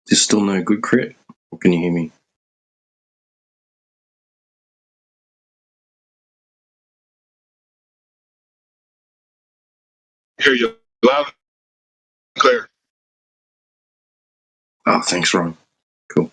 There's still no good crit? Or can you hear me? Hear you loud and clear. Oh, thanks, Ron. Cool.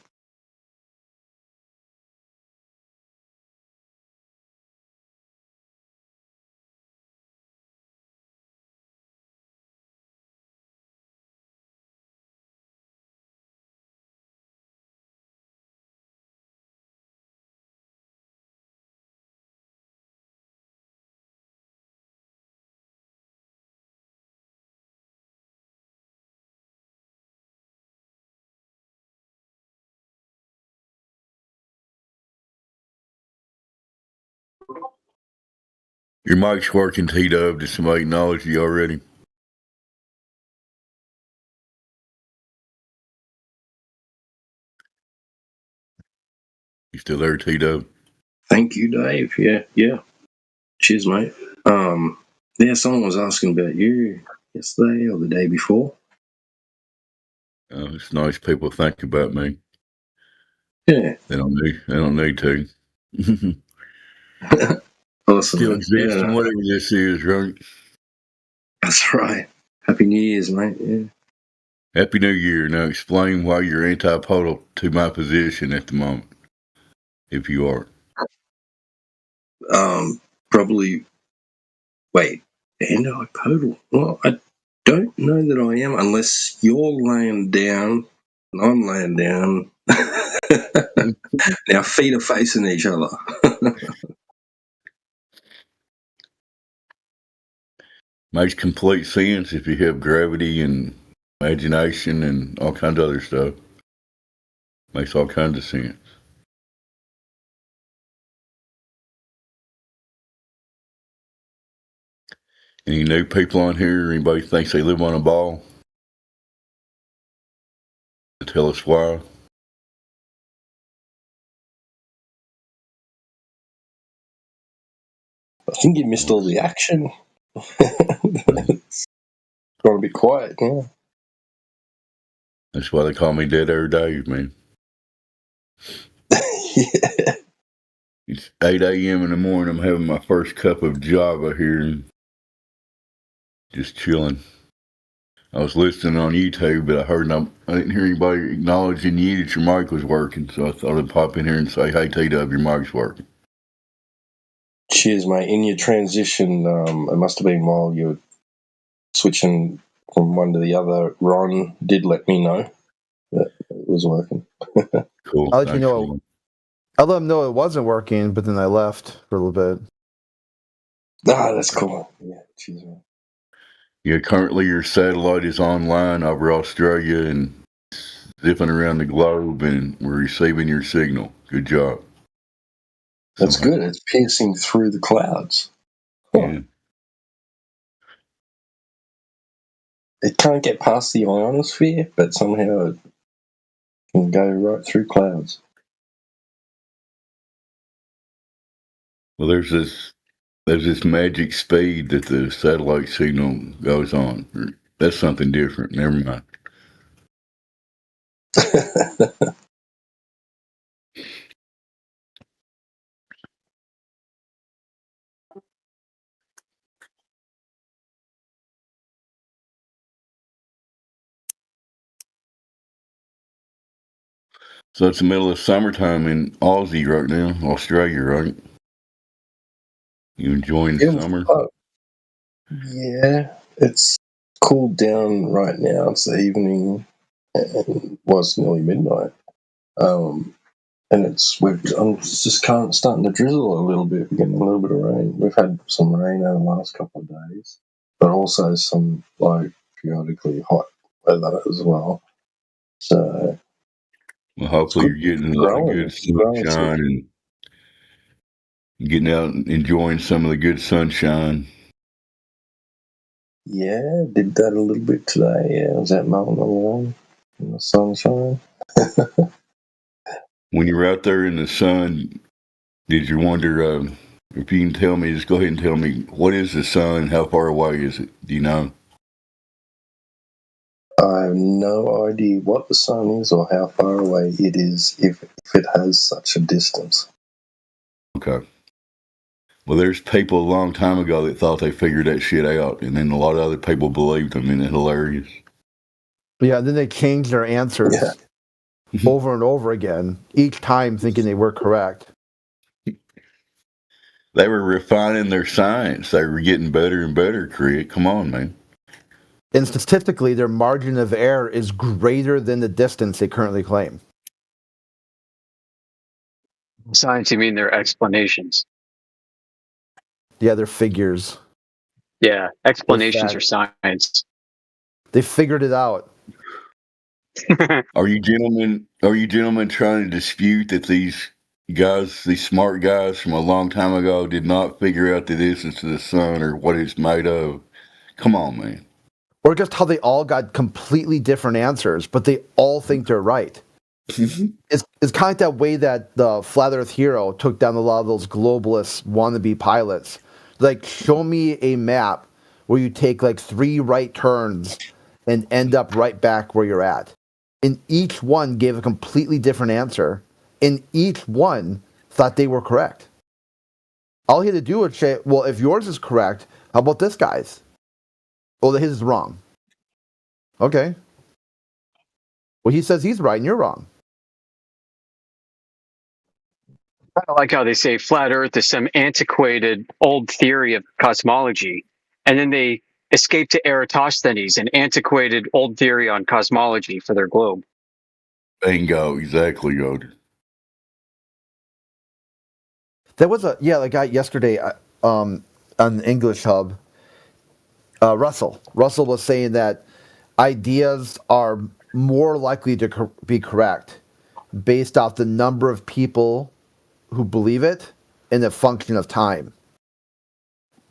Your mic's working, T-Dub. Did somebody acknowledge you already? You still there, T-Dub? Thank you, Dave. Yeah. Cheers, mate. Yeah, someone was asking about you yesterday or the day before. Oh, it's nice people think about me. Yeah. They don't need to. Awesome. Still exists, Yeah, whatever this is, right? that's right. Happy New Year's, mate. Yeah. Happy New Year. Now explain why you're antipodal to my position at the moment, if you are. Probably. Wait, antipodal. Well, I don't know that I am, unless you're laying down and I'm laying down. Our feet are facing each other. Makes complete sense if you have gravity and imagination and all kinds of other stuff. Makes all kinds of sense. Any new people on here? Anybody thinks they live on a ball? Tell us why. I think you missed all the action. It's got to be quiet, yeah. That's why they call me Dead Air Dave, man. Yeah. It's 8 a.m. in the morning. I'm having my first cup of Java here and just chilling. I was listening on YouTube, but I didn't hear anybody acknowledging you that your mic was working, so I thought I'd pop in here and say, hey, T-Dub, your mic's working. Cheers, mate. In your transition, it must have been while you were switching from one to the other. Ron did let me know that it was working. Cool. I'll let you know. I'll let them know it wasn't working, but then I left for a little bit. That's cool. Yeah, cheers, man. Yeah, currently your satellite is online over Australia and zipping around the globe, and we're receiving your signal. Good job. That's good. It's piercing through the clouds. Huh. Yeah. It can't get past the ionosphere, but somehow it can go right through clouds. Well, there's this magic speed that the satellite signal goes on. That's something different. Never mind. So it's the middle of summertime in Aussie right now, Australia, right? You enjoying summer? Yeah, it's cooled down right now. It's the evening, and was nearly midnight. And I'm just starting to drizzle a little bit. We're getting a little bit of rain. We've had some rain over the last couple of days, but also some periodically hot weather as well. So, well, hopefully you're getting a lot of good sunshine and getting out and enjoying some of the good sunshine. Yeah, did that a little bit today. Yeah, I was out mowing the lawn in the sunshine. When you were out there in the sun, did you wonder, if you can tell me, just go ahead and tell me, what is the sun? How far away is it? Do you know? I have no idea what the sun is or how far away it is if it has such a distance. Okay. Well, there's people a long time ago that thought they figured that shit out, and then a lot of other people believed them. Isn't it hilarious? Yeah, then they changed their answers Yeah. over and over again, each time thinking they were correct. They were refining their science. They were getting better and better, Crick. Come on, man. And statistically, their margin of error is greater than the distance they currently claim. Science, you mean their explanations? Yeah, they're figures. Yeah, explanations With are science. They figured it out. Are you gentlemen trying to dispute that these guys, these smart guys from a long time ago, did not figure out the distance to the sun or what it's made of? Come on, man. Or just how they all got completely different answers, but they all think they're right. It's kind of like that way that the Flat Earth Hero took down a lot of those globalist wannabe pilots. Like, show me a map where you take like 3 right turns and end up right back where you're at. And each one gave a completely different answer, and each one thought they were correct. All he had to do was say, well, if yours is correct, how about this guy's? Well, his is wrong. Okay. Well, he says he's right and you're wrong. I like how they say flat Earth is some antiquated old theory of cosmology, and then they escape to Eratosthenes, an antiquated old theory on cosmology for their globe. Bingo, exactly, Yoder. There was a guy yesterday on English Hub. Russell was saying that ideas are more likely to be correct based off the number of people who believe it and the function of time.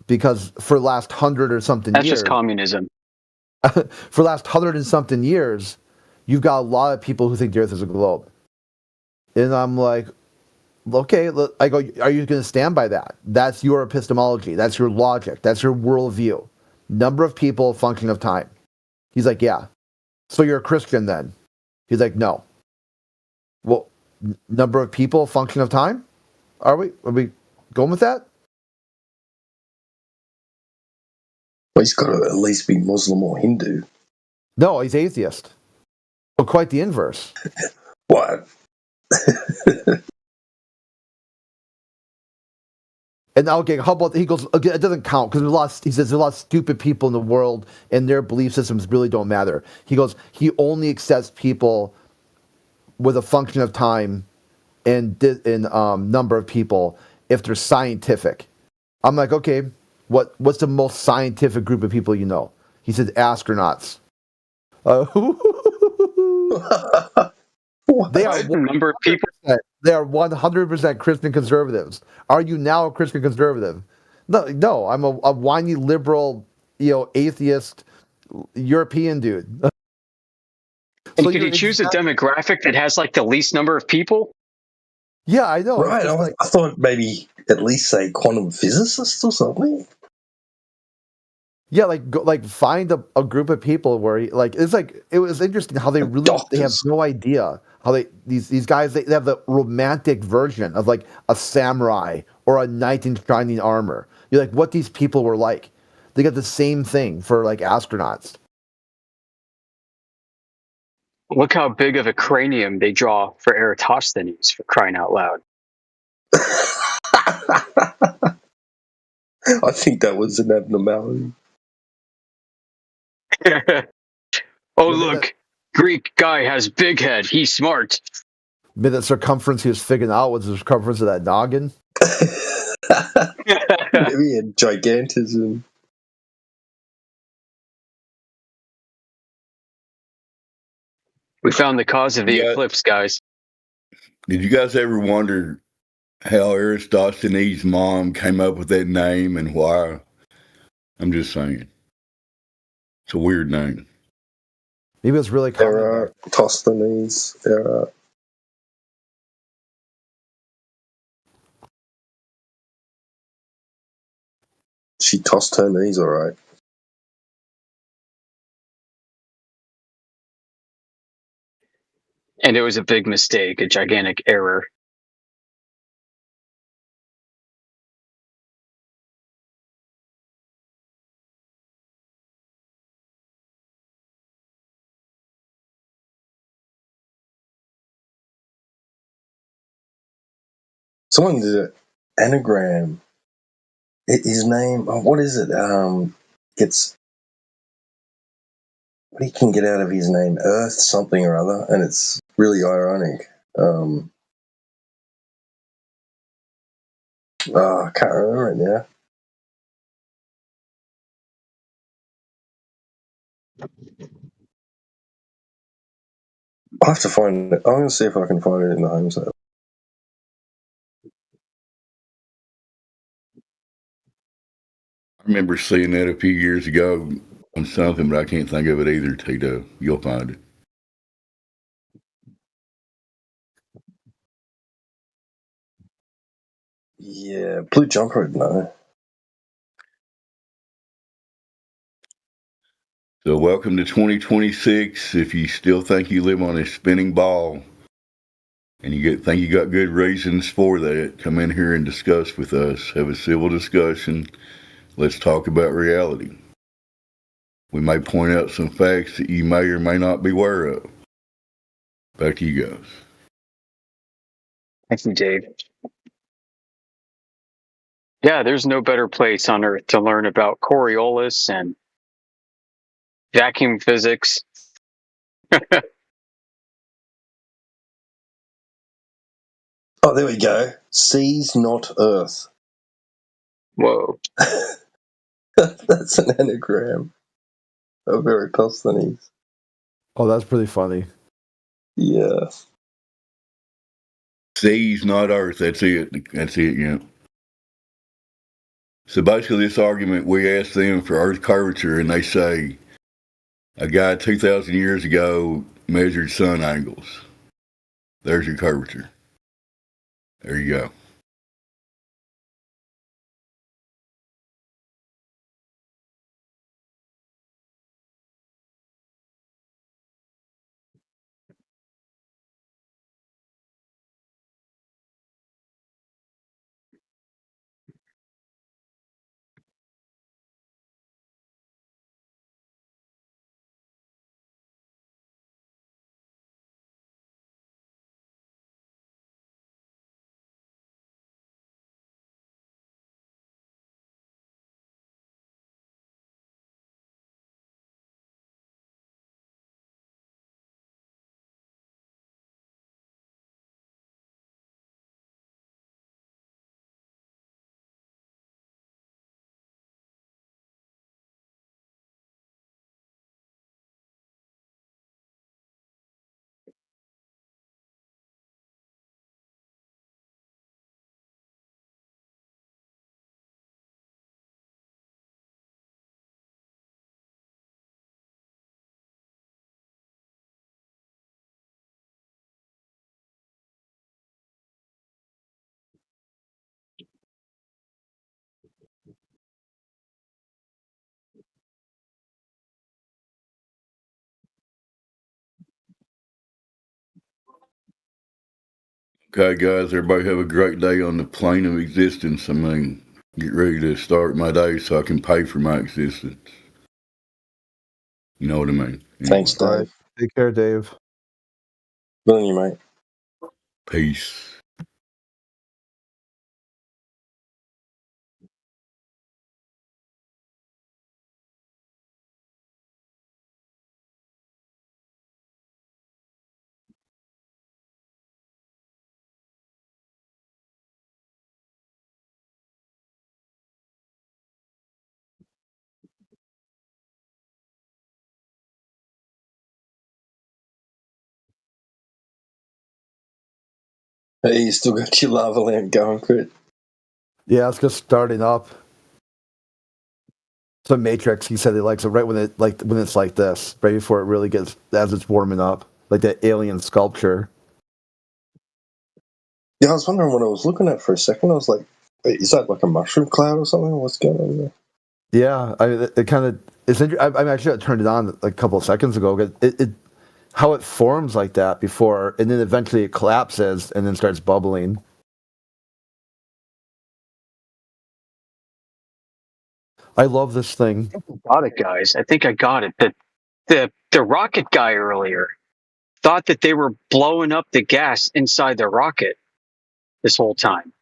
Because for the last 100 or something That's years, just communism. for the last 100 and something years, you've got a lot of people who think the Earth is a globe. And I'm like, okay, I go, are you going to stand by that? That's your epistemology. That's your logic. That's your worldview. Number of people, function of time. He's like, yeah. So you're a Christian then? He's like, no. Well, number of people, function of time? Are we going with that? Well, he's got to at least be Muslim or Hindu. No, he's atheist. Well, quite the inverse. What? And okay, how about he goes? Okay, it doesn't count because he says there's a lot of stupid people in the world, and their belief systems really don't matter. He goes, he only accepts people with a function of time and number of people if they're scientific. I'm like, okay, what's the most scientific group of people you know? He said astronauts. They are The number of people. They are 100% Christian conservatives. Are you now a Christian conservative? No, I'm a whiny liberal, atheist European dude. And could you choose a demographic that has like the least number of people? Yeah, I know. Right, I thought maybe at least say quantum physicists or something. Yeah, like find a group of people where it was interesting how they have no idea how these guys they have the romantic version of like a samurai or a knight in shining armor. You're like, what these people were like. They got the same thing for like astronauts. Look how big of a cranium they draw for Eratosthenes, for crying out loud. I think that was an abnormality. Oh, look, Greek guy has big head. He's smart. The circumference he was figuring out was the circumference of that noggin. Maybe he had gigantism. We found the cause of the eclipse, guys. Did you guys ever wonder how Eratosthenes' mom came up with that name and why? I'm just saying. It's a weird name. Maybe it's really common. Eratosthenes. She tossed her knees all right. And it was a big mistake, a gigantic error. Someone did an anagram. His name, what is it? Gets what he can get out of his name, Earth something or other, and it's really ironic. I can't remember it now. I'll have to find it. I'm going to see if I can find it in the home sale. I remember seeing that a few years ago on something, but I can't think of it either, Tito. You'll find it. Yeah, Blue Jumper would know. So welcome to 2026. If you still think you live on a spinning ball and think you got good reasons for that, come in here and discuss with us. Have a civil discussion. Let's talk about reality. We may point out some facts that you may or may not be aware of. Back to you guys. Thank you, Dave. Yeah, there's no better place on Earth to learn about Coriolis and vacuum physics. Oh, there we go. Seas, not Earth. Whoa. That's an anagram of Eratosthenes. Oh, that's pretty funny. Yeah. Seas, not Earth. That's it. Yeah. So basically, this argument, we asked them for Earth curvature, and they say a guy 2,000 years ago measured sun angles. There's your curvature. There you go. Okay, guys, everybody have a great day on the plane of existence. I mean, get ready to start my day so I can pay for my existence. You know what I mean? Anyway. Thanks, Dave. Right. Take care, Dave. Good on you, mate. Peace. Hey, you still got your lava lamp going, Crit? Yeah, it's just starting up. So Matrix, he said he likes it right when it's like this, right before it really gets as it's warming up, like that alien sculpture. Yeah, I was wondering what I was looking at for a second. I was like, wait, is that like a mushroom cloud or something? What's going on there? Yeah, I mean, it kind of. It's. I mean, I should have turned it on like a couple of seconds ago. It how it forms like that before, and then eventually it collapses and then starts bubbling. I love this thing. I got it, guys. I think I got it. The rocket guy earlier thought that they were blowing up the gas inside the rocket this whole time.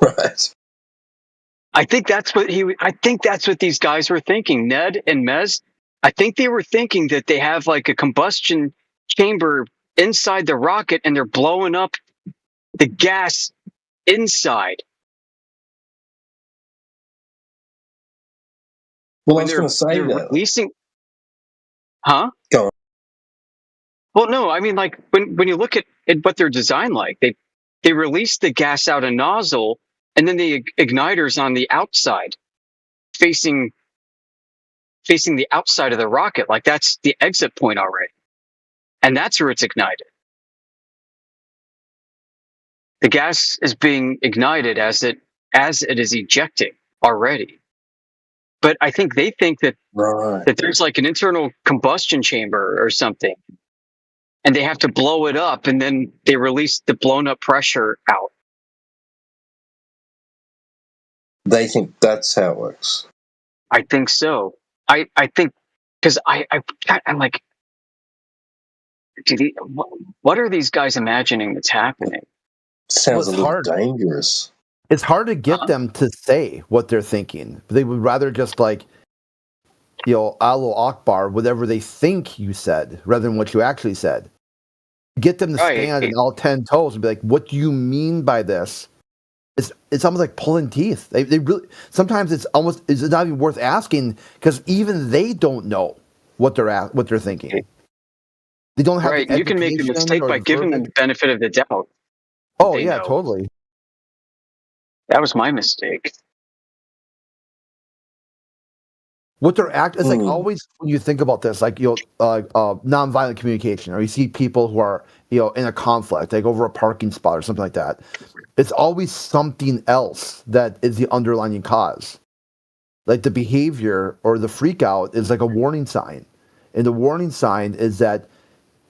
Right. I think that's what these guys were thinking. Ned and Mez, I think they were thinking that they have like a combustion chamber inside the rocket and they're blowing up the gas inside. Well, I When was going to say they're that. releasing, huh? Go on. Well, no, I mean, like when you look at what they're designed like, they release the gas out a nozzle, and then the igniter's on the outside, facing the outside of the rocket. Like that's the exit point already, and that's where it's ignited. The gas is being ignited as it is ejecting already. But I think they think that Right. there's like an internal combustion chamber or something, and they have to blow it up, and then they release the blown up pressure out. They think that's how it works. I think so. I think because I'm like, what are these guys imagining that's happening? Sounds Well, a it's little hard. dangerous. It's hard to get them to say what they're thinking. They would rather just like, Allahu Akbar, whatever they think you said, rather than what you actually said. Get them to stand on all 10 toes and be like, what do you mean by this? It's almost like pulling teeth. They really, sometimes it's not even worth asking because even they don't know what they're thinking. They don't have Right. the You can make a education mistake or by the giving them the benefit of the doubt. Oh They yeah, know. totally. That was my mistake. What they're it's like always when you think about this, like nonviolent communication, or you see people who are in a conflict, like over a parking spot or something like that. It's always something else that is the underlying cause. Like the behavior or the freak out is like a warning sign, and the warning sign is that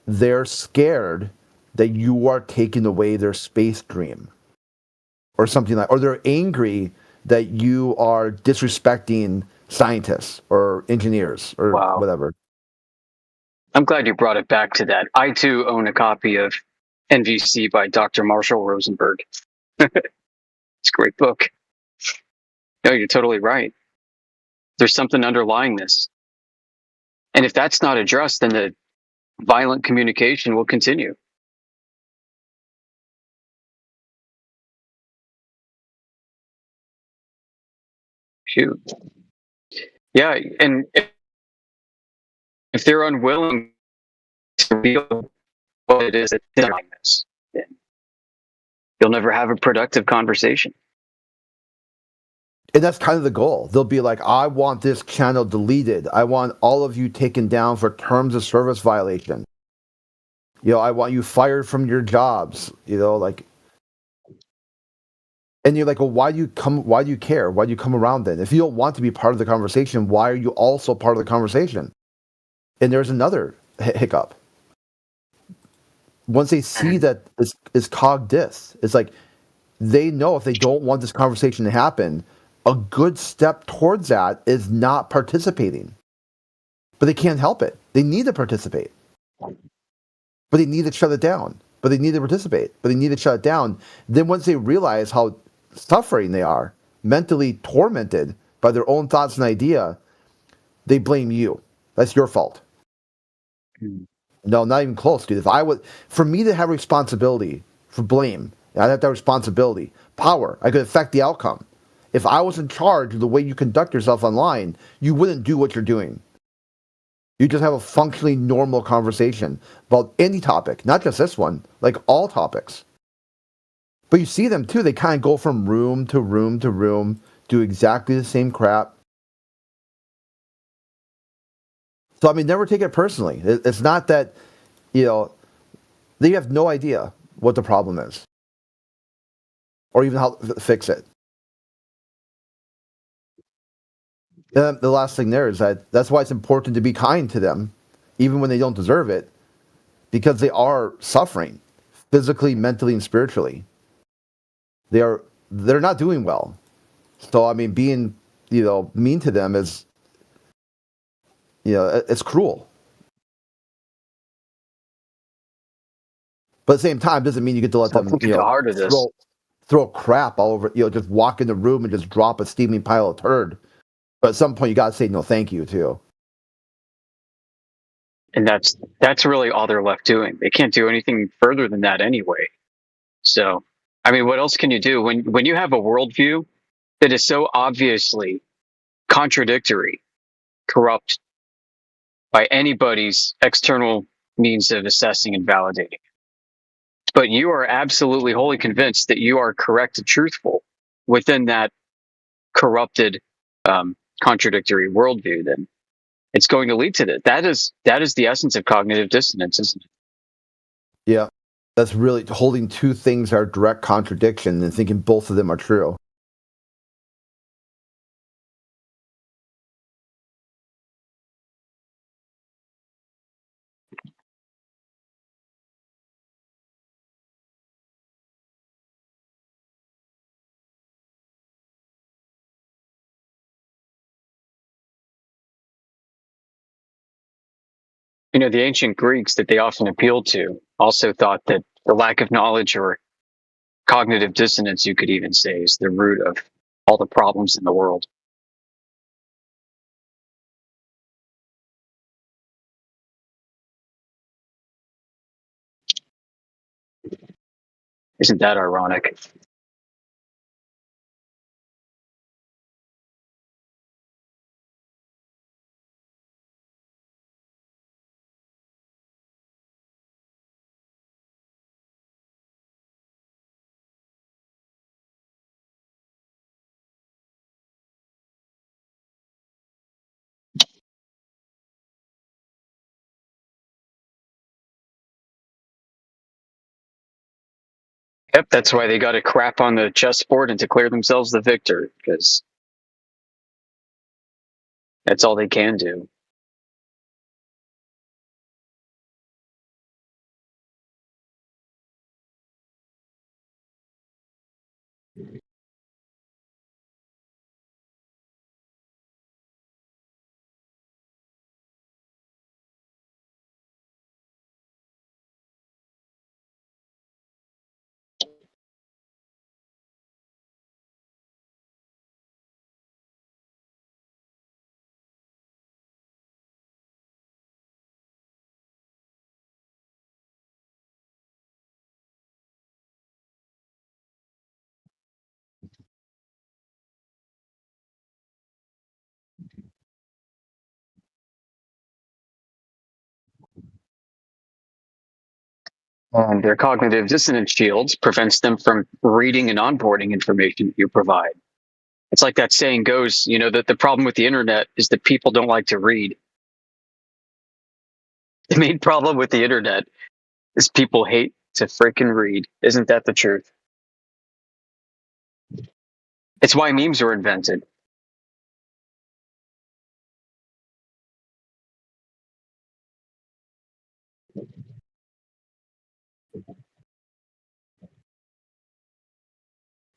they're scared that you are taking away their space dream, or something like, or they're angry that you are disrespecting scientists or engineers or whatever. I'm glad you brought it back to that. I too own a copy of NVC by Dr. Marshall Rosenberg. It's a great book. No, you're totally right. There's something underlying this. And if that's not addressed, then the violent communication will continue. Shoot. Yeah, and if they're unwilling to reveal what it is that's behind this, then you'll never have a productive conversation. And that's kind of the goal. They'll be like, I want this channel deleted. I want all of you taken down for terms of service violation. I want you fired from your jobs, like. And you're like, well, why do you care? Why do you come around then? If you don't want to be part of the conversation, why are you also part of the conversation? And there's another hiccup. Once they see that it's cog dis, it's like they know if they don't want this conversation to happen, a good step towards that is not participating. But they can't help it. They need to participate. But they need to shut it down. But they need to participate. But they need to shut it down. Then once they realize how suffering they are, mentally tormented by their own thoughts and idea, they blame you. That's your fault. No, not even close, dude. For me to have responsibility for blame, I'd have that responsibility, power. I could affect the outcome. If I was in charge of the way you conduct yourself online, you wouldn't do what you're doing. You just have a functionally normal conversation about any topic, not just this one, like all topics. But you see them too. They kind of go from room to room to room, do exactly the same crap. So, never take it personally. It's not that, they have no idea what the problem is or even how to fix it. The last thing there is that's why it's important to be kind to them, even when they don't deserve it, because they are suffering physically, mentally, and spiritually. They're not doing well. So I mean, being mean to them is it's cruel. But at the same time, doesn't mean you get to let them Something to the heart of this. throw crap all over. Just walk in the room and just drop a steaming pile of turd. But at some point, you got to say no, thank you too. And that's really all they're left doing. They can't do anything further than that anyway. So, I mean, what else can you do when you have a worldview that is so obviously contradictory, corrupt by anybody's external means of assessing and validating? But you are absolutely wholly convinced that you are correct and truthful within that corrupted, contradictory worldview. Then it's going to lead to that. That is the essence of cognitive dissonance, isn't it? Yeah, that's really holding two things are direct contradiction and thinking both of them are true. The ancient Greeks that they often appealed to also thought that the lack of knowledge, or cognitive dissonance, you could even say, is the root of all the problems in the world. Isn't that ironic? Yep, that's why they got to crap on the chessboard and declare themselves the victor, because that's all they can do. And their cognitive dissonance shields prevents them from reading and onboarding information that you provide. It's like that saying goes, that the problem with the internet is that people don't like to read. The main problem with the internet is people hate to freaking read. Isn't that the truth? It's why memes were invented.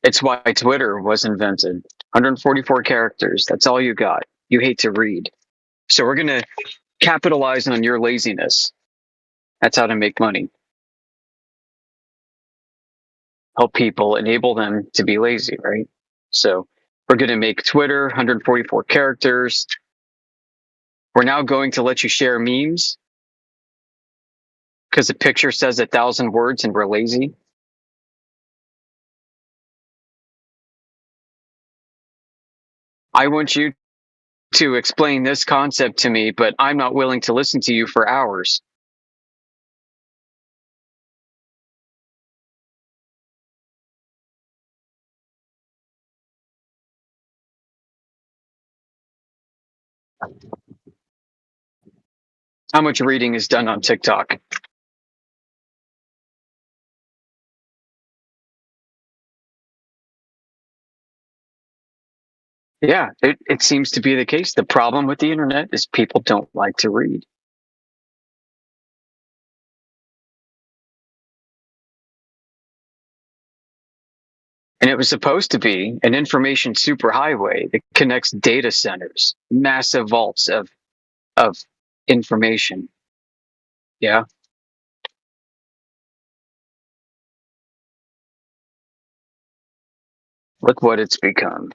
It's why Twitter was invented. 144 characters. That's all you got. You hate to read. So we're going to capitalize on your laziness. That's how to make money. Help people, enable them to be lazy, right? So we're going to make Twitter 144 characters. We're now going to let you share memes because the picture says 1,000 words and we're lazy. I want you to explain this concept to me, but I'm not willing to listen to you for hours. How much reading is done on TikTok? Yeah, it seems to be the case. The problem with the internet is people don't like to read. And it was supposed to be an information superhighway that connects data centers, massive vaults of information. Yeah. Look what it's become.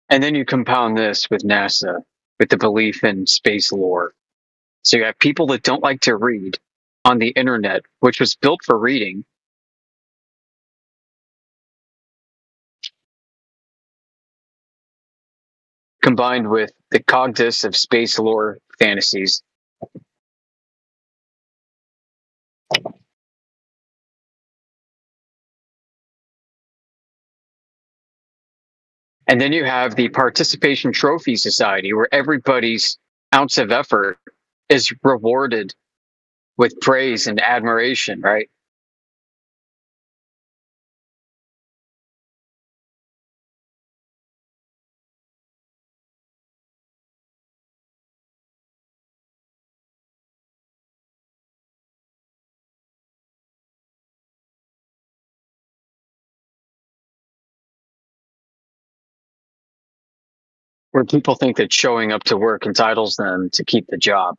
And then you compound this with NASA, with the belief in space lore. So you have people that don't like to read on the internet, which was built for reading, combined with the cognitus of space lore fantasies. And then you have the Participation Trophy Society, where everybody's ounce of effort is rewarded with praise and admiration, right? Where people think that showing up to work entitles them to keep the job.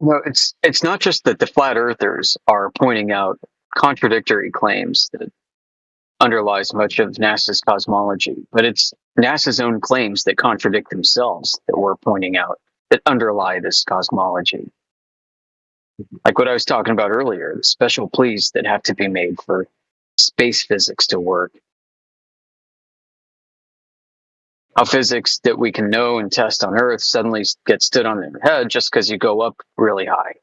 No, it's not just that the flat earthers are pointing out contradictory claims that underlies much of NASA's cosmology, but it's NASA's own claims that contradict themselves that we're pointing out that underlie this cosmology. Like what I was talking about earlier, the special pleas that have to be made for space physics to work. How physics that we can know and test on Earth suddenly gets stood on their head just because you go up really high.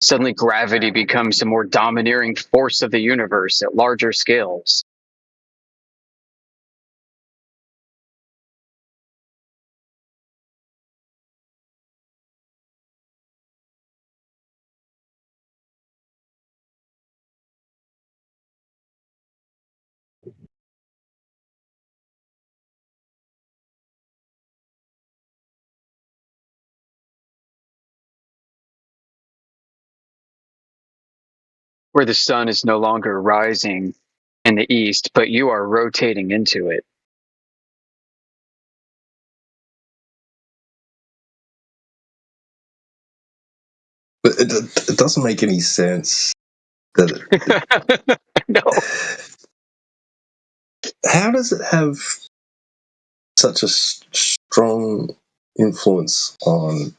Suddenly gravity becomes a more domineering force of the universe at larger scales. Where the sun is no longer rising in the east, but you are rotating into it. But it doesn't make any sense that No. how does it have such a strong influence on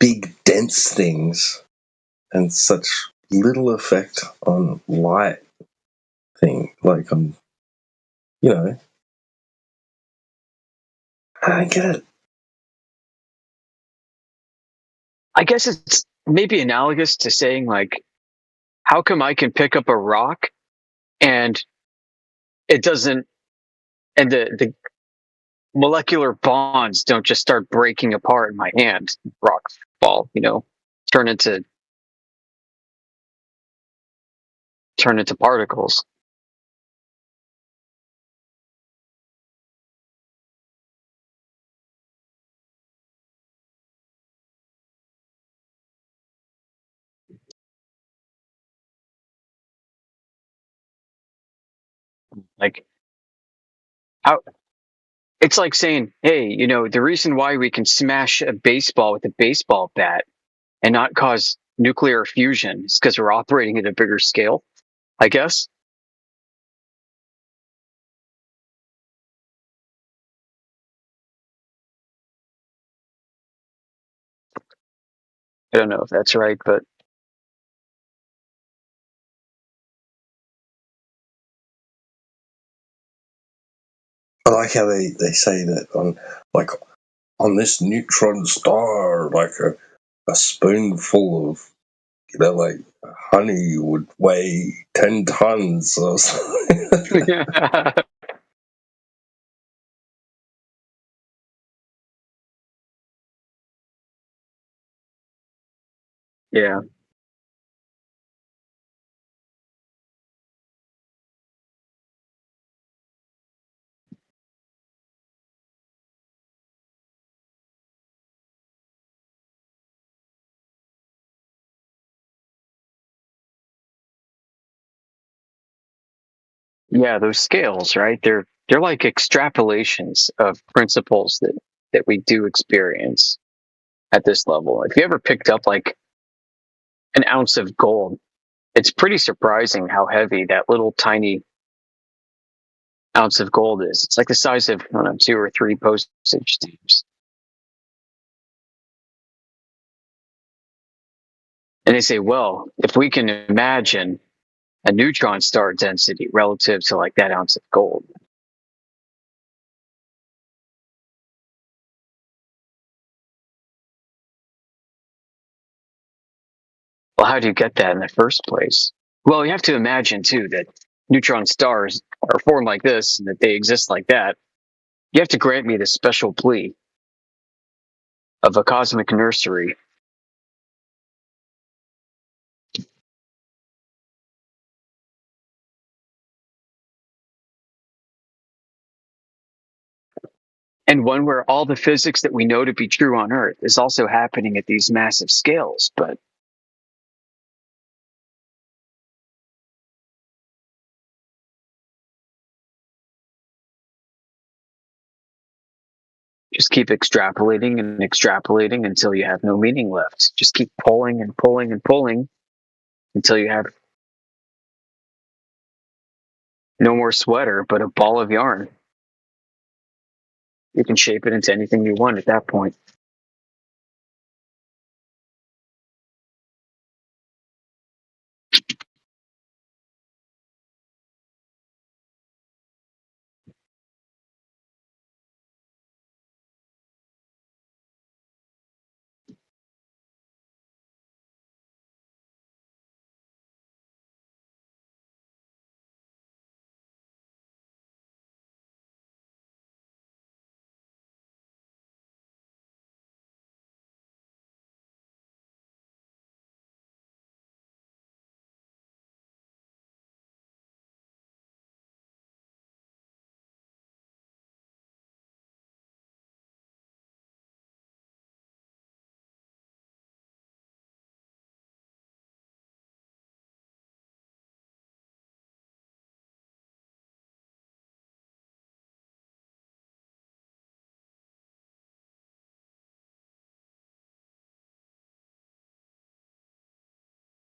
big, dense things and such little effect on light thing? Like, you know, I don't get it. I guess it's maybe analogous to saying, like, how come I can pick up a rock and it doesn't, and the molecular bonds don't just start breaking apart in my hand? Rocks fall, turn into particles. Like, how it's like saying, hey, the reason why we can smash a baseball with a baseball bat and not cause nuclear fusion is because we're operating at a bigger scale, I guess. I don't know if that's right, but I like how they say that on this neutron star, like a spoonful of like honey would weigh 10 tons or something. yeah. Yeah, those scales, right? They're like extrapolations of principles that we do experience at this level. If you ever picked up like an ounce of gold, it's pretty surprising how heavy that little tiny ounce of gold is. It's like the size of, I don't know, 2 or 3 postage stamps. And they say, well, if we can imagine a neutron star density relative to like that ounce of gold, well, how do you get that in the first place? Well, you have to imagine too that neutron stars are formed like this and that they exist like that. You have to grant me this special plea of a cosmic nursery. And one where all the physics that we know to be true on Earth is also happening at these massive scales. But just keep extrapolating and extrapolating until you have no meaning left. Just keep pulling and pulling and pulling until you have no more sweater, but a ball of yarn. You can shape it into anything you want at that point.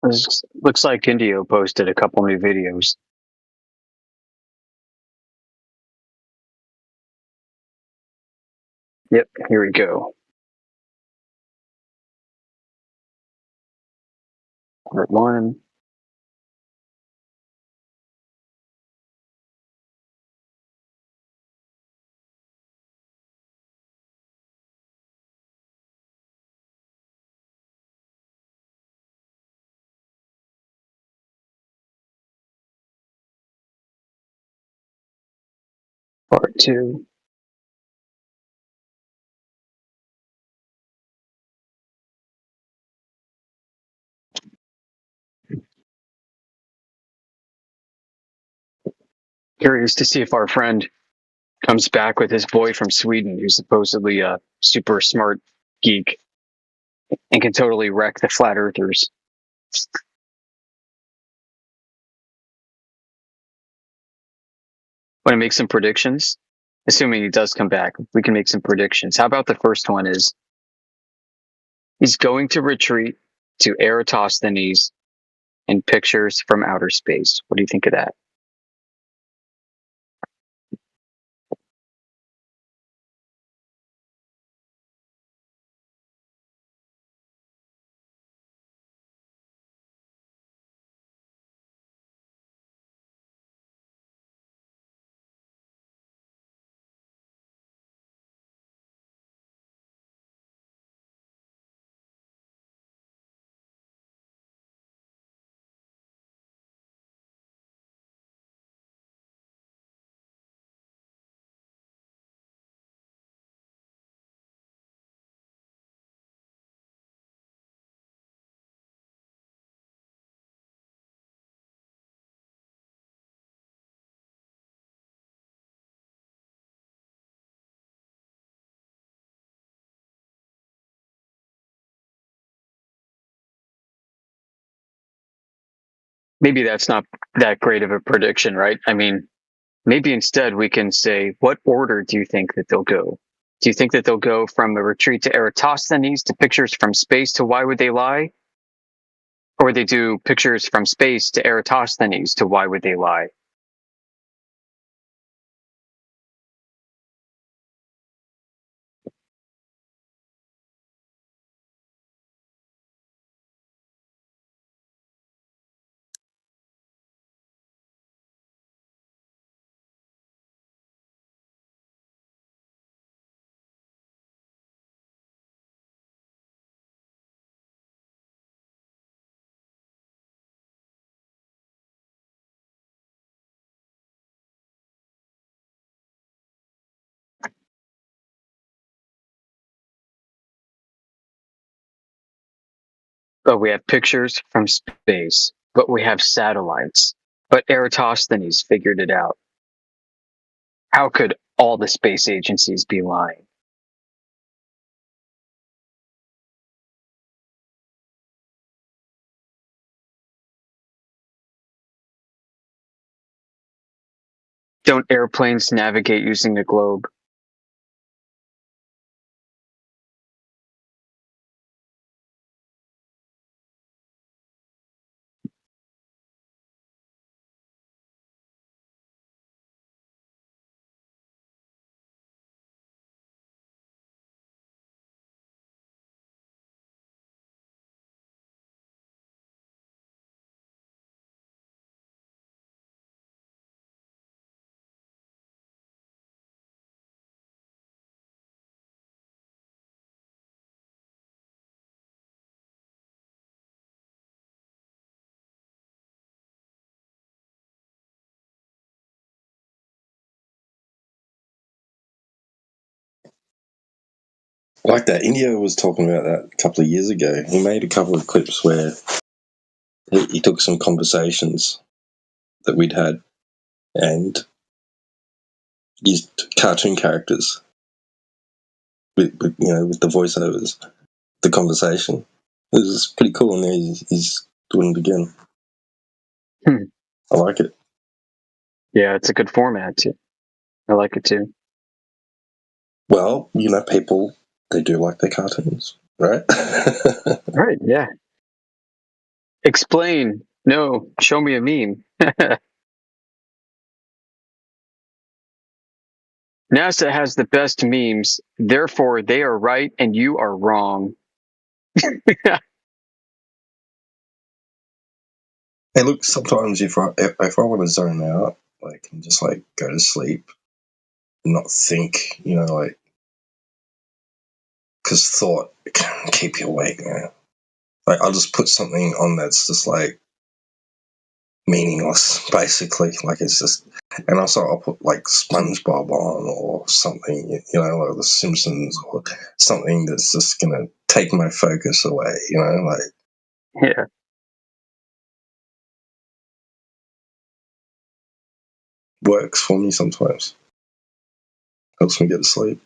This looks like Indio posted a couple new videos. Yep, here we go. Part 1. Part 2. Curious to see if our friend comes back with his boy from Sweden, who's supposedly a super smart geek and can totally wreck the flat earthers. Want to make some predictions? Assuming he does come back, we can make some predictions. How about the first one is he's going to retreat to Eratosthenes in Pictures from Outer Space. What do you think of that? Maybe that's not that great of a prediction, right? I mean, maybe instead we can say, what order do you think that they'll go? Do you think that they'll go from a retreat to Eratosthenes to Pictures from Space to Why Would They Lie? Or they do Pictures from Space to Eratosthenes to Why Would They Lie? But we have Pictures from Space, but we have satellites. But Eratosthenes figured it out. How could all the space agencies be lying? Don't airplanes navigate using the globe? Like that, India was talking about that a couple of years ago. He made a couple of clips where he took some conversations that we'd had and used cartoon characters with with the voiceovers, the conversation. It was pretty cool, and now he's doing it again. Hmm. I like it. Yeah, it's a good format too. I like it too. Well, people, they do like their cartoons, right? Right, yeah. Explain. No, show me a meme. NASA has the best memes, therefore they are right and you are wrong. Hey, look, sometimes if I want to zone out, like, and just like go to sleep and not think, like, because thought can keep you awake, man. Like, I'll just put something on that's just like meaningless, basically. Like, it's just, and also I'll put like SpongeBob on or something, like The Simpsons or something that's just gonna take my focus away, like. Yeah. Works for me sometimes. Helps me get to sleep.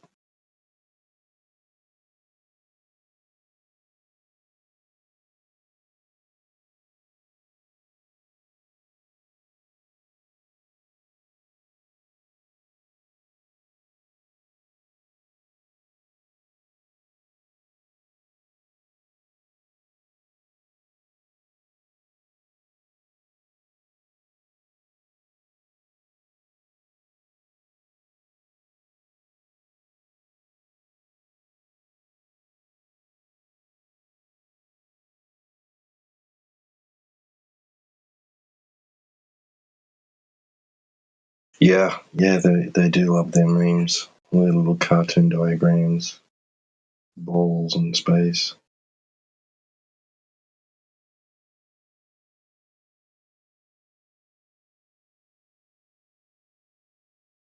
Yeah, they do love their memes. Their little cartoon diagrams, balls in space.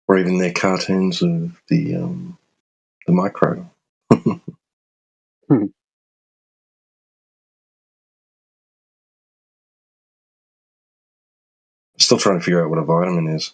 Or even their cartoons of the micro. Still trying to figure out what a vitamin is.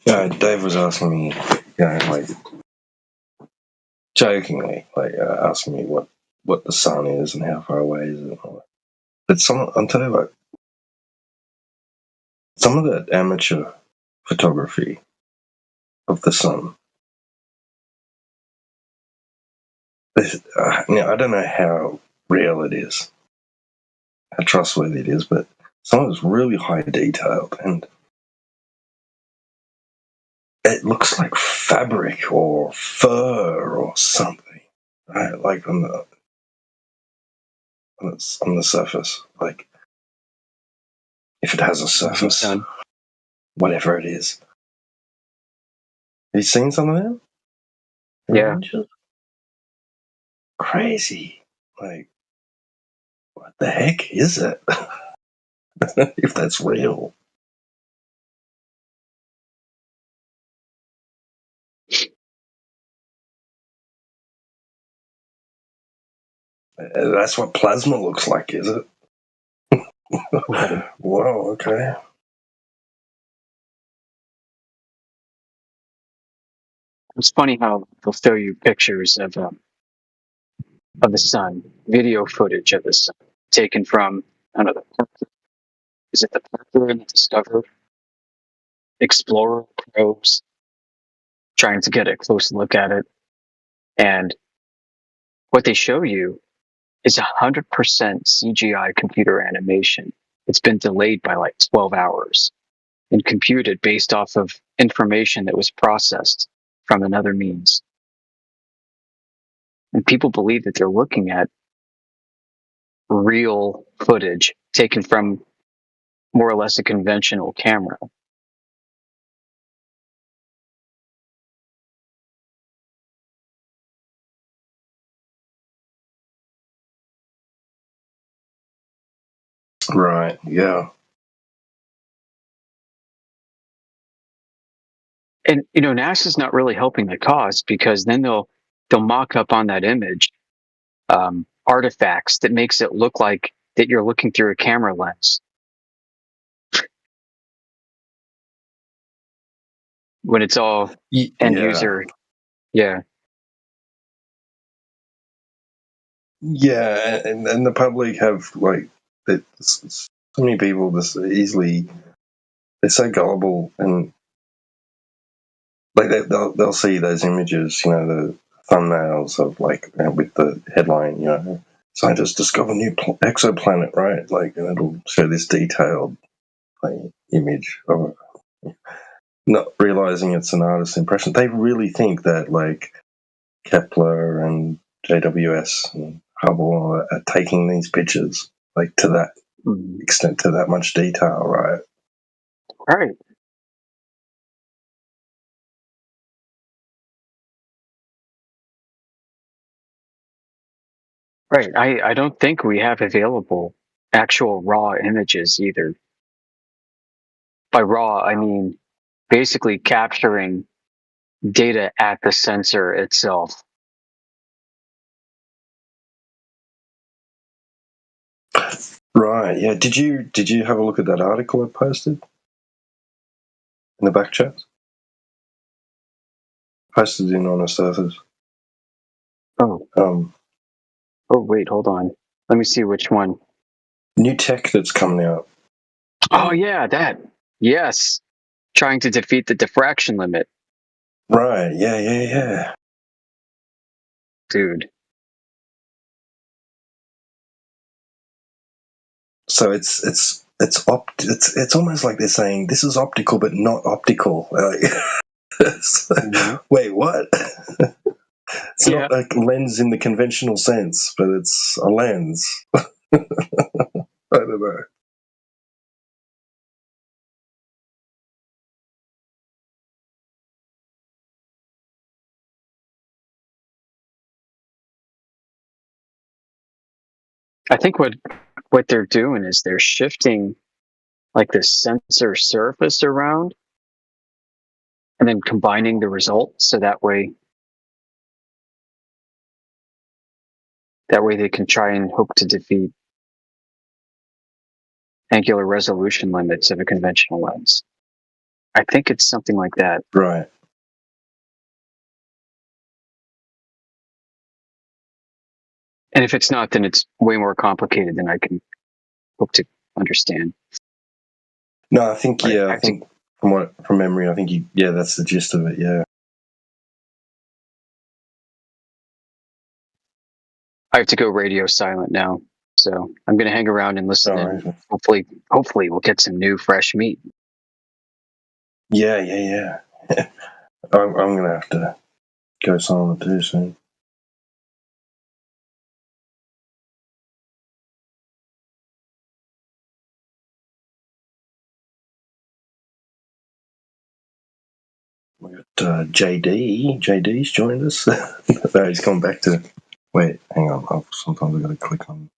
Yeah, Dave was asking me, like jokingly, like asking me what the sun is and how far away is it. And all that. But I'm telling you, like, some of that amateur photography of the sun. I don't know how real it is, how trustworthy it is, but some of it's really high detailed and it looks like fabric or fur or something, right? Like on the surface, like if it has a surface, whatever it is. Have you seen some of them? Yeah. Crazy. Like, what the heck is it? If that's real. That's what plasma looks like, is it? Whoa, okay. It's funny how they'll show you pictures of the sun, video footage of the sun, taken from, I don't know, is it the Parker and the Discoverer Explorer probes, trying to get a close look at it. And what they show you is 100% CGI computer animation. It's been delayed by like 12 hours. and computed based off of information that was processed from another means. And people believe that they're looking at real footage taken from more or less a conventional camera. Right. Yeah. And NASA's not really helping the cause, because then they'll mock up on that image artifacts that makes it look like that you're looking through a camera lens, when it's all end user. Yeah. Yeah, and the public have so many people this easily, they're so gullible, and like they'll see those images, the thumbnails of with the headline, scientists discover new exoplanet, right? And it'll show this detailed image of it, not realizing it's an artist's impression. They really think that Kepler and JWS and Hubble are taking these pictures to that extent, to that much detail, right? Right. Right. I don't think we have available actual raw images either. By raw, I mean basically capturing data at the sensor itself. Right. Yeah. Did you have a look at that article I posted in the back chat? Posted in Honest Earthers. Oh. Oh, wait, hold on. Let me see which one. New tech that's coming out. Oh, yeah, that. Yes. Trying to defeat the diffraction limit. Right. Yeah. Dude. So it's almost like they're saying this is optical but not optical. Wait, what? It's not a lens in the conventional sense, but it's a lens. I don't know. I think what they're doing is they're shifting the sensor surface around and then combining the results, so that way they can try and hope to defeat angular resolution limits of a conventional lens. I think it's something like that. Right. And if it's not, then it's way more complicated than I can hope to understand. No, I think I think from memory, I think that's the gist of it. Yeah. I have to go radio silent now, so I'm going to hang around and listen. Oh, and hopefully, we'll get some new, fresh meat. Yeah. I'm going to have to go silent too soon. We got JD. JD's joined us. No, he's gone back to. Wait, hang on. Sometimes I've got to click on.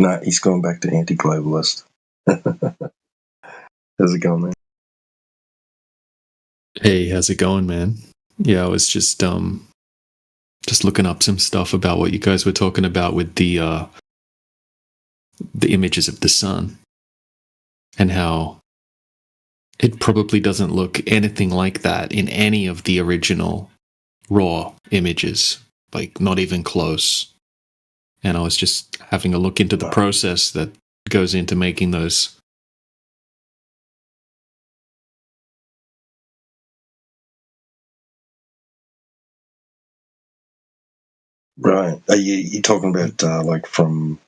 No, he's gone back to anti-globalist. How's it going, man? Hey, how's it going, man? Yeah, I was just looking up some stuff about what you guys were talking about with the images of the sun, and how it probably doesn't look anything like that in any of the original raw images, not even close. And I was just having a look into the process that goes into making those. Right. Are you talking about from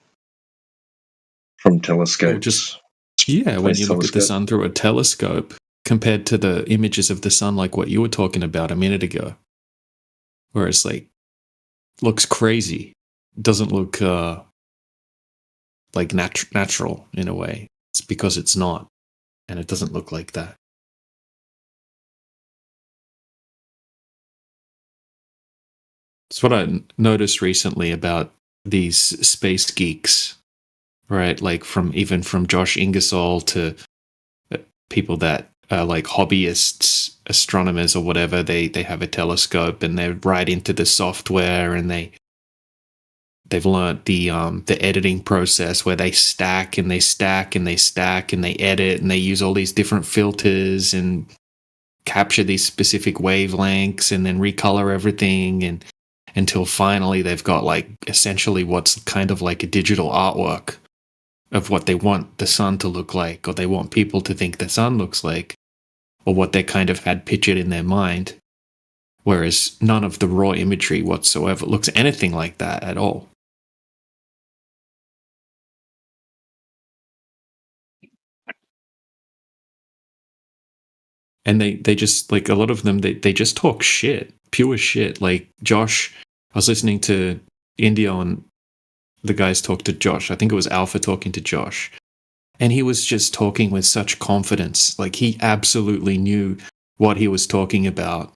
telescopes Yeah, when Space you look at the telescope. sun through a telescope compared to the images of the sun, like what you were talking about a minute ago, where it's like looks crazy, doesn't look like natural in a way. It's because it's not, and it doesn't look like that. It's what I noticed recently about these space geeks, right? Like from Josh Ingersoll to people that are like hobbyists, astronomers or whatever. They have a telescope and they're right into the software, and they've learnt the editing process where they stack and they stack and they stack and they edit, and they use all these different filters and capture these specific wavelengths and then recolor everything, and until finally they've got like essentially what's kind of like a digital artwork of what they want the sun to look like, or they want people to think the sun looks like, or what they kind of had pictured in their mind. Whereas none of the raw imagery whatsoever looks anything like that at all. And they just, like, a lot of them, they just talk shit, pure shit. Like Josh, I was listening to Indio and the guys talk to Josh. I think it was Alpha talking to Josh. And he was just talking with such confidence. Like he absolutely knew what he was talking about,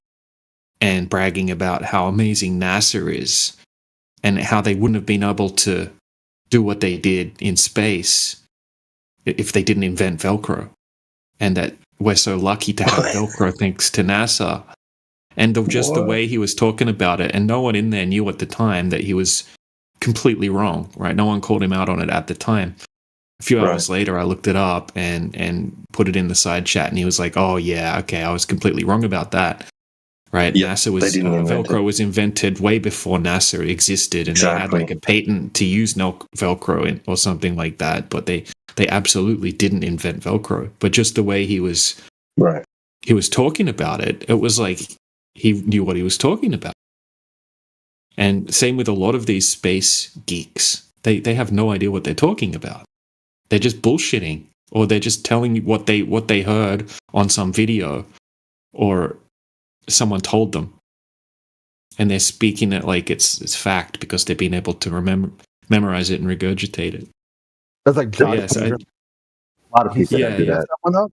and bragging about how amazing NASA is and how they wouldn't have been able to do what they did in space if they didn't invent Velcro. And that we're so lucky to have Velcro thanks to NASA. And just the way he was talking about it, and no one in there knew at the time that he was completely wrong, right? No one called him out on it at the time. A few hours later, I looked it up and put it in the side chat, and he was like, "Oh yeah, okay, I was completely wrong about that." Right? Yep, NASA was Velcro was invented way before NASA existed, and they had like a patent to use Velcro or something like that. But they absolutely didn't invent Velcro. But just the way he was talking about it, it was like he knew what he was talking about. And same with a lot of these space geeks. They have no idea what they're talking about. They're just bullshitting, or they're just telling you what they heard on some video, or someone told them, and they're speaking it like it's fact because they've been able to memorize it and regurgitate it. That's like John. Yes, a lot of people do that.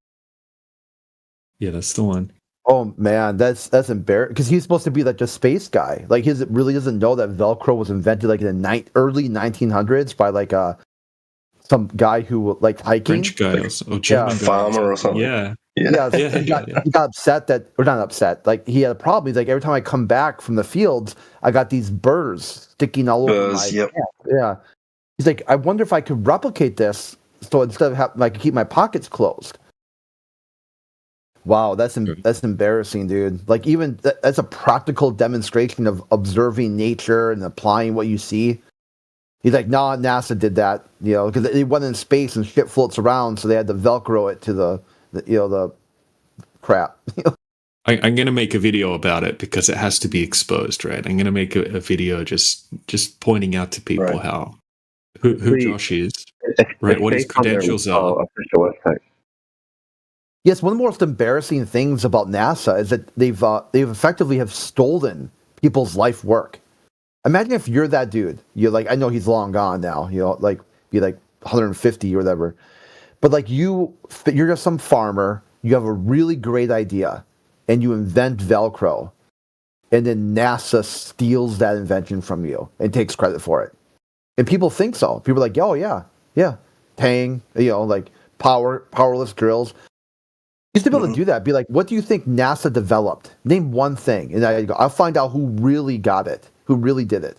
Yeah, that's the one. Oh man, that's embarrassing, because he's supposed to be like a space guy. Like he really doesn't know that Velcro was invented like in the early 1900s by like some guy who liked hiking. French guy or German farmer or something. Yeah. He got upset or not upset. Like he had a problem. He's like, every time I come back from the fields, I got these burrs sticking all over my pants. Yeah. He's like, I wonder if I could replicate this, so instead of having, I could keep my pockets closed. Wow, that's embarrassing, dude. Like even that's a practical demonstration of observing nature and applying what you see. He's like, nah, NASA did that, because they went in space and shit floats around, so they had to Velcro it to the crap. I'm going to make a video about it because it has to be exposed, right? I'm going to make a video just pointing out to people how who Josh is, right? What his credentials are. Official website. Yes, one of the most embarrassing things about NASA is that they've effectively have stolen people's life work. Imagine if you're that dude. You're like, I know he's long gone now. Like be like 150 or whatever, but like you're just some farmer. You have a really great idea, and you invent Velcro, and then NASA steals that invention from you and takes credit for it. And people think so. People are like, oh yeah, Tang, like powerless drills. Used to be able to do that. Be like, what do you think NASA developed? Name one thing, and I'll find out who really got it, who really did it.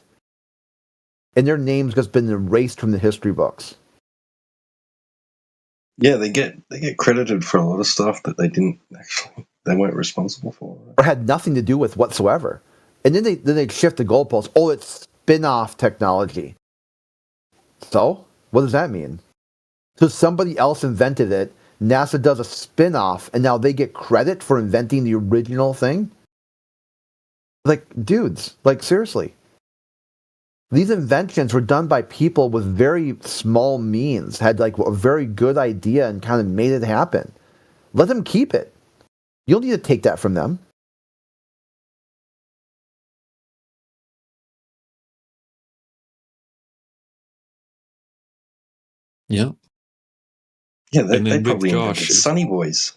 And their name's just been erased from the history books. Yeah, they get credited for a lot of stuff that they weren't responsible for, or had nothing to do with whatsoever. And then they shift the goalposts. Oh, it's spin-off technology. So what does that mean? So somebody else invented it. NASA does a spin-off, and now they get credit for inventing the original thing? Like, dudes, like, seriously. These inventions were done by people with very small means, had like a very good idea and kind of made it happen. Let them keep it. You don't need to take that from them. Yeah. Yeah, they And then with probably Josh- invented Sunny Boys.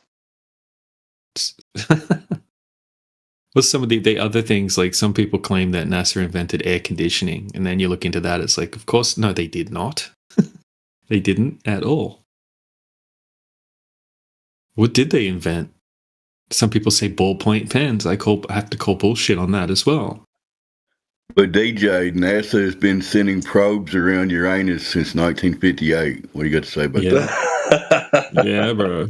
What's some of the other things? Like some people claim that NASA invented air conditioning, and then you look into that, it's like, of course, no, they did not. They didn't at all. What did they invent? Some people say ballpoint pens. I have to call bullshit on that as well. But DJ, NASA has been sending probes around Uranus since 1958. What do you got to say about Yeah. that? Yeah, bro.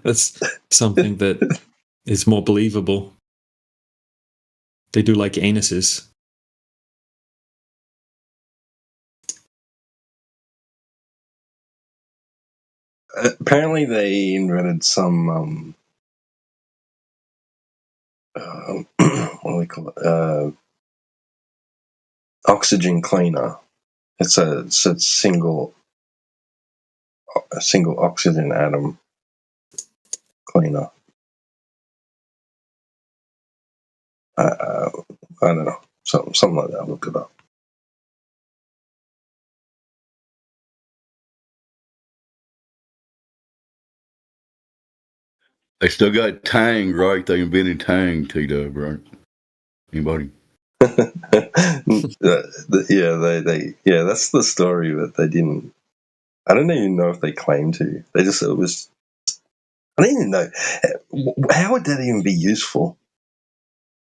That's something that is more believable. They do like anuses. Apparently, they invented some what do we call it? Oxygen cleaner. It's a single oxygen atom cleaner. I don't know, something like that. I'll look it up. They still got Tang, right? They invented Tang, T-Dub, right? Anybody? Yeah, that's the story, but they didn't. I don't even know if they claimed to. They just it was. I don't even know how would that even be useful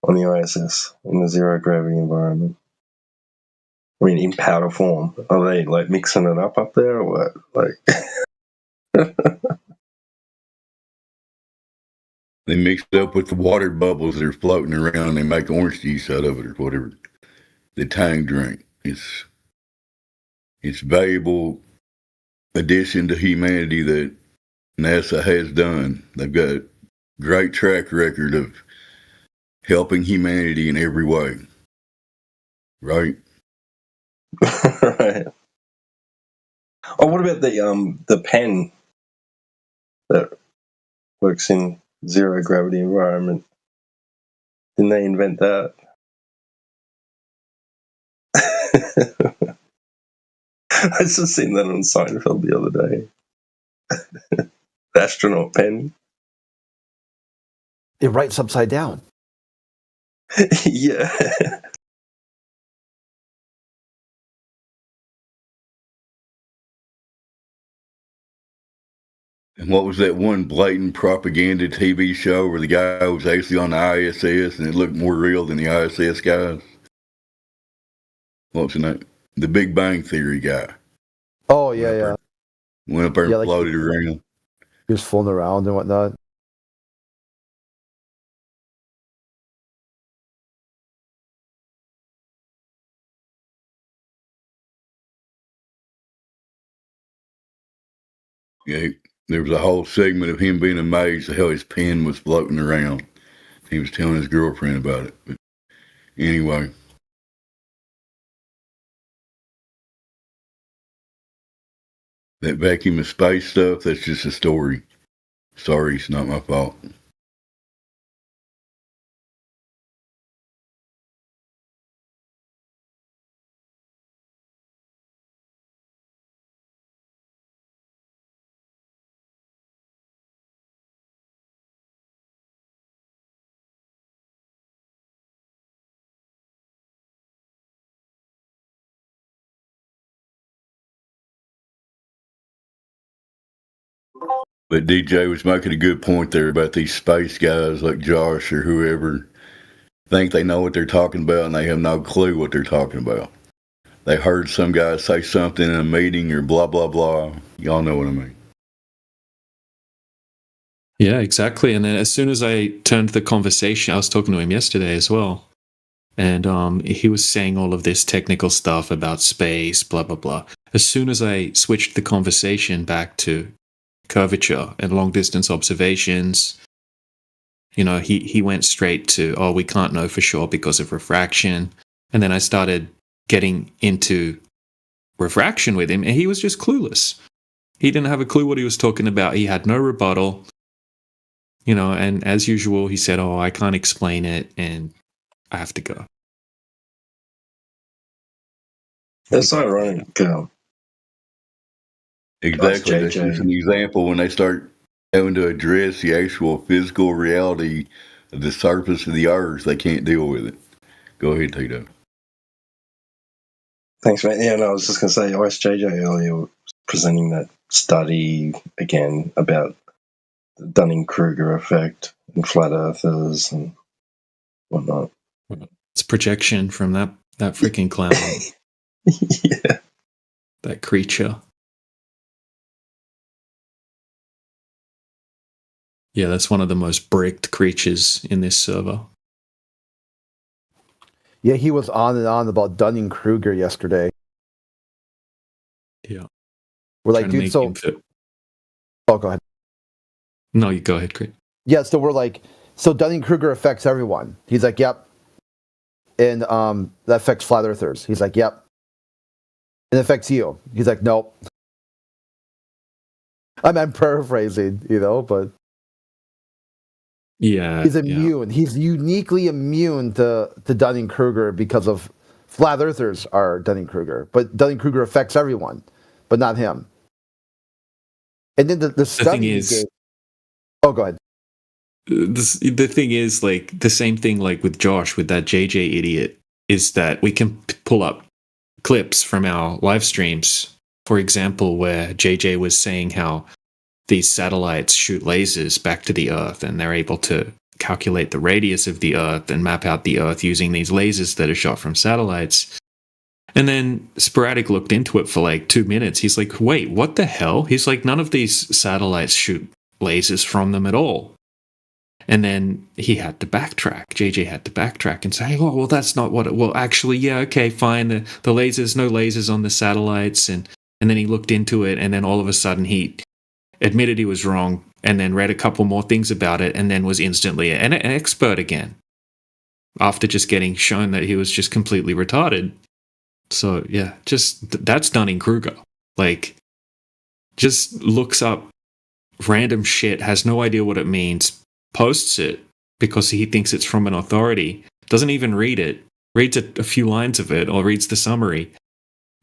on the ISS in the zero gravity environment. I mean, in powder form, are they like mixing it up there, or what? Like, They mix it up with the water bubbles that are floating around. They make orange juice out of it or whatever. The Tang drink. It's valuable addition to humanity that NASA has done. They've got a great track record of helping humanity in every way. Right? right. Oh, what about the pen that works in zero gravity environment? Didn't they invent that? I just seen that on Seinfeld the other day. The astronaut pen. It writes upside down. Yeah. And what was that one blatant propaganda TV show where the guy was actually on the ISS and it looked more real than the ISS guys? What was the name? The Big Bang Theory guy. Oh, yeah. Went up there and Yeah, like- floated around. He was fooling around and whatnot. Yeah, there was a whole segment of him being amazed at how his pen was floating around. He was telling his girlfriend about it. But anyway. That vacuum of space stuff, that's just a story. Sorry, it's not my fault. But DJ was making a good point there about these space guys like Josh or whoever think they know what they're talking about and they have no clue what they're talking about. They heard some guy say something in a meeting or blah, blah, blah. Y'all know what I mean. Yeah, exactly. And then as soon as I turned the conversation, I was talking to him yesterday as well. And he was saying all of this technical stuff about space, blah, blah, blah. As soon as I switched the conversation back to curvature and long distance observations, he went straight to, oh, we can't know for sure because of refraction. And then I started getting into refraction with him, and he was just clueless. He didn't have a clue what he was talking about. He had no rebuttal, and as usual, he said, oh, I can't explain it, and I have to go. That's ironic. Exactly. JJ. That's just an example when they start having to address the actual physical reality of the surface of the earth, they can't deal with it. Go ahead, Tito. Thanks, mate. Yeah, no, I was just going to say, OSJJ earlier was presenting that study again about the Dunning-Kruger effect and flat earthers and whatnot. It's projection from that freaking clown. Yeah. That creature. Yeah, that's one of the most bricked creatures in this server. Yeah, he was on and on about Dunning-Kruger yesterday. Yeah. We're like, dude, so... Oh, go ahead. No, you go ahead, Chris. Yeah, so we're like, so Dunning-Kruger affects everyone. He's like, yep. And that affects flat earthers. He's like, yep. It affects you. He's like, nope. I'm paraphrasing, but... Yeah. He's immune. Yeah. He's uniquely immune to Dunning-Kruger because of flat earthers are Dunning-Kruger. But Dunning-Kruger affects everyone, but not him. And then the study thing is... Oh, go ahead. The thing is, like, the same thing like with Josh, with that JJ idiot, is that we can pull up clips from our live streams, for example, where JJ was saying how these satellites shoot lasers back to the Earth, and they're able to calculate the radius of the Earth and map out the Earth using these lasers that are shot from satellites. And then Sporadic looked into it for like 2 minutes. He's like, wait, what the hell? He's like, none of these satellites shoot lasers from them at all. And then he had to backtrack. JJ had to backtrack and say, oh, well, that's not what it... Well, actually, yeah, okay, fine. The lasers, no lasers on the satellites. And then he looked into it, and then all of a sudden he admitted he was wrong, and then read a couple more things about it, and then was instantly an expert again, after just getting shown that he was just completely retarded. So, yeah, just that's Dunning-Kruger. Like, just looks up random shit, has no idea what it means, posts it because he thinks it's from an authority, doesn't even read it, reads a few lines of it, or reads the summary,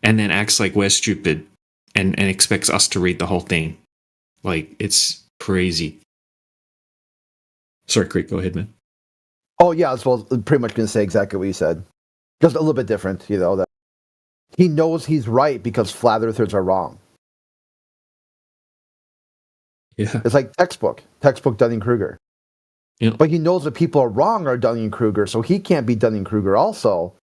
and then acts like we're stupid and expects us to read the whole thing. Like, it's crazy. Sorry, Creek, go ahead, man. Oh, yeah, I was pretty much going to say exactly what you said. Just a little bit different, that he knows he's right because flat earthers are wrong. Yeah. It's like textbook Dunning-Kruger. Yeah. But he knows that people are wrong are Dunning-Kruger, so he can't be Dunning-Kruger also.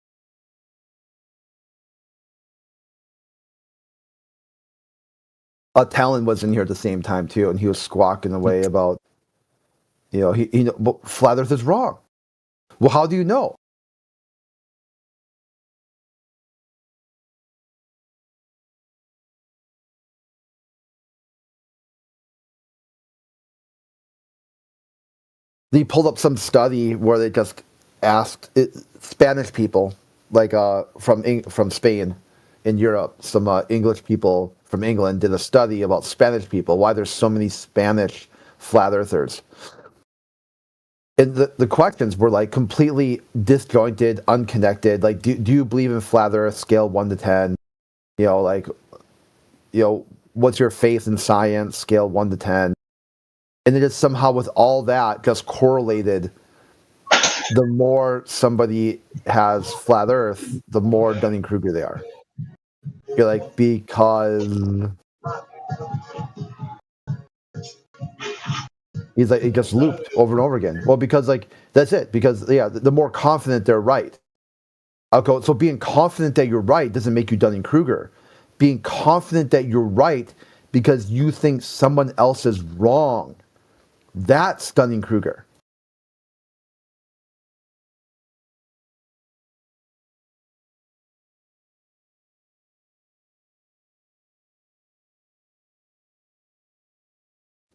Talon was in here at the same time too, and he was squawking away about, flat Earth is wrong. Well, how do you know? They pulled up some study where they just asked Spanish people, like from Spain, in Europe, some English people from England did a study about Spanish people, why there's so many Spanish flat earthers. And the questions were like completely disjointed, unconnected. Like, do you believe in flat earth, scale 1 to 10? What's your faith in science, scale 1 to 10? And it is somehow with all that just correlated. The more somebody has flat earth, the more Dunning-Kruger they are. You're like, because he's like, he just looped over and over again. Well, because that's it. Because the more confident they're right. Okay, so being confident that you're right doesn't make you Dunning-Kruger. Being confident that you're right because you think someone else is wrong, that's Dunning-Kruger.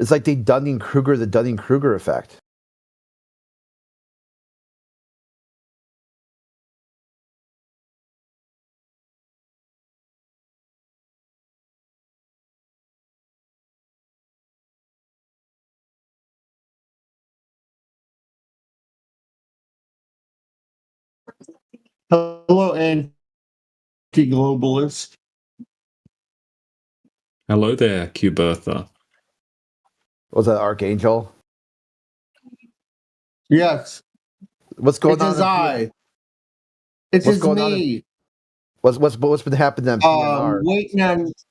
It's like they Dunning-Kruger the Dunning-Kruger effect. Hello, anti-globalist. Hello there, Cubertha. Was that Archangel? Yes, What's going it on? is I. It What's is going on me. What's been happening on PNR?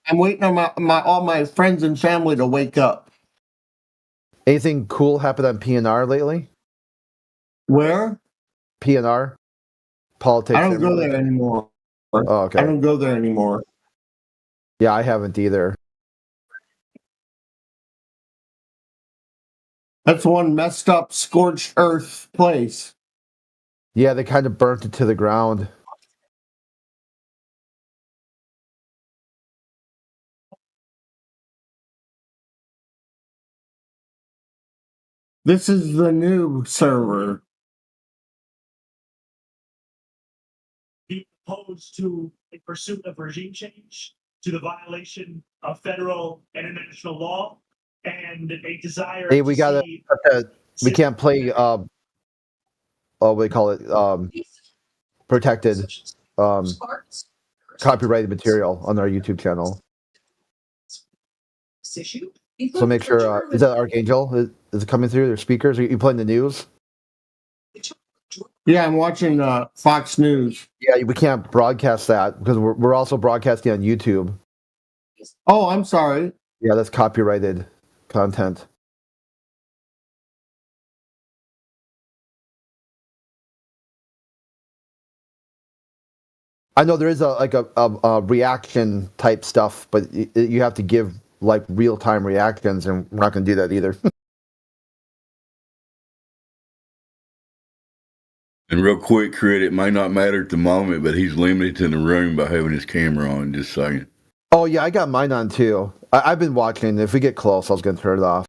I'm waiting on my all my friends and family to wake up. Anything cool happened on PNR lately? Where? PNR? Politics. I don't go Emily? there anymore. Oh, I okay. don't go there anymore. Yeah, I haven't either. That's one messed up, scorched earth place. Yeah, they kind of burnt it to the ground. This is the new server. Opposed to a pursuit of regime change, to the violation of federal and international law, and a desire Hey, to we gotta. see We can't play. What do we call it? Protected, copyrighted material on our YouTube channel. So make sure. Is that Archangel? Is it coming through their speakers? Are you playing the news? Yeah, I'm watching Fox News. Yeah, we can't broadcast that because we're also broadcasting on YouTube. Oh, I'm sorry. Yeah, that's copyrighted content. I know there is a reaction type stuff, but you have to give like real time reactions, and we're not going to do that either. And real quick, Crit, it may not matter at the moment, but he's limited in the room by having his camera on. Just saying. Oh yeah, I got mine on too. I've been watching. If we get close, I was going to turn it off.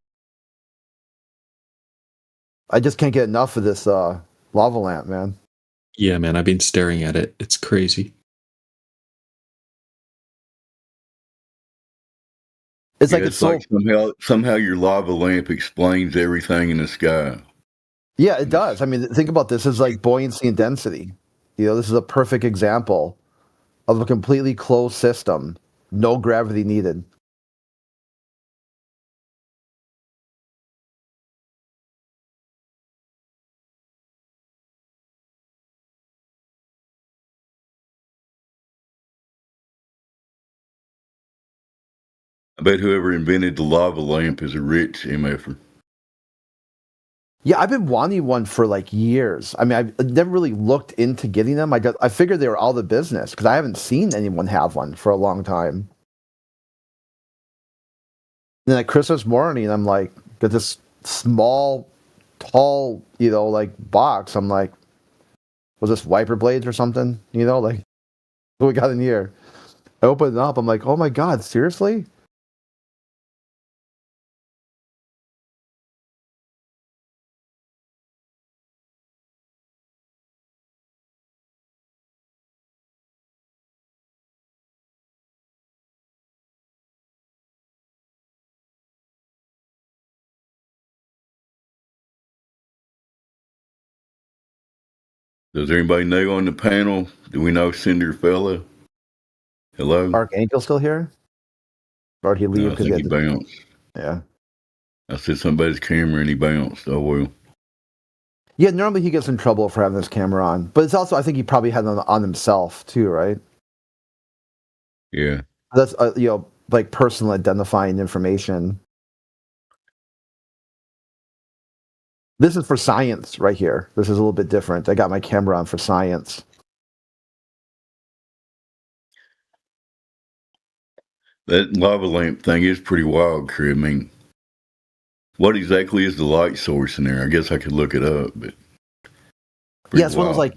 I just can't get enough of this lava lamp, man. Yeah, man, I've been staring at it. It's crazy. It's Yeah, like it's so. like somehow your lava lamp explains everything in the sky. Yeah, it does. I mean, think about this. It's like buoyancy and density. You know, this is a perfect example of a completely closed system, no gravity needed. I bet whoever invented the lava lamp is a rich MFer. Yeah, I've been wanting one for like years. I mean, I've never really looked into getting them. I figured they were all the business because I haven't seen anyone have one for a long time. And then at Christmas morning, I'm like, got this small, tall, like box. I'm like, was this wiper blades or something? Like what we got in here. I open it up. I'm like, oh my God, seriously? Does anybody know on the panel? Do we know Cinderfella? Hello? Archangel still here? Or did he leave? No, I think he bounced. Yeah. I said somebody's camera and he bounced. Oh, well. Yeah, normally he gets in trouble for having this camera on. But it's also, I think he probably had it on himself too, right? Yeah. That's, like personal identifying information. This is for science right here. This is a little bit different. I got my camera on for science. That lava lamp thing is pretty wild, Cree. I mean, what exactly is the light source in there? I guess I could look it up, but yeah, it's one of those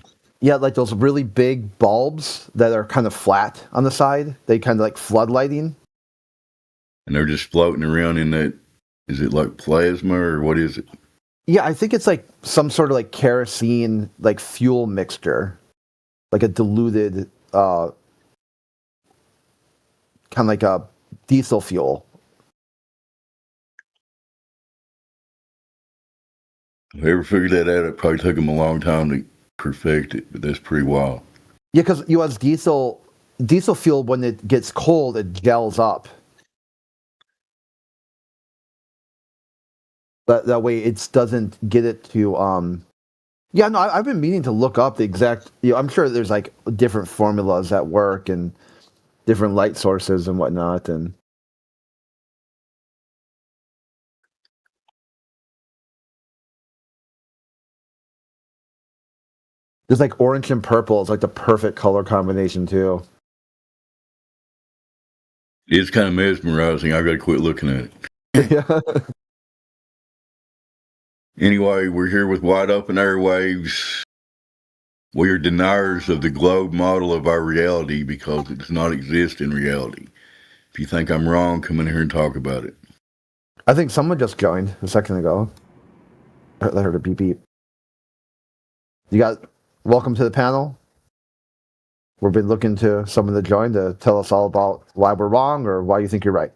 like those really big bulbs that are kind of flat on the side. They kind of like floodlighting. And they're just floating around in that. Is it like plasma or what is it? Yeah, I think it's like some sort of like kerosene, like fuel mixture, like a diluted, kind of like a diesel fuel. Whoever figured that out, it probably took them a long time to perfect it, but that's pretty wild. Yeah, because U.S. diesel fuel, when it gets cold, it gels up. That way it doesn't get it to yeah, no, I've been meaning to look up the exact, I'm sure there's like different formulas at work and different light sources and whatnot, and there's like orange and purple is like the perfect color combination too. It's kind of mesmerizing. I got to quit looking at it. Yeah. Anyway, we're here with Wide Open Airwaves. We are deniers of the globe model of our reality because it does not exist in reality. If you think I'm wrong, come in here and talk about it. I think someone just joined a second ago. I heard a beep beep. Welcome to the panel. We've been looking to someone to join to tell us all about why we're wrong or why you think you're right.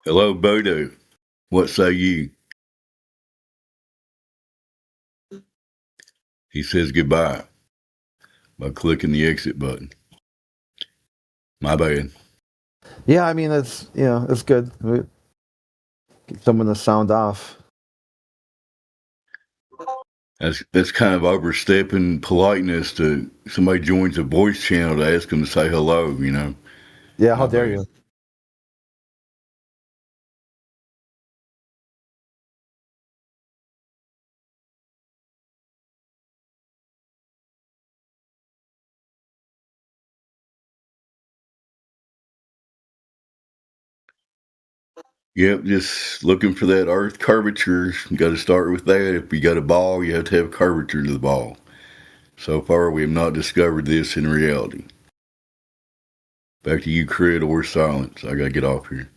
Hello, Bodo. What say you? He says goodbye by clicking the exit button. My bad. Yeah, I mean, it's good. Get someone to sound off. That's kind of overstepping politeness to somebody joins a voice channel to ask them to say hello, you know. Yeah, how dare you? Yep, just looking for that earth curvature. You got to start with that. If you got a ball, you have to have curvature to the ball. So far, we have not discovered this in reality. Back to you, Crit, or silence. I got to get off here.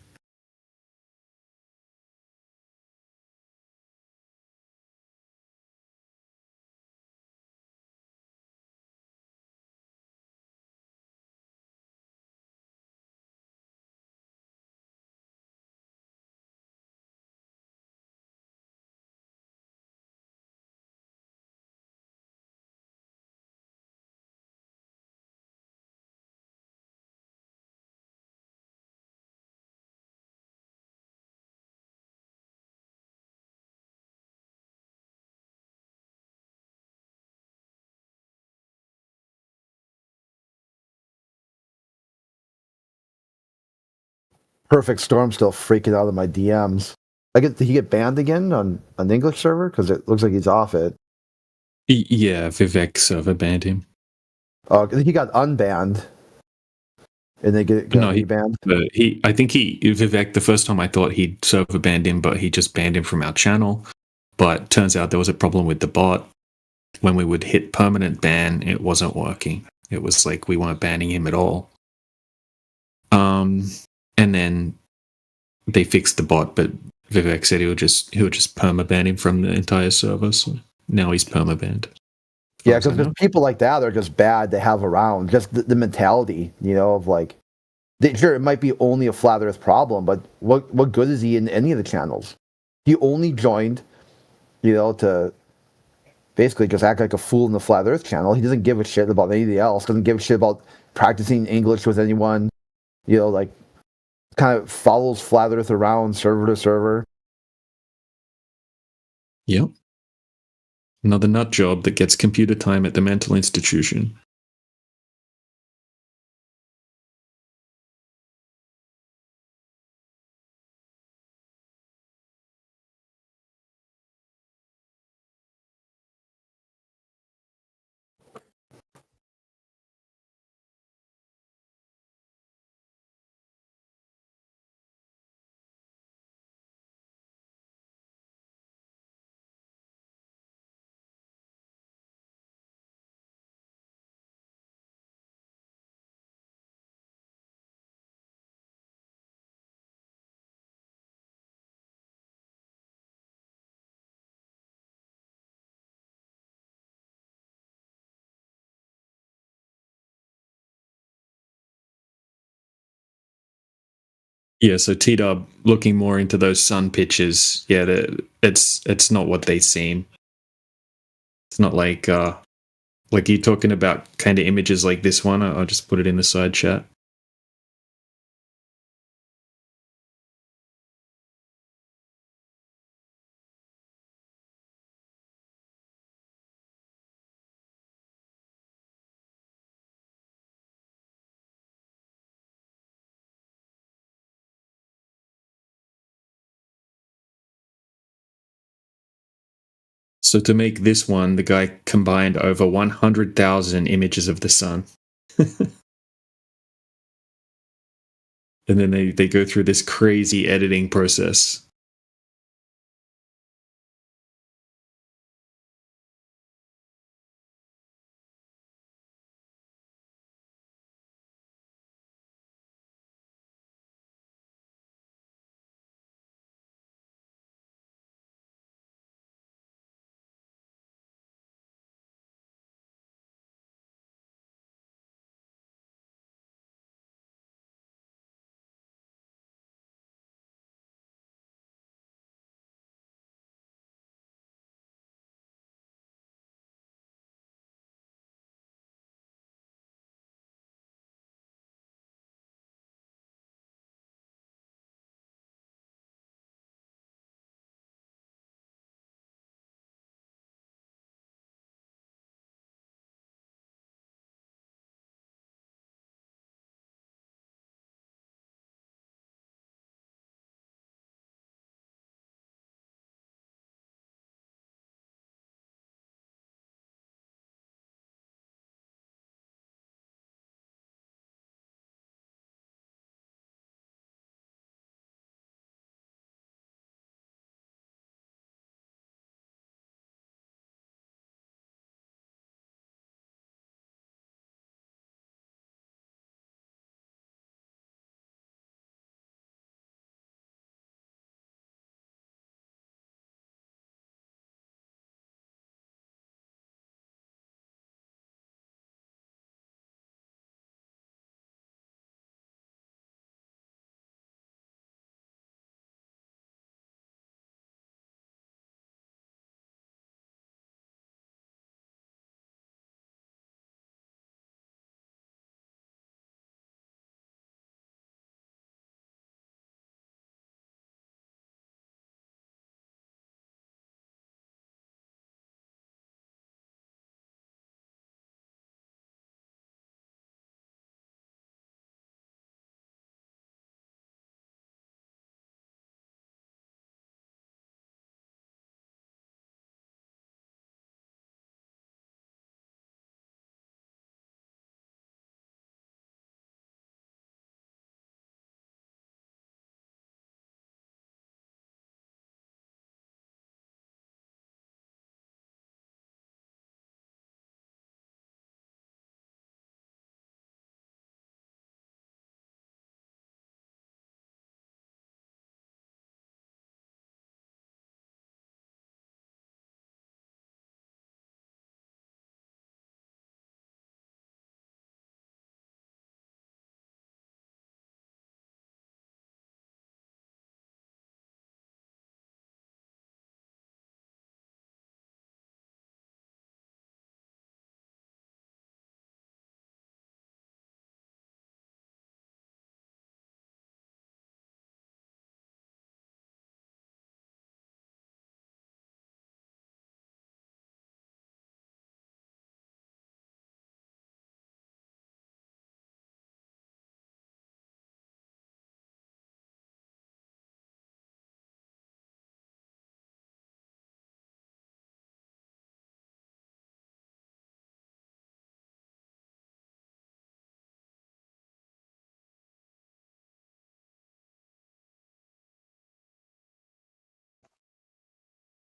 Perfect Storm still freaking out of my DMs. Did he get banned again on an English server? Because it looks like he's off it. Yeah, Vivek server banned him. Oh, he got unbanned. And they get rebanned? I think Vivek, the first time I thought he'd server banned him, but he just banned him from our channel. But turns out there was a problem with the bot. When we would hit permanent ban, it wasn't working. It was like we weren't banning him at all. And then they fixed the bot, but Vivek said he'll just perma-ban him from the entire server. So now he's perma-banned. Yeah, because people like that are just bad to have around. Just the mentality, of like, sure, it might be only a flat Earth problem, but what good is he in any of the channels? He only joined, to basically just act like a fool in the flat Earth channel. He doesn't give a shit about anything else. Doesn't give a shit about practicing English with anyone. Like, kind of follows flat Earth around server to server. Yep. Another nut job that gets computer time at the mental institution. Yeah, so T-Dub looking more into those sun pictures. Yeah, it's not what they seem. It's not like you're talking about kind of images like this one. I'll just put it in the side chat. So to make this one, the guy combined over 100,000 images of the sun. And then they go through this crazy editing process.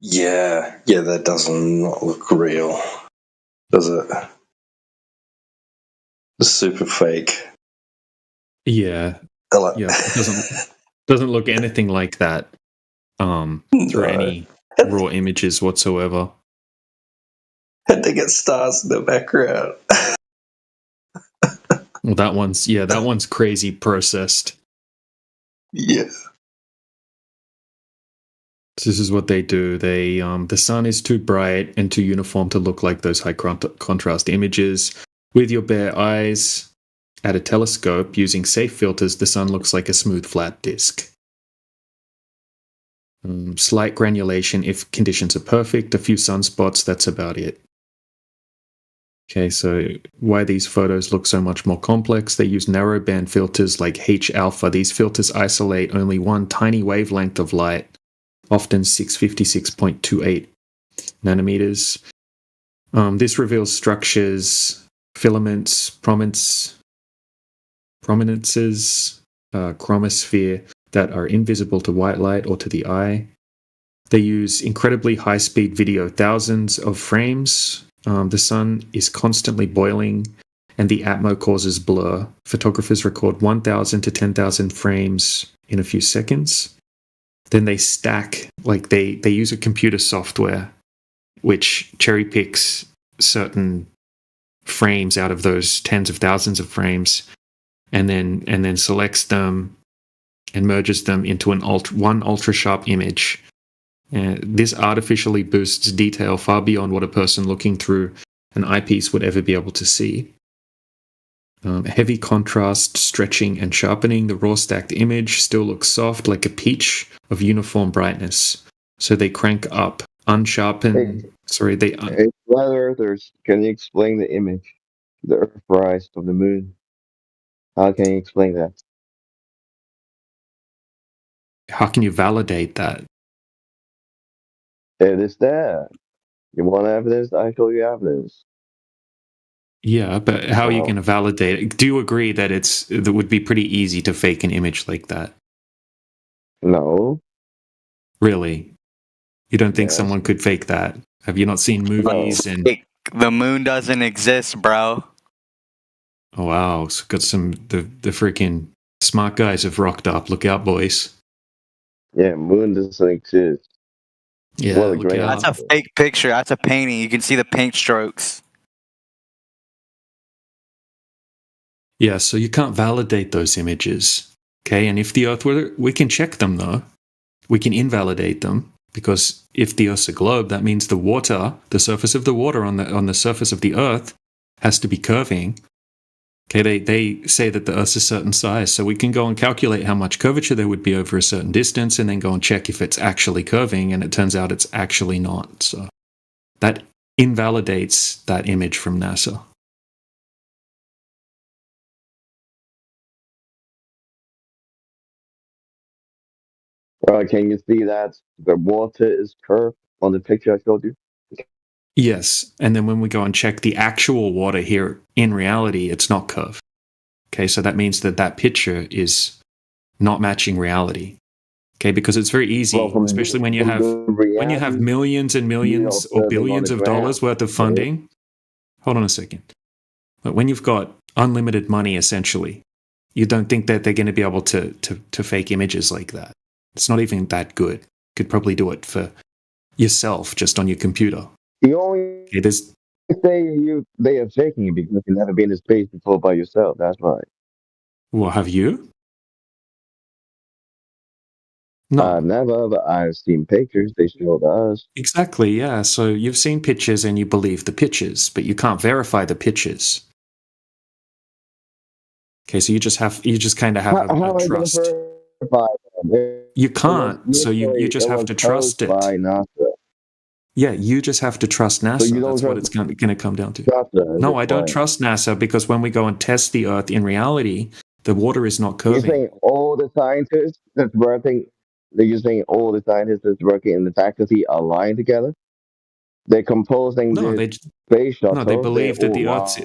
Yeah, that does not look real, does it? It's super fake. Yeah, Like, yeah. It doesn't look anything like that through No. any raw images whatsoever. And they get stars in the background. Well, that one's crazy processed. Yeah. So this is what they do. They the sun is too bright and too uniform to look like those high contrast images. With your bare eyes at a telescope using safe filters, the sun looks like a smooth, flat disk. Slight granulation if conditions are perfect. A few sunspots. That's about it. Okay, so why these photos look so much more complex? They use narrowband filters like H-alpha. These filters isolate only one tiny wavelength of light, often 656.28 nanometers. This reveals structures, filaments, prominences, chromosphere that are invisible to white light or to the eye. They use incredibly high-speed video, thousands of frames. The sun is constantly boiling, and the atmo causes blur. Photographers record 1,000 to 10,000 frames in a few seconds. Then they stack, like they use a computer software which cherry picks certain frames out of those tens of thousands of frames, and then selects them and merges them into one ultra sharp image. This artificially boosts detail far beyond what a person looking through an eyepiece would ever be able to see. Heavy contrast, stretching, and sharpening. The raw stacked image still looks soft, like a peach of uniform brightness. So they crank up, unsharpen. Hey, flat earthers, can you explain the image? The Earthrise of the moon. How can you explain that? How can you validate that? It is there. You want evidence? I show you evidence. Yeah, but how are you Well, going to validate it? Do you agree that it would be pretty easy to fake an image like that? no. Really? You don't think Yes. someone could fake that? Have you not seen movies and The moon doesn't exist, bro. oh wow, so got some the freaking smart guys have rocked up. Look out, boys. Yeah, moon doesn't exist. Yeah, Well, look great. out. That's a fake picture. That's a painting. You can see the paint strokes. Yeah, so you can't validate those images. Okay, and if the Earth were, we can check them though. We can invalidate them because if the Earth's a globe, that means the water, the surface of the water on the surface of the Earth, has to be curving. Okay, they say that the Earth's a certain size, so we can go and calculate how much curvature there would be over a certain distance, and then go and check if it's actually curving, and it turns out it's actually not. So that invalidates that image from NASA. Can you see that the water is curved on the picture I showed you? Yes, and then when we go and check the actual water here, in reality, it's not curved. Okay, so that means that that picture is not matching reality. Okay, because it's very easy, Well, especially when you have millions and millions or billions of dollars worth of funding. Hold on a second. But when you've got unlimited money, essentially, you don't think that they're going to be able to fake images like that. It's not even that good. You could probably do it for yourself just on your computer. You only say they are faking it because you've never been in space before by yourself. That's right. Well, have you? No. I've never, but I've seen pictures. They showed us. Exactly, yeah. So you've seen pictures and you believe the pictures, but you can't verify the pictures. Okay, so you just kind of have a trust. You can't, so you just have to trust it. By NASA. Yeah, you just have to trust NASA. So that's what it's going to come down to. No, I don't trust NASA because when we go and test the Earth in reality, the water is not curving. You're saying all the scientists that's working, you're saying all the scientists that's working in the faculty are lying together? They're composing space shuttle. No, they believe that the Earth's...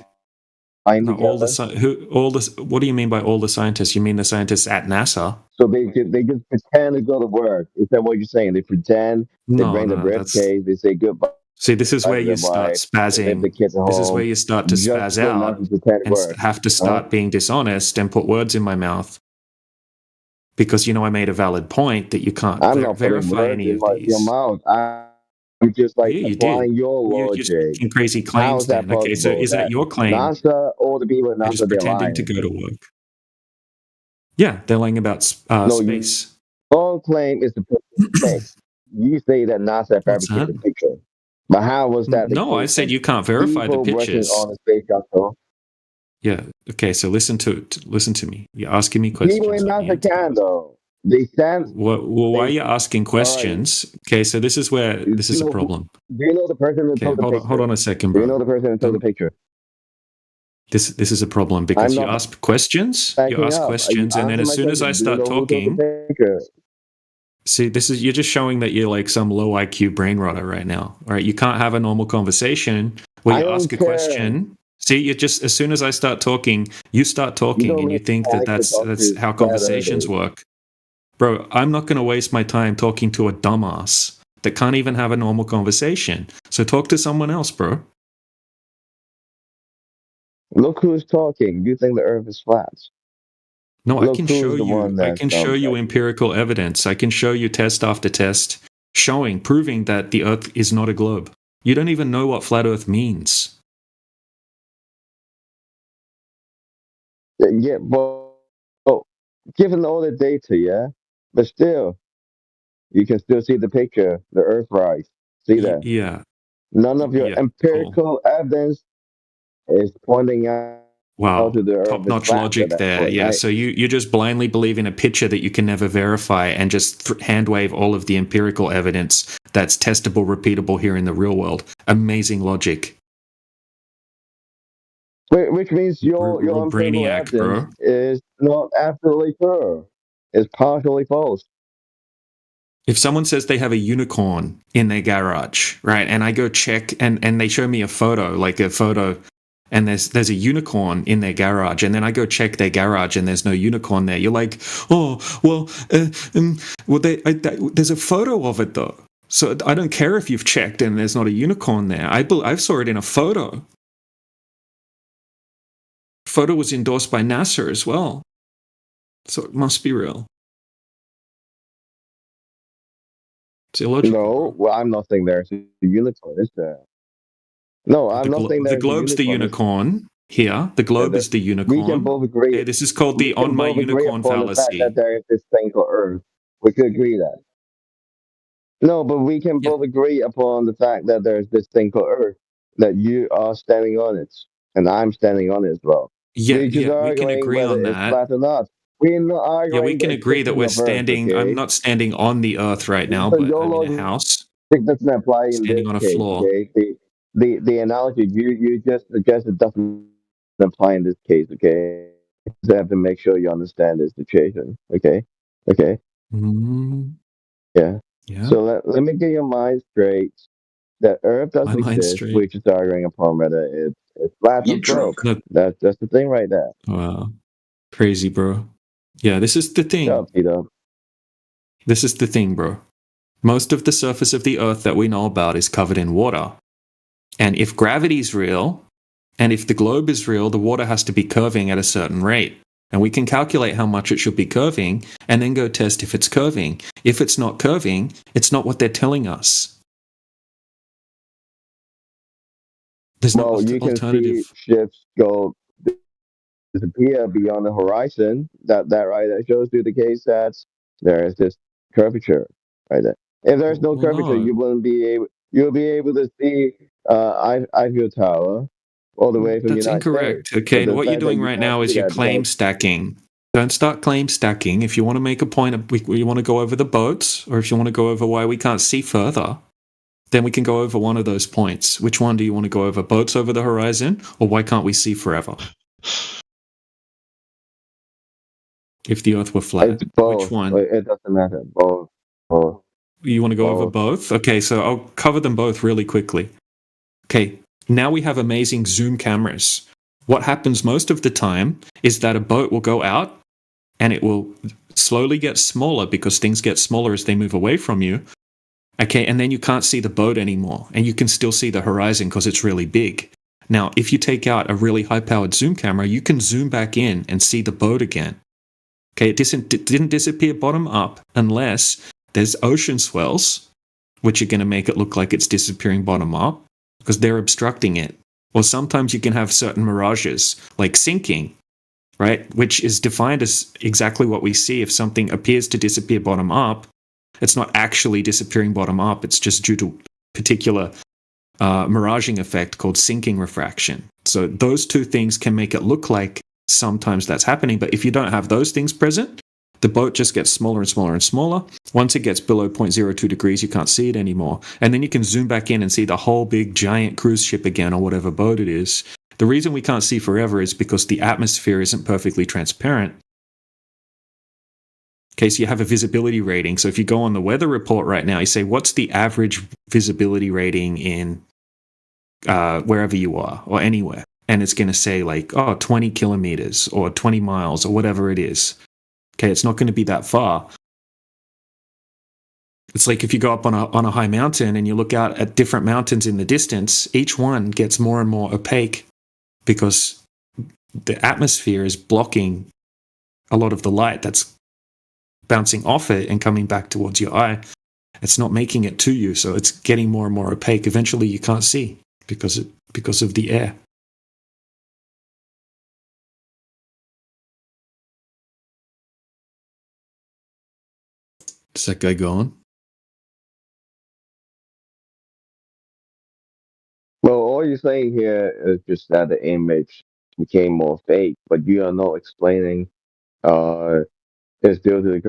No, what do you mean by all the scientists? You mean the scientists at NASA? So they just pretend to go to work. Is that what you're saying? They pretend, they bring the briefcase, they say goodbye. See, this is where you start spazzing. This is where you start to spaz out and have to start being dishonest and put words in my mouth. Because, I made a valid point that you can't verify any of these. Your mouth. I'm just applying your logic. You're just making crazy claims then. Okay, so is that your claim? NASA, all the people at NASA, just pretending to go to work. Yeah, they're lying about space. Your claim is the space. you say that NASA fabricated the picture. But how was that the No, case? I said you can't verify the People working pictures. on the space shuttle. Yeah. Okay. So listen to me. You're asking me questions. People in NASA can though. They stand. Well, why are you asking questions? Okay. So this is a problem. Do you know the person who took the picture? Hold on a second, bro. Do you know the person who took the picture? This is a problem because you ask questions. You ask questions, and then as soon as I start talking, see, you're just showing that you're like some low IQ brain rotter right now. All right, you can't have a normal conversation where you ask a question. See, you just as soon as I start talking, you start talking, and you think that's how conversations work, bro. I'm not going to waste my time talking to a dumbass that can't even have a normal conversation. So talk to someone else, bro. Look who's talking. You think the Earth is flat? No, I can show you. I can show you empirical evidence. I can show you test after test, proving that the Earth is not a globe. You don't even know what flat Earth means. Yeah, but given all the data, yeah, but still, you can still see the picture, the Earth rise. See that? Yeah. None of your empirical evidence is pointing out. Wow, top-notch logic there. Point, yeah, right? So you just blindly believe in a picture that you can never verify and just hand wave all of the empirical evidence that's testable, repeatable here in the real world. Amazing logic. Which means your brainiac, bro, is not absolutely true. It's partially false. If someone says they have a unicorn in their garage, right, and I go check and they show me a photo, and there's a unicorn in their garage, and then I go check their garage and there's no unicorn there. You're like, oh, well, there's a photo of it though. So I don't care if you've checked and there's not a unicorn there. I saw it in a photo. Photo was endorsed by NASA as well. So it must be real. It's illogical. No, well, I'm not saying there's a unicorn, is there? No, I'm not saying the globe's the unicorn here. The globe is the unicorn. We can both agree. Okay, this is called the on my unicorn fallacy. That there is this thing called Earth. We could agree that. No, but we can both agree upon the fact that there's this thing called Earth, that you are standing on it, and I'm standing on it as well. Yeah, we can agree on that. Flat or not. We're not arguing. Yeah, we can agree that we're standing. Okay? I'm not standing on the Earth right now, but I'm in a house. It doesn't apply standing on a floor. Okay? The analogy you just suggested doesn't apply in this case, okay? You just have to make sure you understand the situation, okay? Mm-hmm. Yeah. So let me get your mind straight. That Earth doesn't exist, which is arguing upon whether it's flat or broke. That's the thing right there. Wow. Crazy, bro. Yeah, this is the thing. This is the thing, bro. Most of the surface of the Earth that we know about is covered in water. And if gravity is real, and if the globe is real, the water has to be curving at a certain rate. And we can calculate how much it should be curving, and then go test if it's curving. If it's not curving, it's not what they're telling us. There's no alternative. You can see ships go disappear beyond the horizon. That right, that shows you the case that there is this curvature right there. If there's no curvature, you wouldn't be able. You'll be able to see Eiffel Tower all the way from the United States. That's incorrect. Okay, and what you're doing right now is you're claim stacking. Don't start claim stacking. If you want to make a point, you want to go over the boats, or if you want to go over why we can't see further, then we can go over one of those points. Which one do you want to go over? Boats over the horizon, or why can't we see forever? If the Earth were flat, which one? It doesn't matter. Both. You want to go over both? Okay, so I'll cover them both really quickly. Okay, now we have amazing zoom cameras. What happens most of the time is that a boat will go out and it will slowly get smaller because things get smaller as they move away from you. Okay, and then you can't see the boat anymore, and you can still see the horizon because it's really big. Now, if you take out a really high-powered zoom camera, you can zoom back in and see the boat again. Okay, it didn't disappear bottom up unless there's ocean swells, which are going to make it look like it's disappearing bottom up because they're obstructing it. Or sometimes you can have certain mirages, like sinking, right? Which is defined as exactly what we see if something appears to disappear bottom up, It's not actually disappearing bottom up. It's just due to particular miraging effect called sinking refraction. So those two things can make it look like sometimes that's happening. But if you don't have those things present, the boat just gets smaller and smaller and smaller. Once it gets below 0.02 degrees, you can't see it anymore. And then you can zoom back in and see the whole big giant cruise ship again, or whatever boat it is. The reason we can't see forever is because the atmosphere isn't perfectly transparent. Okay, so you have a visibility rating. So if you go on the weather report right now, you say, what's the average visibility rating in wherever you are or anywhere? And it's going to say 20 kilometers or 20 miles or whatever it is. Okay, it's not going to be that far. It's like if you go up on a high mountain and you look out at different mountains in the distance, each one gets more and more opaque because the atmosphere is blocking a lot of the light that's bouncing off it and coming back towards your eye. It's not making it to you, so it's getting more and more opaque. Eventually you can't see because of the air. Is that guy gone? Well, all you're saying here is just that the image became more fake, but you are not explaining it's due to the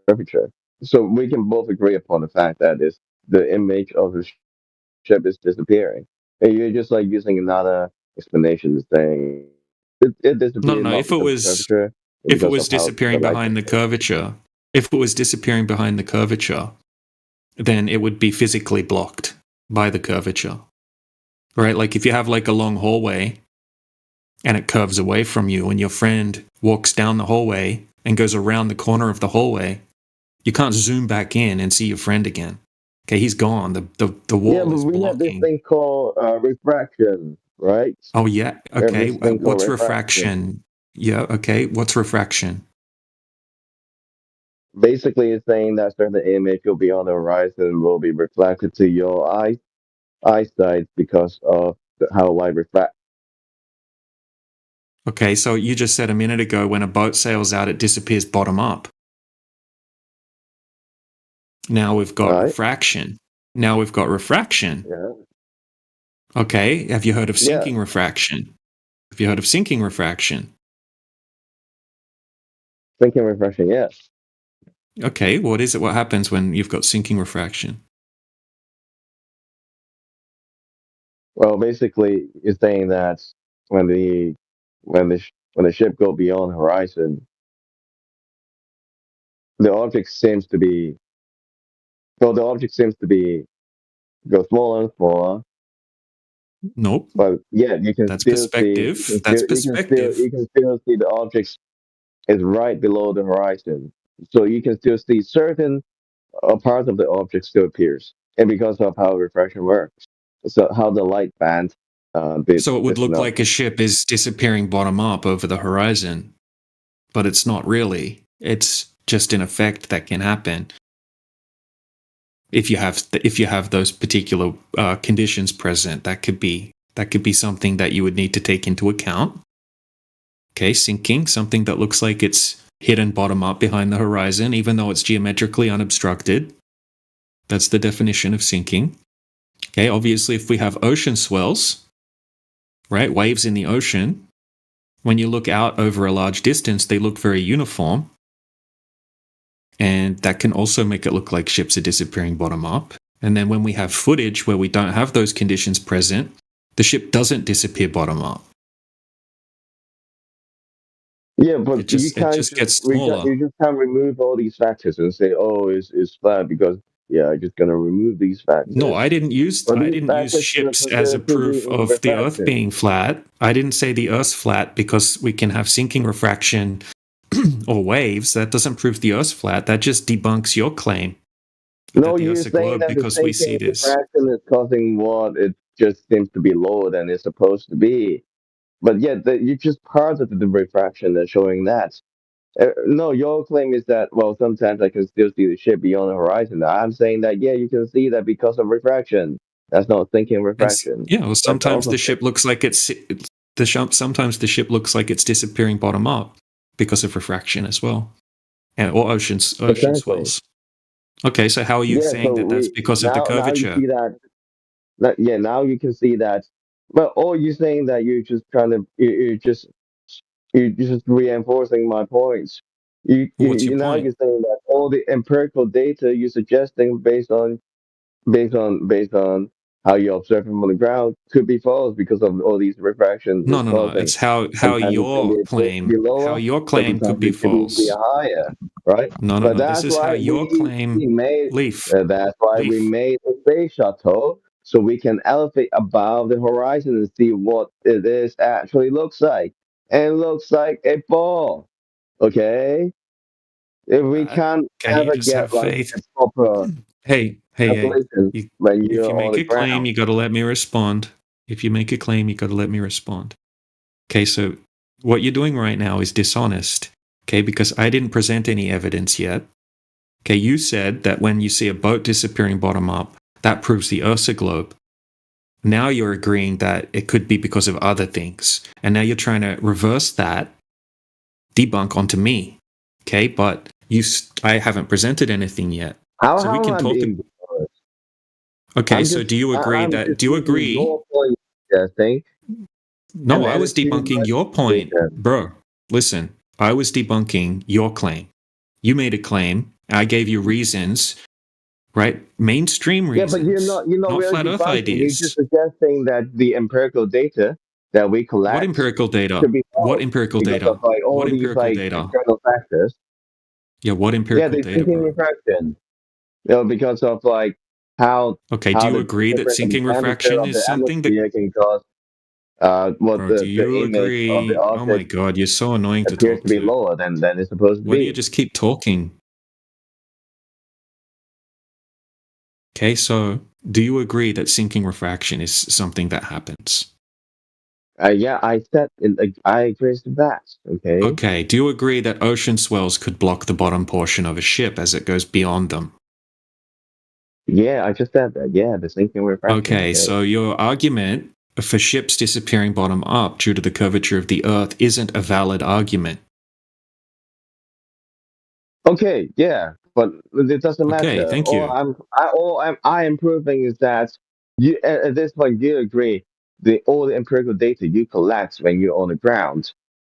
curvature. So we can both agree upon the fact that the image of the ship is disappearing. And you're just like using another explanation saying it disappeared No. not because of curvature, but If it because was of how disappearing the light behind the curvature, then it would be physically blocked by the curvature. Right? Like if you have like a long hallway and it curves away from you and your friend walks down the hallway and goes around the corner of the hallway, you can't zoom back in and see your friend again. Okay, he's gone. The wall yeah, but is we have this blocking. thing called refraction, right? Oh yeah, We have okay. this thing called What's refraction? Yeah, okay. What's refraction? Basically, it's saying that certain image will be on the horizon will be reflected to your eyesight because of how light refracts. Okay, so you just said a minute ago when a boat sails out, it disappears bottom up. Now we've got refraction. Yeah. Okay, have you heard of sinking refraction? Have you heard of sinking refraction? Sinking refraction, yes. Okay, what is it? What happens when you've got sinking refraction? Well, basically, it's saying that when the ship go beyond horizon, the object seems to be go smaller and smaller. Nope. But yeah, you can That's still perspective. see. That's perspective. You can still see the object is right below the horizon, so you can still see certain parts of the object still appears, and because of how refraction works, so how the light band. So it would look like a ship is disappearing bottom up over the horizon, but it's not really. It's just an effect that can happen if you have those particular conditions present. That could be something that you would need to take into account. Okay, sinking, something that looks like it's hidden bottom up behind the horizon, even though it's geometrically unobstructed. That's the definition of sinking. Okay, obviously, if we have ocean swells, right, waves in the ocean, when you look out over a large distance, they look very uniform. And that can also make it look like ships are disappearing bottom up. And then when we have footage where we don't have those conditions present, the ship doesn't disappear bottom up. Yeah, but it just gets smaller. You just can't remove all these factors and say, "Oh, it's flat," because I'm just gonna remove these factors. No, I didn't use ships as a proof of the Earth being flat. I didn't say the Earth's flat because we can have sinking refraction or waves. That doesn't prove the Earth's flat. That just debunks your claim. No, you're saying that because we see this. Refraction is causing what it just seems to be lower than it's supposed to be. But yet, you just part of the refraction that's showing that. No, your claim is that, well, sometimes I can still see the ship beyond the horizon. I'm saying that, you can see that because of refraction. That's not sinking refraction. Well, sometimes the ship looks like sometimes the ship looks like it's disappearing bottom up because of refraction as well, or ocean swells. Okay, so how are you Yeah, saying so that that's we because of the now you curvature? see that yeah, now you can see that. But or you're saying that you're just trying to you're just reinforcing my points. What's your Now point? you're saying that all the empirical data you're suggesting based on how you observe from on the ground could be false because of all these refractions No, is no, no. causing. It's how Sometimes it can be appears to be how lower, your claim sometimes could be it could be false. higher, right? No, no, But no. This that's is how why your we claim, made Leaf, Leaf. a space shuttle so we can elevate above the horizon and see what it is actually looks like. And it looks like a ball. Okay? If we can't Okay, you ever just get have like faith. a proper Hey. calculation You, when if you're you on make the a claim, ground. you got to let me respond. If you make a claim, you got to let me respond. Okay, so what you're doing right now is dishonest. Okay, because I didn't present any evidence yet. Okay, you said that when you see a boat disappearing bottom up, that proves the Earth's a globe. Now you're agreeing that it could be because of other things. And now you're trying to reverse that debunk onto me. Okay, but I haven't presented anything yet. So we How am can I talk. being dishonest? Okay, so do you agree I'm that, just do you using agree? your point suggesting No, and I then was assuming debunking your my point. position. Bro, listen, I was debunking your claim. You made a claim. I gave you reasons, right? Mainstream Yeah, but reasons, you're not not really flat earth debunking. You're just ideas. suggesting that the empirical data that we What collect empirical data? could be What false empirical because of data? like What all these empirical like data? external factors. Yeah, what Yeah, empirical the data, sinking bro? refraction. Because of like how Okay, do you the agree that difference of the sinking temperature refraction of is the something that, atmosphere can cause what bro, do the you image of the agree? Oh my object God, you're so annoying to appears talk to be to. lower than it's supposed to Why do you be. just keep talking? Okay, so do you agree that sinking refraction is something that happens? Yeah, I said I agree with that. Okay. Okay, do you agree that ocean swells could block the bottom portion of a ship as it goes beyond them? Yeah, I just said that. Yeah, the sinking refraction. Okay, Okay. so your argument for ships disappearing bottom up due to the curvature of the Earth isn't a valid argument. Okay, yeah, but it doesn't Okay, matter. thank you. I am proving is that you at this point you agree all the empirical data you collect when you're on the ground,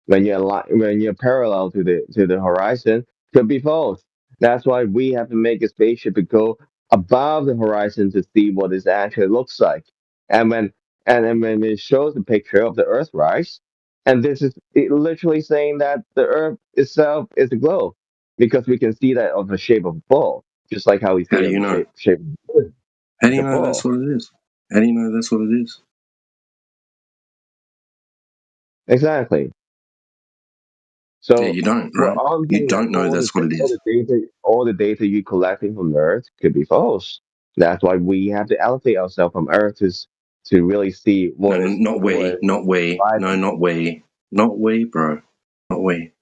when you're parallel to the horizon could be false. That's why we have to make a spaceship to go above the horizon to see what it actually looks like. And then when it shows the picture of the Earthrise, and this is it literally saying that the Earth itself is a globe because we can see that of the shape of a ball, just like how we How see do of you the know? shape of How do you the know that's ball. what it is? How do you know that's what it is? Exactly. Yeah, So you don't, well, right? I'm You saying that don't know that's what it is. all the data you collecting from Earth could be false. That's why we have to elevate ourselves from Earth to really see No, what no, is not we, not we. No, rising. not we, not we, bro, not we.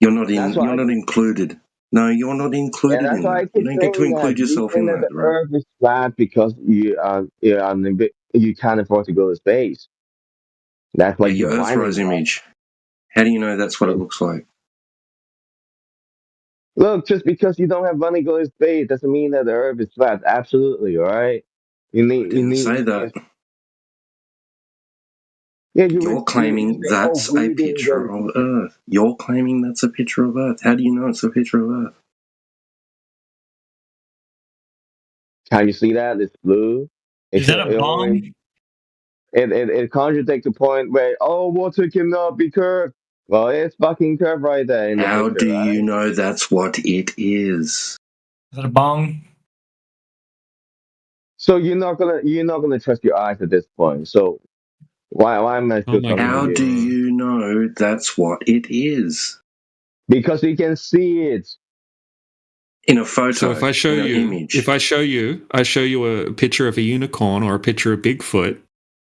You're not That's in. why You're I not keep included. No, you're not included that's in why I that. You keep don't get to saying include that you yourself think in that that, the bro. Earth is flat because you can't afford to go to space. That's why Yeah, you're your blinding Earthrise image. How do you know that's what it yourself. looks like? Look, just because you don't have money go to space doesn't mean that the Earth is flat. Absolutely, all right. I didn't say that. Yeah, You're you claiming say, oh, that's a we didn't picture go. of Earth. You're claiming that's a picture of Earth. How do you know it's a picture of Earth? Can you see that? It's blue. Is that a Orange. bomb? It contradicts the point where water cannot be curved. Well, it's fucking curved right there in the How picture, do you right? know that's what it is? Is that a bong? So you're not gonna trust your eyes at this point. So why am I Oh still my talking to How God, do you? bro. you know that's what it is? Because you can see it. In a So photo, if I show in an you, image. I show you a picture of a unicorn or a picture of Bigfoot,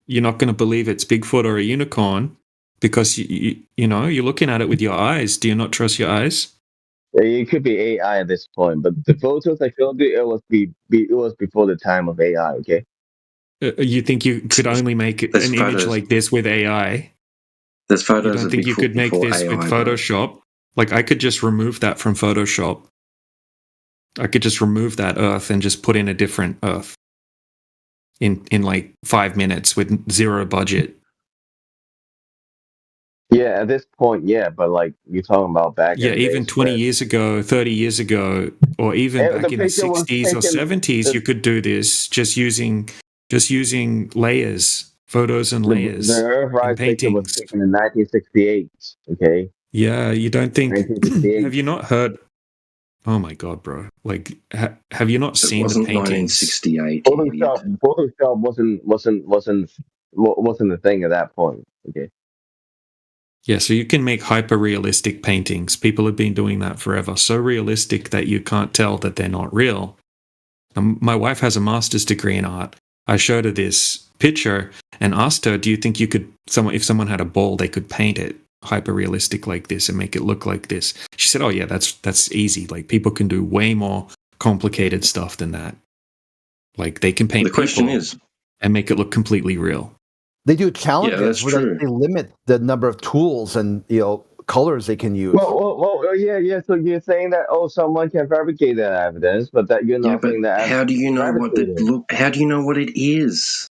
you're not going to believe it's Bigfoot or a unicorn because you know you're looking at it with your eyes. Do you not trust your eyes? It could be AI at this point, but the photos I showed you, it was before the time of AI. Okay. You think you could only make There's an image photos. like this with AI? There's You photos don't of think you Bigfoot could make before this with AI, bro. Photoshop? Like I could just remove that from Photoshop I could just remove that Earth and just put in a different Earth in like 5 minutes with zero budget. Yeah, at this point, yeah, but like you're talking about back Yeah, in the even days 20 where years ago, 30 years ago, or even back in the picture was 60s or taken. 70s, you could do this just using layers, photos and The layers Earthrise and picture was paintings. taken in 1968. Okay, Yeah, you don't think 1968. have you not heard oh my god, bro. Like have you not It seen the wasn't paintings? 1968. idiot. Photoshop wasn't the thing at that point. Okay. Yeah, so you can make hyper realistic paintings. People have been doing that forever. So realistic that you can't tell that they're not real. My wife has a master's degree in art. I showed her this picture and asked her, do you think you could, if someone had a ball, they could paint it hyper realistic like this and make it look like this? She said, oh yeah, that's easy. Like people can do way more complicated stuff than that. Like they can paint The question people is, and make it look completely real. They do challenges that's where true. they limit the number of tools and colors they can use. Well, yeah. So you're saying that someone can fabricate that evidence, but that you're not saying that. How do you know what it look? How do you know what it is?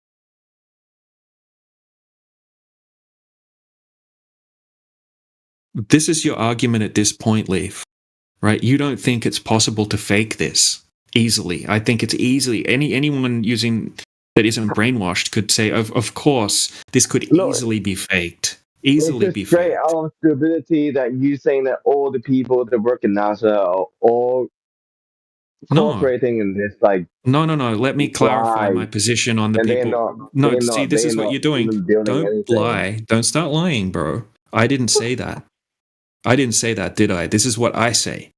This is your argument at this point, Leaf, right? You don't think it's possible to fake this easily. I think it's easily anyone using that isn't brainwashed could say, of course, this could easily be faked. Easily it's be just straight faked. out of stability that you saying that all the people that work in NASA are all cooperating in this, like. No. Let me clarify my position on the people. This is what you're doing. Don't lie. Don't start lying, bro. I didn't say that. I didn't say that, did I? This is what I say.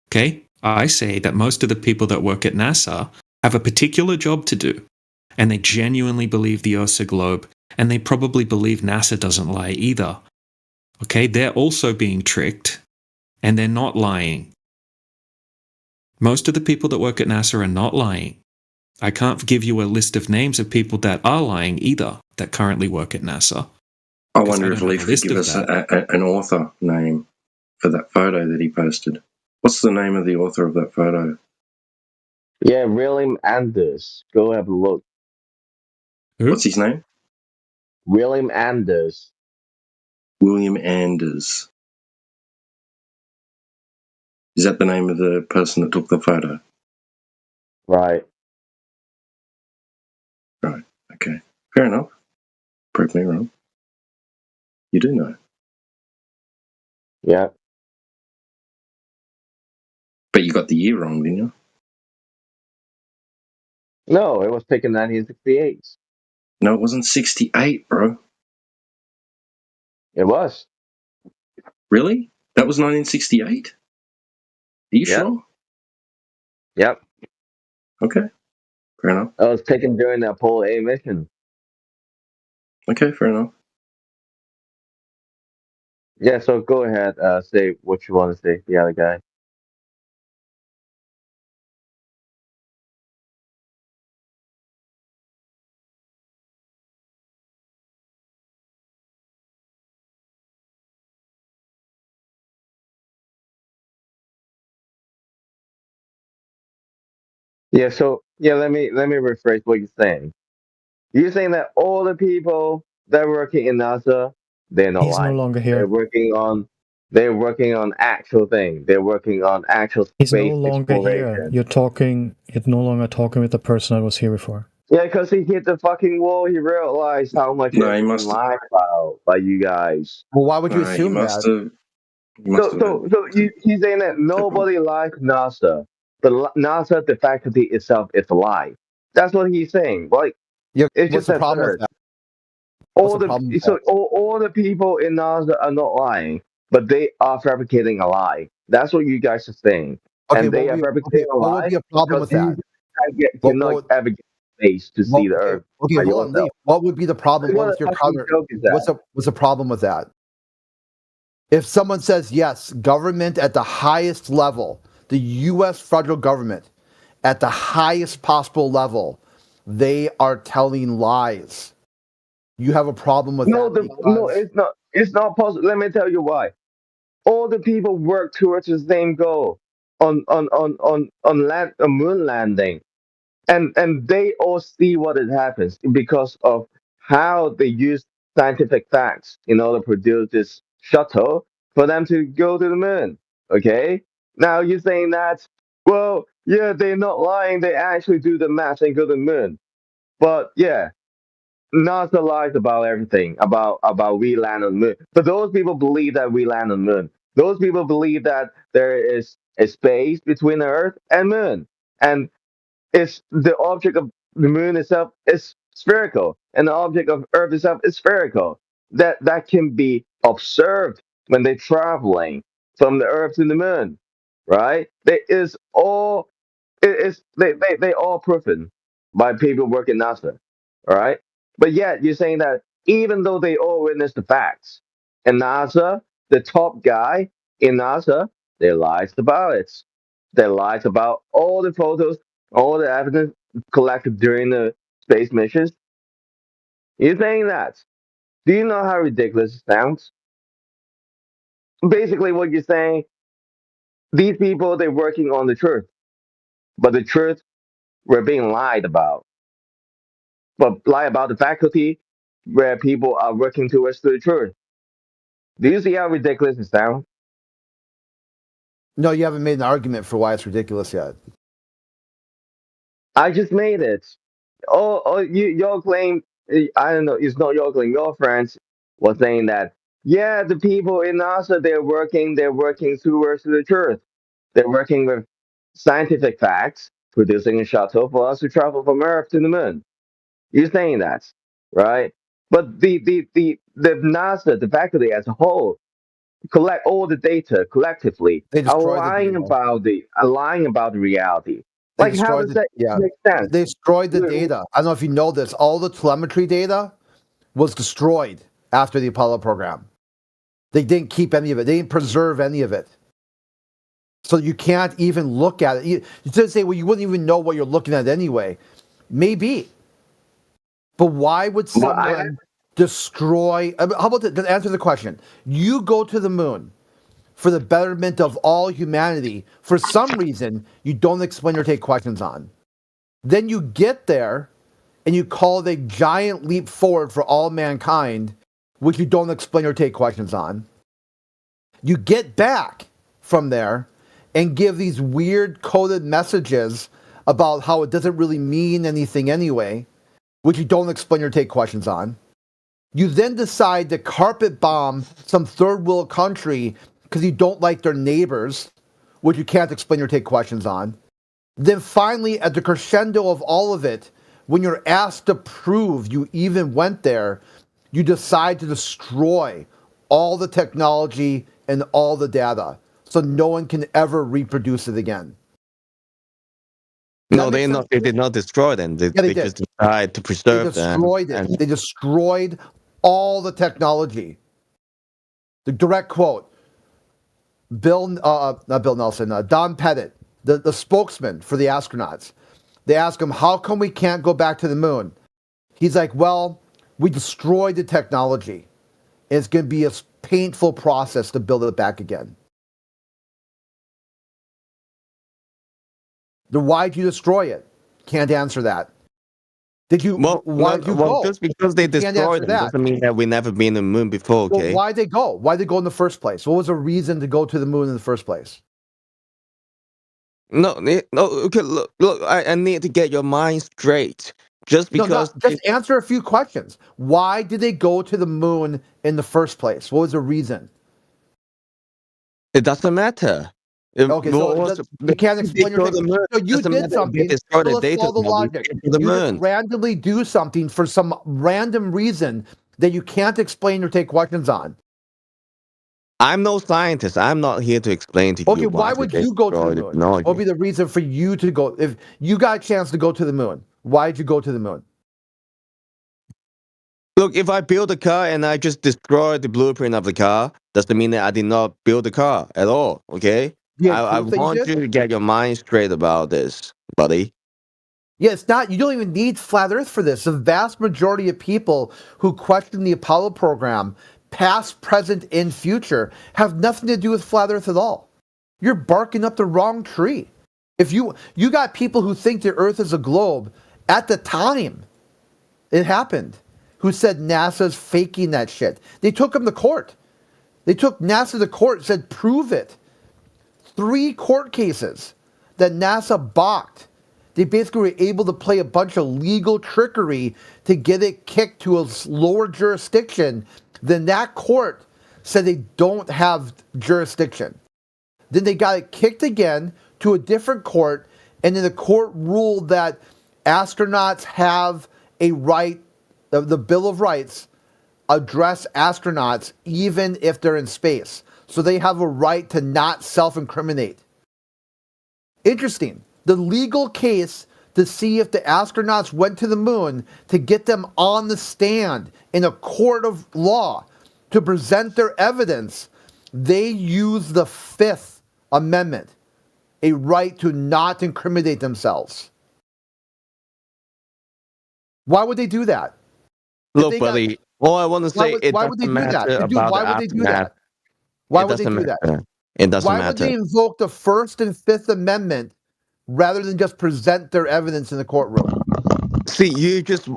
Okay? I say that most of the people that work at NASA have a particular job to do, and they genuinely believe the Earth's a globe, and they probably believe NASA doesn't lie either. Okay? They're also being tricked, and they're not lying. Most of the people that work at NASA are not lying. I can't give you a list of names of people that are lying either that currently work at NASA. I wonder if Leaf could give us an author name for that photo that he posted. What's the name of the author of that photo? Yeah, William Anders. Go have a look. Who? What's his name? William Anders. William Anders. Is that the name of the person that took the photo? Right. Right. Okay. Fair enough. Prove me wrong. You do know. Yeah. But you got the year wrong, didn't you? No, it was taken 1968. No, it wasn't 68, bro. It was. Really? That was 1968? Are you sure? Yep. Okay. Fair enough. It was taken during the Apollo 8 mission. Okay, fair enough. Yeah, so go ahead, say what you want to say, the other guy. Yeah, so let me rephrase what you're saying. You're saying that all the people that are working in NASA, they're not He's no lying. longer here. They're working on actual things. They're working on actual He's no space longer here. exploration. You're no longer talking with the person that was here before. Yeah, because he hit the fucking wall. He realized how much No, he must have. lied about by you guys. Well, why would you No, he assume must that? have. He must have. So he's saying that nobody lies to NASA. NASA, the faculty itself, is a lie. That's what he's saying. Like, Yeah, it's what's just the problem with that? all the people in NASA are not lying, but they are fabricating a lie. That's what you guys are saying. Okay, And they are fabricating a lie. what would be a problem with that? You cannot ever get space to see the Earth. Okay, hold on, Lee. What would be the problem? What's your counter? What's the problem with that? If someone says yes, government at the highest level, the U.S. federal government at the highest possible level, they are telling lies. You have a problem with that? No, it's not. It's not possible. Let me tell you why. All the people work towards the same goal. on moon landing, and they all see what it happens because of how they use scientific facts in order to produce this shuttle for them to go to the moon. Okay, now you're saying that, well, yeah, they're not lying. They actually do the math and go to the moon. But yeah, NASA lies about everything about we land on the moon. But those people believe that we land on the moon. Those people believe that there is a space between the Earth and Moon, and it's the object of the Moon itself is spherical, and the object of Earth itself is spherical. That can be observed when they're traveling from the Earth to the Moon, right? There is all it is they all proven by people working NASA, all right? But yet you're saying that even though they all witness the facts, and NASA, the top guy in NASA, they lies about it. They lies about all the photos, all the evidence collected during the space missions. You're saying that. Do you know how ridiculous it sounds? Basically, what you're saying, these people, they're working on the truth, but the truth we're being lied about. But lie about the faculty where people are working towards the truth. Do you see how ridiculous it sounds? No, you haven't made an argument for why it's ridiculous yet. I just made it. Your claim, I don't know, it's not your claim, your friends was saying that, yeah, the people in NASA, they're working towards the truth. They're working with scientific facts, producing a shuttle for us to travel from Earth to the moon. You're saying that, right? But the NASA, the faculty as a whole, collect all the data collectively, They are destroyed the data. lying about the reality. They Like, how destroyed does that yeah. make sense? They destroyed the Wait, data. I don't know if you know this. All the telemetry data was destroyed after the Apollo program. They didn't keep any of it. They didn't preserve any of it. So you can't even look at it. You just say, well, you wouldn't even know what you're looking at anyway. Maybe. But why would Well, someone destroy? How about to answer the question? You go to the moon for the betterment of all humanity. For some reason, you don't explain or take questions on. Then you get there and you call it a giant leap forward for all mankind, which you don't explain or take questions on. You get back from there and give these weird coded messages about how it doesn't really mean anything anyway, which you don't explain or take questions on. You then decide to carpet bomb some third world country because you don't like their neighbors, which you can't explain or take questions on. Then finally, at the crescendo of all of it, when you're asked to prove you even went there, you decide to destroy all the technology and all the data so no one can ever reproduce it again. no, they did not destroy them. They did. just decided to They preserve them. destroyed it. They destroyed all the technology. The direct quote, not Bill Nelson, Don Pettit, the spokesman for the astronauts. They ask him, how come we can't go back to the moon? He's like, well, we destroyed the technology. It's going to be a painful process to build it back again. Then why'd you destroy it? Can't answer that. Did you? Why did you go? Just because they destroyed it doesn't mean that we've never been to the moon before. Okay. Well, why'd they go? Why'd they go in the first place? What was the reason to go to the moon in the first place? No. Okay. Look. I need to get your mind straight. Just because. Just answer a few questions. Why did they go to the moon in the first place? What was the reason? It doesn't matter. Okay, so you can't explain your thing. So you did something. So let's follow the logic. You just randomly do something for some random reason that you can't explain or take questions on. I'm no scientist. I'm not here to explain to you. Okay, why would you go to the moon? What would be the reason for you to go? If you got a chance to go to the moon, why did you go to the moon? Look, if I build a car and I just destroy the blueprint of the car, doesn't mean that I did not build the car at all, okay? I want you to get your mind straight about this, buddy. Yeah, it's not, you don't even need flat earth for this. The vast majority of people who question the Apollo program, past, present, and future, have nothing to do with flat earth at all. You're barking up the wrong tree. If you got people who think the Earth is a globe at the time it happened, who said NASA's faking that shit. They took him to court. They took NASA to court and said, prove it. 3 court cases that NASA balked. They basically were able to play a bunch of legal trickery to get it kicked to a lower jurisdiction. Then that court said they don't have jurisdiction. Then they got it kicked again to a different court, and then the court ruled that astronauts have a right, the Bill of Rights address astronauts even if they're in space. So they have a right to not self-incriminate. Interesting. The legal case to see if the astronauts went to the moon, to get them on the stand in a court of law to present their evidence, they use the 5th Amendment, a right to not incriminate themselves. Why would they do that? Look, buddy, all I want to say, why would they do that? Why would they do that? Why would they do that? It doesn't Why matter. would they invoke the 1st and 5th Amendment rather than just present their evidence in the courtroom? See, you just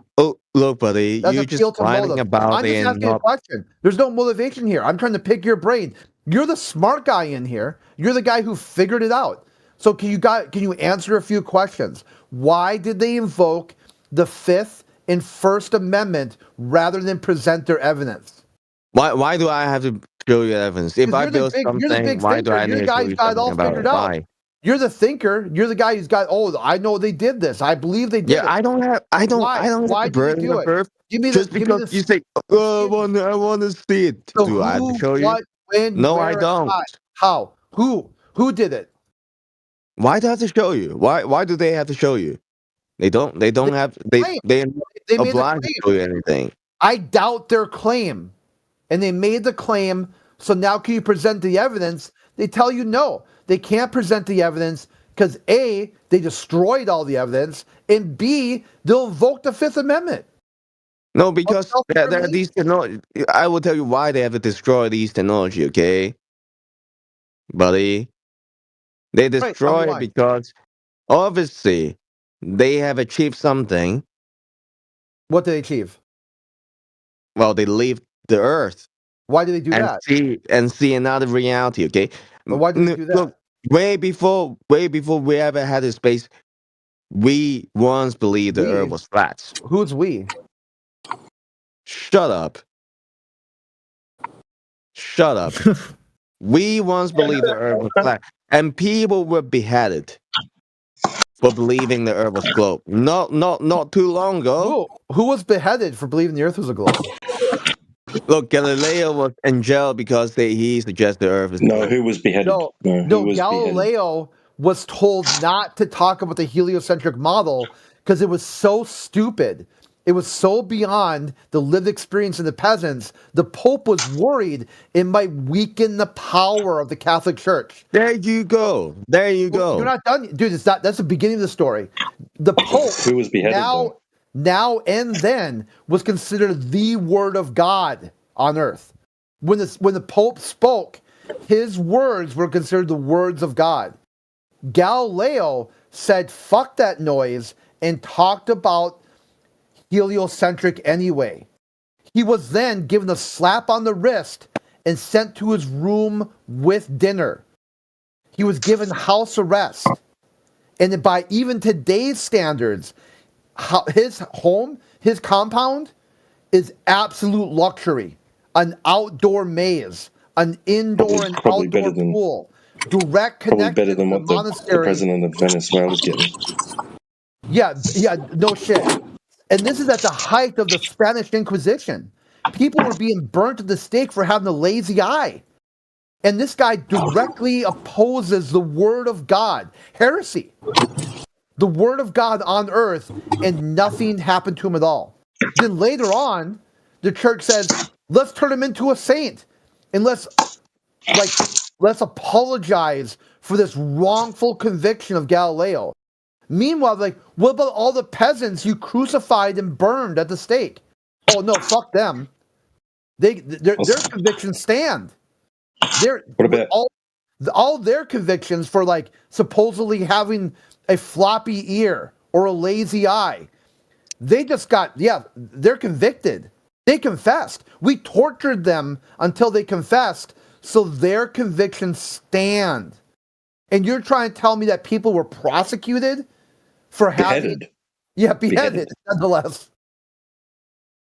look, buddy. That's You're just whining about I'm it just and asking a not. question. There's no motivation here. I'm trying to pick your brain. You're the smart guy in here. You're the guy who figured it out. So can you answer a few questions? Why did they invoke the 5th and 1st Amendment rather than present their evidence? Why do I have to show you evidence? If I build something, why do I need to show you something about it? Why? You're the thinker. You're the guy who's got. Oh, I know they did this. I believe they did. Yeah, I don't have the burden of proof. Just because you say, "Oh, I want to see it." So do I have to show you? What, when, no, where, I don't. How? Who did it? Why do I have to show you? Why do they have to show you? They don't have. They're not obliged to show you anything. I doubt their claim, and they made the claim. So now, can you present the evidence? They tell you no. They can't present the evidence because A, they destroyed all the evidence, and B, they'll invoke the 5th Amendment. No, because there are these technology. I will tell you why they have to destroy these technology, okay? Buddy. They destroy it because obviously they have achieved something. What did they achieve? Well, they leave the Earth. Why did they do that? See another reality, okay? But why did they do that? Look, way before we ever had a space, we once believed the Earth was flat. Who's we? Shut up. Shut up. We once believed the Earth was flat, and people were beheaded for believing the Earth was globe. Not too long ago. Who was beheaded for believing the Earth was a globe? Look, Galileo was in jail because he suggested the Earth is no. Who was beheaded? No, Galileo was told not to talk about the heliocentric model because it was so stupid. It was so beyond the lived experience of the peasants. The Pope was worried it might weaken the power of the Catholic Church. There you go. There you go. You're not done, dude. It's not. That's the beginning of the story. The Pope, who was beheaded now and then, was considered the Word of God on earth. When the Pope spoke, his words were considered the words of God. Galileo said, "Fuck that noise," and talked about heliocentric anyway. He was then given a slap on the wrist and sent to his room with dinner. He was given house arrest. And by even today's standards, his home, his compound, is absolute luxury. An outdoor maze, an indoor and outdoor pool, direct connection probably better than to what the monastery. the president of Venezuela was getting. Yeah, no shit. And this is at the height of the Spanish Inquisition. People were being burnt at the stake for having a lazy eye. And this guy directly opposes the Word of God. Heresy. The Word of God on earth, and nothing happened to him at all. Then later on, the church says, let's turn him into a saint. And let's apologize for this wrongful conviction of Galileo. Meanwhile, what about all the peasants you crucified and burned at the stake? Oh no, fuck them. Their convictions stand. All their convictions for like supposedly having a floppy ear or a lazy eye, they just got, they're convicted. They confessed. We tortured them until they confessed, so their convictions stand. And you're trying to tell me that people were prosecuted for beheaded. Beheaded, nonetheless.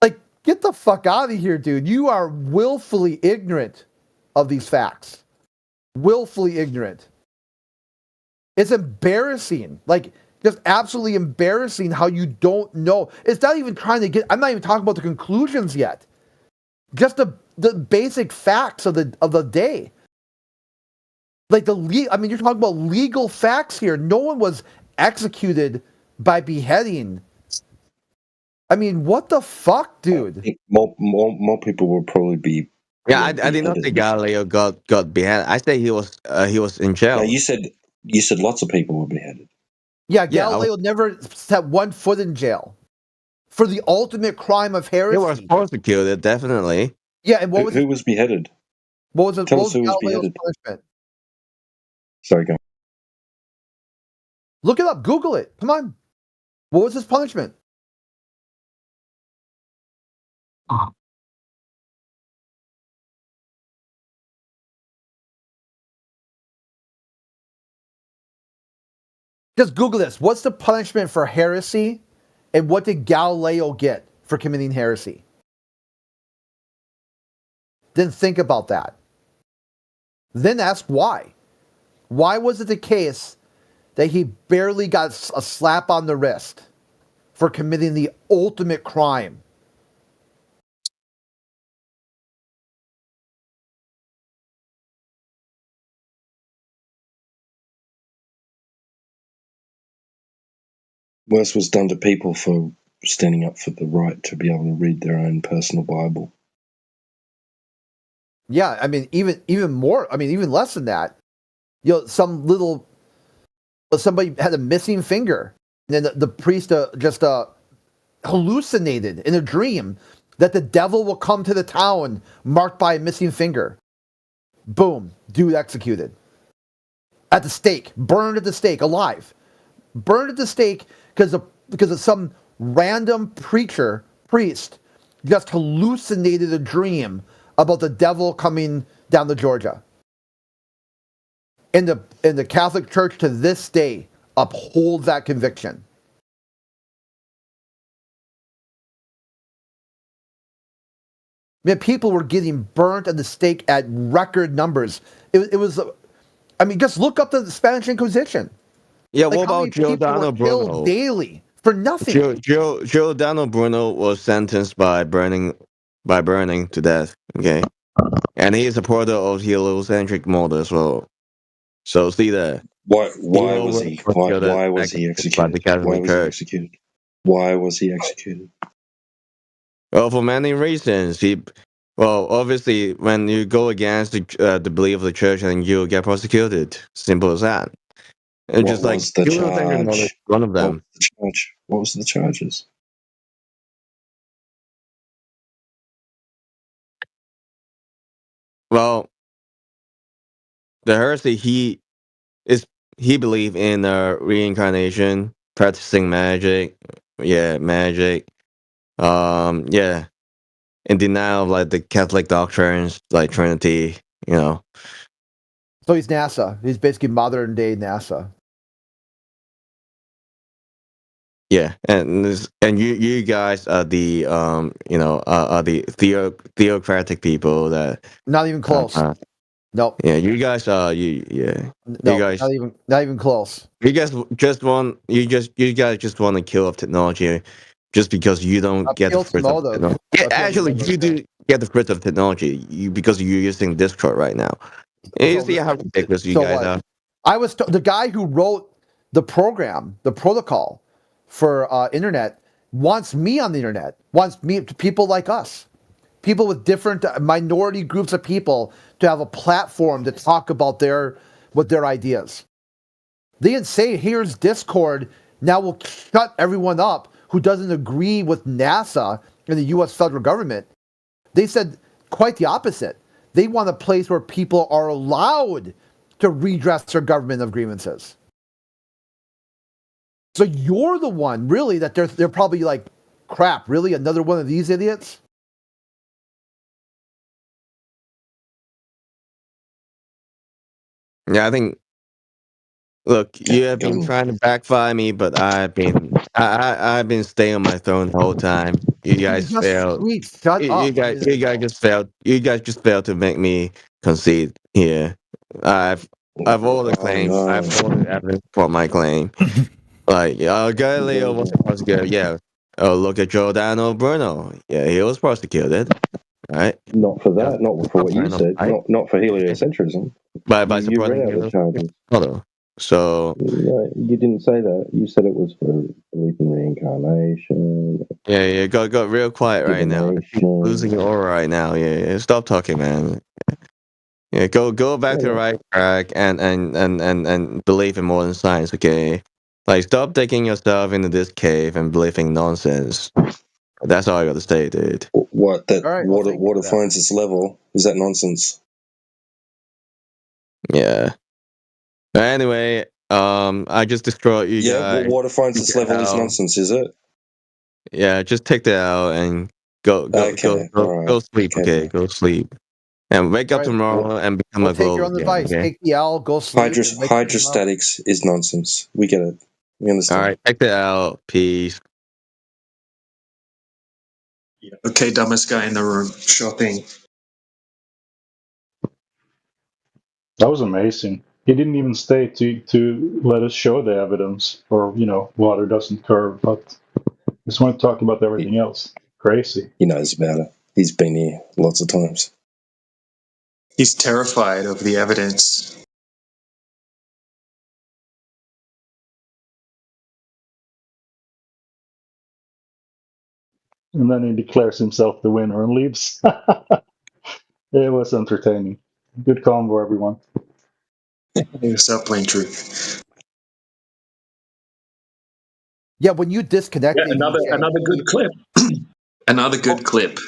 Like, get the fuck out of here, dude. You are willfully ignorant of these facts. Willfully ignorant. It's embarrassing. Like, just absolutely embarrassing how you don't know. It's not even trying to get, I'm not even talking about the conclusions yet. Just the basic facts of the day. Like you're talking about legal facts here. No one was executed by beheading. I mean, what the fuck, dude? More people will probably be. Yeah, I did not say Galileo got beheaded. I say he was in jail. No, you said lots of people were beheaded. Yeah, Galileo never set one foot in jail for the ultimate crime of heresy. He was prosecuted, definitely. Yeah, and who was beheaded? What was Galileo's punishment? Sorry, go on. Look it up. Google it. Come on. What was his punishment? Just Google this. What's the punishment for heresy? And what did Galileo get for committing heresy? Then think about that. Then ask why. Why was it the case that he barely got a slap on the wrist for committing the ultimate crime? Worse was done to people for standing up for the right to be able to read their own personal Bible. Yeah, I mean, even more. I mean, even less than that. Somebody had a missing finger, and then the priest just hallucinated in a dream that the devil will come to the town marked by a missing finger. Boom, dude executed at the stake, burned at the stake, alive, burned at the stake because of some random priest just hallucinated a dream about the devil coming down to Georgia. And the Catholic Church to this day upholds that conviction. Man, people were getting burnt at the stake at record numbers. It was, I mean, just look up the Spanish Inquisition. Yeah, like, what about Giordano Bruno? Daily for nothing. Giordano Bruno was sentenced by burning to death. Okay, and he is a supporter of heliocentric model as well. So see that. Why was he executed? Why was he executed? Why was he executed? Well, for many reasons. Obviously, when you go against the belief of the church, then you get prosecuted. Simple as that. And just like the charge? One of them. What was the charges? Well, the heresy he believed in reincarnation, practicing magic, in denial of like the Catholic doctrines, like Trinity, So he's NASA. He's basically modern day NASA. Yeah, and you guys are the are the theocratic people that not even close. Nope. Yeah, you guys are you guys not even close. You guys just want to kill off technology just because you don't get the fruits of technology. Yeah, actually, you do get the fruits of technology because you're using Discord right now. You see how ridiculous you guys are. I was the guy who wrote the program, the protocol for internet, wants me on the internet, wants me, people like us, people with different minority groups of people, to have a platform to talk about their ideas. They didn't say, here's Discord, now we'll shut everyone up who doesn't agree with NASA and the US federal government. They said quite the opposite. They want a place where people are allowed to redress their government of grievances. So you're the one, really, that they're probably like, crap, really? Another one of these idiots? Yeah, I think. Look, you have been trying to backfire me, but I've been staying on my throne the whole time. You guys just failed. Shut up. You guys just failed. You guys just failed to make me concede here. I've all the claims. I've all the evidence for my claim. Like Galileo was prosecuted. Yeah. Oh, look at Giordano Bruno. Yeah, he was prosecuted. Right. Not for that. Not for what you said. Not for heliocentrism. By you supporting read out the charges. So no, you didn't say that. You said it was for belief in reincarnation. Yeah. Got real quiet right now. Losing your aura right now. Yeah. Stop talking, man. Yeah, go back to the right track and believe in modern science, okay? Like, stop taking yourself into this cave and believing nonsense. That's all I got to say, dude. What, that water finds its level? Is that nonsense? Yeah. Anyway, I just destroyed you guys. Water finds its level is nonsense, is it? Yeah, just take that out and go sleep, okay? Go sleep. And wake up tomorrow and become a global. Take your own advice. Okay? Take the L, go sleep. Hydrostatics is nonsense. We get it. We understand. All right, check that out. Peace. Yeah. Okay, dumbest guy in the room. Sure thing. That was amazing. He didn't even stay to let us show the evidence, or water doesn't curve, but just want to talk about everything else. Crazy. He knows about it. He's been here lots of times. He's terrified of the evidence. And then he declares himself the winner and leaves. It was entertaining. Good combo, everyone. Stop playing truth. Yeah, when you disconnect. Yeah, another good clip. Another good clip.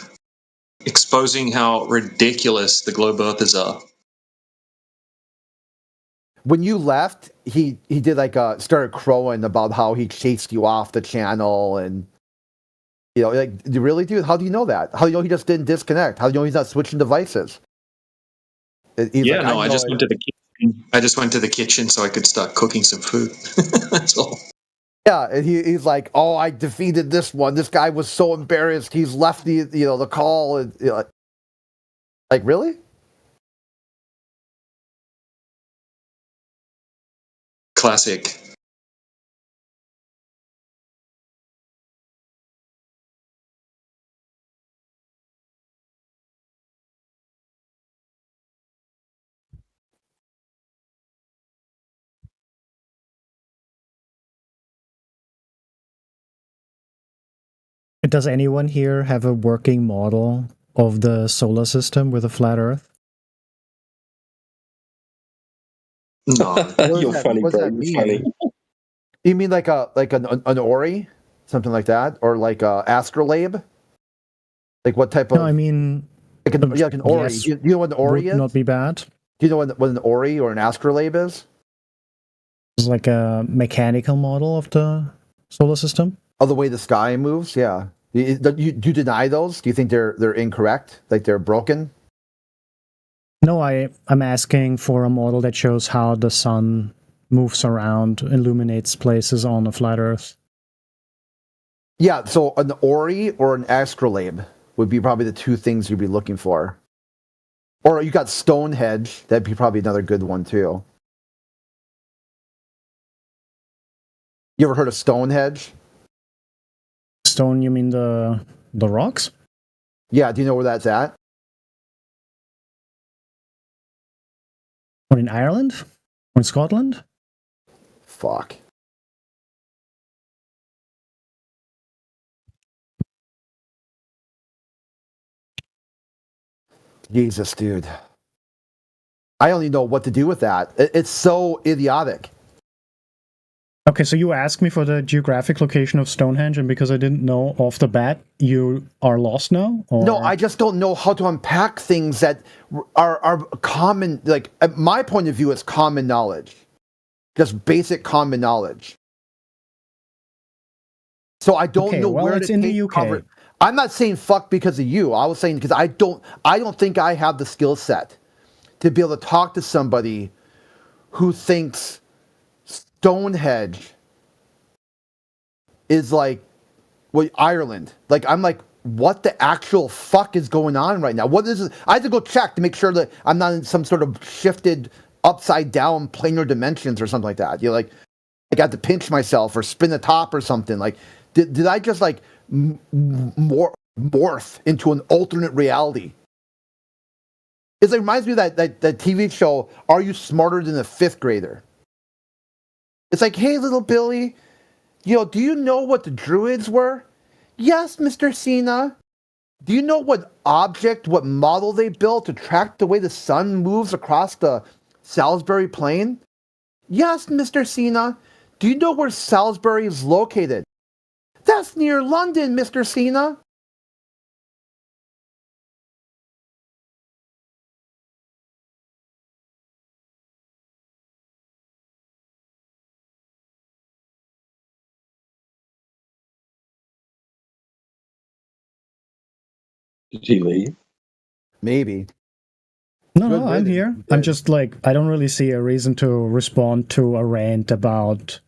Exposing how ridiculous the globe earthers are. When you left, he did started crowing about how he chased you off the channel, and really, dude, how do you know that? How do you know he just didn't disconnect? How do you know he's not switching devices? I just went to the kitchen. I just went to the kitchen so I could start cooking some food. That's all. Yeah, and he's like, "Oh, I defeated this one. This guy was so embarrassed. He's left the call." And like, really? Classic. Does anyone here have a working model of the solar system with a flat Earth? No, you're funny, bro. You're funny. You mean like an Ori, something like that, or like a astrolabe? Like what type of? No, I mean like an Ori. Yes, do you know what an Ori is? Not be bad. Do you know what an Ori or an astrolabe is? It's like a mechanical model of the solar system. Oh, the way the sky moves, yeah. Do you deny those? Do you think they're incorrect? Like they're broken? No, I'm asking for a model that shows how the sun moves around, illuminates places on a flat Earth. Yeah, so an Ori or an astrolabe would be probably the two things you'd be looking for. Or you got Stonehenge, that'd be probably another good one too. You ever heard of Stonehenge? Stone, you mean the rocks? Yeah, do you know where that's at? Or in Ireland? Or in Scotland? Fuck. Jesus, dude. I don't even know what to do with that. It's so idiotic. Okay, so you asked me for the geographic location of Stonehenge, and because I didn't know off the bat, you are lost now? Or? No, I just don't know how to unpack things that are common. Like, my point of view is common knowledge, just basic common knowledge. So I don't know where it's to in take the UK. cover. I'm not saying fuck because of you. I was saying because I don't think I have the skill set to be able to talk to somebody who thinks Stonehenge is like, well, Ireland. Like, I'm like, what the actual fuck is going on right now? What is it? I had to go check to make sure that I'm not in some sort of shifted upside down planar dimensions or something like that. You're like, I got to pinch myself or spin the top or something. Like, did I just like morph into an alternate reality? It reminds me of that TV show, Are You Smarter Than a Fifth Grader? It's like, hey, little Billy, do you know what the Druids were? Yes, Mr. Cena. Do you know what model they built to track the way the sun moves across the Salisbury Plain? Yes, Mr. Cena. Do you know where Salisbury is located? That's near London, Mr. Cena. Did he leave? Maybe. No, I'm here. I'm just like, I don't really see a reason to respond to a rant about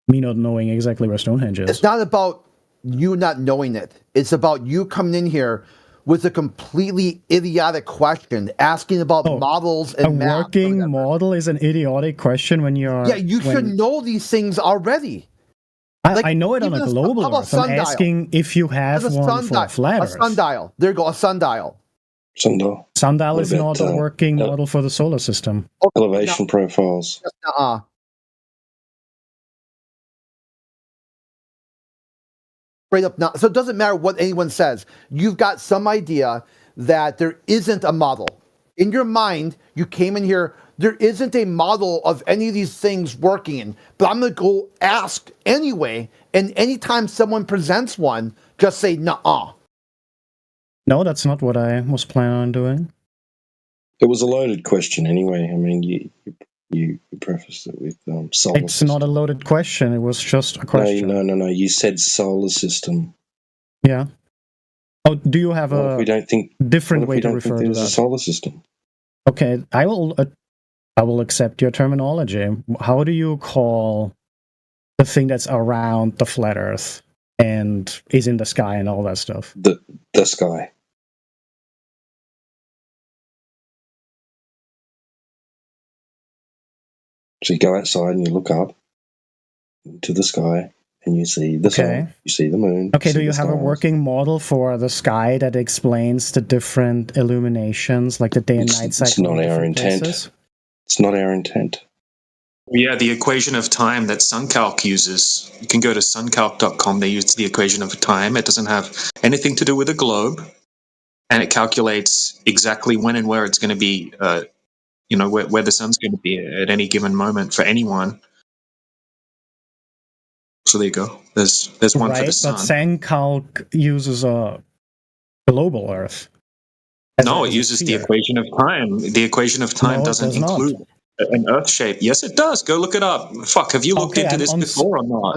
me not knowing exactly where Stonehenge is. It's not about you not knowing it. It's about you coming in here with a completely idiotic question, asking about models and math. A working model is an idiotic question when you're... Yeah, you should know these things already. I know it on a global Earth. I'm asking if you have one for flat Earth. A sundial. There you go, a sundial. Sundial. Sundial is not a working model for the solar system. Elevation profiles. Straight up not. So it doesn't matter what anyone says. You've got some idea that there isn't a model. In your mind, you came in here, there isn't a model of any of these things working, but I'm going to go ask anyway, and anytime someone presents one, just say, nuh-uh. No, that's not what I was planning on doing. It was a loaded question anyway. I mean, you prefaced it with solar It's system. Not a loaded question. It was just a question. No. You said solar system. Yeah. Oh, do you have a different way to refer to that? A solar system. Okay, I will accept your terminology. How do you call the thing that's around the flat Earth and is in the sky and all that stuff? The sky. So you go outside and you look up to the sky and you see the sun, you see the moon. Okay, do you have a working model for the sky that explains the different illuminations, like the day and night cycle? It's not our intent. It's not our intent. Yeah, the equation of time that SunCalc uses. You can go to suncalc.com. They use the equation of time. It doesn't have anything to do with a globe, and it calculates exactly when and where it's going to be. Where the sun's going to be at any given moment for anyone. So there you go. There's one for the sun. But SunCalc uses a global Earth. No, it uses the equation of time. The equation of time doesn't include an Earth shape. Yes, it does. Go look it up. Fuck, have you looked into this before or not?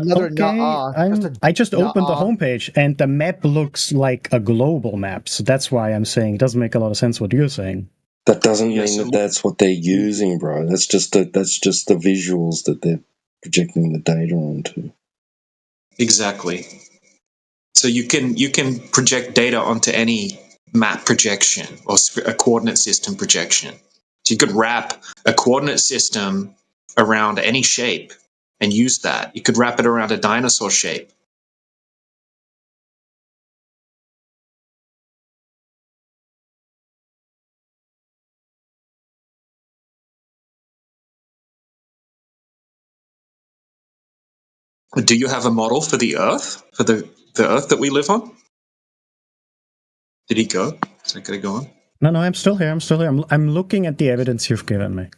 I just opened the homepage and the map looks like a global map. So that's why I'm saying it doesn't make a lot of sense what you're saying. That doesn't mean that that's what they're using, bro. That's just the visuals that they're projecting the data onto. Exactly. So you can project data onto any map projection or a coordinate system projection. So you could wrap a coordinate system around any shape and use that. You could wrap it around a dinosaur shape. Do you have a model for the Earth? For the Earth that we live on? Did he go? Is that going to go on? No, I'm still here. I'm looking at the evidence you've given me.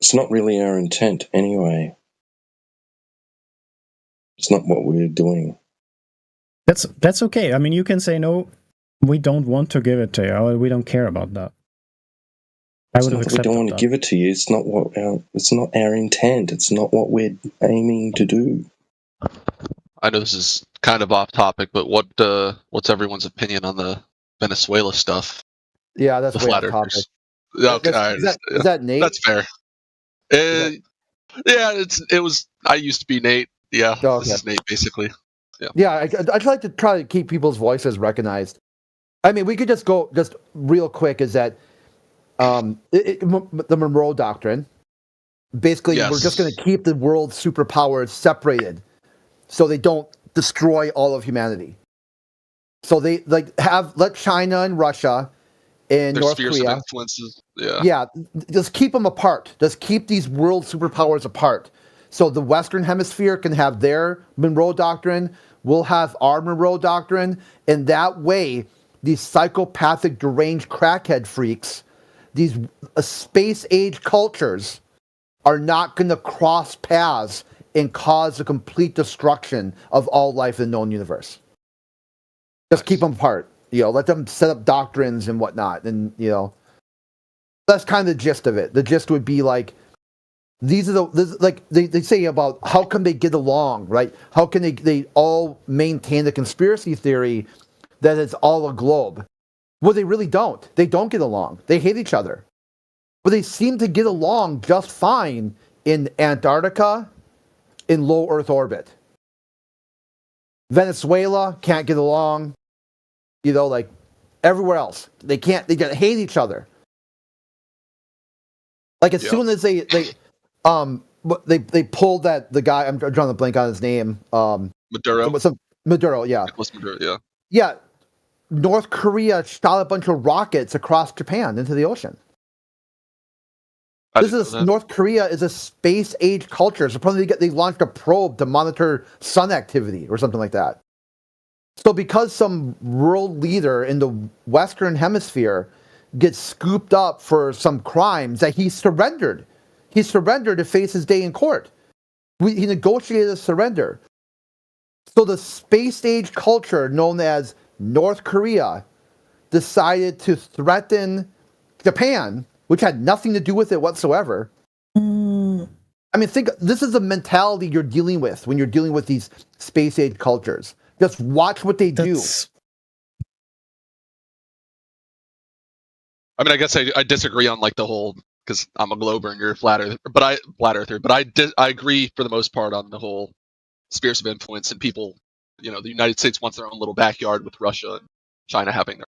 It's not really our intent anyway. It's not what we're doing. That's okay. I mean, you can say no. We don't want to give it to you. Or we don't care about that. I would have accepted we don't want to give it to you. It's not our intent. It's not what we're aiming to do. I know this is kind of off topic, but what's everyone's opinion on the Venezuela stuff? Yeah, that's the way flat off topic. Okay, Is that Nate? That's fair. Yeah, it was. I used to be Nate. Yeah, Oh, okay. This is Nate basically. Yeah. Yeah, I'd like to try to keep people's voices recognized. I mean, we could just go real quick. Is that the Monroe Doctrine? Basically, Yes. we're just going to keep the world superpowers separated, so they don't destroy all of humanity. So they let China and Russia and Their North spheres Korea. of influences. Yeah. Yeah, just keep them apart. Just keep these world superpowers apart. So the Western Hemisphere can have their Monroe Doctrine. We'll have our Monroe Doctrine. And that way, these psychopathic, deranged crackhead freaks, these space-age cultures, are not going to cross paths and cause the complete destruction of all life in the known universe. Just keep them apart. Let them set up doctrines and whatnot. And, that's kind of the gist of it. The gist would be like, these are they say about how can they get along, right? How can they all maintain the conspiracy theory that it's all a globe? Well, they really don't. They don't get along. They hate each other. But they seem to get along just fine in Antarctica, in low Earth orbit. Venezuela can't get along, like everywhere else. They hate each other. Like as soon as they pulled the guy, I'm drawing a blank on his name. Maduro. Maduro, yeah. Nicolas Maduro, yeah. Yeah. North Korea shot a bunch of rockets across Japan into the ocean. North Korea is a space-age culture. Supposedly they launched a probe to monitor sun activity or something like that. So because some world leader in the Western Hemisphere gets scooped up for some crimes, that he surrendered. He surrendered to face his day in court. He negotiated a surrender. So the space-age culture known as North Korea decided to threaten Japan, which had nothing to do with it whatsoever. I mean, this is the mentality you're dealing with when you're dealing with these space-age cultures. Just watch what they do. I mean, I guess I disagree on the whole, because I'm a glober and you're a flat earther. But I agree for the most part on the whole spheres of influence and people. The United States wants their own little backyard with Russia and China having their.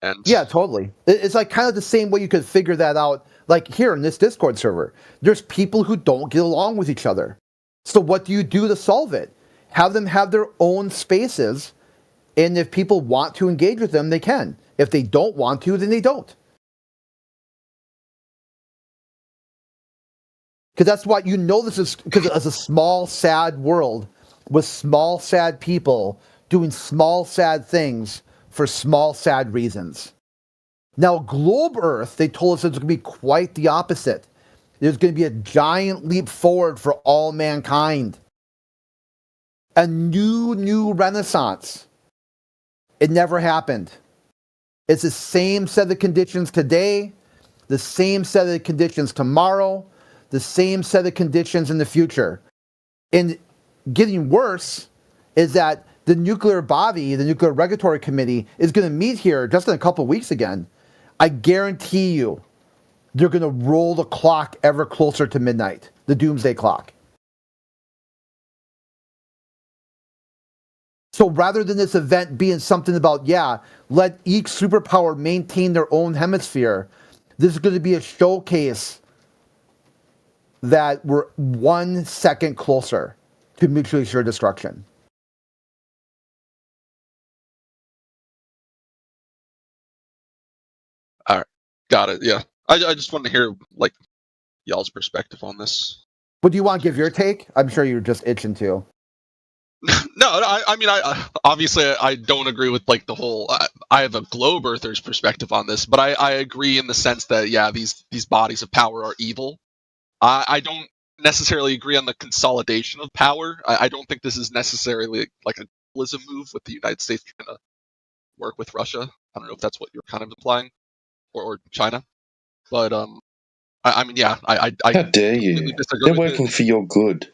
And yeah, totally. It's like kind of the same way you could figure that out. Like here in this Discord server, there's people who don't get along with each other. So what do you do to solve it? Have them have their own spaces, and if people want to engage with them, they can. If they don't want to, then they don't. Because that's why this is because it's a small, sad world with small, sad people doing small, sad things for small, sad reasons. Now, Globe Earth, they told us it's going to be quite the opposite. There's going to be a giant leap forward for all mankind. A new renaissance. It never happened. It's the same set of conditions today, the same set of conditions tomorrow, the same set of conditions in the future. And getting worse is that the nuclear body, the Nuclear Regulatory Committee, is going to meet here just in a couple of weeks again. I guarantee you, they're going to roll the clock ever closer to midnight, the doomsday clock. So rather than this event being something about, let each superpower maintain their own hemisphere, this is going to be a showcase that we're 1 second closer to mutually assured destruction. All right, got it. Yeah, I just wanted to hear y'all's perspective on this. But do you want to give your take? I'm sure you're just itching to. No, I mean, obviously I don't agree with the whole. I have a globe earther's perspective on this, but I agree in the sense that yeah, these bodies of power are evil. I don't necessarily agree on the consolidation of power. I don't think this is necessarily like a globalism move with the United States trying to work with Russia. I don't know if that's what you're kind of implying, or China. But I mean, yeah, I how dare you? They're working for your good.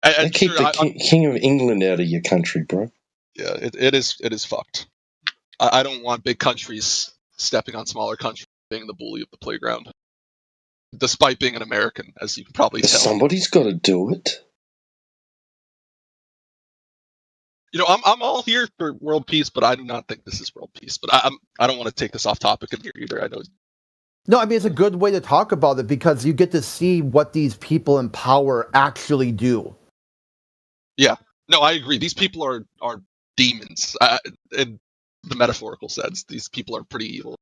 They keep the king of England out of your country, bro. Yeah, it is fucked. I don't want big countries stepping on smaller countries, being the bully of the playground. Despite being an American, as you can probably tell. Somebody's got to do it. You know, I'm all here for world peace, but I do not think this is world peace. But I don't want to take this off topic in here either. I know. No, I mean, it's a good way to talk about it because you get to see what these people in power actually do. Yeah, no, I agree. These people are demons in the metaphorical sense. These people are pretty evil.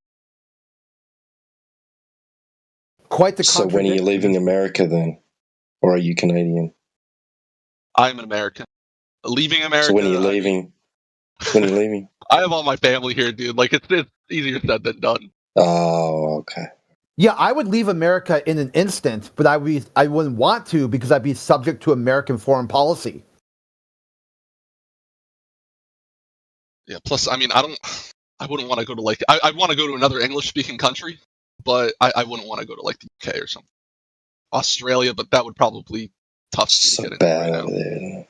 Quite the So when are you leaving America then? Or are you Canadian? I'm an American. Leaving America. So when are you leaving? When are you leaving? I have all my family here, dude. Like, it's easier said than done. Oh, okay. Yeah, I would leave America in an instant, but I wouldn't want to because I'd be subject to American foreign policy. Yeah, plus, I mean, I wouldn't want to go to, like, I want to go to another English-speaking country, but I wouldn't want to go to, like, the UK or something. Australia, but that would probably be tough to get into right now. There.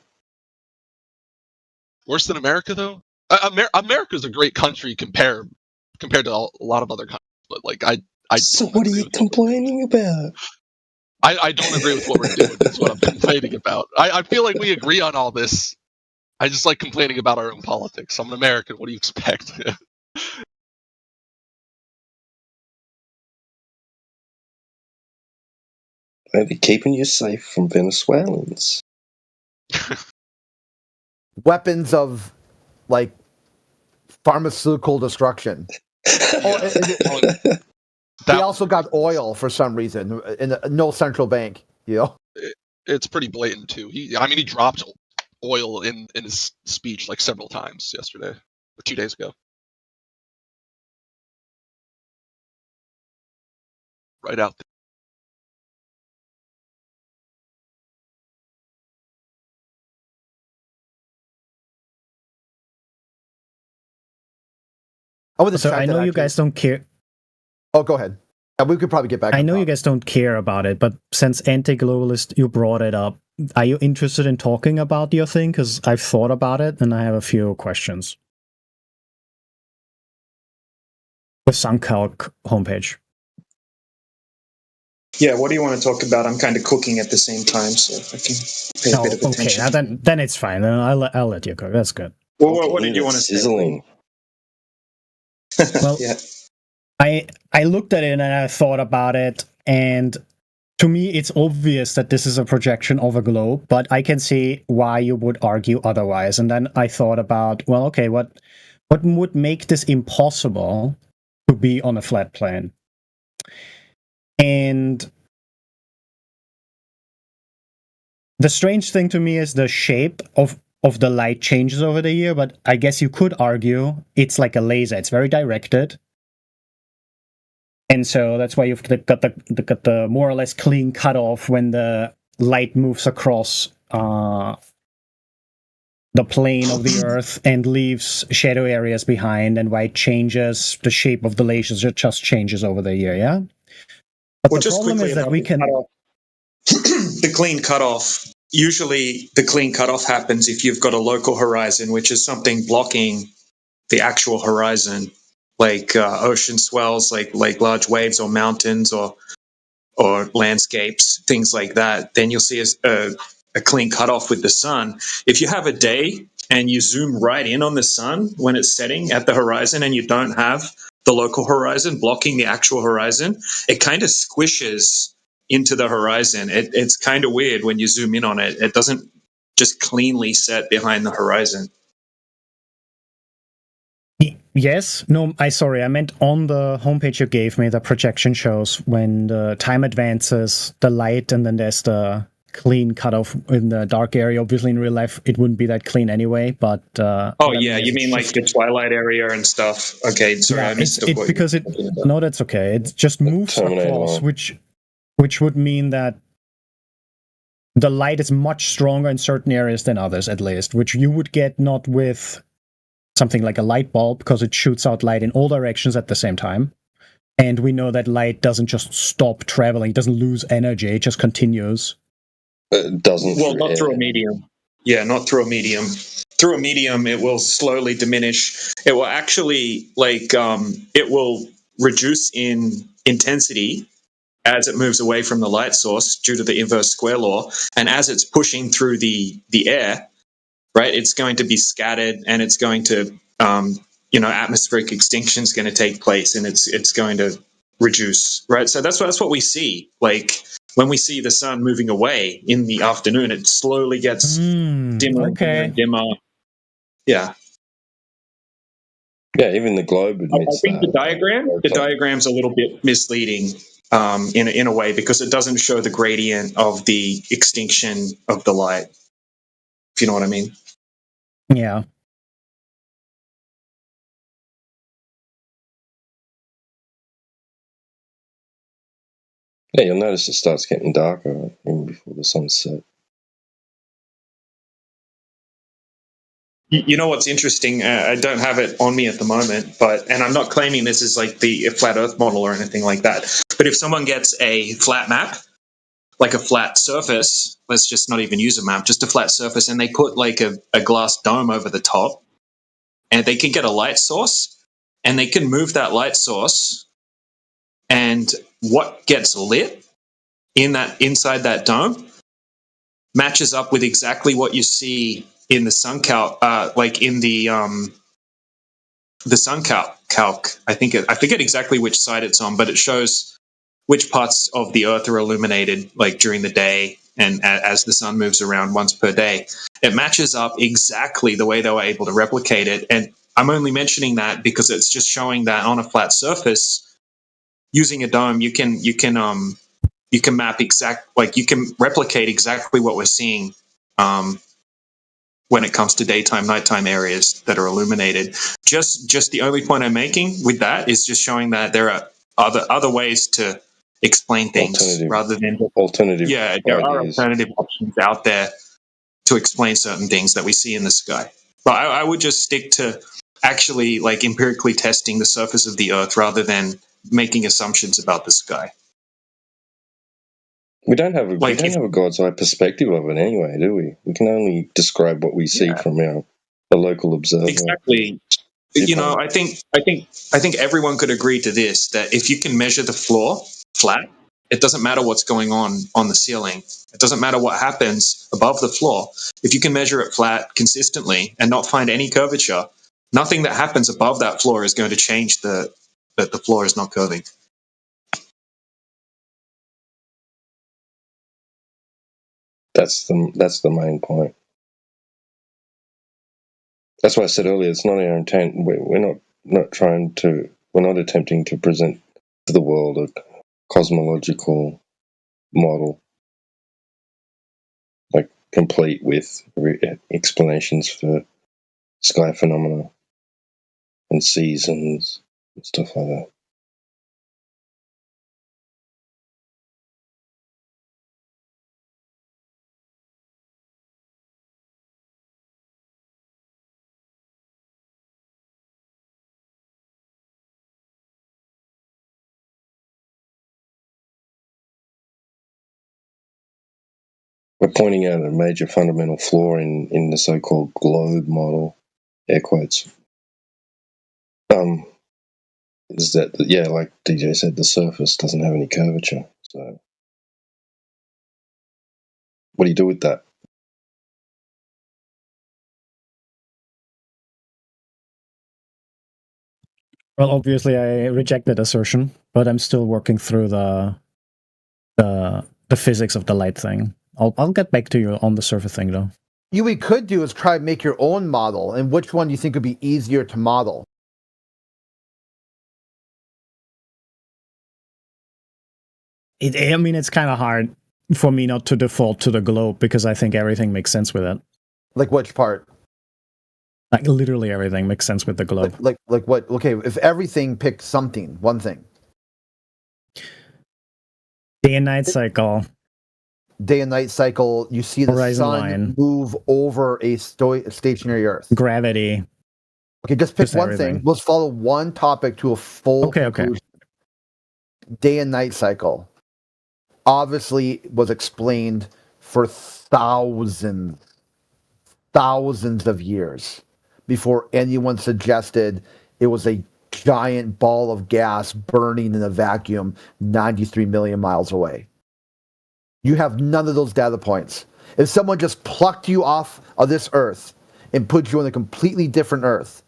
Worse than America, though? America's a great country compared to a lot of other countries, but, like, So what are you complaining about? I don't agree with what we're doing. That's what I'm complaining about. I feel like we agree on all this. I just like complaining about our own politics. I'm an American. What do you expect? They're keeping you safe from Venezuelans. Weapons of, like, pharmaceutical destruction. They also got oil for some reason, in no central bank. You know, it's pretty blatant too. He dropped oil in his speech like several times yesterday or 2 days ago. Right out there. So I know you guys don't care. Oh, go ahead. We could probably get back. I know you guys don't care about it, but since anti-globalist, you brought it up. Are you interested in talking about your thing? Because I've thought about it, and I have a few questions. The SunCalc homepage. Yeah, what do you want to talk about? I'm kind of cooking at the same time, so if I can pay a bit of attention. Okay, then it's fine. Then I'll let you cook. That's good. Well, what did you want to say? Well, yeah. I looked at it and I thought about it, and to me it's obvious that this is a projection of a globe, but I can see why you would argue otherwise. And then I thought about, well, okay, what would make this impossible to be on a flat plane? And the strange thing to me is the shape of the light changes over the year, but I guess you could argue it's like a laser. It's very directed. And so that's why you've got the more or less clean cutoff when the light moves across the plane of the Earth and leaves shadow areas behind, and why it changes the shape of the lasers. It just changes over the year, yeah? But well, the problem is that we can... The clean cutoff. Usually the clean cutoff happens if you've got a local horizon, which is something blocking the actual horizon, like ocean swells, like large waves or mountains or landscapes, things like that. Then you'll see a clean cutoff with the sun. If you have a day and you zoom right in on the sun when it's setting at the horizon and you don't have the local horizon blocking the actual horizon, it kind of squishes into the horizon. It's kind of weird when you zoom in on it. It doesn't just cleanly set behind the horizon. Yes. No, I meant on the homepage you gave me, the projection shows when the time advances, the light, and then there's the clean cutoff in the dark area. Obviously, in real life, it wouldn't be that clean anyway. But oh yeah, you mean like the twilight area and stuff? Okay, sorry, yeah, I missed the point. because it. No, that's okay. It just moves across, which would mean that the light is much stronger in certain areas than others, at least, which you would get not with something like a light bulb, because it shoots out light in all directions at the same time. And we know that light doesn't just stop traveling, it doesn't lose energy, it just continues. It doesn't. Well, not through a medium. Yeah, not through a medium. Through a medium, it will slowly diminish. It will actually, it will reduce in intensity as it moves away from the light source due to the inverse square law. And as it's pushing through the air, right, it's going to be scattered, and it's going to, atmospheric extinction is going to take place, and it's going to reduce, right? So that's what we see. Like when we see the sun moving away in the afternoon, it slowly gets dimmer and dimmer. Yeah. Yeah, even the globe admits I think the diagram's a little bit misleading in a way, because it doesn't show the gradient of the extinction of the light, if you know what I mean. Yeah. Yeah, you'll notice it starts getting darker even before the sun's set. You know what's interesting? I don't have it on me at the moment, and I'm not claiming this is like the flat Earth model or anything like that. But if someone gets a flat map, like a flat surface, let's just not even use a map, just a flat surface, and they put like a glass dome over the top, and they can get a light source, and they can move that light source, and what gets lit inside that dome matches up with exactly what you see in the sun calc, like in the sun calc. I forget exactly which side it's on, but it shows which parts of the Earth are illuminated, like during the day and as the sun moves around once per day. It matches up exactly the way they were able to replicate it. And I'm only mentioning that because it's just showing that on a flat surface, using a dome, you can map you can replicate exactly what we're seeing when it comes to daytime, nighttime areas that are illuminated. Just the only point I'm making with that is just showing that there are other ways to explain things rather than alternative. Yeah, there are alternative options out there to explain certain things that we see in the sky. But I would just stick to actually like empirically testing the surface of the Earth rather than making assumptions about the sky. We don't have a God's eye perspective of it anyway, do we? We can only describe what we see from the local observer. Exactly. I think everyone could agree to this, that if you can measure the floor flat, it doesn't matter what's going on the ceiling. It doesn't matter what happens above the floor. If you can measure it flat consistently and not find any curvature, nothing that happens above that floor is going to change that the floor is not curving. That's the main point. That's why I said earlier, it's not our intent. We're not attempting to present to the world a cosmological model, like complete with explanations for sky phenomena and seasons and stuff like that. We're pointing out a major fundamental flaw in the so-called globe model, air quotes. Is that, like DJ said, the surface doesn't have any curvature. So what do you do with that? Well, obviously, I reject that assertion, but I'm still working through the physics of the light thing. I'll get back to you on the surface thing, though. What we could do is try to make your own model, and which one do you think would be easier to model? It's kind of hard. for me not to default to the globe because I think everything makes sense with it. Like which part? Like literally everything makes sense with the globe. Like what? Okay, if everything picked something, one thing. Day and night cycle. Day and night cycle. You see the Horizon sun line. move over a stationary Earth. Gravity. Okay, just pick Just one everything. thing. Let's follow one topic to a full Okay. conclusion. Day and night cycle obviously was explained for thousands of years before anyone suggested it was a giant ball of gas burning in a vacuum 93 million miles away. You have none of those data points. If someone just plucked you off of this Earth and put you on a completely different Earth,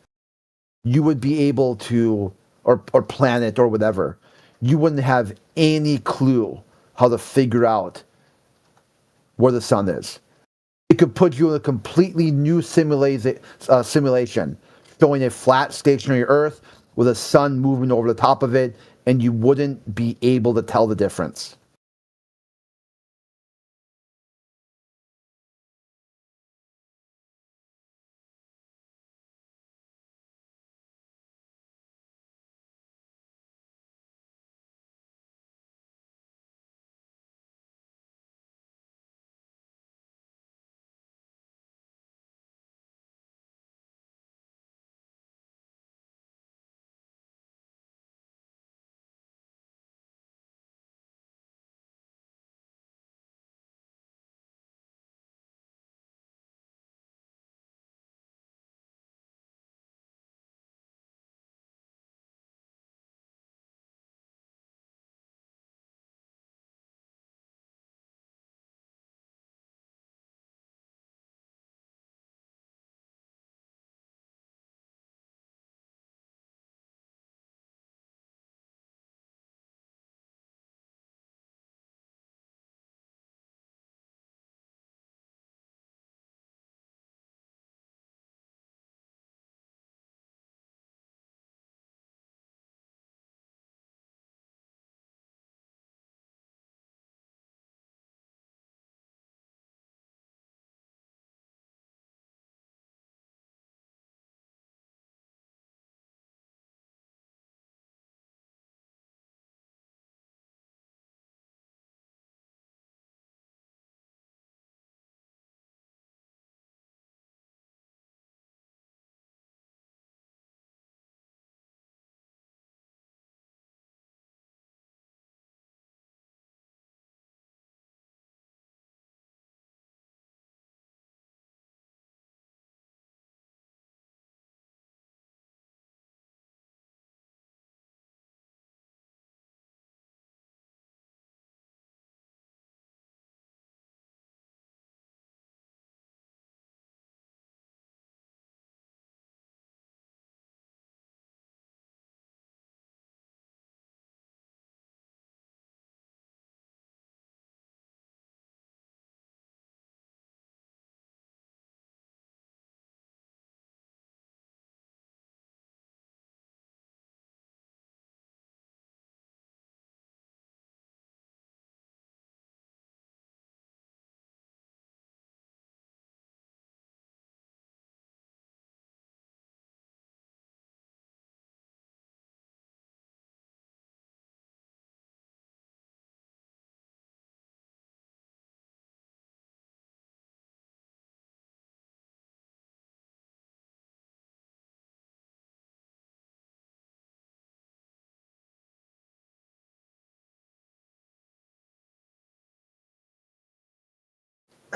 you would be able to, or planet or whatever, you wouldn't have any clue how to figure out where the sun is. It could put you in a completely new simulation showing a flat stationary Earth with a sun moving over the top of it, and you wouldn't be able to tell the difference.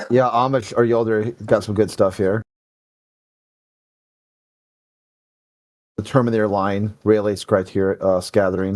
Yeah, Amish or Yolder got some good stuff here. The Terminator line, Rayleigh's criteria, scattering.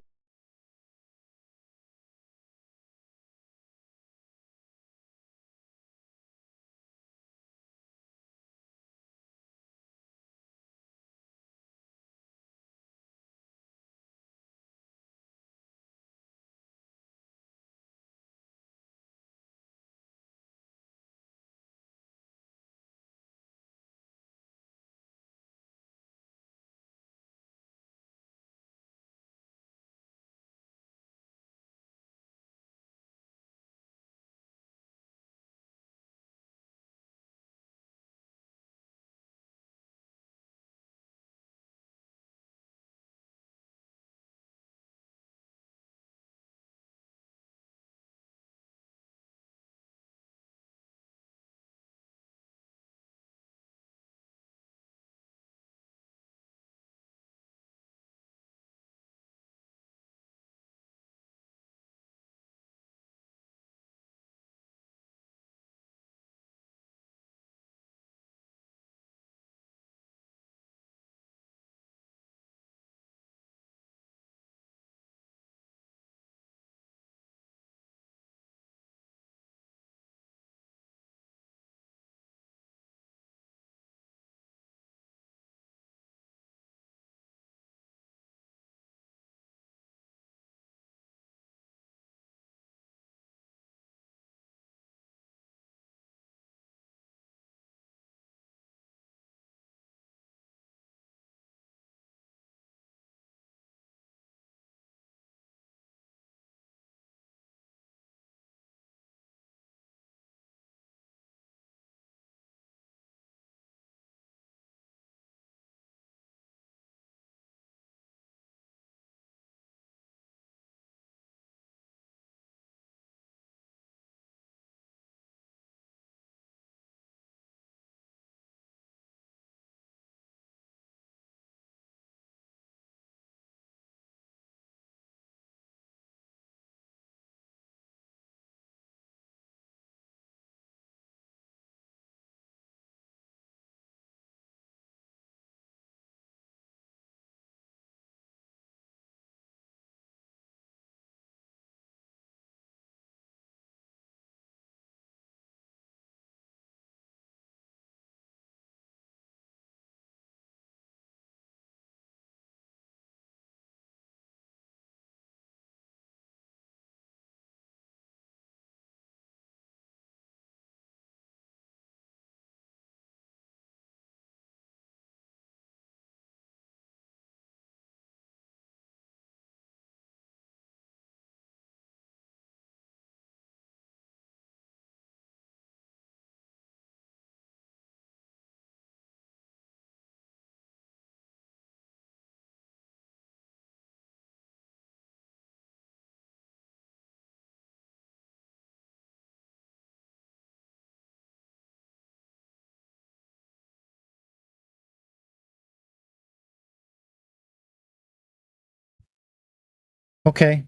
Okay.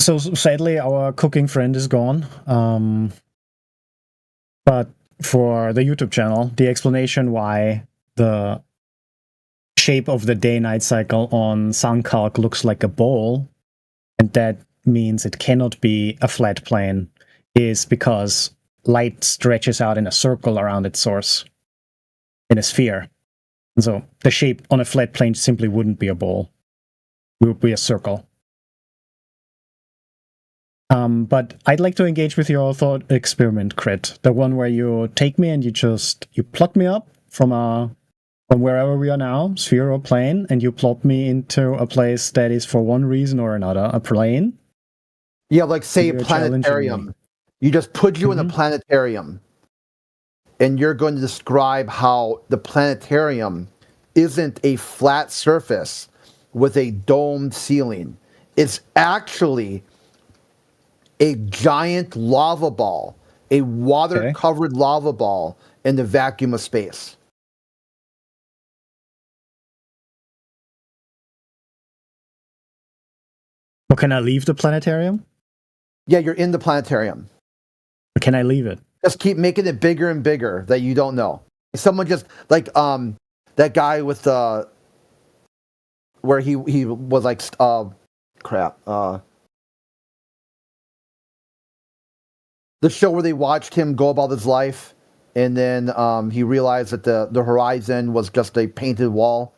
So sadly, our cooking friend is gone. But for the YouTube channel, the explanation why the shape of the day-night cycle on SunCalc looks like a bowl, and that means it cannot be a flat plane, is because light stretches out in a circle around its source, in a sphere. And so the shape on a flat plane simply wouldn't be a bowl. It would be a circle. But I'd like to engage with your thought experiment, Crit. The one where you take me and you plot me up from wherever we are now, sphere or plane, and you plot me into a place that is for one reason or another, a plane. Yeah, like say a planetarium. You just put you in a planetarium, and you're going to describe how the planetarium isn't a flat surface with a domed ceiling. It's actually a giant lava ball, a water-covered lava ball in the vacuum of space. Well, can I leave the planetarium? Yeah, you're in the planetarium. Or can I leave it? Just keep making it bigger and bigger that you don't know. Someone just like that guy with where he was like the show where they watched him go about his life, and then he realized that the horizon was just a painted wall.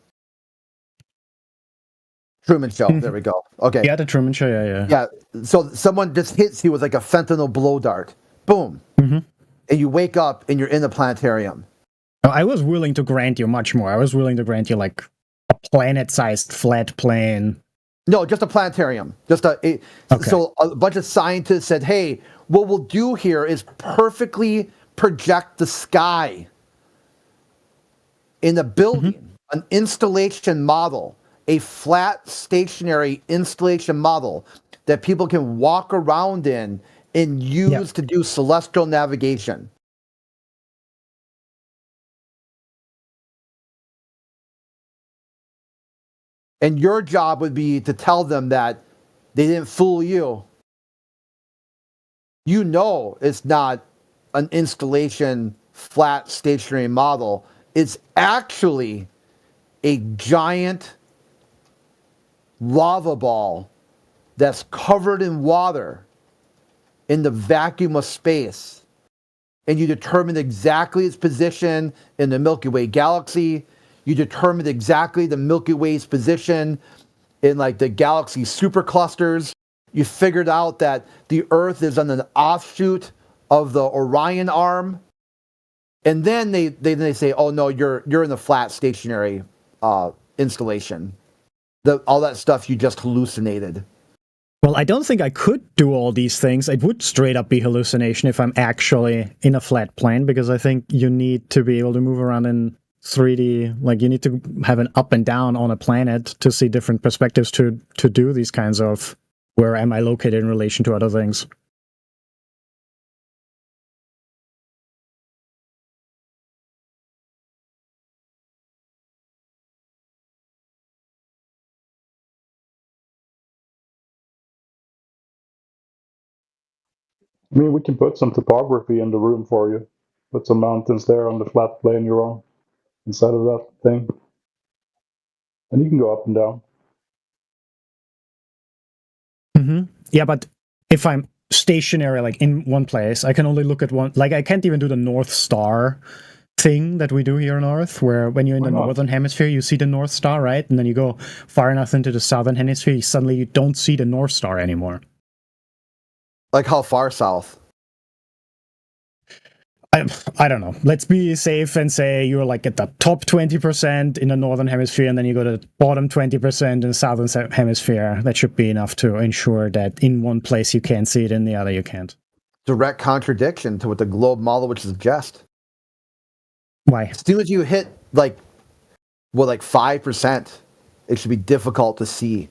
Truman Show. There we go. Okay. Yeah, the Truman Show. Yeah. Yeah. So someone just hits you with like a fentanyl blow dart. Boom. And you wake up and you're in the planetarium. I was willing to grant you much more. I was willing to grant you like a planet-sized flat plane. No, just a planetarium. So a bunch of scientists said, "Hey, what we'll do here is perfectly project the sky in a building, an installation model, a flat stationary installation model that people can walk around in and use to do celestial navigation." And your job would be to tell them that they didn't fool you. You know it's not an installation flat stationary model. It's actually a giant lava ball that's covered in water in the vacuum of space. And you determine exactly its position in the Milky Way galaxy. You determined exactly the Milky Way's position in like the galaxy superclusters. You figured out that the Earth is on an offshoot of the Orion arm. And then they say, "Oh no, you're in the flat stationary installation." All that stuff you just hallucinated. Well, I don't think I could do all these things. It would straight up be hallucination if I'm actually in a flat plane, because I think you need to be able to move around in 3D, like you need to have an up and down on a planet to see different perspectives to do these kinds of where am I located in relation to other things. I mean, we can put some topography in the room for you. Put some mountains there on the flat plane you're on, inside of that thing. And you can go up and down. Yeah, but if I'm stationary, like in one place, I can only look at one. Like I can't even do the North Star thing that we do here on Earth, where when you're in the northern hemisphere, you see the North Star, right? And then you go far enough into the southern hemisphere, suddenly you don't see the North Star anymore. Like how far south? I don't know. Let's be safe and say you're like at the top 20% in the northern hemisphere, and then you go to the bottom 20% in the southern hemisphere. That should be enough to ensure that in one place you can see it, in the other you can't. Direct contradiction to what the globe model would suggest. Why? As soon as you hit like 5%, it should be difficult to see.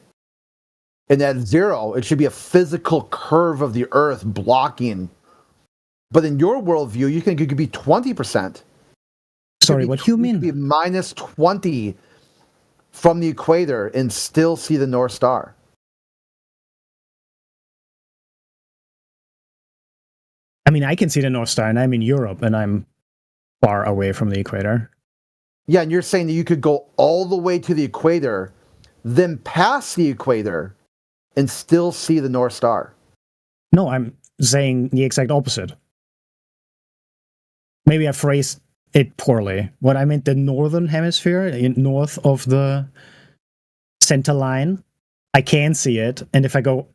And at 0, it should be a physical curve of the Earth blocking. But in your worldview, you think it could be 20%. Sorry, what do you mean? It could be minus 20 from the equator and still see the North Star? I mean, I can see the North Star, and I'm in Europe, and I'm far away from the equator. Yeah, and you're saying that you could go all the way to the equator, then pass the equator, and still see the North Star. No, I'm saying the exact opposite. Maybe I phrased it poorly. What I meant, the northern hemisphere, north of the center line, I can see it, and if I go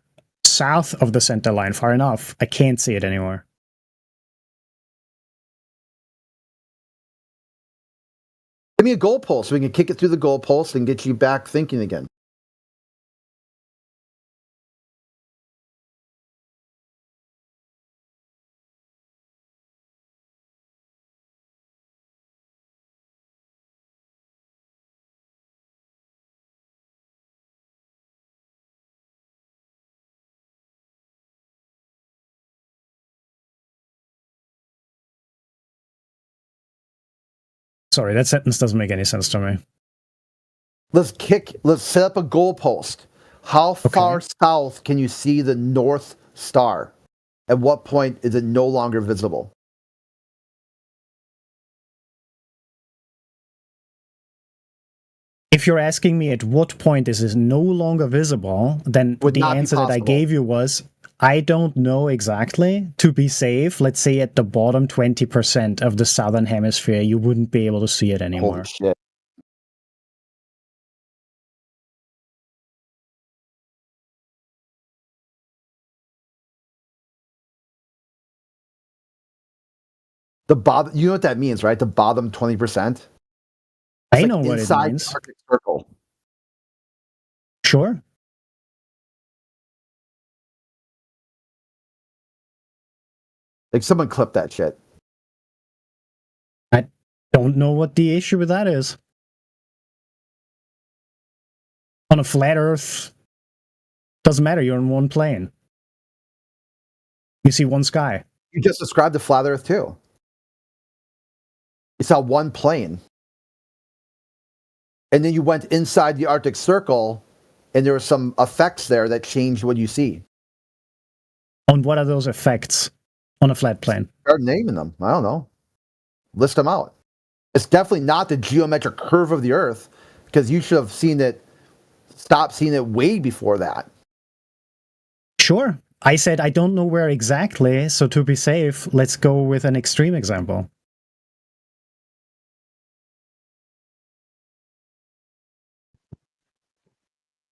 south of the center line far enough, I can't see it anymore. Give me a goalpost so we can kick it through the goalpost and get you back thinking again. Sorry, that sentence doesn't make any sense to me. Let's set up a goalpost. How far south can you see the North Star? At what point is it no longer visible? If you're asking me at what point is this no longer visible, then the answer that I gave you was, I don't know exactly. To be safe, let's say at the bottom 20% of the southern hemisphere, you wouldn't be able to see it anymore. Holy shit. The bottom, you know what that means, right? The bottom 20%. I know what it means. The Arctic Circle. Sure. Like someone clip that shit. I don't know what the issue with that is. On a flat Earth, doesn't matter. You're in one plane. You see one sky. You just described the flat Earth too. You saw one plane. And then you went inside the Arctic Circle, and there were some effects there that changed what you see. And what are those effects on a flat plane? Start naming them. I don't know. List them out. It's definitely not the geometric curve of the Earth, because you should have stopped seeing it way before that. Sure. I said I don't know where exactly, so to be safe, let's go with an extreme example.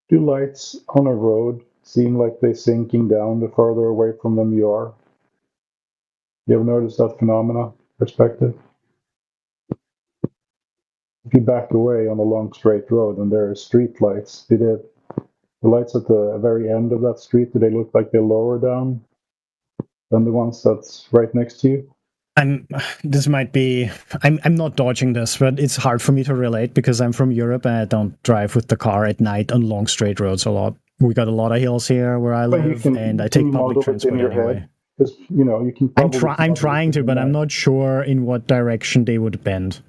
Do lights on a road seem like they're sinking down the farther away from them you are? You ever noticed that phenomena? Perspective? If you back away on a long straight road and there are street lights, the lights at the very end of that street, do they look like they're lower down than the ones that's right next to you? I'm not dodging this, but it's hard for me to relate because I'm from Europe and I don't drive with the car at night on long straight roads a lot. We got a lot of hills here where I live, and I take public transport anyway. Because you can. I'm trying to, but I'm not sure in what direction they would bend.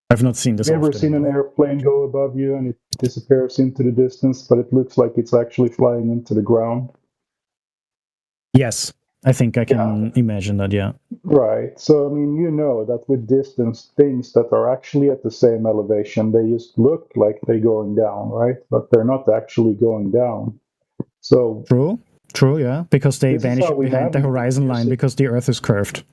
I've not seen this. Have you ever seen an airplane go above you and it disappears into the distance, but it looks like it's actually flying into the ground? Yes, I think I can imagine that, yeah. Right. So, I mean, you know that with distance, things that are actually at the same elevation, they just look like they're going down, right? But they're not actually going down. So True, yeah, because they vanish behind the horizon line because the Earth is curved.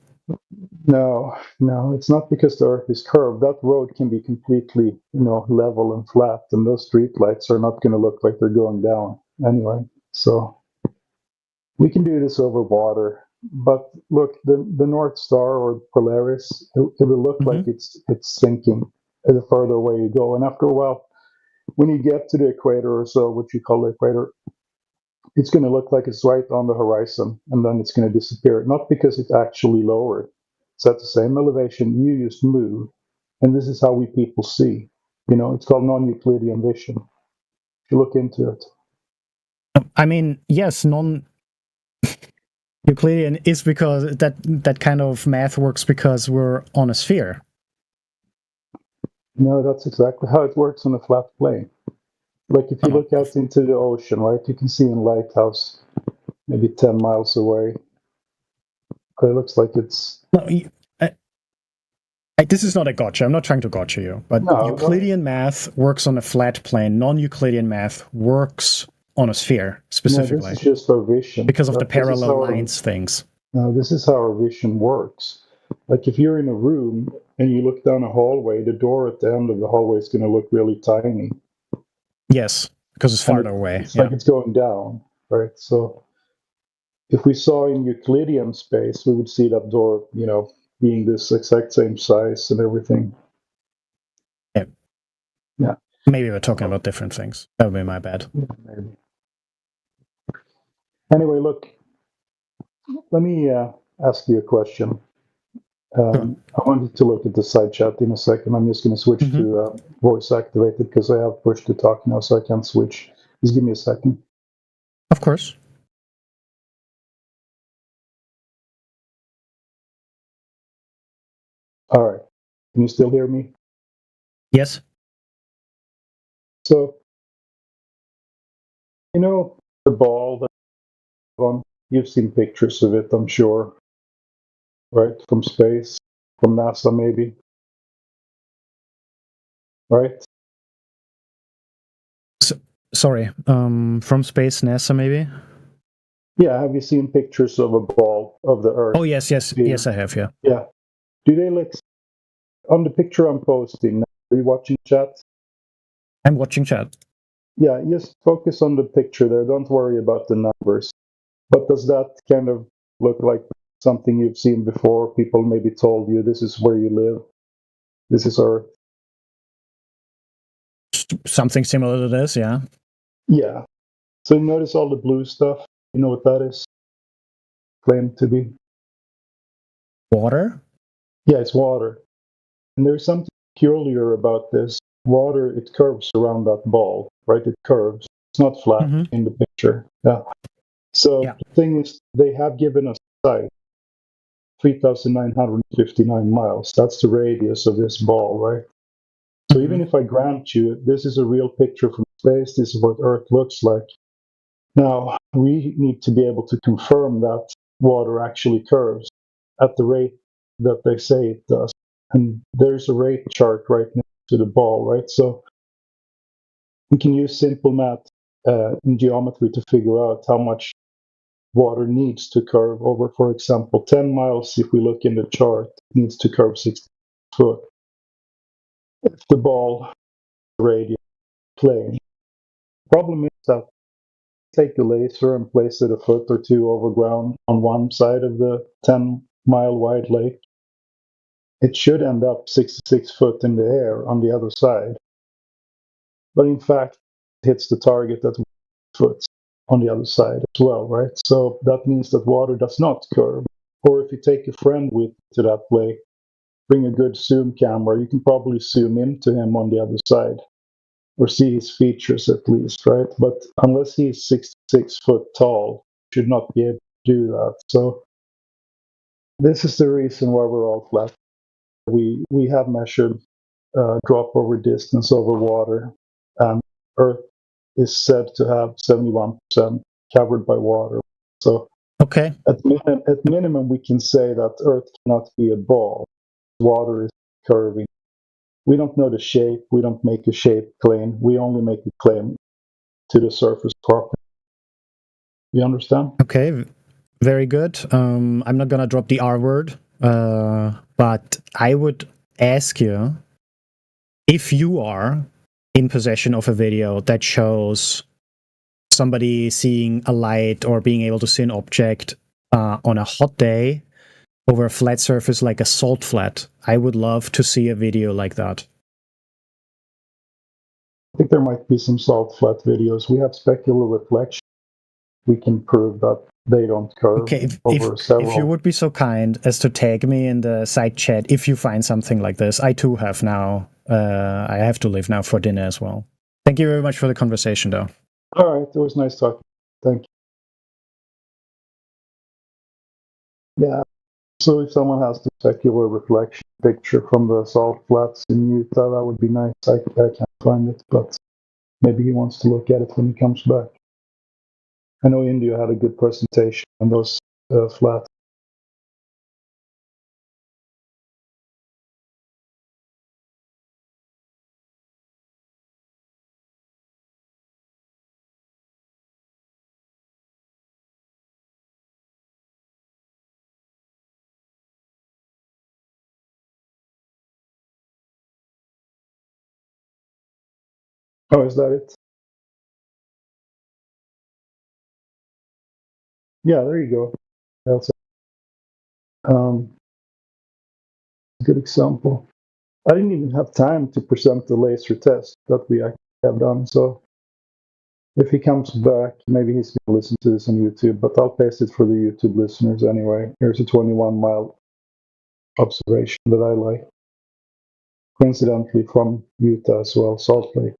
No, it's not because the Earth is curved. That road can be completely, level and flat, and those street lights are not going to look like they're going down anyway. So we can do this over water. But look, the North Star or Polaris, it will look like it's sinking the further away you go. And after a while, when you get to the equator or so, what you call the equator, it's going to look like it's right on the horizon, and then it's going to disappear. Not because it's actually lowered. It's at the same elevation. You just move. And this is how we people see. It's called non-Euclidean vision. If you look into it. I mean, yes, non-Euclidean is because that kind of math works because we're on a sphere. No, that's exactly how it works on a flat plane. Like if you look out into the ocean, right, you can see a lighthouse maybe 10 miles away. But it looks like it's... No, this is not a gotcha. I'm not trying to gotcha you, but Euclidean math works on a flat plane. Non-Euclidean math works on a sphere specifically. No, this is just our vision. Because of the parallel lines things. No, this is how our vision works. Like if you're in a room and you look down a hallway, the door at the end of the hallway is going to look really tiny. Yes, because it's farther away. It's like it's going down, right? So if we saw in Euclidean space, we would see that door, being this exact same size and everything. Yeah. Maybe we're talking about different things. That would be my bad. Yeah, maybe. Anyway, look, let me ask you a question. I want you to look at the side chat in a second. I'm just going to switch to voice activated because I have push to talk now, so I can't switch. Just give me a second. Of course. All right. Can you still hear me? Yes. So, the ball that you've seen pictures of it, I'm sure, right? From space, from NASA maybe, right? Sorry, from space, NASA maybe? Yeah, have you seen pictures of a ball of the Earth? Oh, yes, I have, yeah. Yeah. Do they look... On the picture I'm posting, are you watching chat? I'm watching chat. Yeah, just focus on the picture there. Don't worry about the numbers. But does that kind of look like something you've seen before? People maybe told you this is where you live. This is Earth. Something similar to this, yeah. Yeah. So you notice all the blue stuff? You know what that is? Claimed to be? Water? Yeah, it's water. And there's something peculiar about this. Water, it curves around that ball, right? It curves. It's not flat in the picture. Yeah. So the thing is, they have given us a site, 3,959 miles. That's the radius of this ball, right? So even if I grant you, this is a real picture from space, this is what Earth looks like. Now, we need to be able to confirm that water actually curves at the rate that they say it does. And there's a rate chart right next to the ball, right? So we can use simple math in geometry to figure out how much water needs to curve over, for example, 10 miles. If we look in the chart, it needs to curve 60 foot. If the ball radius plane. Problem is that take a laser and place it a foot or two over ground on one side of the 10-mile wide lake. It should end up 66 foot in the air on the other side. But in fact, it hits the target at 1 foot on the other side as well, right? So that means that water does not curve. Or if you take a friend with to that lake, bring a good zoom camera, you can probably zoom into him on the other side or see his features at least, right? But unless he's 66 foot tall, should not be able to do that. So this is the reason why we're all flat. We have measured drop over distance over water, and Earth is said to have 71% covered by water. So okay, at minimum, we can say that Earth cannot be a ball. Water is curving. We don't know the shape. We don't make a shape claim. We only make a claim to the surface property. You understand? Okay, very good. I'm not gonna drop the R word, but I would ask you if you are in possession of a video that shows somebody seeing a light or being able to see an object on a hot day over a flat surface like a salt flat. I would love to see a video like that. I think there might be some salt flat videos. We have specular reflection. We can prove that they don't curve over several. If you would be so kind as to tag me in the side chat if you find something like this. I too have now. I have to leave now for dinner as well. Thank you very much for the conversation, though. All right, it was nice talking. Thank you. Yeah. So if someone has the specular reflection picture from the salt flats in Utah, that would be nice. I can't find it, but maybe he wants to look at it when he comes back. I know India had a good presentation on those flats. Oh, is that it? Yeah, there you go. That's a good example. I didn't even have time to present the laser test that we actually have done. So if he comes back, maybe he's going to listen to this on YouTube, but I'll paste it for the YouTube listeners anyway. Here's a 21-mile observation that I like. Coincidentally from Utah as well, Salt Lake.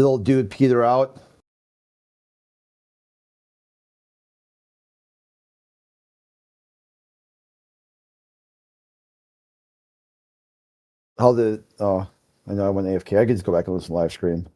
little dude peter out? How did? Oh, I know I went AFK. I could just go back and listen to live stream.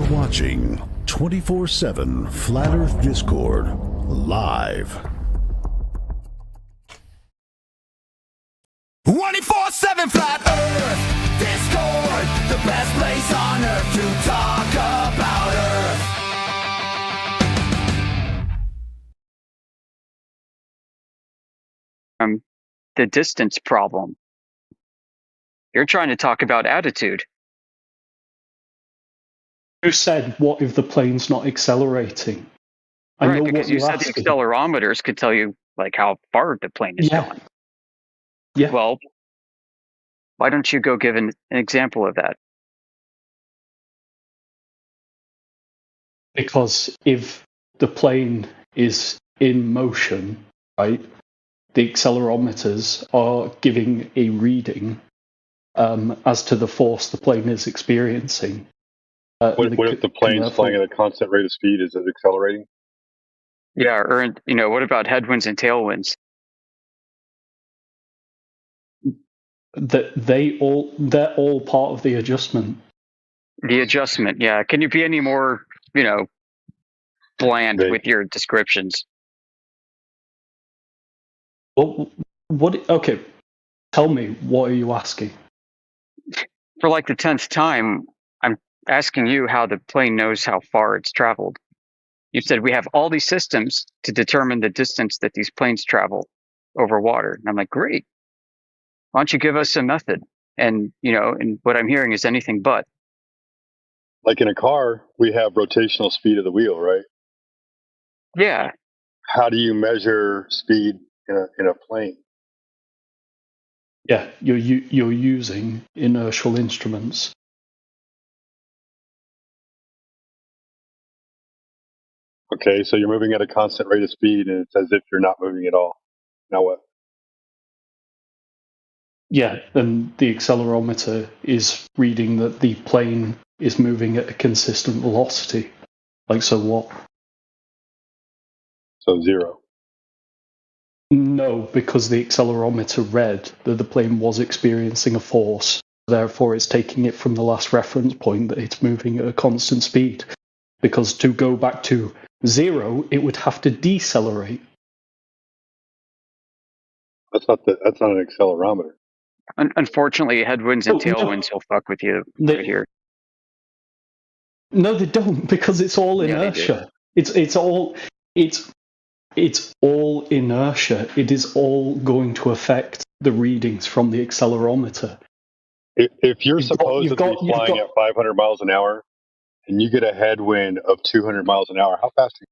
watching 24/7 Flat Earth Discord live. 24/7 Flat Earth Discord, the best place on earth to talk about Earth. The distance problem. You're trying to talk about attitude. You said, what if the plane's not accelerating? I know because what you you're said the asking. accelerometers could tell you like how far the plane is going. Yeah. Well, why don't you go give an example of that? Because if the plane is in motion, right, the accelerometers are giving a reading as to the force the plane is experiencing. What if the plane's flying at a constant rate of speed? Is it accelerating? Yeah, or what about headwinds and tailwinds? They're all part of the adjustment. The adjustment, yeah. Can you be any more, bland with your descriptions? Well, okay, tell me, what are you asking? For like the 10th time, I'm asking you how the plane knows how far it's traveled. You said we have all these systems to determine the distance that these planes travel over water. And I'm like, great. Why don't you give us a method? And, and what I'm hearing is anything but. Like in a car, we have rotational speed of the wheel, right? Yeah. How do you measure speed in a plane? Yeah, you're using inertial instruments. Okay, so you're moving at a constant rate of speed, and it's as if you're not moving at all. Now what? Yeah, and the accelerometer is reading that the plane is moving at a consistent velocity. Like, so what? So 0. No, because the accelerometer read that the plane was experiencing a force. Therefore, it's taking it from the last reference point that it's moving at a constant speed. Because to go back to 0, it would have to decelerate. That's not an accelerometer. Unfortunately, headwinds and tailwinds will fuck with you right here. No, they don't, because it's all inertia. It's all inertia. It is all going to affect the readings from the accelerometer. If you're supposedly flying at 500 miles an hour and you get a headwind of 200 miles an hour, how fast are you?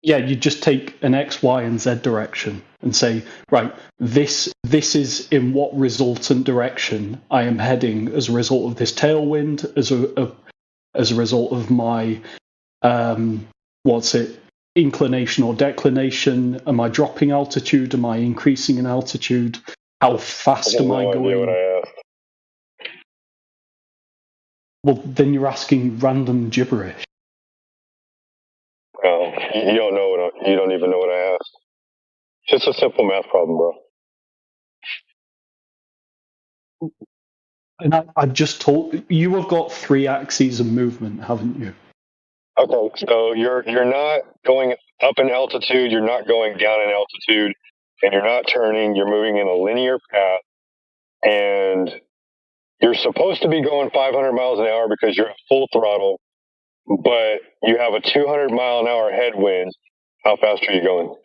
Yeah, you just take an X, Y, and Z direction and say, right, this is in what resultant direction I am heading as a result of this tailwind, as a result of my inclination or declination. Am I dropping altitude? Am I increasing in altitude? How fast am I going? What I asked. Well, then you're asking random gibberish. Oh, you don't know you don't even know what I asked. Just a simple math problem, bro. And I've just told you have got 3 axes of movement, haven't you? Okay, so you're not going up in altitude, you're not going down in altitude, and you're not turning, you're moving in a linear path, and you're supposed to be going 500 miles an hour because you're at full throttle, but you have a 200 mile an hour headwind. How fast are you going?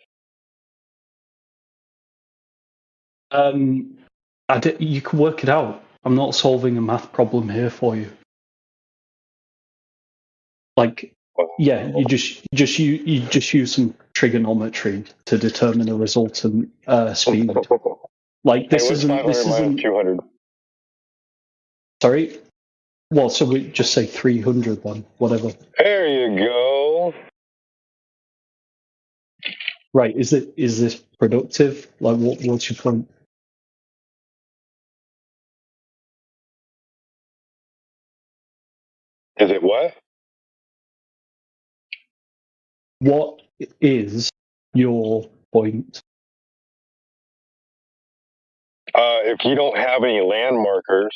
You can work it out. I'm not solving a math problem here for you. Like, yeah, you just use some trigonometry to determine a resultant speed. Like this isn't 200. Sorry. Well, so we just say 300 then, whatever. There you go. Right? Is this productive? Like, what's your point? Is it what? What is your point? If you don't have any land markers,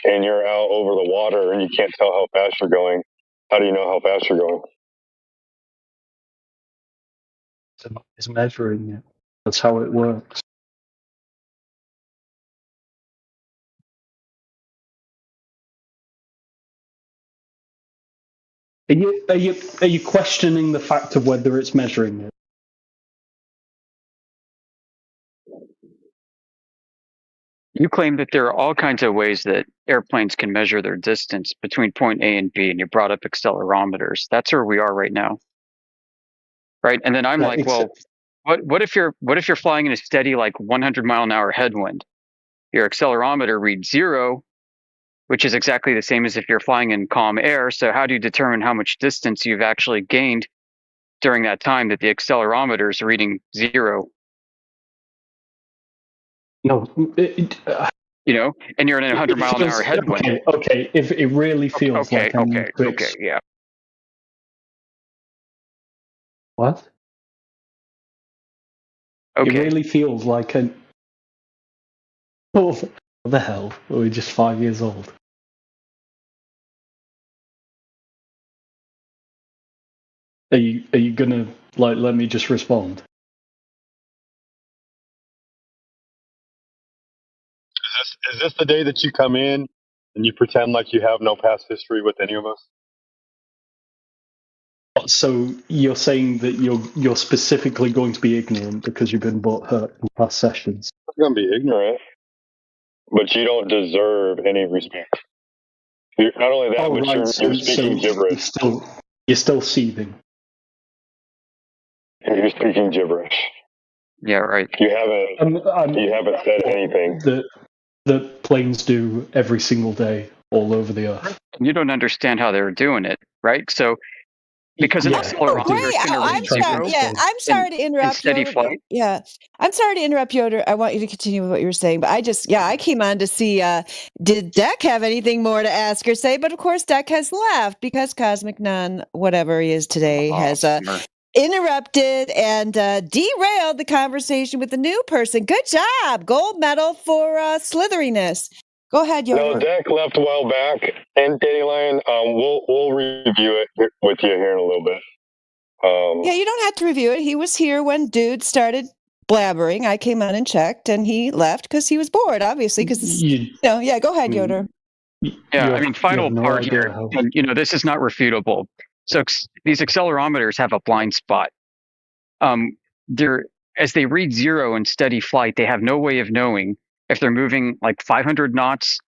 and you're out over the water and you can't tell how fast you're going, how do you know how fast you're going? It's measuring it. That's how it works. Are you questioning the fact of whether it's measuring it? You claim that there are all kinds of ways that airplanes can measure their distance between point A and B, and you brought up accelerometers. That's where we are right now, right? And then I'm like, well, what if you're flying in a steady 100-mile-an-hour headwind? Your accelerometer reads 0, which is exactly the same as if you're flying in calm air. So how do you determine how much distance you've actually gained during that time that the accelerometer is reading 0? No, and you're in a 100-mile-an-hour headwind. Okay, if it really feels like okay, yeah. What? Okay. It really feels like an. Oh, what the hell? We're just 5 years old. Are you gonna let me just respond? Is this the day that you come in and you pretend like you have no past history with any of us? So you're saying that you're specifically going to be ignorant because you've been hurt in past sessions? I'm going to be ignorant, but you don't deserve any respect. Not only that, but you're speaking gibberish. You're still seething. You're speaking gibberish. Yeah, right. You haven't said anything. That planes do every single day all over the earth. You don't understand how they're doing it, right? So because an accelerometer is going to read 0. I'm sorry to interrupt steady you. Flight. Yeah, I'm sorry to interrupt you. I want you to continue with what you were saying, but I came on to see did Deck have anything more to ask or say? But of course, Deck has left because Cosmic Nun, whatever he is today, has interrupted and derailed the conversation with the new person. Good job, gold medal for slitheriness. Go ahead, Yoder. No, Deck left a while back, and Dandelion, we'll review it with you here in a little bit. Yeah, you don't have to review it. He was here when Dude started blabbering. I came on and checked, and he left because he was bored, obviously. Because yeah, go ahead, Yoder. Yeah, final part here. And, this is not refutable. So these accelerometers have a blind spot. As they read 0 in steady flight, they have no way of knowing if they're moving 500 knots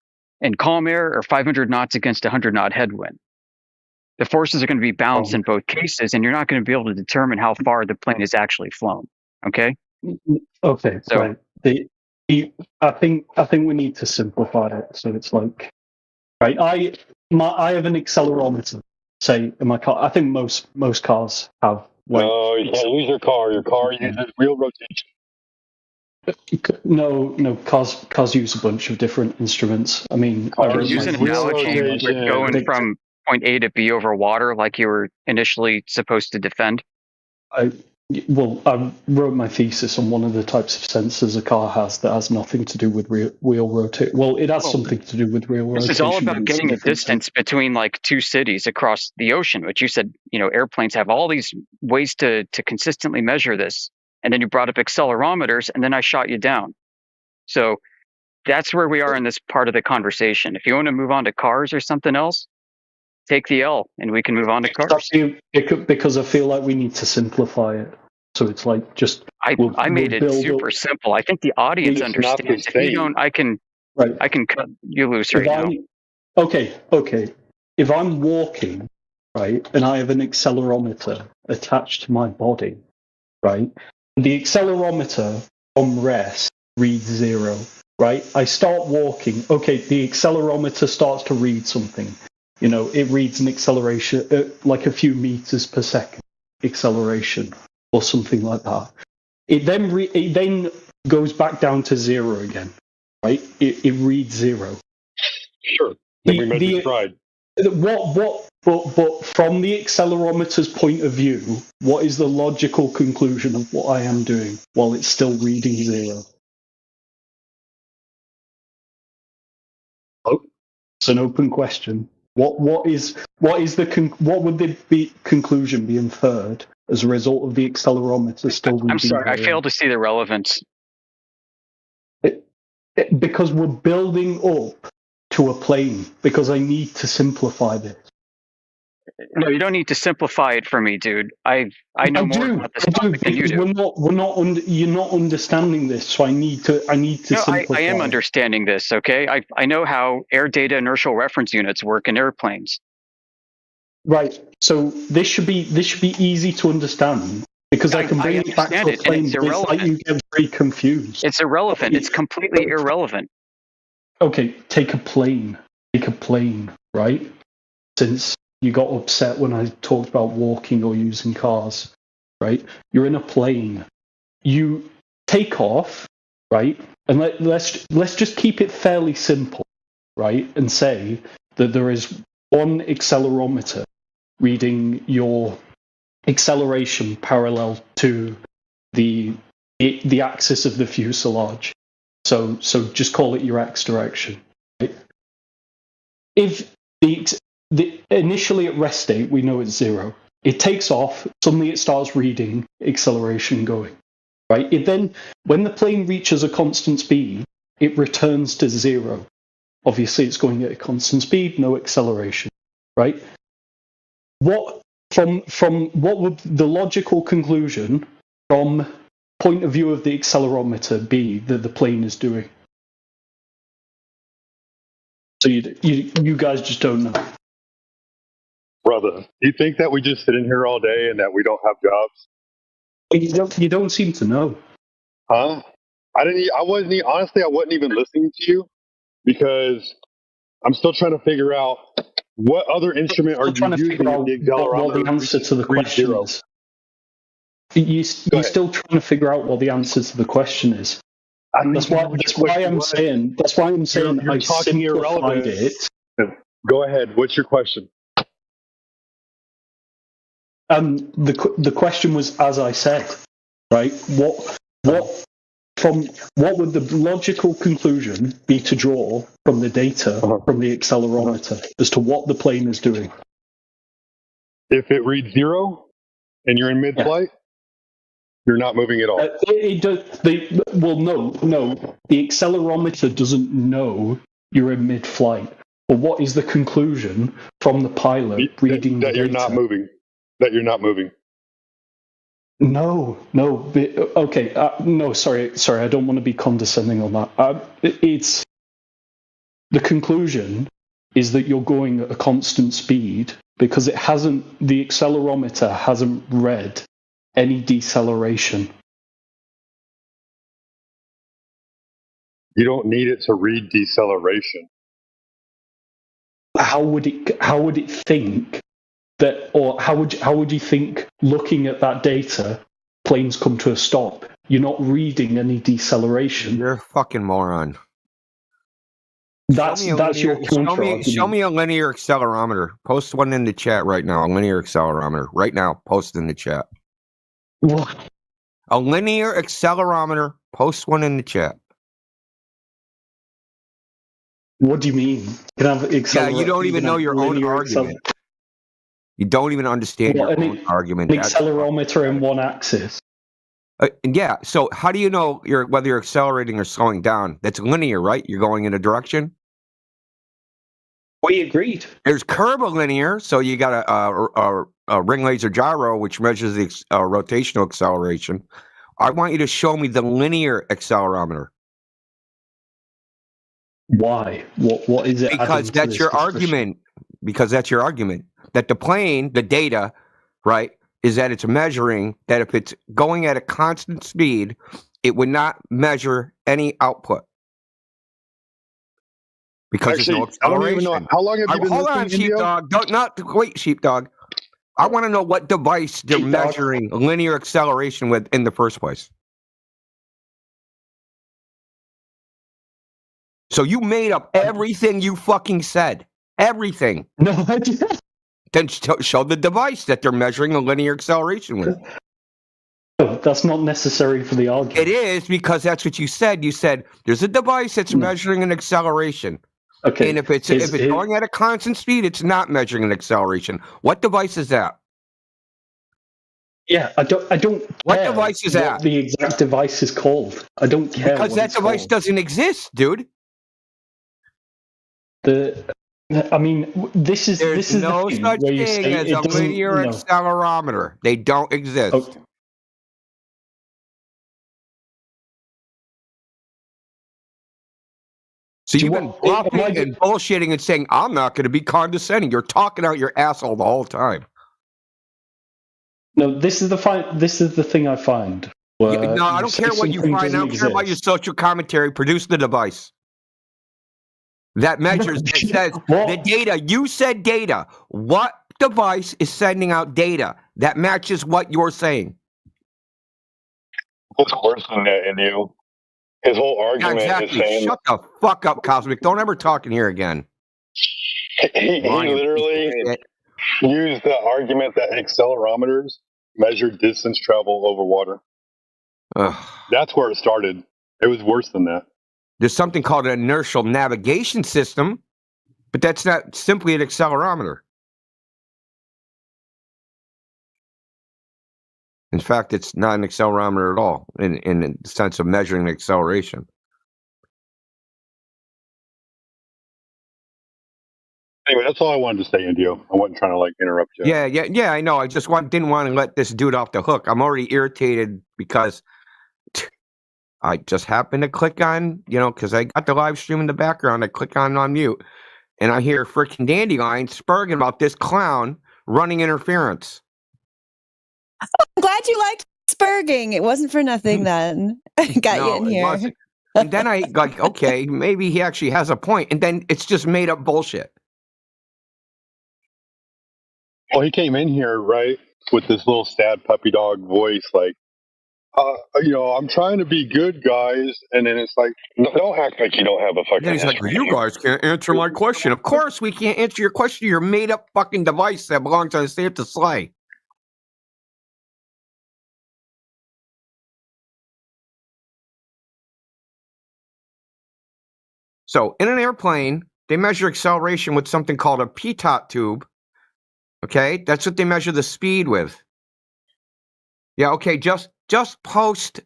in calm air or 500 knots against a 100-knot headwind. The forces are going to be balanced in both cases, and you're not going to be able to determine how far the plane has actually flown. Okay? Okay, so right. I think we need to simplify it. So it's right. I have an accelerometer, say, in my car. I think most cars have. No, you can't use your car. Your car uses wheel rotation. No, cars use a bunch of different instruments. I mean, I use an analogy with going from point A to B over water like you were initially supposed to defend. I wrote my thesis on one of the types of sensors a car has that has nothing to do with wheel rotation. Well, it has something to do with wheel rotation. This is all about getting a distance between two cities across the ocean, which you said, airplanes have all these ways to consistently measure this. And then you brought up accelerometers, and then I shot you down. So that's where we are in this part of the conversation. If you want to move on to cars or something else, take the L, and we can move on to cars. Because I feel like we need to simplify it. So it's just I made it super simple. I think the audience understands. If you don't, I can cut you loose right now. Okay. If I'm walking, right, and I have an accelerometer attached to my body, right, the accelerometer on rest reads 0, right? I start walking. Okay, the accelerometer starts to read something. It reads an acceleration, like a few meters per second acceleration or something like that. It then goes back down to 0 again, right? It reads 0. Sure. We made this right. But from the accelerometer's point of view, what is the logical conclusion of what I am doing while it's still reading 0? It's an open question. What would the conclusion be inferred as a result of the accelerometer still reading? I'm sorry, I zero? fail to see the relevance. Because we're building up to a plane. Because I need to simplify this. No, you don't need to simplify it for me, dude. I know more about this topic than you do. You're not understanding this, so I need to simplify. I am understanding this, okay? I know how air data inertial reference units work in airplanes. Right. So this should be easy to understand because I can bring it back to a plane. It's like you get very confused. It's irrelevant. It's completely irrelevant. Okay, take a plane. Take a plane, right? Since you got upset when I talked about walking or using cars, right? You're in a plane. You take off, right? And let's just keep it fairly simple, right? And say that there is one accelerometer reading your acceleration parallel to the axis of the fuselage. So just call it your x direction, right? If initially at rest state, we know it's 0. It takes off, suddenly it starts reading acceleration going, right? It then, when the plane reaches a constant speed, it returns to 0. Obviously, it's going at a constant speed, no acceleration, right? What would the logical conclusion from point of view of the accelerometer be that the plane is doing? So you guys just don't know. Brother, do you think that we just sit in here all day and that we don't have jobs? You don't seem to know. Huh? Honestly, I wasn't even listening to you because I'm still trying to figure out what other instrument are you using with the accelerometer. What the answer to the question is. You're still trying to figure out what the answer to the question is. That's why I'm saying I simplified it. Go ahead. What's your question? The question was, as I said, right? What would the logical conclusion be to draw from the data from the accelerometer as to what the plane is doing? If it reads 0 and you're in mid-flight, you're not moving at all. No. The accelerometer doesn't know you're in mid-flight. But what is the conclusion from the pilot reading the data? You're not moving. That you're not moving. No. Okay. No, sorry. I don't want to be condescending on that. It's the conclusion is that you're going at a constant speed because the accelerometer hasn't read any deceleration. You don't need it to read deceleration. How would it think that, or how would you think looking at that data, planes come to a stop? You're not reading any deceleration. You're a fucking moron. That's your counter. Show me a linear accelerometer. Post one in the chat right now. A linear accelerometer right now. Post in the chat. What? A linear accelerometer. Post one in the chat. What do you mean? You don't even know your own argument. You don't even understand your own argument. An accelerometer in one axis. Yeah. So how do you know whether you're accelerating or slowing down? That's linear, right? You're going in a direction. We agreed. There's curvilinear, so you got a ring laser gyro, which measures the rotational acceleration. I want you to show me the linear accelerometer. Why? What is it? Because that's your argument. Because that's your argument. That the plane, the data, right, is that it's measuring that if it's going at a constant speed, it would not measure any output. Because there's no acceleration. I don't even know. How long have you been Hold on, sheepdog. Wait, sheepdog. I want to know what device they're measuring linear acceleration with in the first place. So you made up everything you fucking said. Everything. No, I didn't. Then show the device that they're measuring a linear acceleration with. No, that's not necessary for the argument. It is, because that's what you said. You said there's a device that's measuring an acceleration. Okay. And if it's going at a constant speed, it's not measuring an acceleration. What device is that? Yeah, I don't. What care device is what that? the exact device is called. I don't care Because what that it's device called. doesn't exist, dude. I mean, this is no the thing such where you thing say as it a doesn't. linear accelerometer. They don't exist. Oh. So you've been bluffing and bullshitting and saying, I'm not going to be condescending. You're talking out your asshole the whole time. No, this is the thing I find. No, I don't care what you find. I don't care about your social commentary. Produce the device that measures, it says the data. You said data. What device is sending out data that matches what you're saying? What's worse than that, Indio? His whole argument exactly. is saying... Shut the fuck up, Cosmic. Don't ever talk in here again. He literally used the argument that accelerometers measure distance travel over water. That's where it started. It was worse than that. There's something called an inertial navigation system, but that's not simply an accelerometer. In fact, it's not an accelerometer at all in the sense of measuring acceleration. Anyway, that's all I wanted to say, Indio. I wasn't trying to interrupt you. Yeah. I know. I just didn't want to let this dude off the hook. I'm already irritated because I just happened to click on, because I got the live stream in the background. I click on mute, and I hear freaking Dandelion spurging about this clown running interference. I'm glad you liked spurging. It wasn't for nothing then. Got you in here. And then I okay, maybe he actually has a point, and then it's just made up bullshit. Well, he came in here, right, with this little sad puppy dog voice, I'm trying to be good, guys. And then it's like, don't act like you don't have a fucking... Then he's like, you guys can't answer my question. Of course we can't answer your question. Your made-up fucking device that belongs to the state of the sleigh. So, in an airplane, they measure acceleration with something called a pitot tube. Okay? That's what they measure the speed with. Yeah, okay, just post...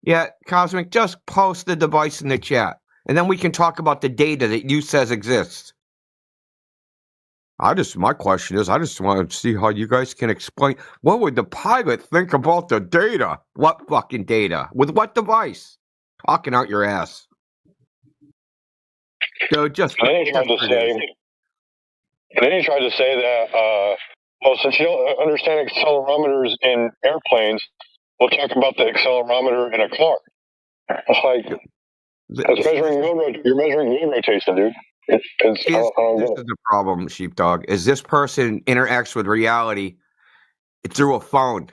Yeah, Cosmic, just post the device in the chat. And then we can talk about the data that you says exists. My question is, I just want to see how you guys can explain. What would the pilot think about the data? What fucking data? With what device? Talking out your ass. So just... And then he tried to say that, since you don't understand accelerometers in airplanes, we'll talk about the accelerometer in a car. It's like, you're measuring wheel rotation, dude. This is the problem, Sheepdog, is this person interacts with reality through a phone.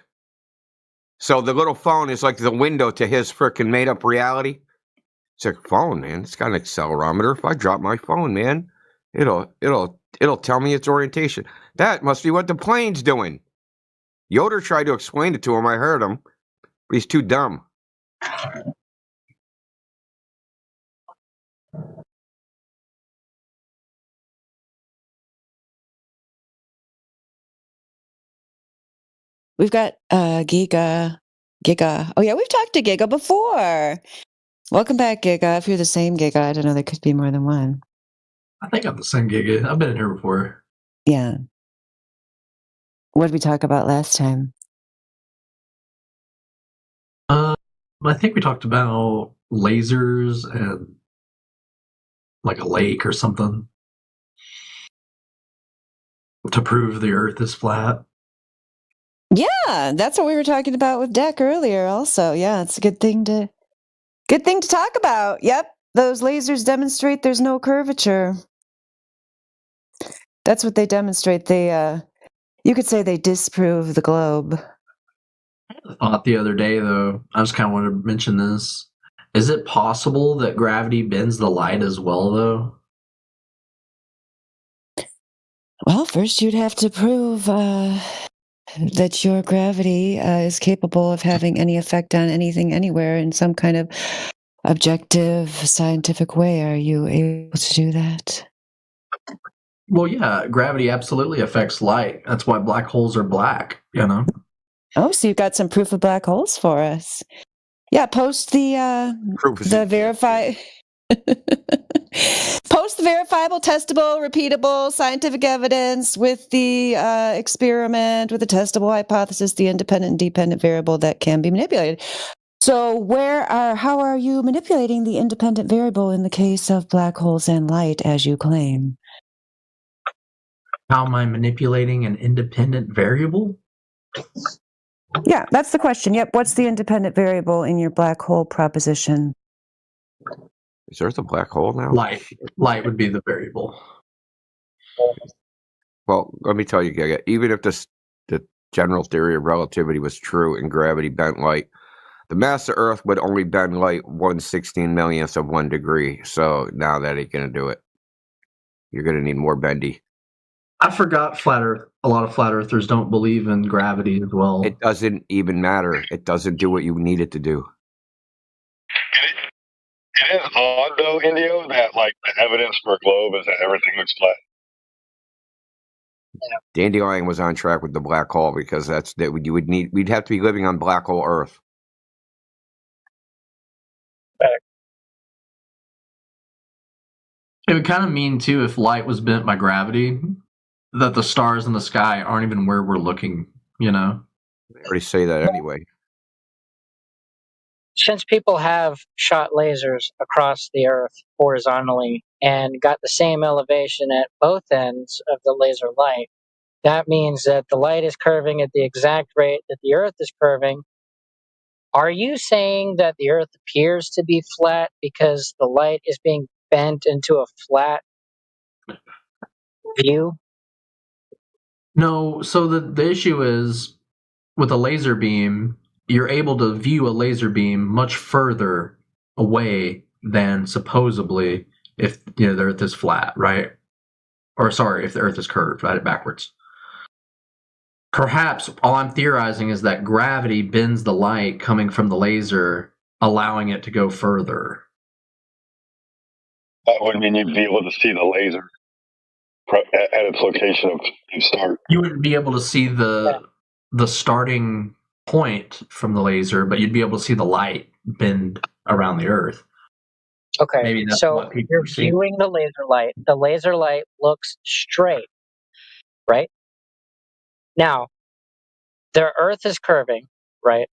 So the little phone is like the window to his freaking made-up reality. It's like, phone, man. It's got an accelerometer. If I drop my phone, man, it'll tell me its orientation. That must be what the plane's doing. Yoder tried to explain it to him. I heard him. But he's too dumb. We've got Giga. Oh yeah, we've talked to Giga before. Welcome back, Giga. If you're the same Giga, I don't know. There could be more than one. I think I'm the same Giga. I've been in here before. Yeah. What did we talk about last time? I think we talked about lasers and like a lake or something to prove the Earth is flat. Yeah, that's what we were talking about with Deck earlier. Also, yeah, it's a good thing to talk about. Yep, those lasers demonstrate there's no curvature. That's what they demonstrate. They, you could say they disprove the globe. I thought the other day, though, I just kind of wanted to mention this. Is it possible that gravity bends the light as well, though? Well, first you'd have to prove that your gravity is capable of having any effect on anything anywhere in some kind of objective, scientific way. Are you able to do that? Well, yeah, gravity absolutely affects light. That's why black holes are black, you know? Oh, so you've got some proof of black holes for us. Yeah, post the verify. Post the verifiable, testable, repeatable scientific evidence with the experiment, with the testable hypothesis, the independent and dependent variable that can be manipulated. So how are you manipulating the independent variable in the case of black holes and light, as you claim? How am I manipulating an independent variable? Yeah, that's the question. Yep. What's the independent variable in your black hole proposition? Is Earth a black hole now? Light. Light would be the variable. Well, let me tell you, Giga, even if the general theory of relativity was true and gravity bent light, the mass of Earth would only bend light 1/16 millionth of 1 degree. So now that ain't going to do it. You're going to need more bendy. I forgot flat Earth. A lot of flat earthers don't believe in gravity as well. It doesn't even matter. It doesn't do what you need it to do. It is odd though, Indio, that like the evidence for a globe is that everything looks flat. Dandelion was on track with the black hole because we'd have to be living on black hole Earth. It would kind of mean too if light was bent by gravity that the stars in the sky aren't even where we're looking, you know? I already say that anyway. Since people have shot lasers across the Earth horizontally and got the same elevation at both ends of the laser light, that means that the light is curving at the exact rate that the Earth is curving. Are you saying that the Earth appears to be flat because the light is being bent into a flat view? No, so the issue is with a laser beam, you're able to view a laser beam much further away than supposedly if the Earth is flat, right? Or sorry, if the Earth is curved, right? Backwards. Perhaps all I'm theorizing is that gravity bends the light coming from the laser, allowing it to go further. That would mean you'd be able to see the laser at its location of start. You wouldn't be able to see the starting point from the laser, but you'd be able to see the light bend around the Earth. Okay, Maybe that's so what people you're are seeing. viewing the laser light. The laser light looks straight, right? Now, the Earth is curving, right?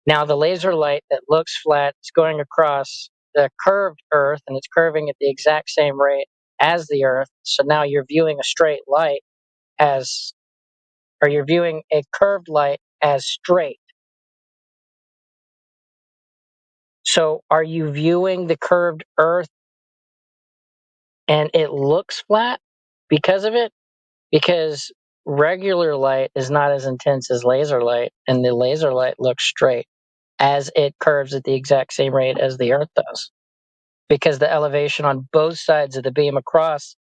Now, the laser light that looks flat is going across the curved Earth, and it's curving at the exact same rate as the Earth. So now you're viewing a straight light you're viewing a curved light as straight. So are you viewing the curved Earth and it looks flat because of it? Because regular light is not as intense as laser light, and the laser light looks straight as it curves at the exact same rate as the Earth does. Because the elevation on both sides of the beam across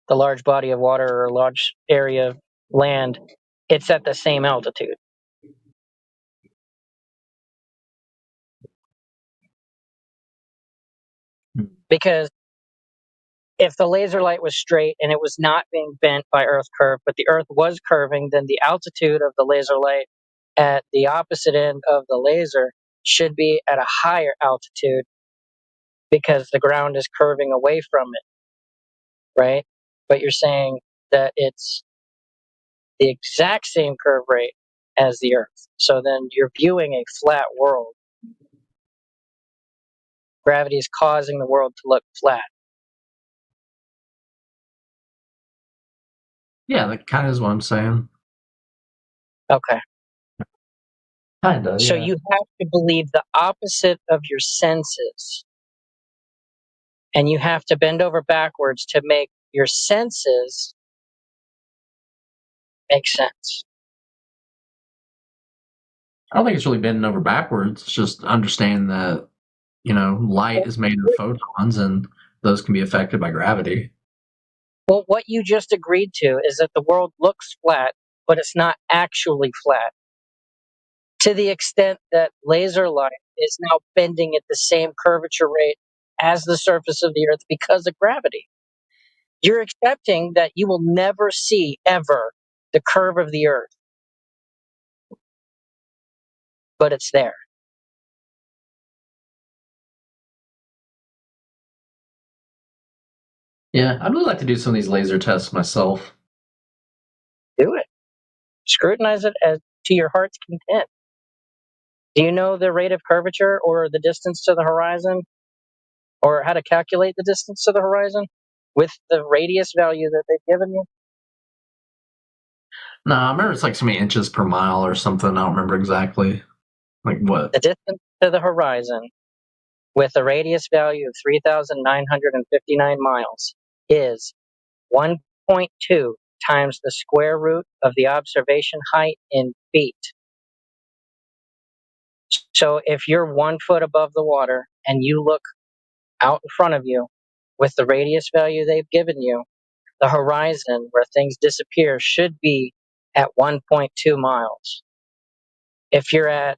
the large body of water or a large area of land, it's at the same altitude. Because if the laser light was straight and it was not being bent by Earth curve, but the Earth was curving, then the altitude of the laser light at the opposite end of the laser should be at a higher altitude because the ground is curving away from it, right? But you're saying that it's the exact same curve rate as the Earth. So then you're viewing a flat world. Gravity is causing the world to look flat. Yeah, that kind of is what I'm saying. Okay. Kind of. So yeah. you have to believe the opposite of your senses. And you have to bend over backwards to make your senses make sense. I don't think it's really bending over backwards. It's just understand that, light is made of photons and those can be affected by gravity. Well, what you just agreed to is that the world looks flat, but it's not actually flat. To the extent that laser light is now bending at the same curvature rate as the surface of the Earth because of gravity. You're accepting that you will never see, ever, the curve of the Earth. But it's there. Yeah, I'd really like to do some of these laser tests myself. Do it. Scrutinize it as to your heart's content. Do you know the rate of curvature or the distance to the horizon? Or how to calculate the distance to the horizon with the radius value that they've given you? No, I remember it's like so many inches per mile or something. I don't remember exactly. Like what? The distance to the horizon with a radius value of 3,959 miles is 1.2 times the square root of the observation height in feet. So if you're 1 foot above the water and you look out in front of you with the radius value they've given you, the horizon where things disappear should be at 1.2 miles. If you're at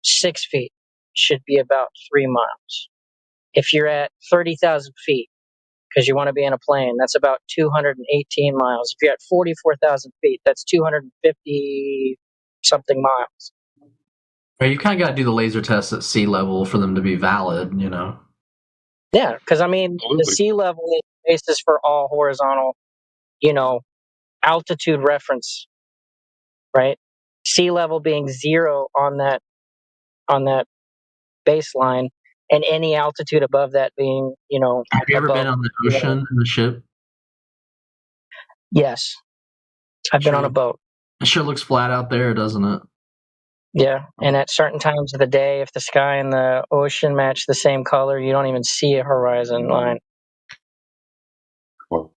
6 feet, it should be about 3 miles. If you're at 30,000 feet, because you want to be in a plane, that's about 218 miles. If you're at 44,000 feet, that's 250 something miles. Well, you kind of got to do the laser tests at sea level for them to be valid, you know? Yeah, because I mean, the sea level is the basis for all horizontal, altitude reference, right? Sea level being 0 on that baseline, and any altitude above that being, Have you ever been on the ocean in the ship? Yes, I've been on a boat. It sure looks flat out there, doesn't it? Yeah, and at certain times of the day, if the sky and the ocean match the same color, you don't even see a horizon line. Well,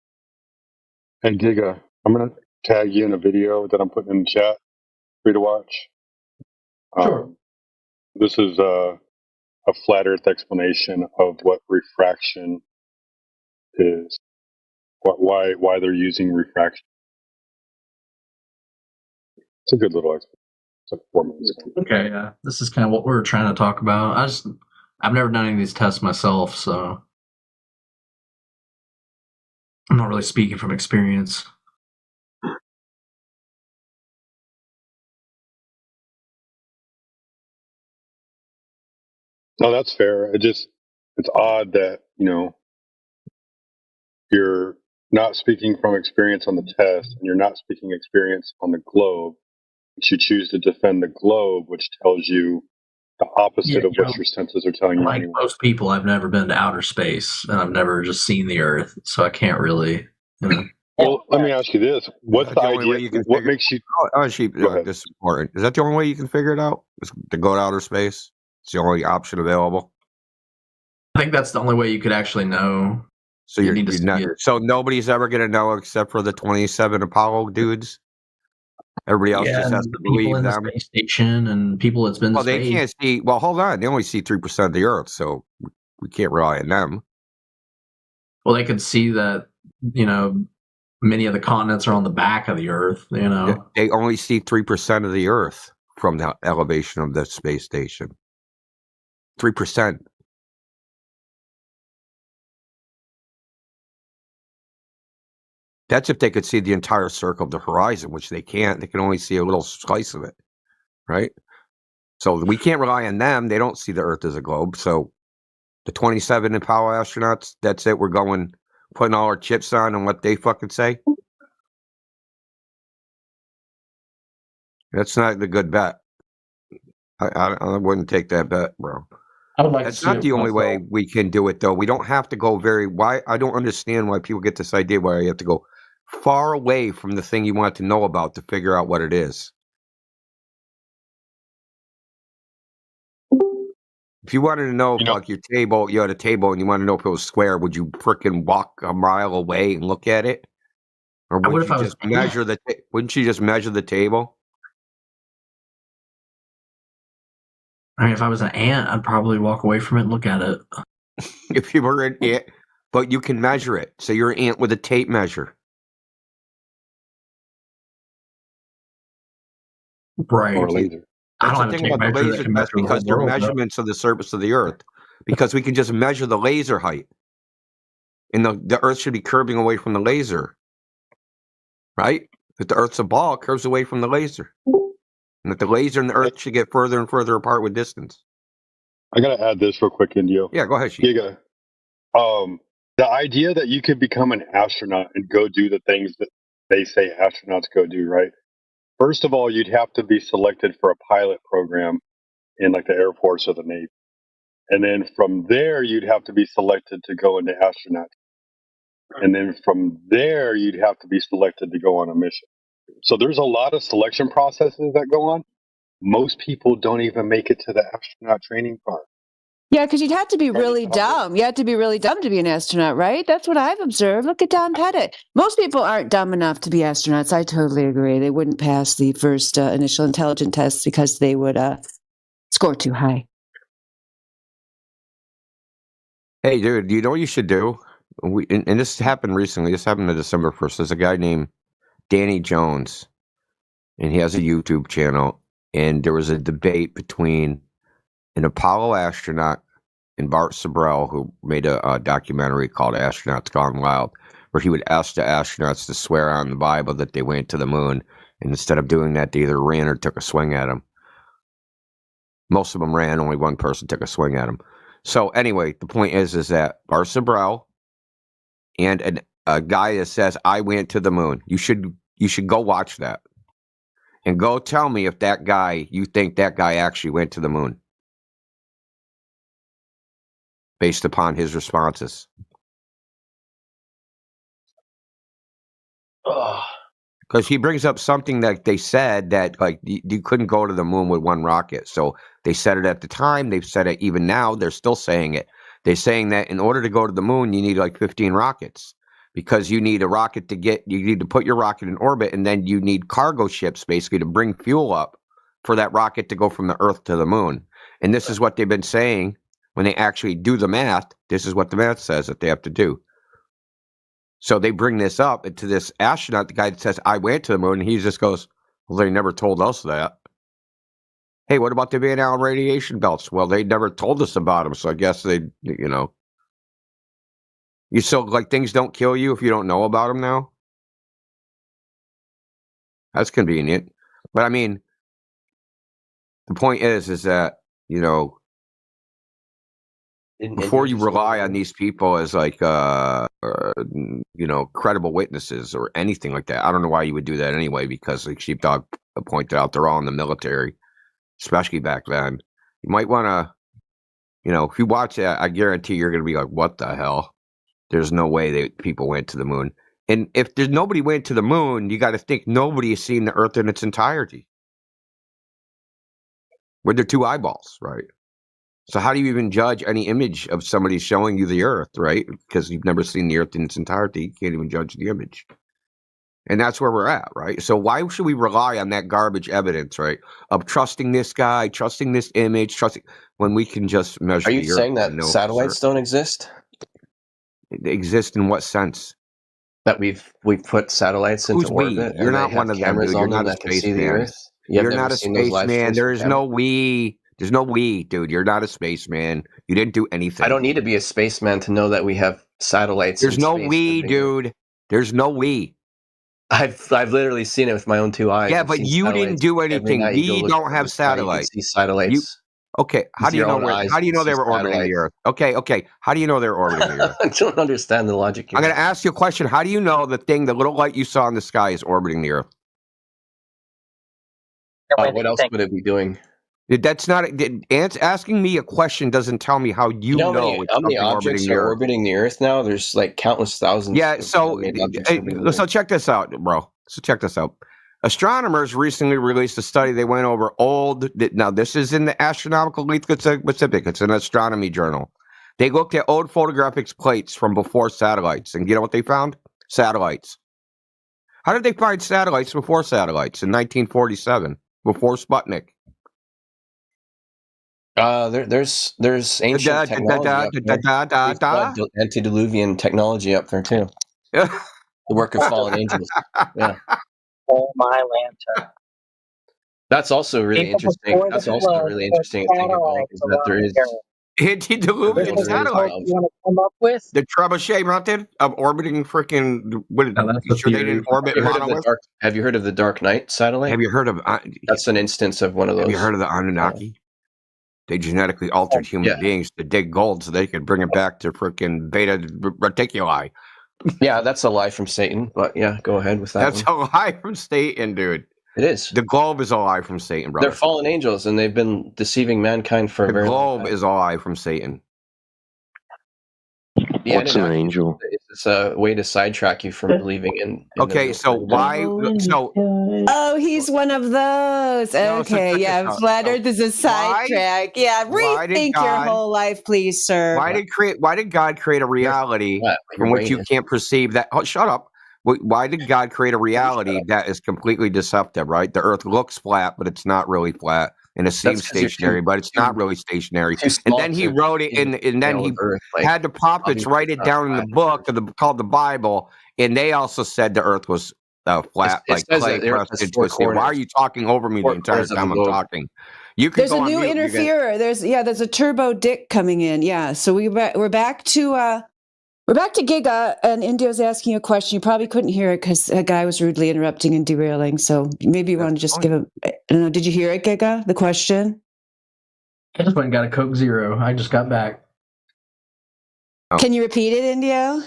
hey, Giga, I'm going to tag you in a video that I'm putting in the chat for you to watch. Sure. This is a flat Earth explanation of what refraction is, why they're using refraction. It's a good little explanation. It's like 4 minutes. Okay, yeah. This is kind of what we were trying to talk about. I've never done any of these tests myself, so I'm not really speaking from experience. No, that's fair. It's odd that, you're not speaking from experience on the test and you're not speaking experience on the globe. But you choose to defend the globe, which tells you the opposite of what your senses are telling you. Like anyway. most people, I've never been to outer space, and I've never just seen the Earth, so I can't really, Well, let me ask you this: what's the idea? What makes you? This is important. Is that the only way you can figure it out? Is to go to outer space? It's the only option available. I think that's the only way you could actually know. So so nobody's ever going to know except for the 27 Apollo dudes. Everybody else just has to believe in them. The space station and people that's been. Well, to space. They can't see. Well, hold on. They only see 3% of the Earth, so we can't rely on them. Well, they could see that many of the continents are on the back of the Earth. They only see 3% of the Earth from the elevation of the space station. 3%. That's if they could see the entire circle of the horizon, which they can't. They can only see a little slice of it, right? So we can't rely on them. They don't see the Earth as a globe. So the 27 Apollo astronauts, that's it. We're putting all our chips on and what they fucking say. That's not the good bet. I wouldn't take that bet, bro. I would like That's to not the only way we can do it, though. We don't have to go why I don't understand why people get this idea where you have to go far away from the thing you want to know about to figure out what it is. If you wanted to know if like your table, you had a table and you want to know if it was square, would you frickin' walk a mile away and look at it? Or would you just measure wouldn't you just measure the table? I mean, if I was an ant, I'd probably walk away from it and look at it. If you were an ant, but you can measure it. So you're an ant with a tape measure. Right. Or a laser. I That's don't the have thing tape about the measure that laser can test, measure the because whole they're world, though. measurements of the surface of the Earth. Because we can just measure the laser height. And the Earth should be curving away from the laser. Right? If the Earth's a ball, it curves away from the laser. And that the laser and the Earth should get further and further apart with distance. I gotta add this real quick, Indio. Yeah, go ahead, Sheik. Giga. The idea that you could become an astronaut and go do the things that they say astronauts go do, right? First of all, you'd have to be selected for a pilot program in like the Air Force or the Navy. And then from there, you'd have to be selected to go into astronaut. And then from there, you'd have to be selected to go on a mission. So there's a lot of selection processes that go on. Most people don't even make it to the astronaut training part. Yeah, because you'd have to be really dumb. You have to be really dumb to be an astronaut, right? That's what I've observed. Look at Don Pettit. Most people aren't dumb enough to be astronauts. I totally agree. They wouldn't pass the first initial intelligence tests because they would score too high. Hey, dude, you know what you should do? And this happened recently. This happened on December 1st. There's a guy named Danny Jones, and he has a YouTube channel. And there was a debate between an Apollo astronaut and Bart Sibrel, who made a documentary called Astronauts Gone Wild, where he would ask the astronauts to swear on the Bible that they went to the moon. And instead of doing that, they either ran or took a swing at him. Most of them ran. Only one person took a swing at him. So anyway, the point is that Bart Sibrel and a guy that says, I went to the moon. You should go watch that. And go tell me if that guy, you think that guy actually went to the moon. Based upon his responses. Because he brings up something that they said that like you couldn't go to the moon with one rocket. So they said it at the time. They've said it even now. They're still saying it. They're saying that in order to go to the moon, you need like 15 rockets. Because you need a rocket you need to put your rocket in orbit, and then you need cargo ships basically to bring fuel up for that rocket to go from the Earth to the moon. And this is what they've been saying when they actually do the math. This is what the math says that they have to do. So they bring this up to this astronaut, the guy that says, I went to the moon, and he just goes, well, they never told us that. Hey, what about the Van Allen radiation belts? Well, they never told us about them, so I guess they, You so like things don't kill you if you don't know about them now? That's convenient. But I mean, the point is that, before you rely on these people as like, credible witnesses or anything like that, I don't know why you would do that anyway, because like Sheepdog pointed out, they're all in the military, especially back then. You might want to, if you watch that, I guarantee you're going to be like, what the hell? There's no way that people went to the moon. And if there's nobody went to the moon, you got to think nobody has seen the Earth in its entirety. With their two eyeballs, right? So how do you even judge any image of somebody showing you the Earth, right? Because you've never seen the Earth in its entirety. You can't even judge the image. And that's where we're at, right? So why should we rely on that garbage evidence, right? Of trusting this guy, trusting this image, when we can just measure the Earth. Are you saying that satellites don't exist? They exist in what sense? That we've put satellites into orbit. You're not one of them, dude. You're not a spaceman. You're not a spaceman. There is no we. There's no we, dude. You're not a spaceman. You didn't do anything. I don't need to be a spaceman to know that we have satellites. There's no we, dude. There's no we. I've literally seen it with my own two eyes. Yeah, but you didn't do anything. We don't have satellites. You can see satellites. Okay, how do you know they were orbiting the Earth? Okay, how do you know they were orbiting the Earth? I don't understand the logic here. I'm going to ask you a question. How do you know the little light you saw in the sky is orbiting the Earth? What else would it be doing? That's not asking me a question doesn't tell me how you know how many objects are orbiting the Earth now. There's like countless thousands. Yeah, so check this out, bro. So check this out. Astronomers recently released a study. They went over now this is in the Astronomical Weekly Pacific. It's an astronomy journal. They looked at old photographic plates from before satellites. And you know what they found? Satellites. How did they find satellites before satellites in 1947, before Sputnik? There's ancient technology up there. Antediluvian technology up there too. The work of fallen angels. Yeah. Oh my lantern. That's also really interesting. That's also really interesting to think about is that there is antediluvian satellites. You want to come up with the Trebuchet method of orbiting freaking. Sure they didn't orbit monolith. Have you heard of the Dark Knight satellite? Have you heard of? That's an instance of one of those. Have you heard of the Anunnaki? They genetically altered human beings to dig gold so they could bring it back to freaking Beta Reticuli. Yeah, that's a lie from Satan. But yeah, go ahead with that. That's a lie from Satan, dude. It is. The globe is a lie from Satan, brother. They're fallen angels, and they've been deceiving mankind for a very long time. The globe is a lie from Satan. What's an angel? It's a way to sidetrack you from believing in okay, so why? So oh, he's one of those. Okay, yeah. Flat Earth is a sidetrack. Yeah, rethink your whole life, please, sir. Why did God create a reality from which you can't perceive that? Oh, shut up. Why did God create a reality that is completely deceptive? Right, the Earth looks flat, but it's not really flat. And it seems stationary, but it's not really stationary. And then he wrote it, and then he had the prophets write it down in the book called the Bible, and they also said the Earth was flat, like clay pressed into a sphere. Why are you talking over me the entire time I'm talking? There's a new interferer. There's a turbo dick coming in. Yeah, so we're back to. We're back to Giga, and Indio's asking a question. You probably couldn't hear it because a guy was rudely interrupting and derailing. So maybe you want to just give him. I don't know. Did you hear it, Giga? The question? I just went and got a Coke Zero. I just got back. Oh. Can you repeat it, Indio?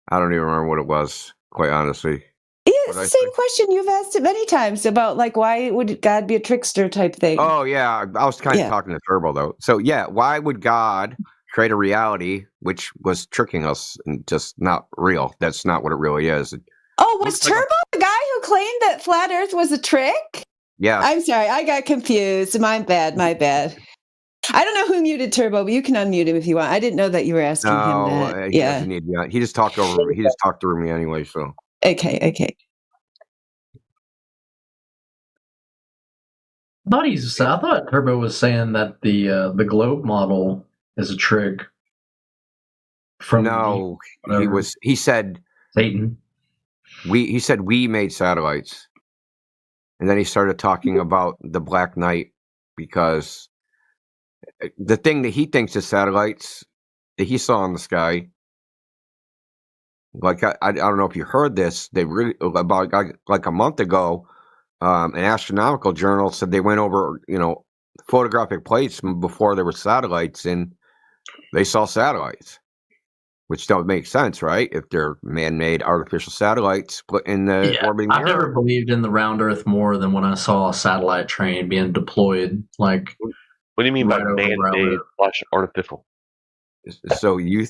I don't even remember what it was, quite honestly. Yeah, it's the same question. You've asked it many times about, like, why would God be a trickster type thing? Oh, yeah. I was kind of talking to Turbo, though. So, yeah, why would God create a reality which was tricking us and just not real? That's not what it really is. Oh, was Turbo the guy who claimed that flat Earth was a trick? Yeah. I'm sorry, I got confused. My bad. I don't know who muted Turbo, but you can unmute him if you want. I didn't know that you were asking him that. He doesn't need me. He just talked over me. He just talked through me anyway. So okay. I thought Turbo was saying that the globe model is a trick. He said Satan. He said we made satellites, and then he started talking about the Black Knight, because the thing that he thinks is satellites that he saw in the sky. Like I don't know if you heard this. They really about like a month ago, an astronomical journal said they went over photographic plates before there were satellites, and they saw satellites, which don't make sense, right? If they're man-made artificial satellites put in the orbiting the Earth. I've never believed in the round Earth more than when I saw a satellite train being deployed. Like, what do you mean by man-made / artificial? So you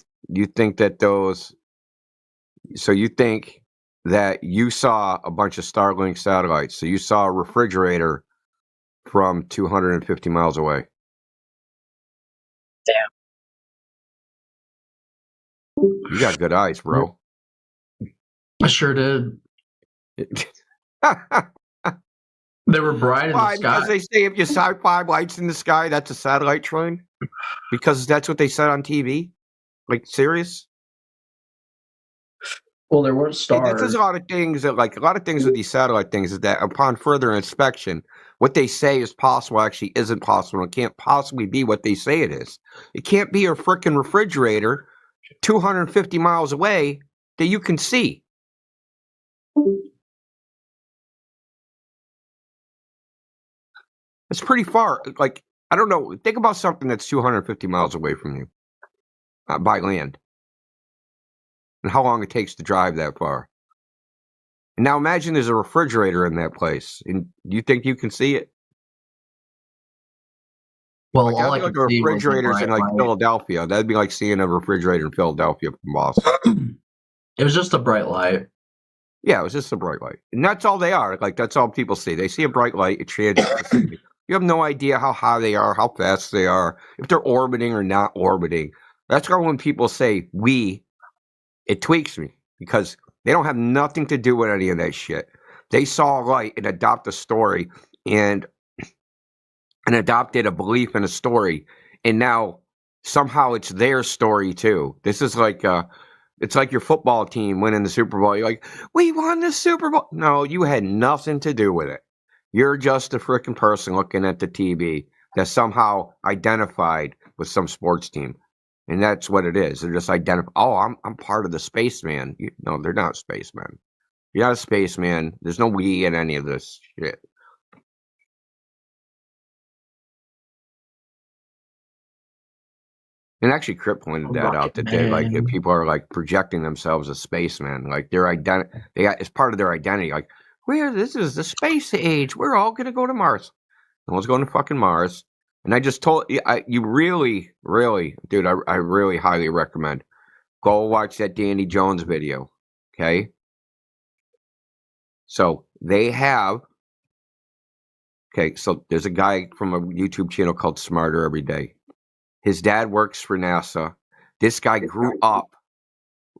think that those? So you think that you saw a bunch of Starlink satellites? So you saw a refrigerator from 250 miles away? Damn. You got good eyes, bro. I sure did. They were bright in the sky. Because they say if you saw 5 lights in the sky, that's a satellite train? Because that's what they said on TV? Like, serious? Well, there weren't stars. There's a lot of things with these satellite things is that upon further inspection, what they say is possible actually isn't possible. It can't possibly be what they say it is. It can't be a freaking refrigerator 250 miles away that you can see. It's pretty far. Like, I don't know. Think about something that's 250 miles away from you by land, and how long it takes to drive that far. And now imagine there's a refrigerator in that place, and you think you can see it? Well, like, all I like could see was refrigerators in like Philadelphia. That'd be like seeing a refrigerator in Philadelphia from Boston. It was just a bright light. Yeah, it was just a bright light, and that's all they are. Like, that's all people see. They see a bright light. It changes the city. You have no idea how high they are, how fast they are, if they're orbiting or not orbiting. That's why when people say "we," it tweaks me, because they don't have nothing to do with any of that shit. They saw a light and adopt a story and adopted a belief in a story, and now somehow it's their story too. This is like it's like your football team winning the Super Bowl. You're like, we won the Super Bowl. No, you had nothing to do with it. You're just a freaking person looking at the TV that's somehow identified with some sports team. And that's what it is. They're just identified. Oh, I'm part of the spaceman. No, they're not spacemen. You're not a spaceman. There's no we in any of this shit. And actually, Crip pointed that out, that they like, if people are like projecting themselves as spacemen, like their identity, it's part of their identity. Like, this is the space age. We're all gonna go to Mars. No one's going to fucking Mars. And I just told you, really, dude, I really highly recommend go watch that Danny Jones video. Okay. So they have. Okay, so there's a guy from a YouTube channel called Smarter Every Day. His dad works for NASA. This guy grew up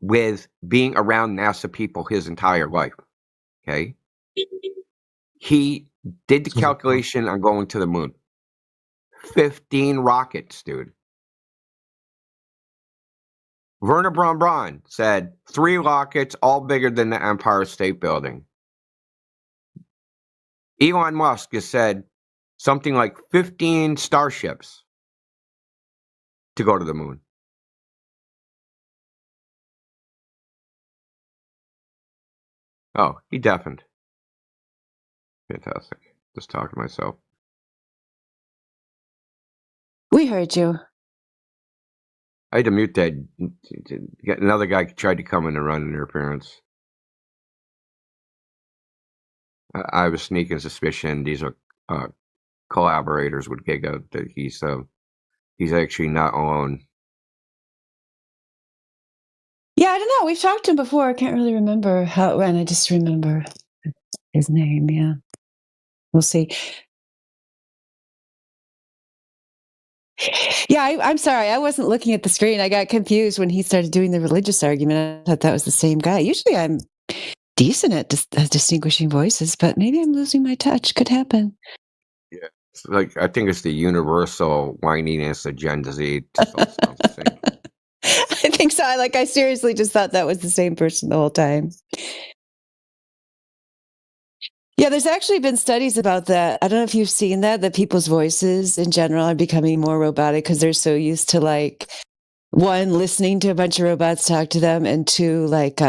with being around NASA people his entire life. Okay. He did the calculation on going to the moon. 15 rockets, dude. Werner Braun said 3 rockets, all bigger than the Empire State Building. Elon Musk has said something like 15 starships to go to the moon. Oh, he deafened. Fantastic. Just talking to myself. We heard you. I had to mute that. Another guy tried to come in and run interference. I have a sneaking suspicion these are collaborators with Giga. That he's actually not alone. Yeah, I don't know. We've talked to him before. I can't really remember how it went. I just remember his name. Yeah. We'll see. Yeah, I'm sorry. I wasn't looking at the screen. I got confused when he started doing the religious argument. I thought that was the same guy. Usually I'm decent at distinguishing voices, but maybe I'm losing my touch. Could happen. Yeah. Like, I think it's the universal whininess of Gen Z. I think so. I seriously just thought that was the same person the whole time. Yeah, there's actually been studies about that. I don't know if you've seen that people's voices in general are becoming more robotic because they're so used to, like, one, listening to a bunch of robots talk to them, and two, like,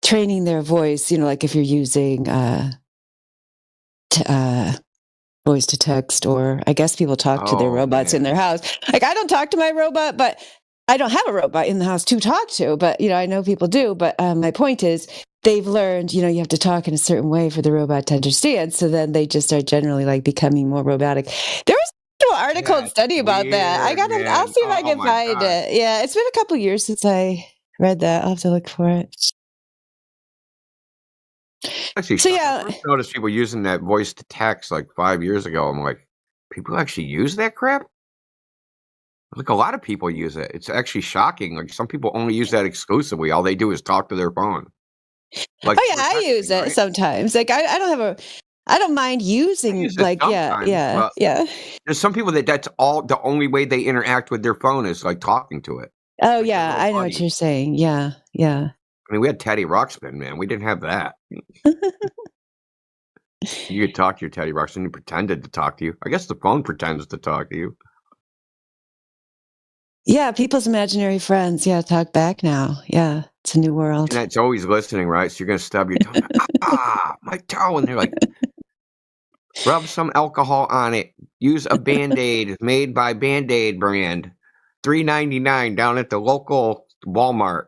training their voice, like if you're using voice to text, or I guess people talk to their robots in their house. Like, I don't talk to my robot, but I don't have a robot in the house to talk to, but, I know people do. But my point is, they've learned, you have to talk in a certain way for the robot to understand. So then they just are generally like becoming more robotic. There was an article and study about that. I'll see if I can find it. Yeah, it's been a couple years since I read that. I'll have to look for it. Actually, so yeah, I noticed people using that voice to text like 5 years ago. I'm like, people actually use that crap? Like, a lot of people use it. It's actually shocking. Like, some people only use that exclusively. All they do is talk to their phone. Like, I use it sometimes. Like, I don't mind using, like, yeah. There's some people that's all the only way they interact with their phone is like talking to it. Oh, like, yeah, I know what you're saying. Yeah. I mean, we had Teddy Ruxpin, man. We didn't have that. You could talk to your Teddy Ruxpin. You pretended to talk to you. I guess the phone pretends to talk to you. Yeah, people's imaginary friends. Yeah, talk back now. Yeah, it's a new world. And it's always listening, right? So you're going to stub your toe. My toe. And they're like, rub some alcohol on it. Use a Band-Aid made by Band-Aid brand. $3.99 down at the local Walmart.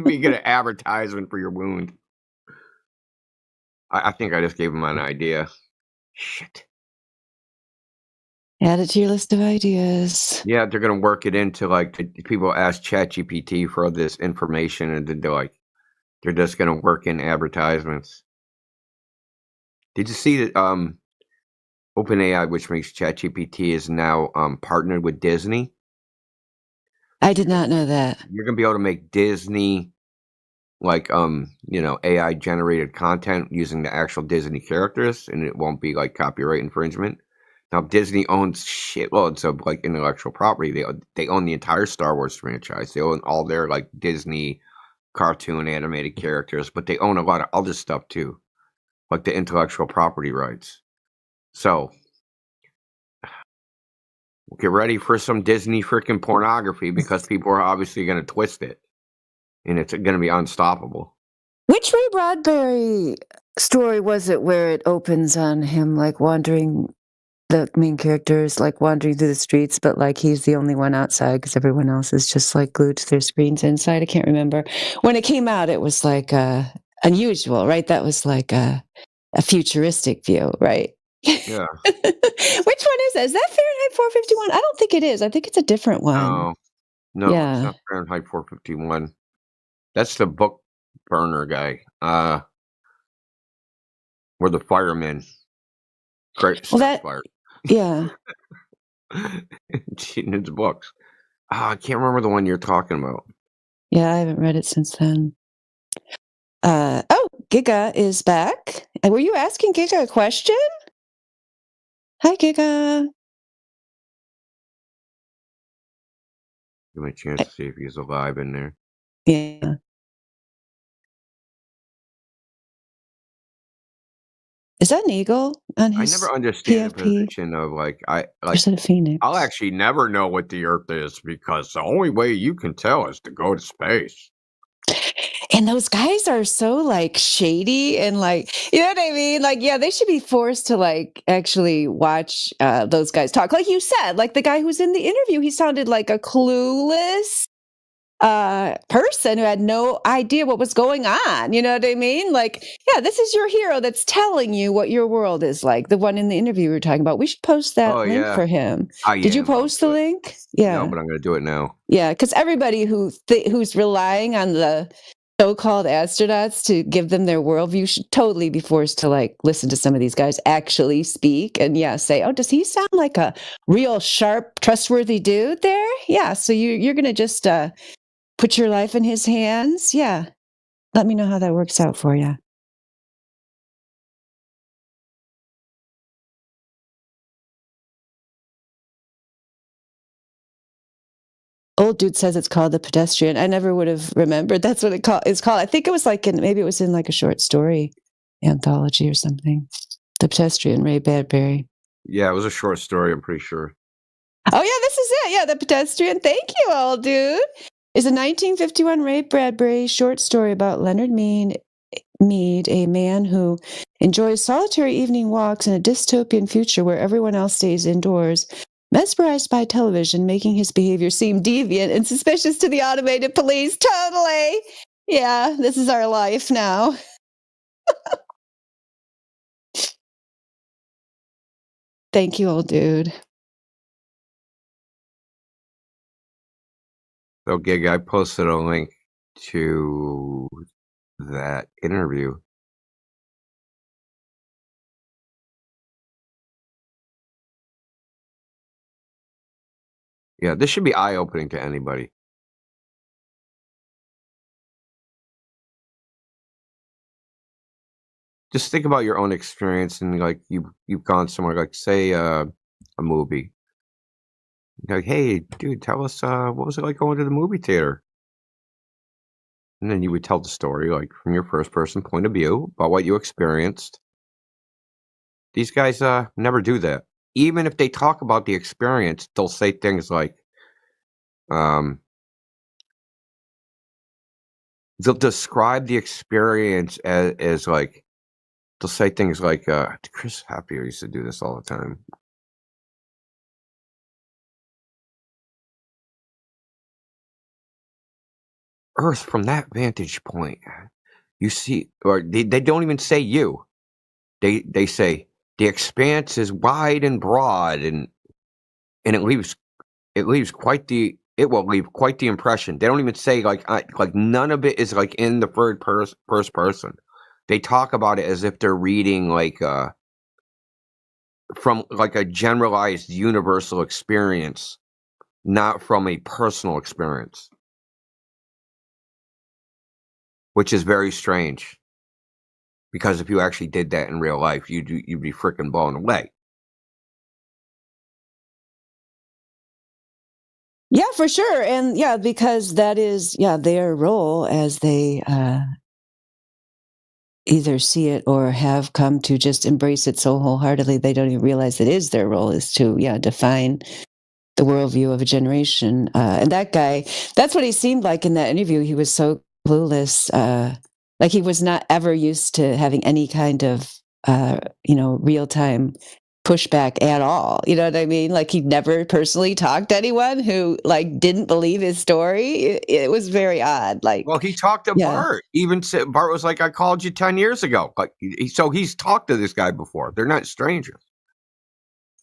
We get an advertisement for your wound. I think I just gave him an idea. Shit. Add it to your list of ideas. Yeah, they're going to work it into, like, people ask ChatGPT for this information, and they're just going to work in advertisements. Did you see that OpenAI, which makes ChatGPT, is now partnered with Disney? I did not know that. You're going to be able to make Disney, like, AI generated content using the actual Disney characters, and it won't be like copyright infringement. Now, Disney owns shitloads of, like, intellectual property. They own the entire Star Wars franchise. They own all their, like, Disney cartoon animated characters, but they own a lot of other stuff too. like the intellectual property rights. So get ready for some Disney freaking pornography because people are obviously going to twist it, and it's going to be unstoppable. Which Ray Bradbury story was it where it opens on him like wandering? The main character is like wandering through the streets, but like he's the only one outside because everyone else is just like glued to their screens inside. I can't remember. When it came out, it was like unusual, right? That was like a futuristic view, right? Yeah. Which one is that? Is that Fahrenheit 451? I don't think it is. I think it's a different one. No, Yeah. It's not Fahrenheit 451. That's the book burner guy. Or the fireman. Great fire. Yeah. Cheating into books. I can't remember the one you're talking about. Yeah, I haven't read it since then. Giga is back. Were you asking Giga a question? Hi, Giga. Give me a chance to see if he's alive in there. Yeah. Is that an eagle on his I never understand PFP? the position of like Or is it a phoenix? I'll actually never know what the Earth is because the only way you can tell is to go to space. And those guys are so like shady and like, you know what I mean? Like, yeah, they should be forced to like actually watch those guys talk. Like you said, like the guy who's in the interview, he sounded like a clueless person who had no idea what was going on. You know what I mean? Like, yeah, this is your hero that's telling you what your world is like. The one in the interview we were talking about. We should post that link for him. Did you post the link? Yeah. No, but I'm going to do it now. Yeah, because everybody who's relying on the so-called astronauts to give them their worldview should totally be forced to like listen to some of these guys actually speak and say, oh, does he sound like a real sharp, trustworthy dude there? Yeah. So you're going to just put your life in his hands. Yeah. Let me know how that works out for you. Old dude says it's called The Pedestrian. I never would have remembered that's what it's called. I think it was like maybe it was in like a short story anthology or something. The Pedestrian, Ray Bradbury. Yeah, it was a short story, I'm pretty sure. Oh, yeah, this is it. Yeah, The Pedestrian. Thank you, old dude. It's a 1951 Ray Bradbury short story about Leonard Mead, a man who enjoys solitary evening walks in a dystopian future where everyone else stays indoors, mesmerized by television, making his behavior seem deviant and suspicious to the automated police. Totally. Yeah, this is our life now. Thank you, old dude. So, Gig, I posted a link to that interview. Yeah, this should be eye-opening to anybody. Just think about your own experience and like you've gone somewhere, like say a movie. Like, hey, dude, tell us what was it like going to the movie theater? And then you would tell the story like from your first person point of view about what you experienced. These guys never do that. Even if they talk about the experience, they'll say things like, they'll describe the experience as like, they'll say things like, Chris Happier used to do this all the time. Earth from that vantage point, you see, or they don't even say you. They say the expanse is wide and broad, and it will leave quite the impression. They don't even say like none of it is like in the first person. They talk about it as if they're reading like from like a generalized universal experience, not from a personal experience, which is very strange. Because if you actually did that in real life, you'd be freaking blown away. Yeah, for sure. And yeah, because that is, their role as they either see it or have come to just embrace it so wholeheartedly they don't even realize it is their role is to define the worldview of a generation. And that guy, that's what he seemed like in that interview. He was so clueless, like he was not ever used to having any kind of real-time pushback at all. You know what I mean? Like he'd never personally talked to anyone who like didn't believe his story. It was very odd. Like, well, he talked to Bart. Even Bart was like, "I called you 10 years ago." Like, so he's talked to this guy before. They're not strangers.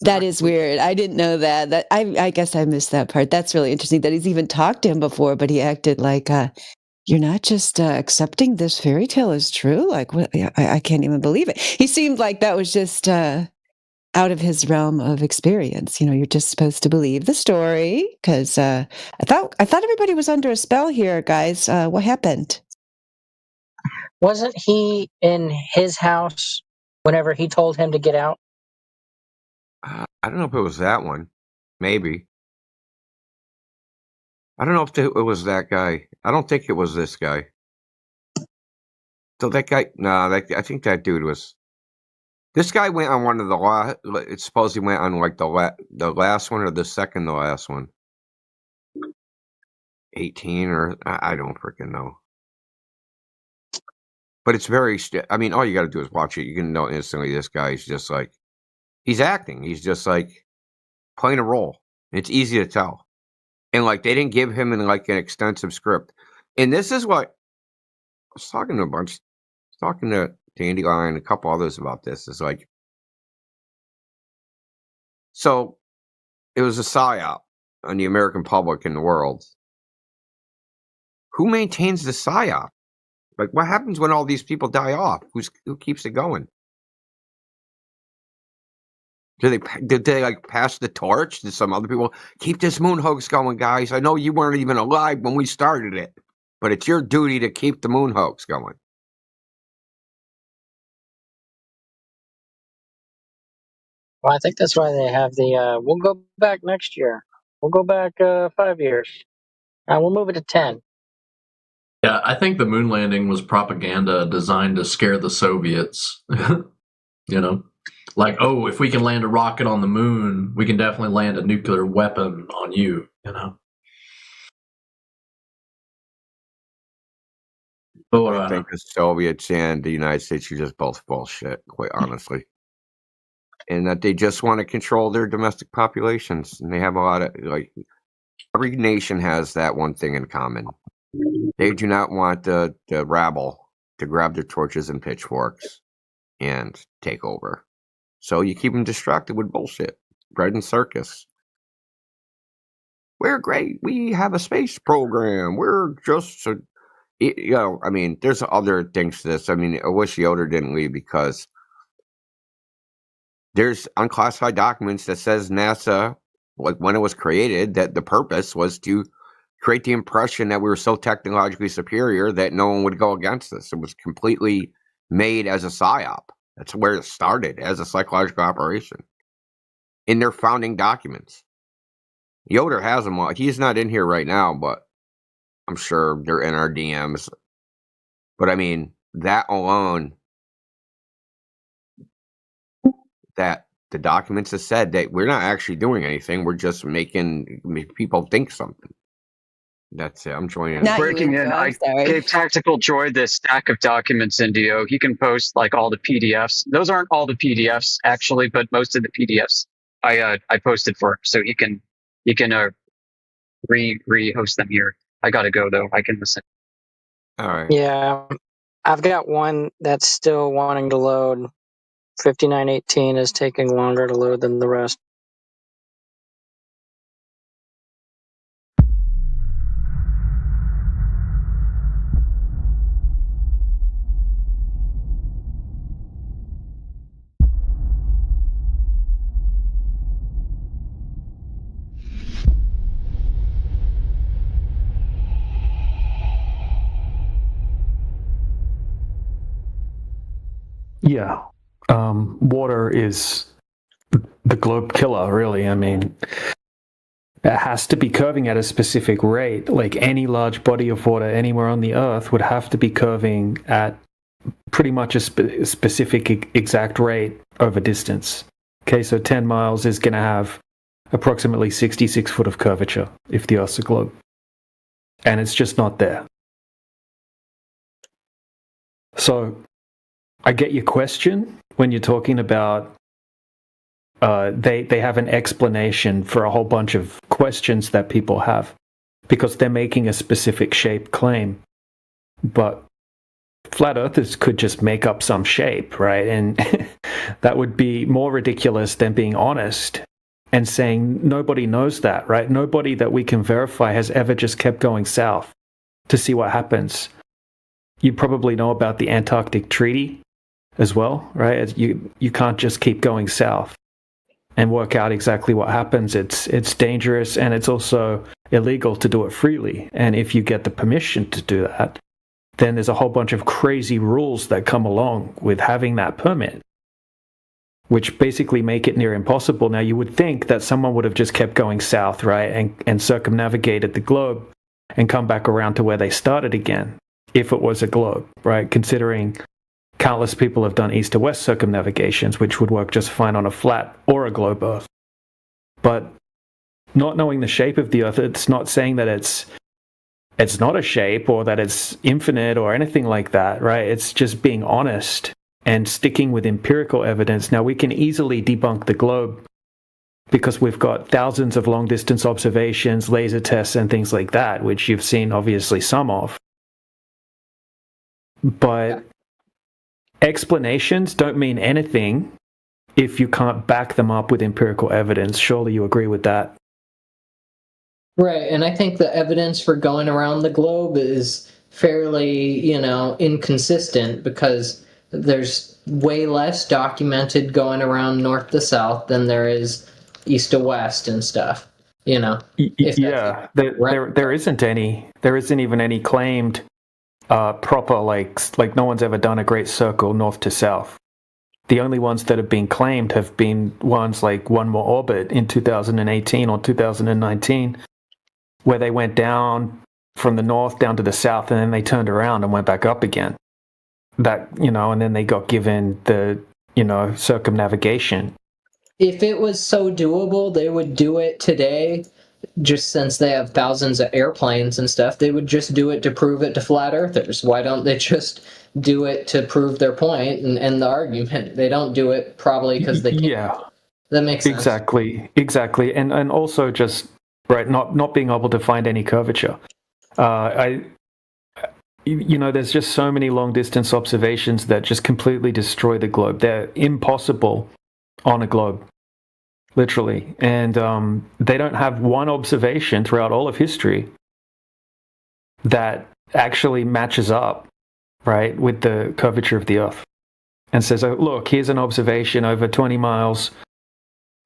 That is weird. I didn't know that. That I guess I missed that part. That's really interesting that he's even talked to him before, but he acted like, you're not just accepting this fairy tale as true. Like, what? I can't even believe it. He seemed like that was just out of his realm of experience. You're just supposed to believe the story because I thought everybody was under a spell here, guys. What happened? Wasn't he in his house whenever he told him to get out? I don't know if it was that one. Maybe. I don't know if it was that guy. I don't think it was this guy. So that guy, I think that dude was. This guy went on one of the last. It's supposed he went on like the last one or the second to last one. 18 or I don't freaking know. But it's very. I mean, all you got to do is watch it. You can know instantly this guy's just like he's acting. He's just like playing a role. It's easy to tell. And like they didn't give him an extensive script. And this is what I was talking to Dandelion and a couple others about this. It's like, so it was a psyop on the American public and the world. Who maintains the psyop? Like, what happens when all these people die off? Who keeps it going? Did they like pass the torch to some other people? Keep this moon hoax going, guys. I know you weren't even alive when we started it, but it's your duty to keep the moon hoax going. Well, I think that's why they have the. We'll go back next year. We'll go back 5 years. We'll move it to 10. Yeah, I think the moon landing was propaganda designed to scare the Soviets. Like, oh, if we can land a rocket on the moon, we can definitely land a nuclear weapon on you, I think the Soviets and the United States are just both bullshit, quite honestly. And that they just want to control their domestic populations. And they have a lot of, every nation has that one thing in common. They do not want the rabble to grab their torches and pitchforks and take over. So you keep them distracted with bullshit. Bread and circus. We're great. We have a space program. We're just, I mean, there's other things to this. I mean, I wish Yoder didn't leave because there's unclassified documents that says NASA, like when it was created, that the purpose was to create the impression that we were so technologically superior that no one would go against us. It was completely made as a psyop. That's where it started, as a psychological operation. In their founding documents. Yoder has them all. He's not in here right now, but I'm sure they're in our DMs. But I mean, that alone, that the documents have said that we're not actually doing anything. We're just making people think something. That's it. I'm joining. Breaking in, I gave Tactical Joy this stack of documents, Indio. He can post all the PDFs. Those aren't all the PDFs actually, but most of the PDFs I posted for him, so he can re-host them here. I gotta go though. I can listen. All right. Yeah, I've got one that's still wanting to load. 5918 is taking longer to load than the rest. Yeah. Water is the globe killer, really. I mean, it has to be curving at a specific rate. Like any large body of water anywhere on the Earth would have to be curving at pretty much a specific exact rate over distance. Okay, so 10 miles is going to have approximately 66 foot of curvature if the Earth's a globe. And it's just not there. So I get your question when you're talking about they have an explanation for a whole bunch of questions that people have because they're making a specific shape claim. But flat earthers could just make up some shape, right? And that would be more ridiculous than being honest and saying nobody knows that, right? Nobody that we can verify has ever just kept going south to see what happens. You probably know about the Antarctic Treaty as well, right? You can't just keep going south and work out exactly what happens. It's dangerous, and it's also illegal to do it freely. And if you get the permission to do that, then there's a whole bunch of crazy rules that come along with having that permit, which basically make it near impossible. Now, you would think that someone would have just kept going south, right, and circumnavigated the globe and come back around to where they started again, if it was a globe, right, considering countless people have done east to west circumnavigations, which would work just fine on a flat or a globe Earth. But not knowing the shape of the Earth, it's not saying that it's not a shape or that it's infinite or anything like that, right? It's just being honest and sticking with empirical evidence. Now, we can easily debunk the globe because we've got thousands of long-distance observations, laser tests, and things like that, which you've seen obviously some of. But explanations don't mean anything if you can't back them up with empirical evidence. Surely you agree with that. Right, and I think the evidence for going around the globe is fairly, inconsistent because there's way less documented going around north to south than there is east to west and stuff, Yeah, there isn't any. There isn't even any claimed proper, like no one's ever done a great circle north to south. The only ones that have been claimed have been ones like One More Orbit in 2018 or 2019, where they went down from the north down to the south, and then they turned around and went back up again. That, and then they got given the, circumnavigation. If it was so doable, they would do it today, just since they have thousands of airplanes and stuff. They would just do it to prove it to flat earthers. Why don't they just do it to prove their point and end the argument? They don't do it probably because they can't. Yeah. That makes sense. Exactly. And also just, right, not being able to find any curvature. There's just so many long-distance observations that just completely destroy the globe. They're impossible on a globe, literally. And they don't have one observation throughout all of history that actually matches up, right, with the curvature of the Earth and says, oh, look, here's an observation over 20 miles.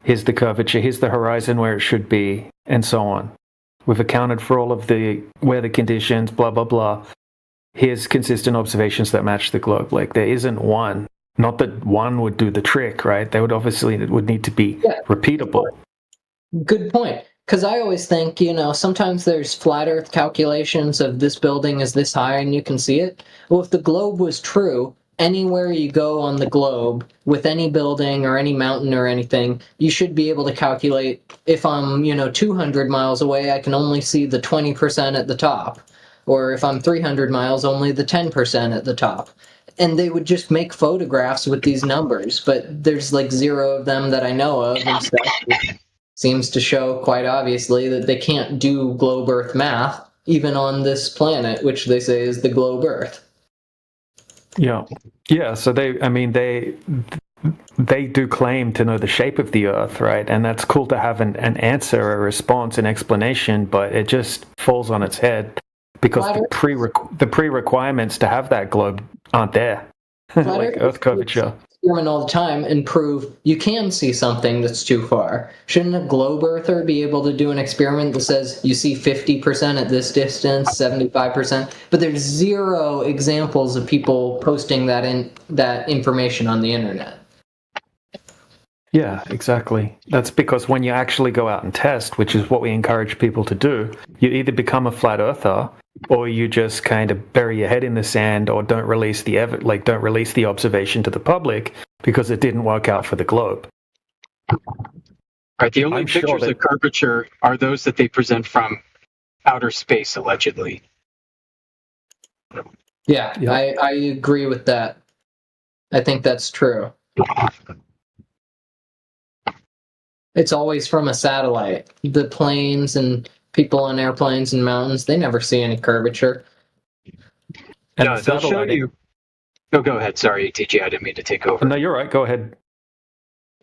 Here's the curvature. Here's the horizon where it should be, and so on. We've accounted for all of the weather conditions, blah, blah, blah. Here's consistent observations that match the globe. Like, there isn't one. Not that one would do the trick, right? They would obviously, it would need to be repeatable. Good point. Because I always think, sometimes there's flat Earth calculations of this building is this high and you can see it. Well, if the globe was true, anywhere you go on the globe with any building or any mountain or anything, you should be able to calculate if I'm, 200 miles away, I can only see the 20% at the top. Or if I'm 300 miles, only the 10% at the top. And they would just make photographs with these numbers, but there's like zero of them that I know of and stuff. It seems to show quite obviously that they can't do globe Earth math, even on this planet, which they say is the globe Earth. Yeah. So they do claim to know the shape of the Earth, right? And that's cool to have an answer, a response, an explanation, but it just falls on its head because the pre-requirements to have that globe aren't there, like Earth curvature. Experiment all the time and prove you can see something that's too far. Shouldn't a globe earther be able to do an experiment that says you see 50% at this distance, 75%? But there's zero examples of people posting that information on the internet. Yeah, exactly. That's because when you actually go out and test, which is what we encourage people to do, you either become a flat earther or you just kind of bury your head in the sand, or don't release the observation to the public because it didn't work out for the globe. Right. The only pictures of curvature are those that they present from outer space, allegedly. Yeah, I agree with that. I think that's true. It's always from a satellite. The planes and people on airplanes and mountains, they never see any curvature. No, they'll show you. Oh, go ahead. Sorry, ATG, I didn't mean to take over. No, you're right. Go ahead.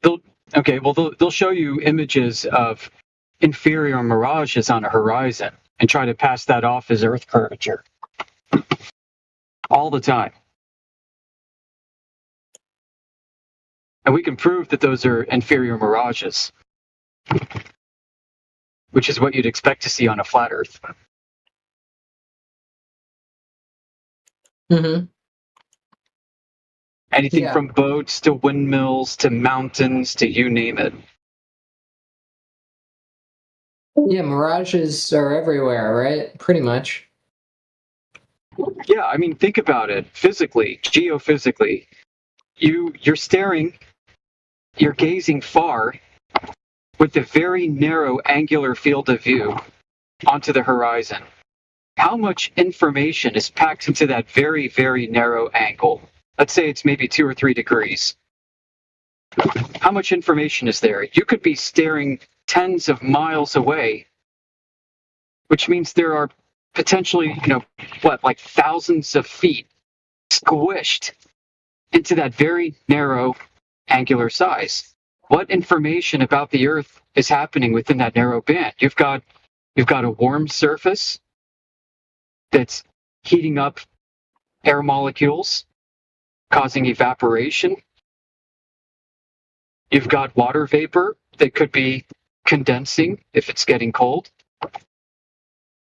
They'll show you images of inferior mirages on a horizon and try to pass that off as Earth curvature. All the time. And we can prove that those are inferior mirages, which is what you'd expect to see on a flat Earth. Mm-hmm. Anything from boats to windmills to mountains to you name it. Yeah, mirages are everywhere, right? Pretty much. Yeah, I mean, think about it physically, geophysically. You're staring, you're gazing far with a very narrow angular field of view onto the horizon. How much information is packed into that very, very narrow angle? Let's say it's maybe 2 or 3 degrees. How much information is there? You could be staring tens of miles away, which means there are potentially, like thousands of feet squished into that very narrow angular size. What information about the Earth is happening within that narrow band? You've got a warm surface that's heating up air molecules, causing evaporation. You've got water vapor that could be condensing if it's getting cold.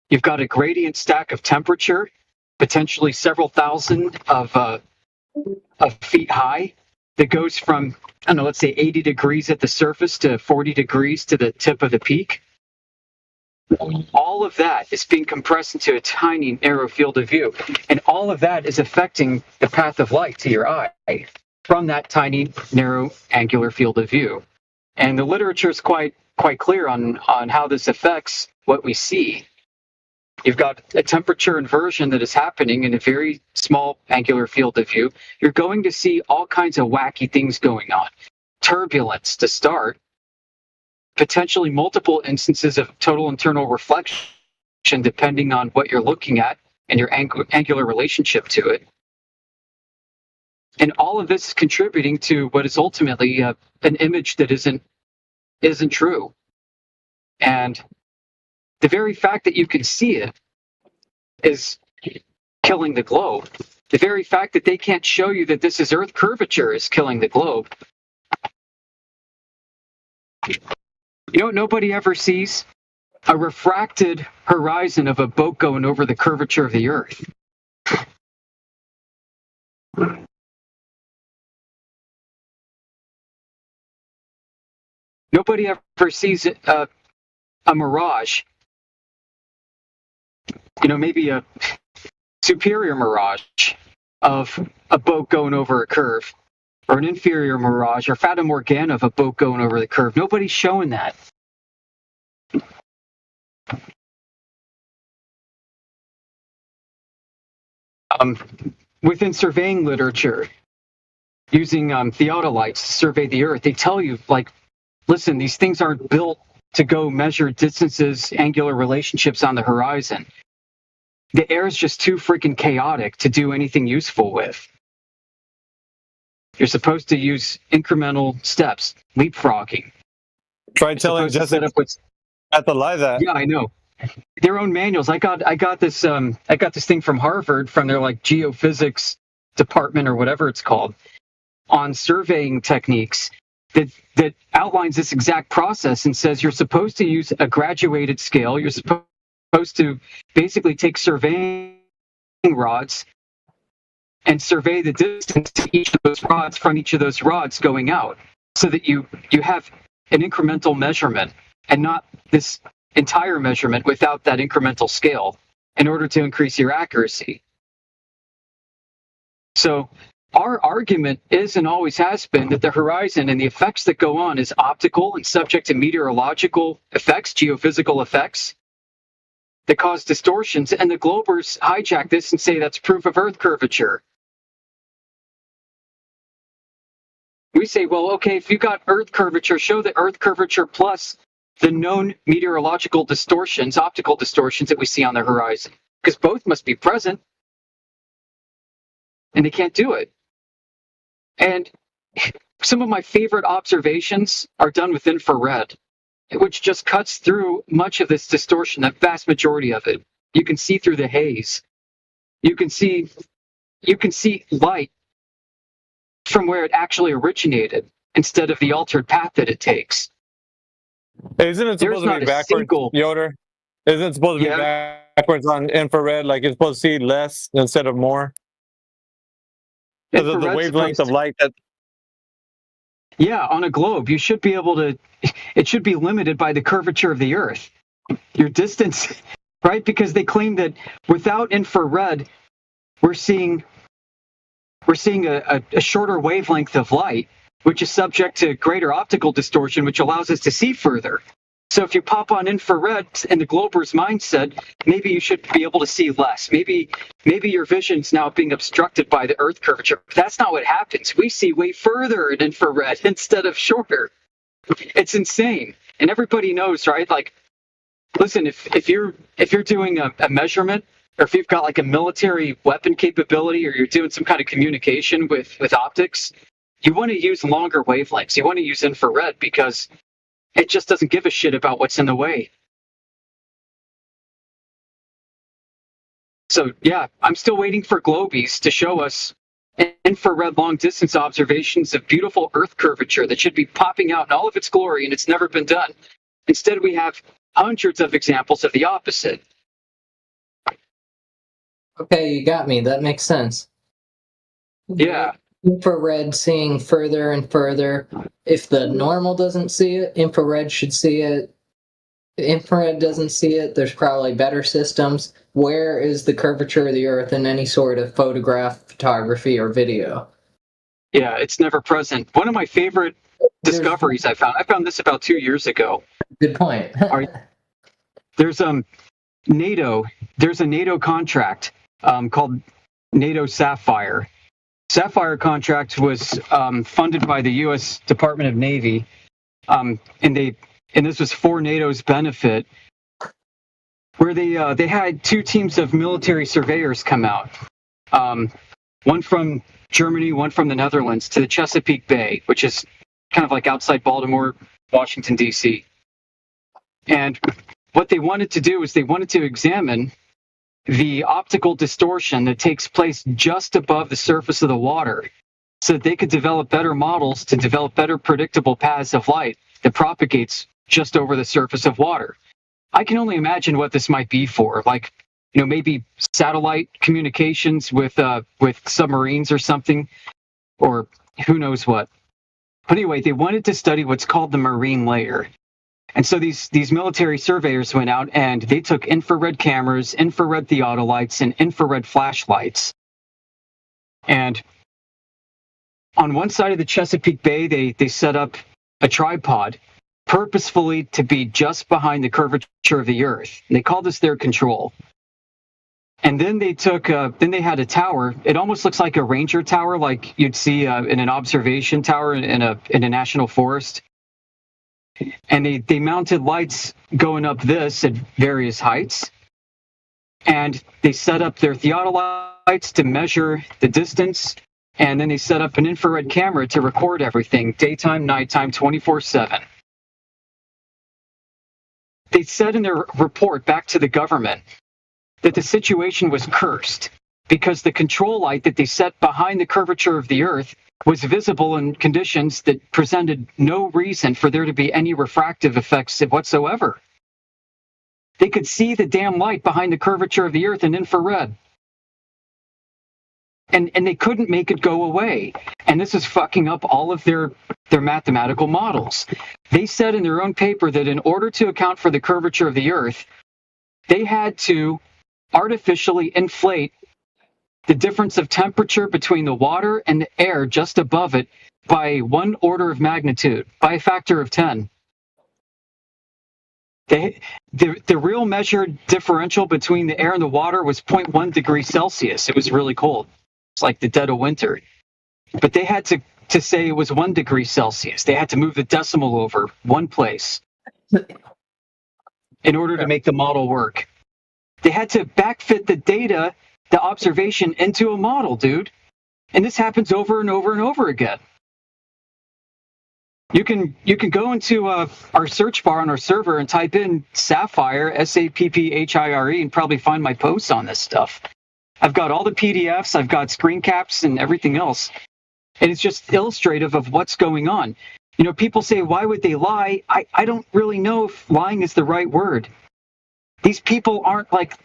You've got a gradient stack of temperature, potentially several thousand of feet high, that goes from, let's say 80 degrees at the surface to 40 degrees to the tip of the peak. All of that is being compressed into a tiny, narrow field of view. And all of that is affecting the path of light to your eye from that tiny, narrow, angular field of view. And the literature is quite clear on how this affects what we see. You've got a temperature inversion that is happening in a very small angular field of view. You're going to see all kinds of wacky things going on. Turbulence to start. Potentially multiple instances of total internal reflection depending on what you're looking at and your angular relationship to it. And all of this is contributing to what is ultimately an image that isn't true. And the very fact that you can see it is killing the globe. The very fact that they can't show you that this is Earth curvature is killing the globe. You know what nobody ever sees? A refracted horizon of a boat going over the curvature of the Earth. Nobody ever sees a mirage. Maybe a superior mirage of a boat going over a curve, or an inferior mirage, or Fata Morgana of a boat going over the curve. Nobody's showing that. Within surveying literature, using theodolites to survey the Earth, they tell you, listen, these things aren't built to go measure distances, angular relationships on the horizon. The air is just too freaking chaotic to do anything useful with. You're supposed to use incremental steps, leapfrogging. Try telling Jessica at the live that. Yeah, I know. Their own manuals. I got this thing from Harvard, from their geophysics department or whatever it's called, on surveying techniques that outlines this exact process and says you're supposed to use a graduated scale. You're supposed to basically take surveying rods and survey the distance to each of those rods from each of those rods going out, so that you have an incremental measurement and not this entire measurement without that incremental scale. in order to increase your accuracy. So our argument is and always has been that the horizon and the effects that go on is optical and subject to meteorological effects, geophysical effects that cause distortions, and the globers hijack this and say that's proof of Earth curvature. We say, well, okay, if you got Earth curvature, show the Earth curvature plus the known meteorological distortions, optical distortions that we see on the horizon, because both must be present, and they can't do it. And some of my favorite observations are done with infrared, which just cuts through much of this distortion, the vast majority of it. You can see through the haze. You can see light from where it actually originated instead of the altered path that it takes. Isn't it supposed to be backwards, Yoder? Isn't it supposed to be backwards on infrared? Like you're supposed to see less instead of more? Because of the wavelength of light that... Yeah, on a globe, you should be able to... It should be limited by the curvature of the Earth. Your distance, right? Because they claim that without infrared, we're seeing a shorter wavelength of light, which is subject to greater optical distortion, which allows us to see further. So if you pop on infrared in the glober's mindset, maybe you should be able to see less. Maybe your vision's now being obstructed by the Earth curvature. But that's not what happens. We see way further in infrared instead of shorter. It's insane. And everybody knows, right? Like, listen, if you're doing a measurement, or if you've got like a military weapon capability, or you're doing some kind of communication with optics, you want to use longer wavelengths. You want to use infrared because it just doesn't give a shit about what's in the way. So yeah, I'm still waiting for Globies to show us infrared long distance observations of beautiful Earth curvature that should be popping out in all of its glory, and it's never been done. Instead, we have hundreds of examples of the opposite. Okay, you got me. That makes sense. Yeah. Infrared seeing further and further. If the normal doesn't see it, infrared should see it. If infrared doesn't see it, there's probably better systems. Where is the curvature of the Earth in any sort of photograph, photography, or video? Yeah, it's never present. One of my favorite discoveries I found this about 2 years ago. Good point. There's NATO. There's a NATO contract called NATO Sapphire. Sapphire contract was funded by the U.S. Department of Navy, and this was for NATO's benefit, where they had two teams of military surveyors come out, one from Germany, one from the Netherlands, to the Chesapeake Bay, which is kind of like outside Baltimore, Washington, D.C. And what they wanted to do is they wanted to examine the optical distortion that takes place just above the surface of the water so that they could develop better models to develop better predictable paths of light that propagates just over the surface of water. I can only imagine what this might be for, like, maybe satellite communications with submarines or something, or who knows what. But anyway, they wanted to study what's called the marine layer. And so these military surveyors went out and they took infrared cameras, infrared theodolites, and infrared flashlights. And on one side of the Chesapeake Bay, they set up a tripod purposefully to be just behind the curvature of the Earth. And they called this their control. And then they had a tower. It almost looks like a ranger tower, like you'd see in an observation tower in a national forest. And they mounted lights going up this at various heights. And they set up their theodolites to measure the distance. And then they set up an infrared camera to record everything, daytime, nighttime, 24/7. They said in their report back to the government that the situation was cursed because the control light that they set behind the curvature of the Earth was visible in conditions that presented no reason for there to be any refractive effects whatsoever. They could see the damn light behind the curvature of the Earth in infrared. And they couldn't make it go away. And this is fucking up all of their mathematical models. They said in their own paper that in order to account for the curvature of the Earth, they had to artificially inflate the difference of temperature between the water and the air just above it by 1 order of magnitude, by a factor of 10. The real measured differential between the air and the water was 0.1 degrees Celsius. It was really cold. It's like the dead of winter. But they had to say it was 1 degree Celsius. They had to move the decimal over one place in order to make the model work. They had to backfit the data, the observation, into a model, dude. And this happens over and over and over again. You can go into our search bar on our server and type in Sapphire, SAPPHIRE, and probably find my posts on this stuff. I've got all the PDFs, I've got screen caps and everything else. And it's just illustrative of what's going on. You know, people say, why would they lie? I don't really know if lying is the right word. These people aren't like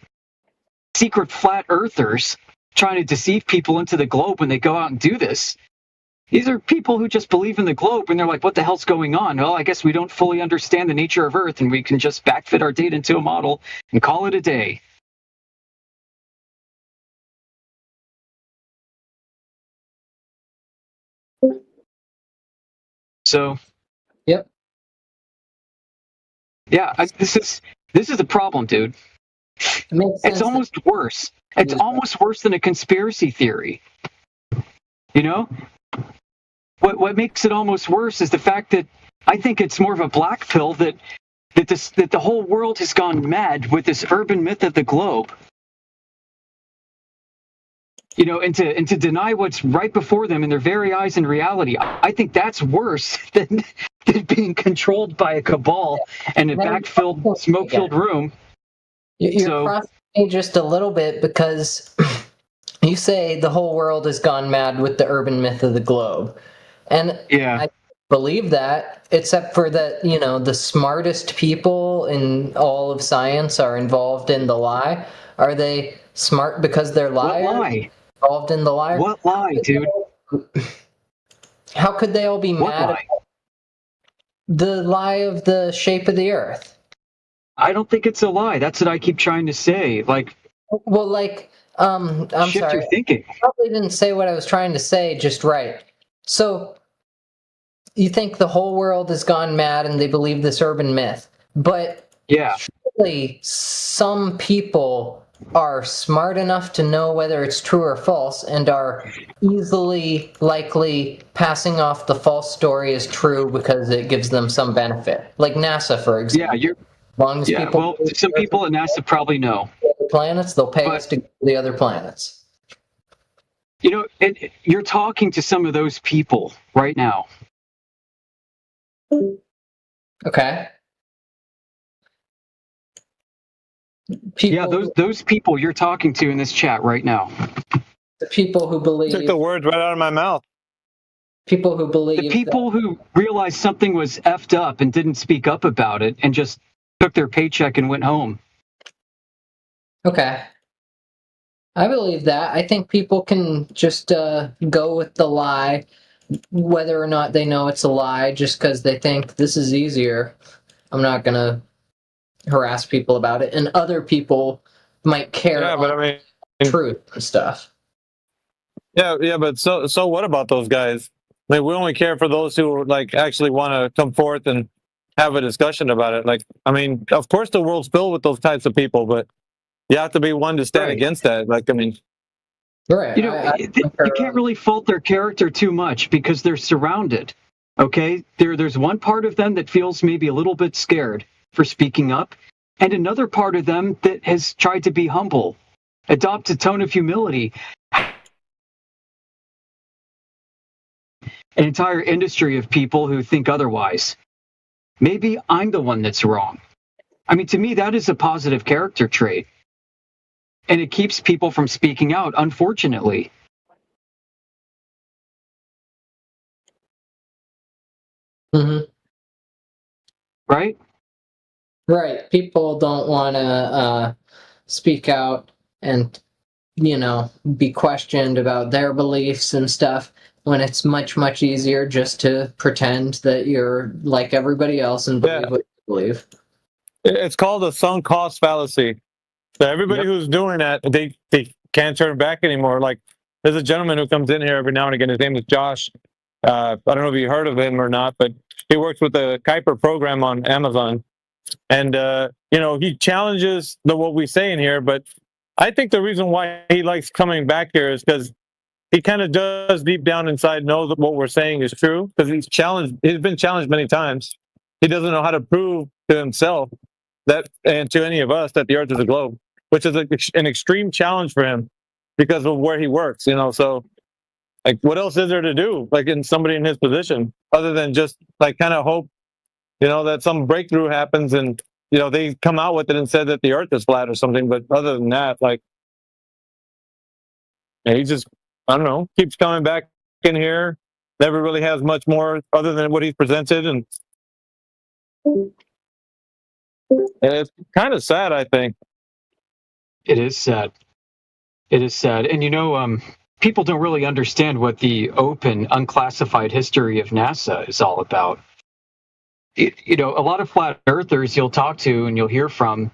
secret flat earthers trying to deceive people into the globe when they go out and do this. These are people who just believe in the globe and they're like, what the hell's going on? Well, I guess we don't fully understand the nature of Earth and we can just backfit our data into a model and call it a day. So, yep. Yeah, this is the problem, dude. It's almost worse. It's almost worse than a conspiracy theory. You know? What makes it almost worse is the fact that I think it's more of a black pill that the whole world has gone mad with this urban myth of the globe. You know, and to deny what's right before them in their very eyes in reality. I think that's worse than being controlled by a cabal and a back-filled, smoke-filled room. You're crossing me just a little bit because you say the whole world has gone mad with the urban myth of the globe. And yeah. I believe that, except for that, you know, the smartest people in all of science are involved in the lie. Are they smart because they're liars? What lie? Involved in the lie? What lie, dude? How could they all be mad at the lie of the shape of the Earth? I don't think it's a lie. That's what I keep trying to say. Like, well, like, I'm shift sorry. your thinking. I probably didn't say what I was trying to say just right. So, you think the whole world has gone mad and they believe this urban myth, but yeah, surely some people are smart enough to know whether it's true or false and are easily likely passing off the false story as true because it gives them some benefit. Like NASA, for example. Yeah, well, some people at NASA probably know. Planets, they'll pay us to go to the other planets. You know, you're talking to some of those people right now. Okay. Those people you're talking to in this chat right now. The people who believe. Took the words right out of my mouth. People who believe. The people who realized something was effed up and didn't speak up about it and just took their paycheck and went home. Okay. I believe that. I think people can just go with the lie, whether or not they know it's a lie, just because they think this is easier. I'm not going to harass people about it. And other people might care about truth and stuff. Yeah, but so what about those guys? I mean, we only care for those who like actually want to come forth and have a discussion about it. Like, I mean, of course the world's filled with those types of people, but you have to be one to stand against that. Like, I mean, right. You know, you can't really fault their character too much because they're surrounded. Okay, there's one part of them that feels maybe a little bit scared for speaking up, and another part of them that has tried to be humble, adopt a tone of humility. An entire industry of people who think otherwise. Maybe I'm the one that's wrong. I mean, to me, that is a positive character trait. And it keeps people from speaking out, unfortunately. Mm-hmm. Right? Right. People don't want to speak out and, you know, be questioned about their beliefs and stuff when it's much, much easier just to pretend that you're like everybody else and believe what you believe. It's called a sunk cost fallacy. So everybody who's doing that, they can't turn back anymore. Like, there's a gentleman who comes in here every now and again. His name is Josh. I don't know if you heard of him or not, but he works with the Kuiper program on Amazon. And, he challenges what we say in here. But I think the reason why he likes coming back here is because he kind of does deep down inside know that what we're saying is true, because he's been challenged many times. He doesn't know how to prove to himself that, and to any of us, that the Earth is a globe, which is an extreme challenge for him because of where he works, so like, what else is there to do, like, in somebody in his position, other than just like kind of hope, that some breakthrough happens and, they come out with it and said that the Earth is flat or something. But other than that, like, he just, I don't know, keeps coming back in here, never really has much more other than what he's presented. And it's kind of sad, I think. It is sad. It is sad. And, people don't really understand what the open, unclassified history of NASA is all about. A lot of flat earthers you'll talk to and you'll hear from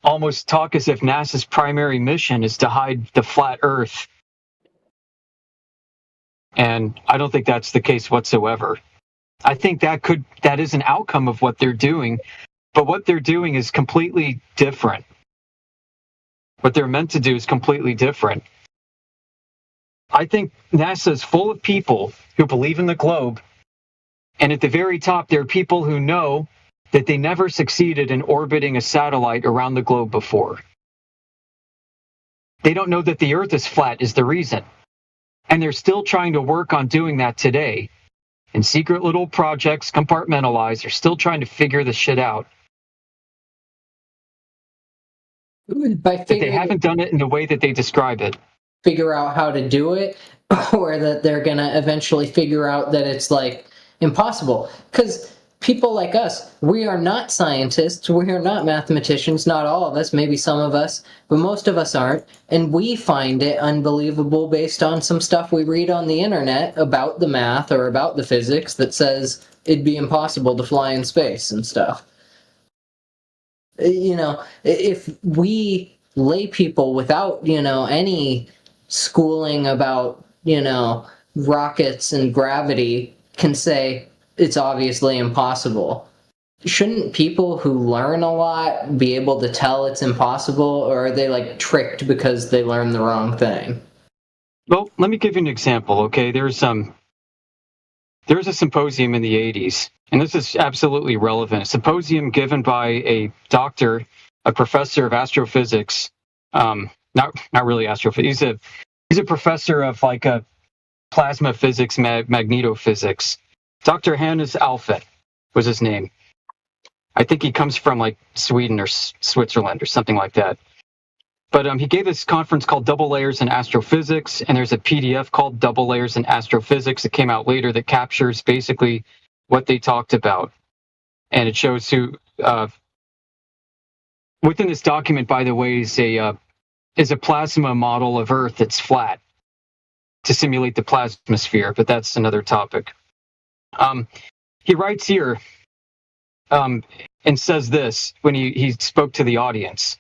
almost talk as if NASA's primary mission is to hide the flat Earth. And I don't think that's the case whatsoever. I think that is an outcome of what they're doing, but what they're doing is completely different. What they're meant to do is completely different. I think NASA is full of people who believe in the globe, and at the very top, there are people who know that they never succeeded in orbiting a satellite around the globe before. They don't know that the Earth is flat is the reason. And they're still trying to work on doing that today. In secret little projects, compartmentalized, they're still trying to figure the shit out. But they haven't done it in the way that they describe it. Figure out how to do it, or that they're going to eventually figure out that it's like impossible. Because people like us, we are not scientists, we are not mathematicians, not all of us, maybe some of us, but most of us aren't, and we find it unbelievable based on some stuff we read on the internet about the math or about the physics that says it'd be impossible to fly in space and stuff. If we lay people without, any schooling about, rockets and gravity can say it's obviously impossible, shouldn't people who learn a lot be able to tell it's impossible, or are they like tricked because they learned the wrong thing? Well, let me give you an example, okay? There was a symposium in the 80s, and this is absolutely relevant. A symposium given by a doctor, a professor of astrophysics, not really astrophysics. He's a professor of like a plasma physics, magnetophysics. Dr. Hannes Alfvén was his name. I think he comes from like Sweden or Switzerland or something like that. But he gave this conference called Double Layers in Astrophysics, and there's a PDF called Double Layers in Astrophysics that came out later that captures basically what they talked about. And it shows who, within this document, by the way, is a plasma model of Earth that's flat to simulate the plasmasphere, but that's another topic. He writes here and says this when he spoke to the audience.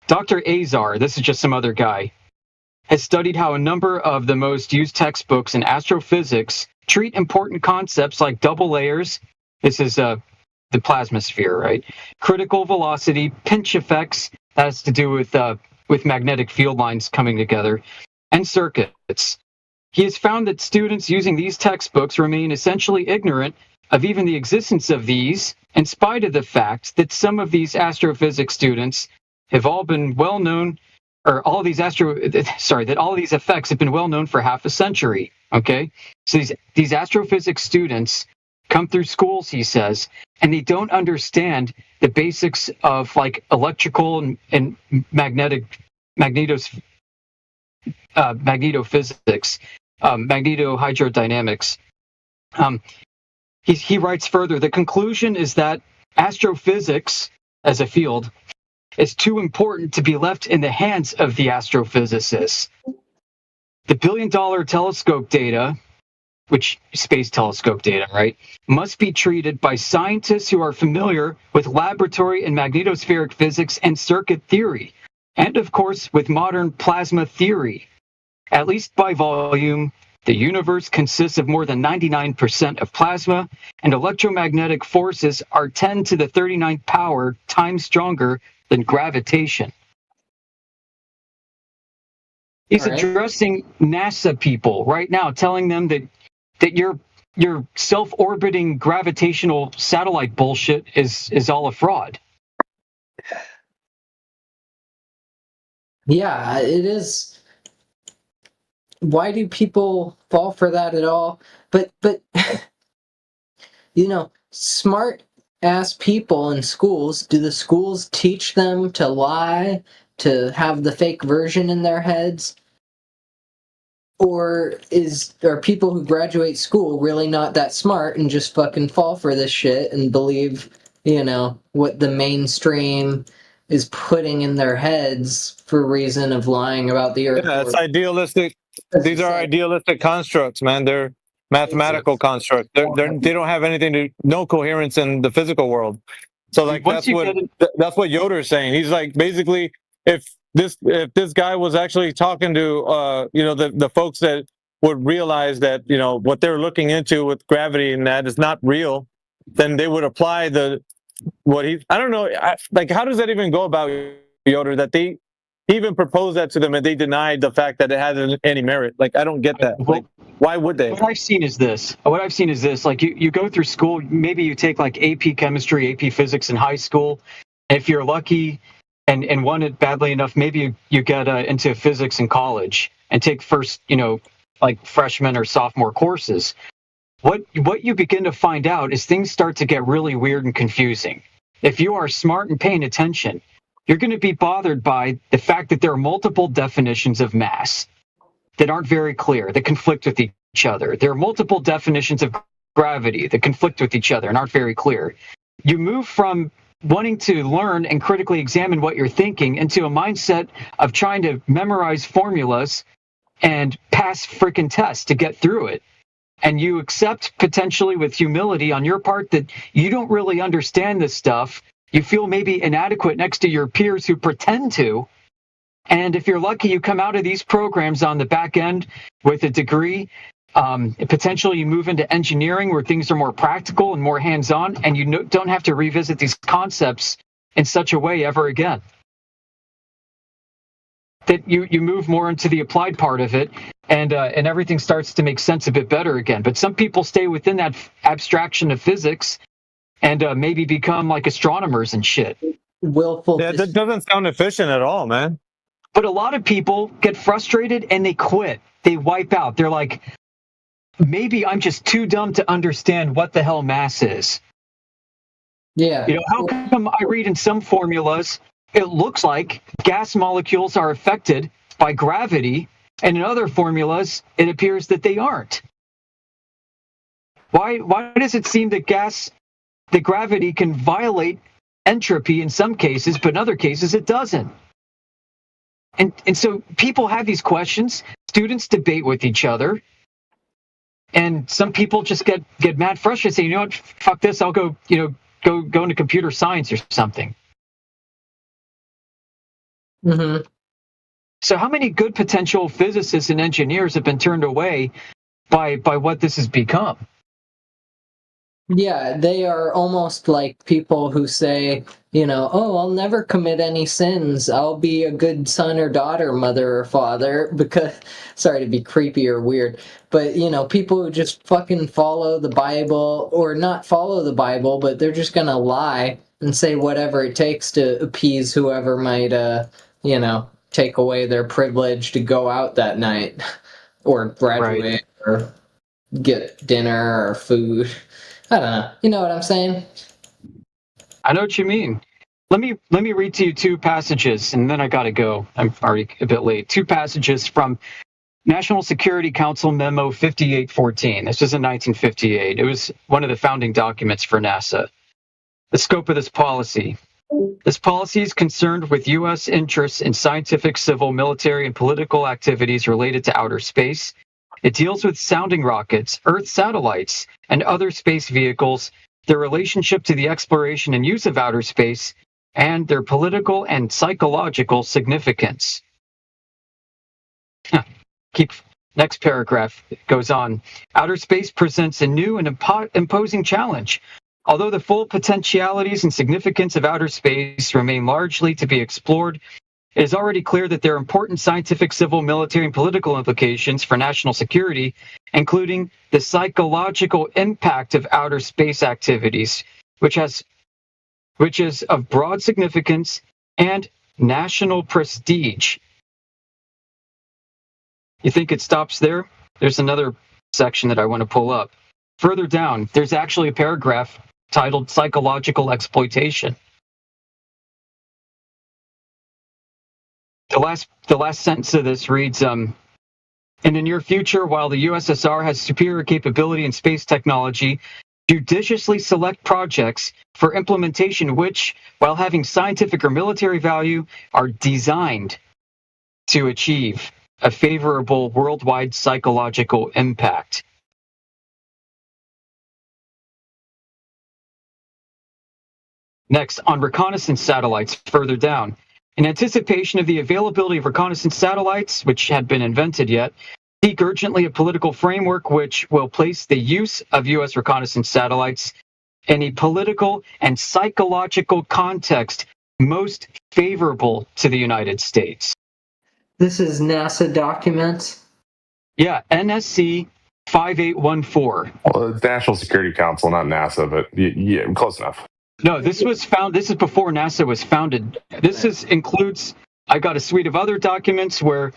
Dr. Azar, this is just some other guy, has studied how a number of the most used textbooks in astrophysics treat important concepts like double layers. This is the plasmasphere, right? Critical velocity, pinch effects, that has to do with magnetic field lines coming together, and circuits. He has found that students using these textbooks remain essentially ignorant of even the existence of these, in spite of the fact that some of these astrophysics students have all been well known, or all of these that all of these effects have been well known for half a century. Okay, so these astrophysics students come through schools, he says, and they don't understand the basics of like electrical and magnetophysics, magnetohydrodynamics. He writes further, the conclusion is that astrophysics as a field is too important to be left in the hands of the astrophysicists. The billion-dollar telescope data which space telescope data, right, must be treated by scientists who are familiar with laboratory and magnetospheric physics and circuit theory, and of course with modern plasma theory. At least by volume, the universe consists of more than 99% of plasma, and electromagnetic forces are 10 to the 39th power times stronger than gravitation. He's addressing NASA people right now, telling them that your self-orbiting gravitational satellite bullshit is all a fraud. Yeah, it is. Why do people fall for that at all? But you know, smart ass people in schools, do the schools teach them to lie, to have the fake version in their heads? Or are people who graduate school really not that smart and just fucking fall for this shit and believe, you know, what the mainstream is putting in their heads for reason of lying about the earth? Yeah, it's idealistic. These are idealistic constructs, man. They're mathematical constructs. They don't have no coherence in the physical world. So like that's what Yoder is saying. He's like, basically, if this guy was actually talking to the folks that would realize that, you know, what they're looking into with gravity and that is not real, then they would apply I don't know, like how does that even go about, Yoder, that he even proposed that to them and they denied the fact that it had any merit? Like, I don't get that. Like, why would they? What I've seen is this. Like, you go through school, maybe you take like AP chemistry, AP physics in high school. And if you're lucky and want it badly enough, maybe you get into physics in college and take first, you know, like freshman or sophomore courses. What you begin to find out is things start to get really weird and confusing. If you are smart and paying attention, you're going to be bothered by the fact that there are multiple definitions of mass that aren't very clear, that conflict with each other. There are multiple definitions of gravity that conflict with each other and aren't very clear. You move from wanting to learn and critically examine what you're thinking into a mindset of trying to memorize formulas and pass frickin' tests to get through it. And you accept potentially with humility on your part that you don't really understand this stuff. You feel maybe inadequate next to your peers who pretend to. And if you're lucky, you come out of these programs on the back end with a degree. Potentially you move into engineering where things are more practical and more hands-on, and you don't have to revisit these concepts in such a way ever again. That you move more into the applied part of it, and everything starts to make sense a bit better again. But some people stay within that abstraction of physics and maybe become like astronomers and shit. Yeah, that doesn't sound efficient at all, man. But a lot of people get frustrated and they quit. They wipe out. They're like, maybe I'm just too dumb to understand what the hell mass is. Yeah. You know, how come I read in some formulas, it looks like gas molecules are affected by gravity, and in other formulas, it appears that they aren't. Why does it seem that gravity can violate entropy in some cases, but in other cases it doesn't? And so people have these questions. Students debate with each other. And some people just get mad frustrated, say, you know what, fuck this, I'll go into computer science or something. Mm-hmm. So how many good potential physicists and engineers have been turned away by what this has become? Yeah, they are almost like people who say, you know, oh, I'll never commit any sins. I'll be a good son or daughter, mother or father, because, sorry to be creepy or weird, but, you know, people who just fucking follow the Bible, or not follow the Bible, but they're just gonna lie and say whatever it takes to appease whoever might, you know, take away their privilege to go out that night, or graduate, or get dinner or food. I don't know. You know what I'm saying? I know what you mean. Let me read to you two passages, and then I gotta go. I'm already a bit late. Two passages from National Security Council Memo 5814. This was in 1958. It was one of the founding documents for NASA. The scope of this policy. This policy is concerned with U.S. interests in scientific, civil, military, and political activities related to outer space. It deals with sounding rockets, Earth satellites, and other space vehicles, their relationship to the exploration and use of outer space, and their political and psychological significance. Next paragraph goes on. Outer space presents a new and imposing challenge. Although the full potentialities and significance of outer space remain largely to be explored, it is already clear that there are important scientific, civil, military, and political implications for national security, including the psychological impact of outer space activities, which is of broad significance and national prestige. You think it stops there? There's another section that I want to pull up. Further down, there's actually a paragraph titled Psychological Exploitation. The last sentence of this reads, in the near future, while the USSR has superior capability in space technology, judiciously select projects for implementation which, while having scientific or military value, are designed to achieve a favorable worldwide psychological impact. Next, on reconnaissance satellites, further down. In anticipation of the availability of reconnaissance satellites, which had been invented yet, seek urgently a political framework which will place the use of U.S. reconnaissance satellites in a political and psychological context most favorable to the United States. This is NASA documents? Yeah, NSC 5814. Well, it's National Security Council, not NASA, but yeah, close enough. No, this is before NASA was founded. Includes, I got a suite of other documents where,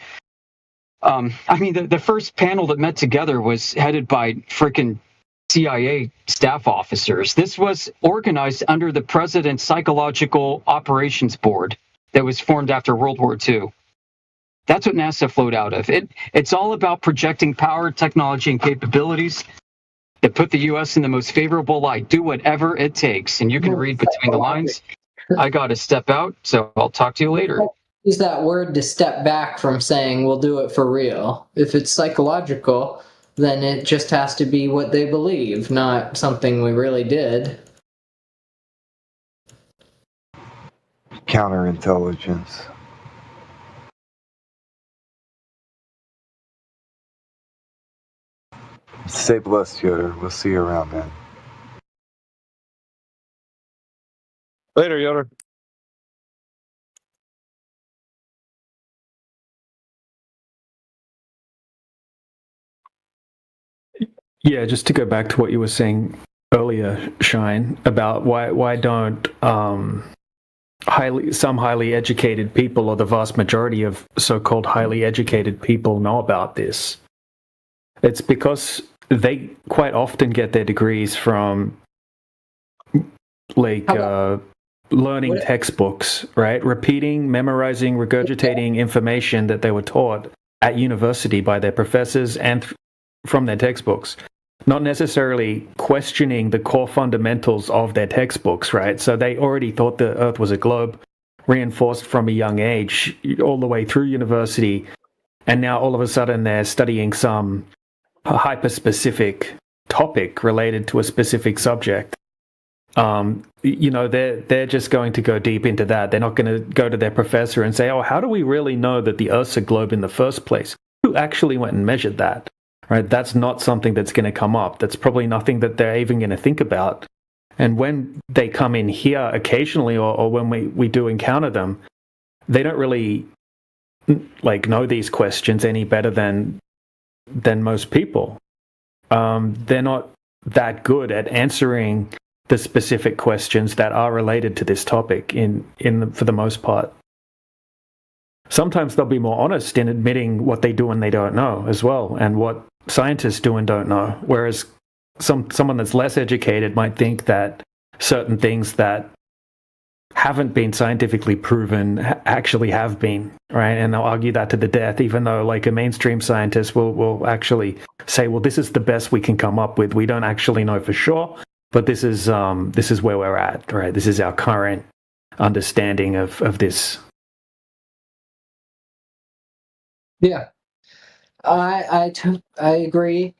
the first panel that met together was headed by frickin' CIA staff officers. This was organized under the President's Psychological Operations Board that was formed after World War II. That's what NASA flowed out of. It's all about projecting power, technology, and capabilities that put the U.S. in the most favorable light. Do whatever it takes. And you can read between the lines. I got to step out, so I'll talk to you later. Use that word to step back from saying we'll do it for real. If it's psychological, then it just has to be what they believe, not something we really did. Counterintelligence. Stay blessed, Yoder. We'll see you around, man. Later, Yoder. Yeah, just to go back to what you were saying earlier, Shine, about why don't some highly educated people, or the vast majority of so-called highly educated people, know about this. It's because they quite often get their degrees from learning textbooks, right? Repeating, memorizing, regurgitating information that they were taught at university by their professors and from their textbooks. Not necessarily questioning the core fundamentals of their textbooks, right? So they already thought the Earth was a globe, reinforced from a young age, all the way through university. And now all of a sudden they're studying some hyper-specific topic related to a specific subject. They're just going to go deep into that. They're not going to go to their professor and say, oh, how do we really know that the Earth's a globe in the first place? Who actually went and measured that? Right? That's not something that's going to come up. That's probably nothing that they're even going to think about. And when they come in here occasionally, or when we do encounter them, they don't really know these questions any better than most people. They're not that good at answering the specific questions that are related to this topic for the most part. Sometimes they'll be more honest in admitting what they do and they don't know as well, and what scientists do and don't know. Whereas someone that's less educated might think that certain things that haven't been scientifically proven actually have been, right? And they'll argue that to the death, even though a mainstream scientist will actually say, well, this is the best we can come up with. We don't actually know for sure, but this is where we're at, right? This is our current understanding of this. Yeah. I agree.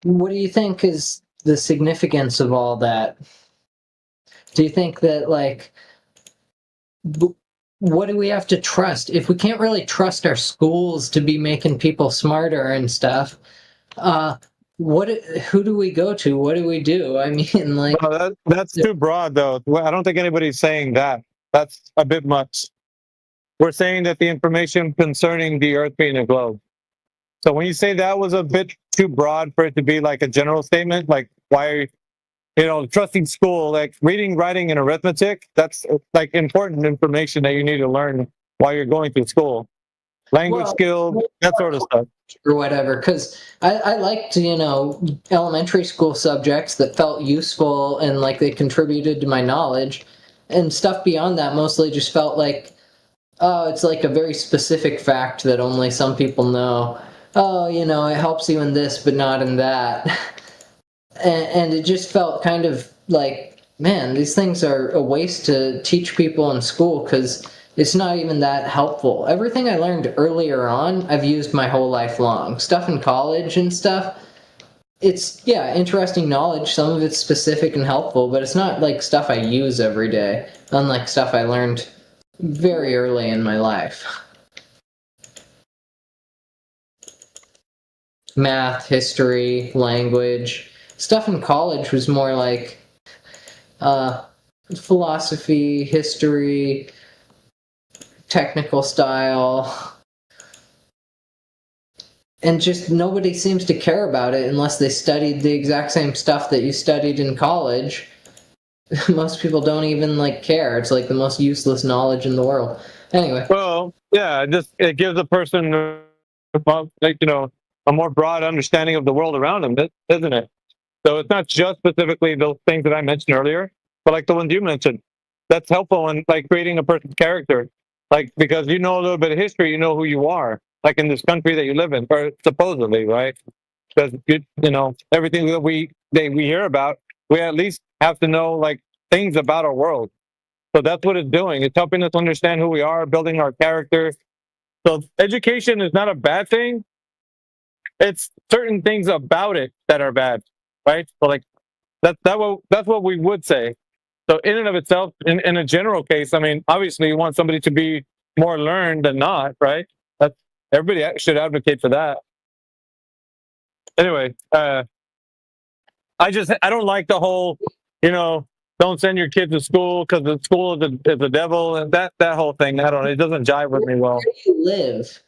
What do you think is the significance of all that? Do you think that, like, what do we have to trust? If we can't really trust our schools to be making people smarter and stuff, who do we go to? What do we do? I mean, like... No, that's too broad, though. I don't think anybody's saying that. That's a bit much. We're saying that the information concerning the Earth being a globe. So when you say that was a bit too broad for it to be like a general statement, like why, trusting school, like reading, writing, and arithmetic, that's like important information that you need to learn while you're going through school. Language skills, that sort of stuff. Or whatever, because I liked, elementary school subjects that felt useful and like they contributed to my knowledge, and stuff beyond that mostly just felt like, oh, it's like a very specific fact that only some people know. Oh, it helps you in this, but not in that. And it just felt kind of like, man, these things are a waste to teach people in school because it's not even that helpful. Everything I learned earlier on, I've used my whole life long. Stuff in college and stuff, it's, interesting knowledge. Some of it's specific and helpful, but it's not like stuff I use every day, unlike stuff I learned very early in my life. Math, history, language. Stuff in college was more like philosophy, history, technical style. And just nobody seems to care about it unless they studied the exact same stuff that you studied in college. Most people don't even care. It's like the most useless knowledge in the world. Anyway. Well, yeah, it gives a person a more broad understanding of the world around them, isn't it? So it's not just specifically those things that I mentioned earlier, but like the ones you mentioned. That's helpful in creating a person's character. Because you know a little bit of history, you know who you are, like in this country that you live in, or supposedly, right? Because everything that we hear about, we at least have to know things about our world. So that's what it's doing. It's helping us understand who we are, building our character. So education is not a bad thing. It's certain things about it that are bad, right? So that's what we would say. So in and of itself, in a general case, I mean, obviously you want somebody to be more learned than not, right? Everybody should advocate for that. Anyway, I don't like the whole, don't send your kids to school because the school is the devil, and that whole thing. It doesn't jive with me well. Where do you live?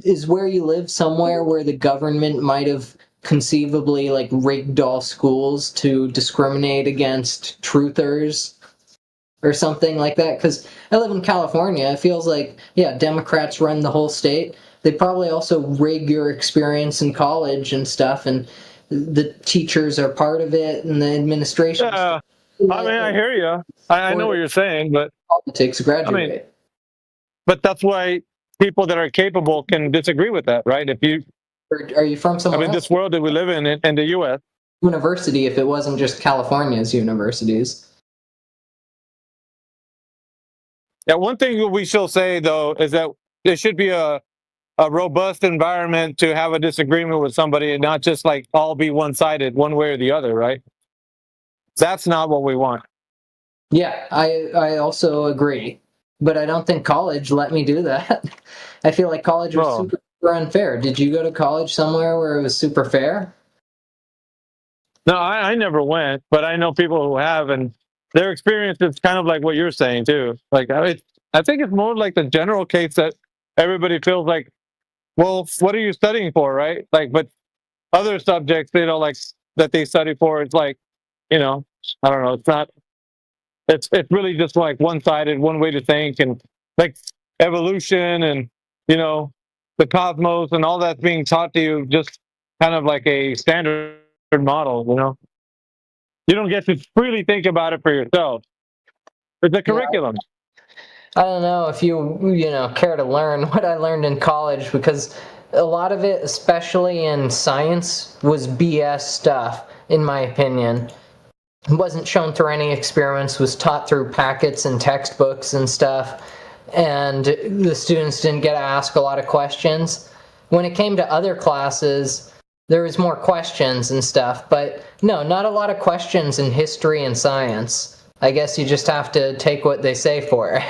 Is where you live somewhere where the government might have conceivably rigged all schools to discriminate against truthers or something like that? Because I live in California. It feels like, Democrats run the whole state. They probably also rig your experience in college and stuff, and the teachers are part of it, and the administration. Yeah, I mean, I hear you. I know what you're saying, but politics graduate. I mean, but that's why people that are capable can disagree with that, right? Are you from somewhere else? This world that we live in the U.S. University, if it wasn't just California's universities. Yeah, one thing we shall say, though, is that there should be a robust environment to have a disagreement with somebody and not just all be one-sided one way or the other, right? That's not what we want. Yeah, I also agree. But I don't think college let me do that. I feel like college was super unfair. Did you go to college somewhere where it was super fair? No, I never went, but I know people who have, and their experience is kind of like what you're saying too. I think it's more like the general case that everybody feels like, well, what are you studying for, right? But other subjects, that they study for, it's I don't know, it's not. It's really just one-sided, one way to think, and evolution and the cosmos and all that's being taught to you just kind of like a standard model. You don't get to freely think about it for yourself. It's a curriculum. I don't know if you care to learn what I learned in college, because a lot of it, especially in science, was BS stuff, in my opinion. It wasn't shown through any experiments, was taught through packets and textbooks and stuff. and the students didn't get to ask a lot of questions. When it came to other classes, there was more questions and stuff, but no, not a lot of questions in history and science. I guess you just have to take what they say for it.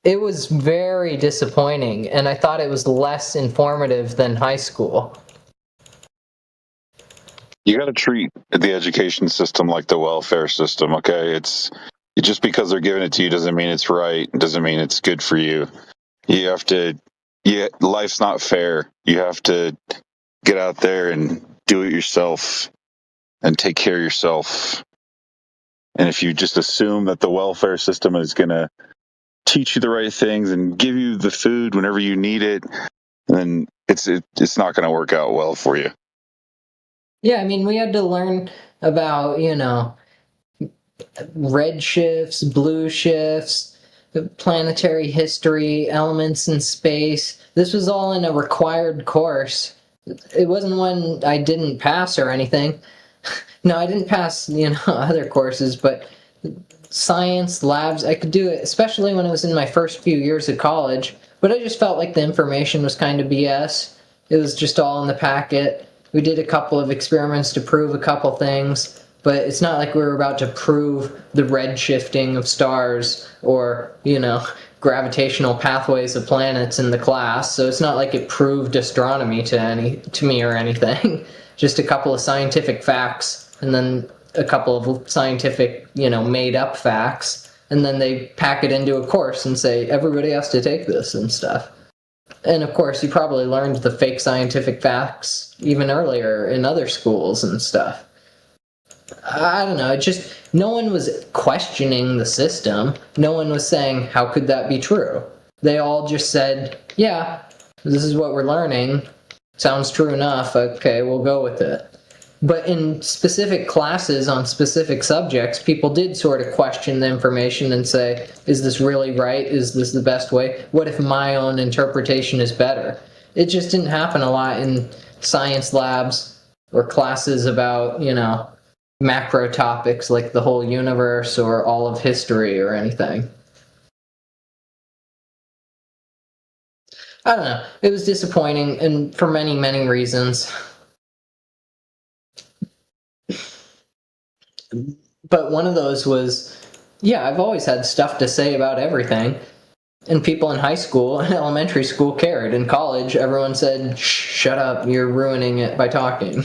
It was very disappointing, and I thought it was less informative than high school. You got to treat the education system like the welfare system, okay? It's just because they're giving it to you doesn't mean it's right, doesn't mean it's good for you. You have to, life's not fair. You have to get out there and do it yourself and take care of yourself. And if you just assume that the welfare system is going to teach you the right things and give you the food whenever you need it, then it's not going to work out well for you. Yeah, I mean, we had to learn about, red shifts, blue shifts, planetary history, elements in space. This was all in a required course. It wasn't one I didn't pass or anything. No, I didn't pass, other courses, but science, labs, I could do it, especially when I was in my first few years of college. But I just felt like the information was kind of BS. It was just all in the packet. We did a couple of experiments to prove a couple things, but it's not like we were about to prove the red shifting of stars or, gravitational pathways of planets in the class. So it's not like it proved astronomy to me or anything. Just a couple of scientific facts, and then a couple of scientific, made up facts, and then they pack it into a course and say, everybody has to take this and stuff. And of course, you probably learned the fake scientific facts even earlier in other schools and stuff. I don't know, no one was questioning the system. No one was saying, how could that be true? They all just said, yeah, this is what we're learning. Sounds true enough. Okay, we'll go with it. But in specific classes on specific subjects, people did sort of question the information and say, is this really right? Is this the best way? What if my own interpretation is better? It just didn't happen a lot in science labs or classes about, macro topics like the whole universe or all of history or anything. I don't know. It was disappointing, and for many, many reasons. But one of those was, I've always had stuff to say about everything. And people in high school and elementary school cared. In college, everyone said, shut up, you're ruining it by talking.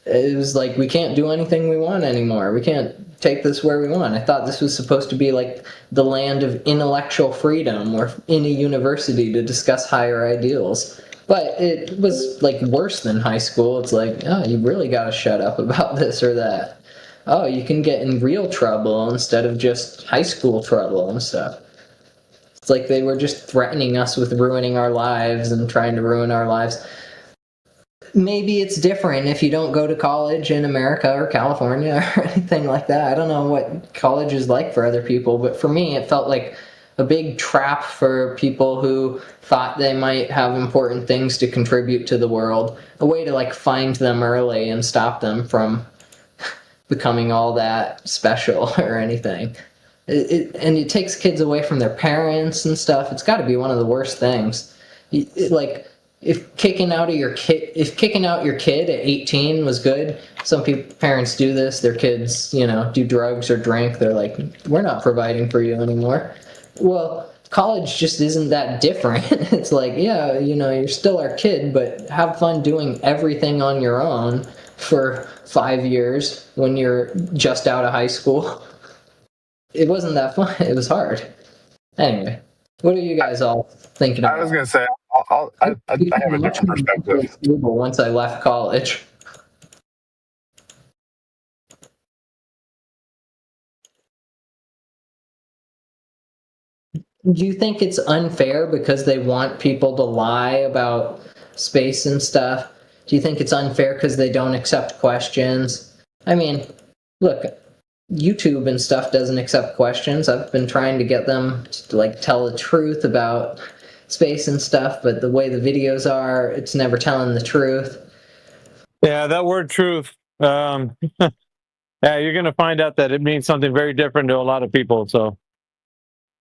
It was like, we can't do anything we want anymore. We can't take this where we want. I thought this was supposed to be like the land of intellectual freedom or in a university to discuss higher ideals. But it was like worse than high school. It's like, oh, you really got to shut up about this or that. Oh, you can get in real trouble instead of just high school trouble and stuff. It's like they were just threatening us with ruining our lives and trying to ruin our lives. Maybe it's different if you don't go to college in America or California or anything like that. I don't know what college is like for other people, but for me, it felt like a big trap for people who thought they might have important things to contribute to the world. A way to find them early and stop them from becoming all that special or anything. And it takes kids away from their parents and stuff. It's got to be one of the worst things. If kicking out your kid at 18 was good, some parents do this. Their kids, do drugs or drink. They're like, we're not providing for you anymore. Well, college just isn't that different. It's like, you're still our kid, but have fun doing everything on your own for 5 years when you're just out of high school. It wasn't that fun. It was hard. Anyway, what are you guys all thinking about? I was going to say, I have a different perspective. Once I left college. Do you think it's unfair because they want people to lie about space and stuff? Do you think it's unfair because they don't accept questions? I mean, look, YouTube and stuff doesn't accept questions. I've been trying to get them to tell the truth about space and stuff, but the way the videos are, it's never telling the truth. Yeah, that word truth. Yeah, you're going to find out that it means something very different to a lot of people. So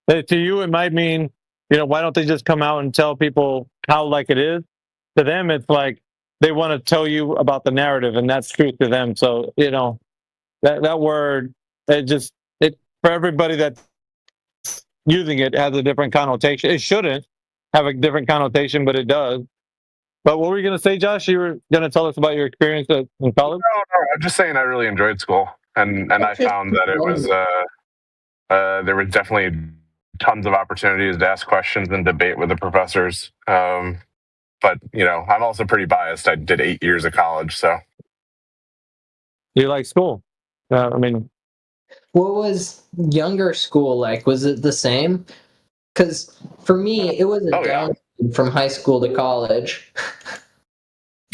to you, it might mean, why don't they just come out and tell people how like it is? To them, it's like they want to tell you about the narrative, and that's truth to them. So, that word, for everybody that's using it has a different connotation. It shouldn't have a different connotation, but it does. But what were you going to say, Josh? You were going to tell us about your experience in college? No, I'm just saying I really enjoyed school, and I found that it was there was definitely tons of opportunities to ask questions and debate with the professors. But I'm also pretty biased. I did 8 years of college, so. You like school? What was younger school like? Was it the same? Because for me, it was a downgrade from high school to college.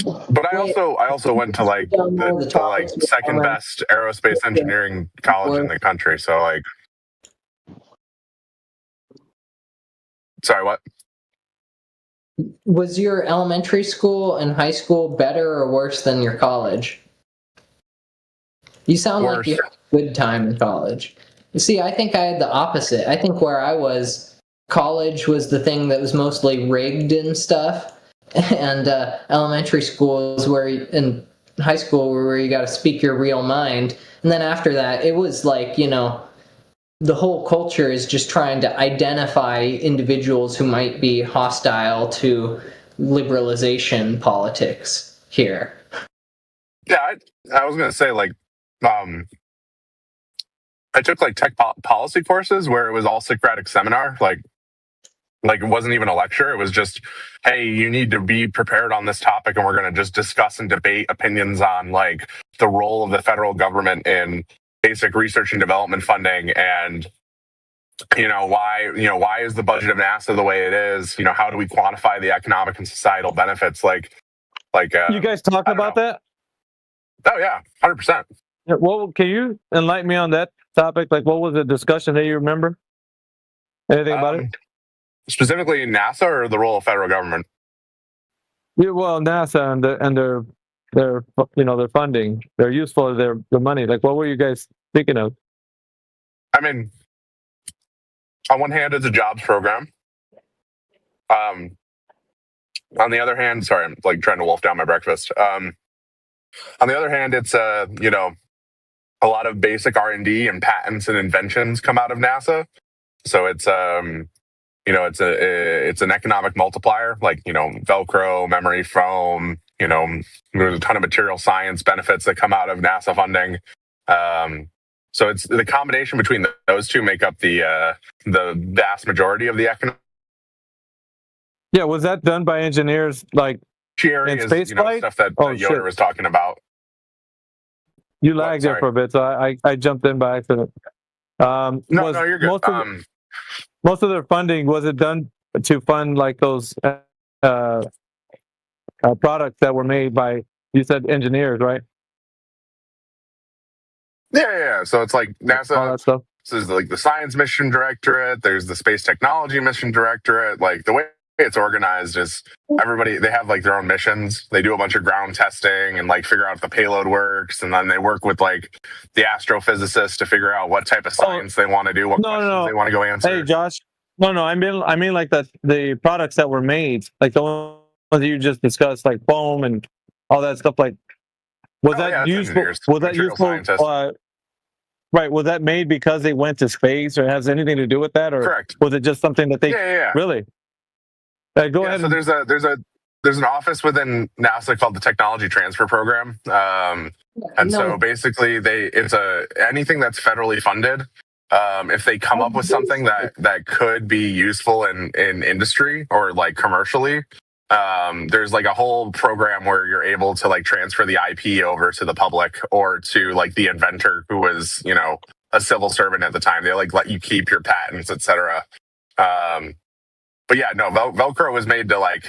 But I also went to the second best aerospace engineering college in the country. So sorry, what? Was your elementary school and high school better or worse than your college? You sound like you had a good time in college. You see, I think I had the opposite. I think where I was, college was the thing that was mostly rigged and stuff. And elementary school is and high school where you got to speak your real mind. And then after that, it was like, the whole culture is just trying to identify individuals who might be hostile to liberalization politics here. Yeah, I was going to say, I took tech policy courses where it was all Socratic seminar, like it wasn't even a lecture. It was just, hey, you need to be prepared on this topic, and we're going to just discuss and debate opinions on the role of the federal government in basic research and development funding, and why is the budget of NASA the way it is? How do we quantify the economic and societal benefits? You guys talk about that? Oh yeah, 100%. Well, can you enlighten me on that topic? What was the discussion that you remember? Anything about it? Specifically NASA or the role of federal government? Yeah, well, NASA and their funding, their useful, their money. What were you guys thinking of? I mean, on one hand, it's a jobs program. On the other hand, sorry, I'm trying to wolf down my breakfast. On the other hand, it's a lot of basic R&D and patents and inventions come out of NASA. So it's it's an economic multiplier, Velcro, memory foam. There's a ton of material science benefits that come out of NASA funding. So it's the combination between those two make up the vast majority of the economic. Yeah, was that done by engineers in space flight? Stuff that Yoder was talking about. You lagged there for a bit, so I jumped in by accident. No, you're good. Most of their funding, was it done to fund those products that were made by, you said, engineers, right? Yeah. So it's NASA. All that stuff. So there's the Science Mission Directorate. There's the Space Technology Mission Directorate. The way it's organized is everybody, they have their own missions. They do a bunch of ground testing and figure out if the payload works, and then they work with the astrophysicists to figure out what type of science they want to do, what questions they want to go answer. Hey, Josh. No, I mean the products that were made, the ones that you just discussed, foam and all that stuff. Was that useful? Was that useful? Right. Was that made because they went to space, or has anything to do with that, or correct? Was it just something that they really? Go ahead. So there's an office within NASA called the Technology Transfer Program, so basically it's anything that's federally funded. If they come up with something that could be useful in industry or commercially, there's a whole program where you're able to transfer the IP over to the public or to the inventor who was a civil servant at the time. They let you keep your patents, etc. But yeah, no, Velcro was made to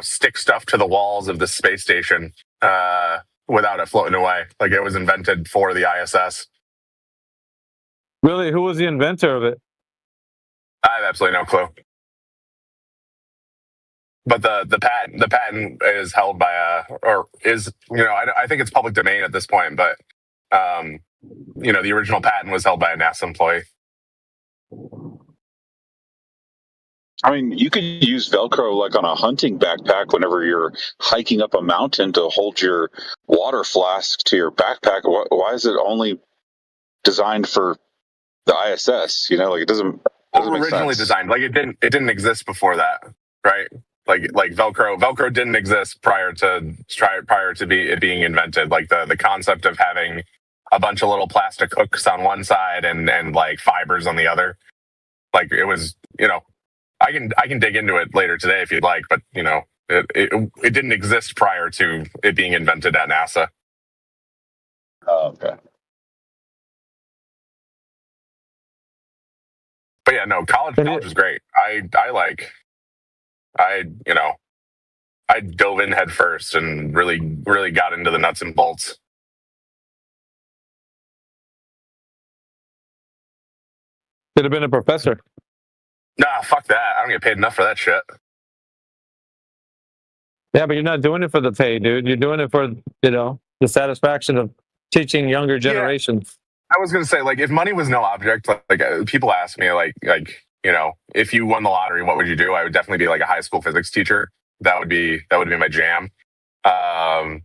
stick stuff to the walls of the space station without it floating away. It was invented for the ISS. Really? Who was the inventor of it? I have absolutely no clue. But the patent is held by I think it's public domain at this point, but The original patent was held by a NASA employee. I mean, you could use Velcro like on a hunting backpack whenever you're hiking up a mountain to hold your water flask to your backpack. Why is it only designed for the ISS? It doesn't make Originally sense. designed, like it didn't exist before that, right? Like Velcro didn't exist prior to it being invented. Like the concept of having a bunch of little plastic hooks on one side and like fibers on the other. Like it was, I can dig into it later today if you'd like, but it didn't exist prior to it being invented at NASA. Oh, okay. But yeah, no, college is great. I dove in head first and really, really got into the nuts and bolts. Should have been a professor. Nah, fuck that. I don't get paid enough for that shit. Yeah, but you're not doing it for the pay, dude. You're doing it for, the satisfaction of teaching younger generations. I was going to say, like, if money was no object, like people ask me, like, if you won the lottery, what would you do? I would definitely be like a high school physics teacher. That would be my jam. But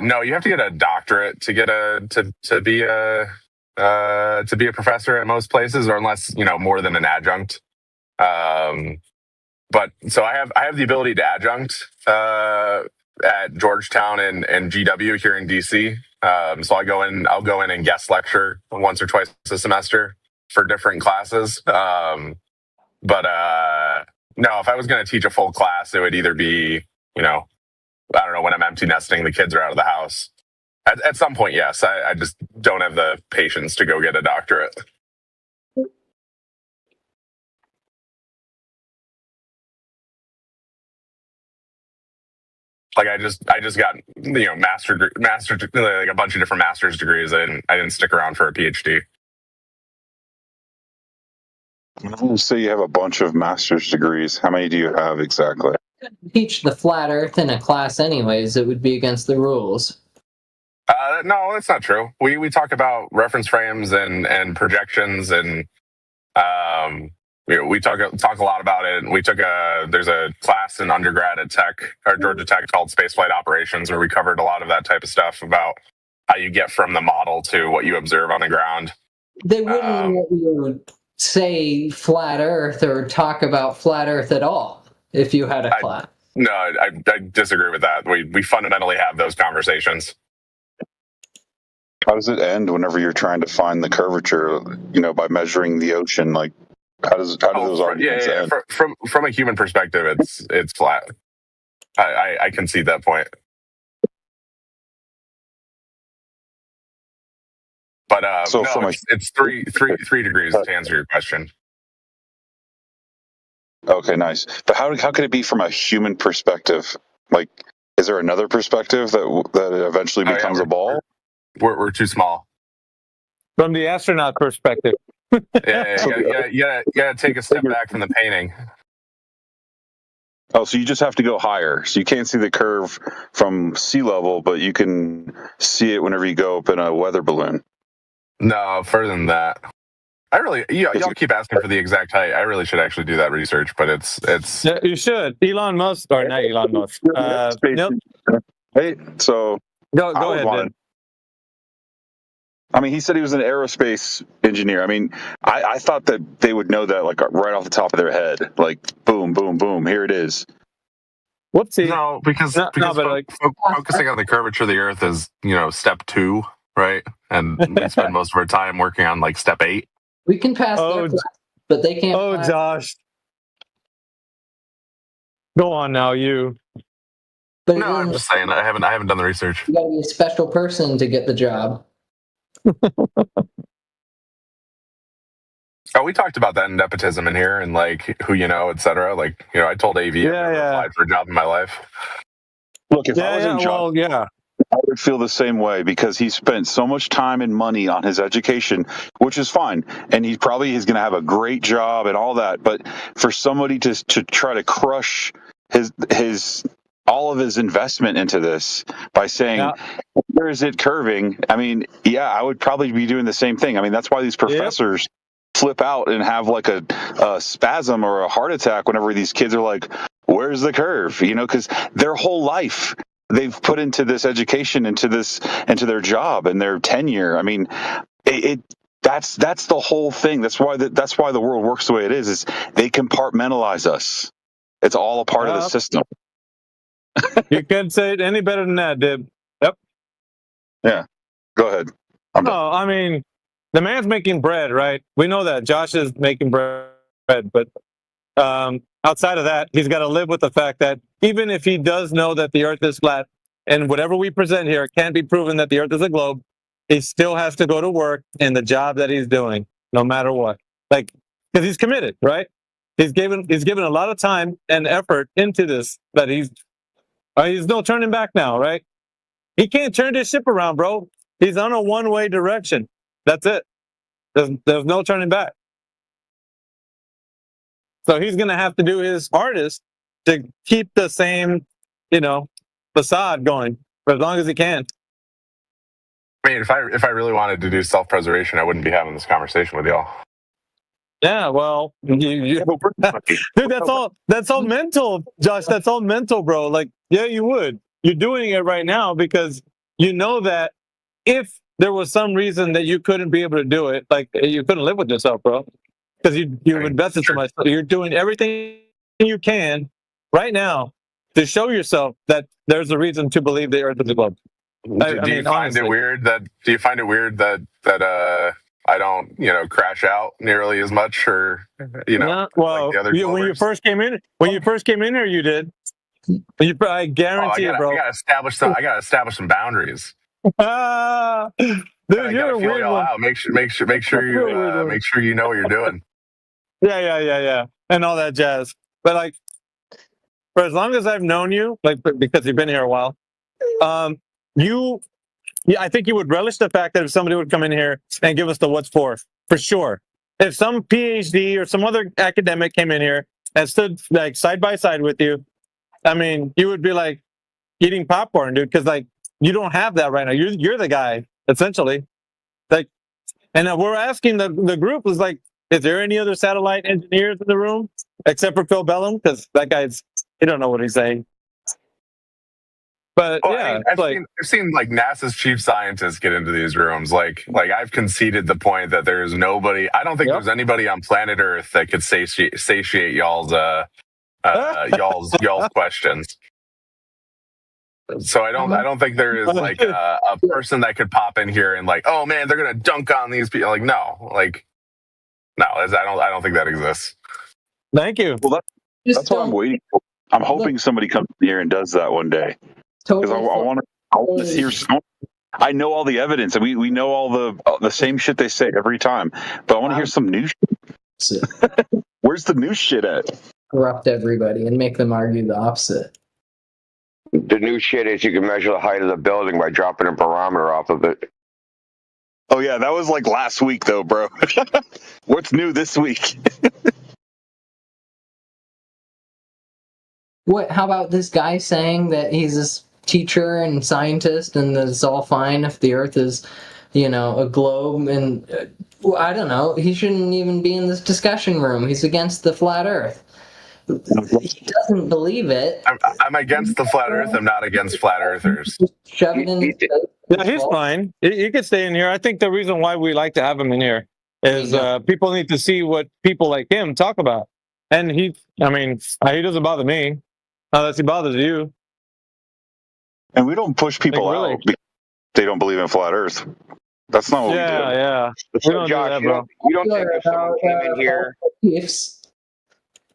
no, you have to get a doctorate to get to be a professor at most places, or unless more than an adjunct. But so I have the ability to adjunct at Georgetown and GW here in DC. So I'll go in and guest lecture once or twice a semester for different classes. But no, if I was going to teach a full class, it would either be, I don't know, when I'm empty nesting, the kids are out of the house. At some point, yes. I just don't have the patience to go get a doctorate. Like I just got master like a bunch of different master's degrees. I didn't stick around for a PhD. So you have a bunch of master's degrees. How many do you have exactly? Teach the flat Earth in a class, anyways. It would be against the rules. No, that's not true. We talk about reference frames and projections, and we talk a lot about it. We took there's a class in undergrad at Georgia Tech called Spaceflight Operations, where we covered a lot of that type of stuff about how you get from the model to what you observe on the ground. They wouldn't let you say flat Earth or talk about flat Earth at all if you had a class. No, I disagree with that. We fundamentally have those conversations. How does it end whenever you're trying to find the curvature, by measuring the ocean? Like, how do those arguments end? From a human perspective, it's flat. I concede that point. But so no, it's three degrees to answer your question. Okay, nice. But how could it be from a human perspective? Like, is there another perspective that it eventually becomes a ball? We're too small. From the astronaut perspective. You gotta take a step back from the painting. Oh, so you just have to go higher. So you can't see the curve from sea level, but you can see it whenever you go up in a weather balloon. No, further than that. Y'all keep asking for the exact height. I really should actually do that research, but it's. Yeah, you should. Elon Musk, or not Elon Musk. Nope. Hey, so go ahead, Ben. I mean, he said he was an aerospace engineer. I mean, I thought that they would know that, like, right off the top of their head. Like, boom, boom, boom, here it is. Whoopsie. No, because focusing on the curvature of the Earth is, step 2, right? And we spend most of our time working on, like, step 8. We can pass their class, but they can't. Oh, Josh. Go on now, you. But no, I'm just saying, I haven't done the research. You got to be a special person to get the job. Oh, we talked about that in nepotism in here, and like who you know, etc. Like, I told AV I applied for a job in my life. Look, if I was in John, I would feel the same way, because he spent so much time and money on his education, which is fine, and he probably is going to have a great job and all that. But for somebody to try to crush his all of his investment into this by saying, where is it curving? I mean, yeah, I would probably be doing the same thing. I mean, that's why these professors flip out and have like a spasm or a heart attack whenever these kids are like, where's the curve? You know, because their whole life they've put into this education, into their job and their tenure. I mean, that's the whole thing. That's why the world works the way it is they compartmentalize us. It's all a part of the system. You can't say it any better than that, Dib. Yep. Yeah. Go ahead. No, I mean, the man's making bread, right? We know that. Josh is making bread, but outside of that, he's got to live with the fact that even if he does know that the Earth is flat, and whatever we present here can't be proven that the Earth is a globe, he still has to go to work in the job that he's doing, no matter what. Like, because he's committed, right? He's given a lot of time and effort into this that he's no turning back now, right? He can't turn this ship around, bro. He's on a one-way direction. That's it. There's no turning back. So he's going to have to do his hardest to keep the same, facade going for as long as he can. I mean, if I really wanted to do self-preservation, I wouldn't be having this conversation with y'all. Yeah, well, dude, that's all mental, Josh. That's all mental, bro. Like, yeah, you would. You're doing it right now because you know that if there was some reason that you couldn't be able to do it, like you couldn't live with yourself, bro, because you've invested so much. You're doing everything you can right now to show yourself that there's a reason to believe the Earth is a globe. Do you find it weird that I don't, crash out nearly as much, or well, like the other when you first came in here, you did. I guarantee it, bro. I gotta establish some boundaries. Dude, you're a weird one. Out. Make sure you know what you're doing. Yeah, and all that jazz. But like, for as long as I've known you, like because you've been here a while, I think you would relish the fact that if somebody would come in here and give us the what's for sure. If some PhD or some other academic came in here and stood like side by side with you, I mean, you would be like eating popcorn, dude, because like you don't have that right now. You're the guy, essentially. Like, and we're asking the group is like, is there any other satellite engineers in the room except for Phil Bellum? Because that guy's he don't know what he's saying. But yeah, I've seen like NASA's chief scientists get into these rooms. Like I've conceded the point that there's nobody. I don't think there's anybody on planet Earth that could satiate y'all's questions. So I don't think there is like a person that could pop in here and like, oh man, they're gonna dunk on these people. Like no, I don't think that exists. Thank you. Well, that's what I'm waiting for. I'm hoping somebody comes in here and does that one day. Because I want to hear some. I know all the evidence, and we know all the same shit they say every time. But I want to hear some new shit. Where's the new shit at? Corrupt everybody and make them argue the opposite. The new shit is you can measure the height of the building by dropping a barometer off of it. Oh yeah, that was like last week though, bro. What's new this week? How about this guy saying that he's this teacher and scientist and that it's all fine if the Earth is, a globe, and I don't know, he shouldn't even be in this discussion room. He's against the flat Earth. He doesn't believe it. I'm against the flat Earth. I'm not against flat earthers. Shove it in. Yeah, he's fine. He could stay in here. I think the reason why we like to have him in here is people need to see what people like him talk about. And he doesn't bother me unless he bothers you. And we don't push people out because they don't believe in flat Earth. That's not what we do. Yeah. So, Josh, you don't think if someone came in here...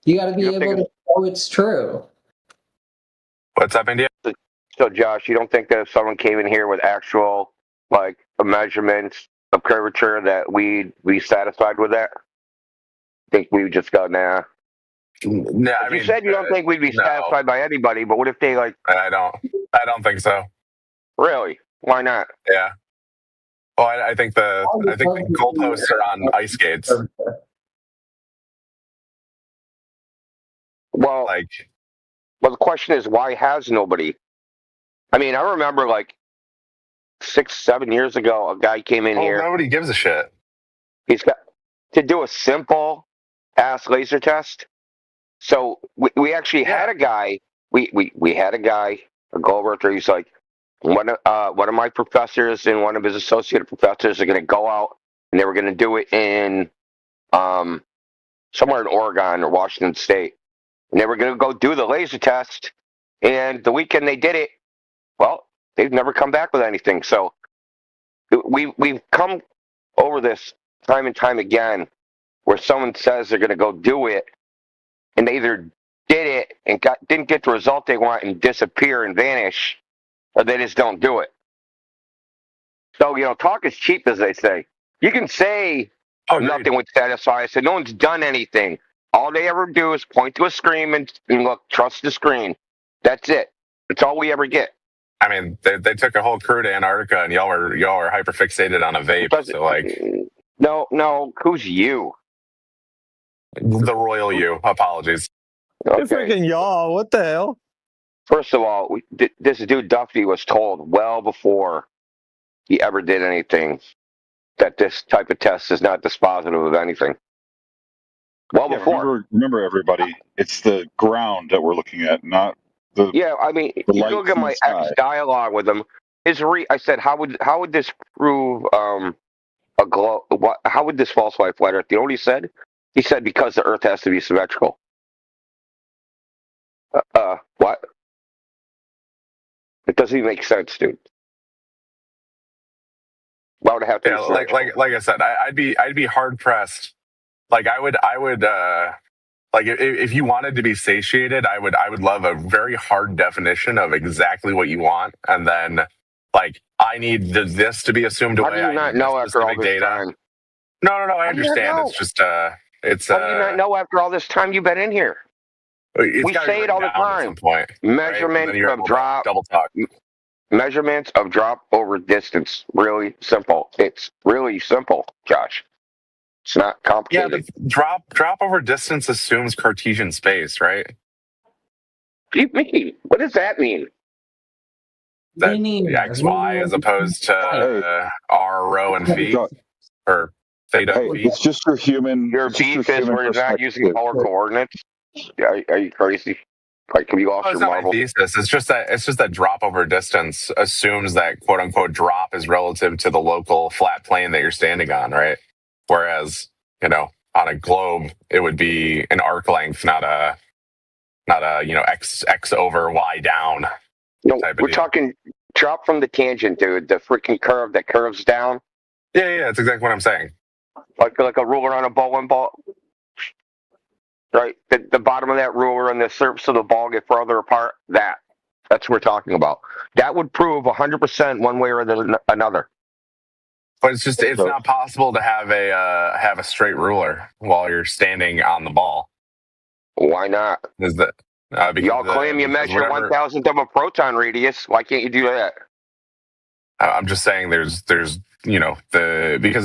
You got to be able to know it's true. What's up, India? So, Josh, you don't think that if someone came in here with actual, measurements of curvature that we'd be satisfied with that? Think we would just go, nah. No, you said you don't think we'd be satisfied by anybody, but what if they I don't think so. Really? Why not? Yeah. Well, I think the goalposts are on ice skates. Well, Well, the question is, why has nobody? I mean, I remember like 6-7 years ago, a guy came in here. Nobody gives a shit. He's got to do a simple ass laser test. So we actually had a guy. We had a guy, a Goldberger. He's like, one of my professors and one of his associate professors are going to go out, and they were going to do it in somewhere in Oregon or Washington State, and they were going to go do the laser test. And the weekend they did it, well, they've never come back with anything. So we've come over this time and time again, where someone says they're going to go do it, and they either did it and didn't get the result they want and disappear and vanish, or they just don't do it. So, talk is cheap, as they say. You can say nothing would satisfy us, and no one's done anything. All they ever do is point to a screen and look, trust the screen. That's it. That's all we ever get. I mean, they took a whole crew to Antarctica, and y'all are hyper fixated on a vape. So like, no, who's you? The royal you. Apologies. Okay. You're freaking y'all. What the hell? First of all, this dude Duffy was told well before he ever did anything that this type of test is not dispositive of anything. Well before. Remember, everybody, it's the ground that we're looking at, not the. Yeah, I mean, you look at my ex dialogue with him. I said, how would this prove a glow? How would this falsify flat Earth? You know what he said? He said because the Earth has to be symmetrical. What? It doesn't even make sense, dude. Why would it have to be symmetrical? like I said, I'd be hard pressed. Like I would like if you wanted to be satiated, I would love a very hard definition of exactly what you want, and then like I need this to be assumed away. How do you not know after all this time? No, I understand. It's just it's. How do you not know after all this time you've been in here? We say it all the time. Measurements of drop. Double talk. Measurements of drop over distance. Really simple. It's really simple, Josh. It's not complicated. Yeah, drop over distance assumes Cartesian space, right? What do you mean? What does that mean? That X, Y as opposed to R, rho, and phi, or theta, phi. It's just your human. Your beef is where you're not using polar coordinates. Are you crazy? Like, have you lost your marble? Thesis. It's just that drop over distance assumes that quote unquote drop is relative to the local flat plane that you're standing on, right? Whereas, on a globe, it would be an arc length, not a x over y down. No, we're talking drop from the tangent, dude. The freaking curve that curves down. Yeah, that's exactly what I'm saying. Like a ruler on a bowling ball. Right? The bottom of that ruler and the surface of the ball get farther apart. That's what we're talking about. That would prove 100% one way or another. But it's not possible to have a straight ruler while you're standing on the ball. Why not? Is that y'all claim you measure 1,000th of a proton radius? Why can't you do that? I'm just saying there's because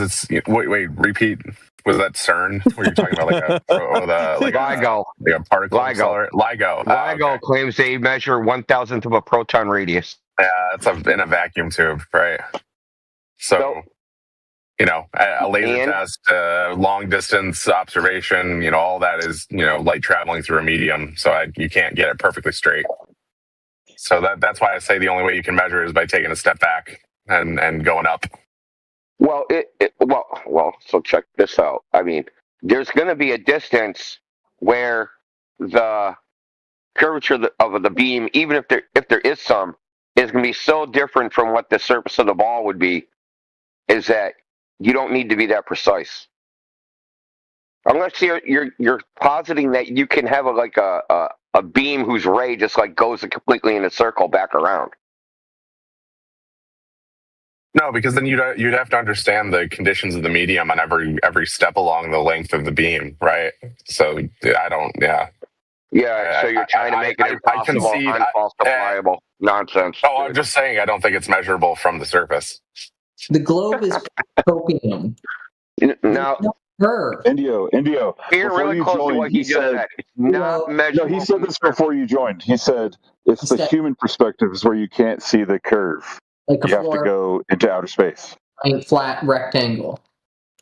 it's wait repeat. Was that CERN? Were you talking about LIGO? Like a particle accelerator? LIGO. LIGO claims they measure 1,000th of a proton radius. Yeah, it's in a vacuum tube, right? So a laser test, long distance observation, all that is light traveling through a medium, so you can't get it perfectly straight. So that's why I say the only way you can measure is by taking a step back and going up. Well, so check this out. I mean, there's going to be a distance where the curvature of the beam, even if there is some, is going to be so different from what the surface of the ball would be, is that you don't need to be that precise. Unless you're positing that you can have a beam whose ray just like goes completely in a circle back around. No, because then you'd have to understand the conditions of the medium on every step along the length of the beam, right? So I don't. Yeah. Yeah. So you're trying to make it impossible, unfalsifiable nonsense. Oh, I'm just saying I don't think it's measurable from the surface. The globe is copium. Now, curve. Indio. You're really close to what he just said. It's not measurable. No, he said this before you joined. He said it's the human perspective is where you can't see the curve. Like you have to go into outer space. A flat rectangle.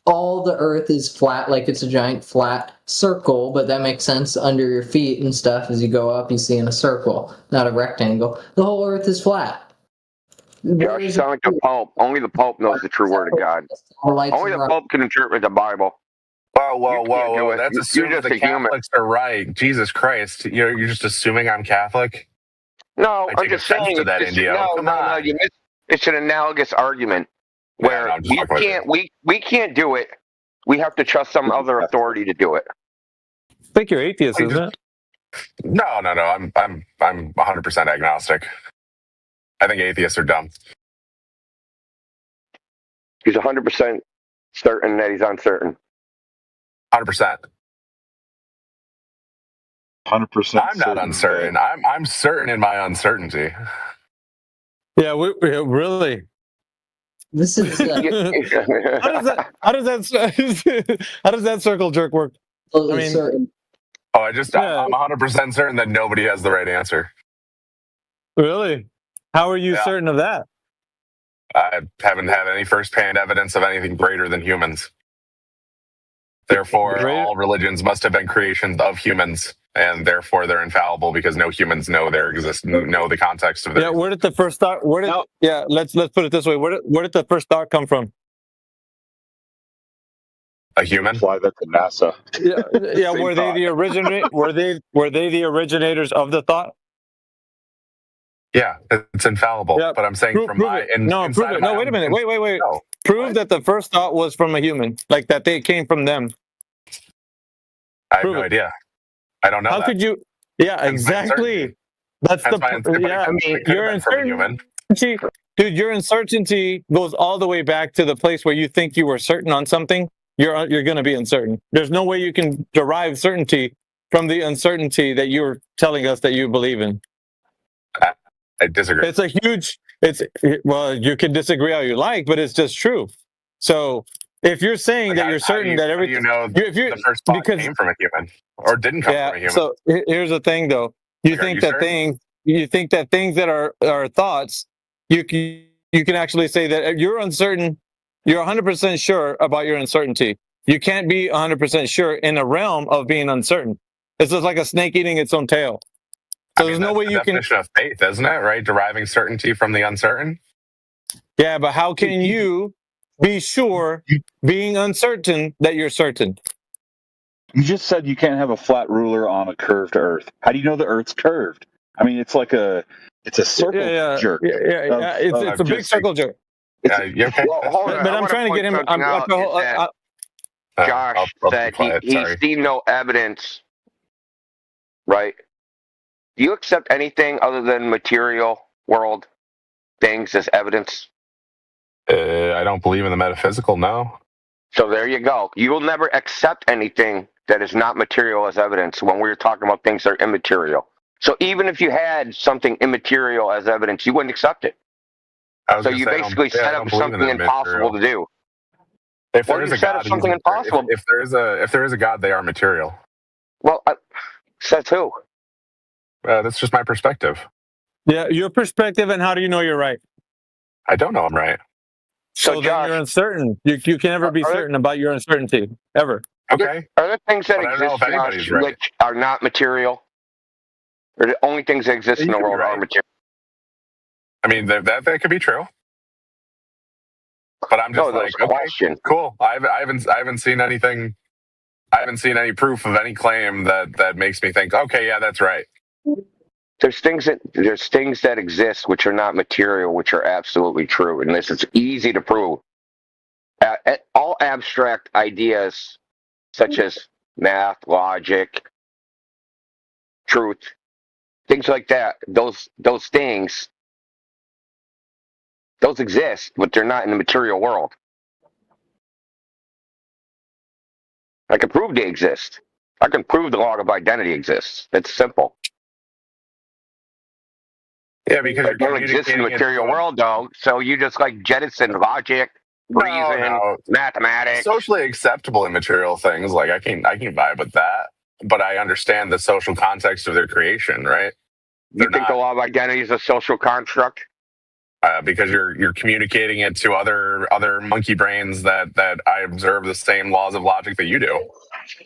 All the Earth is flat, like it's a giant flat circle, but that makes sense under your feet and stuff. As you go up, you see in a circle, not a rectangle. The whole Earth is flat. Josh, you sound like the Pope. Only the Pope knows the true word of God. Only the Pope can interpret the Bible. Whoa. That's assuming the Catholics are right. Jesus Christ. You're just assuming I'm Catholic? No, I'm just saying. To that, No, it's an analogous argument where we can't do it. We have to trust some other authority to do it. I think you're atheist, isn't it? No. I'm 100% agnostic. I think atheists are dumb. He's 100% certain that he's uncertain. 100%. 100%. I'm not uncertain. I'm certain in my uncertainty. Yeah, we really. This is how does that circle jerk work? I mean, certain. I'm 100% certain that nobody has the right answer. Really? How are you certain of that? I haven't had any first-hand evidence of anything greater than humans. Therefore, all religions must have been creations of humans, and therefore they're infallible because no humans know the context of their. Yeah, where did the first thought? Let's put it this way. Where did the first thought come from? A human. Fly that to NASA. Yeah. Were they the Were they the originators of the thought? Yeah, it's infallible. Yeah, but I'm saying prove it. No, prove it. No, wait a minute. Wait. No. Prove that the first thought was from a human, like that they came from them. I have no idea. I don't know. How could you? Yeah, exactly. That's the. Yeah, I mean, your uncertainty, dude. Your uncertainty goes all the way back to the place where you think you were certain on something. You're going to be uncertain. There's no way you can derive certainty from the uncertainty that you're telling us that you believe in. I disagree. Well, you can disagree all you like, but it's just true. So if you're saying that you're certain that everything, the first thought came from a human or didn't come from a human. So here's the thing, though. You think that things that are thoughts, you can actually say that you're uncertain. You're 100% sure about your uncertainty. You can't be 100% sure in a realm of being uncertain. It's just like a snake eating its own tail. So there's no way you can. Definition of faith, isn't it? Right, deriving certainty from the uncertain. Yeah, but how can you be sure, being uncertain, that you're certain? You just said you can't have a flat ruler on a curved Earth. How do you know the Earth's curved? I mean, it's a circle jerk. Yeah. It's a big circle jerk. Okay. Well, hold on. But I'm trying to get him. Josh said he's seen no evidence. Right. Do you accept anything other than material world things as evidence? I don't believe in the metaphysical, no. So there you go. You will never accept anything that is not material as evidence when we're talking about things that are immaterial. So even if you had something immaterial as evidence, you wouldn't accept it. So you basically set up something impossible to do. If there is a God, something impossible. If there is a God, they are material. Well, says who? That's just my perspective. Yeah, your perspective, and how do you know you're right? I don't know I'm right. So then Josh, you're uncertain. You can never be certain about your uncertainty, ever. Okay. Are there things that exist, Josh, which are not material? Or the only things that exist in the world are material? I mean, that could be true. But I'm just okay, cool. I haven't seen anything. I haven't seen any proof of any claim that makes me think, okay, yeah, that's right. There's things that exist which are not material, which are absolutely true, and this is easy to prove. All abstract ideas, such as math, logic, truth, things like that. Those things, those exist, but they're not in the material world. I can prove they exist. I can prove the law of identity exists. It's simple. Yeah, because it don't exist in the material world, though. So you just jettison logic, reason, mathematics. Socially acceptable immaterial things, like I can vibe with that, but I understand the social context of their creation, right? You think the law of identity is a social construct? Because you're communicating it to other monkey brains that I observe the same laws of logic that you do.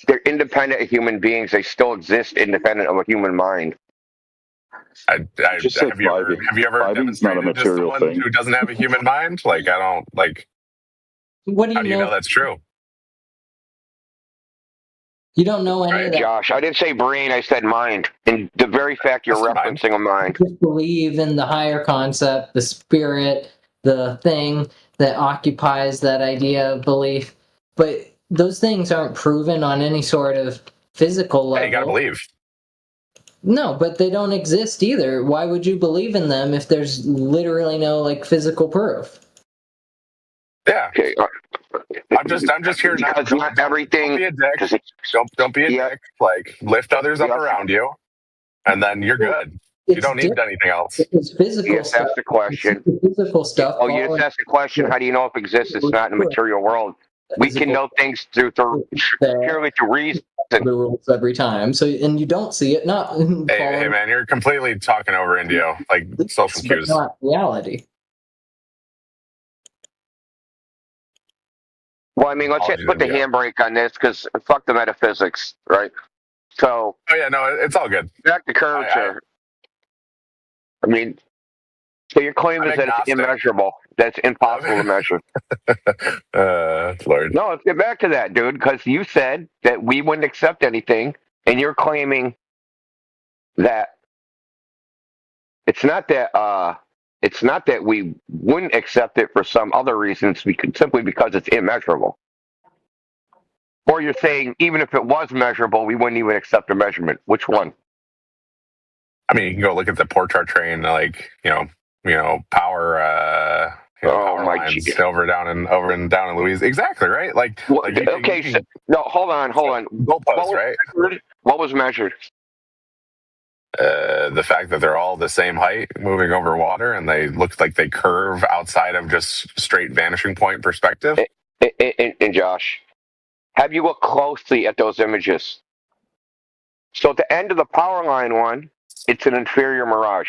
They're independent of human beings. They still exist independent of a human mind. Have you ever demonstrated to someone who doesn't have a human mind? Like, I don't like. What do you how do you know that's true? You don't know any of that. Josh, I didn't say brain, I said mind. And the very fact you're referencing a mind. You just believe in the higher concept, the spirit, the thing that occupies that idea of belief. But those things aren't proven on any sort of physical level. Hey, you gotta believe. No, but they don't exist either. Why would you believe in them if there's literally no like physical proof? Yeah. Okay. I'm just here because not everything. Don't be a dick. Don't be a dick. Like, lift others up around you, and then you're good. You don't need anything else. It's physical yes, stuff. that's the question. It's physical stuff. Oh, yes, that's the question. How do you know if it exists? It's not in the material world. We can know things through purely through reason. The rules every time. So, and you don't see it. Not. Hey, man, you're completely talking over Indio. Like social cues. Not reality. Well, I mean, let's just put the handbrake on this because fuck the metaphysics, right? So. Oh yeah, no, it's all good. Back to curvature. I mean, so your claim is that it's immeasurable. That's impossible to measure. Lord. No, let's get back to that, dude, because you said that we wouldn't accept anything, and you're claiming that it's not that we wouldn't accept it for some other reasons, simply because it's immeasurable. Or you're saying even if it was measurable, we wouldn't even accept a measurement. Which one? I mean, you can go look at the Porchart train, like power. Power lines over and down in Louisiana. Exactly right. Like, no, hold on. Goalposts, right? What was measured? The fact that they're all the same height moving over water and they look like they curve outside of just straight vanishing point perspective. And Josh, have you looked closely at those images? So at the end of the power line one, it's an inferior mirage.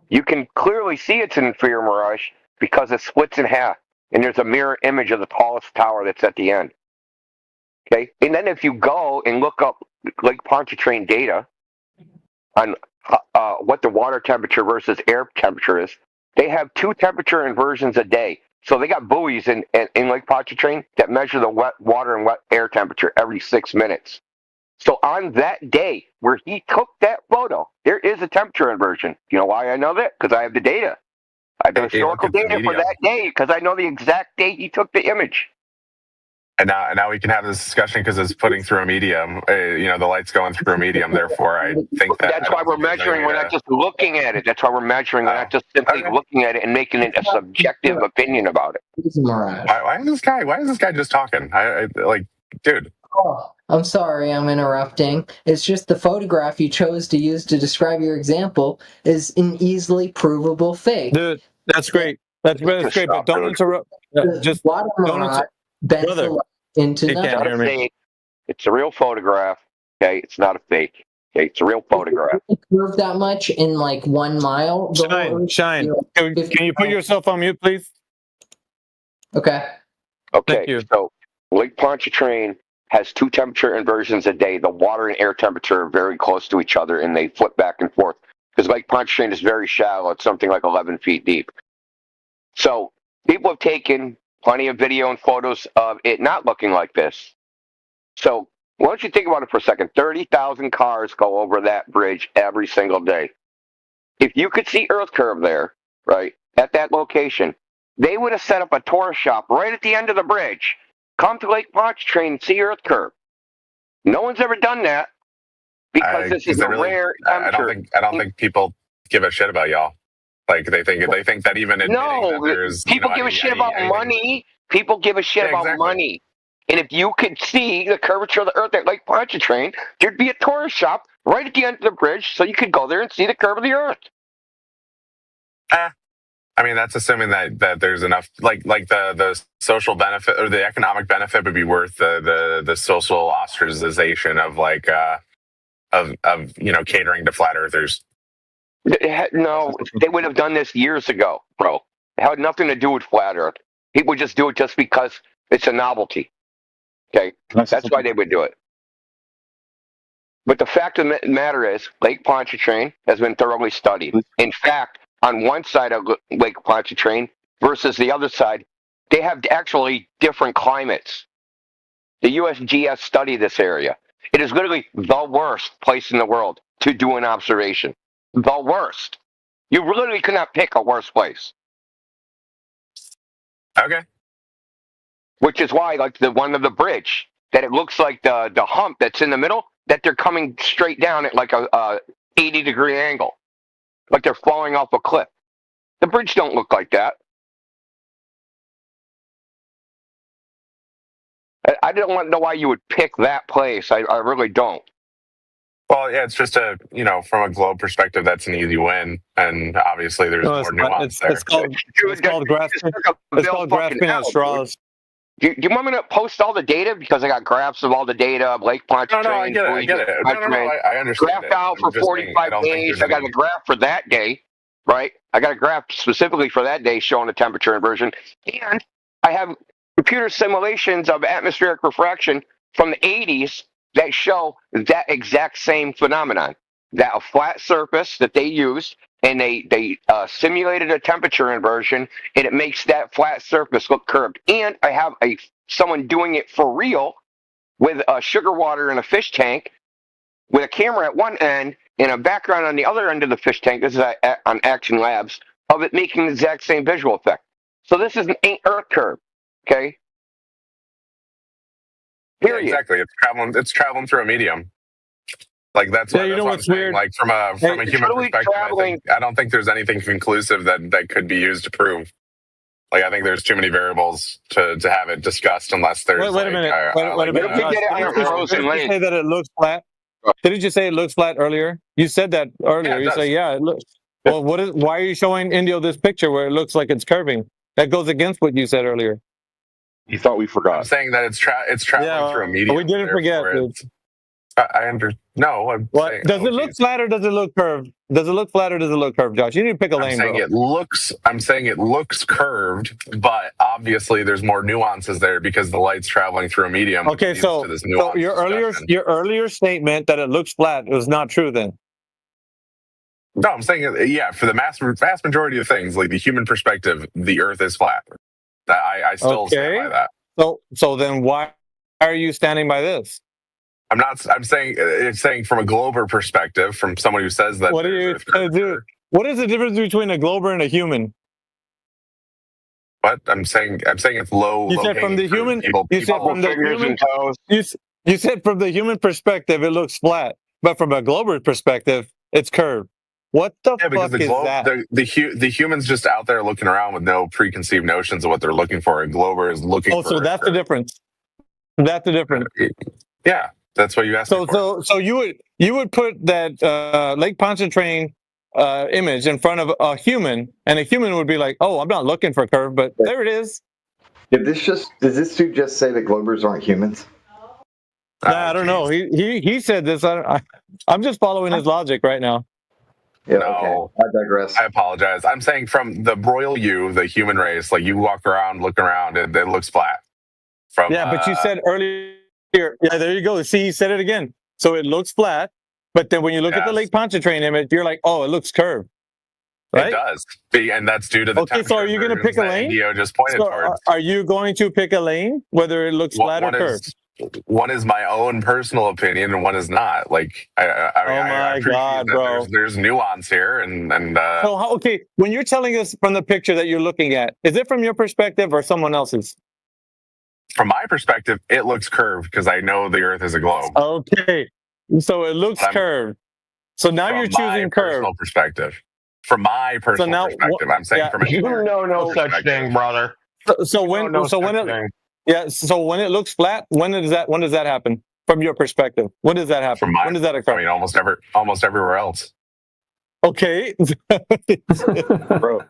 You can clearly see it's an inferior mirage because it splits in half and there's a mirror image of the tallest tower that's at the end. Okay, and then if you go and look up Lake Pontchartrain data on what the water temperature versus air temperature is, they have 2 temperature inversions a day. So they got buoys in Lake Pontchartrain that measure the wet water and wet air temperature every 6 minutes. So on that day where he took that photo, there is a temperature inversion. You know why I know that? Because I have the data. I have the historical data for that day because I know the exact date he took the image. And now we can have this discussion because it's putting through a medium. The light's going through a medium. Therefore, I think that's why we're measuring. We're not just looking at it. That's why we're measuring. We're not just simply looking at it and making it a subjective opinion about it. Why is this guy just talking? Dude. Oh, I'm sorry, I'm interrupting. It's just the photograph you chose to use to describe your example is an easily provable fake. Dude, that's great. That's great, but don't interrupt. Just water mirage bends the light into nothing. It's a real photograph. Okay, it's not a fake. Okay, it's a real photograph. Curve that much in like 1 mile. Shine. Can you put yourself on mute, please? Okay. Okay. So Lake Pontchartrain has 2 temperature inversions a day. The water and air temperature are very close to each other, and they flip back and forth. Because Lake Pontchartrain is very shallow. It's something like 11 feet deep. So people have taken plenty of video and photos of it not looking like this. So why don't you think about it for a second? 30,000 cars go over that bridge every single day. If you could see Earth Curve there, right, at that location, they would have set up a tourist shop right at the end of the bridge. Come to Lake Pontchartrain and see Earth Curve. No one's ever done that because this is a rare temperature. I don't think people give a shit about y'all. Like they think that even admitting that there's people give a shit about money. People give a shit about money. And if you could see the curvature of the Earth at Lake Pontchartrain, there'd be a tourist shop right at the end of the bridge, so you could go there and see the curve of the Earth. I mean, that's assuming that there's enough, like the social benefit or the economic benefit would be worth the social ostracization of of catering to flat earthers. No, they would have done this years ago, bro. It had nothing to do with flat Earth. People would just do it just because it's a novelty. Okay, that's why they would do it. But the fact of the matter is, Lake Pontchartrain has been thoroughly studied. In fact, on one side of Lake Pontchartrain versus the other side, they have actually different climates. The USGS studied this area. It is literally the worst place in the world to do an observation. The worst. You literally could not pick a worse place. Okay. Which is why, like the one of the bridge, that it looks like the hump that's in the middle, that they're coming straight down at like a 80-degree angle, like they're falling off a cliff. The bridge don't look like that. I don't want to know why you would pick that place. I really don't. Well, yeah, it's just from a globe perspective, that's an easy win, and obviously there's more nuance there. It's called grasping at straws. Do you want me to post all the data? Because I got graphs of all the data of Lake Pontchartrain. No, I get it. I understand. Graphed out for 45 days. I got a graph for that day, right? I got a graph specifically for that day showing the temperature inversion. And I have computer simulations of atmospheric refraction from the 80s that show that exact same phenomenon. That a flat surface that they used, and they simulated a temperature inversion, and it makes that flat surface look curved. And I have someone doing it for real with sugar water in a fish tank with a camera at one end and a background on the other end of the fish tank. This is on Action Labs, of it making the exact same visual effect. So this is an Earth curve, okay? Period. Yeah, exactly. It's traveling through a medium. Like that's what I'm saying. Weird? Like from a human perspective, I don't think there's anything conclusive that could be used to prove. Like I think there's too many variables to have it discussed unless there's. Wait a minute. Wait a minute. Did you say that it looks flat? Didn't you say it looks flat earlier? You said that earlier. You say it looks. Well, why are you showing Indio this picture where it looks like it's curving? That goes against what you said earlier. He thought we forgot. I'm saying that it's traveling through a medium. We didn't forget. No, I'm saying, does it look flat or does it look curved? Does it look flat or does it look curved, Josh? You need to pick a lane. I'm saying it looks curved, but obviously there's more nuances there because the light's traveling through a medium. Okay, so your earlier statement that it looks flat was not true then. No, I'm saying for the vast majority of things, like the human perspective, the Earth is flat. I still stand by that. So then why are you standing by this? I'm saying from a glober perspective, from someone who says that. What are you going to do? What is the difference between a glober and a human? What I'm saying it's low. You said from the human. You said from the human. You said from the human perspective, it looks flat, but from a glober perspective, it's curved. What the fuck is that? The human's just out there looking around with no preconceived notions of what they're looking for. A glober is looking for. So that's the difference. That's the difference. Yeah. That's what you asked me for. So you would put that Lake Pontchartrain image in front of a human, and a human would be like, "Oh, I'm not looking for a curve, but there it is." Does this dude just say that globers aren't humans? I don't know. He said this. I'm just following his logic right now. Yeah, no, okay. I digress. I apologize. I'm saying from the royal you, the human race, like you walk around, looking around, and it looks flat. But you said earlier. Yeah, there you go. See, he said it again. So it looks flat, but then when you look at the Lake Pontchartrain image, you're like, oh, it looks curved. Right? It does, and that's due to the. Okay, so are you going to pick a lane? Indio just pointed towards. Are you going to pick a lane, whether it looks flat or curved? One is my own personal opinion, and one is not. Like, I God, bro! There's nuance here, and. So okay, when you're telling us from the picture that you're looking at, is it from your perspective or someone else's? From my perspective, it looks curved because I know the Earth is a globe. Okay, so it looks curved. So now you're choosing curved. Personal perspective. From my personal perspective, I'm saying from a human no such thing, brother. So when it looks flat, when does that happen? From your perspective, when does that happen? When does that occur? I mean, almost everywhere else. Okay. Bro,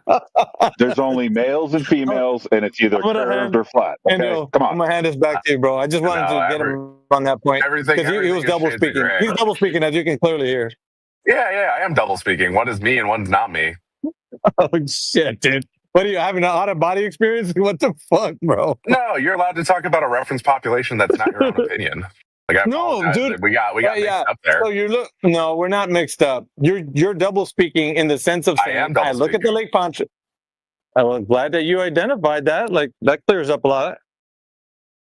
there's only males and females, and it's either curved or flat. Okay, come on. I'm gonna hand this back to you, bro. I just wanted to get him on that point because he was double speaking. He's double speaking, as you can clearly hear. Yeah, I am double speaking. One is me and one's not me. Oh shit, dude! What are you having an out of body experience? What the fuck, bro? No, you're allowed to talk about a reference population that's not your own opinion. Like, no, dude, we got mixed up there. So no, we're not mixed up. You're double speaking in the sense of saying, I look at the Lake Poncho. I was glad that you identified that. Like, that clears up a lot.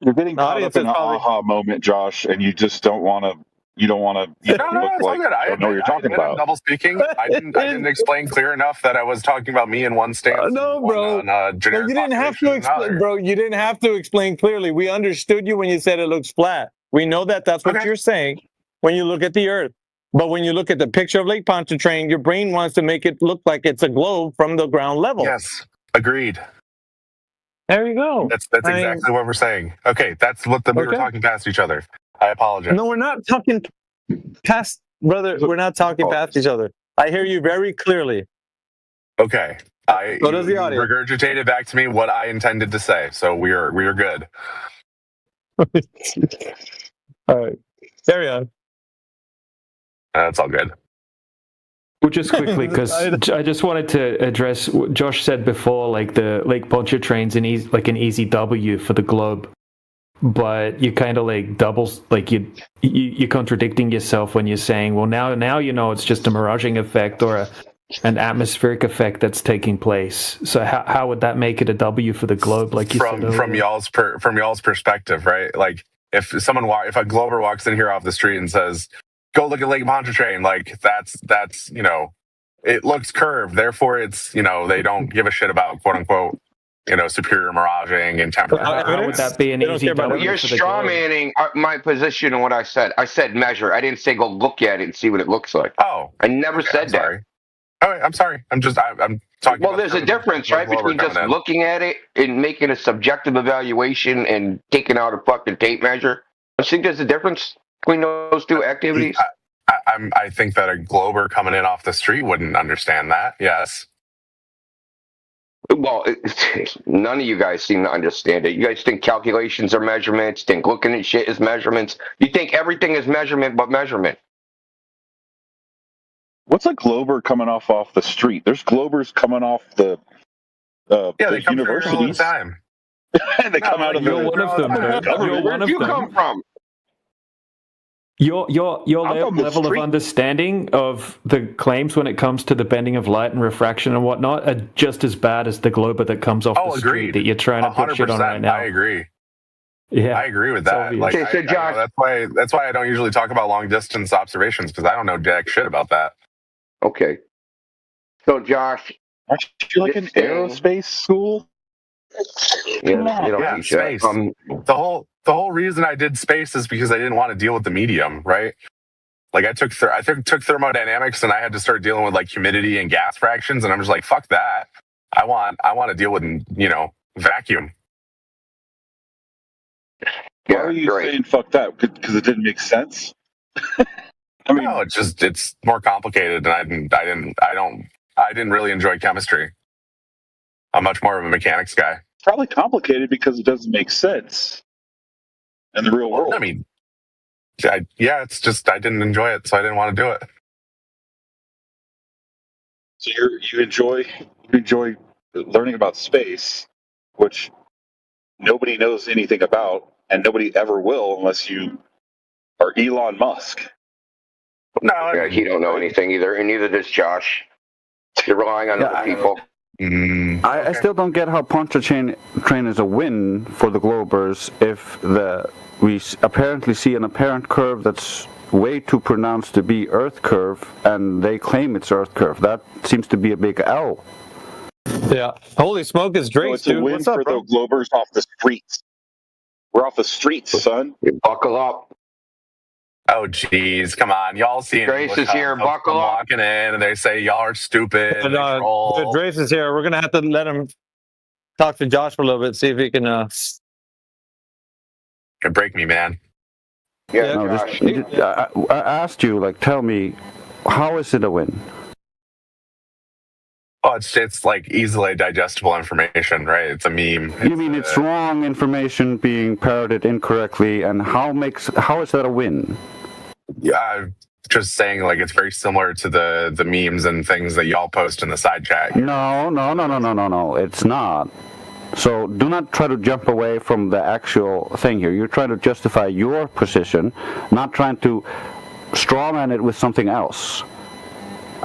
You're getting caught up in an aha moment, Josh, and you just don't want to. You don't want to. No, it's all good. I don't know what you're talking about. I'm double speaking. I didn't explain clear enough that I was talking about me in one stance. No, bro. You didn't have to explain, bro. You didn't have to explain clearly. We understood you when you said it looks flat. We know that that's what you're saying when you look at the Earth. But when you look at the picture of Lake Pontchartrain, your brain wants to make it look like it's a globe from the ground level. Yes, agreed. There you go. That's exactly what we're saying. Okay, that's what we were talking past each other. I apologize. No, we're not talking past, brother. We're not talking past each other. I hear you very clearly. Okay. So does the audience. Regurgitated back to me what I intended to say. So we are good. All right. Carry on. That's all good. Well, just quickly, because I just wanted to address what Josh said before, like the Lake Pontchartrain's an easy W for the globe, but you kind of like doubles, like you're contradicting yourself when you're saying, well, now you know it's just a miraging effect or an atmospheric effect that's taking place. So how would that make it a W for the globe? Like you said from y'all's perspective, right? Like if a glober walks in here off the street and says, go look at Lake Pontchartrain, like that's it looks curved, therefore it's they don't give a shit about quote unquote superior miraging and temperature. How would that be an easy W? You're strawmanning my position and what I said. I said measure. I didn't say go look at it and see what it looks like. Oh, I never said that. Oh, I'm sorry. I'm talking. Well, there's a difference, right, between just looking at it and making a subjective evaluation and taking out a fucking tape measure. I think there's a difference between those two activities. I think that a glober coming in off the street wouldn't understand that. Yes. Well, none of you guys seem to understand it. You guys think calculations are measurements, think looking at shit is measurements. You think everything is measurement but measurement. What's a glober coming off the street? There's globers coming off the they come universities all the time. And they come out of you're one of them. Where'd you come from? Your level of understanding of the claims when it comes to the bending of light and refraction and whatnot are just as bad as the glober that comes off the street that you're trying to put shit on right now. I agree. Yeah, I agree with that. Like, okay, so Josh, that's why I don't usually talk about long distance observations because I don't know jack shit about that. Okay. So Josh, aren't you like an aerospace school? Yeah, space. The whole reason I did space is because I didn't want to deal with the medium, right? Like I took thermodynamics and I had to start dealing with like humidity and gas fractions, and I'm just like, fuck that. I want to deal with vacuum. Why are you saying fuck that? Because it didn't make sense. I mean, no, it's more complicated, and I didn't really enjoy chemistry. I'm much more of a mechanics guy. It's probably complicated because it doesn't make sense in the real world. I mean, it's just I didn't enjoy it, so I didn't want to do it. So you enjoy learning about space, which nobody knows anything about, and nobody ever will unless you are Elon Musk. No, he don't know anything either, and neither does Josh. You're relying on other people. I still don't get how Pontchartrain is a win for the Globers if we apparently see an apparent curve that's way too pronounced to be Earth curve, and they claim it's Earth curve. That seems to be a big L. Yeah. Holy smoke, it's Drake, it's a win What's up, for bro? the Globers off the streets. We're off the streets, son. Buckle up. Oh, geez, come on. Y'all see Grace is here, buckle up. Walking in, and they say, y'all are stupid. Grace is here. We're going to have to let him talk to Josh for a little bit, see if he can... break me, man. Yeah, no, I asked you, tell me, how is it a win? Well, it's like easily digestible information, right? It's a meme. You mean it's wrong information being parroted incorrectly, and how is that a win? Yeah, just saying, like, it's very similar to the memes and things that y'all post in the side chat. No, it's not. So do not try to jump away from the actual thing here. You're trying to justify your position, not trying to strawman it with something else.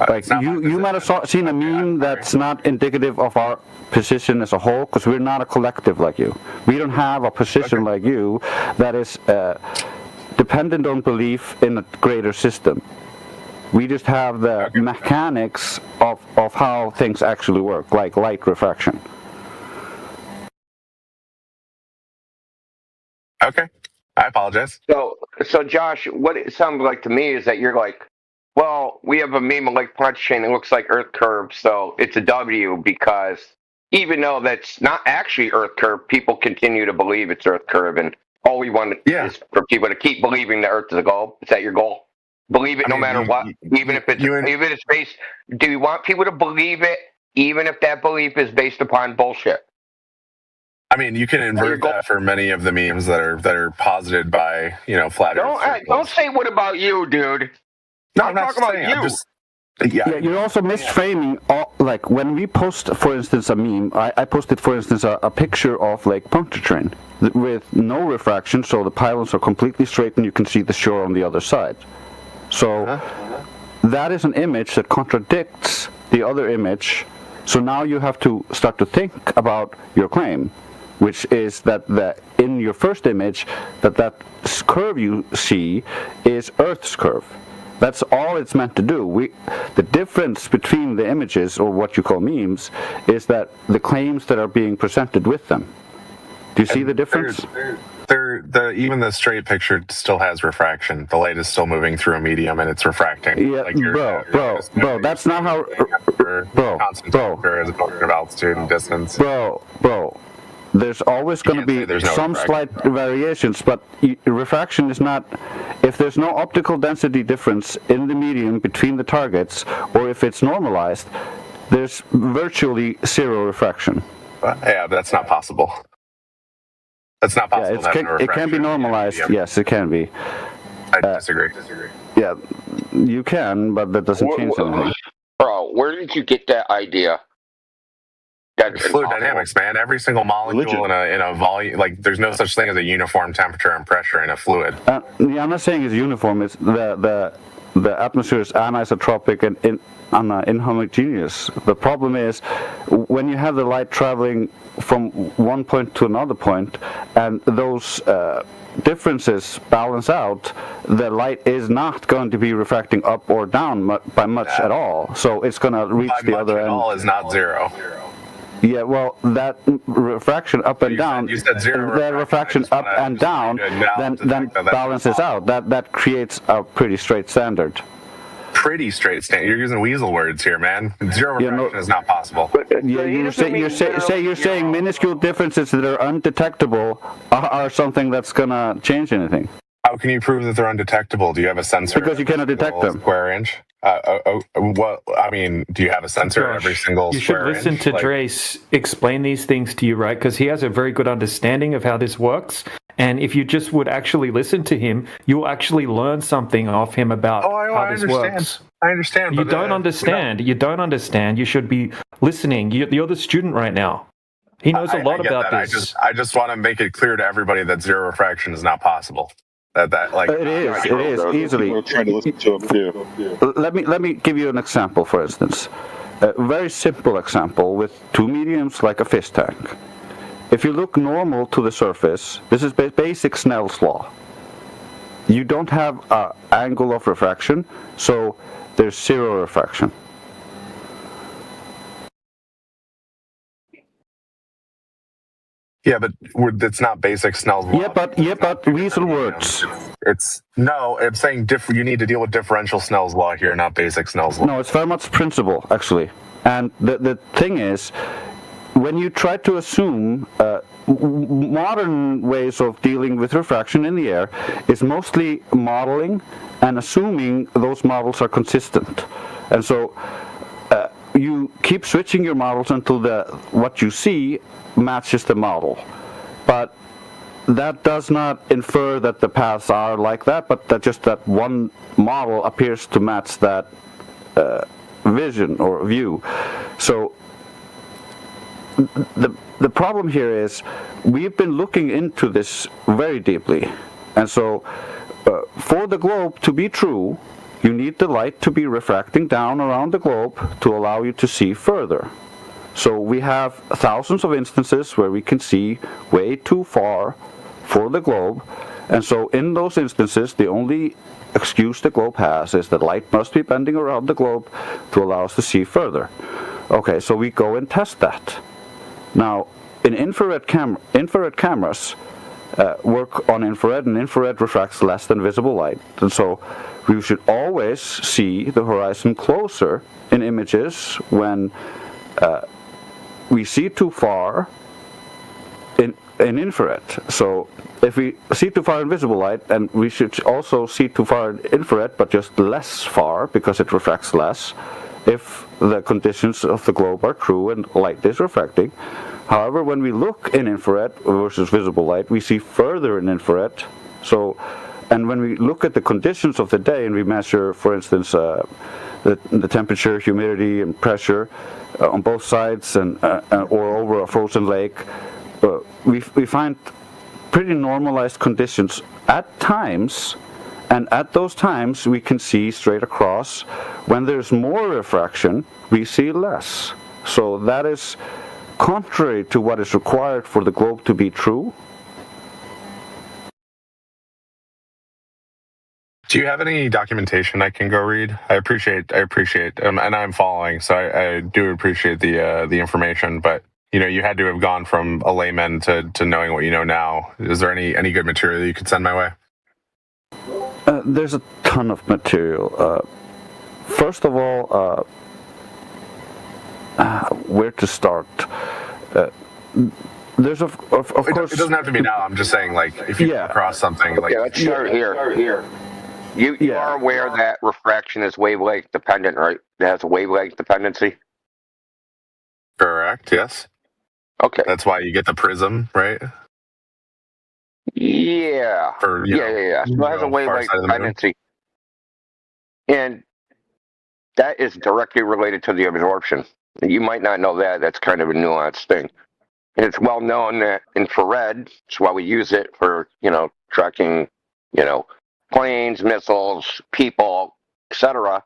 Like you might have seen a meme that's not indicative of our position as a whole, because we're not a collective like you. We don't have a position like you that is dependent on belief in a greater system. We just have the mechanics of how things actually work, like light refraction. Okay, I apologize. So Josh, what it sounds like to me is that you're like, well, we have a meme like punch chain that looks like Earth curve, so it's a W, because even though that's not actually Earth curve, people continue to believe it's Earth curve, and all we want is for people to keep believing the Earth is a goal. Is that your goal? Believe it no matter what, even if it's based. Do you want people to believe it, even if that belief is based upon bullshit? I mean, you can invert that for many of the memes that are posited by flat Earth. Don't say what about you, dude. No, I'm talking about you. Yeah, you're also misframing. Like when we post, for instance, a meme, I posted, for instance, a picture of Lake Pontchartrain with no refraction, so the pylons are completely straight and you can see the shore on the other side. So that is an image that contradicts the other image. So now you have to start to think about your claim, which is that in your first image, that curve you see is Earth's curve. That's all it's meant to do. The difference between the images, or what you call memes, is that the claims that are being presented with them. Do you see the difference? Even the straight picture still has refraction. The light is still moving through a medium, and it's refracting. Yeah, bro, that's not how. Constant temperature as a function of altitude and distance. Bro. There's always going to be some slight variations, but refraction is not. If there's no optical density difference in the medium between the targets, or if it's normalized, there's virtually zero refraction. Yeah, that's not possible. That's not possible. Yeah, it can be normalized. Yes, it can be. I disagree. Yeah, you can, but that doesn't change anything. Bro, where did you get that idea? Fluid dynamics, man. Every single molecule in a volume, like there's no such thing as a uniform temperature and pressure in a fluid. I'm not saying it's uniform. It's the atmosphere is anisotropic and inhomogeneous. The problem is when you have the light traveling from one point to another point, and those differences balance out, the light is not going to be refracting up or down by much at all. So it's going to reach the other end. All is not zero. Yeah, well, that refraction up and down, you said zero the refraction up and down, then balances out. That creates a pretty straight standard. Pretty straight standard. You're using weasel words here, man. Zero refraction is not possible. Yeah, you're saying minuscule differences that are undetectable are something that's gonna change anything. How can you prove that they're undetectable? Do you have a sensor? Because you cannot detect them. Square inch. Well, I mean, do you have a sensor at every single square inch? You should listen to Drace explain these things to you, right? Because he has a very good understanding of how this works. And if you just would actually listen to him, you'll actually learn something off him about how this works. I understand. You don't understand. You don't understand. You should be listening. You're the student right now. He knows a lot about this. I just want to make it clear to everybody that zero refraction is not possible. It is easily. We're trying to listen to him too. Let me give you an example. For instance, a very simple example with two mediums like a fish tank. If you look normal to the surface, this is basic Snell's law. You don't have an angle of refraction, so there's zero refraction. Yeah, but it's not basic Snell's law. Yeah, but weasel words. It's saying you need to deal with differential Snell's law here, not basic Snell's law. No, it's Fermat's principle, actually. And the thing is, when you try to assume modern ways of dealing with refraction in the air is mostly modeling and assuming those models are consistent. And so you keep switching your models until what you see matches the model. But that does not infer that the paths are like that, but that one model appears to match that vision or view. So the problem here is we've been looking into this very deeply, and so for the globe to be true, you need the light to be refracting down around the globe to allow you to see further. So we have thousands of instances where we can see way too far for the globe, and so in those instances the only excuse the globe has is that light must be bending around the globe to allow us to see further. Okay, so we go and test that. Now, in infrared cameras work on infrared, and infrared refracts less than visible light, and so we should always see the horizon closer in images when we see too far in infrared. So if we see too far in visible light, and we should also see too far in infrared, but just less far because it refracts less, if the conditions of the globe are true and light is refracting. However, when we look in infrared versus visible light, we see further in infrared. So, and when we look at the conditions of the day and we measure, for instance, the temperature, humidity, and pressure on both sides, and or over a frozen lake, we find pretty normalized conditions at times, and at those times we can see straight across. When there's more refraction, we see less. So that is contrary to what is required for the globe to be true. Do you have any documentation I can go read? I appreciate, and I'm following, so I do appreciate the information. But you had to have gone from a layman to knowing what you know now. Is there any good material you could send my way? There's a ton of material. First of all, where to start? There's of course. It doesn't have to be now. I'm just saying, like, if you come across something like. Yeah, let's start here. You are aware that refraction is wavelength dependent, right? It has a wavelength dependency. Correct. Yes. Okay. That's why you get the prism, right? Yeah. For, yeah. So it has a wavelength dependency, and that is directly related to the absorption. You might not know that. That's kind of a nuanced thing. And it's well known that infrared, that's why we use it for, tracking, planes, missiles, people, etc.,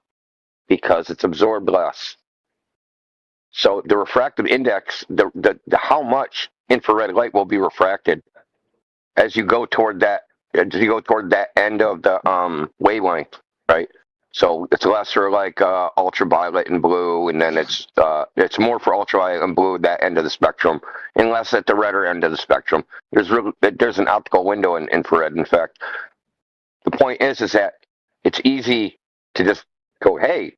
because it's absorbed less. So the refractive index, the how much infrared light will be refracted as you go toward that end of the wavelength, right? So it's lesser like ultraviolet and blue, and then it's more for ultraviolet and blue, that end of the spectrum, and less at the redder end of the spectrum. There's an optical window in infrared. In fact, the point is that it's easy to just go, hey,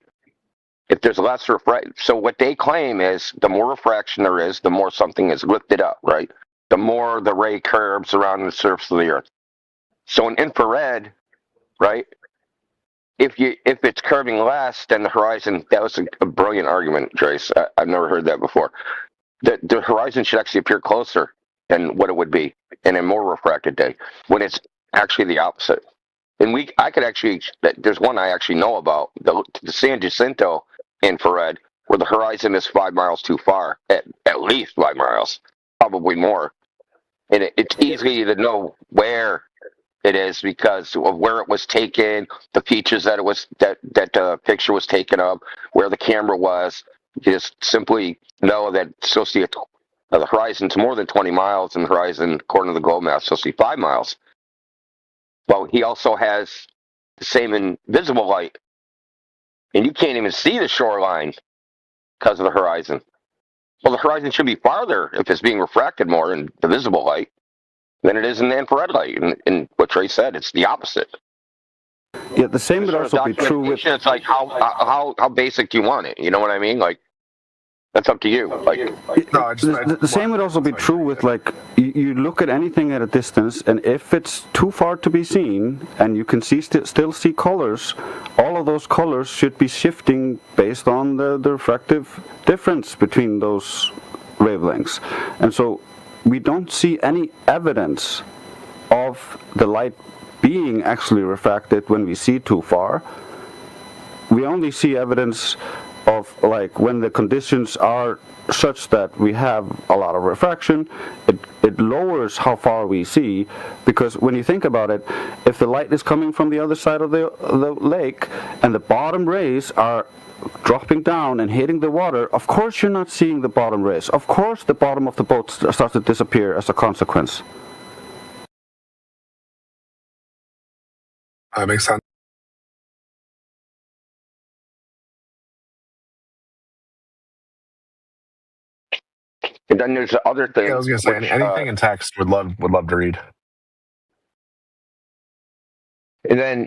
if there's less refraction. So what they claim is the more refraction there is, the more something is lifted up, right? The more the ray curves around the surface of the Earth. So in infrared, right? If it's curving less than the horizon, that was a brilliant argument, Trace. I've never heard that before. The horizon should actually appear closer than what it would be in a more refracted day, when it's actually the opposite. And there's one I actually know about, the San Jacinto infrared, where the horizon is 5 miles too far, at least 5 miles, probably more. And it's easy to know where it is because of where it was taken, the features that the picture was taken of, where the camera was. You just simply know that the horizon's more than 20 miles, and the horizon, according to the globe map, is supposed to be 5 miles. Well, he also has the same in visible light, and you can't even see the shoreline because of the horizon. Well, the horizon should be farther if it's being refracted more in the visible light than it is in the infrared light. And what Trey said, it's the opposite. Yeah, the same would also be true with. It's like how basic do you want it? You know what I mean? Like, That's up to you. The same would also be true with you look at anything at a distance, and if it's too far to be seen, and you can still see colors, all of those colors should be shifting based on the refractive difference between those wavelengths. And so we don't see any evidence of the light being actually refracted when we see too far. We only see evidence of when the conditions are such that we have a lot of refraction, it lowers how far we see, because when you think about it, if the light is coming from the other side of the lake and the bottom rays are dropping down and hitting the water, of course you're not seeing the bottom rays. Of course the bottom of the boat starts to disappear as a consequence. That makes sense. And then there's the other thing. Yeah, I was going to say anything in text would love to read. And then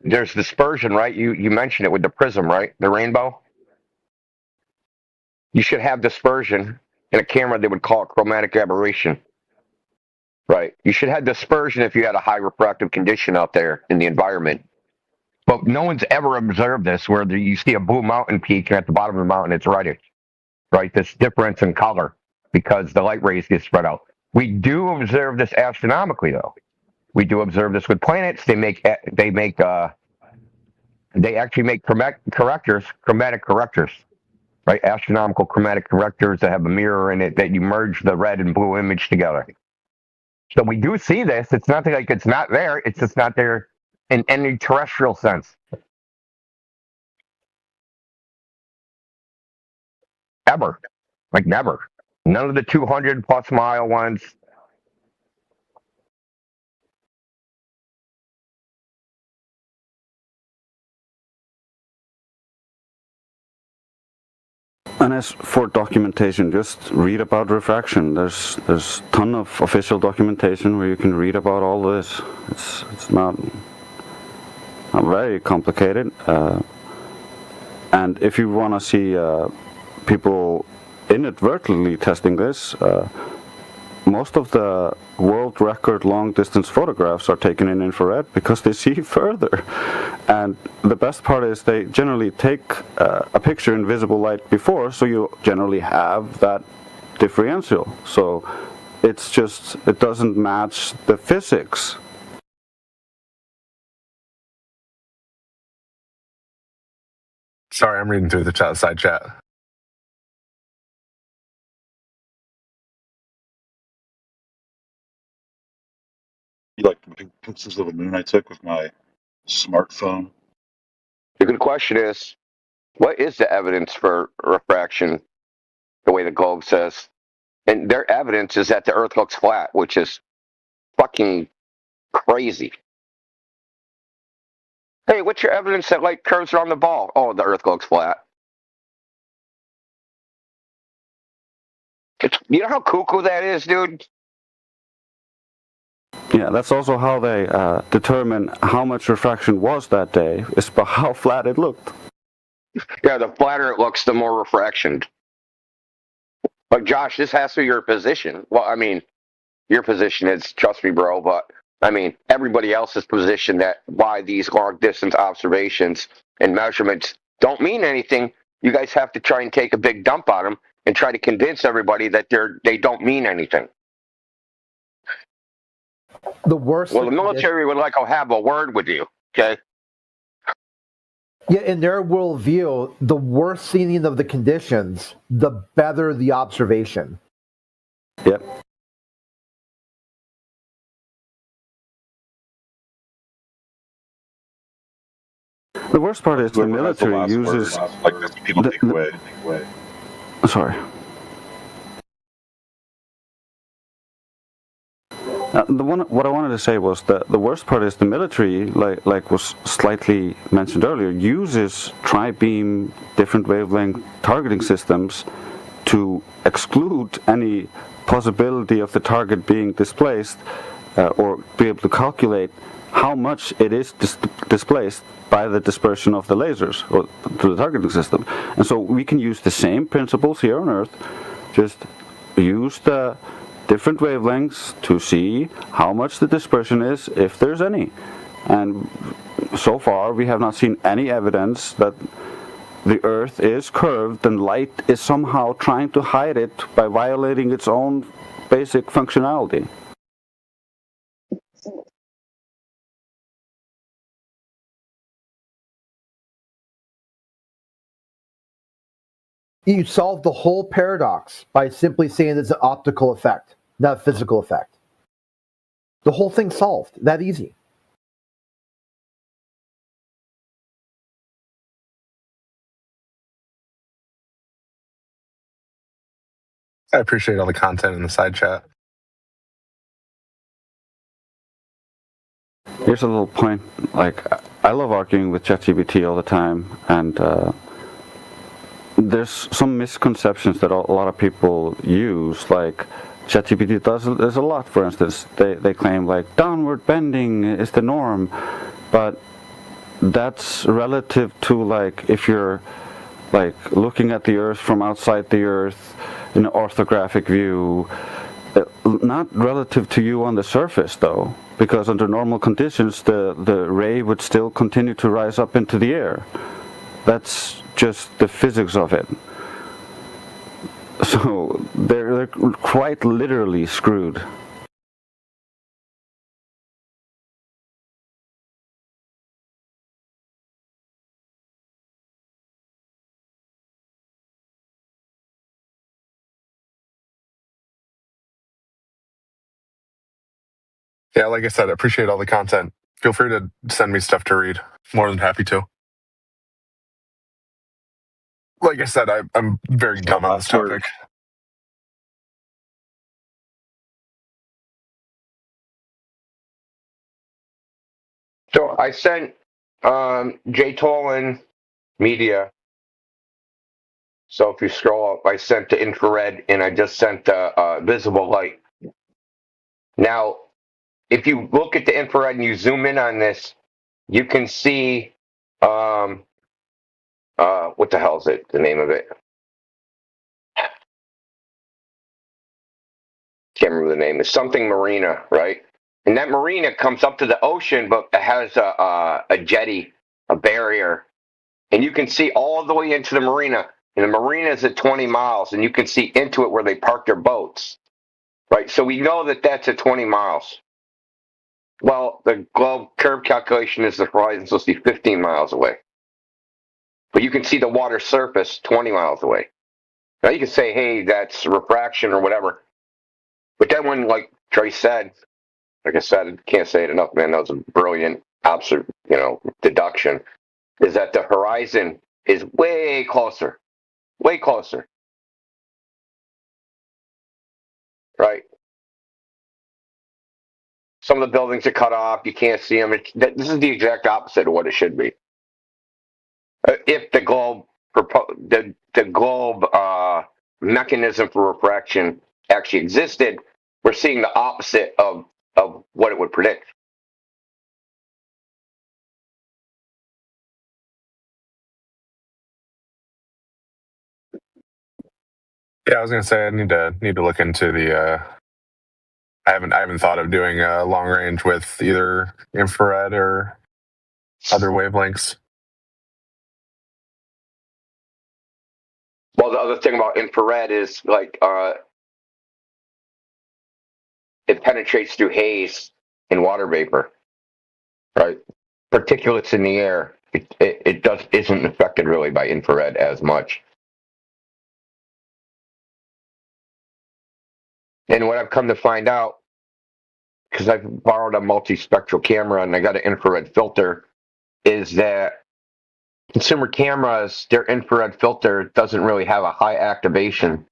there's dispersion, right? You mentioned it with the prism, right? The rainbow. You should have dispersion in a camera. They would call it chromatic aberration, right? You should have dispersion if you had a high refractive condition out there in the environment. But no one's ever observed this, where you see a blue mountain peak, and at the bottom of the mountain it's reddish. Right, this difference in color because the light rays get spread out. We do observe this astronomically, though. We do observe this with planets. They actually make chromatic correctors, right? Astronomical chromatic correctors that have a mirror in it that you merge the red and blue image together. So we do see this. It's nothing like it's not there. It's just not there in any terrestrial sense. Ever. Never. None of the 200 plus mile ones. And as for documentation, just read about refraction. There's ton of official documentation where you can read about all this. It's not very complicated. And if you want to see people inadvertently testing this, most of the world record long distance photographs are taken in infrared because they see further. And the best part is they generally take a picture in visible light before, so you generally have that differential. So it doesn't match the physics. Sorry, I'm reading through the side chat. Like big pictures of the moon I took with my smartphone. The good question is, what is the evidence for refraction, the way the globe says? And their evidence is that the Earth looks flat, which is fucking crazy. Hey, what's your evidence that light curves around the ball? Oh, the Earth looks flat. You know how cuckoo that is, dude? Yeah, that's also how they determine how much refraction was that day, is by how flat it looked. Yeah, the flatter it looks, the more refraction. But Josh, this has to be your position. Well, I mean, your position is, trust me, bro, but I mean, everybody else's position that why these long distance observations and measurements don't mean anything. You guys have to try and take a big dump on them and try to convince everybody that they don't mean anything. The worst. Well, the military would like to have a word with you, okay? Yeah, in their worldview, the worse seeing of the conditions, the better the observation. Yep. The worst part is the military uses. Like this, people take away. Sorry. What I wanted to say was that the worst part is the military, like was slightly mentioned earlier, uses tri-beam different wavelength targeting systems to exclude any possibility of the target being displaced or be able to calculate how much it is displaced by the dispersion of the lasers or through the targeting system. And so we can use the same principles here on Earth, just use the different wavelengths to see how much the dispersion is, if there's any. And so far, we have not seen any evidence that the Earth is curved and light is somehow trying to hide it by violating its own basic functionality. You solve the whole paradox by simply saying it's an optical effect, not a physical effect. The whole thing's solved. That easy. I appreciate all the content in the side chat. Here's a little point. Like, I love arguing with ChatGPT all the time, and there's some misconceptions that a lot of people use. Like, ChatGPT there's a lot. For instance, they claim like downward bending is the norm, but that's relative to like if you're like looking at the Earth from outside the Earth in an orthographic view, not relative to you on the surface though, because under normal conditions the ray would still continue to rise up into the air. That's just the physics of it. So they're quite literally screwed. Yeah, like I said, I appreciate all the content. Feel free to send me stuff to read. More than happy to. Like I said, I'm very dumb on this topic. So I sent Jay Tolan Media. So if you scroll up, I sent the infrared and I just sent visible light. Now, if you look at the infrared and you zoom in on this, you can see what the hell is it? The name of it? Can't remember the name. It's something marina, right? And that marina comes up to the ocean, but it has a jetty, a barrier, and you can see all the way into the marina. And the marina is at 20 miles, and you can see into it where they park their boats, right? So we know that that's at 20 miles. Well, the globe curve calculation is the horizon supposed to be 15 miles away. But you can see the water surface 20 miles away. Now you can say, hey, that's refraction or whatever. But then when, like Trey said, like I said, I can't say it enough, man, that was a brilliant deduction, is that the horizon is way closer. Way closer. Right? Some of the buildings are cut off. You can't see them. This is the exact opposite of what it should be. If the globe, the globe mechanism for refraction actually existed, we're seeing the opposite of what it would predict. Yeah, I was gonna say I need to look into the. I haven't thought of doing long range with either infrared or other wavelengths. Well, the other thing about infrared is like it penetrates through haze and water vapor, right? Particulates in the air. It isn't affected really by infrared as much. And what I've come to find out, because I've borrowed a multispectral camera and I got an infrared filter, is that consumer cameras, their infrared filter doesn't really have a high activation.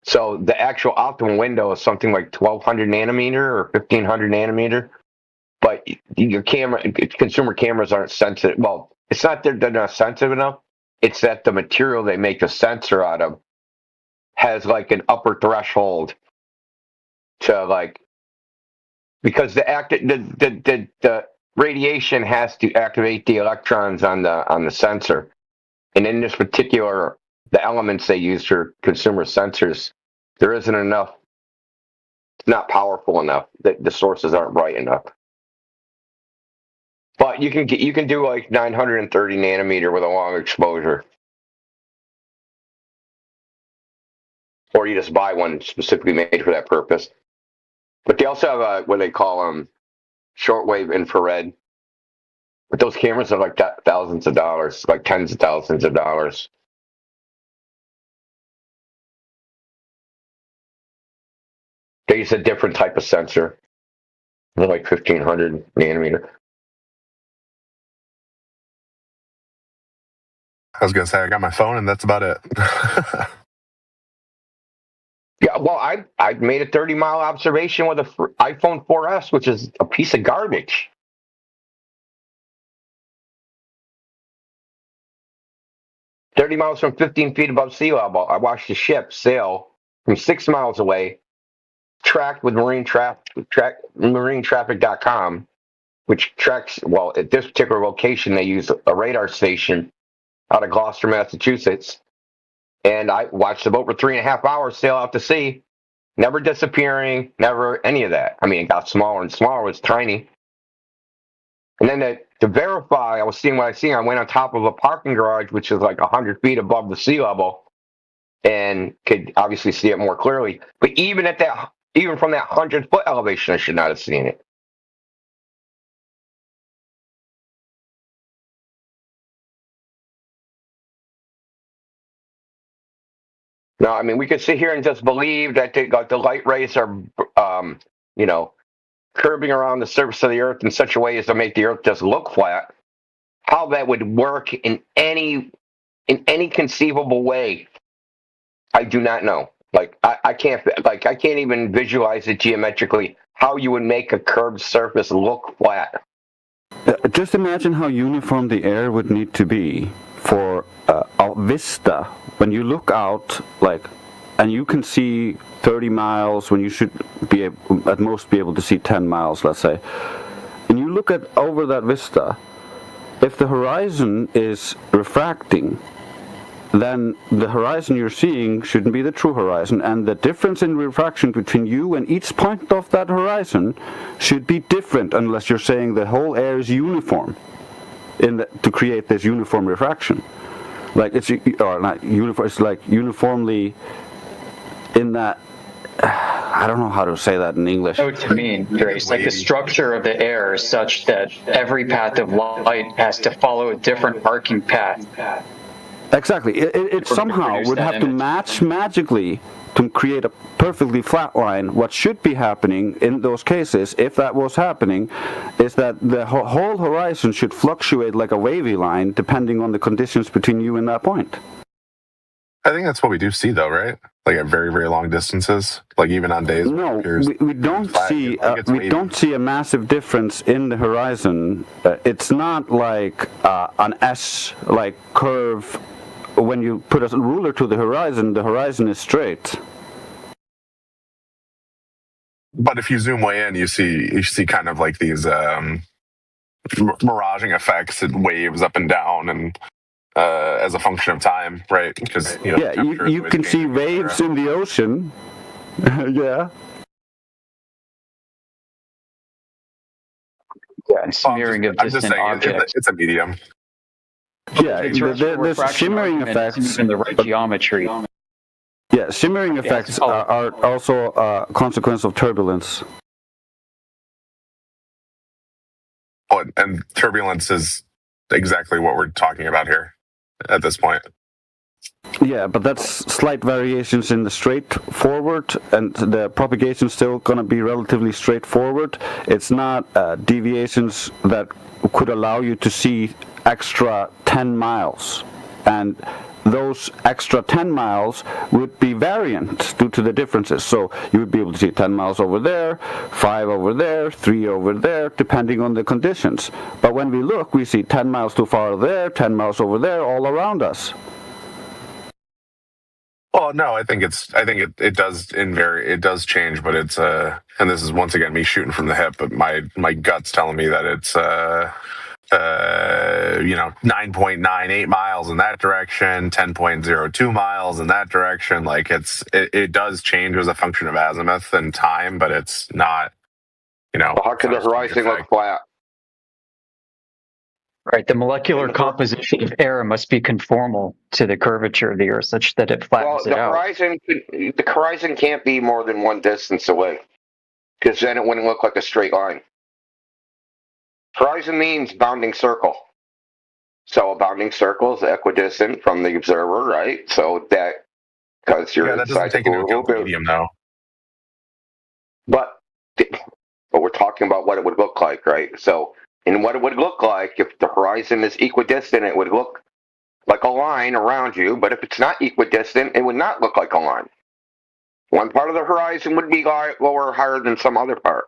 So the actual optimal window is something like 1200 nanometer or 1500 nanometer. But your consumer cameras aren't sensitive. Well, it's not that they're not sensitive enough. It's that the material they make the sensor out of has like an upper threshold to like because the radiation has to activate the electrons on the sensor, and in this particular, the elements they use for consumer sensors, there isn't enough. It's not powerful enough. The sources aren't bright enough. But you can do like 930 nanometer with a long exposure, or you just buy one specifically made for that purpose. But they also have what they call shortwave infrared. But those cameras are like thousands of dollars, like tens of thousands of dollars. They use a different type of sensor. They're like 1500 nanometer. I was gonna say I got my phone and that's about it. Yeah, well, I made a 30-mile observation with an iPhone 4S, which is a piece of garbage. "30 miles from 15 feet above sea level, I watched a ship sail from 6 miles away, tracked with marinetraffic.com, which tracks, well, at this particular location, they use a radar station out of Gloucester, Massachusetts. And I watched the boat for 3.5 hours sail out to sea, never disappearing, never any of that. I mean, it got smaller and smaller, it was tiny. And then to verify I was seeing what I seen, I went on top of a parking garage, which is like 100 feet above the sea level, and could obviously see it more clearly. But even from that 100-foot elevation, I should not have seen it. No, I mean, we could sit here and just believe that the light rays are, curving around the surface of the Earth in such a way as to make the Earth just look flat. How that would work in any conceivable way, I do not know. Like I can't even visualize it geometrically. How you would make a curved surface look flat. Just imagine how uniform the air would need to be for a vista. When you look out, and you can see 30 miles when you should be at most be able to see 10 miles, let's say. And you look over that vista, if the horizon is refracting, then the horizon you're seeing shouldn't be the true horizon, and the difference in refraction between you and each point of that horizon should be different, unless you're saying the whole air is uniform to create this uniform refraction. Like it's not uniform. It's like uniformly in that. I don't know how to say that in English. I know what you mean, Grace. Like the structure of the air is such that every path of light has to follow a different arcing path. Exactly. It somehow would have to match magically to create a perfectly flat line. What should be happening in those cases, if that was happening, is that the whole horizon should fluctuate like a wavy line depending on the conditions between you and that point. I think that's what we do see, though, right? Like at very, very long distances, like even on days. No, we don't see. We don't see a massive difference in the horizon. It's not like an S-like curve. When you put a ruler to the horizon is straight. But if you zoom way in, you see kind of like these miraging effects and waves up and down, and as a function of time, right? Because you can see waves in the ocean. Yeah. Yeah, and smearing of distant objects. It's a medium. Yeah, there's shimmering effects in the right geometry. Yeah, shimmering effects are also a consequence of turbulence. Oh, and turbulence is exactly what we're talking about here at this point. Yeah, but that's slight variations in the straightforward, and the propagation is still going to be relatively straightforward. It's not deviations that could allow you to see extra 10 miles. And those extra 10 miles would be variant due to the differences. So you would be able to see 10 miles over there, 5 over there, 3 over there, depending on the conditions. But when we look, we see 10 miles too far there, 10 miles over there, all around us. Well, no, I think it does change, but it's and this is once again me shooting from the hip, but my gut's telling me that it's 9.98 miles in that direction, 10.02 miles in that direction. Like it does change as a function of azimuth and time, but it's not, Well, how could the horizon look flat? Right. The molecular composition of air must be conformal to the curvature of the Earth, such that it flattens it out. The horizon can't be more than one distance away, because then it wouldn't look like a straight line. Horizon means bounding circle. So a bounding circle is equidistant from the observer, right? So that, because you're that doesn't take into account the medium, though. But we're talking about what it would look like, right? So, and what it would look like if the horizon is equidistant, it would look like a line around you. But if it's not equidistant, it would not look like a line. One part of the horizon would be lower or higher than some other part.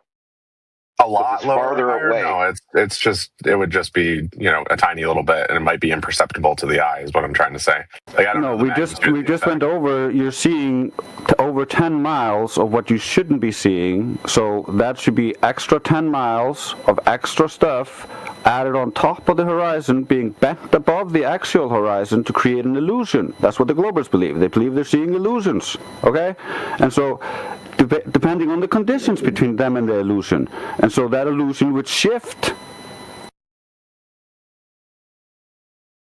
A lot lower, farther away. No, it would just be a tiny little bit, and it might be imperceptible to the eye. Is what I'm trying to say. Like, I don't know. We just went over. You're seeing over 10 miles of what you shouldn't be seeing. So that should be extra 10 miles of extra stuff added on top of the horizon, being bent above the axial horizon to create an illusion. That's what the Globers believe. They believe they're seeing illusions. Okay, and so. Depending on the conditions between them and the illusion. And so that illusion would shift.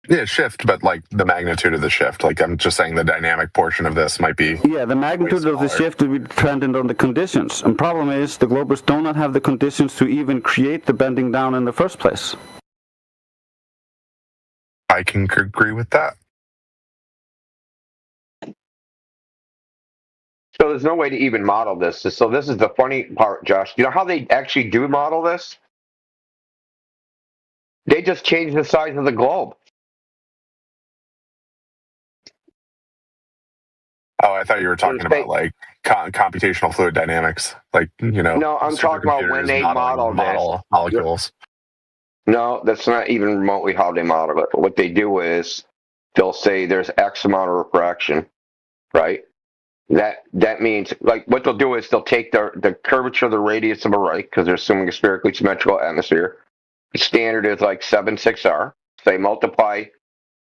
Yeah, shift, but like the magnitude of the shift. Like I'm just saying the dynamic portion of this might be... Yeah, the magnitude of the shift would be dependent on the conditions. And problem is, the Globers do not have the conditions to even create the bending down in the first place. I can agree with that. So there's no way to even model this. So this is the funny part, Josh. You know how they actually do model this? They just change the size of the globe. Oh, I thought you were talking about like computational fluid dynamics. Like, No, I'm talking about when they model molecules. No, that's not even remotely how they model it. What they do is they'll say there's X amount of refraction, right? That means, like, what they'll do is they'll take the curvature of the radius of a right, because they're assuming a spherically symmetrical atmosphere. The standard is like 7.6R. So they multiply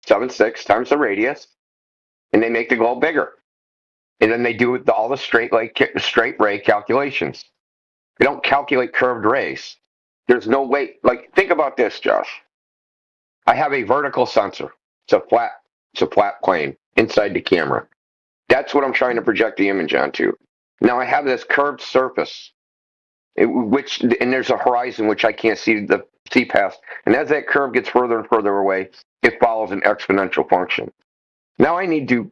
7.6 times the radius, and they make the globe bigger. And then they do all the straight ray calculations. They don't calculate curved rays. There's no way. Like, think about this, Josh. I have a vertical sensor. It's a flat plane inside the camera. That's what I'm trying to project the image onto. Now I have this curved surface, and there's a horizon which I can't see past. And as that curve gets further and further away, it follows an exponential function. Now I need to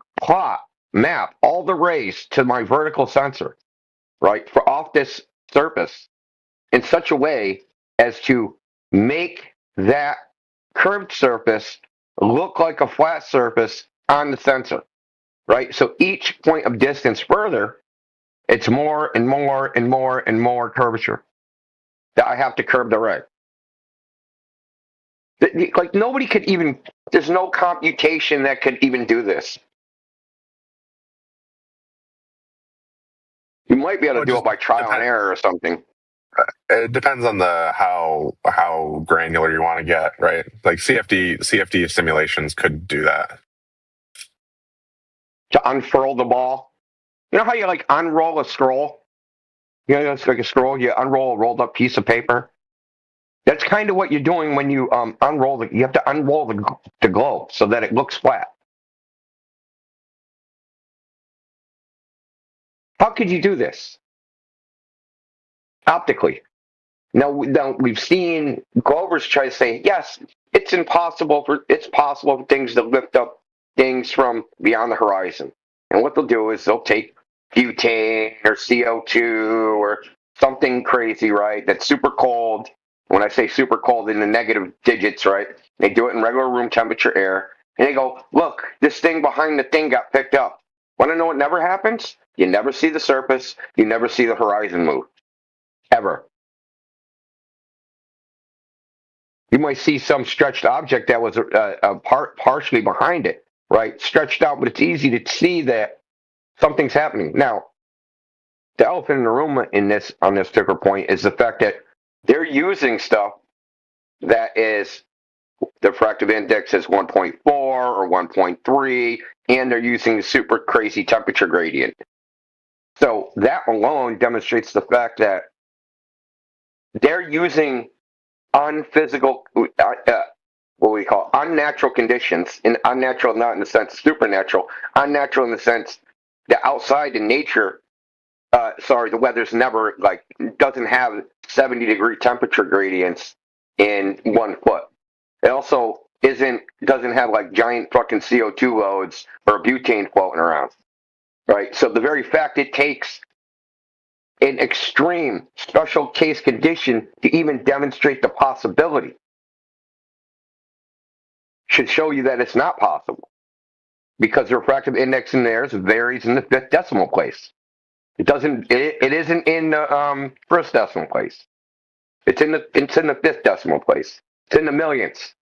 map all the rays to my vertical sensor, right, off this surface in such a way as to make that curved surface look like a flat surface on the sensor. Right, so each point of distance further, it's more and more and more and more curvature that I have to curve the ray. Like nobody could even. There's no computation that could even do this. You might be able to do it by trial and error or something. It depends on how granular you want to get, right? Like CFD simulations could do that. To unfurl the ball. You know how you like unroll a scroll? It's like a scroll. You unroll a rolled up piece of paper. That's kind of what you're doing when you unroll you have to unroll the globe so that it looks flat. How could you do this? Optically. Now we've seen Globers try to say, yes, it's possible for things to lift up things from beyond the horizon. And what they'll do is they'll take butane or CO2 or something crazy, right, that's super cold. When I say super cold, in the negative digits, right, they do it in regular room temperature air, and they go, look, this thing behind the thing got picked up. Want to know what never happens? You never see the surface. You never see the horizon move. Ever. You might see some stretched object that was partially behind it, right? Stretched out, but it's easy to see that something's happening. Now, the elephant in the room on this particular point is the fact that they're using stuff that is the refractive index is 1.4 or 1.3, and they're using the super crazy temperature gradient. So that alone demonstrates the fact that they're using unphysical, what we call unnatural conditions, and unnatural not in the sense supernatural, unnatural in the sense that outside in nature, the weather's never doesn't have 70-degree temperature gradients in 1 foot. It also doesn't have like giant fucking CO2 loads or butane floating around, right? So the very fact it takes an extreme special case condition to even demonstrate the possibility should show you that it's not possible, because the refractive index in theirs varies in the 5th decimal place. It isn't in the first decimal place. It's in the 5th decimal place. It's in the millionths.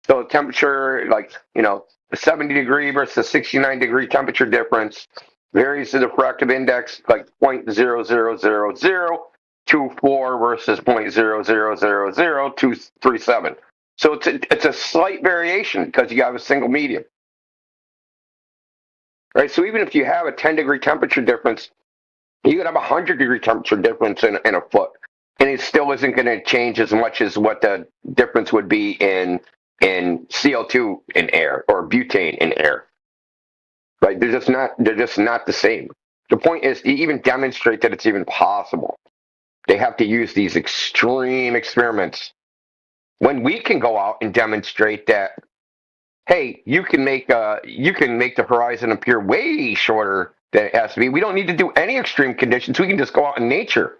So the temperature, the 70-degree versus 69-degree temperature difference varies to the refractive index like 0.00024 versus 0.0000237. So it's a slight variation because you have a single medium. Right? So even if you have a 10-degree temperature difference, you could have a 100-degree temperature difference in a foot, and it still isn't going to change as much as what the difference would be in CO2 in air or butane in air. Right? They're just not the same. The point is to even demonstrate that it's even possible, they have to use these extreme experiments when we can go out and demonstrate that, hey, you can make the horizon appear way shorter than it has to be. We don't need to do any extreme conditions. We can just go out in nature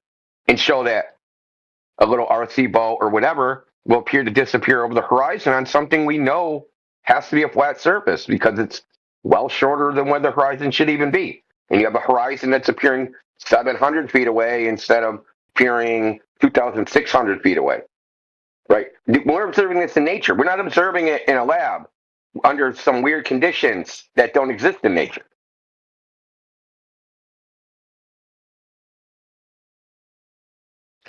and show that a little RC boat or whatever will appear to disappear over the horizon on something we know has to be a flat surface because it's well shorter than where the horizon should even be. And you have a horizon that's appearing 700 feet away instead of appearing 2,600 feet away. Right? We're observing this in nature. We're not observing it in a lab under some weird conditions that don't exist in nature.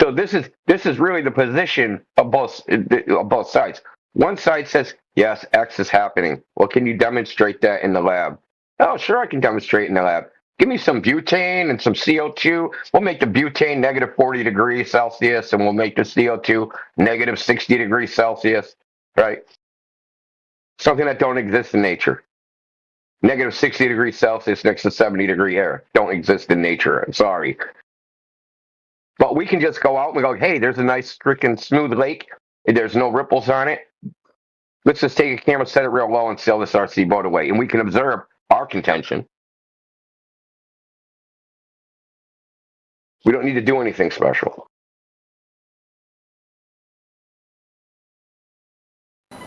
So this is really the position of both sides. One side says, yes, X is happening. Well, can you demonstrate that in the lab? Oh, sure, I can demonstrate in the lab. Give me some butane and some CO2. We'll make the butane negative 40 degrees Celsius, and we'll make the CO2 negative 60 degrees Celsius, right? Something that don't exist in nature. Negative 60 degrees Celsius next to 70-degree air don't exist in nature. I'm sorry. But we can just go out and go, hey, there's a nice freaking smooth lake. There's no ripples on it. Let's just take a camera, set it real low, and sail this RC boat away. And we can observe our contention. We don't need to do anything special.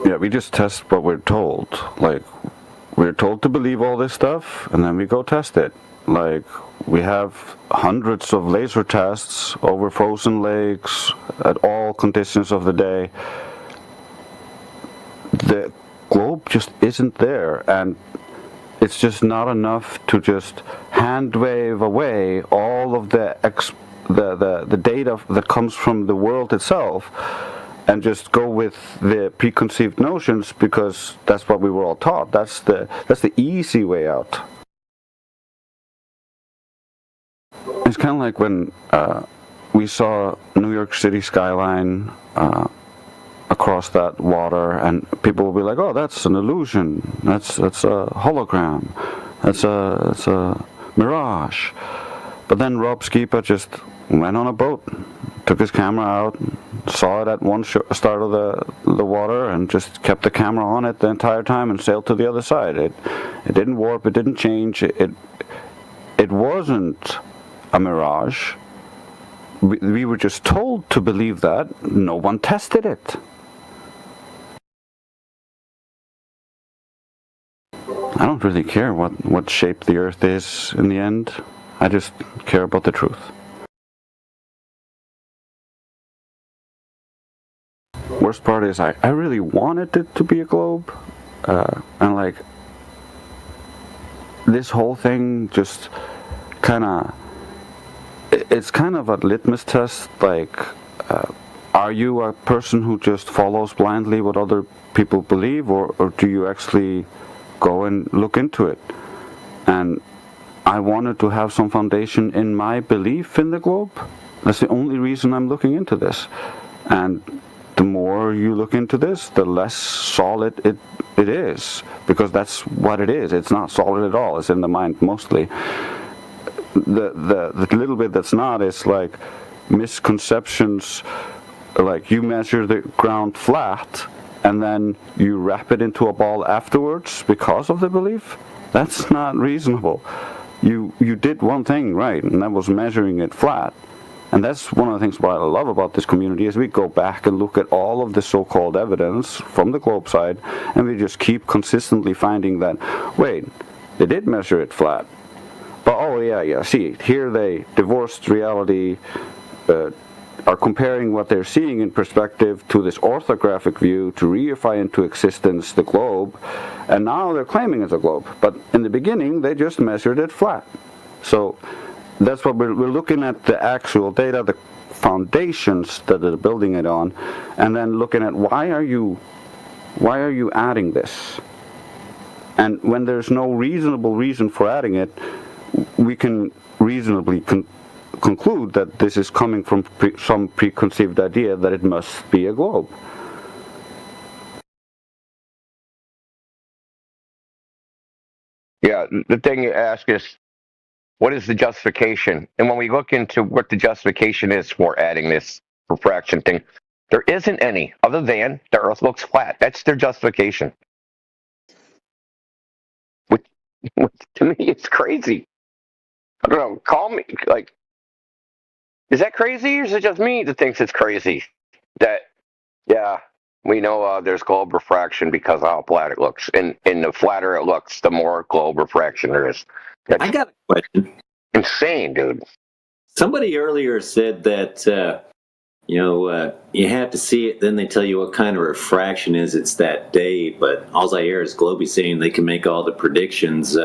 Yeah, we just test what we're told. Like, we're told to believe all this stuff, and then we go test it. Like, we have hundreds of laser tests over frozen lakes at all conditions of the day. The globe just isn't there, and it's just not enough to just hand wave away all of the data that comes from the world itself and just go with the preconceived notions, because that's what we were all taught. That's the easy way out. It's kind of like when we saw New York City skyline across that water, and people will be like, "Oh, that's an illusion. That's a hologram. That's a mirage." But then Rob Skipa just went on a boat, took his camera out, saw it at one start of the water, and just kept the camera on it the entire time and sailed to the other side. It didn't warp. It didn't change. It wasn't a mirage. We were just told to believe that. No one tested it. I don't really care what shape the Earth is in the end. I just care about the truth. Worst part is I really wanted it to be a globe, and like this whole thing just it's kind of a litmus test, like, are you a person who just follows blindly what other people believe, or do you actually go and look into it? And I wanted to have some foundation in my belief in the globe. That's the only reason I'm looking into this. And the more you look into this, the less solid it is, because that's what it is. It's not solid at all. It's in the mind mostly. The little bit that's not is like misconceptions, like you measure the ground flat and then you wrap it into a ball afterwards because of the belief. That's not reasonable. You did one thing right, and that was measuring it flat. And that's one of the things what I love about this community is we go back and look at all of the so-called evidence from the globe side, and we just keep consistently finding that, wait, they did measure it flat. But oh yeah, see, here they divorced reality, are comparing what they're seeing in perspective to this orthographic view to reify into existence the globe, and now they're claiming it's a globe. But in the beginning, they just measured it flat. So that's what we're looking at, the actual data, the foundations that they're building it on, and then looking at why are you adding this? And when there's no reasonable reason for adding it, we can reasonably conclude that this is coming from some preconceived idea that it must be a globe. Yeah, the thing you ask is, what is the justification? And when we look into what the justification is for adding this refraction thing, there isn't any other than the Earth looks flat. That's their justification. Which to me, it's crazy. I don't know. Call me, like, is that crazy, or is it just me that thinks it's crazy? That, yeah, we know there's globe refraction because of how flat it looks. And the flatter it looks, the more globe refraction there is. That's I got a question. Insane, dude. Somebody earlier said that, you have to see it, then they tell you what kind of refraction is it's that day, but all I hear is Globey saying they can make all the predictions.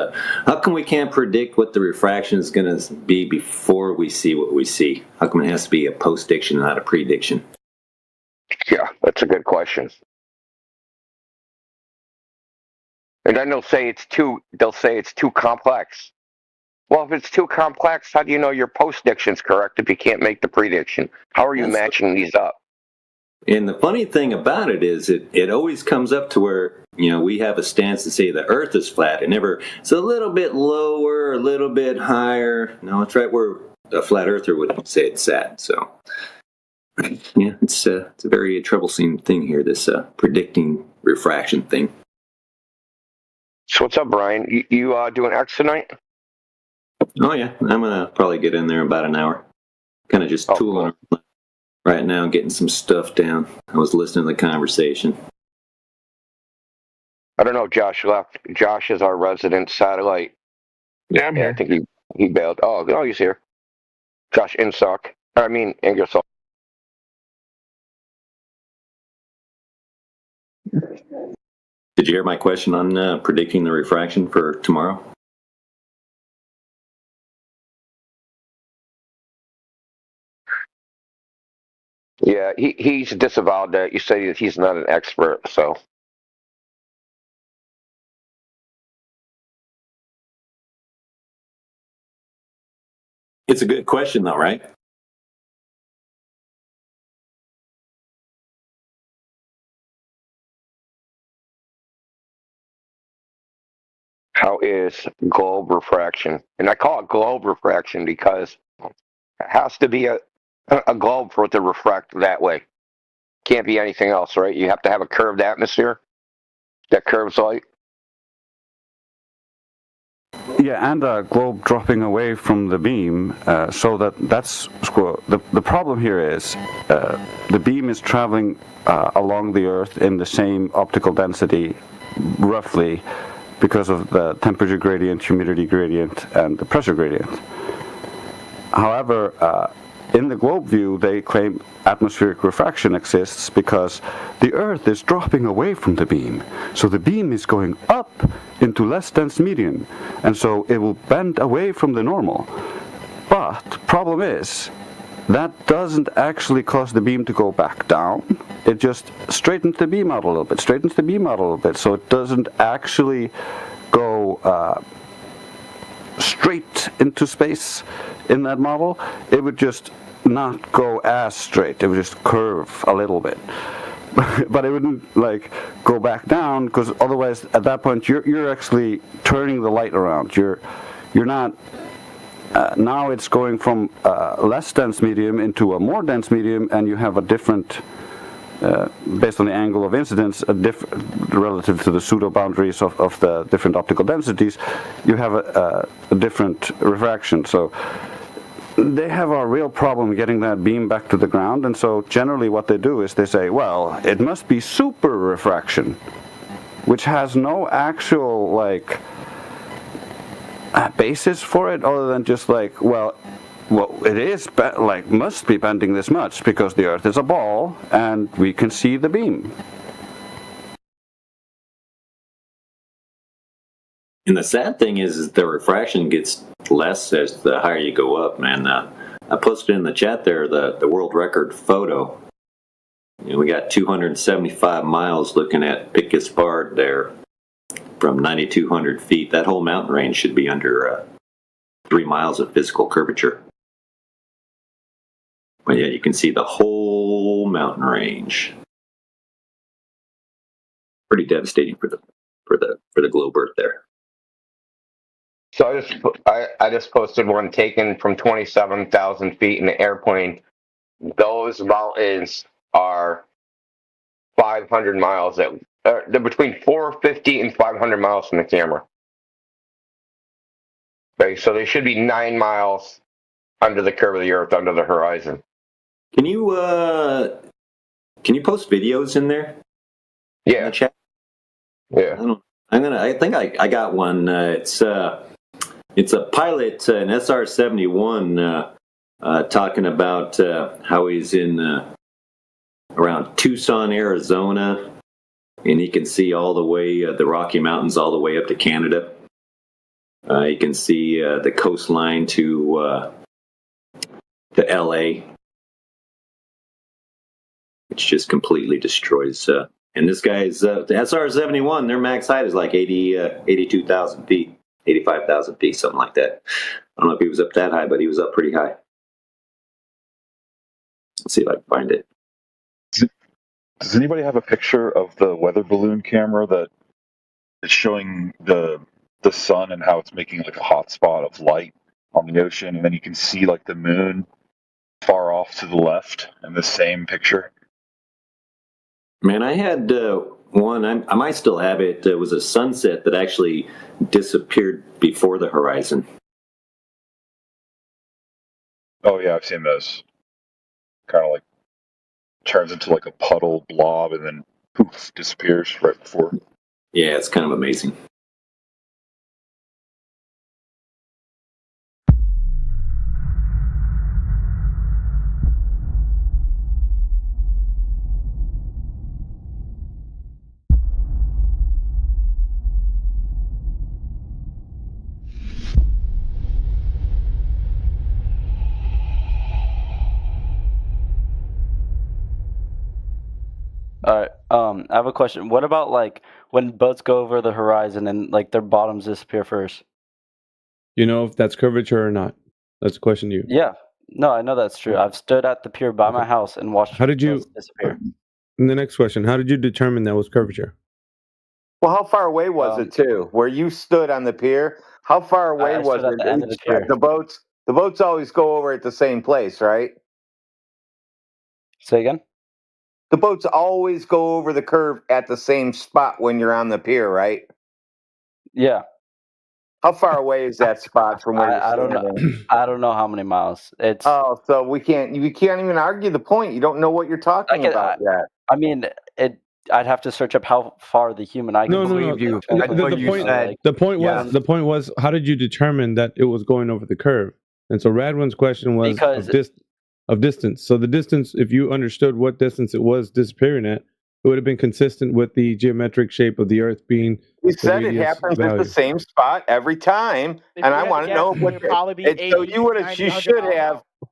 How come we can't predict what the refraction is going to be before we see what we see? How come it has to be a post-diction, not a prediction? Yeah, that's a good question. And then they'll say it's too complex. Well, if it's too complex, how do you know your post-diction's correct if you can't make the prediction? How are you matching these up? And the funny thing about it is it always comes up to where, we have a stance to say the Earth is flat. It's a little bit lower, a little bit higher. No, it's right where a flat earther would say it's at. So, yeah, it's a very troublesome thing here, this predicting refraction thing. So what's up, Brian? You doing X tonight? Oh, yeah. I'm going to probably get in there in about an hour. Kind of just tooling right now, getting some stuff down. I was listening to the conversation. I don't know. Josh left. Josh is our resident satellite. Yeah, I'm here. I think he bailed. Oh, he's here. Josh Ingersoll. Did you hear my question on predicting the refraction for tomorrow? Yeah, he's disavowed that. You say that he's not an expert, so. It's a good question, though, right? How is globe refraction? And I call it globe refraction because it has to be a globe for it to refract that way. Can't be anything else, right? You have to have a curved atmosphere that curves light. Yeah, and a globe dropping away from the beam, so that's the problem here is the beam is traveling along the Earth in the same optical density, roughly, because of the temperature gradient, humidity gradient, and the pressure gradient. However, in the globe view, they claim atmospheric refraction exists because the Earth is dropping away from the beam. So the beam is going up into less dense medium, and so it will bend away from the normal. But the problem is, that doesn't actually cause the beam to go back down. It just straightens the beam out a little bit, so it doesn't actually go straight into space in that model. It would just not go as straight. It would just curve a little bit. But it wouldn't like go back down, because otherwise at that point you're actually turning the light around. You're not now it's going from less dense medium into a more dense medium, and you have a different based on the angle of incidence, relative to the pseudo boundaries of the different optical densities, you have a different refraction. So they have a real problem getting that beam back to the ground, and so generally what they do is they say, well, it must be super refraction, which has no actual like basis for it other than just like, well, it is must be bending this much because the Earth is a ball and we can see the beam. And the sad thing is the refraction gets less as the higher you go up, man. I posted in the chat there the world record photo. You know, we got 275 miles looking at Pic Gaspard there from 9,200 feet. That whole mountain range should be under 3 miles of physical curvature. But yeah, you can see the whole mountain range. Pretty devastating for the globe Earth there. So I just posted one taken from 27,000 feet in the airplane. Those mountains are 500 miles. They're between 450 and 500 miles from the camera. Okay, so they should be 9 miles under the curve of the Earth, under the horizon. Can you post videos in there? Yeah. In the chat? Yeah. I think I got one. It's a pilot, an SR-71, talking about how he's in around Tucson, Arizona, and he can see all the way the Rocky Mountains all the way up to Canada. You can see the coastline to LA, which just completely destroys. And this guy's the SR-71. Their max height is like 82,000 feet. 85,000 feet, something like that. I don't know if he was up that high, but he was up pretty high. Let's see if I can find it. Does anybody have a picture of the weather balloon camera that is showing the sun and how it's making like a hot spot of light on the ocean, and then you can see like the moon far off to the left in the same picture? Man, I had one. I might still have it. It was a sunset that actually disappeared before the horizon. Oh yeah, I've seen those. Kind of like turns into like a puddle blob and then poof, disappears right before. Yeah, it's kind of amazing. All right. I have a question. What about like when boats go over the horizon and like their bottoms disappear first? You know if that's curvature or not? That's a question to you. Yeah. No, I know that's true. I've stood at the pier by my house and watched boats disappear. And the next question: how did you determine that was curvature? Well, how far away was it too? Where you stood on the pier? How far away was stood at it? the end of the pier. The boats always go over at the same place, right? Say again? The boats always go over the curve at the same spot when you're on the pier, right? Yeah. How far away is that spot from where I you're don't know. standing? I don't know how many miles. It's so we can't even argue the point. You don't know what you're talking about yet. I mean, I'd have to search up how far the human eye can No. see. The point was, how did you determine that it was going over the curve? And so Radwin's question was of distance. So the distance, if you understood what distance it was disappearing at, it would have been consistent with the geometric shape of the Earth being. You said it happens at the same spot every time, and I want to know what. So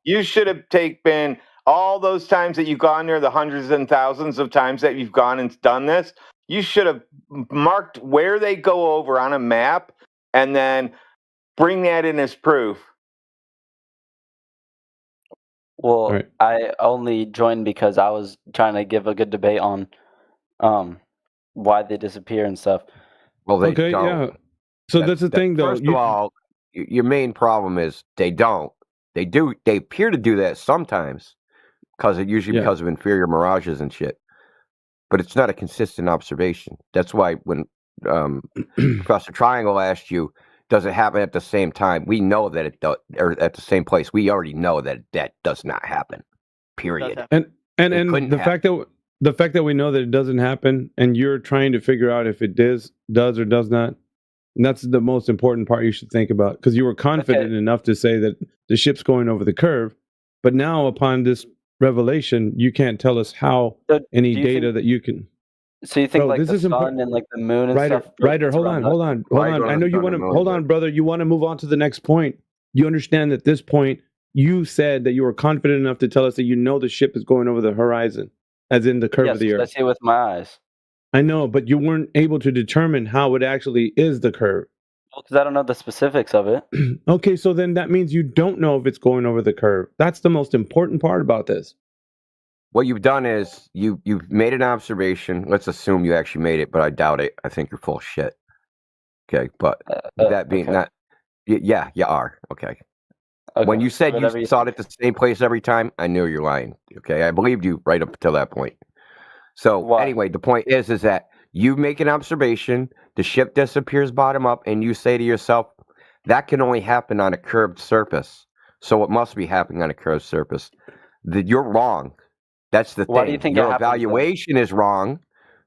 you should have taken all those times that you've gone there, the hundreds and thousands of times that you've gone and done this. You should have marked where they go over on a map, and then bring that in as proof. Well, I only joined because I was trying to give a good debate on why they disappear and stuff. Well, they Okay, don't. yeah. So that's the thing, though. First of all, your main problem is they don't. They do. They appear to do that sometimes, because of inferior mirages and shit. But it's not a consistent observation. That's why when Professor Triangle asked you, does it happen at the same time? We know that it does, or at the same place. We already know that that does not happen. Period. And the fact that we know that it doesn't happen, and you're trying to figure out if it does or does not, and that's the most important part you should think about, because you were confident enough to say that the ship's going over the curve, but now upon this revelation, you can't tell us how any data that you can. So you think like the sun and like the moon and stuff? Ryder, hold on. I know you want to hold on, brother. You want to move on to the next point. You understand that at this point, you said that you were confident enough to tell us that you know the ship is going over the horizon, as in the curve of the Earth. I see it with my eyes. I know, but you weren't able to determine how it actually is the curve. Well, because I don't know the specifics of it. Okay, so then that means you don't know if it's going over the curve. That's the most important part about this. What you've done is you've made an observation. Let's assume you actually made it, but I doubt it. I think you're full of shit. Okay, but that being not, yeah, you are. Okay. When you said you saw it at the same place every time, I knew you're lying. Okay, I believed you right up until that point. So anyway, the point is that you make an observation, the ship disappears bottom up, and you say to yourself, that can only happen on a curved surface. So it must be happening on a curved surface. You're wrong. That's the thing. Why do you think your evaluation is wrong,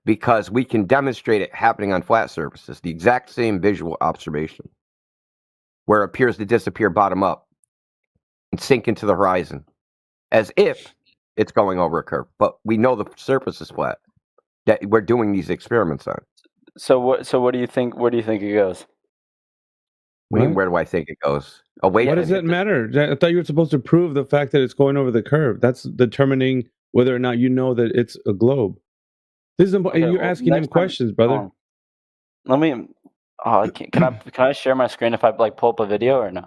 because we can demonstrate it happening on flat surfaces. The exact same visual observation, where it appears to disappear bottom up and sink into the horizon, as if it's going over a curve. But we know the surface is flat. That we're doing these experiments on. So what do you think? Where do you think it goes? Where do I think it goes? Away. What does that matter? I thought you were supposed to prove the fact that it's going over the curve. That's determining whether or not you know that it's a globe. This is you're asking him questions, brother. Let me. Can I share my screen if I pull up a video or no?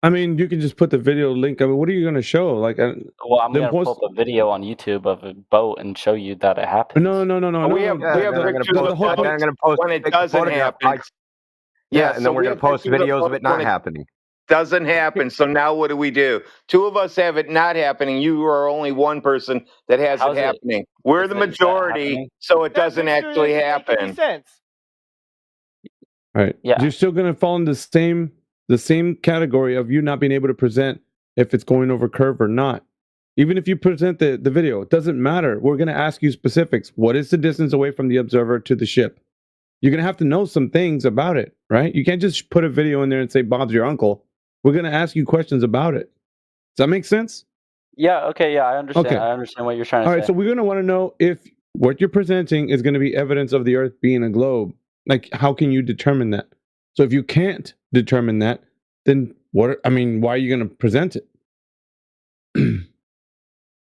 I mean, you can just put the video link. I mean, what are you going to show? Well, I'm going to pull up a video on YouTube of a boat and show you that it happened. No. We have pictures of when it doesn't happen. Yeah, and then we're going to post videos of it not happening. Doesn't happen. So now what do? Two of us have it not happening. You are only one person that has it happening. We're the majority, so it doesn't actually happen. Sense. All right. Yeah. You're still going to fall in the same category of you not being able to present if it's going over curve or not. Even if you present the video, it doesn't matter. We're going to ask you specifics. What is the distance away from the observer to the ship? You're going to have to know some things about it, right? You can't just put a video in there and say, Bob's your uncle. We're going to ask you questions about it. Does that make sense? Yeah, okay, yeah, I understand. Okay. I understand what you're trying to say. All right, so we're going to want to know if what you're presenting is going to be evidence of the Earth being a globe. Like, how can you determine that? So if you can't determine that, then why are you going to present it?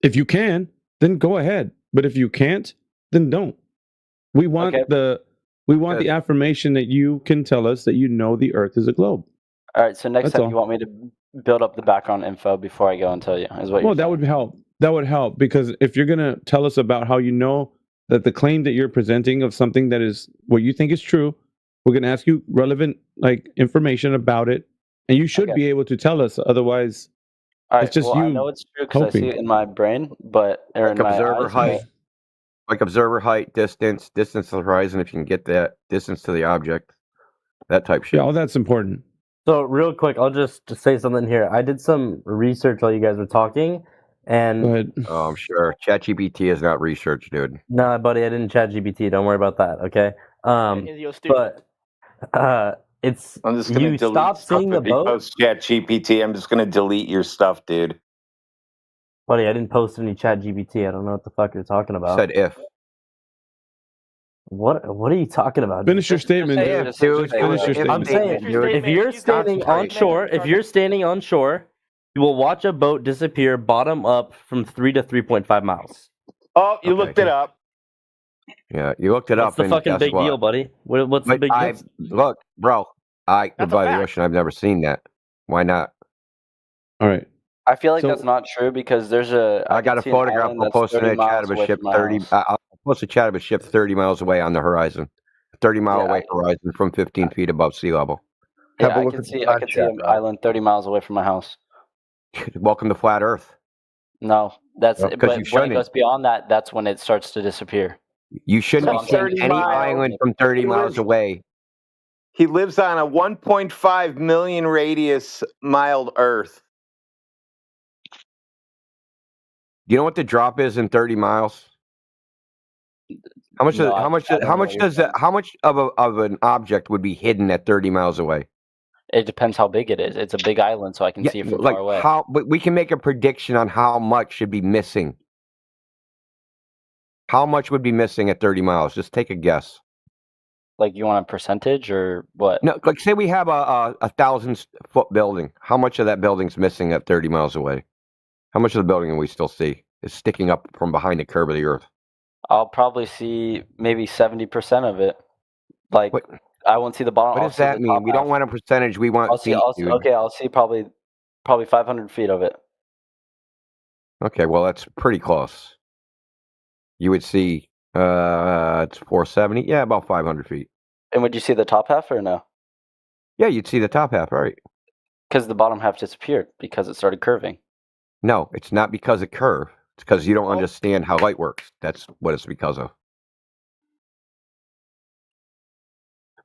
If you can, then go ahead. But if you can't, then don't. We want the affirmation that you can tell us that you know the Earth is a globe. All right, so next time you want me to build up the background info before I go and tell you, is what you're saying. That would help. That would help, because if you're going to tell us about how you know that the claim that you're presenting of something that is what you think is true, we're going to ask you relevant information about it, and you should be able to tell us. Otherwise, it's just you. I know it's true because I see it in my brain, but like observer height, observer height, distance to the horizon. If you can get that distance to the object, that type shit. Yeah, all that's important. So real quick, I'll just say something here. I did some research while you guys were talking, and oh, I'm sure ChatGPT is not research, dude. No, buddy, I didn't ChatGPT. Don't worry about that. Okay. But it's I'm just gonna delete stop seeing the boat. ChatGPT. I'm just gonna delete your stuff, dude. Buddy, I didn't post any ChatGPT. I don't know what the fuck you're talking about. Said if. What are you talking about? Finish your statement, dude. Just Finish your statement. I'm saying, if you're standing on shore, you will watch a boat disappear bottom up from 3 to 3.5 miles. Oh, you looked it up. Yeah, you looked it up. What's the fucking big deal, buddy? What's the big deal? Look, bro, by the ocean, I've never seen that. Why not? All right. I feel like that's not true because there's I got a photograph. I'll post in a chat of a ship 30. I'll post a chat of a ship 30 miles away on the horizon, 30-mile away horizon from 15 feet above sea level. Yeah, I can see an island 30 miles away from my house. Welcome to flat Earth. No, that's because but when it goes beyond that, that's when it starts to disappear. You shouldn't be seeing any island from 30 miles away. He lives on a 1.5 million radius mile Earth. You know what the drop is in 30 miles? How much of an object would be hidden at 30 miles away? It depends how big it is. It's a big island, so I can see it from far away. But we can make a prediction on how much should be missing. How much would be missing at 30 miles? Just take a guess. Like, you want a percentage or what? No, like say we have a 1,000-foot building. How much of that building's missing at 30 miles away? How much of the building can we still see? Is sticking up from behind the curve of the Earth. I'll probably see maybe 70% of it. Like, I won't see the bottom. What does that mean? We don't want a percentage. We want feet. I'll see probably 500 feet of it. Okay, well that's pretty close. You would see it's 470. Yeah, about 500 feet. And would you see the top half or no? Yeah, you'd see the top half, right? Because the bottom half disappeared because it started curving. No, it's not because of curve. It's because you don't understand how light works. That's what it's because of.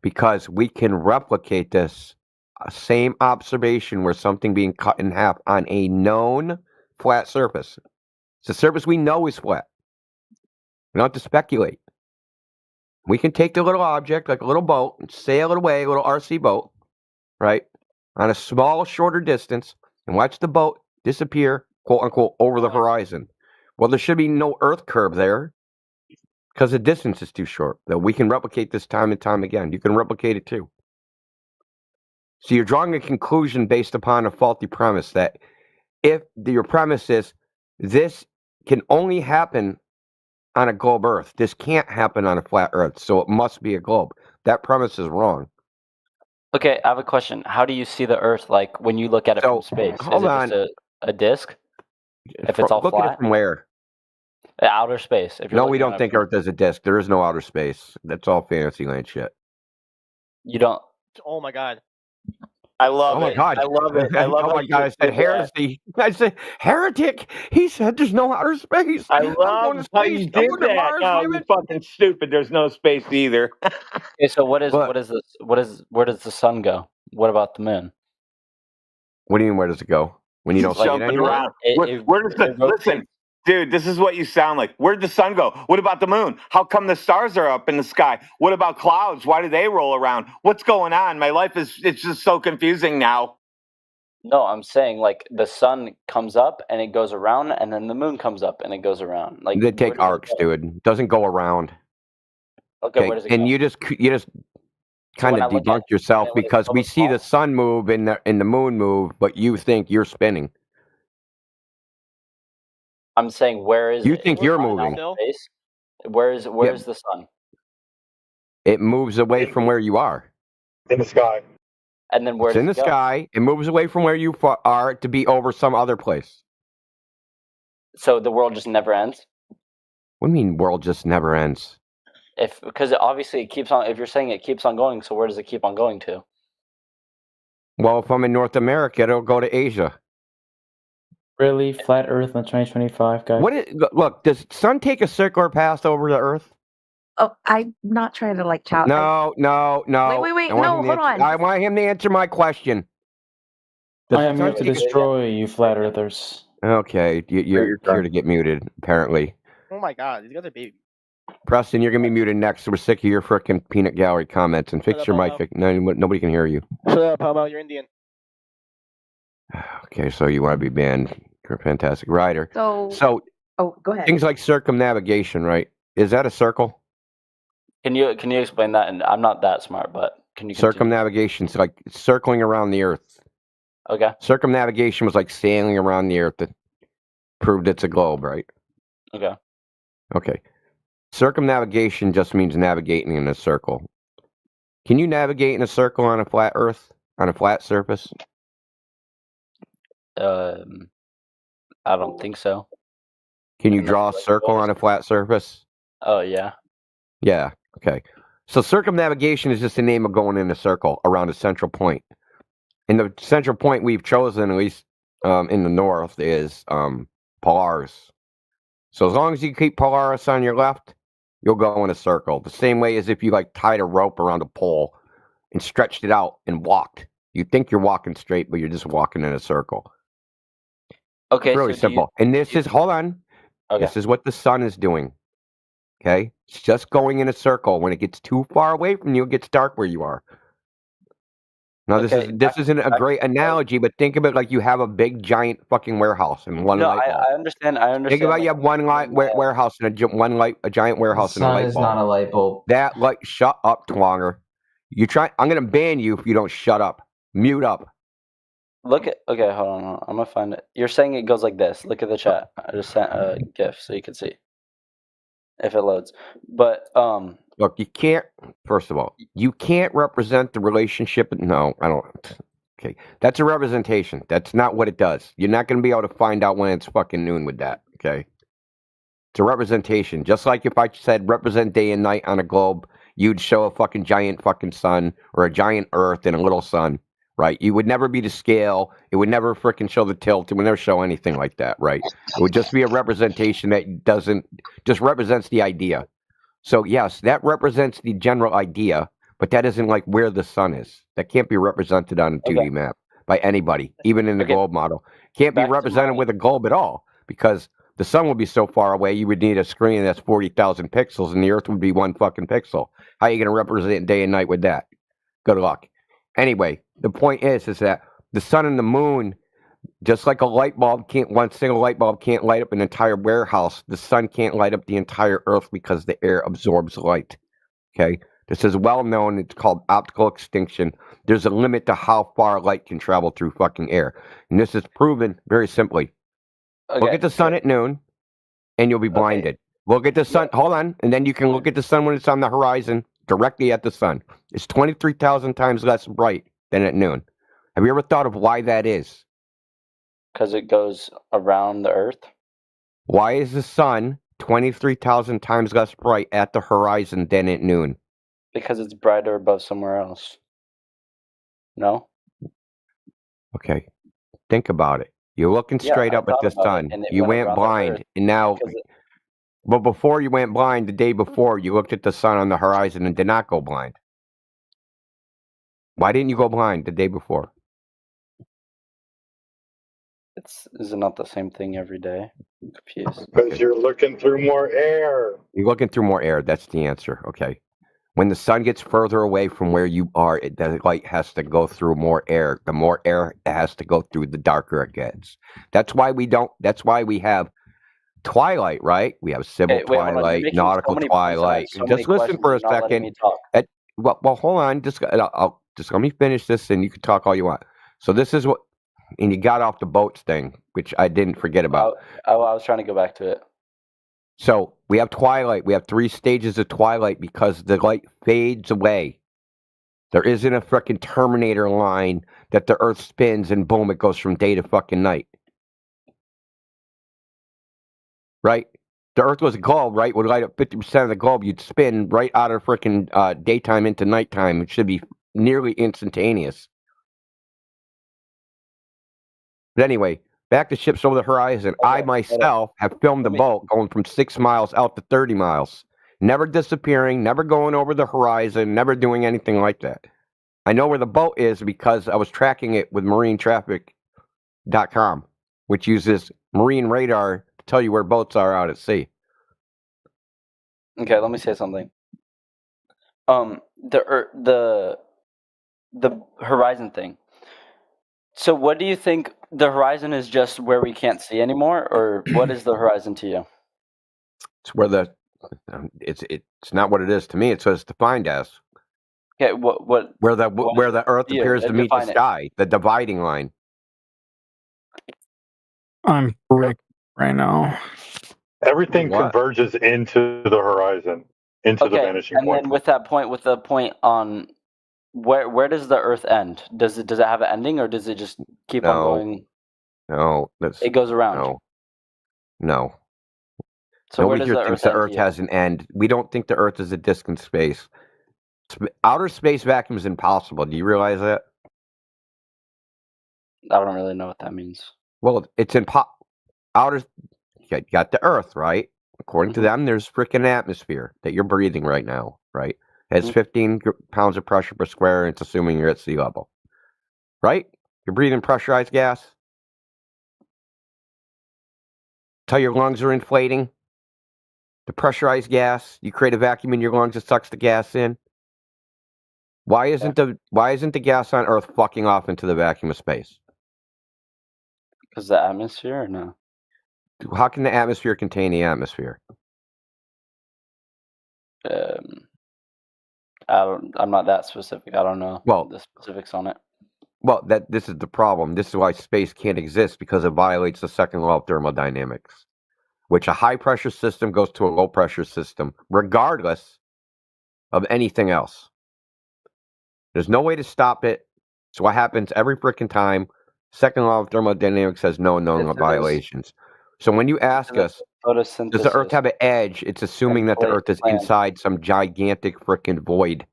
Because we can replicate this same observation where something being cut in half on a known flat surface. It's a surface we know is flat. We don't have to speculate. We can take the little object, like a little boat, and sail it away, a little RC boat, right, on a small, shorter distance, and watch the boat disappear, quote unquote, over the horizon. Well, there should be no Earth curve there because the distance is too short. That we can replicate this time and time again. You can replicate it too. So you're drawing a conclusion based upon a faulty premise that if your premise is this can only happen on a globe Earth, this can't happen on a flat Earth, so it must be a globe. That premise is wrong. Okay, I have a question. How do you see the Earth like when you look at it from space? Hold on. Just a disk? If it's all look flat? at it from where? Outer space. No, we don't think Earth is a disk. There is no outer space. That's all fantasy land shit. You don't. Oh my god. I love it. Oh my god. I love it. I love oh my god. I said heresy. I said heretic. He said there's no outer space. I love how you did that. No, you're fucking stupid. There's no space either. Okay, so where does the sun go? What about the moon? What do you mean? Where does it go? When you don't see it anywhere? Around. Where does listen, dude? This is what you sound like. Where'd the sun go? What about the moon? How come the stars are up in the sky? What about clouds? Why do they roll around? What's going on? My life it's just so confusing now. No, I'm saying like the sun comes up and it goes around, and then the moon comes up and it goes around. Like they take arcs, dude. It doesn't go around. Okay, where does it go? And you just kind of debunk yourself because we see the sun move and the moon move, but you think you're spinning. I'm saying where is you think you're moving? Space? Where is the sun? It moves away from where you are. In the sky. And then where it's in the sky. It moves away from where you are to be over some other place. So the world just never ends? What do you mean world just never ends? Because obviously it keeps on. If you're saying it keeps on going, so where does it keep on going to? Well, if I'm in North America, it'll go to Asia. Really, flat Earth in 2025, guys? Look, does sun take a circular path over the Earth? Oh, I'm not trying to challenge. No. Wait. No, hold on. I want him to answer my question. I am here to destroy you, flat Earthers. Okay, you're here to get muted, apparently. Oh my god, these guys are baby. Preston, you're gonna be muted next. So we're sick of your frickin' peanut gallery comments and fix your mic. Nobody can hear you. Shut up, how about you're Indian? Okay, so you want to be banned. You're a fantastic writer. So, go ahead. Things like circumnavigation, right? Is that a circle? Can you explain that? And I'm not that smart, but can you? Circumnavigation's like circling around the Earth. Okay. Circumnavigation was like sailing around the Earth that proved it's a globe, right? Okay. Okay. Circumnavigation just means navigating in a circle. Can you navigate in a circle on a flat Earth, on a flat surface? I don't think so. Can you draw a circle on a flat surface? Oh yeah. Yeah. Okay. So circumnavigation is just the name of going in a circle around a central point. And the central point we've chosen, at least in the north, is Polaris. So as long as you keep Polaris on your left, you'll go in a circle. The same way as if you like tied a rope around a pole and stretched it out and walked. You think you're walking straight, but you're just walking in a circle. Okay. It's really simple. And this is, hold on. Okay. This is what the sun is doing. Okay? It's just going in a circle. When it gets too far away from you, it gets dark where you are. Now, this isn't a great analogy, but think of it like you have a big, giant fucking warehouse and one light bulb. I understand. Think about you have one warehouse and a giant warehouse and a light bulb. The sun is not a light bulb. That light, shut up, Twanger. I'm going to ban you if you don't shut up. Mute up. Okay, hold on. I'm gonna find it. You're saying it goes like this. Look at the chat. I just sent a GIF so you can see if it loads. But look, you can't. First of all, you can't represent the relationship. No, I don't. Okay, that's a representation. That's not what it does. You're not going to be able to find out when it's fucking noon with that. Okay, it's a representation. Just like if I said represent day and night on a globe, you'd show a fucking giant fucking sun or a giant Earth and a little sun. Right, you would never be to scale. It would never frickin' show the tilt. It would never show anything like that. Right, it would just be a representation that just represents the idea. So yes, that represents the general idea, but that isn't like where the sun is. That can't be represented on a 2D map by anybody, even in the globe model. Can't be represented with a globe at all because the sun would be so far away. You would need a screen that's 40,000 pixels, and the Earth would be one fucking pixel. How are you going to represent day and night with that? Good luck. Anyway, the point is that the sun and the moon, just like one single light bulb can't light up an entire warehouse, the sun can't light up the entire Earth because the air absorbs light. Okay? This is well known. It's called optical extinction. There's a limit to how far light can travel through fucking air. And this is proven very simply. Okay. Look at the sun at noon, and you'll be blinded. Look at the sun. Hold on. And then you can look at the sun when it's on the horizon, directly at the sun. It's 23,000 times less bright than at noon. Have you ever thought of why that is? Because it goes around the Earth. Why is the sun 23,000 times less bright at the horizon than at noon? Because it's brighter above somewhere else. No? Okay. Think about it. You're looking straight up at the sun. You went blind. And now... But before you went blind, the day before, you looked at the sun on the horizon and did not go blind. Why didn't you go blind the day before? Is it not the same thing every day? I'm confused. Because you're looking through more air. You're looking through more air. That's the answer. Okay. When the sun gets further away from where you are, the light has to go through more air. The more air it has to go through, the darker it gets. That's why we have twilight, right? We have civil twilight, nautical twilight. Just listen for a second. Well, hold on. Just let me finish this, and you can talk all you want. So this is what, and you got off the boats thing, which I didn't forget about. I was trying to go back to it. So we have twilight. We have 3 stages of twilight because the light fades away. There isn't a freaking Terminator line that the Earth spins and boom, it goes from day to fucking night. Right? The Earth was a globe, right? Would light up 50% of the globe. You'd spin right out of freaking daytime into nighttime. It should be nearly instantaneous. But anyway, back to ships over the horizon. I myself have filmed the boat going from 6 miles out to 30 miles. Never disappearing, never going over the horizon, never doing anything like that. I know where the boat is because I was tracking it with marinetraffic.com, which uses marine radar tell you where boats are out at sea. Okay, let me say something. The horizon thing. So what do you think, the horizon is just where we can't see anymore, or what is the horizon to you? It's where the it's not what it is to me. It's what it's defined as. Okay, what where the Earth appears to meet the sky, the dividing line. I'm brick right now. Everything converges into the horizon, into the vanishing point. And then with the point on where does the Earth end? Does it have an ending, or does it just keep on going? No, it goes around. No. So nobody where does here the thinks Earth the Earth has an end. We don't think the Earth is a disk in space. Outer space vacuum is impossible. Do you realize that? I don't really know what that means. Well, it's outer. You got the Earth, right? According to them, there's freaking atmosphere that you're breathing right now, right? It has 15 pounds of pressure per square inch, assuming you're at sea level, right? You're breathing pressurized gas. Till your lungs are inflating. The pressurized gas, you create a vacuum in your lungs that sucks the gas in. Why isn't the gas on Earth fucking off into the vacuum of space? Because the atmosphere, or no? How can the atmosphere contain the atmosphere? I'm not that specific. I don't know the specifics on it. Well, this is the problem. This is why space can't exist, because it violates the second law of thermodynamics, which a high pressure system goes to a low pressure system, regardless of anything else. There's no way to stop it. So what happens every freaking time? Second law of thermodynamics has no known violations. So when you ask us, does the Earth have an edge? It's assuming that the Earth is inside some gigantic freaking void.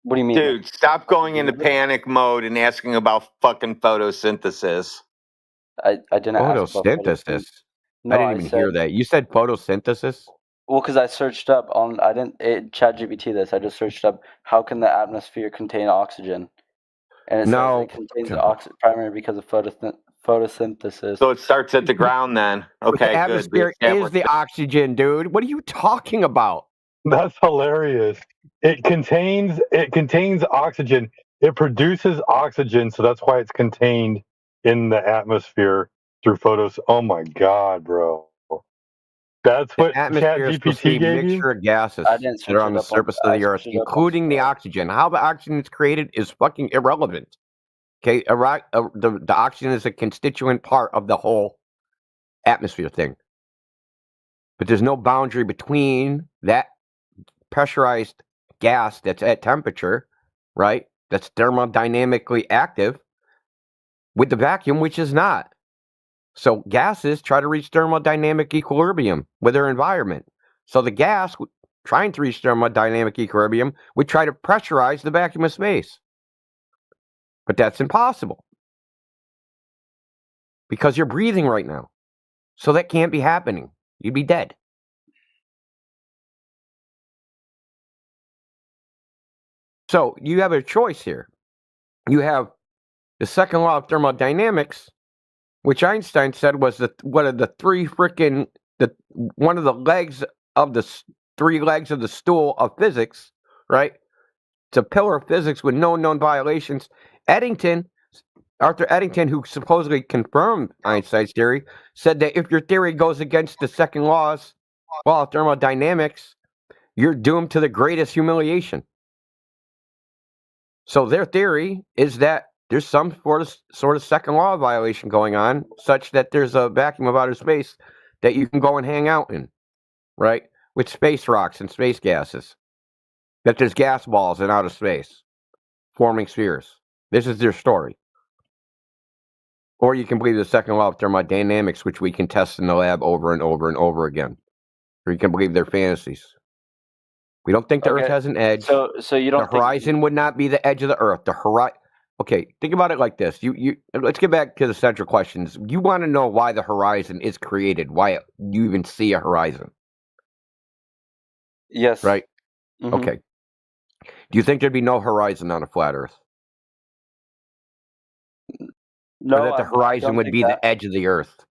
What do you mean? Dude, stop going into panic mode and asking about fucking photosynthesis. I didn't ask about photosynthesis. No, I didn't even hear that. You said photosynthesis? Well, because I searched up on, ChatGPT this. I just searched up how can the atmosphere contain oxygen, and it says it contains oxygen primarily because of photosynthesis. So it starts at the ground then. Okay, the atmosphere is the oxygen, dude. What are you talking about? That's hilarious. It contains oxygen. It produces oxygen, so that's why it's contained in the atmosphere through photos. Oh my god, bro. That's what ChatGPT gave you? Mixture of gases that are on the surface of the Earth, including the oxygen. How the oxygen is created is fucking irrelevant. Okay, the oxygen is a constituent part of the whole atmosphere thing. But there's no boundary between that pressurized gas that's at temperature, right? That's thermodynamically active, with the vacuum, which is not. So gases try to reach thermodynamic equilibrium with their environment. So the gas, trying to reach thermodynamic equilibrium, would try to pressurize the vacuum of space. But that's impossible, because you're breathing right now. So that can't be happening. You'd be dead. So you have a choice here. You have the second law of thermodynamics, which Einstein said was one of the legs of the three legs of the stool of physics, right? It's a pillar of physics with no known violations. Arthur Eddington, who supposedly confirmed Einstein's theory, said that if your theory goes against the second law of thermodynamics, you're doomed to the greatest humiliation. So their theory is that there's some sort of second law violation going on, such that there's a vacuum of outer space that you can go and hang out in, right? With space rocks and space gases. That there's gas balls in outer space forming spheres. This is their story. Or you can believe the second law of thermodynamics, which we can test in the lab over and over and over again. Or you can believe their fantasies. We don't think the Earth has an edge. So you don't. The horizon would not be the edge of the Earth. Okay, think about it like this. Let's get back to the central questions. You want to know why the horizon is created, why you even see a horizon. Yes. Right? Mm-hmm. Okay. Do you think there'd be no horizon on a flat Earth? No. Or that the horizon would be the edge of the Earth?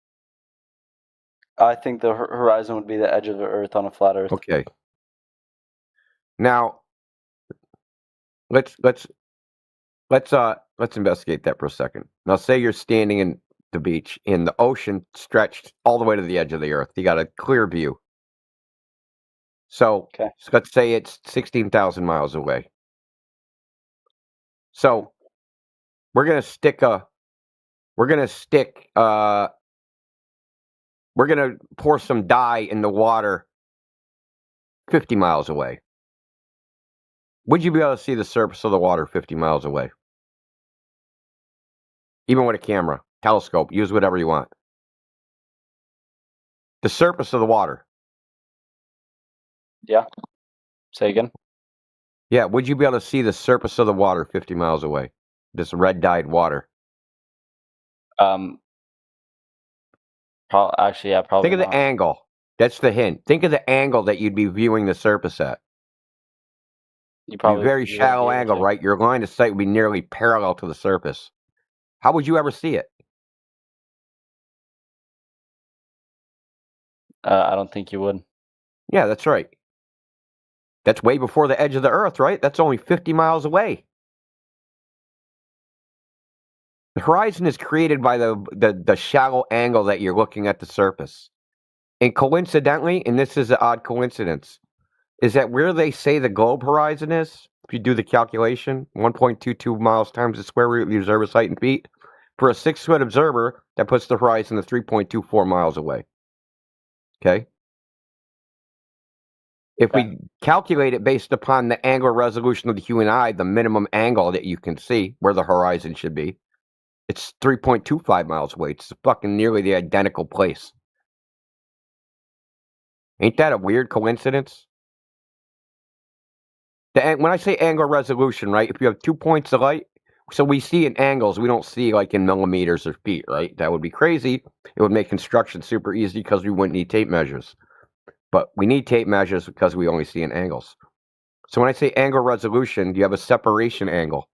I think the horizon would be the edge of the Earth on a flat Earth. Okay. Now, let's investigate that for a second. Now, say you're standing in the beach, and the ocean stretched all the way to the edge of the earth. You got a clear view. So let's say it's 16,000 miles away. So we're gonna pour some dye in the water 50 miles away. Would you be able to see the surface of the water 50 miles away? Even with a camera, telescope, use whatever you want. The surface of the water. Yeah. Say again. Yeah, would you be able to see the surface of the water 50 miles away? This red-dyed water. Actually, yeah, probably. Think of the angle. That's the hint. Think of the angle that you'd be viewing the surface at. You probably very shallow angle, right? Your line of sight would be nearly parallel to the surface. How would you ever see it? I don't think you would. Yeah, that's right. That's way before the edge of the earth, right? That's only 50 miles away. The horizon is created by the shallow angle that you're looking at the surface. And coincidentally, and this is an odd coincidence, is that where they say the globe horizon is, if you do the calculation, 1.22 miles times the square root of the observer's height in feet, for a 6-foot observer, that puts the horizon at 3.24 miles away. Okay? If we calculate it based upon the angular resolution of the human eye, the minimum angle that you can see where the horizon should be, it's 3.25 miles away. It's fucking nearly the identical place. Ain't that a weird coincidence? When I say angular resolution, right, if you have 2 points of light, so we see in angles, we don't see like in millimeters or feet, right? That would be crazy. It would make construction super easy because we wouldn't need tape measures. But we need tape measures because we only see in angles. So when I say angular resolution, you have a separation angle,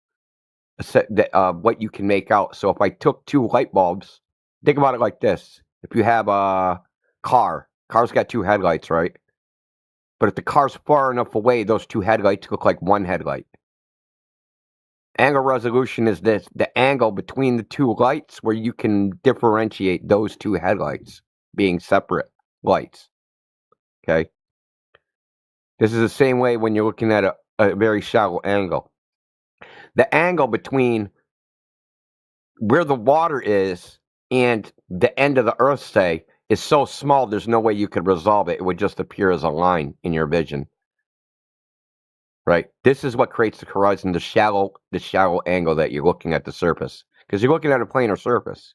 what you can make out. So if I took 2 light bulbs, think about it like this. If you have a car's got 2 headlights, right? But if the car's far enough away, those 2 headlights look like 1 headlight. Angle resolution is the angle between the 2 lights where you can differentiate those 2 headlights being separate lights. Okay? This is the same way when you're looking at a very shallow angle. The angle between where the water is and the end of the earth, say, is so small there's no way you could resolve it. It would just appear as a line in your vision. Right? This is what creates the horizon, the shallow angle that you're looking at the surface. Because you're looking at a planar surface.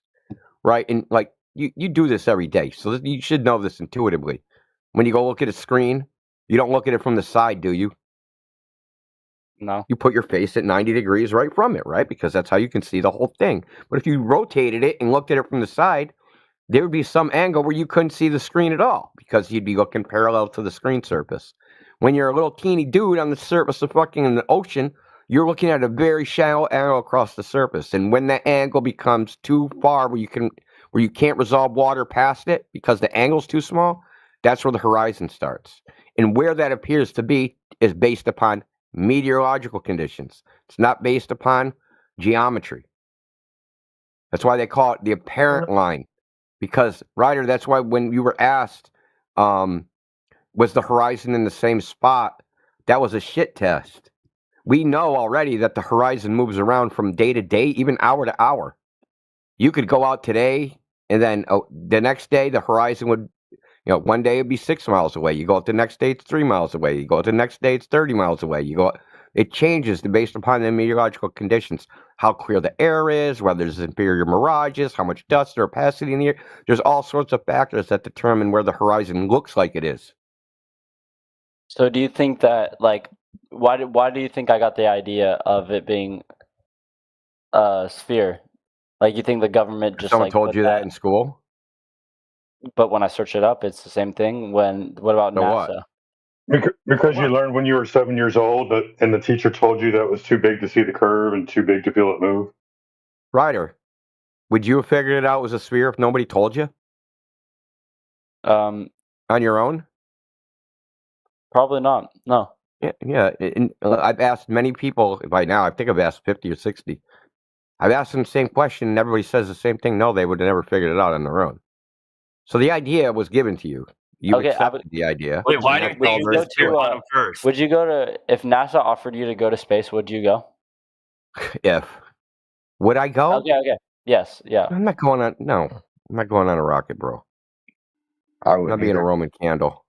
Right? And like you do this every day. So you should know this intuitively. When you go look at a screen, you don't look at it from the side, do you? No. You put your face at 90 degrees right from it, right? Because that's how you can see the whole thing. But if you rotated it and looked at it from the side, there would be some angle where you couldn't see the screen at all because you'd be looking parallel to the screen surface. When you're a little teeny dude on the surface of fucking the ocean, you're looking at a very shallow angle across the surface. And when that angle becomes too far where you can't resolve water past it because the angle's too small, that's where the horizon starts. And where that appears to be is based upon meteorological conditions. It's not based upon geometry. That's why they call it the apparent line. Because, Ryder, that's why when you were asked, was the horizon in the same spot, that was a shit test. We know already that the horizon moves around from day to day, even hour to hour. You could go out today, and then the next day, the horizon would, one day it'd be 6 miles away. You go out the next day, it's 3 miles away. You go out the next day, it's 30 miles away. It changes based upon the meteorological conditions, how clear the air is, whether there's inferior mirages, how much dust or opacity in the air. There's all sorts of factors that determine where the horizon looks like it is. So do you think that, like, why do you think I got the idea of it being a sphere? Like, you think the government just someone told you that in school? But when I search it up, it's the same thing. What about NASA? Because you learned when you were 7 years old, and the teacher told you that it was too big to see the curve and too big to feel it move. Ryder, would you have figured it out as a sphere if nobody told you? On your own? Probably not. No. Yeah. And I've asked many people by now. I think I've asked 50 or 60. I've asked them the same question, and everybody says the same thing. No, they would have never figured it out on their own. So the idea was given to you. You accepted the idea. Wait, why do you think you go to bottom first? Would you go to if NASA offered you to go to space? Would you go? Would I go? Okay. Yes. Yeah. I'm not going on. No, I'm not going on a rocket, bro. I'm not being a Roman candle.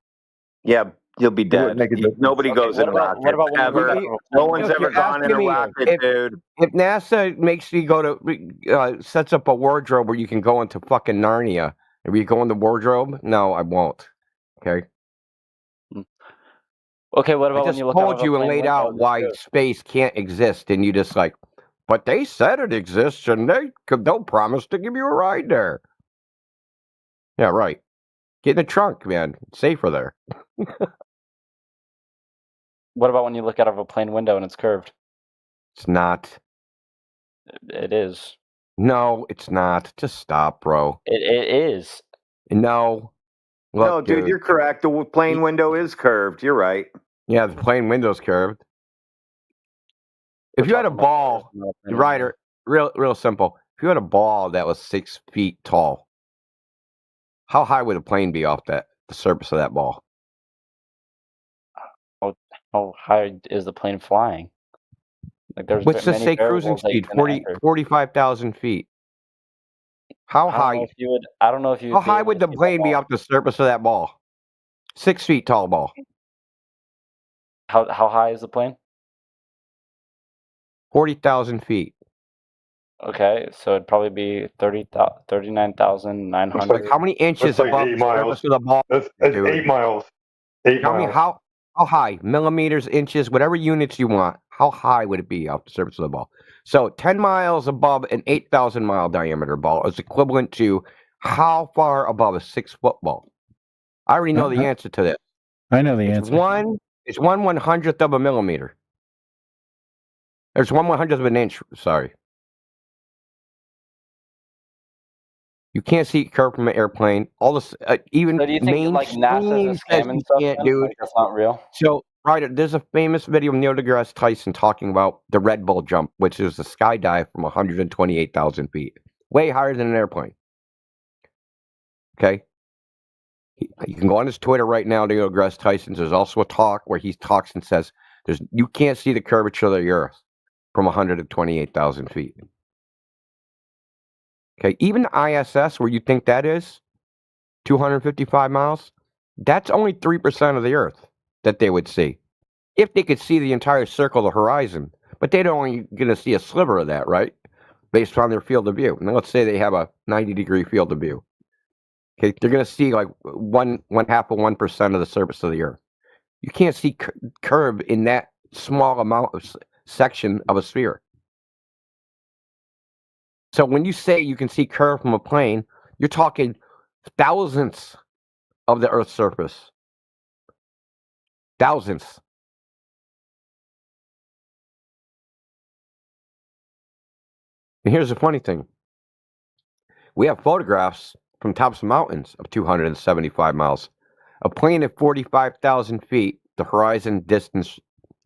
Yeah, you'll be dead. Nobody goes in a rocket. What about ever? No one's ever gone in a rocket, dude. If NASA makes you go to sets up a wardrobe where you can go into fucking Narnia, and we go in the wardrobe, no, I won't. Okay. Okay. What about I when just you look told you and laid out why space can't exist, and you just like, but they said it exists, and they'll promise to give you a ride there. Yeah, right. Get in the trunk, man. It's safer there. What about when you look out of a plane window and it's curved? It's not. It is. No, it's not. Just stop, bro. It is. No. Look, No, dude, you're correct. The plane window is curved. You're right. Yeah, the plane window's curved. If you had a ball, Ryder, real simple. If you had a ball that was 6 feet tall, how high would a plane be off the surface of that ball? How high is the plane flying? Like there's Let's just many say cruising variables that you speed, can enter. 45,000 feet. How high? I don't know if you. How high would the plane be off the surface of that ball? 6 feet tall ball. How high is the plane? 40,000 feet. Okay, so it'd probably be 39,900. Like how many inches That's like above 8 the miles. surface of the ball? That's dude? 8 miles. 8 Tell me miles. how high? Millimeters, inches, whatever units you want. How high would it be off the surface of the ball? So 10 miles above an 8,000 mile diameter ball is equivalent to how far above a 6-foot ball? I already know the answer to this. I know the answer. It's 1/100th of a millimeter. There's 1/100th of an inch. Sorry. You can't see curve from an airplane. All this, even So do you think like NASA's a scam and stuff? can't, then? dude. Like that's not real. So, right, there's a famous video of Neil deGrasse Tyson talking about the Red Bull jump, which is a skydive from 128,000 feet, way higher than an airplane. Okay, you can go on his Twitter right now. Neil deGrasse Tyson. There's also a talk where he talks and says, you can't see the curvature of the Earth from 128,000 feet. Okay, even the ISS, where you think that is 255 miles, that's only 3% of the Earth that they would see. If they could see the entire circle of the horizon, but they're only going to see a sliver of that, right? Based on their field of view. Now, let's say they have a 90-degree field of view. Okay, they're going to see like one half of 1% of the surface of the Earth. You can't see curve in that small amount of section of a sphere. So when you say you can see curve from a plane, you're talking thousands of the Earth's surface. Thousands. And here's the funny thing. We have photographs from tops of mountains of 275 miles. A plane at 45,000 feet, the horizon distance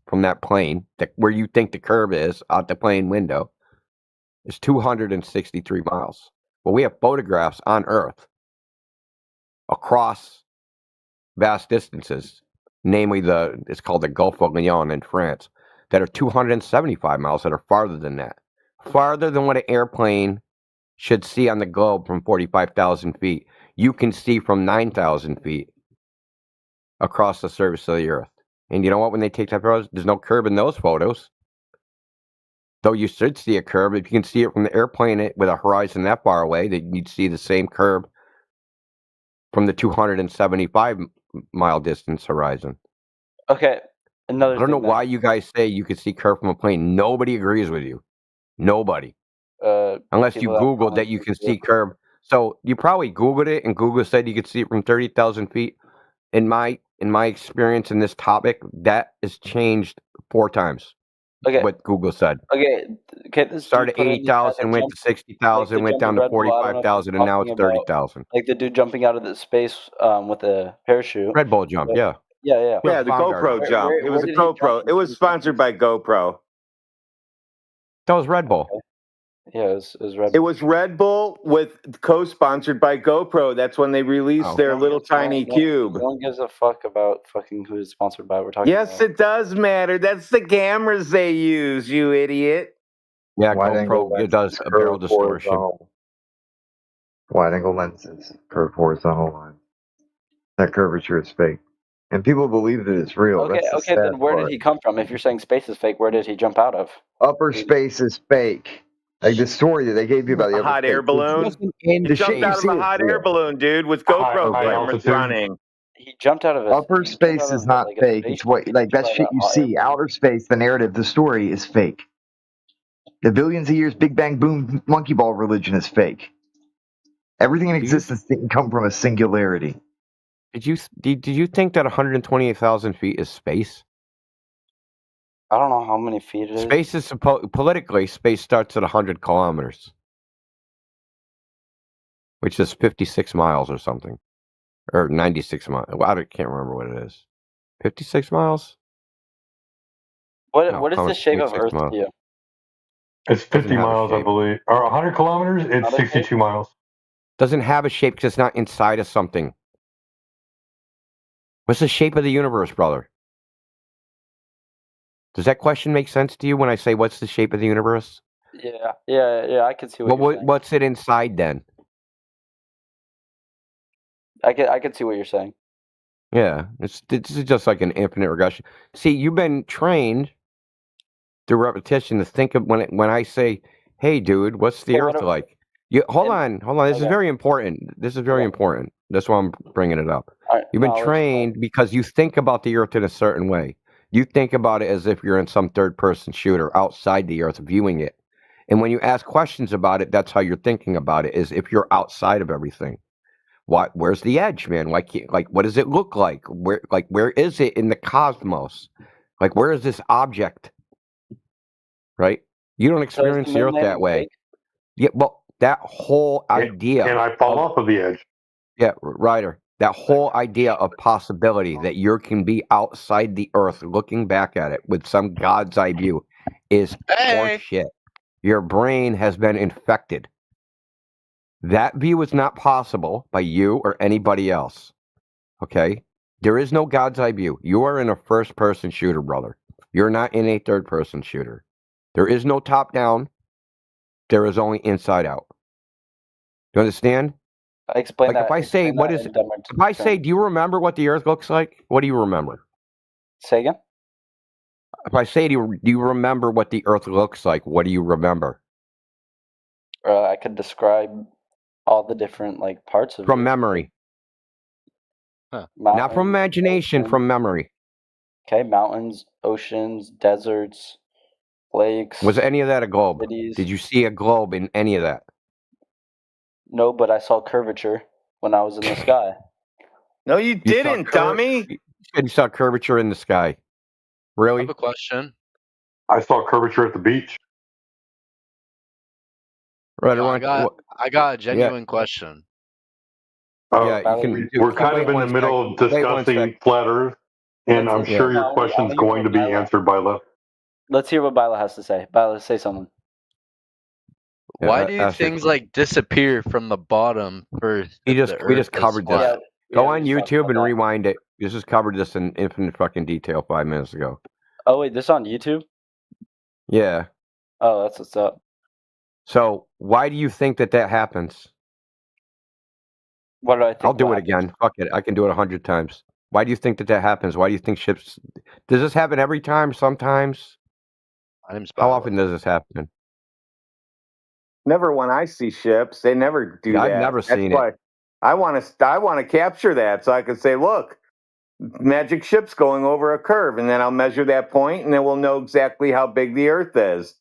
from that plane, where you think the curve is out the plane window, is 263 miles. Well, we have photographs on Earth across vast distances, namely it's called the Gulf of Lyon in France, that are 275 miles, that are farther than that. Farther than what an airplane should see on the globe from 45,000 feet. You can see from 9,000 feet across the surface of the Earth. And you know what? When they take that photos, there's no curve in those photos. Though you should see a curve. If you can see it from the airplane with a horizon that far away, then you'd see the same curve from the 275-mile distance horizon. Okay, I don't know why you guys say you could see curve from a plane. Nobody agrees with you. Nobody. Unless you Googled that you can see curve. So you probably Googled it, and Google said you could see it from 30,000 feet. In my experience in this topic, that has changed 4 times. Okay. What Google said. Okay. Started at 80,000, went to 60,000, like went down to 45,000, and now it's 30,000. Like the dude jumping out of the space with a parachute. Red Bull jump, yeah. Yeah. Yeah, the GoPro jump. It was a GoPro. It was sponsored by GoPro. That was Red Bull. Yeah, it was Red Bull. It was Red Bull with co-sponsored by GoPro. That's when they released their little tiny cube. No one gives a fuck about fucking who it's sponsored by. We're talking Yes, about. it does matter. That's the cameras they use, you idiot. Yeah, Wide-angle GoPro does a barrel distortion. Wide-angle lenses, curved horizontal line. That curvature is fake. And people believe that it's real. Okay, That's the okay, sad then where part. did he come from? If you're saying space is fake, where did he jump out of? Upper space is fake. Like the story that they gave you about the A upper hot space. air balloon. He The shit jumped you out of see a is hot air real. balloon, dude, with GoPro high cameras altitude. running. He jumped out of a Upper space is not like a fake. It's what like that out of shit a you hot air see. Outer space, the narrative, the story is fake. The billions of years Big Bang Boom monkey ball religion is fake. Everything in existence didn't come from a singularity. Did you think that 128,000 feet is space? I don't know how many feet it is. Space is politically, space starts at 100 kilometers, which is 56 miles or something, or 96 miles. Well, I can't remember what it is. 56 miles? What is the shape of 26 Earth miles. to you? It's 50 have a miles, I shape. believe. Or 100 kilometers, it's Not a 62 miles. Doesn't have a shape because it's not inside of something. What's the shape of the universe, brother? Does that question make sense to you when I say what's the shape of the universe? Yeah, I can see what you're saying. What's it inside then? I can see what you're saying. Yeah, this is just like an infinite regression. See, you've been trained through repetition to think of when I say, "Hey, dude, what's the Okay, Earth like?" Hold on. This is very important. This is very important. That's why I'm bringing it up. Right, You've been trained because you think about the Earth in a certain way. You think about it as if you're in some third-person shooter outside the Earth, viewing it. And when you ask questions about it, that's how you're thinking about it, is if you're outside of everything. Where's the edge, man? Like what does it look like? Where is it in the cosmos? Like, where is this object? Right? You don't experience the Earth that way. Yeah, well, that whole idea. And I fall off of the edge. Yeah, Ryder. That whole idea of possibility that you can be outside the Earth looking back at it with some God's eye view is horseshit. Your brain has been infected. That view is not possible by you or anybody else. Okay? There is no God's eye view. You are in a first-person shooter, brother. You're not in a third-person shooter. There is no top-down. There is only inside-out. You understand? I explain that. If I say, do you remember what the Earth looks like? What do you remember? Say again? If I say, do you remember what the Earth looks like? What do you remember? I could describe all the different parts of from memory. Not from imagination, from memory. Okay, mountains, oceans, deserts, lakes. Was any of that a globe? Cities. Did you see a globe in any of that? No, but I saw curvature when I was in the sky. No, you didn't, dummy. You said you saw curvature in the sky. Really? I have a question. I saw curvature at the beach. Right, I got a genuine question. We're kind of in the middle of discussing flat Earth, and I'm sure your question's going to be answered by Left. Let's hear what Bila has to say. Bila, say something. Why do things disappear from the bottom first? We just covered this. Go on YouTube and rewind it. We just covered this in infinite fucking detail 5 minutes ago. Oh wait, this on YouTube? Yeah. Oh, that's what's up. So why do you think that happens? What do I think? I'll do it again. Fuck it. I can do it 100 times. Why do you think that happens? Why do you think ships? Does this happen every time? Sometimes? How often does this happen? Never when I see ships. They never do that. I've never seen it. I want to capture that so I can say, look, magic ship's going over a curve, and then I'll measure that point, and then we'll know exactly how big the Earth is.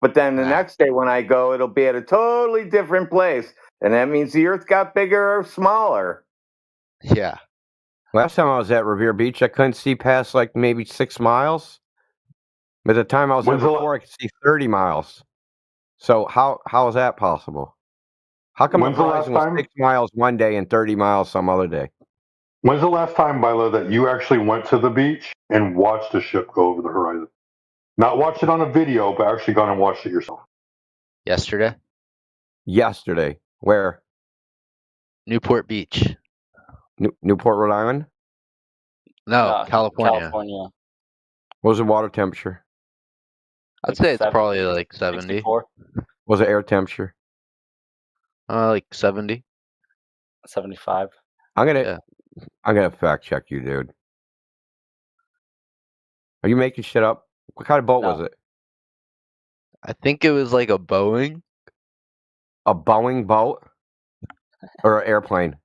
But then the next day when I go, it'll be at a totally different place, and that means the Earth got bigger or smaller. Yeah. Last time I was at Revere Beach, I couldn't see past maybe 6 miles. By the time I was there before, I could see 30 miles. So how is that possible? How come the horizon was 6 miles one day and 30 miles some other day? When's the last time, Bilo, that you actually went to the beach and watched a ship go over the horizon? Not watched it on a video, but actually gone and watched it yourself. Yesterday. Yesterday. Where? Newport Beach. Newport, Rhode Island? No, California. California. What was the water temperature? I'd say it's probably like 70. 64. What was the air temperature? Like 70. 75. I'm gonna fact check you, dude. Are you making shit up? What kind of boat was it? I think it was like a Boeing. A Boeing boat? Or an airplane?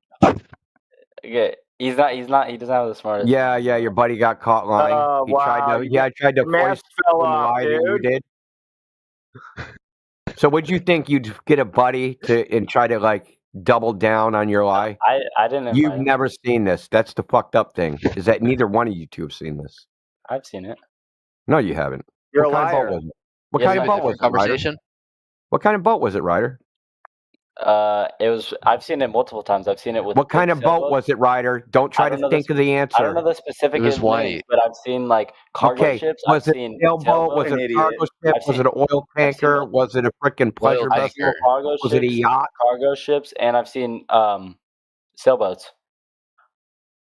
Okay. He doesn't have the smartest. Yeah, your buddy got caught lying. He tried to mask foist fell the off, lie that you dude. did. So would you think you'd get a buddy and try to like double down on your lie? I didn't. You've never seen this. That's the fucked up thing. Is that neither one of you two have seen this? I've seen it. No, you haven't. You're what a kind of liar. boat was it? What Yes, kind of I boat did. was it, Ryder? Conversation? What kind of boat was it, Ryder? It was. I've seen it multiple times. I've seen it with. What kind of boat was it, Ryder? Don't try to think of the answer. I don't know the specific It was names, white. but I've seen like cargo ships. Was I've it seen a sailboat? Was it a cargo ship? Was it an oil tanker? Was it a freaking pleasure I've seen vessel? cargo Was it a ships, yacht? cargo ships, and I've seen sailboats.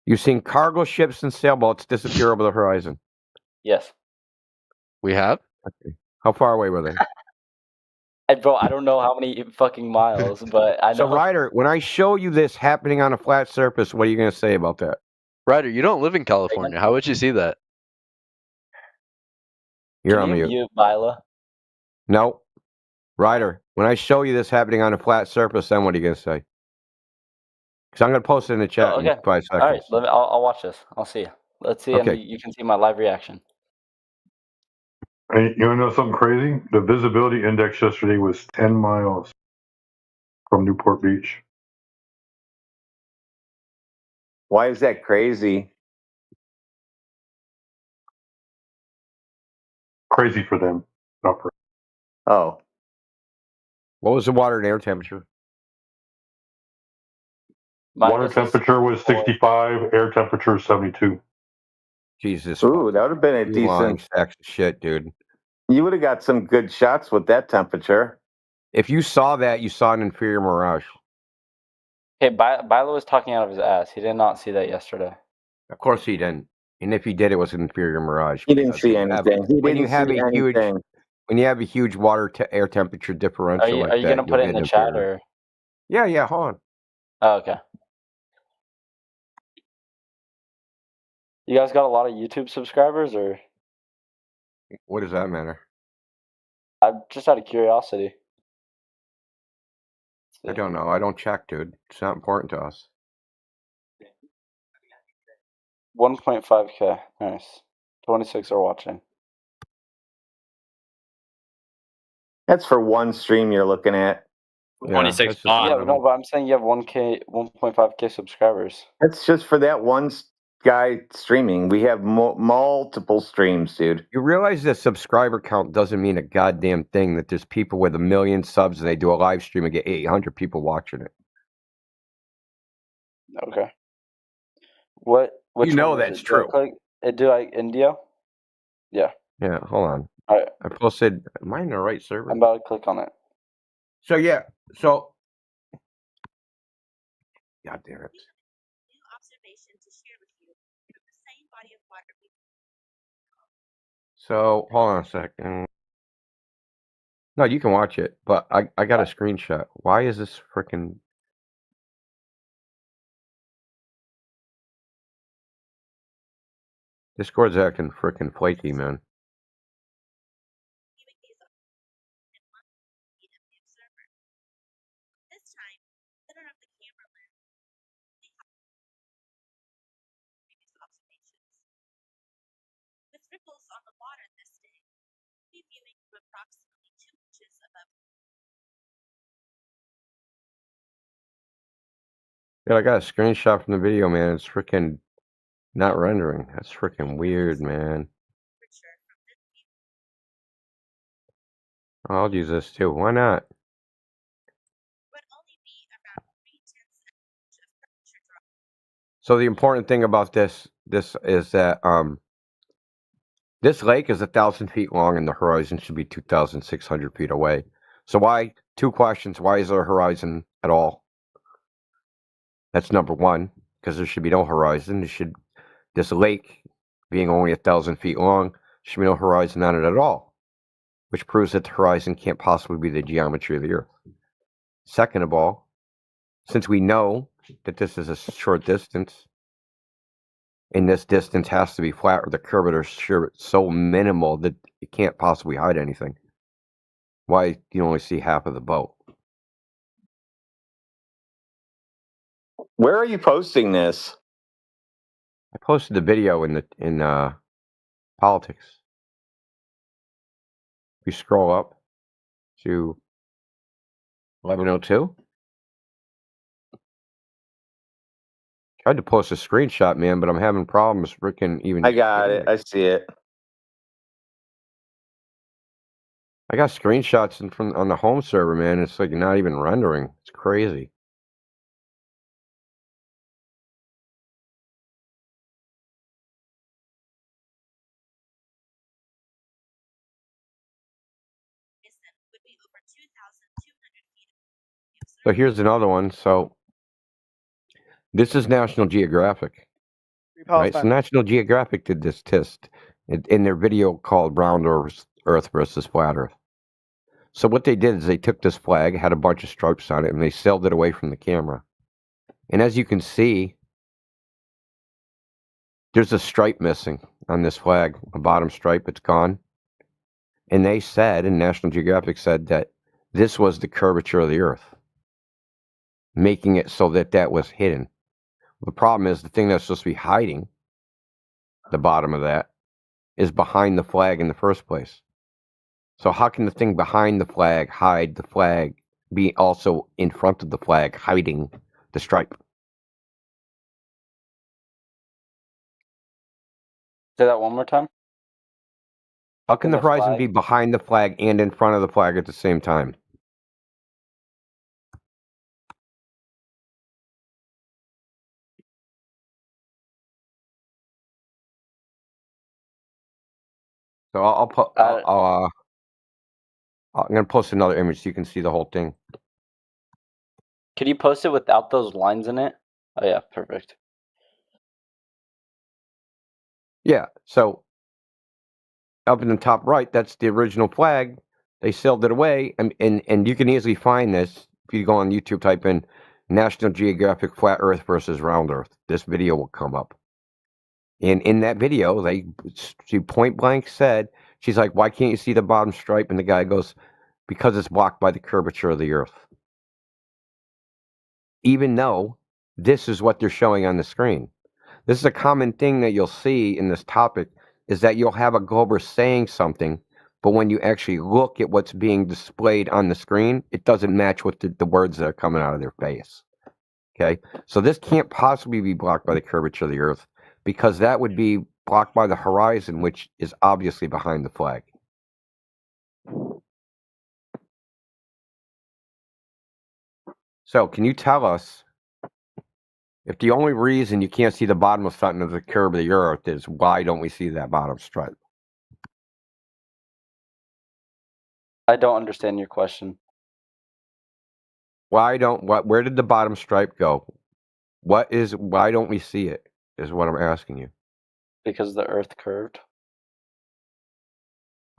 You've seen cargo ships and sailboats disappear over the horizon. Yes. We have? Okay. How far away were they? And bro, I don't know how many fucking miles, but I know. So, Ryder, when I show you this happening on a flat surface, what are you going to say about that? Ryder, you don't live in California. How would you see that? You're on mute. You, Bila. No. Ryder, when I show you this happening on a flat surface, then what are you going to say? Because I'm going to post it in the chat Okay. in 5 seconds. All right. I'll watch this. I'll see. Let's see, Okay. and you can see my live reaction. Hey, you want to know something crazy? The visibility index yesterday was 10 miles from Newport Beach. Why is that crazy? Crazy for them, not for. Oh. What was the water and air temperature? Water temperature was 65, air temperature 72. Jesus. Ooh, that would have been a You lying decent. sacks of shit, dude. You would have got some good shots with that temperature. If you saw that, you saw an inferior mirage. Okay, Bilo was talking out of his ass. He did not see that yesterday. Of course he didn't. And if he did, it was an inferior mirage. He didn't because see when you have- anything. He when you didn't have see a huge, anything. when you have a huge water to air temperature differential Are you like are you that, gonna put you'll it in get the chat inferior. or? Yeah, hold on. Oh, okay. You guys got a lot of YouTube subscribers, or What does that matter? I'm just out of curiosity. I don't know. I don't check, dude. It's not important to us. 1.5K. Nice. 26 are watching. That's for one stream you're looking at. 26 Yeah, no, but I'm saying you have 1.5K subscribers. That's just for that one guy streaming. We have multiple streams, dude. You realize that subscriber count doesn't mean a goddamn thing, that there's people with 1 million subs and they do a live stream and get 800 people watching it. Okay. Which You know one is that's it? Do I true. click- Do I India? Yeah. Yeah, hold on. All right. I posted, am I in the right server? I'm about to click on it. So, yeah. So, God damn it. So, hold on a second. No, you can watch it, but I got a screenshot. Why is this freaking... Discord's acting freaking flaky, man. Yeah, I got a screenshot from the video, man. It's freaking not rendering. That's freaking weird, man. I'll use this too. Why not? So the important thing about this is that this lake is 1,000 feet long and the horizon should be 2,600 feet away. So why? 2 questions. Why is there a horizon at all? That's number one, because there should be no horizon. This lake being only 1,000 feet long, should be no horizon on it at all, which proves that the horizon can't possibly be the geometry of the Earth. Second of all, since we know that this is a short distance, and this distance has to be flat or the curvature is so minimal that it can't possibly hide anything, why do you only see half of the boat? Where are you posting this? I posted the video in politics. If you scroll up to 1102, tried to post a screenshot, man, but I'm having problems freaking even. I got it. I see it. I got screenshots on the home server, man. It's like not even rendering. It's crazy. So here's another one. So this is National Geographic, right? So National Geographic did this test in their video called Round Earth versus Flat Earth. So what they did is they took this flag, had a bunch of stripes on it, and they sailed it away from the camera. And as you can see, there's a stripe missing on this flag, a bottom stripe, it's gone. And they said, and National Geographic said, that this was the curvature of the Earth, making it so that that was hidden. The problem is the thing that's supposed to be hiding the bottom of that is behind the flag in the first place. So how can the thing behind the flag hide the flag, be also in front of the flag, hiding the stripe? Say that one more time. How can the horizon be behind the flag and in front of the flag at the same time? So I'm going to post another image so you can see the whole thing. Could you post it without those lines in it? Oh yeah, perfect. Yeah, so up in the top right, that's the original flag. They sailed it away, and you can easily find this if you go on YouTube, type in National Geographic Flat Earth versus Round Earth. This video will come up. And in that video, she point blank said, she's like, why can't you see the bottom stripe? And the guy goes, because it's blocked by the curvature of the Earth. Even though this is what they're showing on the screen. This is a common thing that you'll see in this topic, is that you'll have a glober saying something, but when you actually look at what's being displayed on the screen, it doesn't match with the words that are coming out of their face. Okay, so this can't possibly be blocked by the curvature of the Earth, because that would be blocked by the horizon, which is obviously behind the flag. So can you tell us if the only reason you can't see the bottom of something of the curve of the Earth is why don't we see that bottom stripe? I don't understand your question. Where did the bottom stripe go? Why don't we see it, is what I'm asking you. Because the Earth curved.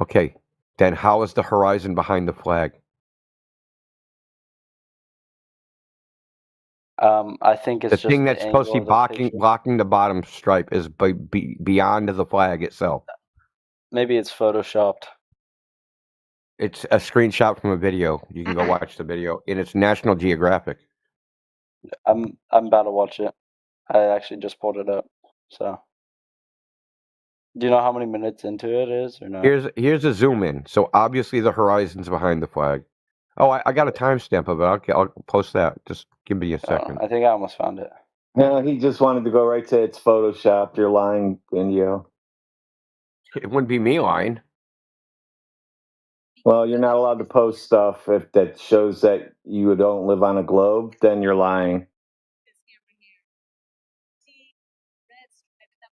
Okay, then how is the horizon behind the flag? I think it's the thing that's supposed to be blocking the bottom stripe is beyond the flag itself. Maybe it's photoshopped. It's a screenshot from a video. You can go watch the video, and it's National Geographic. I'm about to watch it. I actually just pulled it up. So, do you know how many minutes into it is, or no? Here's a zoom in. So obviously the horizon's behind the flag. Oh, I got a timestamp of it. I'll post that. Just give me a second. I think I almost found it. No, he just wanted to go right to it's photoshopped. You're lying, Indio. It wouldn't be me lying. Well, you're not allowed to post stuff if that shows that you don't live on a globe. Then you're lying.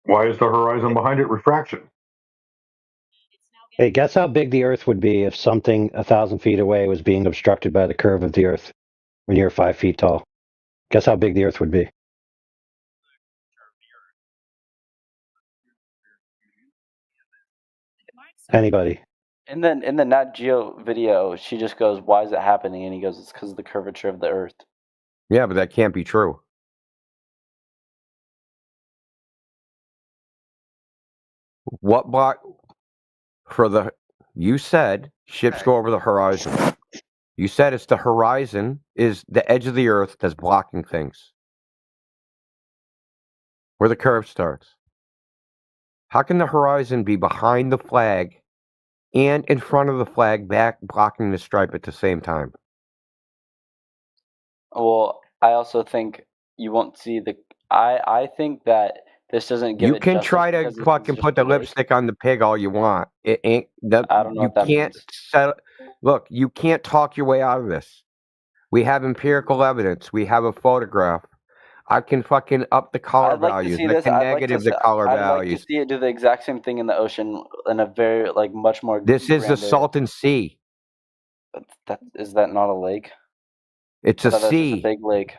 Why is the horizon behind it refraction? Hey, guess how big the Earth would be if something 1,000 feet away was being obstructed by the curve of the Earth when you're 5 feet tall? Guess how big the Earth would be? Anybody? In the Nat Geo video, she just goes, "Why is it happening?" And he goes, "It's because of the curvature of the Earth." Yeah, but that can't be true. What block for the? You said ships go over the horizon. You said it's the horizon is the edge of the Earth that's blocking things. Where the curve starts. How can the horizon be behind the flag and in front of the flag, back blocking the stripe at the same time? Well, I also think you won't see the. I think that this doesn't give. You it can justice try to because it's fucking just put the a lake. lipstick on the pig all you want. It ain't that. I don't know You what that can't means. settle. Look, you can't talk your way out of this. We have empirical evidence. We have a photograph. I can fucking up the color I'd like to values. see And I this. can I'd like to. negative the color I'd like to values. see it do the exact same thing in the ocean in a very much more. This is the grander. Salton Sea. Is that not a lake? It's I a thought that's just a sea. big lake.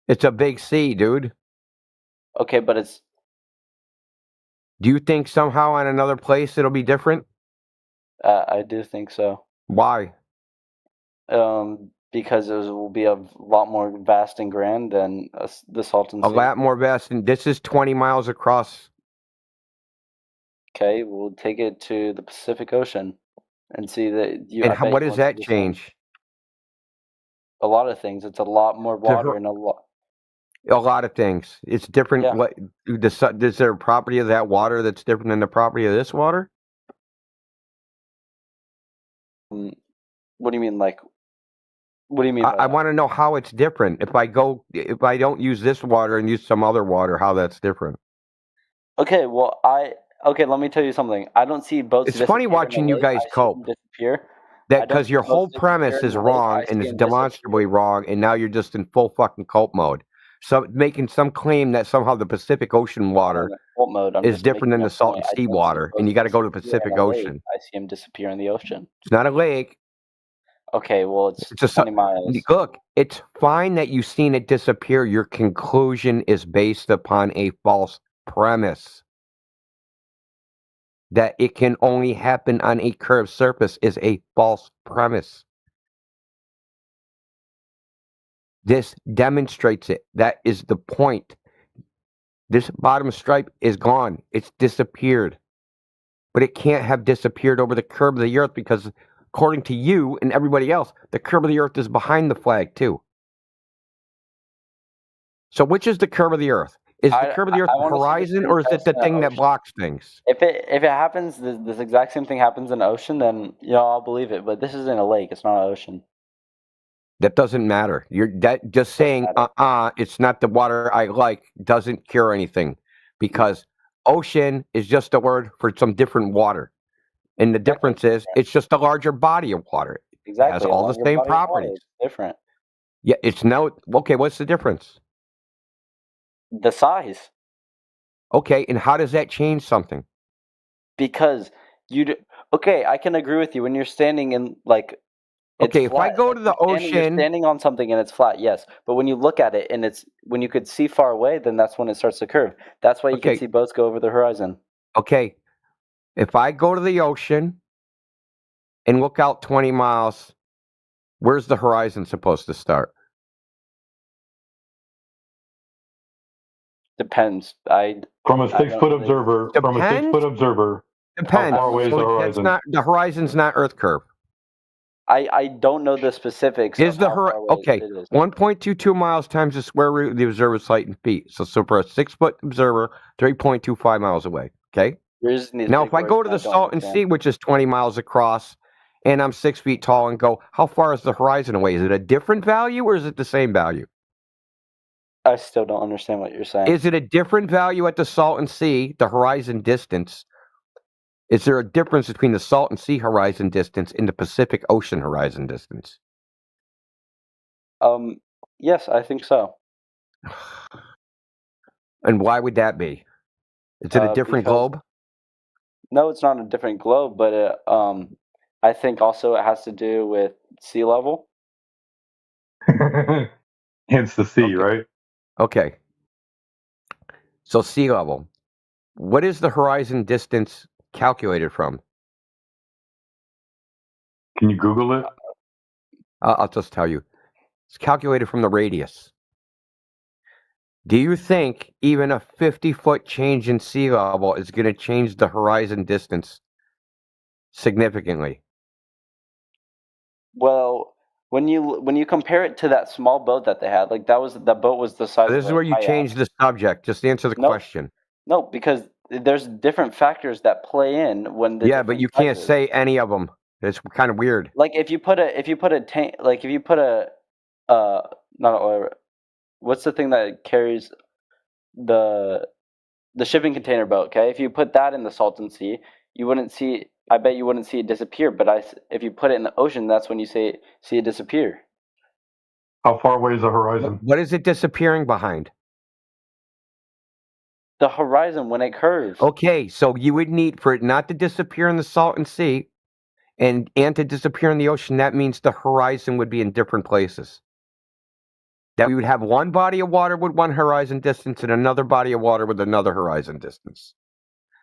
It's a big sea, dude. Okay, but it's. Do you think somehow on another place it'll be different? I do think so. Why? Because it will be a lot more vast and grand than the Salton A Sea. lot more vast. And this is 20 miles across. Okay, we'll take it to the Pacific Ocean and see that you. And what does that change? A lot of things. It's a lot more water and a lot. A lot of things. It's different. Yeah. What is there a property of that water that's different than the property of this water? What do you mean, like? What do you mean? I want to know how it's different. If I don't use this water and use some other water, how that's different. Okay, well, let me tell you something. I don't see boats. It's funny watching you guys cope. Disappear. That because your whole premise is wrong and it's demonstrably wrong, and now you're just in full fucking cope mode. So making some claim that somehow the Pacific Ocean water is different than the Salton Sea water, and you got to go to the Pacific Ocean. I see him disappear in the ocean. It's not a lake. Okay, well, it's 20 miles. Look, it's fine that you've seen it disappear. Your conclusion is based upon a false premise. That it can only happen on a curved surface is a false premise. This demonstrates it. That is the point. This bottom stripe is gone. It's disappeared. But it can't have disappeared over the curve of the Earth because, according to you and everybody else, the curve of the Earth is behind the flag too. So which is the curve of the Earth? Is the curve of the Earth the horizon, or is it the thing that blocks things? If it happens, this exact same thing happens in the ocean, then I'll believe it. But this is in a lake; it's not an ocean. That doesn't matter. You're just saying, it's not the water I like doesn't cure anything, because ocean is just a word for some different water, and the difference is it's just a larger body of water. Exactly, it has all the same properties. Different. Yeah, it's no okay. What's the difference? The size. Okay, and how does that change something? Because okay, I can agree with you when you're standing in okay, if I go to the ocean, you're standing on something and it's flat, yes. But when you look at it and it's when you could see far away, then that's when it starts to curve. That's why you can see boats go over the horizon. Okay, if I go to the ocean and look out 20 miles, where's the horizon supposed to start? Depends. From a 6-foot observer. From a 6-foot observer. Depends. How far away is the horizon? The horizon's not Earth curve. I don't know the specifics. Is the horizon okay? 1.22 miles times the square root of the observer's height in feet. So for a 6-foot observer, 3.25 miles away. Okay. Now, if I go to the Salton Sea, which is 20 miles across, and I'm 6 feet tall, and go, how far is the horizon away? Is it a different value or is it the same value? I still don't understand what you're saying. Is it a different value at the Salton Sea, the horizon distance? Is there a difference between the Salton Sea horizon distance and the Pacific Ocean horizon distance? Yes, I think so. And why would that be? Is it a different globe? No, it's not a different globe, but I think also it has to do with sea level. Hence the sea, right? Okay. So sea level. What is the horizon distance calculated from? Can you Google it? I'll just tell you. It's calculated from the radius. Do you think even a 50-foot change in sea level is going to change the horizon distance significantly? Well, when you compare it to that small boat that they had, like that boat was the size. This is where you change the subject. Just answer the question. No, because there's different factors that play in when the. Yeah, but you can't say any of them. It's kind of weird. Like if you put a tank, like if you put a not an oil, what's the thing that carries the shipping container boat? Okay, if you put that in the Salton Sea, you wouldn't see. I bet you wouldn't see it disappear. But if you put it in the ocean, that's when you see it disappear. How far away is the horizon? What is it disappearing behind? The horizon when it curves. Okay, so you would need for it not to disappear in the Salton Sea and to disappear in the ocean. That means the horizon would be in different places. That we would have one body of water with one horizon distance and another body of water with another horizon distance.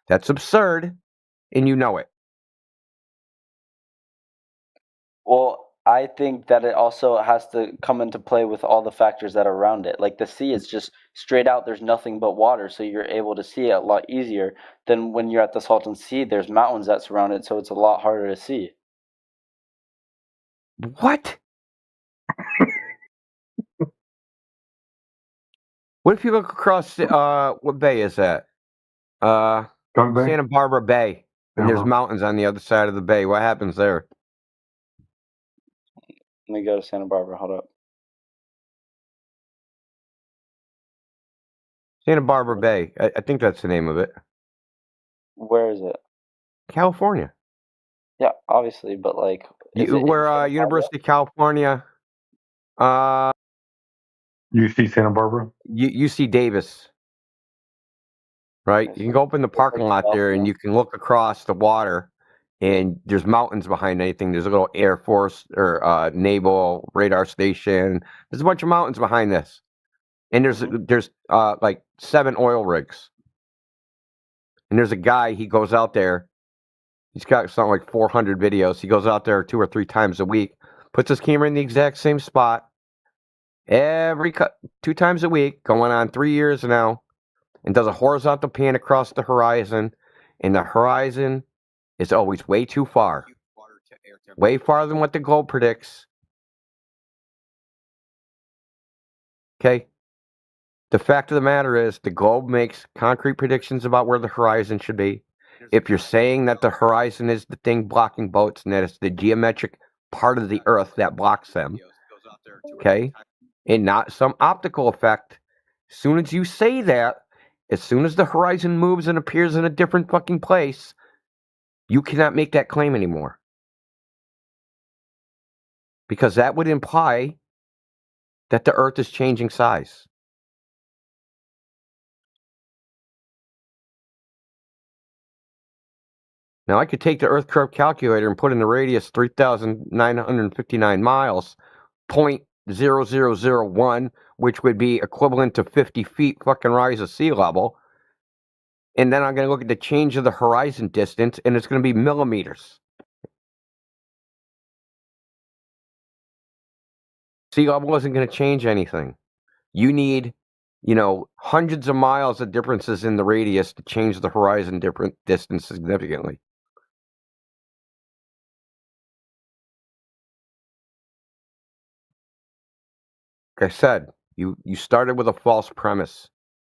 That's absurd, and you know it. Well, I think that it also has to come into play with all the factors that are around it. Like the sea is just straight out, there's nothing but water, so you're able to see it a lot easier than when you're at the Salton Sea. There's mountains that surround it, so it's a lot harder to see. What? What if you look across, what bay is that? Santa Barbara Bay, and there's mountains on the other side of the bay. What happens there? Let me go to Santa Barbara. Hold up. Santa Barbara Bay. I think that's the name of it. Where is it? California. Yeah, obviously, but like... We're University of California. UC Santa Barbara? UC Davis. Right? You can go up in the parking lot there and you can look across the water and there's mountains behind anything. There's a little Air Force or naval radar station. There's a bunch of mountains behind this. And there's like 7 oil rigs. And there's a guy, he goes out there. He's got something like 400 videos. He goes out there 2 or 3 times a week, puts his camera in the exact same spot 2 times a week, going on 3 years now, and does a horizontal pan across the horizon. And the horizon is always way too far. Way farther than what the globe predicts. Okay? The fact of the matter is, the globe makes concrete predictions about where the horizon should be. If you're saying that the horizon is the thing blocking boats and that it's the geometric part of the earth that blocks them, okay, and not some optical effect, as soon as you say that, as soon as the horizon moves and appears in a different fucking place, you cannot make that claim anymore. Because that would imply that the earth is changing size. Now, I could take the Earth curve calculator and put in the radius 3,959 miles, 0.0001, which would be equivalent to 50 feet fucking rise of sea level. And then I'm going to look at the change of the horizon distance, and it's going to be millimeters. Sea level isn't going to change anything. You need, hundreds of miles of differences in the radius to change the horizon distance significantly. Like I said, you started with a false premise,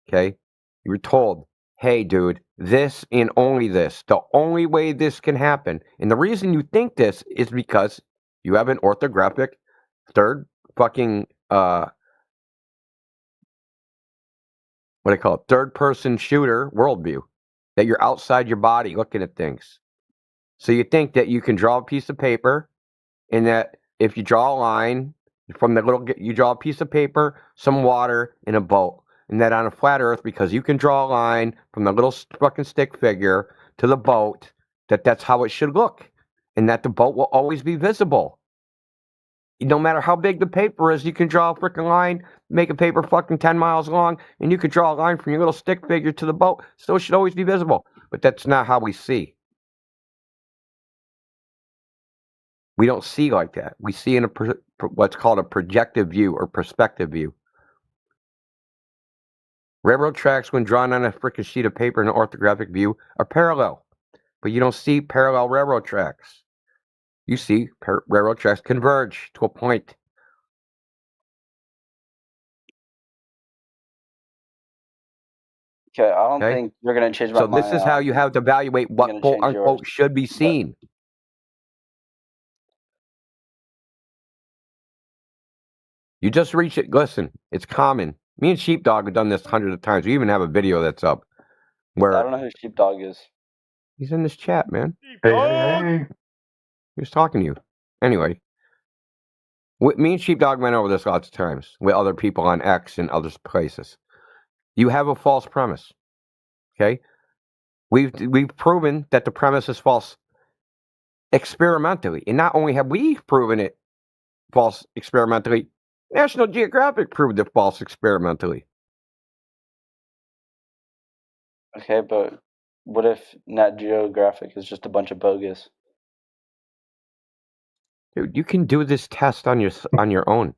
okay? You were told, hey, dude, this and only this. The only way this can happen. And the reason you think this is because you have an orthographic third fucking, third person shooter worldview. That you're outside your body looking at things. So you think that you can draw a piece of paper and that if you draw a line, you draw a piece of paper, some water, and a boat. And that on a flat earth, because you can draw a line from the little fucking stick figure to the boat that's how it should look, and that the boat will always be visible. No matter how big the paper is, you can draw a freaking line, make a paper fucking 10 miles long, and you can draw a line from your little stick figure to the boat. Still should always be visible. But that's not how we see. We don't see like that. We see in what's called a projective view or perspective view. Railroad tracks, when drawn on a freaking sheet of paper in an orthographic view, are parallel. But you don't see parallel railroad tracks. You see railroad tracks converge to a point. Okay, I don't think you're going to change my mind. So this is how you have to evaluate what quote unquote should be seen. You just reach it. Listen, it's common. Me and Sheepdog have done this hundreds of times. We even have a video that's up where I don't know who Sheepdog is. He's in this chat, man. Hey. He was talking to you. Anyway, me and Sheepdog went over this lots of times with other people on X and other places. You have a false premise. Okay? We've proven that the premise is false experimentally. And not only have we proven it false experimentally, National Geographic proved it false experimentally. Okay, but what if Nat Geographic is just a bunch of bogus? Dude, you can do this test on your own.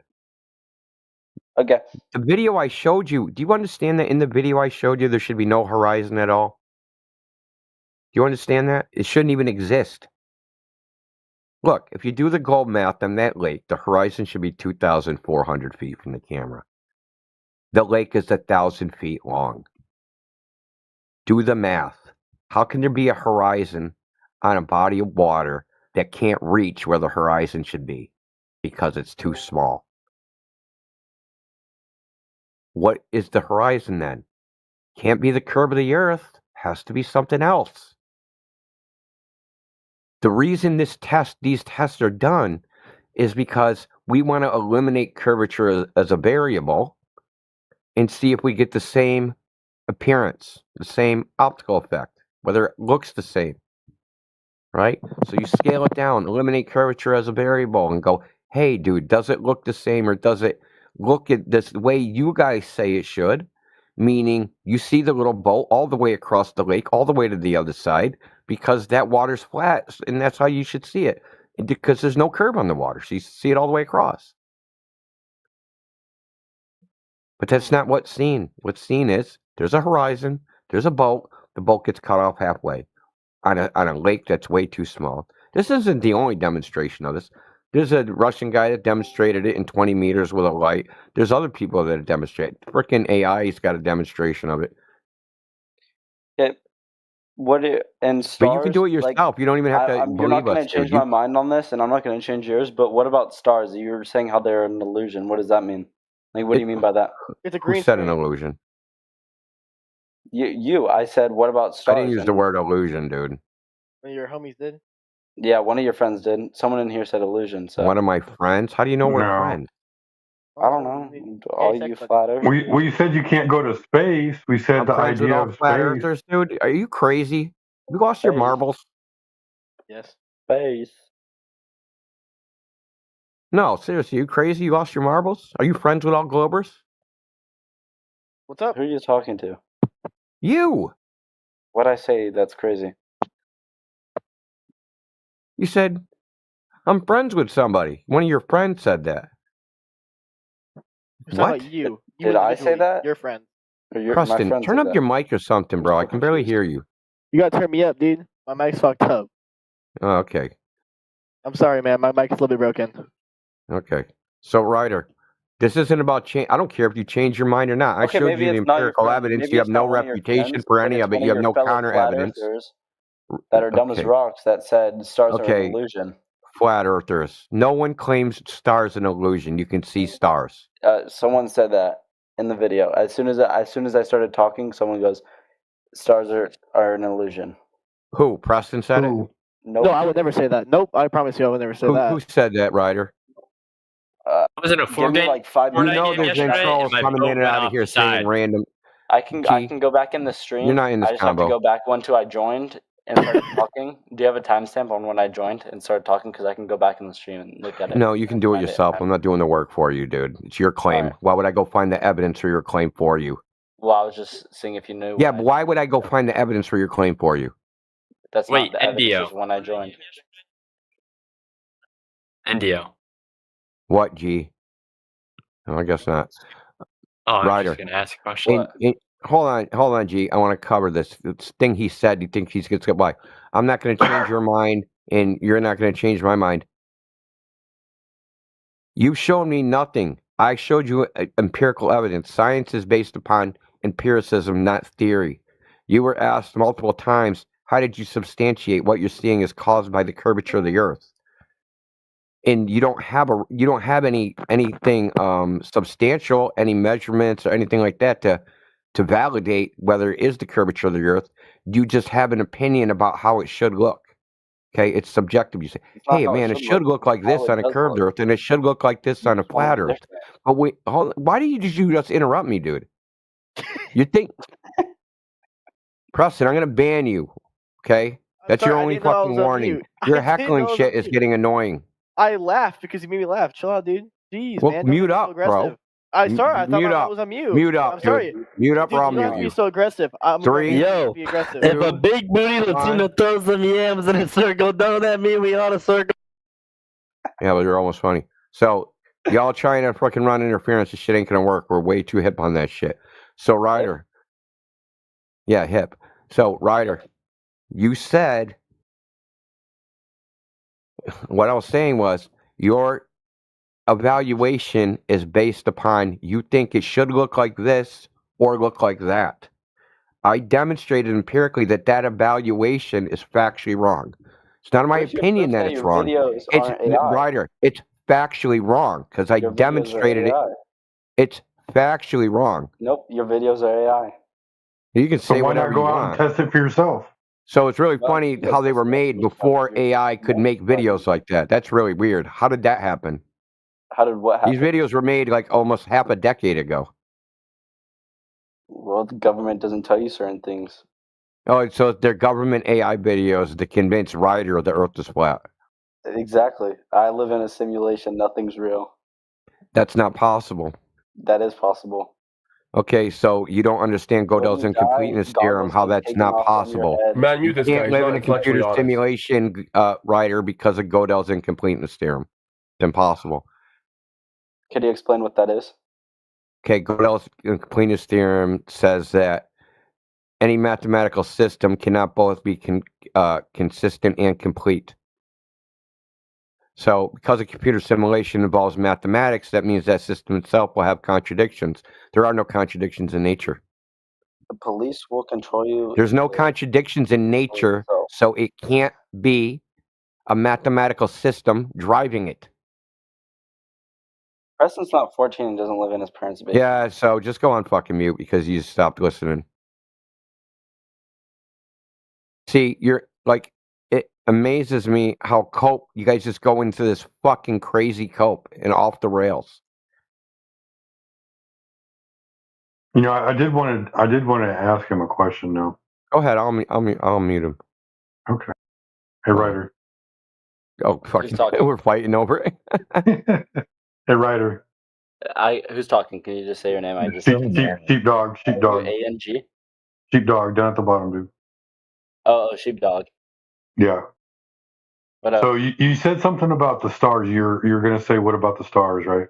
Okay. The video I showed you, do you understand that in the video I showed you there should be no horizon at all? Do you understand that? It shouldn't even exist. Look, if you do the globe math on that lake, the horizon should be 2,400 feet from the camera. The lake is 1,000 feet long. Do the math. How can there be a horizon on a body of water that can't reach where the horizon should be? Because it's too small. What is the horizon then? Can't be the curve of the earth. Has to be something else. The reason these tests are done is because we want to eliminate curvature as a variable and see if we get the same appearance, the same optical effect, whether it looks the same, right? So you scale it down, eliminate curvature as a variable and go, hey, dude, does it look the same or does it look at this way you guys say it should? Meaning you see the little boat all the way across the lake, all the way to the other side, because that water's flat, and that's how you should see it. Because there's no curve on the water, so you see it all the way across. But that's not what's seen. What's seen is there's a horizon, there's a boat, the boat gets cut off halfway on a lake that's way too small. This isn't the only demonstration of this. There's a Russian guy that demonstrated it in 20 meters with a light. There's other people that have demonstrated. Frickin' AI's got a demonstration of it. And stars, but you can do it yourself. You don't even have to believe us. You're not going to change my mind on this, and I'm not going to change yours. But what about stars? You were saying how they're an illusion. What does that mean? Like, what do you mean by that? It's a green. Who said an illusion? You. I said, what about stars? I didn't use the word illusion, dude. One of your homies did. Yeah, one of your friends did. Someone in here said illusion. So one of my friends. How do you know we're friends? I don't know. All you flat earthers. We said you can't go to space. We said the idea of flat space. earthers, dude. Are you crazy? You lost your marbles? Yes. Space. No, seriously, you crazy? You lost your marbles? Are you friends with all Globers? What's up? Who are you talking to? You. What'd I say? That's crazy. You said, I'm friends with somebody. One of your friends said that. What? You did I say that? Your friend. Preston, turn up your mic or something, bro. I can barely hear you. You gotta turn me up, dude. My mic's fucked up. Oh, okay. I'm sorry, man. My mic's a little bit broken. Okay. So, Ryder, this isn't about change. I don't care if you change your mind or not. I showed you the empirical evidence. You have no reputation for any of it. You have no counter evidence. That are dumb as rocks that said stars are an illusion. Flat earthers. No one claims stars an illusion. You can see stars. Someone said that in the video. As soon as I started talking, someone goes, "Stars are an illusion." Who? Preston said it? Nope. No, I would never say that. Nope, I promise you, I would never say that. Who said that, Ryder? Was it a Fortnite? Like 5 minutes. You know there's trolls coming in and out of here saying random. I can go back in the stream. You're not in this I just combo. have to go back one to I joined and started talking, do you have a timestamp on when I joined and started talking? Because I can go back in the stream and look at it. No, you can do it yourself. I'm not doing the work for you, dude. It's your claim. Right. Why would I go find the evidence for your claim for you? Well, I was just seeing if you knew. Yeah, but why would I go find the evidence for your claim for you? That's not the evidence when I joined. NDO. What, G? No, I guess not. Oh, I'm Ryder. just going to ask a question. Hold on, G. I want to cover this thing he said. You think he's going to get by? I'm not going to change your mind, and you're not going to change my mind. You've shown me nothing. I showed you empirical evidence. Science is based upon empiricism, not theory. You were asked multiple times, how did you substantiate what you're seeing is caused by the curvature of the Earth? And you don't have anything substantial, any measurements or anything like that to validate whether it is the curvature of the Earth. You just have an opinion about how it should look. Okay, it's subjective. You say, hey, man, it should look like this on a curved Earth, and it should look like this on a flat Earth. But wait, why do you just interrupt me, dude? You think, Preston, I'm going to ban you, okay? That's your only fucking warning. Your heckling shit is getting annoying. I laughed because you made me laugh. Chill out, dude. Jeez, well, man. Mute up, bro. I thought I was on mute. Mute up. I'm sorry. Mute up, or I'll mute you. mute you. Be so aggressive. Yo, be aggressive. If a big booty Latino throws some yams in a circle, don't that mean we ought to circle? Yeah, but you're almost funny. So y'all trying to fucking run interference, this shit ain't gonna work. We're way too hip on that shit. So Ryder, yeah, hip. So Ryder, you said what I was saying was your evaluation is based upon you think it should look like this or look like that. I demonstrated empirically that evaluation is factually wrong. It's not my opinion that it's wrong. It's Ryder. It's factually wrong because I demonstrated it. It's factually wrong. Nope, your videos are AI. You can say whatever you want. Why not go out and test it for yourself? So it's really funny how they were made before AI could make videos like that. That's really weird. How did that happen? How did what happen? These videos were made like almost half a decade ago. Well, the government doesn't tell you certain things. Oh, so they're government AI videos to convince Ryder the Earth is flat. Exactly. I live in a simulation. Nothing's real. That's not possible. That is possible. Okay, so you don't understand Gödel's incompleteness theorem, how that's not possible. Man, you can't live in a computer simulation, Ryder, because of Gödel's incompleteness theorem. It's impossible. Could you explain what that is? Okay, Gödel's incompleteness theorem says that any mathematical system cannot both be consistent and complete. So, because a computer simulation involves mathematics, that means that system itself will have contradictions. There are no contradictions in nature. The police will control you. There's no contradictions in nature, so it can't be a mathematical system driving it. Preston's not 14 and doesn't live in his parents' basement. Yeah, so just go on fucking mute because you stopped listening. See, you're like, it amazes me how cope you guys just go into this fucking crazy cope and off the rails. You know, I did want to ask him a question though. Go ahead, I'll mute him. Okay. Hey, Ryder. Oh, fucking, we're fighting over it. Hey, Ryder. Who's talking? Can you just say your name? I just Sheepdog. A-N-G? Sheepdog down at the bottom, dude. Oh, Sheepdog. Yeah. So you said something about the stars. You're gonna say what about the stars, right?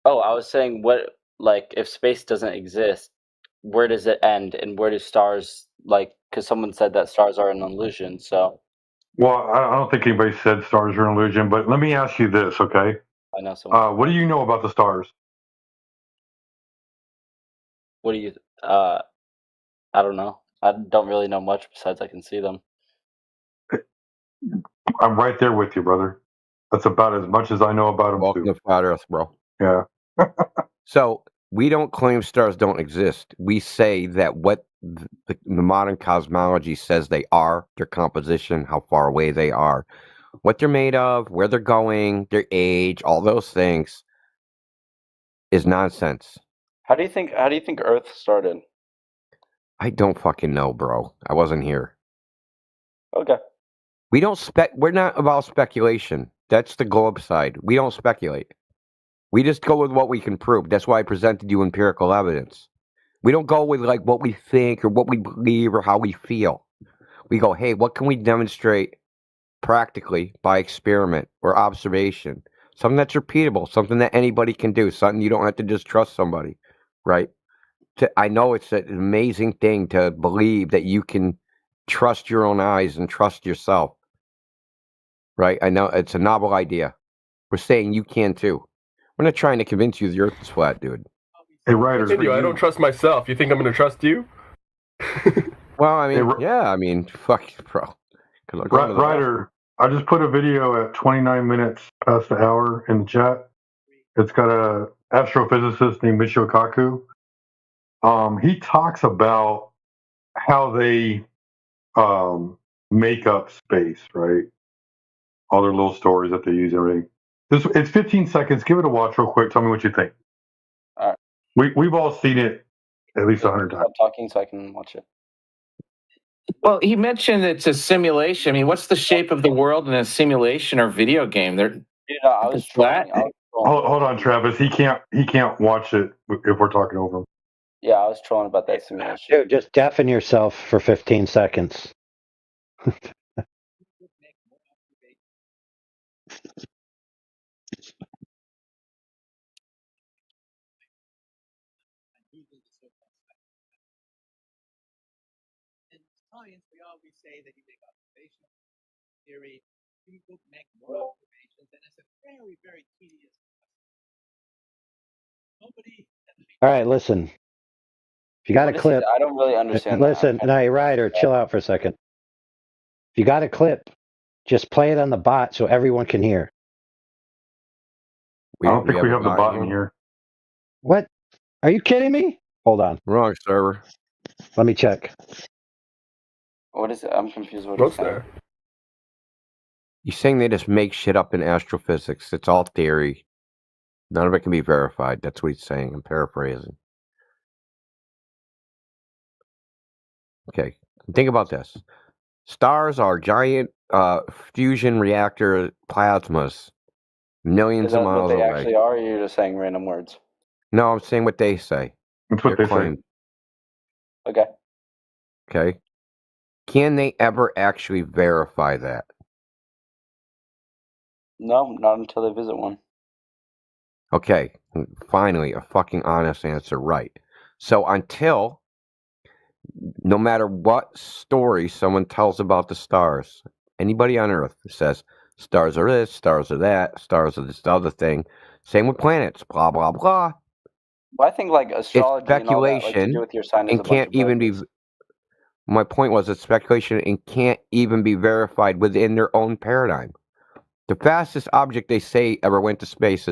Oh, I was saying if space doesn't exist, where does it end, and where do stars because someone said that stars are an illusion. So. Well, I don't think anybody said stars are an illusion, but let me ask you this, okay? I know someone. What do you know about the stars? What do you? I don't know. I don't really know much besides I can see them. I'm right there with you, brother. That's about as much as I know about them. Welcome to Flat Earth, bro. Yeah. So we don't claim stars don't exist. We say that what the modern cosmology says they are, their composition, how far away they are, what they're made of, where they're going, their age, all those things is nonsense. How do you think Earth started? I don't fucking know, bro. I wasn't here. Okay. We're not about speculation. That's the globe side. We don't speculate. We just go with what we can prove. That's why I presented you empirical evidence. We don't go with like what we think or what we believe or how we feel. We go, hey, what can we demonstrate practically by experiment or observation? Something that's repeatable, something that anybody can do, something you don't have to just trust somebody, right? I know it's an amazing thing to believe that you can trust your own eyes and trust yourself, right? I know it's a novel idea. We're saying you can too. We're not trying to convince you the earth is flat, dude. Hey, Ryder. I don't trust myself. You think I'm going to trust you? Well, I mean, fuck, bro. Ryder, I just put a video at 29 minutes past the hour in the chat. It's got a astrophysicist named Michio Kaku. He talks about how they make up space, right? All their little stories that they use, everything. It's 15 seconds. Give it a watch real quick. Tell me what you think. All right. We've all seen it at least 100 times. Stop talking so I can watch it. Well, he mentioned it's a simulation. I mean, what's the shape of the world in a simulation or video game? They're I was flat. Hold on, Travis. He can't watch it if we're talking over him. Yeah, I was trolling about that simulation. Dude, just deafen yourself for 15 seconds. Science, we always say that you make observational theory, you make more observations, and it's a very, very tedious process. All right, listen. If you got a clip, I don't really understand. Listen, no, Ryder, chill out for a second. If you got a clip, just play it on the bot so everyone can hear. I don't think we have the bot in here. What? Are you kidding me? Hold on. Wrong server. Let me check. What is it? I'm confused. What's there? You're saying they just make shit up in astrophysics. It's all theory. None of it can be verified. That's what he's saying. I'm paraphrasing. Okay. Think about this. Stars are giant fusion reactor plasmas. Millions of miles away. Is that what they actually are, or you're just saying random words? No, I'm saying what they say. That's what they say. Okay. Okay. Can they ever actually verify that? No, not until they visit one. Okay. Finally, a fucking honest answer, right. So until, no matter what story someone tells about the stars, anybody on Earth says, stars are this, stars are that, stars are this other thing. Same with planets, blah, blah, blah. Well, I think like astrology it's speculation and all that, to do with your sign is and can't even be... My point was it's speculation and can't even be verified within their own paradigm. The fastest object they say ever went to space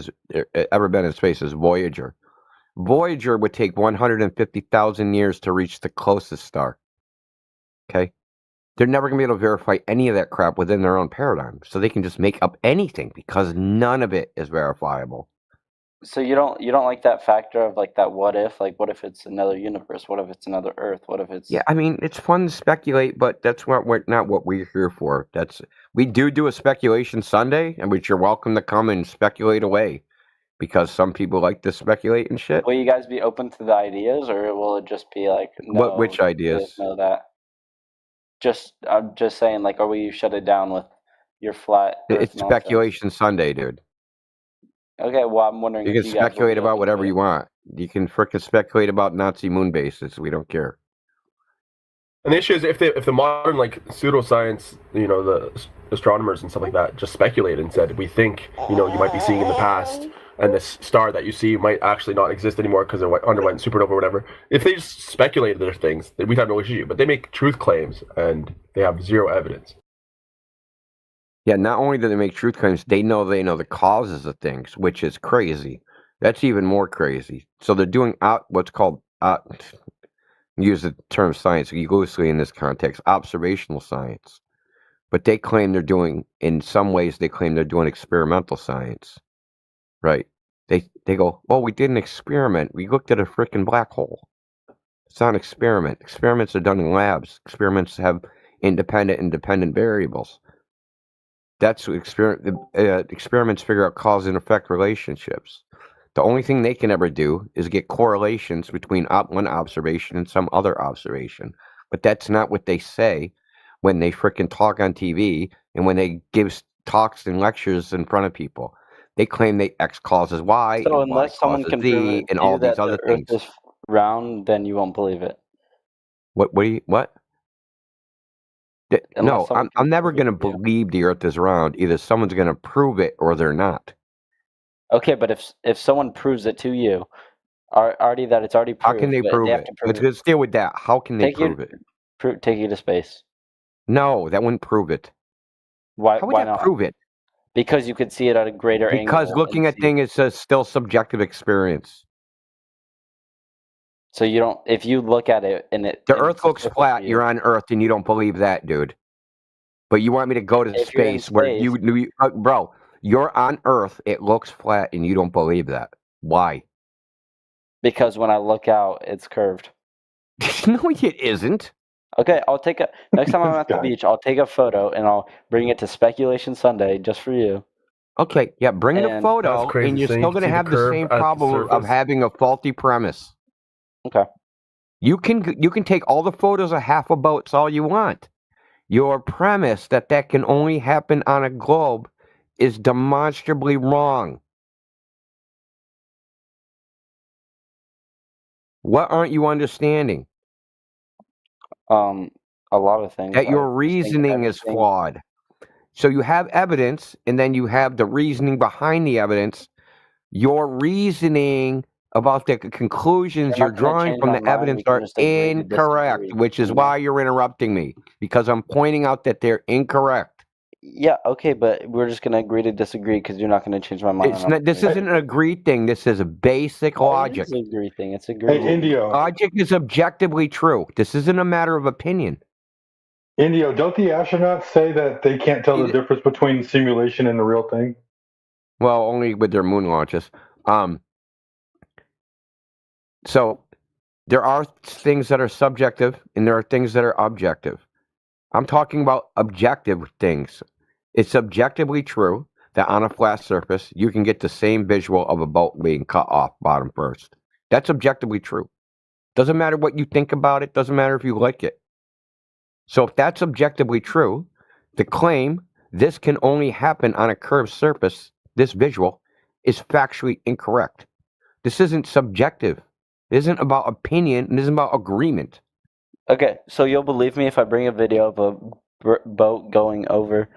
ever been in space is Voyager. Voyager would take 150,000 years to reach the closest star. Okay? They're never going to be able to verify any of that crap within their own paradigm. So they can just make up anything because none of it is verifiable. So you don't like that factor of like that what if? Like what if it's another universe? What if it's another Earth? What if it's... Yeah, I mean, it's fun to speculate, but that's not what we're here for. We do a speculation Sunday, and which you're welcome to come and speculate away. Because some people like to speculate and shit. Will you guys be open to the ideas, or will it just be like no, which ideas? Know that. I'm just saying, like, or will you shut it down with your flat? It's speculation Sunday, dude. Okay, well, I'm wondering. You can speculate about whatever you want. You can frickin' speculate about Nazi moon bases. We don't care. And the issue is if the modern like pseudoscience, the astronomers and stuff like that, just speculated and said we think you might be seeing in the past. And this star that you see might actually not exist anymore because it underwent supernova or whatever. If they just speculated their things, we'd have no issue. But they make truth claims, and they have zero evidence. Yeah, not only do they make truth claims, they know the causes of things, which is crazy. That's even more crazy. So they're doing what's called, use the term science loosely in this context, observational science. But they claim they're doing, in some ways, experimental science. Right. They go, well, we did an experiment. We looked at a freaking black hole. It's not an experiment. Experiments are done in labs. Experiments have independent variables. That's what experiments figure out cause and effect relationships. The only thing they can ever do is get correlations between one observation and some other observation. But that's not what they say when they frickin' talk on TV and when they give talks and lectures in front of people. They claim that X causes Y, So and unless Y someone causes can prove Z, it and to you all these that other the Earth things. is round, then you won't believe it. What? No, Unless someone I'm can never prove it going to to you. believe the Earth is round. Either someone's going to prove it or they're not. Okay, but if someone proves it to you, already that it's already How proved, can they but prove they have it? to prove it. Let's deal with that. How can they Take you, prove it? take you to space. No, that wouldn't prove it. Why? How would Why that not? prove it? Because you could see it at a greater angle. Because looking at things is still subjective experience. So you don't. If you look at it and the Earth looks flat, you're on Earth, and you don't believe that, dude. But you want me to go to If you're in space where space- bro, you're on Earth. It looks flat, and you don't believe that. Why? Because when I look out, it's curved. No, it isn't. Okay, I'll take a next time I'm at the guy. beach. I'll take a photo and I'll bring it to Speculation Sunday just for you. Okay, yeah, bring the And- photo, That's crazy. and you're So you still can going to see the have the curve same at the problem of surface? having a faulty premise. Okay. You can take all the photos of half a boats all you want. Your premise that can only happen on a globe is demonstrably wrong. What aren't you understanding? A lot of things. That I your just think reasoning is everything- flawed. So you have evidence, and then you have the reasoning behind the evidence. Your reasoning about the conclusions You're you're not gonna drawing change from my the mind, evidence we can are just agree to incorrect, disagree. which is why you're interrupting me, because I'm pointing out that they're incorrect. Yeah, okay, but we're just gonna agree to disagree because you're not gonna change my mind. It's not. This isn't an agreed thing. This is a basic logic. It's an agree thing. It's agree. Hey, Indio. Logic is objectively true. This isn't a matter of opinion. Indio, don't the astronauts say that they can't tell the difference between simulation and the real thing? Well, only with their moon launches. So there are things that are subjective and there are things that are objective. I'm talking about objective things. It's objectively true that on a flat surface, you can get the same visual of a boat being cut off bottom first. That's objectively true. Doesn't matter what you think about it. Doesn't matter if you like it. So if that's objectively true, the claim this can only happen on a curved surface, this visual, is factually incorrect. This isn't subjective. It isn't about opinion. It isn't about agreement. Okay, so you'll believe me if I bring a video of a boat going over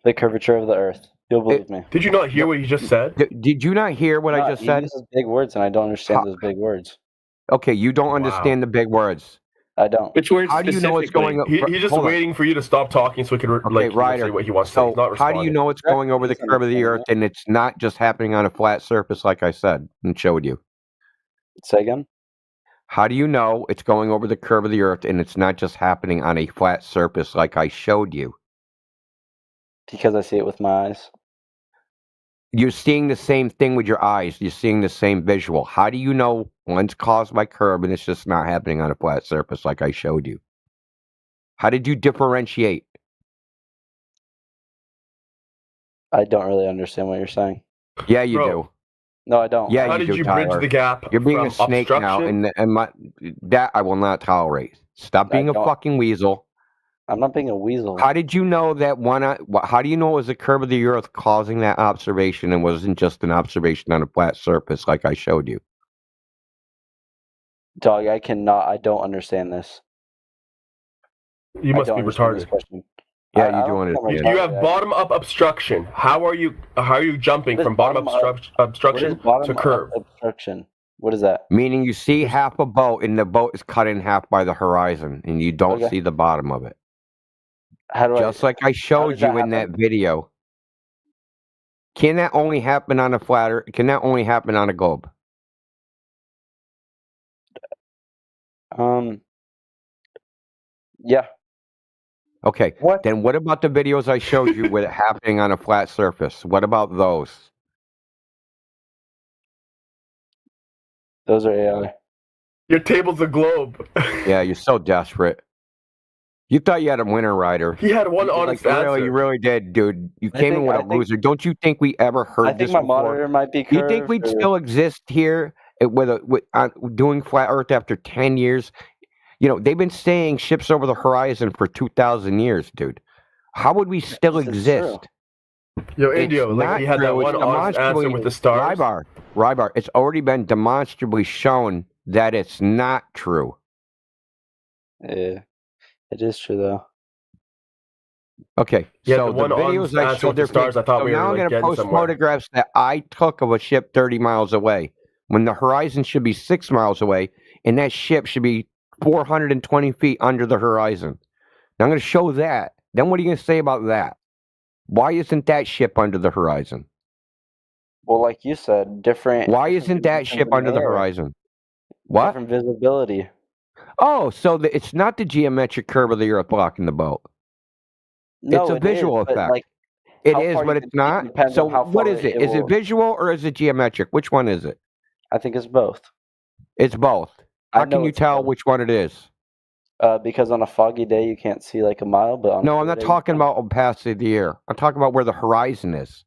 the curvature of the Earth. You'll believe me. Did you not hear what he just said? Did you not hear what I just He said? uses big words, and I don't understand those big words. Okay, you don't understand the big words. I don't. Which words How do you know what's going on? He's just Hold on. waiting for you to stop talking so he can Ryder, say what he wants to say. so He's not how responding. do you know it's going over the curve of the Earth and it's not just happening on a flat surface like I said and showed you? Say again? How do you know it's going over the curve of the Earth and it's not just happening on a flat surface like I showed you? Because I see it with my eyes. You're seeing the same thing with your eyes. You're seeing the same visual. How do you know one's caused by curve and it's just not happening on a flat surface like I showed you? How did you differentiate? I don't really understand what you're saying. Yeah, you do. No, I don't. Yeah, How you did do, you bridge Tyler. the gap You're being a from snake now, obstruction? and that I will not tolerate. Stop being a don't- fucking weasel. I'm not being a weasel. How did you know that how do you know it was the curve of the Earth causing that observation and wasn't just an observation on a flat surface like I showed you? Dog, I don't understand this. You I must don't be understand this retarded. question. Yeah, I you don't do think I'm understand. You have retarded. bottom up obstruction. How are you jumping What is from bottom bottom up up? What is obstruction bottom to curve? up obstruction? What is that? Meaning you see half a boat and the boat is cut in half by the horizon and you don't Okay. see the bottom of it. How do Just like I showed does that you in that happen? video. Can that only happen on a can that only happen on a globe? Yeah. Okay. Then what about the videos I showed you with it happening on a flat surface? What about those? Those are AI. Your table's a globe. Yeah, you're so desperate. You thought you had a winner, Ryder. He had one honest answer. Really, you really did, dude. You came in with a loser. Don't you think we ever heard this before? I think my monitor might be curved. You think we'd still exist here doing flat Earth after 10 years? You know, they've been saying ships over the horizon for 2,000 years, dude. How would we still exist? Yo, Indio, like he had that one honest answer with the stars. Rybar, it's already been demonstrably shown that it's not true. Yeah, it is true though. Okay, Yeah, so the the one videos answer I with showed the their stars, I thought so we were, now I'm like, going to getting post somewhere. photographs that I took of a ship 30 miles away when the horizon should be 6 miles away, and that ship should be 420 feet under the horizon. Now I'm going to show that. Then what are you going to say about that? Why isn't that ship under the horizon? Well, like you said, different. Why isn't that ship under the horizon? What? Different visibility. Oh, so it's not the geometric curve of the Earth blocking the boat. No, it's a visual is, but, effect. like, It how is, far but you it's can see not. depends So on how what far is it? it Is it will- visual or is it geometric? Which one is it? I think it's both. It's both. I How can know you it's tell both. which one it is? Because on a foggy day you can't see like a mile, but on a No, I'm clear not day, you talking can. about opacity of the air. I'm talking about where the horizon is.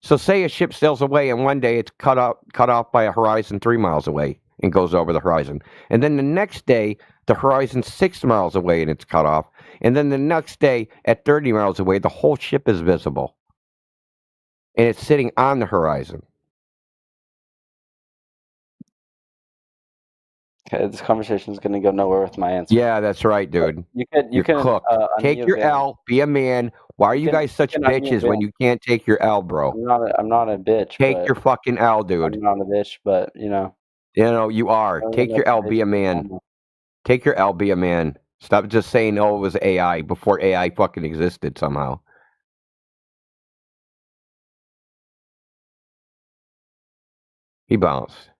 So say a ship sails away and one day it's cut off by a horizon 3 miles away and goes over the horizon. And then the next day, the horizon's 6 miles away and it's cut off. And then the next day at 30 miles away, the whole ship is visible. And it's sitting on the horizon. Okay, this conversation is going to go nowhere with my answer. Yeah, that's right, dude. You can You're cooked. Take unmute your Vin. L, be a man. Why are you guys such can unmute bitches when Vin. you can't take your L, bro? I'm not a bitch. Take but your fucking L, dude. I'm not a bitch, but you know. You know, you are. Take your L, be a man. Take your L, be a man. Stop just saying, oh, it was AI before AI fucking existed somehow. He bounced.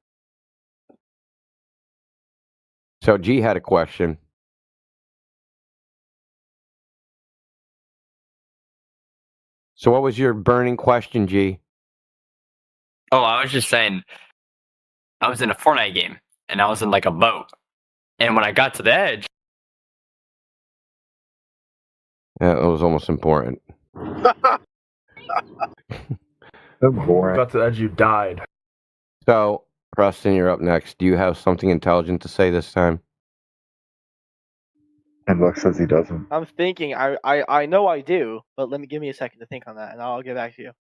So G had a question. So what was your burning question, G? Oh, I was just saying, I was in a Fortnite game, and I was in like a boat. And when I got to the edge, Yeah, it was almost important. So boring. Got to the edge, you died. So, Preston, you're up next. Do you have something intelligent to say this time? And Buck says he doesn't. I'm thinking. I know I do, but give me a second to think on that, and I'll get back to you.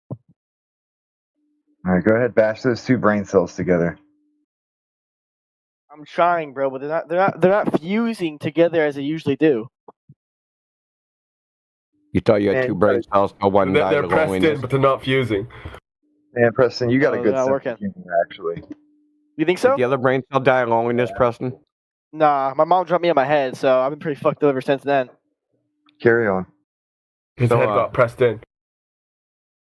All right, go ahead, bash those two brain cells together. I'm trying, bro, but they're not fusing together as they usually do. You thought you had two brain cells, but one died They're of pressed loneliness. in, but they're not fusing. Man, Preston, you got a No, good they're not sense of working. humor, actually. You think so? Did the other brain cell die of loneliness, Preston? Nah, my mom dropped me on my head, so I've been pretty fucked up ever since then. Carry on. His So, head got pressed in.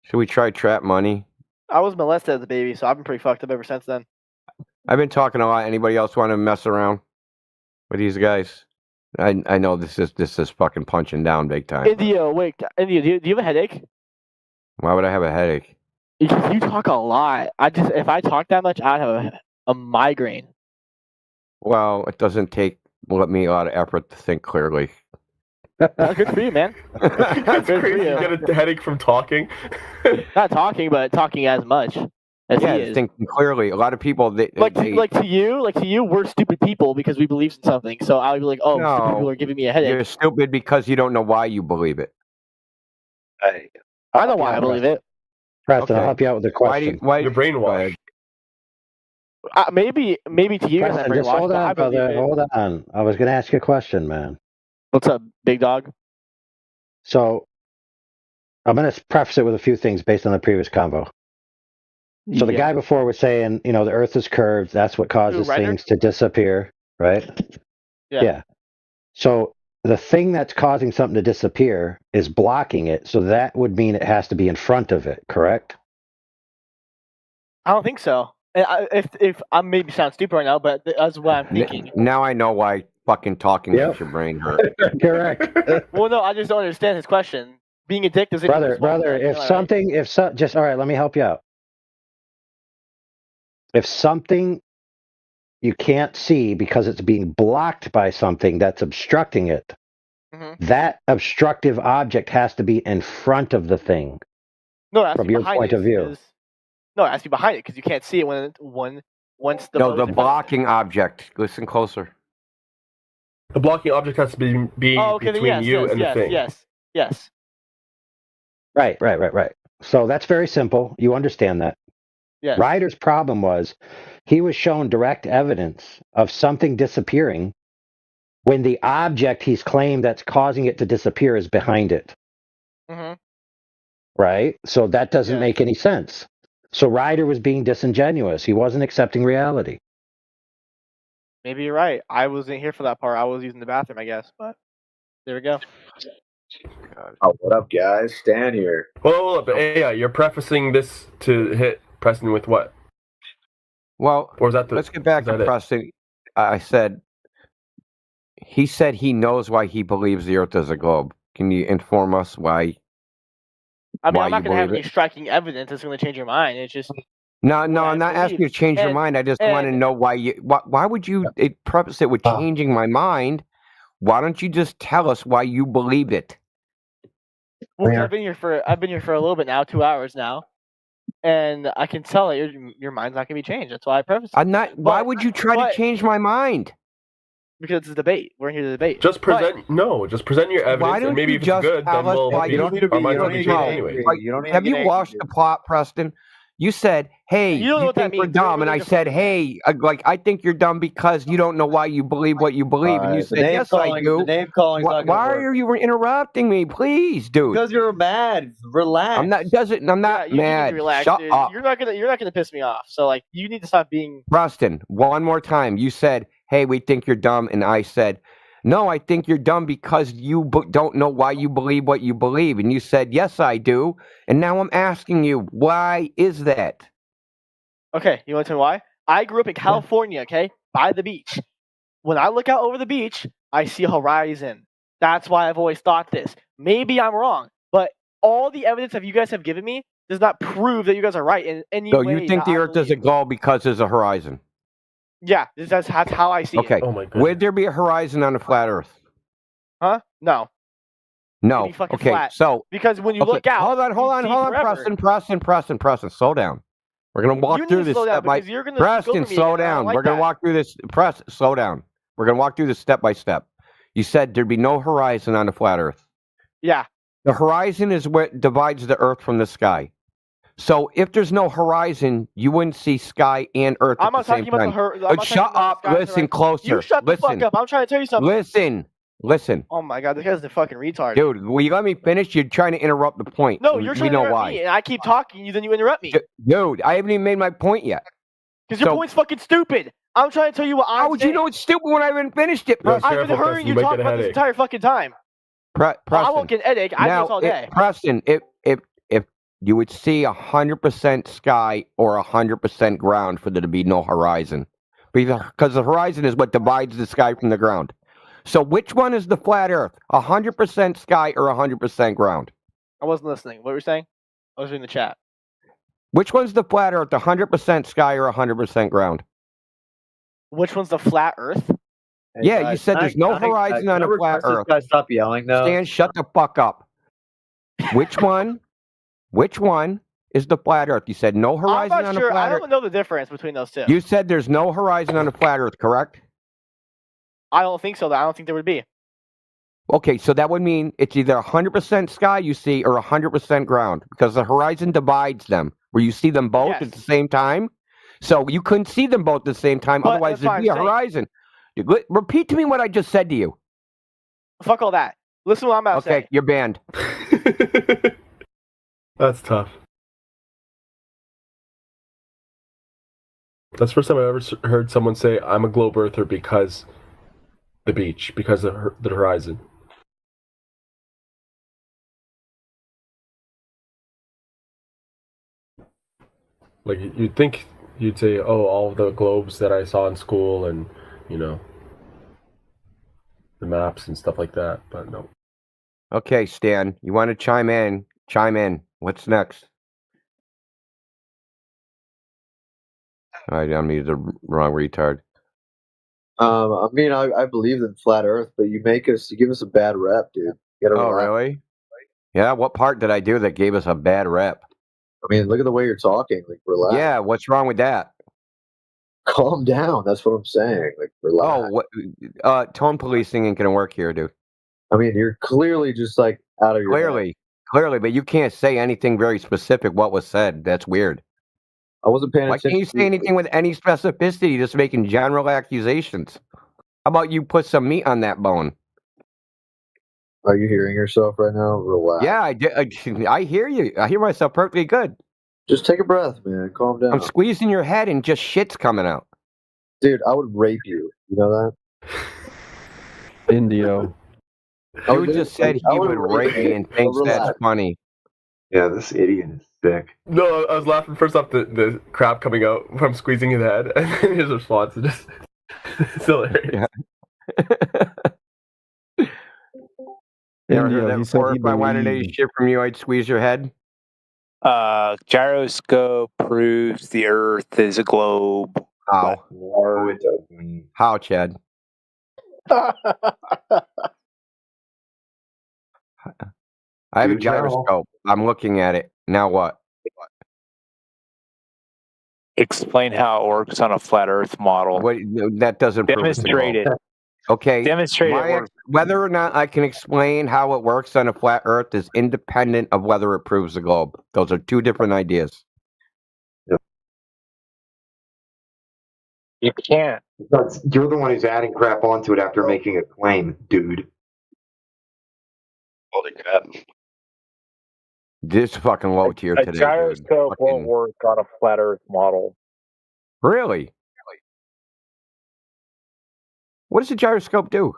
Should we try trap money? I was molested as a baby, so I've been pretty fucked up ever since then. I've been talking a lot. Anybody else want to mess around with these guys? I know this is fucking punching down big time. India, wait, India, do you have a headache? Why would I have a headache? Because you talk a lot. If I talk that much, I'd have a migraine. Well, it doesn't take me a lot of effort to think clearly. Good for you, man. That's crazy. You get a headache from talking. Not talking, but talking as much as Yeah, he is. thinking clearly. A lot of people To you, we're stupid people because we believe in something. So I'll be like, oh, No. stupid people are giving me a headache. You're stupid because you don't know why you believe it. I know why I believe it. Preston, I'll help you out with the question. You're brainwashed. Maybe to you, Preston, just hold on, brother. Hold on. I was going to ask you a question, man. What's up, big dog? So, I'm going to preface it with a few things based on the previous convo. So the guy before was saying, the Earth is curved. That's what causes Ryder? things to disappear, right? Yeah. So the thing that's causing something to disappear is blocking it. So that would mean it has to be in front of it, correct? I don't think so. If I maybe sound stupid right now, but that's what I'm thinking. Now I know why fucking talking makes your brain hurt. Correct. Well, no, I just don't understand his question. Being a dick doesn't. Brother, all right, let me help you out. If something you can't see because it's being blocked by something that's obstructing it, that obstructive object has to be in front of the thing. No, it has to from be your behind point it, of view. No, it has to be behind it because you can't see it once the No, boat the is in front of it. blocking object. Listen closer. The blocking object has to be Oh, okay, then between yes, you yes, and the yes, thing. yes. Right. So that's very simple. You understand that. Yes. Ryder's problem was he was shown direct evidence of something disappearing when the object he's claimed that's causing it to disappear is behind it. Mm-hmm. Right? So that doesn't make any sense. So Ryder was being disingenuous. He wasn't accepting reality. Maybe you're right. I wasn't here for that part. I was using the bathroom, I guess. But there we go. Oh, what up, guys? Stan here. Hold up, AI. You're prefacing this to hit Preston with what? Well, or is that let's get back to Preston. I said he knows why he believes the Earth is a globe. Can you inform us why? I mean, why I'm not you going to have believe any striking evidence that's going to change your mind. It's just No, I'm not asking you to change your mind. I just want to know why you. Why would you preface it with changing my mind? Why don't you just tell us why you believe it? Well, I've been here for a little bit now, 2 hours now, and I can tell that your mind's not going to be changed. That's why I preface it. I'm not. Why would you try to change my mind? Because it's a debate. We're here to debate. Just present just present your evidence, Why don't and maybe you if it's just good, tell then us we'll. why You don't need to be. You don't need to get angry. Have you watched the plot, Preston? You said, "Hey, you think we're dumb," and I said, "Hey, I think you're dumb because you don't know why you believe what you believe." And you said, "Yes, I do." The name calling. Why are you interrupting me, please, dude? Because you're mad. Relax. I'm not. I'm not You need mad. to relax, Shut dude. up, You're not gonna piss me off. So you need to stop being. Preston. One more time. You said, "Hey, we think you're dumb," and I said, "No, I think you're dumb because you don't know why you believe what you believe." And you said, "Yes, I do." And now I'm asking you, why is that? Okay, you want to know why? I grew up in California, okay, by the beach. When I look out over the beach, I see a horizon. That's why I've always thought this. Maybe I'm wrong, but all the evidence that you guys have given me does not prove that you guys are right in any way. So you think the Earth is a globe because there's a horizon? Yeah, that's how I see Okay. it. Oh my God. Would there be a horizon on a flat Earth? Huh? No. No. It'd be fucking Okay. flat. So Because when you look out, hold on, Preston, slow down. We're gonna walk through this step by Preston. Slow down. We're gonna walk through this. Slow down. We're gonna walk through this step by step. You said there'd be no horizon on a flat Earth. Yeah. The horizon is what divides the Earth from the sky. So if there's no horizon, you wouldn't see sky and Earth at the same time. Shut up. Listen closer. You shut the fuck up. I'm trying to tell you something. Listen. Oh my God, this guy's a fucking retard. Dude, will you let me finish? You're trying to interrupt the point. No, you're trying to interrupt me, and I keep talking, then you interrupt me. Dude, I haven't even made my point yet. Because your point's fucking stupid. I'm trying to tell you what I'm saying. How would you know it's stupid when I haven't finished it, Preston? I've been hearing you talk about this entire fucking time. Preston. I won't get an headache. I do this all day. Preston, if you would see 100% sky or 100% ground for there to be no horizon, because the horizon is what divides the sky from the ground. So which one is the flat Earth? 100% sky or 100% ground? I wasn't listening. What were you saying? I was reading the chat. Which one's the flat Earth? 100% sky or 100% ground? Which one's the flat Earth? Yeah, you said there's no horizon on a flat Earth. Stop yelling, though. Stan, shut the fuck up. Which one is the flat Earth? You said no horizon on a flat Earth. I don't know the difference between those two. You said there's no horizon on a flat Earth, correct? I don't think so. I don't think there would be. Okay, so that would mean it's either 100% sky you see or 100% ground, because the horizon divides them, where you see them both at the same time. So you couldn't see them both at the same time, otherwise there'd be a horizon. Repeat to me what I just said to you. Fuck all that. Listen to what I'm about to say. Okay, you're banned. That's tough. That's the first time I ever heard someone say, "I'm a globe earther because the beach, because of the horizon." Like, you'd think you'd say, "Oh, all the globes that I saw in school and, the maps and stuff like that," but no. Okay, Stan, you want to chime in? Chime in. What's next? All right, I'm the wrong retard. I mean, I believe in flat Earth, but you give us a bad rep, dude. Oh, really? Yeah. What part did I do that gave us a bad rep? I mean, look at the way you're talking. Like, relax. Yeah. What's wrong with that? Calm down. That's what I'm saying. Like, relax. Oh, tone policing ain't gonna work here, dude. I mean, you're clearly just like out of your clearly, but you can't say anything very specific. What was said? That's weird. I wasn't paying attention. Why can't you say anything with any specificity? Just making general accusations. How about you put some meat on that bone? Are you hearing yourself right now? Relax. Yeah, I hear you. I hear myself perfectly good. Just take a breath, man. Calm down. I'm squeezing your head and just shit's coming out. Dude, I would rape you. You know that? Indio. You just said he would rape me and thinks that's funny. Yeah, this idiot is sick. No, I was laughing first off the crap coming out from squeezing his head, and then his response is just it's hilarious. You ever heard that before? If I wanted any shit from you, I'd squeeze your head. Gyroscope proves the Earth is a globe. How? How, Chad? I have a gyroscope. I'm looking at it. Now what? Explain how it works on a flat Earth model. That doesn't demonstrate it. Okay. Demonstrate it. Whether or not I can explain how it works on a flat Earth is independent of whether it proves the globe. Those are two different ideas. You can't. You're the one who's adding crap onto it after making a claim, dude. Holy crap. This fucking low tier today. A gyroscope won't work on a flat Earth model. Really? What does a gyroscope do?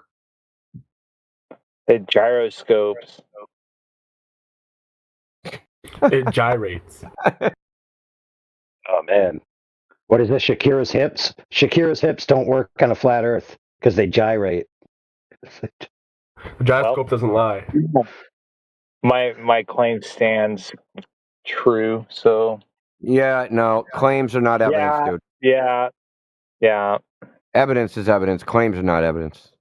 It gyroscopes. It gyrates. Oh, man. What is this? Shakira's hips? Shakira's hips don't work on a flat Earth because they gyrate. The gyroscope doesn't lie. My claim stands true, so... Yeah, no, claims are not evidence, dude. Yeah. Evidence is evidence. Claims are not evidence.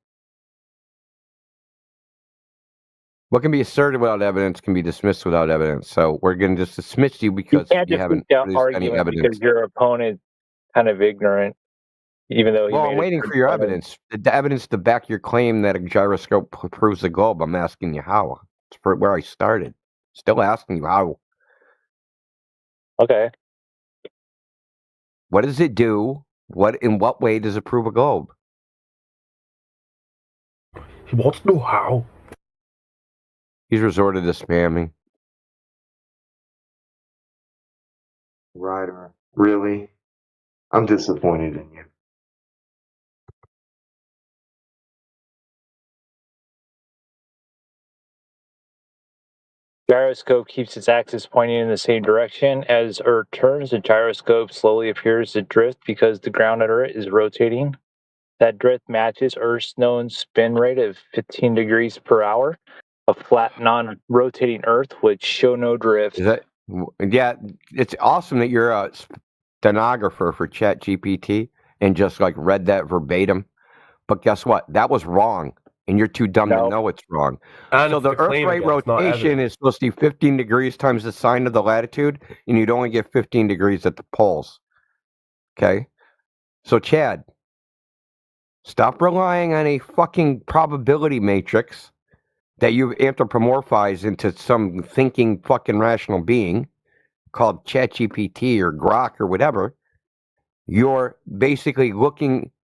What can be asserted without evidence can be dismissed without evidence. So we're going to just dismiss you because you haven't produced any evidence. Because your opponent's kind of ignorant, even though I'm waiting for your evidence. The evidence to back your claim that a gyroscope proves the globe. I'm asking you how. It's for where I started. Still asking you how. Okay. What does it do? In what way does it prove a globe? He wants to know how. He's resorted to spamming. Ryder, really? I'm disappointed in you. Gyroscope keeps its axis pointing in the same direction. As Earth turns, the gyroscope slowly appears to drift because the ground under it is rotating. That drift matches Earth's known spin rate of 15 degrees per hour. A flat, non-rotating Earth would show no drift. Yeah, it's awesome that you're a stenographer for ChatGPT and just like read that verbatim. But guess what? That was wrong. And you're too dumb to know it's wrong. And so the Earth rate rotation is supposed to be 15 degrees times the sine of the latitude, and you'd only get 15 degrees at the poles. Okay? So, Chad, stop relying on a fucking probability matrix that you've anthropomorphized into some thinking fucking rational being called ChatGPT or Grok or whatever. You're basically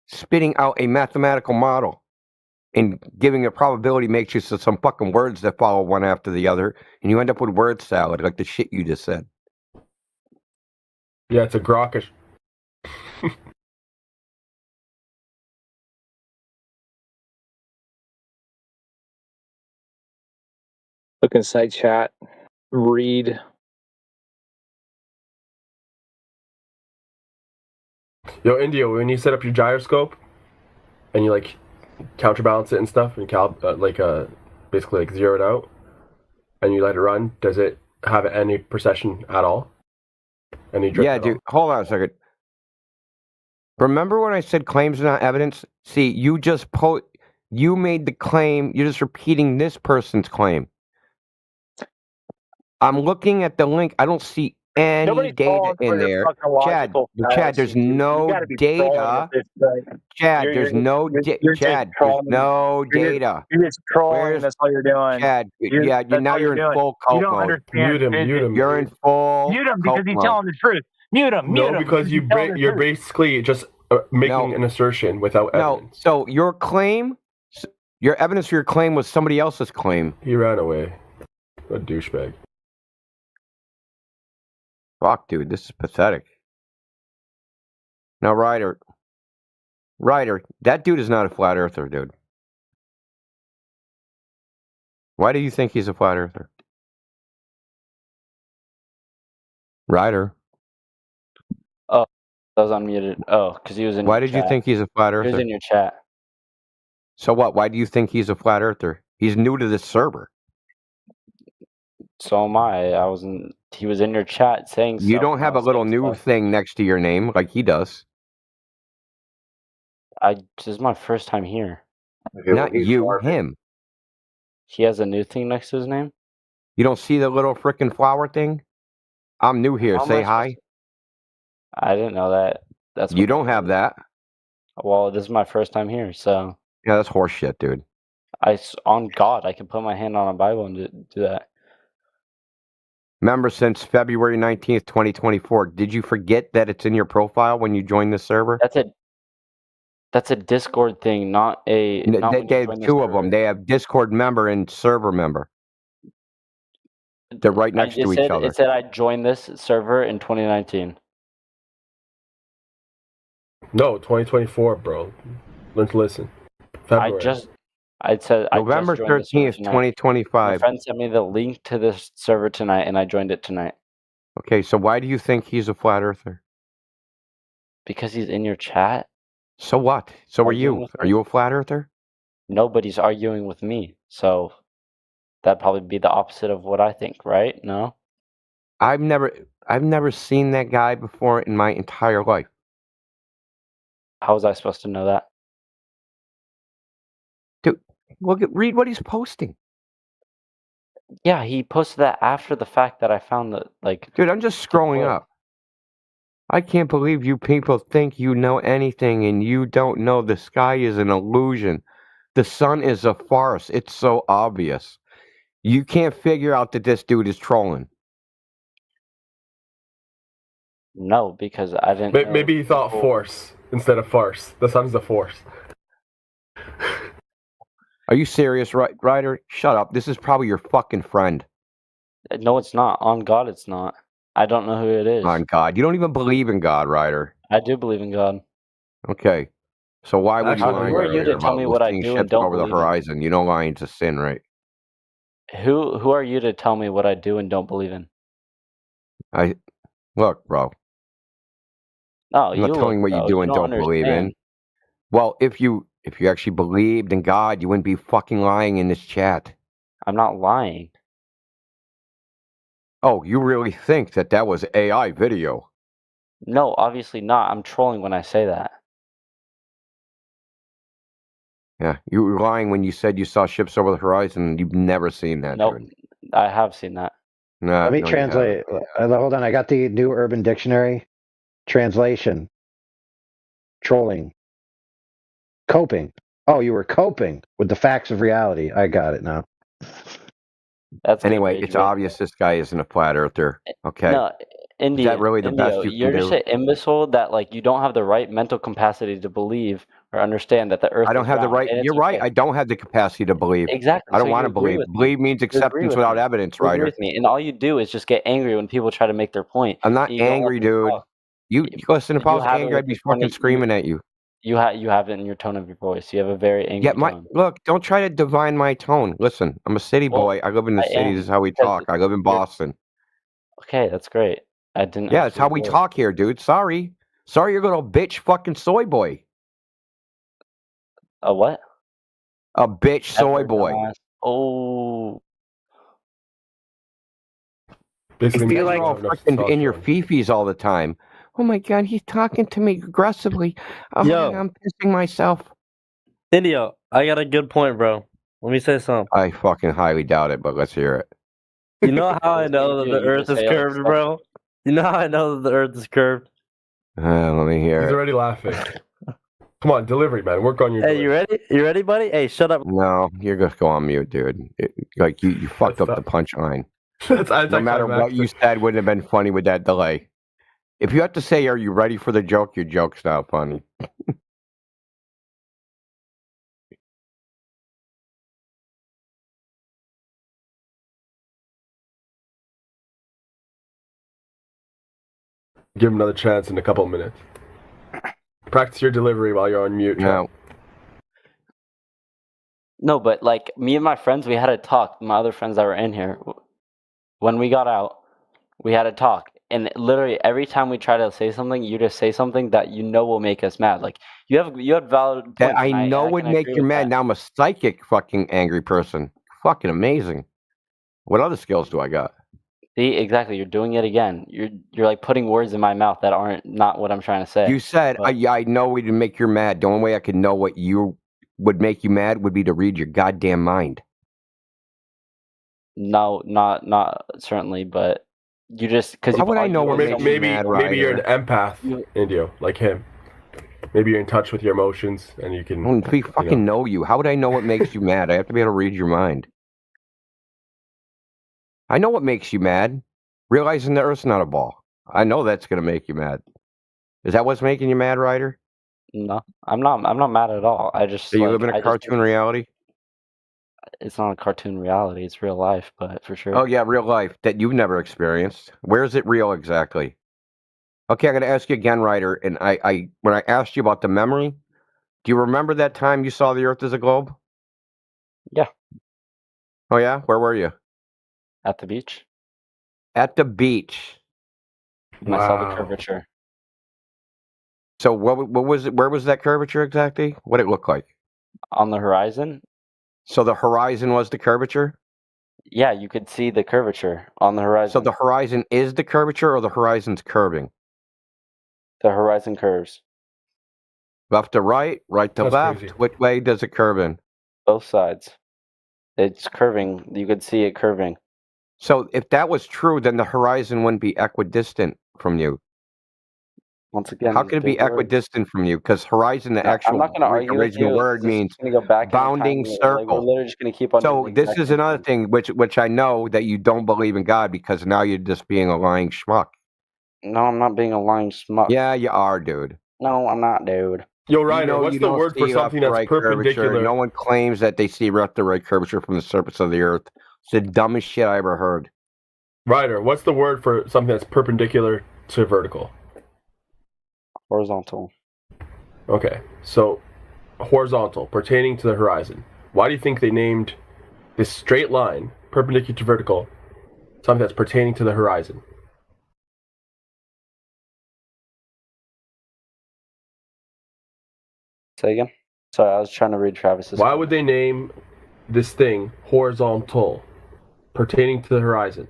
spitting out a mathematical model and giving a probability matrix to some fucking words that follow one after the other, and you end up with word salad, like the shit you just said. Yeah, it's a Grokish. Look inside chat. Read. Yo, Indio, when you set up your gyroscope and you like counterbalance it and stuff, and basically like zero it out, and you let it run, does it have any precession at all? Any drift? Yeah, dude. Hold on a second. Remember when I said claims are not evidence? See, you just you made the claim. You're just repeating this person's claim. I'm looking at the link. I don't see any data in there. Chad, there's no data. Chad, there's no data. You're just trolling. That's all you're doing. Chad, now you're in full cult You don't mode. understand. Mute him. You're in full Mute him because cult he's mode. telling the truth. Mute him. No, because you're basically just making an assertion without evidence. So your claim, your evidence for your claim was somebody else's claim. He ran away. A douchebag. Fuck, dude, this is pathetic. Now, Ryder, that dude is not a flat earther, dude. Why do you think he's a flat earther? Ryder. Oh, I was unmuted. Oh, because he was in. Why did you think he's a flat earther? He was in your chat. So what? Why do you think he's a flat earther? He's new to this server. So am I. He was in your chat saying. You don't have a little new thing next to your name like he does. This is my first time here. Not you, him. He has a new thing next to his name? You don't see the little frickin' flower thing? I'm new here. Say hi. I didn't know that. You don't have that. Well, this is my first time here, so. Yeah, that's horseshit, dude. On God, I can put my hand on a Bible and do that. Member since February 19th, 2024. Did you forget that it's in your profile when you joined the server? That's a Discord thing, not a. They have two of them. They have Discord member and server member. They're right next to each other. It said I joined this server in 2019. No, 2024, bro. Learn to listen. February. November 13th, 2025. My friend sent me the link to this server tonight, and I joined it tonight. Okay, so why do you think he's a flat earther? Because he's in your chat. So what? So are you? Are you a flat earther? Nobody's arguing with me, so that'd probably be the opposite of what I think, right? No? I've never seen that guy before in my entire life. How was I supposed to know that? Dude, read what he's posting. Yeah, he posted that after the fact that I found the Dude, I'm just scrolling up. I can't believe you people think you know anything and you don't know the sky is an illusion. The sun is a farce. It's so obvious. You can't figure out that this dude is trolling. No, because I didn't. Maybe he thought force instead of farce. The sun's a force. Are you serious, Ryder? Shut up. This is probably your fucking friend. No, it's not. On God, it's not. I don't know who it is. On God. You don't even believe in God, Ryder. I do believe in God. Okay. So why would you lie? Who are you to tell me what I do and don't over the believe in? horizon? You know lying's a sin, right? Who are you to tell me what I do and don't believe in? Look, bro. No, I'm not telling what you do and don't believe in. Well, if you actually believed in God, you wouldn't be fucking lying in this chat. I'm not lying. Oh, you really think that was AI video? No, obviously not. I'm trolling when I say that. Yeah, you were lying when you said you saw ships over the horizon. You've never seen that. Nope, dude. I have seen that. No, Let me translate. Hold on, I got the new Urban Dictionary translation. Trolling. Coping. Oh, you were coping with the facts of reality. I got it now. Anyway, it's obvious this guy isn't a flat earther. Okay. No, India. Is that really the best you You're can just do? an imbecile that you don't have the right mental capacity to believe or understand that the Earth. I don't is have the round, right. and it's You're right. okay. I don't have the capacity to believe. Exactly. I don't So want you to agree believe. with me. Believe means You agree acceptance with without me. evidence, You agree Ryder. with me, and all you do is just get angry when people try to make their point. I'm not You don't angry, let them dude. talk. You listen. If I was have it angry, with I'd be your tone fucking of- screaming at you. You have it in your tone of your voice. You have a very angry Yeah, tone. look. Don't try to divine my tone. Listen, I'm a city Well, boy. I live in the I city. am, This is how we because talk. I live in Boston. Okay, that's great. I didn't. Yeah, it's how actually we hear. talk here, dude. Sorry, you little bitch, fucking soy boy. A what? A bitch, soy boy. Oh. If Basically, you're means all you don't have enough freaking in your testosterone. fifis all the time, Oh my god, he's talking to me aggressively. Oh, Yo. I'm pissing myself. Indio, I got a good point, bro. Let me say something. I fucking highly doubt it, but let's hear it. You know how I know that the Earth is curved, bro? You know how I know that the Earth is curved? Let me hear He's it. already laughing. Come on, delivery, man. Work on your. Hey, you ready? You ready, buddy? Hey, shut up. No, you're gonna go on mute, dude. You fucked up the punchline. No matter what you said, wouldn't have been funny with that delay. If you have to say, "Are you ready for the joke?" Your joke's not funny. Give him another chance in a couple of minutes. Practice your delivery while you're on mute. No. No, but like me and my friends, we had a talk. My other friends that were in here, when we got out, we had a talk. And literally every time we try to say something, you just say something that you know will make us mad. Like you have valid points. That I know would make you mad. Now I'm a psychic fucking angry person. Fucking amazing. What other skills do I got? See, exactly. You're doing it again. You're like putting words in my mouth that aren't not what I'm trying to say. You said, I know we didn't make you mad. The only way I could know what you would make you mad would be to read your goddamn mind. No, not certainly, but you just because how would I know what makes you mad, maybe you're an empath, Indio, like him. Maybe you're in touch with your emotions, and you can. If we fucking know you, how would I know what makes you mad? I have to be able to read your mind. I know what makes you mad. Realizing the Earth's not a ball. I know that's gonna make you mad. Is that what's making you mad, Ryder? No, I'm not. I'm not mad at all. I just. Do you live in a cartoon reality? It's not a cartoon reality. It's real life, but for sure. Oh yeah, real life that you've never experienced. Where is it real exactly? Okay, I'm gonna ask you again, Ryder. And I when I asked you about the memory, do you remember that time you saw the Earth as a globe? Yeah. Oh yeah, where were you? At the beach. At the beach. And I saw the curvature. So what was it? Where was that curvature exactly? What did it look like? On the horizon. So the horizon was the curvature? Yeah, you could see the curvature on the horizon. So the horizon is the curvature, or the horizon's curving? The horizon curves. Left to right, right to That's left. crazy. Which way does it curve in? Both sides. It's curving. You could see it curving. So if that was true, then the horizon wouldn't be equidistant from you. Once again, how could it be equidistant from you? Because horizon, the actual I'm not going to argue with original you. word means Go back bounding circle. Like, we're literally just going to keep on. So this is another thing, which I know that you don't believe in God because now you're just being a lying schmuck. No, I'm not being a lying schmuck. Yeah, you are, dude. No, I'm not, dude. Yo, Ryder, what's the word for something that's perpendicular? Curvature. No one claims that they see left to right curvature from the surface of the Earth. It's the dumbest shit I ever heard. Ryder, what's the word for something that's perpendicular to vertical? Horizontal. Okay, so horizontal, pertaining to the horizon. Why do you think they named this straight line, perpendicular to vertical, something that's pertaining to the horizon? Say again? Sorry, I was trying to read Travis's. Why would they name this thing horizontal, pertaining to the horizon?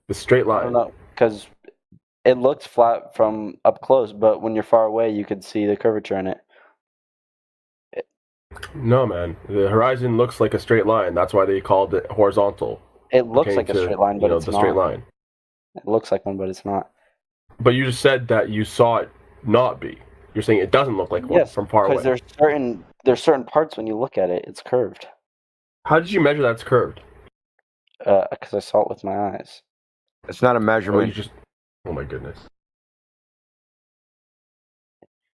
The straight line. I don't know, because it looks flat from up close, but when you're far away, you could see the curvature in it. No, man. The horizon looks like a straight line. That's why they called it horizontal. It looks like a straight line, but it's the not. straight line. It looks like one, but it's not. But you just said that you saw it not be. You're saying it doesn't look like one from far away. Because there's certain parts when you look at it, it's curved. How did you measure that's curved? Because I saw it with my eyes. It's not a measurement. Oh my goodness.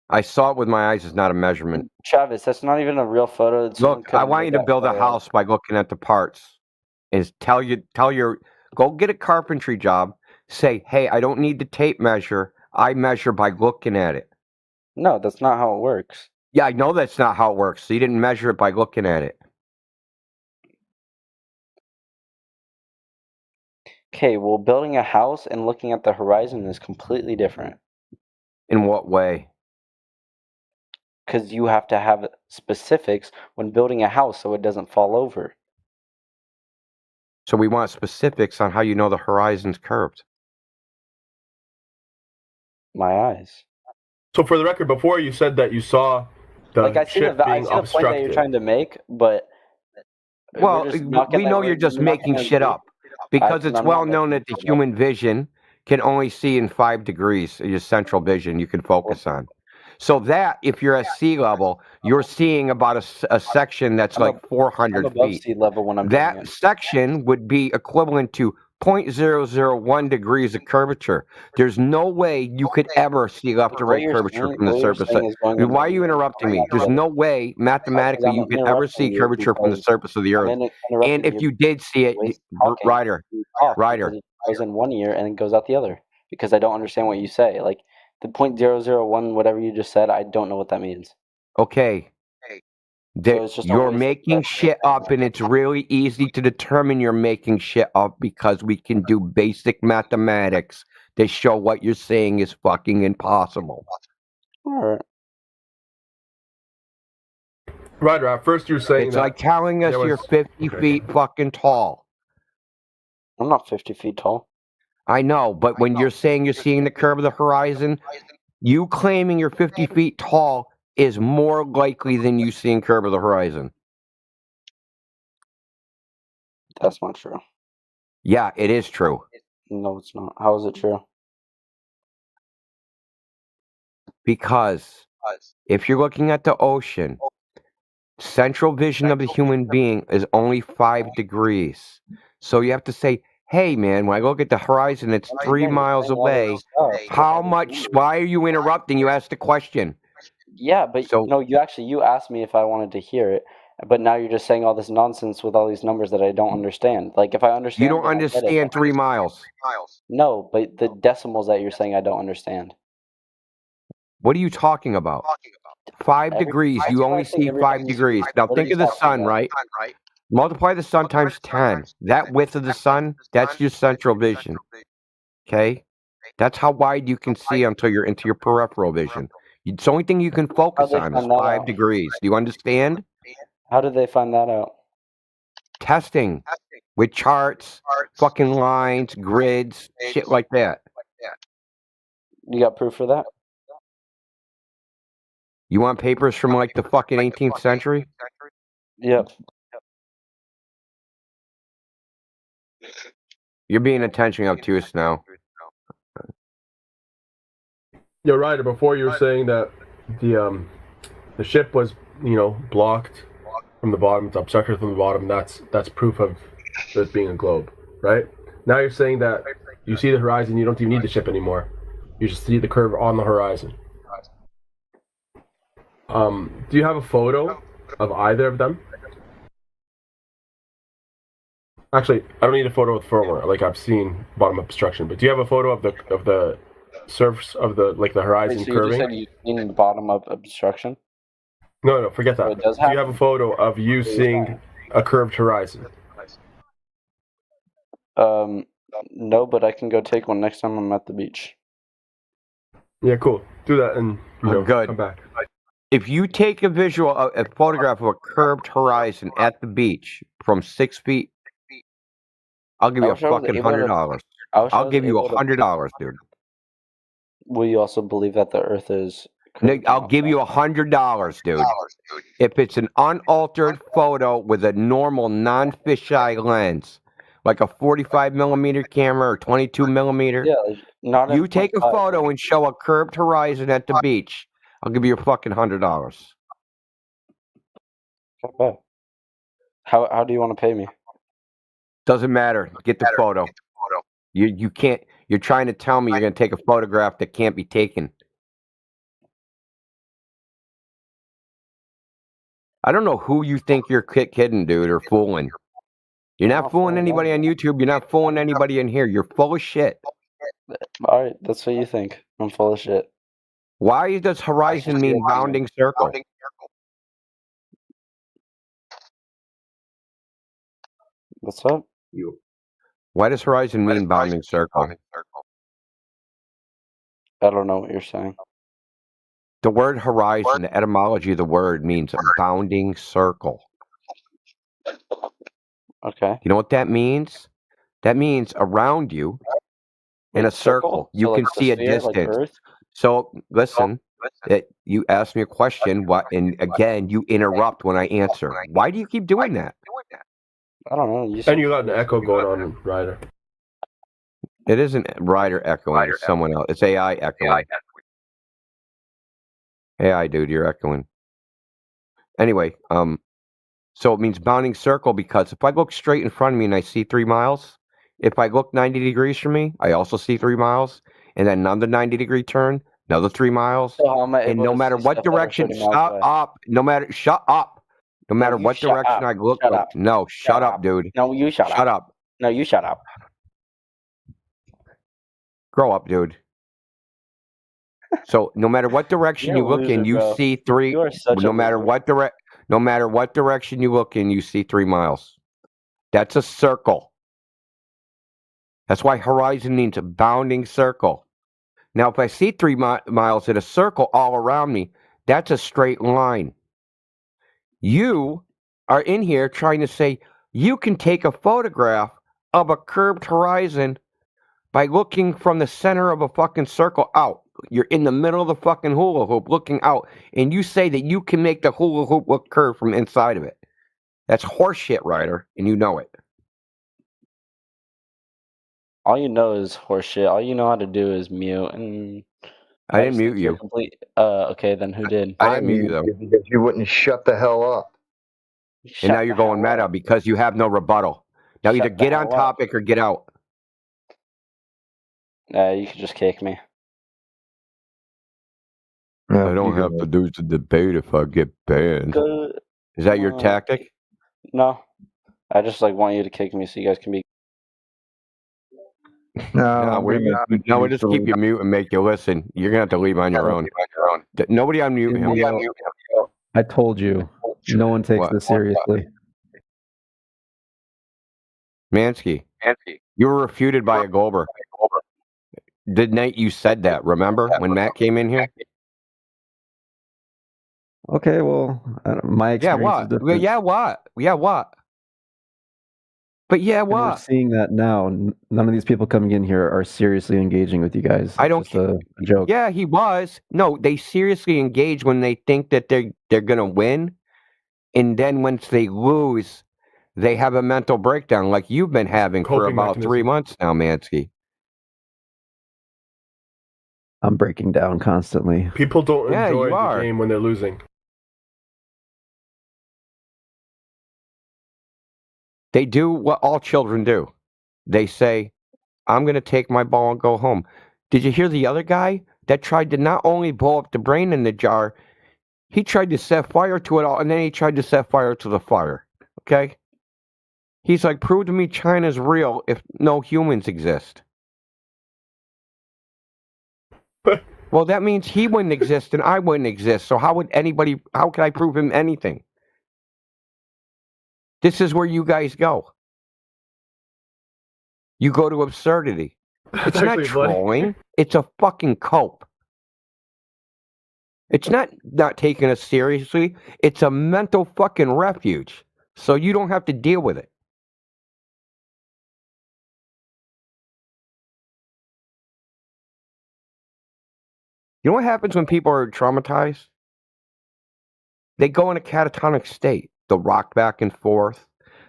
I saw it with my eyes. It's not a measurement. Travis, that's not even a real photo. Look, I want you to build a house by looking at the parts. Is tell your go get a carpentry job. Say, hey, I don't need the tape measure. I measure by looking at it. No, that's not how it works. Yeah, I know that's not how it works. So you didn't measure it by looking at it. Okay, well, building a house and looking at the horizon is completely different. In what way? Because you have to have specifics when building a house so it doesn't fall over. So we want specifics on how you know the horizon's curved. my eyes. So for the record, before you said that you saw the I see ship the being point that obstructed. you're trying to make, but well, we know you're just making shit up because it's well known that the human vision can only see in 5 degrees. Your central vision you can focus on. So that if you're at sea level, you're seeing about a section that's like 400 I'm above feet. sea level when I'm That section would be equivalent to 0.001 degrees of curvature. There's no way you could ever see left to right curvature from the surface. Why are you interrupting me? There's no way mathematically you can ever see curvature from the surface of the Earth. And if you did see it, Ryder, it goes in one ear and it goes out the other because I don't understand what you say. Like the 0.001, whatever you just said, I don't know what that means. Okay. You're making shit up, and it's really easy to determine you're making shit up because we can do basic mathematics to show what you're saying is fucking impossible. All right. At first you're saying it's like telling us you're 50 feet fucking tall. I'm not 50 feet tall. I know, but when you're saying you're seeing the curve of the horizon, you claiming you're 50 feet tall is more likely than you seeing curve of the horizon. That's not true. Yeah, it is true. No, it's not. How is it true? Because if you're looking at the ocean, central vision of the human being is only 5 degrees. So you have to say, hey, man, when I look at the horizon, it's 3 miles away. How much? Why are you interrupting? You asked the question. Yeah, but no, you asked me if I wanted to hear it, but now you're just saying all this nonsense with all these numbers that I don't understand. Like if I understand, you don't understand 3 miles. No, but the decimals that you're saying I don't understand. What are you talking about? 5 degrees. You only see 5 degrees. Now think of the sun, right? Multiply the sun times 10. That width of the sun, that's your central vision. Okay? That's how wide you can see until you're into your peripheral vision. It's the only thing you can focus on is 5 degrees. Do you understand? How did they find that out? Testing with charts, fucking lines, grids, shit like that. You got proof for that? You want papers from like the fucking 18th century? Yep. You're being attention obtuse now. You're right. Before you were saying that the ship was, blocked from the bottom. It's obstructed from the bottom. That's proof of it being a globe, right? Now you're saying that you see the horizon. You don't even need the ship anymore. You just see the curve on the horizon. Do you have a photo of either of them? Actually, I don't need a photo with firmware. Like I've seen bottom obstruction, but do you have a photo of the surface of the horizon curving? You just said you need bottom up obstruction. No, forget that. Do you have a photo of you seeing a curved horizon? No, but I can go take one next time I'm at the beach. Yeah, cool. Do that and good. Come back. If you take a photograph of a curved horizon at the beach from 6 feet, I'll give you a fucking $100. I'll give you $100, dude. Will you also believe that the Earth is? I'll give you $100, dude. If it's an unaltered photo with a normal non-fisheye lens, like a 45 millimeter camera or 22 millimeter, you take a photo and show a curved horizon at the beach, I'll give you a fucking $100. Okay. How do you want to pay me? Doesn't matter. Get the photo. You can't. You're trying to tell me you're going to take a photograph that can't be taken. I don't know who you think you're kidding, dude, or fooling. You're not fooling anybody on YouTube. You're not fooling anybody in here. You're full of shit. All right, that's what you think. I'm full of shit. Why does horizon mean bounding circle? What's up? Why does horizon mean bounding circle? I don't know what you're saying. The word horizon, the etymology of the word means a bounding circle. Okay. You know what that means? That means around you in a circle. You can see a distance. So listen, you asked me a question, and again you interrupt when I answer. Why do you keep doing that? I don't know. And you got an echo going on, Ryder. It isn't Ryder echoing. It's someone else. It's AI echoing. AI, dude, you're echoing. Anyway, so it means bounding circle because if I look straight in front of me and I see 3 miles, if I look 90 degrees from me, I also see 3 miles, and then another 90-degree turn, another 3 miles, So how am I and able no to matter see what stuff that are direction, 30 miles shut away? up. Shut up. No matter you what shut direction up. I look, Shut up. no, shut up, dude. No, you shut Shut up. No, you shut up. Grow up, dude. So no matter what direction you You're a look in, loser, you bro. see 3. You are such a No matter loser. what direction you look in, you see 3 miles. That's a circle. That's why horizon means a bounding circle. Now, if I see 3 miles in a circle all around me, that's a straight line. You are in here trying to say you can take a photograph of a curved horizon by looking from the center of a fucking circle out. You're in the middle of the fucking hula hoop looking out, and you say that you can make the hula hoop look curved from inside of it. That's horseshit, Ryder, and you know it. All you know is horseshit. All you know how to do is mute, and I didn't mute you. Okay, then who did? I didn't mute you though. Because you wouldn't shut the hell up. And now you're going meta because you have no rebuttal. Now either get on topic or get out. You could just kick me. I don't have to do the debate if I get banned. Is that your tactic? No, I just want you to kick me so you guys can be. No, we'll just keep you mute and make you listen. You're gonna have to leave on your own. Nobody unmute him. I told you, no one takes this seriously. Mansky, you were refuted by a Goldberg. The night you said that, remember when Matt came in here? Okay, well, my experience is different. Yeah, what? But yeah, what? And we're seeing that now. None of these people coming in here are seriously engaging with you guys. I don't. It's just a joke. Yeah, he was. No, they seriously engage when they think that they're gonna win, and then once they lose, they have a mental breakdown like you've been having for about 3 months now, Mansky. I'm breaking down constantly. People don't enjoy the game when they're losing. They do what all children do. They say, I'm going to take my ball and go home. Did you hear the other guy that tried to not only blow up the brain in the jar, he tried to set fire to it all, and then he tried to set fire to the fire. Okay? He's like, prove to me China's real if no humans exist. Well, that means he wouldn't exist and I wouldn't exist. So how could I prove him anything? This is where you guys go. You go to absurdity. It's not trolling. It's a fucking cope. It's not taking us seriously. It's a mental fucking refuge. So you don't have to deal with it. You know what happens when people are traumatized? They go in a catatonic state. They'll rock back and forth.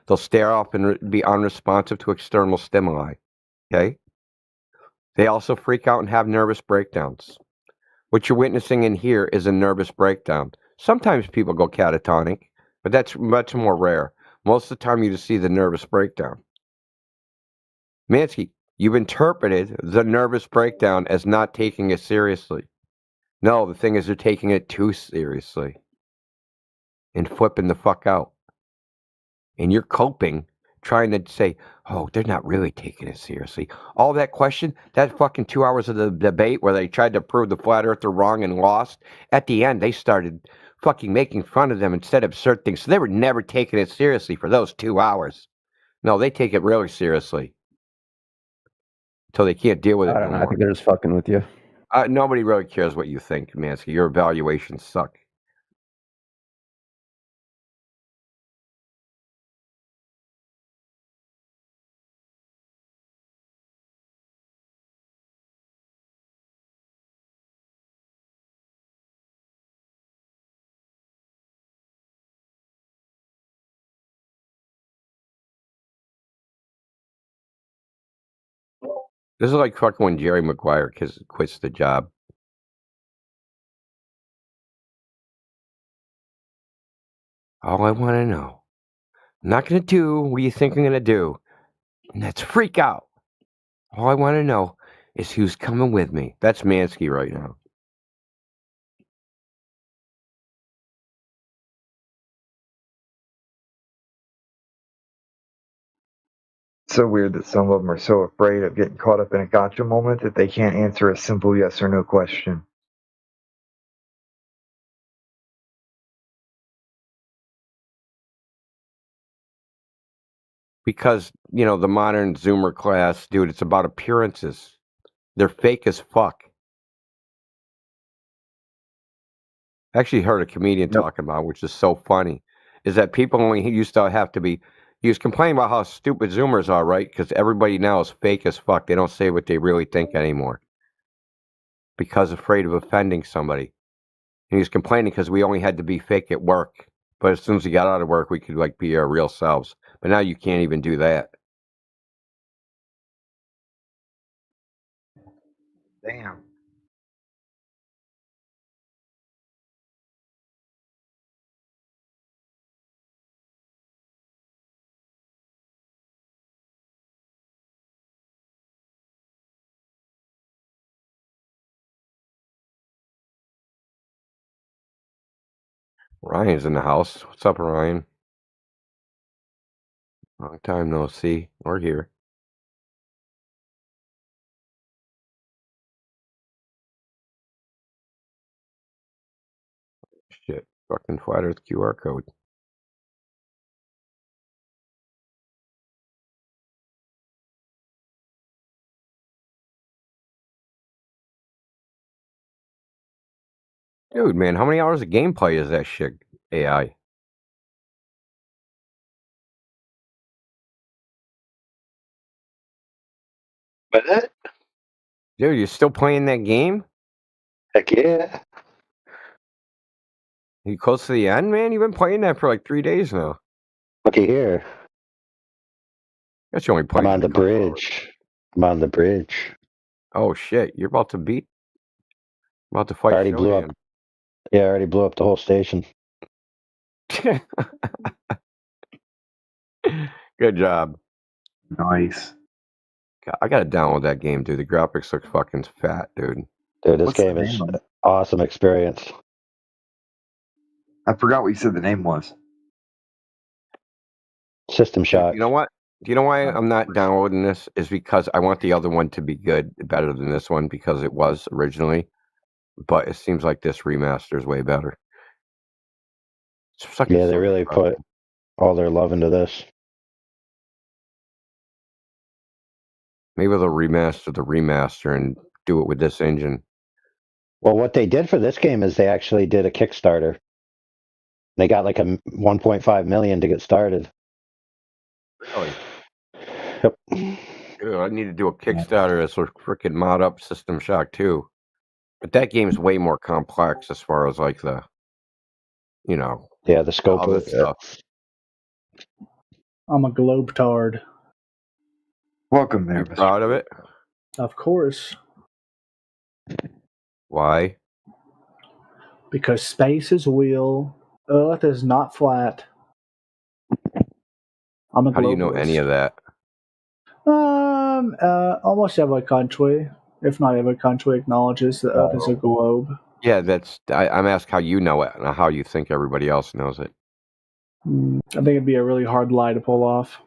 They'll stare off and be unresponsive to external stimuli. Okay? They also freak out and have nervous breakdowns. What you're witnessing in here is a nervous breakdown. Sometimes people go catatonic, but that's much more rare. Most of the time you just see the nervous breakdown. Mansky, you've interpreted the nervous breakdown as not taking it seriously. No, the thing is they're taking it too seriously and flipping the fuck out. And you're coping, trying to say, oh, they're not really taking it seriously. All that question, that fucking 2 hours of the debate where they tried to prove the flat earther wrong and lost, at the end they started fucking making fun of them instead of absurd things. So they were never taking it seriously for those 2 hours. No, they take it really seriously. Until they can't deal with it no more. I think they're just fucking with you. Nobody really cares what you think, Mansky. Your evaluations suck. This is like fucking when Jerry Maguire quits the job. All I want to know. I'm not going to do what you think I'm going to do. And that's freak out. All I want to know is who's coming with me. That's Mansky right now. It's so weird that some of them are so afraid of getting caught up in a gotcha moment that they can't answer a simple yes or no question. Because, you know, the modern Zoomer class, dude, it's about appearances. They're fake as fuck. I actually heard a comedian talking about, which is so funny, is that people only used to have to be. He was complaining about how stupid Zoomers are, right? Because everybody now is fake as fuck. They don't say what they really think anymore. Because afraid of offending somebody. And he was complaining because we only had to be fake at work. But as soon as we got out of work, we could like be our real selves. But now you can't even do that. Damn. Ryan's in the house. What's up, Ryan? Long time no see or hear. Shit. Fucking Flat Earth QR code. Dude, man, how many hours of gameplay is that shit, AI? But that? Dude, you're still playing that game? Heck yeah. You close to the end, man? You've been playing that for like 3 days now. Looky here. Guess you only played. I'm on the bridge. I'm on the bridge. Oh shit! You're about to fight. Already blew up. Yeah, I already blew up the whole station. Good job. Nice. I gotta download that game, dude. The graphics look fucking fat, dude. Dude, this game is an awesome experience. I forgot what you said the name was. System Shock. You know what? Do you know why I'm not downloading this? Is because I want the other one to be better than this one, because it was originally. But it seems like this remaster is way better. Yeah, they really put all their love into this. Maybe they'll remaster the remaster and do it with this engine. Well, what they did for this game is they actually did a Kickstarter. They got like a 1.5 million to get started. Oh, yep. Dude, I need to do a Kickstarter as a freaking mod up System Shock 2. But that game's way more complex as far as like the, you know. Yeah, the scope of it. Stuff. I'm a globetard. Welcome there. You proud of it? Of course. Why? Because space is wheel, Earth is not flat. I'm a How do you know any of that? Almost every country, if not every country, acknowledges that Earth is a globe. Yeah, I'm asking how you know it, not how you think everybody else knows it. I think it'd be a really hard lie to pull off.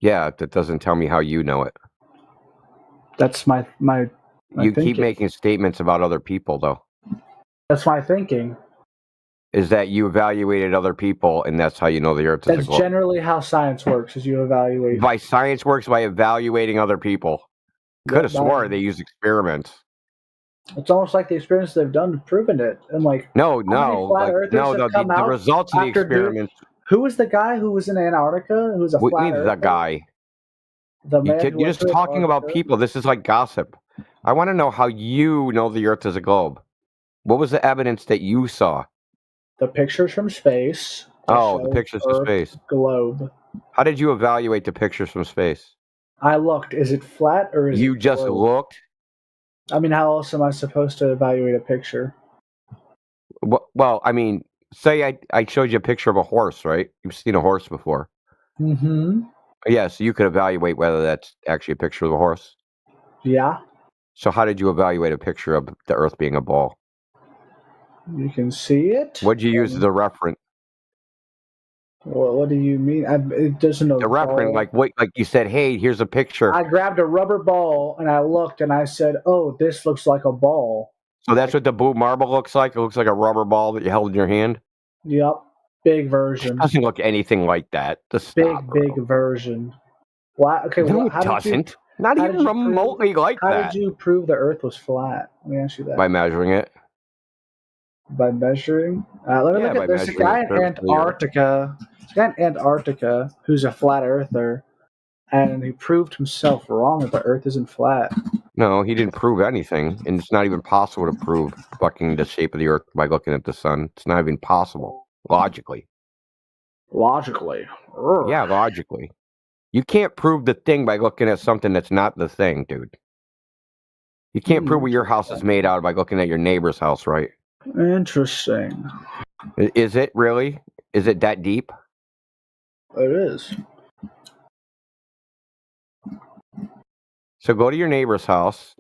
Yeah, that doesn't tell me how you know it. That's my You thinking. keep making statements about other people, though. That's my thinking. Is that you evaluated other people, and that's how you know the Earth is a That's globe? generally how science works, is you evaluate. By science works by evaluating other people. Could have swore they used experiments. It's almost like the experiments they've done have proven it. And like, No, the results of the experiments. Who was the guy who was in Antarctica? Who was a flat earther? The guy. The man You're just talking about people. This is like gossip. I want to know how you know the Earth is a globe. What was the evidence that you saw? The pictures from space. Oh, the pictures from space. Globe. How did you evaluate the pictures from space? I looked. Is it flat or is you it just looked? I mean, how else am I supposed to evaluate a picture? Well, I mean, say I showed you a picture of a horse, right? You've seen a horse before. Mm-hmm. Yeah, so you could evaluate whether that's actually a picture of a horse. Yeah. So how did you evaluate a picture of the Earth being a ball? You can see it. What'd you use as a reference? Well, what do you mean? It doesn't know. The reference, like you said, hey, here's a picture. I grabbed a rubber ball and I looked and I said, "Oh, this looks like a ball." So that's what the blue marble looks like. It looks like a rubber ball that you held in your hand. Yep, big version. It doesn't look anything like that. Big version. Why? Okay, no, it doesn't. Not even remotely like that. How did you prove the Earth was flat? Let me ask you that. By measuring it. By measuring? Let me look at this. A guy in Antarctica. This guy in Antarctica who's a flat earther, and he proved himself wrong that the Earth isn't flat. No, he didn't prove anything, and it's not even possible to prove fucking the shape of the Earth by looking at the sun. It's not even possible logically. Logically. Yeah, logically. You can't prove the thing by looking at something that's not the thing, dude. You can't prove what your house is made out of by looking at your neighbor's house, right? Interesting. Is it really? Is it that deep? It is. So go to your neighbor's house,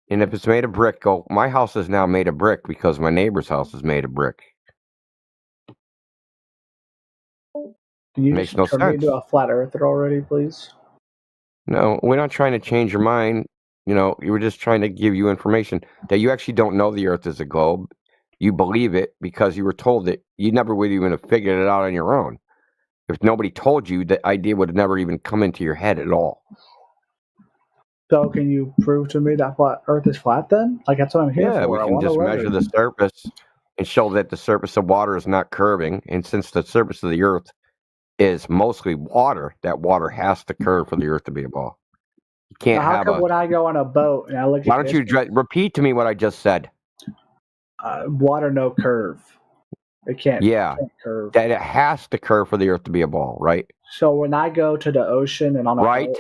and if it's made of brick, go, my house is now made of brick because my neighbor's house is made of brick. Can you Makes just no turn me sense. into a flat earther already, please? No, we're not trying to change your mind. You know, we were just trying to give you information that you actually don't know the Earth is a globe. You believe it because you were told it. You never would even have figured it out on your own. If nobody told you, the idea would have never even come into your head at all. So can you prove to me that Earth is flat then? Like, that's what I'm here for. Yeah, we can just measure the surface and show that the surface of water is not curving. And since the surface of the Earth is mostly water, that water has to curve for the Earth to be a ball. You can't how have come when I go on a boat and I look at Why don't you repeat to me what I just said? Water no curve. It can't. Yeah, it can't curve. that it has to curve for the Earth to be a ball, right? So when I go to the ocean and on a boat,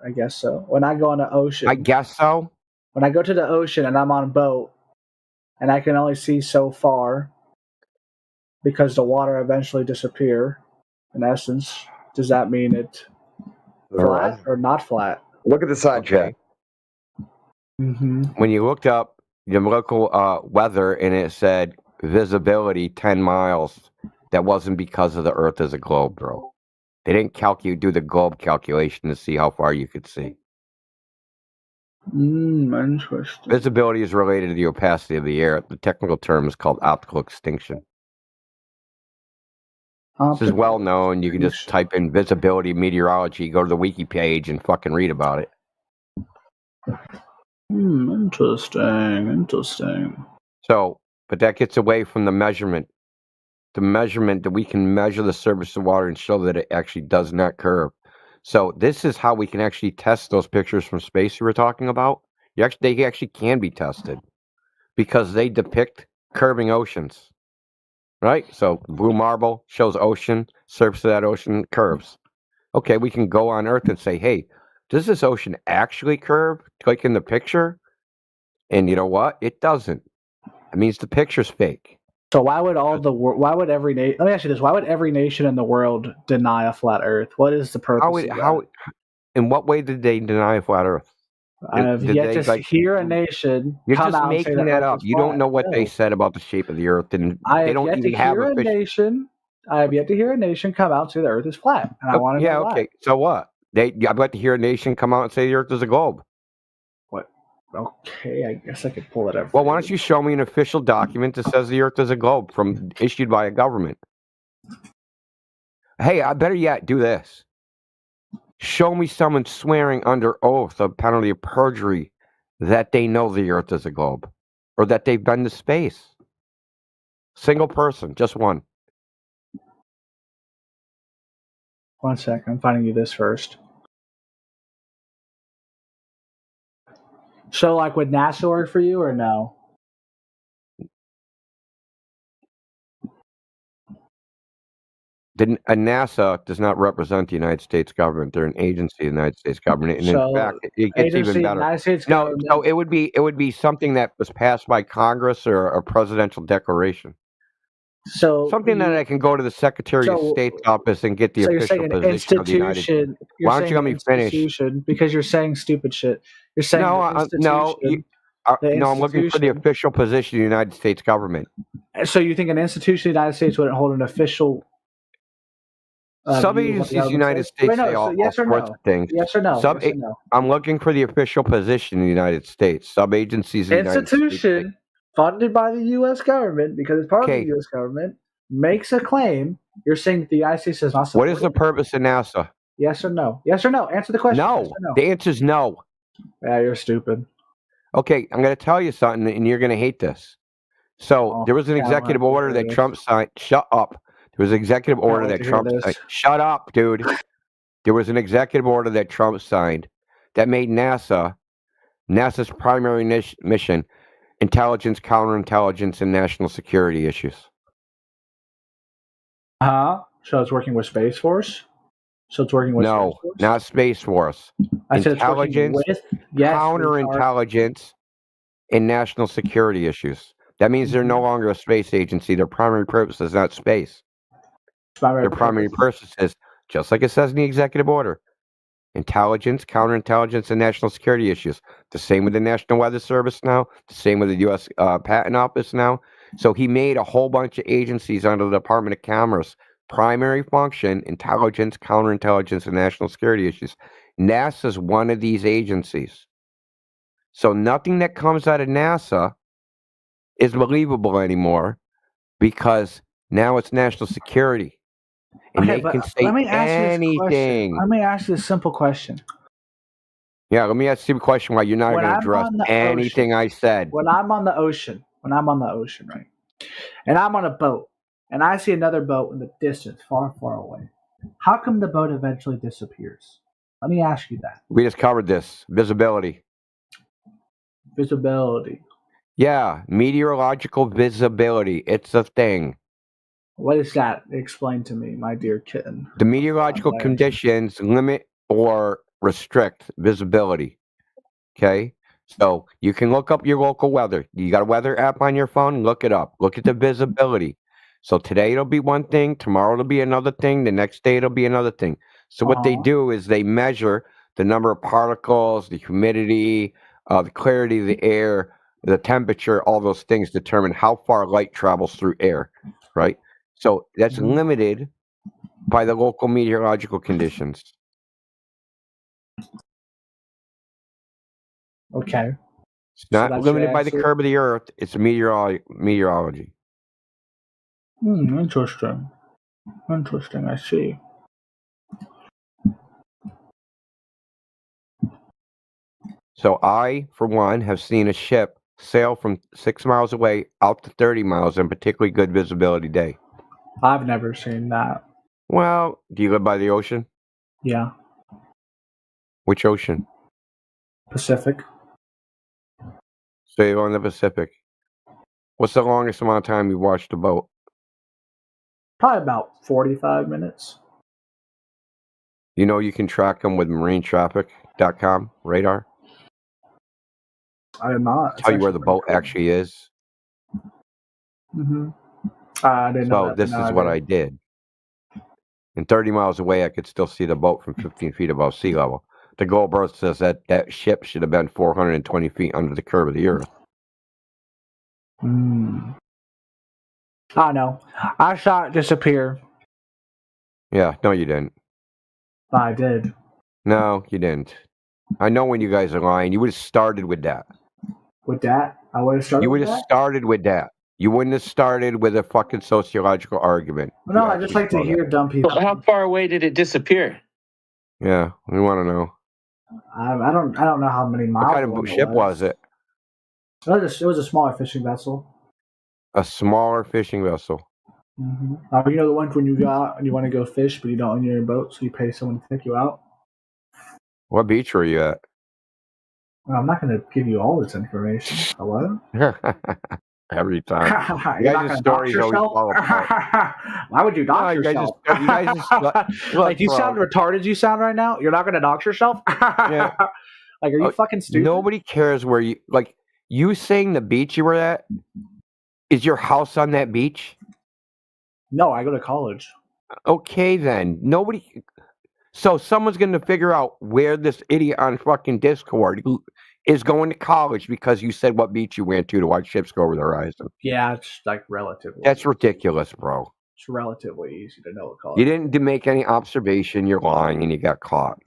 I guess so. When I go on the ocean, I guess so. When I go to the ocean and I'm on a boat, and I can only see so far because the water eventually disappear. In essence, does that mean it flat or not flat? Look at the side chat. Mm-hmm. When you looked up the local weather and it said visibility 10 miles, that wasn't because of the Earth as a globe, bro. They didn't do the globe calculation to see how far you could see. Interesting. Visibility is related to the opacity of the air. The technical term is called optical extinction. This is well known. You can just type in visibility meteorology, go to the wiki page, and fucking read about it. Interesting. So, but that gets away from the measurement. The measurement that we can measure the surface of water and show that it actually does not curve. So this is how we can actually test those pictures from space you were talking about. They actually can be tested because they depict curving oceans. Right? So blue marble shows ocean, surface of that ocean curves. Okay, we can go on Earth and say, hey, does this ocean actually curve like in the picture? And you know what? It doesn't. It means the picture's fake. So why would every nation? Let me ask you this: why would every nation in the world deny a flat Earth? What is the purpose? In what way did they deny a flat Earth? I've yet to hear a nation. You're just making that up. You don't know what they said about the shape of the Earth, and they don't even have a nation. I have yet to hear a nation come out and say the Earth is flat, and I want to know why. Okay. So what? I've yet to hear a nation come out and say the Earth is a globe. What? Okay, I guess I could pull it up. Well, why don't you show me an official document that says the Earth is a globe issued by a government? Hey, I better yet do this. Show me someone swearing under oath of penalty of perjury that they know the Earth is a globe or that they've been to space. Single person, just one. 1 second, I'm finding you this first. So, like, would NASA work for you or no? NASA does not represent the United States government. They're an agency of the United States government, and in fact, it gets even better. United States No, government. so it would be something that was passed by Congress or a presidential declaration. So something that I can go to the Secretary of State's office and get the official position of the United States. Why don't you let me finish? Because you're saying stupid shit. You're saying no, I'm looking for the official position of the United States government. So you think an institution of the United States wouldn't hold an official? Some agencies of the United States say all sorts of things. Yes or no? I'm looking for the official position in the United States. Sub agencies of the United States. Institution funded by the U.S. government, because it's part of the U.S. government, makes a claim. You're saying that the United States does not support. What is the purpose of NASA? Yes or no? Yes or no? Answer the question. No. Yes or no. The answer is no. Yeah, you're stupid. Okay, I'm going to tell you something, and you're going to hate this. So there was an executive order that Trump signed. Shut up. There was an executive order that Trump signed. Shut up, dude. There was an executive order that Trump signed that made NASA's primary mission intelligence, counterintelligence, and national security issues. So it's working with Space Force? So it's working with Space Force? Not Space Force. Intelligence, counterintelligence, and national security issues. That means they're no longer a space agency. Their primary purpose is not space. Their primary purpose is, just like it says in the executive order, intelligence, counterintelligence, and national security issues. The same with the National Weather Service now. The same with the U.S. Patent Office now. So he made a whole bunch of agencies under the Department of Commerce. Primary function, intelligence, counterintelligence, and national security issues. NASA is one of these agencies. So nothing that comes out of NASA is believable anymore because now it's national security. And they can say anything. Let me ask you a simple question. Yeah, let me ask you a question why you're not going to address anything I said. When I'm on the ocean, right? And I'm on a boat, and I see another boat in the distance, far, far away. How come the boat eventually disappears? Let me ask you that. We just covered this. Visibility. Visibility. Yeah, meteorological visibility. It's a thing. What is that? Explain to me, my dear kitten. The meteorological conditions limit or restrict visibility. Okay? So you can look up your local weather. You got a weather app on your phone? Look it up. Look at the visibility. So today it'll be one thing, tomorrow it'll be another thing, the next day it'll be another thing. So what they do is they measure the number of particles, the humidity, the clarity of the air, the temperature, all those things determine how far light travels through air, right? So that's limited by the local meteorological conditions. Okay. It's not limited by the curve of the earth. It's meteorology. Interesting. Interesting, I see. So I, for one, have seen a ship sail from 6 miles away out to 30 miles on a particularly good visibility day. I've never seen that. Well, do you live by the ocean? Yeah. Which ocean? Pacific. So you're on the Pacific. What's the longest amount of time you've watched a boat? Probably about 45 minutes. You know you can track them with marinetraffic.com radar? I am not. Tell you where the boat actually is. Mm-hmm. I didn't know that. So this is what I did. And 30 miles away, I could still see the boat from 15 feet above sea level. The Goldberg says that ship should have been 420 feet under the curve of the earth. I know. I saw it disappear. Yeah, no, you didn't. I did. No, you didn't. I know when you guys are lying. You would have started with that. With that? I would have started You would have started with that. You wouldn't have started with a fucking sociological argument. No, I just like to hear dumb people. Well, how far away did it disappear? Yeah, we want to know. I don't know how many miles. What kind of ship was it? It was a smaller fishing vessel. A smaller fishing vessel. Mm-hmm. You know the ones when you go out and you want to go fish, but you don't own your own boat, so you pay someone to take you out? What beach were you at? Well, I'm not going to give you all this information. Hello? Every time. You're not gonna dox yourself? Why would you dox yourself? You guys just look, like, you sound retarded. You sound right now. You're not gonna dox yourself? Yeah. Like, are you fucking stupid? Nobody cares where you like. You saying the beach you were at? Is your house on that beach? No, I go to college. Okay, then nobody. So someone's going to figure out where this idiot on fucking Discord is going to college because you said what beach you went to watch ships go over the horizon. Yeah, it's like relatively. That's ridiculous, bro. It's relatively easy to know what college. You didn't make any observation. You're lying, and you got caught.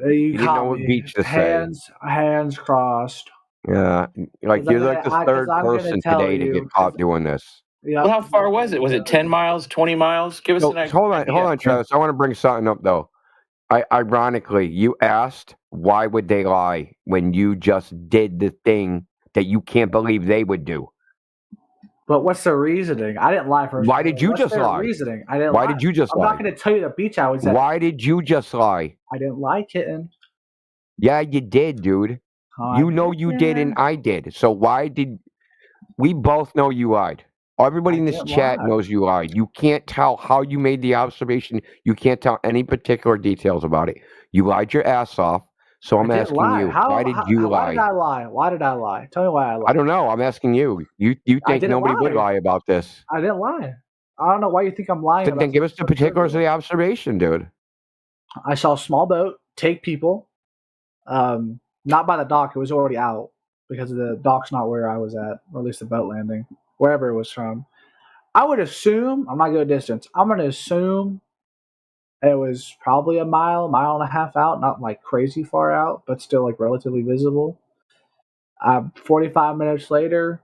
You didn't know what beach to say. Hands crossed. Yeah, like you're like the third person today to get caught doing this. Well, how far was it? Was it 10 miles, 20 miles? Give us an idea. Hold on, Travis. I want to bring something up, though. Ironically, you asked why would they lie when you just did the thing that you can't believe they would do. But what's the reasoning? I didn't lie first. Why did you just lie? Reasoning? I didn't. Why lie. did you just lie? I'm not going to tell you the beach I was at. Why did you just lie? I didn't lie, kitten. Yeah, you did, dude. You know you did, and I did. So why did we both know you lied? Everybody in this chat knows you lied. You can't tell how you made the observation. You can't tell any particular details about it. You lied your ass off. So I'm asking you, why did you lie? Why did I lie? Why did I lie? Tell me why I lied. I don't know. I'm asking you. You think nobody would lie about this? I didn't lie. I don't know why you think I'm lying. Then give us the particulars of the observation, dude. I saw a small boat take people. Not by the dock. It was already out because the dock's not where I was at, or at least the boat landing, wherever it was from. I would assume, I'm not good at distance, I'm going to assume it was probably a mile and a half out, not like crazy far out, but still like relatively visible. 45 minutes later,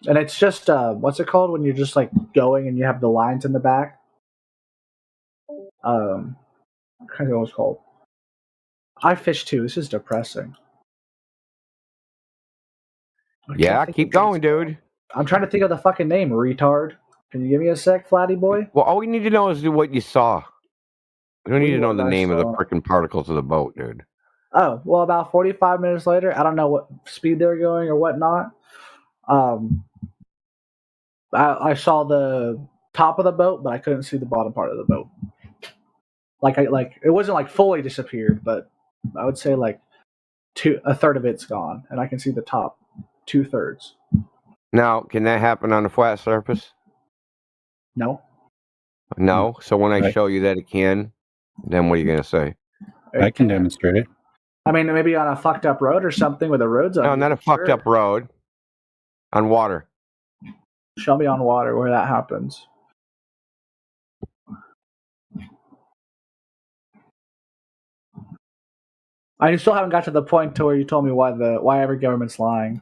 and it's just, what's it called when you're just like going and you have the lines in the back? I can't know what it's called. I fish too. This is depressing. Yeah, keep going, dude. I'm trying to think of the fucking name, retard. Can you give me a sec, Flatty boy? Well, all we need to know is what you saw. We don't need to know the name of the freaking particles of the boat, dude. Oh, well, about 45 minutes later, I don't know what speed they were going or whatnot. I saw the top of the boat, but I couldn't see the bottom part of the boat. Like it wasn't like fully disappeared, but I would say like a third of it's gone, and I can see the top 2/3. Now, can that happen on a flat surface? No. No. So when I show you that it can, then what are you gonna say? I can demonstrate it. I mean, maybe on a fucked up road or something with the roads on. No, not a fucked up road. On water. Show me on water where that happens. I still haven't got to the point to where you told me why every government's lying.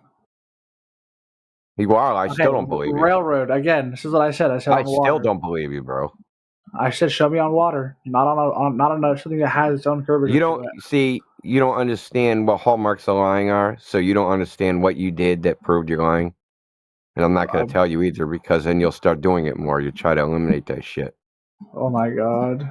You are. I still don't believe you. Railroad again. This is what I said. I said I still don't believe you, bro. I said show me on water, not on something that has its own curvature. You don't see. You don't understand what hallmarks of lying are, so you don't understand what you did that proved you're lying. And I'm not going to tell you either, because then you'll start doing it more. You try to eliminate that shit. Oh my god.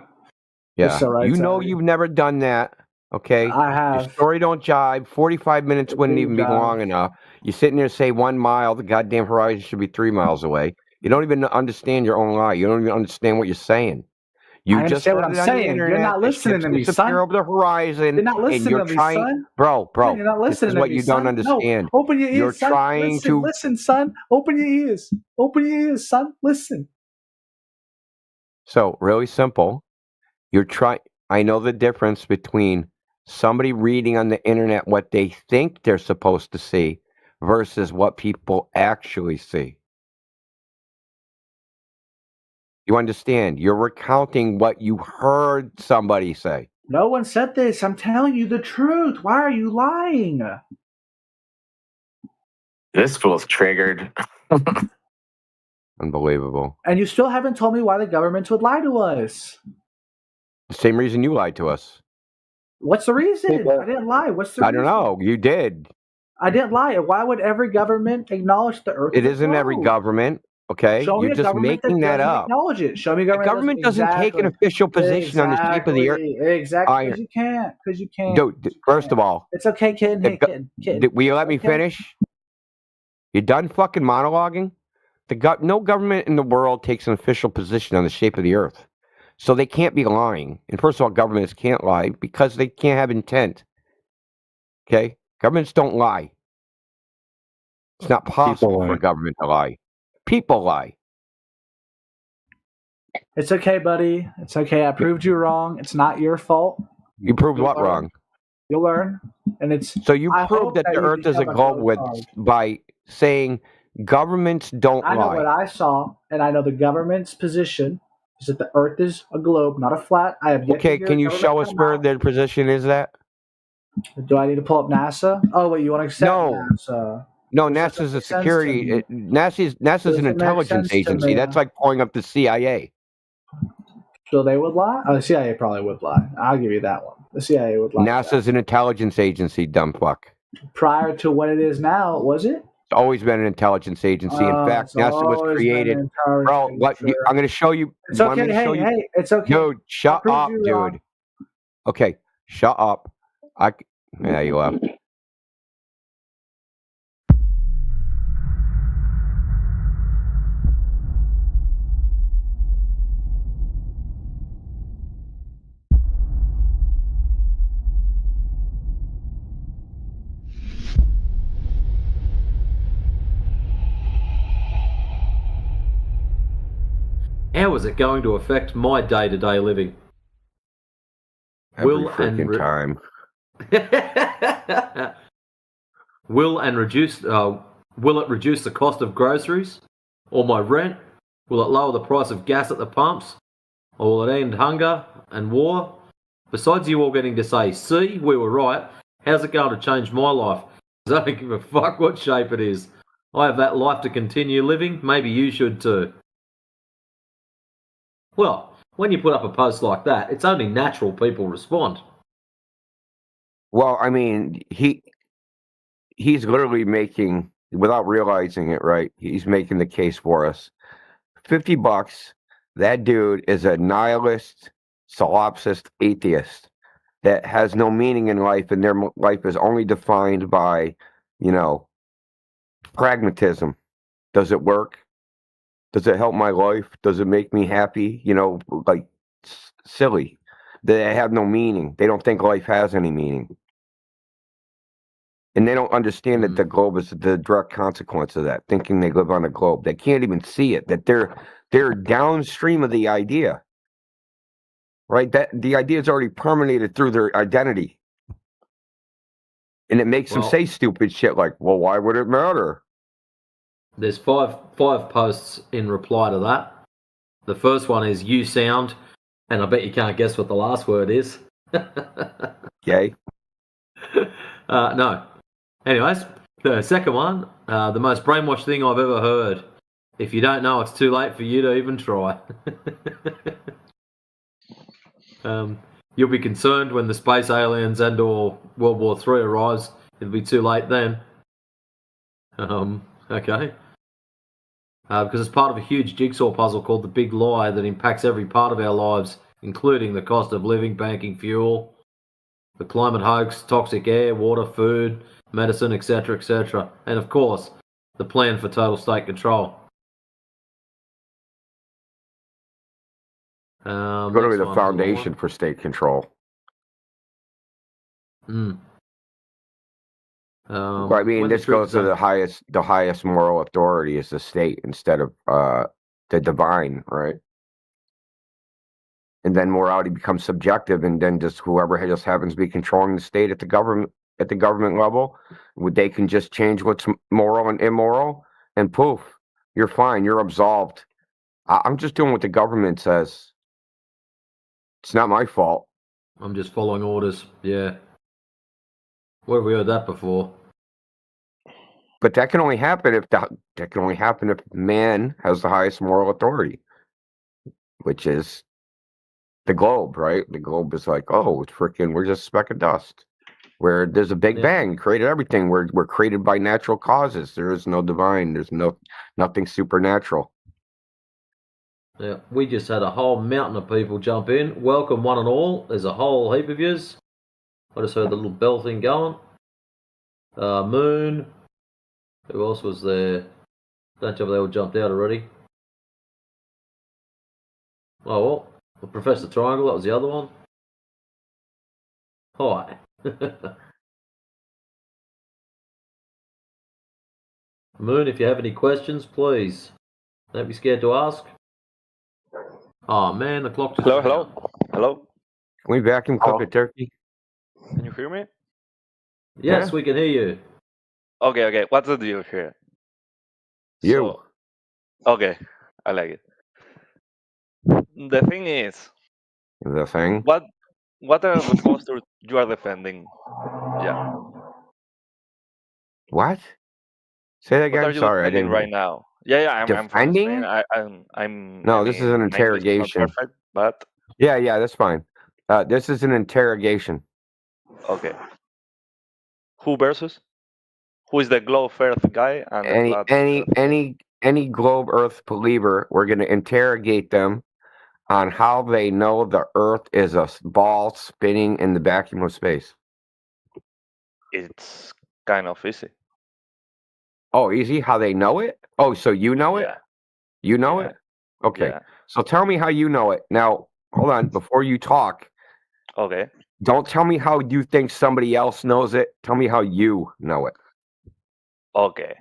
Yeah. You know you've never done that. Okay, I have. Your story don't jibe. 45 minutes wouldn't even be long enough. You're sitting there say 1 mile. The goddamn horizon should be 3 miles away. You don't even understand your own lie. You don't even understand what you're saying. I understand what I'm saying. You're not listening to me, son. Over the horizon. You're not listening to me, son. Bro. You're not listening this is what to me, you son. don't understand. No, open your ears, you're son. trying to listen, son. Open your ears. Open your ears, son. Listen. So really simple. I know the difference between somebody reading on the internet what they think they're supposed to see versus what people actually see. You understand? You're recounting what you heard somebody say. No one said this. I'm telling you the truth. Why are you lying? This fool's triggered. Unbelievable. And you still haven't told me why the government would lie to us. The same reason you lied to us. What's the reason? I didn't lie. What's the reason? I don't know. You did. I didn't lie. Why would every government acknowledge the Earth? It isn't every government. Okay, you're just making that up. Acknowledge it. Show me the government doesn't take an official position on the shape of the Earth. Exactly, because you can't. Because you can't. Dude, first of all, it's okay, kid. Hey, kid. Will you let me finish? You done fucking monologuing? No government in the world takes an official position on the shape of the Earth. So they can't be lying. And first of all, governments can't lie because they can't have intent. Okay? Governments don't lie. It's not possible for a government to lie. People lie. It's okay, buddy. It's okay. I proved you wrong. It's not your fault. You proved what wrong? You'll learn. And it's so you proved that the Earth is a globe by saying governments don't lie. I know what I saw, and I know the government's position is that the Earth is a globe, not a flat. I have yet okay, can you show us where their position is at? Do I need to pull up NASA? Oh, wait, you want to accept NASA? No, NASA's a security. NASA's an intelligence agency. That's like pulling up the CIA. So they would lie? Oh, the CIA probably would lie. I'll give you that one. The CIA would lie. NASA's an intelligence agency, dumb fuck. Prior to what it is now, was it? It's always been an intelligence agency. In fact, NASA was created. Bro, I'm going to show you. It's okay. Hey, it's okay. Dude, shut up, dude. Okay, shut up. Yeah, you left. How is it going to affect my day-to-day living? Every freaking time. Will it reduce the cost of groceries or my rent? Will it lower the price of gas at the pumps? Or will it end hunger and war? Besides you all getting to say, see, we were right, how's it going to change my life? Because I don't give a fuck what shape it is. I have that life to continue living. Maybe you should too. Well, when you put up a post like that, it's only natural people respond. Well, I mean, he's literally making, without realizing it, right? He's making the case for us. $50. That dude is a nihilist, solipsist atheist that has no meaning in life, and their life is only defined by, pragmatism. Does it work? Does it help my life? Does it make me happy? Like silly. They have no meaning. They don't think life has any meaning. And they don't understand that the globe is the direct consequence of that, thinking they live on a globe. They can't even see it, that they're downstream of the idea. Right? That the idea is already permeated through their identity. And it makes them say stupid shit like, well, why would it matter? There's five posts in reply to that. The first one is you sound, and I bet you can't guess what the last word is. Gay? No. Anyways, the second one, the most brainwashed thing I've ever heard. If you don't know, it's too late for you to even try. You'll be concerned when the space aliens and/or World War III arrives. It'll be too late then. Okay. Because it's part of a huge jigsaw puzzle called the Big Lie that impacts every part of our lives, including the cost of living, banking, fuel, the climate hoax, toxic air, water, food, medicine, etc., etc. And of course, the plan for total state control. Literally the foundation for state control. Well, I mean, this goes to the highest moral authority is the state instead of the divine, right? And then morality becomes subjective, and then just whoever just happens to be controlling the state at the government level, they can just change what's moral and immoral, and poof, you're fine, you're absolved. I'm just doing what the government says. It's not my fault. I'm just following orders. Yeah. Where have we heard that before? But that can only happen if man has the highest moral authority, which is the globe, right? The globe is like, oh, it's freaking, we're just a speck of dust. Where there's a big bang, created everything. We're created by natural causes. There is no divine. There's nothing supernatural. Yeah, we just had a whole mountain of people jump in. Welcome one and all. There's a whole heap of yous. I just heard the little bell thing going. Moon. Who else was there? Don't tell me they all jumped out already. Oh, well. Professor Triangle, that was the other one. Hi. Moon, if you have any questions, please. Don't be scared to ask. Oh, man, the clock just... Hello? Can we vacuum cook a turkey? Can you hear me? Yes, we can hear you. Okay. What's the deal here? You. Okay, I like it. The thing is, The thing? what are the monsters you are defending? Yeah. What? Say that What again. are you Sorry, I defending didn't. right now? Yeah, I'm from Defending? Spain. No, this is an My English is not interrogation. perfect, but Yeah, that's fine. This is an interrogation. okay. Who versus? Who is the globe Earth guy and the flat Earth guy? Any globe Earth believer, we're going to interrogate them on how they know the Earth is a ball spinning in the vacuum of space. It's kind of easy. Oh, easy? How they know it? Oh, so you know it? Yeah. You know it? Okay. Yeah. So tell me how you know it. Now, hold on. Before you talk, Okay. don't tell me how you think somebody else knows it. Tell me how you know it. Okay.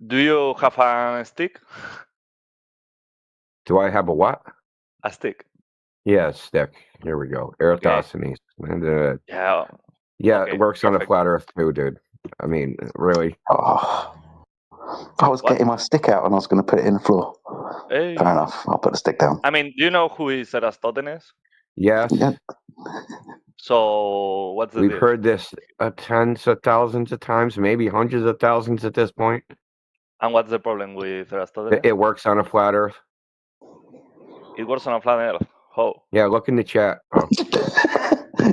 Do you have a stick? Do I have a what? A stick. Yeah, stick. Here we go. Eratosthenes. And, Yeah. yeah, Okay, it works on a perfect. flat Earth too, dude. I mean, really. Oh, I was getting my stick out and I was going to put it in the floor. Hey. Fair enough. I'll put the stick down. I mean, do you know who is Eratosthenes? Yes. Yeah. So what's the We've deal? heard this tens of thousands of times, maybe hundreds of thousands at this point. And what's the problem with Eratosthenes? It works on a flat Earth. It works on a flat Earth. How? Yeah, look in the chat. Oh.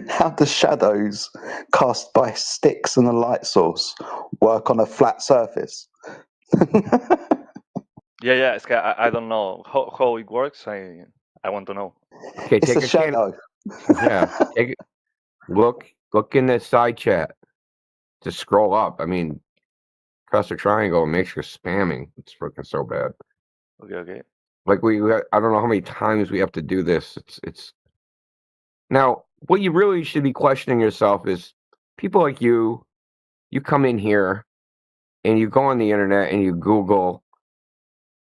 How do shadows cast by sticks and a light source work on a flat surface? Yeah. I don't know how it works. I want to know. Okay, It's take a shadow. Yeah, take it. Look in the side chat. Just scroll up. I mean, press the triangle and make sure spamming. It's freaking so bad. Okay. Like I don't know how many times we have to do this. It's now what you really should be questioning yourself is people like you come in here and you go on the internet and you Google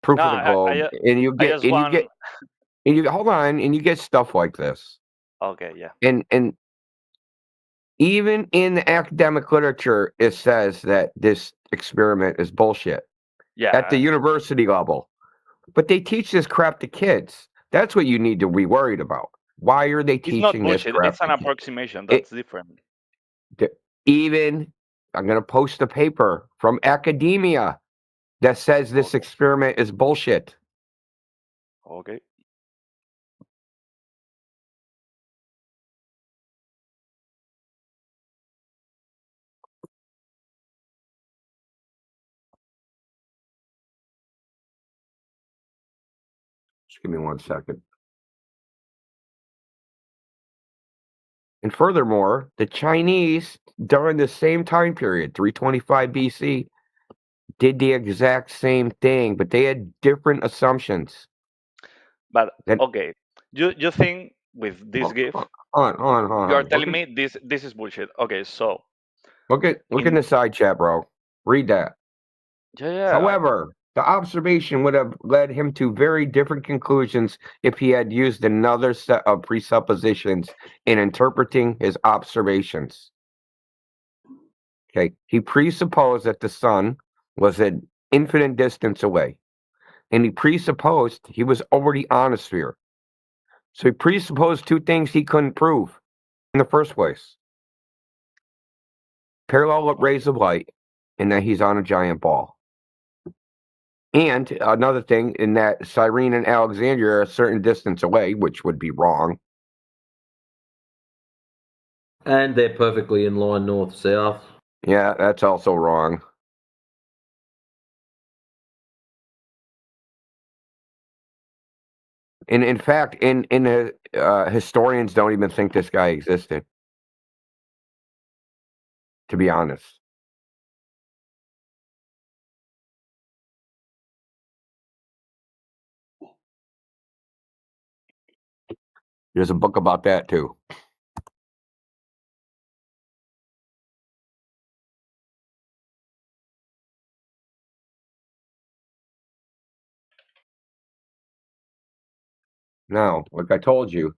proof of the globe and you get stuff like this. Okay, yeah. And even in the academic literature, it says that this experiment is bullshit. Yeah. At the university level. But they teach this crap to kids. That's what you need to be worried about. Why are they teaching it's not this bullshit. crap? It's an approximation. That's different. Even, I'm going to post a paper from academia that says this experiment is bullshit. Okay. Just give me 1 second. And furthermore, the Chinese, during the same time period, 325 BC, did the exact same thing, but they had different assumptions. But okay, you think with this gift, on. you are telling me this is bullshit. Okay, so look in the side chat, bro. Read that. Yeah. However, the observation would have led him to very different conclusions if he had used another set of presuppositions in interpreting his observations. Okay, he presupposed that the sun was an infinite distance away, and he presupposed he was already on a sphere. So he presupposed two things he couldn't prove in the first place: parallel rays of light, and that he's on a giant ball. And another thing, in that Cyrene and Alexandria are a certain distance away, which would be wrong. And they're perfectly in line north-south. Yeah, that's also wrong. And in fact, historians don't even think this guy existed. To be honest. There's a book about that too. Now, like I told you,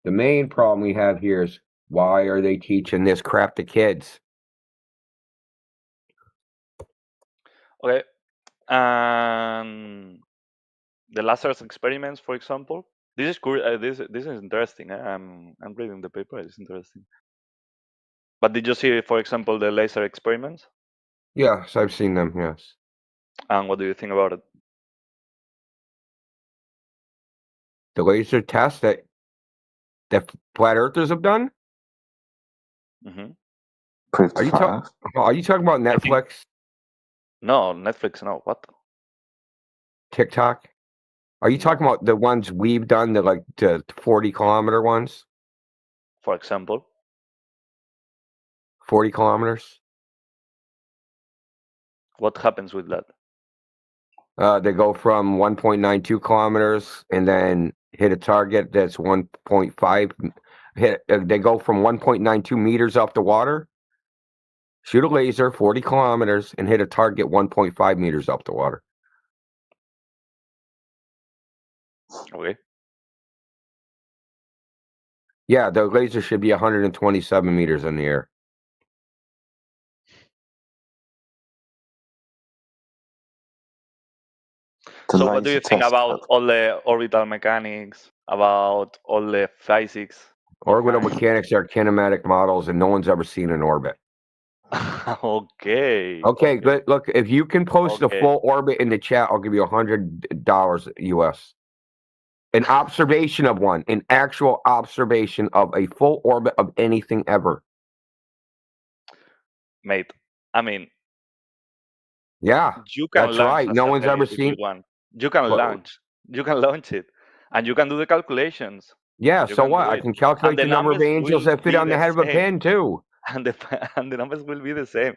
the main problem we have here is why are they teaching this crap to kids? Okay. The Lazarus experiments, for example. This is this is interesting. I'm reading the paper. It's interesting. But did you see, for example, the laser experiments? Yes, I've seen them. Yes. And what do you think about it? The laser test that flat earthers have done. Mm-hmm. Are you talking about Netflix? No, Netflix. No, what? TikTok. Are you talking about the ones we've done, the 40-kilometer ones? For example, 40 kilometers. What happens with that? They go from 1.92 kilometers and then hit a target that's 1.5. They go from 1.92 meters off the water, shoot a laser 40 kilometers, and hit a target 1.5 meters off the water. Okay. Yeah, the laser should be 127 meters in the air. So what do you think about all the orbital mechanics, about all the physics? Orbital mechanics are kinematic models, and no one's ever seen an orbit. Okay. Okay, look, if you can post a full orbit in the chat, I'll give you $100 US. An observation of one, an actual observation of a full orbit of anything ever. Mate, I mean, yeah, you can that's launch right. a No one's ever satellite if you seen. want. You can launch it, and you can do the calculations. Yeah, You so can what? do I it. can calculate And the number of numbers angels will that fit be on the the head of a same. pin, too. And the numbers will be the same.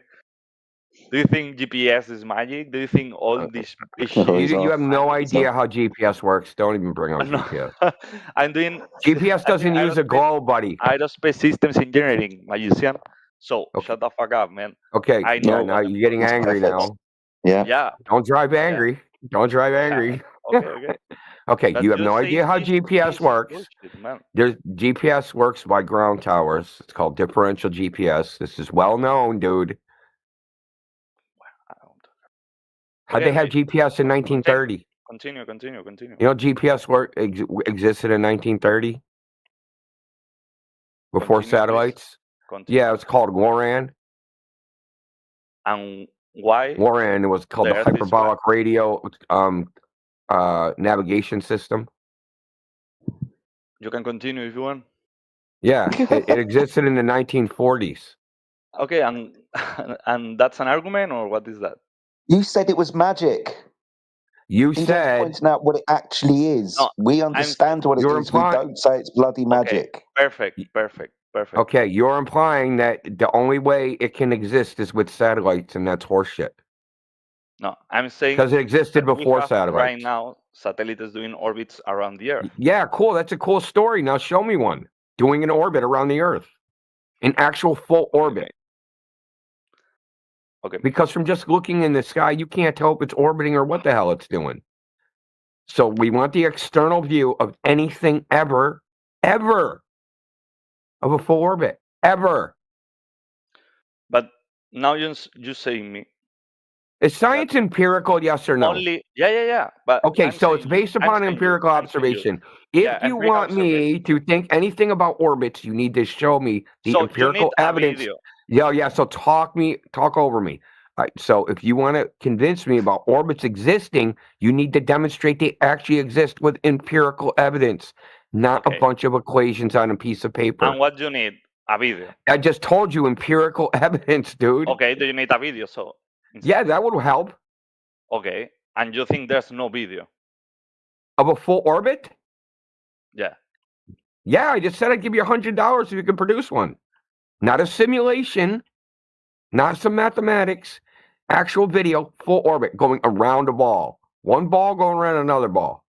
Do you think GPS is magic? Do you think all these You have no idea how GPS works. Don't even bring up GPS. I'm doing GPS doesn't use a globe, buddy. aerospace systems engineering, magician. So shut the fuck up, man. Okay, I know now you're getting angry now. Yeah. Don't drive angry. Don't drive angry. Okay. Okay, But you have just no saying idea how this GPS is works. bullshit, man. GPS works by ground towers. It's called differential GPS. This is well known, dude. How'd they have GPS in 1930? Continue. You know, GPS existed in 1930 before satellites. Yeah, it was called LORAN. And why? LORAN was called the hyperbolic radio navigation system. You can continue if you want. Yeah, it existed in the 1940s. Okay, and that's an argument, or what is that? You said it was magic. You Ingo's said pointing out what it actually is. No, we understand what it is. We don't say it's bloody magic. Perfect. Okay, you're implying that the only way it can exist is with satellites, and that's horseshit. No, I'm saying because it existed that we before have satellites. right now, satellites doing orbits around the Earth. Yeah, cool. That's a cool story. Now show me one doing an orbit around the Earth, an actual full orbit. Okay. Because from just looking in the sky, you can't tell if it's orbiting or what the hell it's doing. So we want the external view of anything ever of a full orbit, ever. But now you're saying me. Is science empirical, yes or no? Only, yeah. But okay, so it's based upon empirical observation. If you want me to think anything about orbits, you need to show me the empirical evidence. Yeah. So talk over me. All right, so if you want to convince me about orbits existing, you need to demonstrate they actually exist with empirical evidence, not a bunch of equations on a piece of paper. And what do you need? A video. I just told you empirical evidence, dude. Okay, do you need a video? So. Yeah, that would help. Okay, and you think there's no video of a full orbit? Yeah. Yeah, I just said I'd give you $100 if you could produce one. Not a simulation, not some mathematics, actual video, full orbit going around a ball. One ball going around another ball.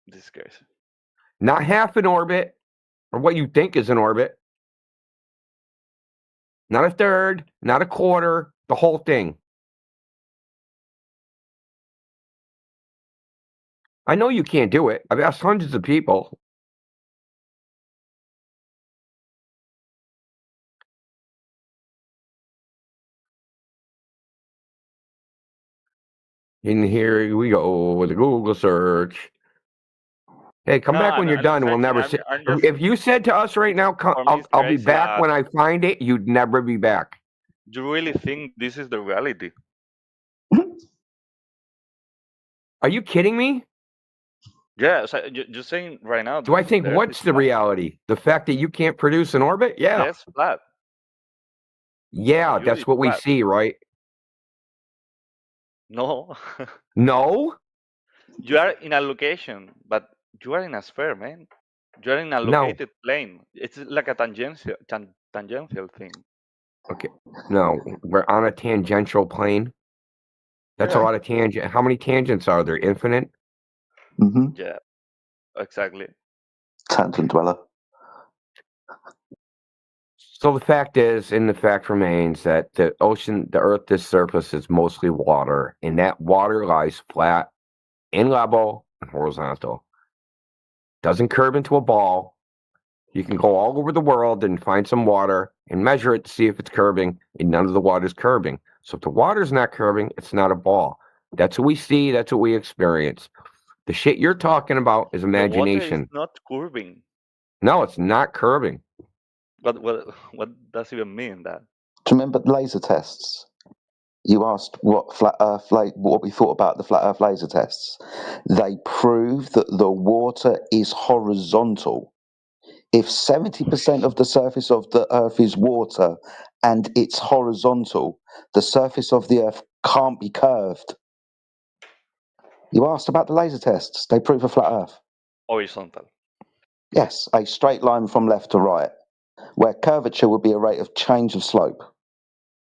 This is crazy. Not half an orbit, or what you think is an orbit. Not a third, not a quarter, the whole thing. I know you can't do it. I've asked hundreds of people. And here we go with a Google search. Hey, come No, back when I'm you're not done. We'll searching. never I'm, see. I'm just If you said to us right now, for me it's I'll be crazy back that when I find it, you'd never be back. you really think this is the reality. Are you kidding me? Yeah, so you're saying right now. Do I think the Earth what's is the flat. reality? The fact that you can't produce an orbit? Yeah. Yes, flat. Yeah, You that's is what we flat. see, right? No, No? you are in a location, but you are in a sphere, man. You are in a No. located plane. It's like a tangential thing. Okay. No, we're on a tangential plane. That's a Yeah. lot of tangent. How many tangents are there? Infinite? Mm-hmm. Yeah, exactly. Tangent dweller. So the fact is, and the fact remains, that the ocean, the Earth's surface is mostly water, and that water lies flat and level and horizontal. Doesn't curve into a ball. You can go all over the world and find some water and measure it to see if it's curving, and none of the water is curving. So if the water's not curving, it's not a ball. That's what we see. That's what we experience. The shit you're talking about is The water is imagination. not curving. No, it's not curving. But what does even mean that? Do you remember laser tests? You asked what what we thought about the flat Earth laser tests. They prove that the water is horizontal. If 70% of the surface of the Earth is water and it's horizontal, the surface of the Earth can't be curved. You asked about the laser tests. They prove a flat Earth. Horizontal. Yes, a straight line from left to right, where curvature would be a rate of change of slope.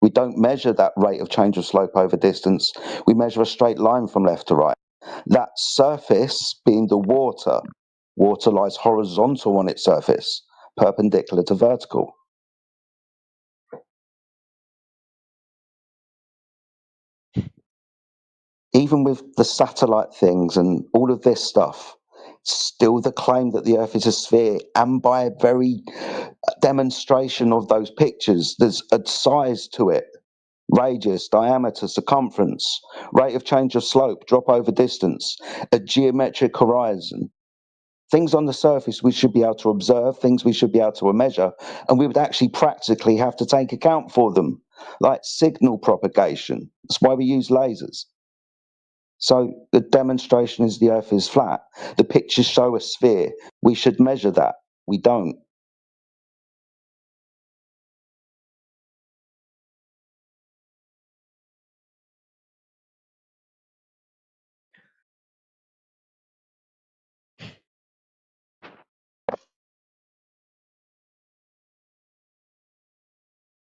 We don't measure that rate of change of slope over distance. We measure a straight line from left to right. That surface being the water. Water lies horizontal on its surface, perpendicular to vertical. Even with the satellite things and all of this stuff, still the claim that the Earth is a sphere, and by a very demonstration of those pictures, there's a size to it. Radius, diameter, circumference, rate of change of slope, drop over distance, a geometric horizon. Things on the surface we should be able to observe, things we should be able to measure, and we would actually practically have to take account for them, like signal propagation. That's why we use lasers. So the demonstration is the Earth is flat. The pictures show a sphere. We should measure that. We don't.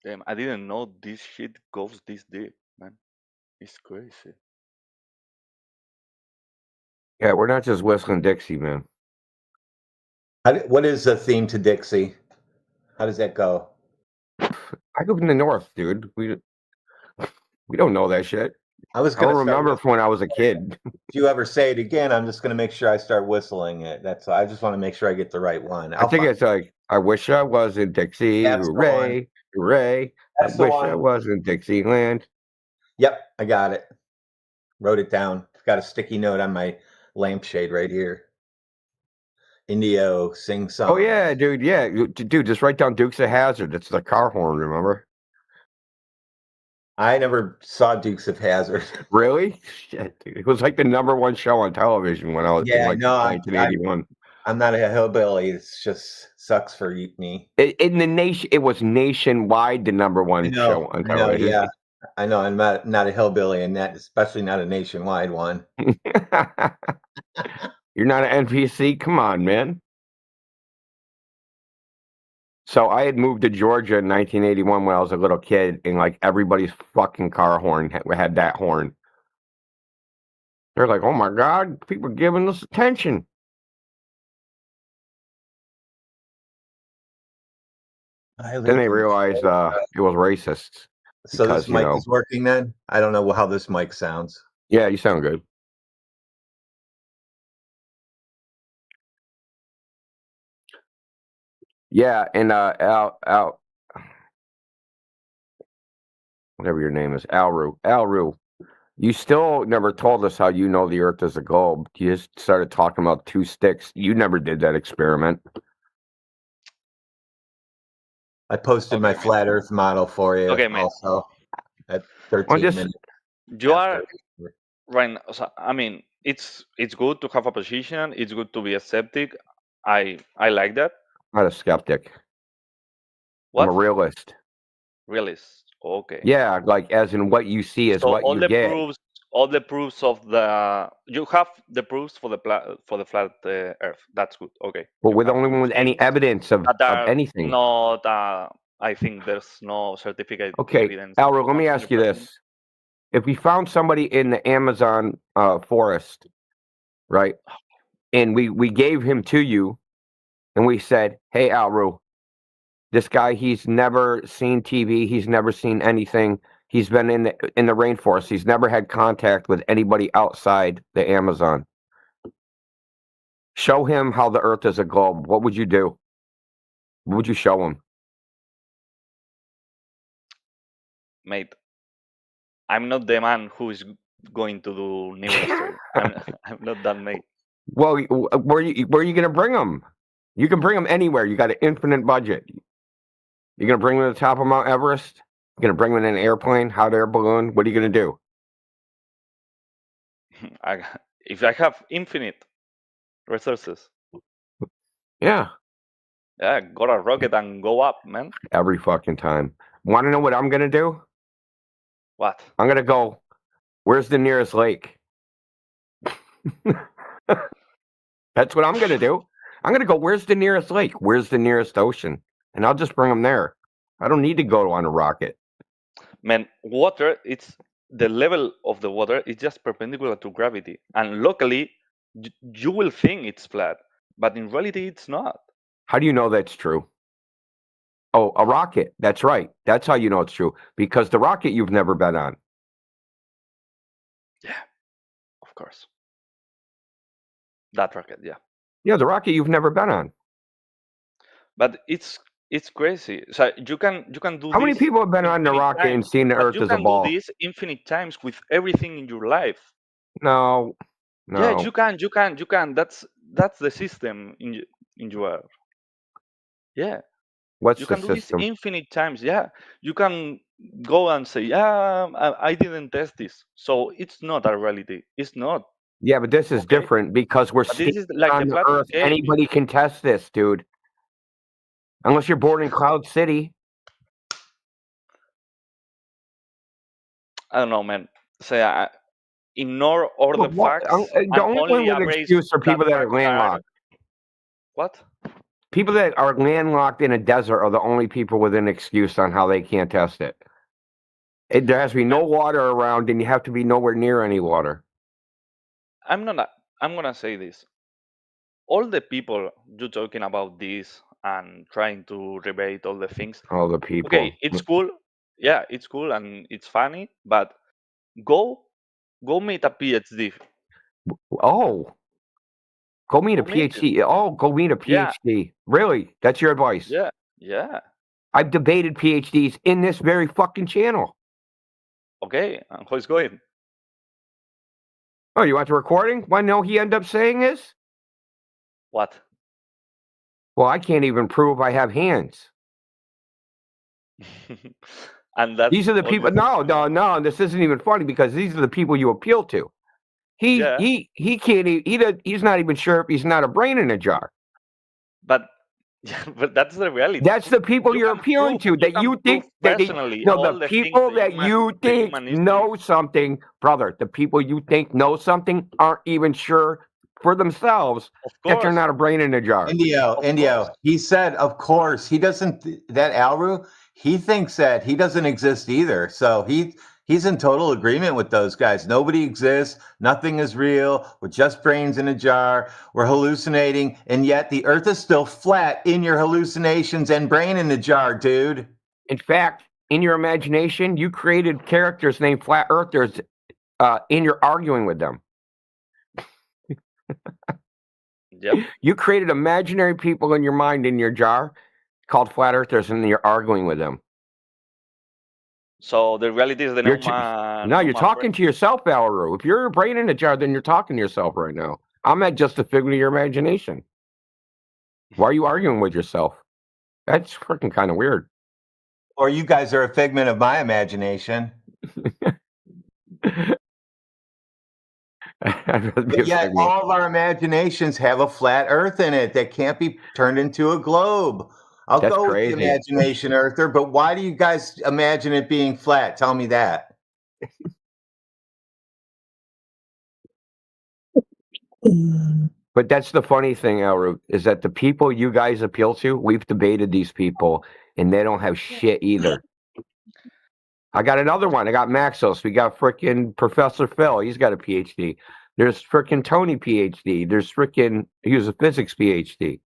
Damn, I didn't know this shit goes this deep, man. It's crazy. Yeah, we're not just whistling Dixie, man. What is the theme to Dixie? How does that go? I grew up in the north, dude. We don't know that shit. I was I don't gonna start remember from when I was a kid. If you ever say it again, I'm just gonna make sure I start whistling it. That's I just want to make sure I get the right one. I think it's like, I wish I was in Dixie. That's the Hooray, hooray. That's I the wish one. I was in Dixieland. Yep, I got it. Wrote it down. Got a sticky note on my lampshade right here. Indio, sing song. Oh, yeah, dude. Yeah. Dude, just write down Dukes of Hazzard. It's the car horn, remember? I never saw Dukes of Hazzard. Really? Shit, dude. It was like the #1 show on television when I was in like no, 1981. I'm not a hillbilly. It's just sucks for me. In the nation, it was nationwide the #1 show on television. Yeah. I know. I'm not a hillbilly, and that especially not a nationwide one. You're not an NPC? Come on, man. So I had moved to Georgia in 1981 when I was a little kid, and like everybody's fucking car horn had that horn. They're like, "Oh my God, people are giving us attention." I Then they live in realized Florida. it was racist. So because, this mic is working then? I don't know how this mic sounds. Yeah, you sound good. Yeah, and Al, whatever your name is, Alru, you still never told us how you know the Earth is a globe. You just started talking about two sticks. You never did that experiment. I posted my flat Earth model for you Okay, man. also at 13 minutes. You are right. So, I mean, it's good to have a position. It's good to be a skeptic. I like that. Not a skeptic. What? I'm a realist. Realist. Okay. Yeah, like as in what you see is So what you get. all the proofs of you have the proofs for the flat Earth. That's good. Okay. But with only with any evidence of anything. Not. I think there's no certificate Okay, evidence. Alro, let me ask you this: if we found somebody in the Amazon forest, right, and we gave him to you, and we said, "Hey, Alro, this guy, he's never seen TV, he's never seen anything. He's been in the rainforest. He's never had contact with anybody outside the Amazon. Show him how the Earth is a globe." What would you do? What would you show him? Mate, I'm not the man who is going to do new history. I'm not that mate. Well, where are you going to bring him? You can bring him anywhere. You got an infinite budget. You're going to bring him to the top of Mount Everest? You're going to bring him in an airplane, hot air balloon? What are you going to do? If I have infinite resources. Yeah. Yeah, got a rocket and go up, man. Every fucking time. Want to know what I'm going to do? What? I'm going to go, where's the nearest lake? That's what I'm going to do. I'm going to go, where's the nearest lake? Where's the nearest ocean? And I'll just bring them there. I don't need to go on a rocket. Man, water, it's the level of the water is just perpendicular to gravity. And locally, you will think it's flat, but in reality, it's not. How do you know that's true? Oh, a rocket. That's right. That's how you know it's true. Because the rocket you've never been on. Yeah, of course. That rocket, yeah. Yeah, the rocket you've never been on. But it's crazy. So you can do. How many people have been on the rocket and seen the Earth as a ball? You can do this infinite times with everything in your life. No. Yeah, you can. That's the system in your. Yeah. What's you the can system? do this infinite times. Yeah, you can go and say, "Yeah, I didn't test this, so it's not a reality. It's not." Yeah, but this is different because we're this is like on the Earth. Anybody can test this, dude. Unless you're born in Cloud City. I don't know, man. So ignore all the facts. The only one with excuse are people that are landlocked. What? People that are landlocked in a desert are the only people with an excuse on how they can't test it. There has to be no water around, and you have to be nowhere near any water. I'm gonna say this. All the people you're talking about this and trying to rebate all the things. All the people. Okay, it's cool. Yeah, it's cool and it's funny, but go meet a PhD. Oh. Go meet a PhD. Oh, go meet a PhD. Yeah. Really? That's your advice? Yeah. Yeah. I've debated PhDs in this very fucking channel. Okay. And how it's going? Oh, you want the recording? Want to know he ended up saying this? What? Well, I can't even prove I have hands. And these are the people. No. This isn't even funny because these are the people you appeal to. He can't. He's not even sure if he's not a brain in a jar. But that's the reality. That's the people you're appealing to. That you think the people that you think know something, brother. The people you think know something aren't even sure for themselves that they're not a brain in a jar. Indio. He said, of course, he doesn't. That Alru, he thinks that he doesn't exist either. So he He's in total agreement with those guys. Nobody exists. Nothing is real. We're just brains in a jar. We're hallucinating. And yet the earth is still flat in your hallucinations and brain in a jar, dude. In fact, in your imagination, you created characters named Flat Earthers in your arguing with them. Yep. You created imaginary people in your mind in your jar called Flat Earthers, and you're arguing with them. So the reality is the you're talking to yourself, Alaru. If you're a brain in a jar, then you're talking to yourself right now. I'm not just a figment of your imagination. Why are you arguing with yourself? That's freaking kind of weird. Or you guys are a figment of my imagination. But yet all of our imaginations have a flat earth in it that can't be turned into a globe. I'll That's go crazy. with the imagination earther, but why do you guys imagine it being flat? Tell me that. But that's the funny thing, Elru, is that the people you guys appeal to, we've debated these people, and they don't have shit either. I got another one. I got Maxos. We got frickin' Professor Phil. He's got a PhD. There's frickin' Tony PhD. There's frickin' he was a physics PhD.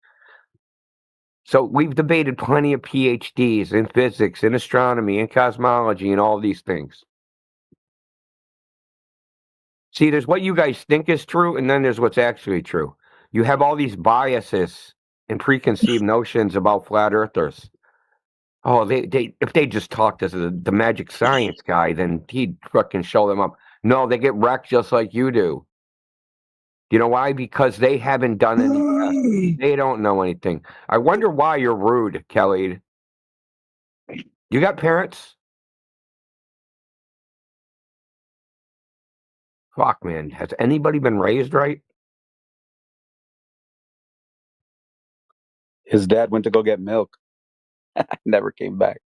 So we've debated plenty of PhDs in physics, in astronomy, in cosmology, and all these things. See, there's what you guys think is true, and then there's what's actually true. You have all these biases and preconceived notions about flat earthers. Oh, if they just talked to the magic science guy, then he'd fucking show them up. No, they get wrecked just like you do. You know why? Because they haven't done any tests. They don't know anything. I wonder why you're rude, Kelly. You got parents? Fuck, man. Has anybody been raised right? His dad went to go get milk. Never came back.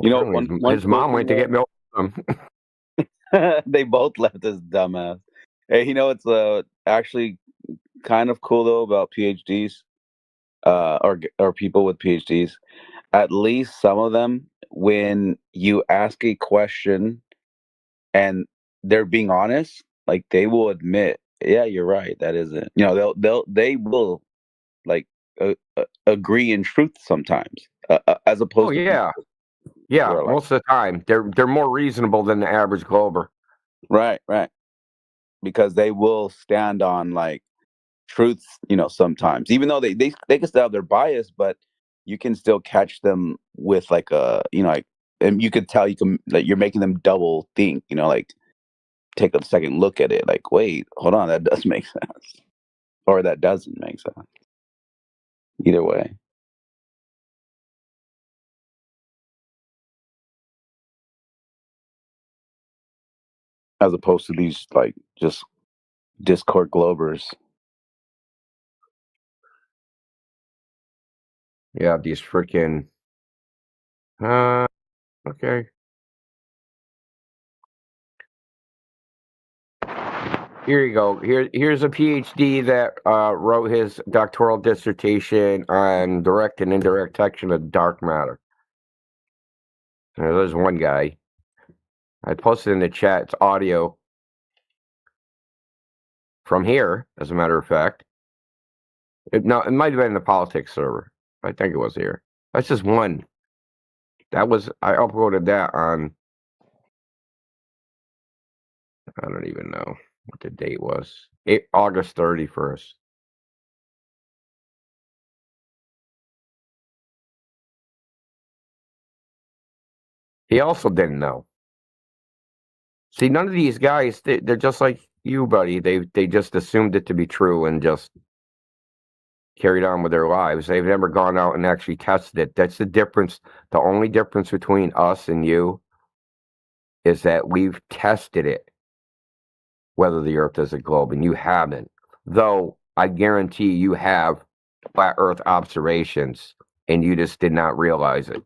You know, his mom went to get milk. They both left this dumbass. Hey, you know, it's actually kind of cool though about PhDs, or people with PhDs. At least some of them, when you ask a question and they're being honest, like they will admit, yeah, you're right. That isn't. You know, they will like agree in truth sometimes, as opposed to yeah. Yeah, most of the time they're more reasonable than the average Glober. Right, because they will stand on like truths, you know, sometimes, even though they can still have their bias, but you can still catch them with like and you could tell you're making them double think, you know, like take a second look at it, like wait, hold on, that does make sense, or that doesn't make sense. Either way. As opposed to these like just Discord Globers. Yeah, these freaking. Okay. Here you go. Here's a PhD that wrote his doctoral dissertation on direct and indirect detection of dark matter. There's one guy. I posted in the chat. It's audio from here, as a matter of fact. It might have been the politics server. I think it was here. That's just one. I uploaded that on. I don't even know what the date was. August 31st. He also didn't know. See, none of these guys, they're just like you, buddy. They just assumed it to be true and just carried on with their lives. They've never gone out and actually tested it. That's the difference. The only difference between us and you is that we've tested it, whether the Earth is a globe, and you haven't. Though I guarantee you have flat Earth observations, and you just did not realize it.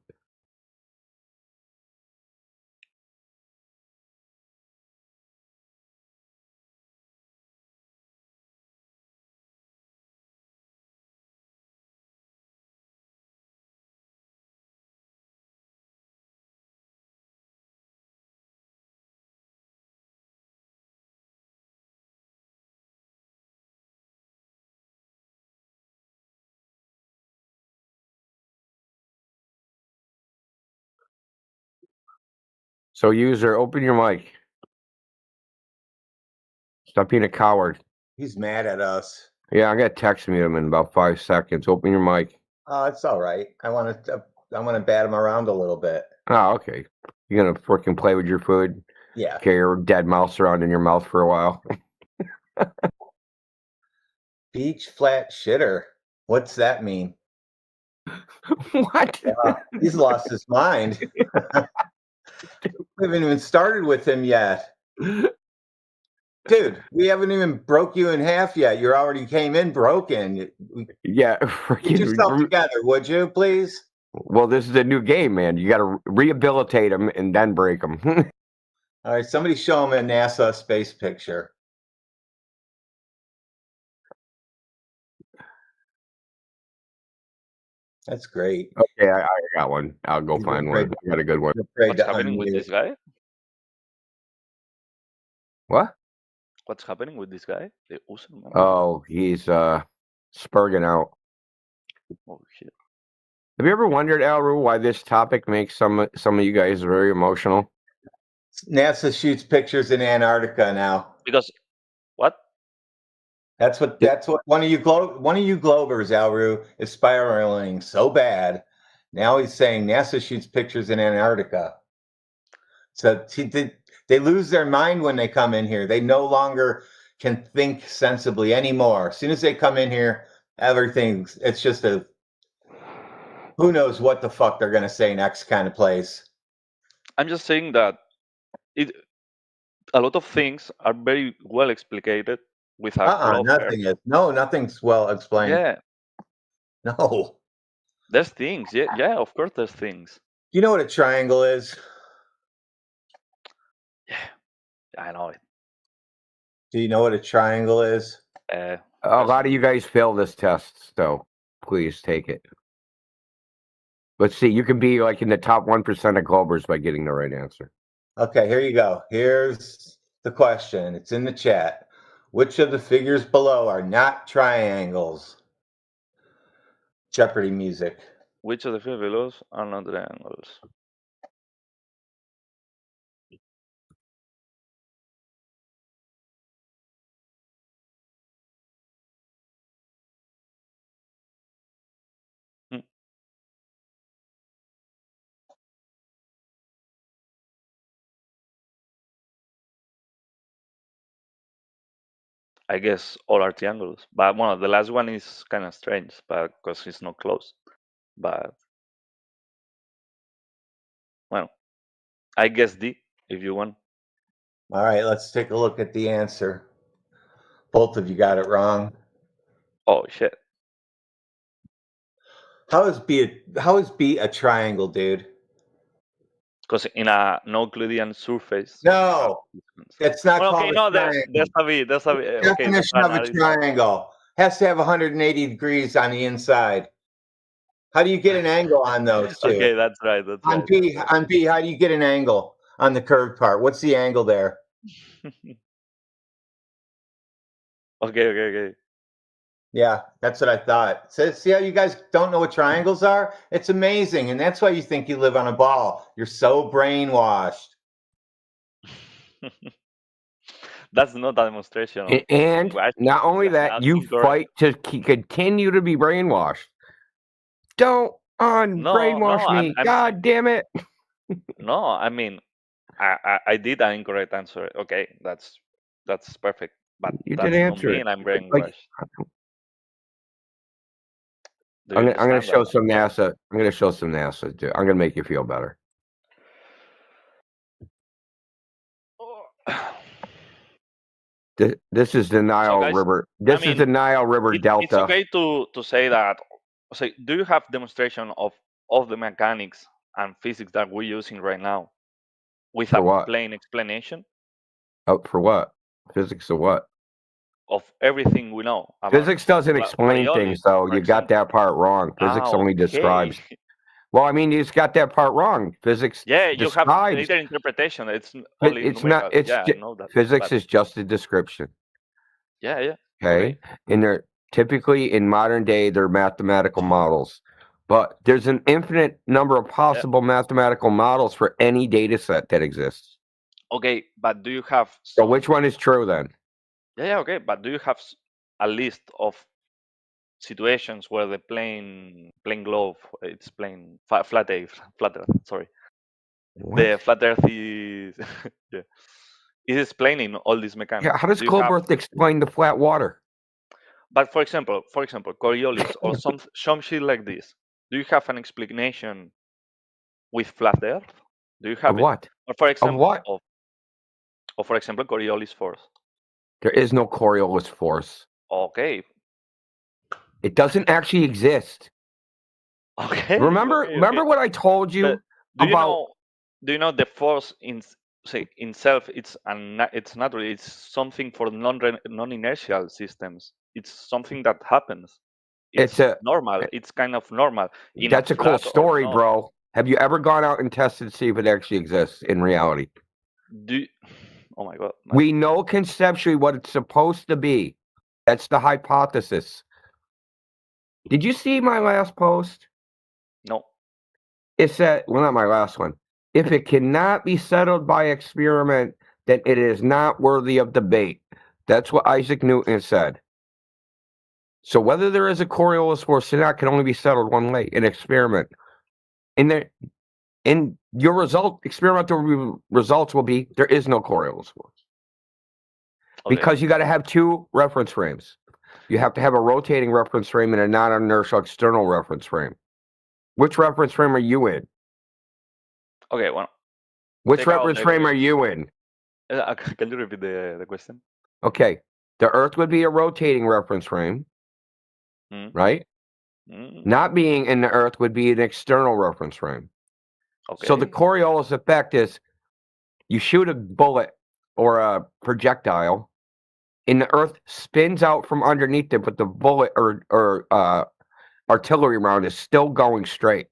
So, user, open your mic. Stop being a coward. He's mad at us. Yeah, I'm gonna text mute him in about 5 seconds. Open your mic. Oh, it's all right. I want to bat him around a little bit. Oh, okay. You're gonna freaking play with your food? Yeah. Carry your dead mouse around in your mouth for a while. Beach flat shitter. What's that mean? What? He's lost his mind. We haven't even started with him yet. Dude, we haven't even broke you in half yet. You already came in broken. Yeah. Get yourself together, would you, please? Well, this is a new game, man. You got to rehabilitate him and then break him. All right, somebody show him a NASA space picture. That's great. Okay, I got one. I'll go find one. I got a good one. What's happening with this guy? What? What's happening with this guy? Oh, he's spurging out. Oh shit! Have you ever wondered, Alru, why this topic makes some of you guys very emotional? NASA shoots pictures in Antarctica now. Because what? That's what one of you Globers, Alru, is spiraling so bad. Now he's saying NASA shoots pictures in Antarctica. So they lose their mind when they come in here. They no longer can think sensibly anymore. As soon as they come in here, it's just who knows what the fuck they're gonna say next kind of place. I'm just saying that a lot of things are very well explicated without nothing's well explained. Yeah. No. There's things. Yeah, of course there's things. You know what a triangle is? Yeah, I know it. Do you know what a triangle is? A lot of you guys fail this test, so please take it. Let's see. You can be like in the top 1% of Globers by getting the right answer. Okay, here you go. Here's the question. It's in the chat. Which of the figures below are not triangles? Jeopardy music. Which of the figures below are not triangles? I guess all are triangles, but the last one is kind of strange, but because it's not close. But I guess D if you want. All right, let's take a look at the answer. Both of you got it wrong. Oh shit! How is B a triangle, dude? Because in a non-Euclidean surface. No, it's not called okay, a triangle. There's a B. Definition of a triangle has to have 180 degrees on the inside. How do you get an angle on those two? Okay, that's right. On B, how do you get an angle on the curved part? What's the angle there? Okay. Yeah, that's what I thought. So, see how you guys don't know what triangles are? It's amazing, and that's why you think you live on a ball. You're so brainwashed. That's not a demonstration. And not only that, you fight to continue to be brainwashed. Don't brainwash me. God damn it. No, I mean, I did an incorrect answer. Okay, that's perfect. But you that's did answer it. I'm brainwashed. I'm going to show some NASA. I'm going to show some NASA too. I'm going to make you feel better. This is the Nile River. This is the Nile River Delta. It's okay to say that. So, do you have demonstration of the mechanics and physics that we're using right now with a plain explanation? Oh, for what? Physics of what? Of everything we know. Physics doesn't explain things, though. You got that part wrong. Physics only describes. Well, I mean, you just got that part wrong. Physics. Yeah, you describes. have later interpretation. It's only it's not. It's I know that, physics is just a description. Yeah. Okay, and they're typically in modern day they're mathematical models. But there's an infinite number of possible mathematical models for any data set that exists. Okay, but do you have So which one is true then? Yeah, okay, but do you have a list of situations where the plane globe, it's plane flat Earth, sorry, the flat Earth is yeah, is explaining all these mechanics. Yeah, how does globe Earth explain the flat water? But for example, Coriolis or some shit like this. Do you have an explanation with flat Earth? Do you have Of it? what? Or for example, what? Or for example, Coriolis force. There is no Coriolis force. Okay. It doesn't actually exist. Okay. Remember what I told you about? Do you know the force in itself? It's natural. It's something for non-inertial systems. It's something that happens. It's normal. It's kind of normal. That's a cool story, bro. Have you ever gone out and tested to see if it actually exists in reality? Oh my god. We know conceptually what it's supposed to be. That's the hypothesis. Did you see my last post? No. It said, well, not my last one. If it cannot be settled by experiment, then it is not worthy of debate. That's what Isaac Newton said. So whether there is a Coriolis force or not can only be settled one way, in experiment. In your experimental results will be there is no Coriolis force. Okay. Because you got to have two reference frames. You have to have a rotating reference frame and a non-inertial external reference frame. Which reference frame are you in? Okay, well. Which reference frame are you in? Can you repeat the question? Okay. The Earth would be a rotating reference frame, right? Not being in the Earth would be an external reference frame. Okay. So the Coriolis effect is you shoot a bullet or a projectile, and the Earth spins out from underneath it, but the bullet or artillery round is still going straight.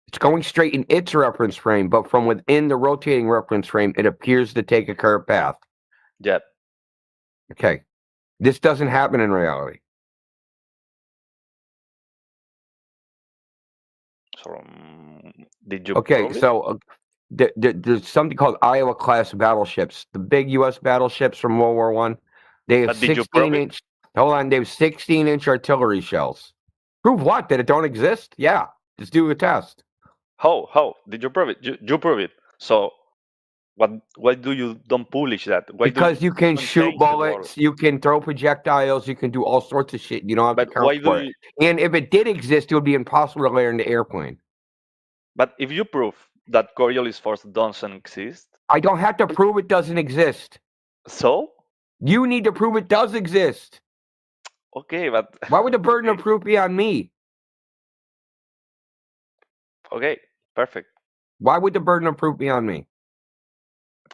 It's going straight in its reference frame, but from within the rotating reference frame, it appears to take a curved path. Yep. Okay. This doesn't happen in reality. So, did you? Okay, so there's something called Iowa-class battleships. The big U.S. battleships from World War I. They have 16-inch. Hold on, they have 16-inch artillery shells. Prove what? That it don't exist? Yeah, just do a test. How did you prove it? You prove it. So, why do you don't publish that? Because you can shoot bullets, you can throw projectiles, you can do all sorts of shit. You don't have to count for it. And if it did exist, it would be impossible to layer in the airplane. But if you prove that Coriolis force doesn't exist, I don't have to prove it doesn't exist. So? You need to prove it does exist. Okay, but why would the burden of proof be on me? Okay, perfect. Why would the burden of proof be on me?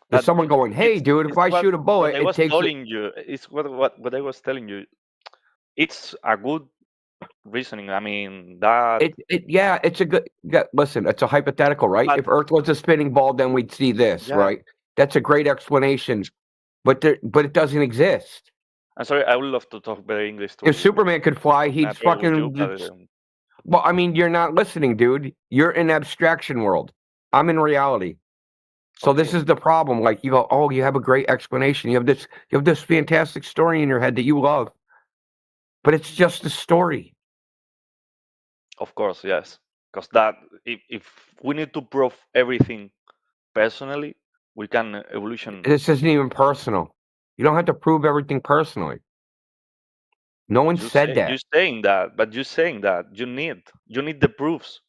There's someone going, "Hey, dude, if I shoot a bullet, it takes." It's what I was telling you. It's a good reasoning. I mean that. It's a good. Listen, it's a hypothetical, right? If Earth was a spinning ball, then we'd see this, right? That's a great explanation, but it doesn't exist. I'm sorry. I would love to talk better English. If Superman could fly, he'd fucking. Well, I mean, you're not listening, dude. You're in abstraction world. I'm in reality. So this is the problem. Like you go, oh, you have a great explanation. You have this fantastic story in your head that you love, but it's just a story. Of course, yes. Because that if we need to prove everything personally, we can evolution. This isn't even personal. You don't have to prove everything personally. No one said that. You're saying that, but you're saying that you need the proofs.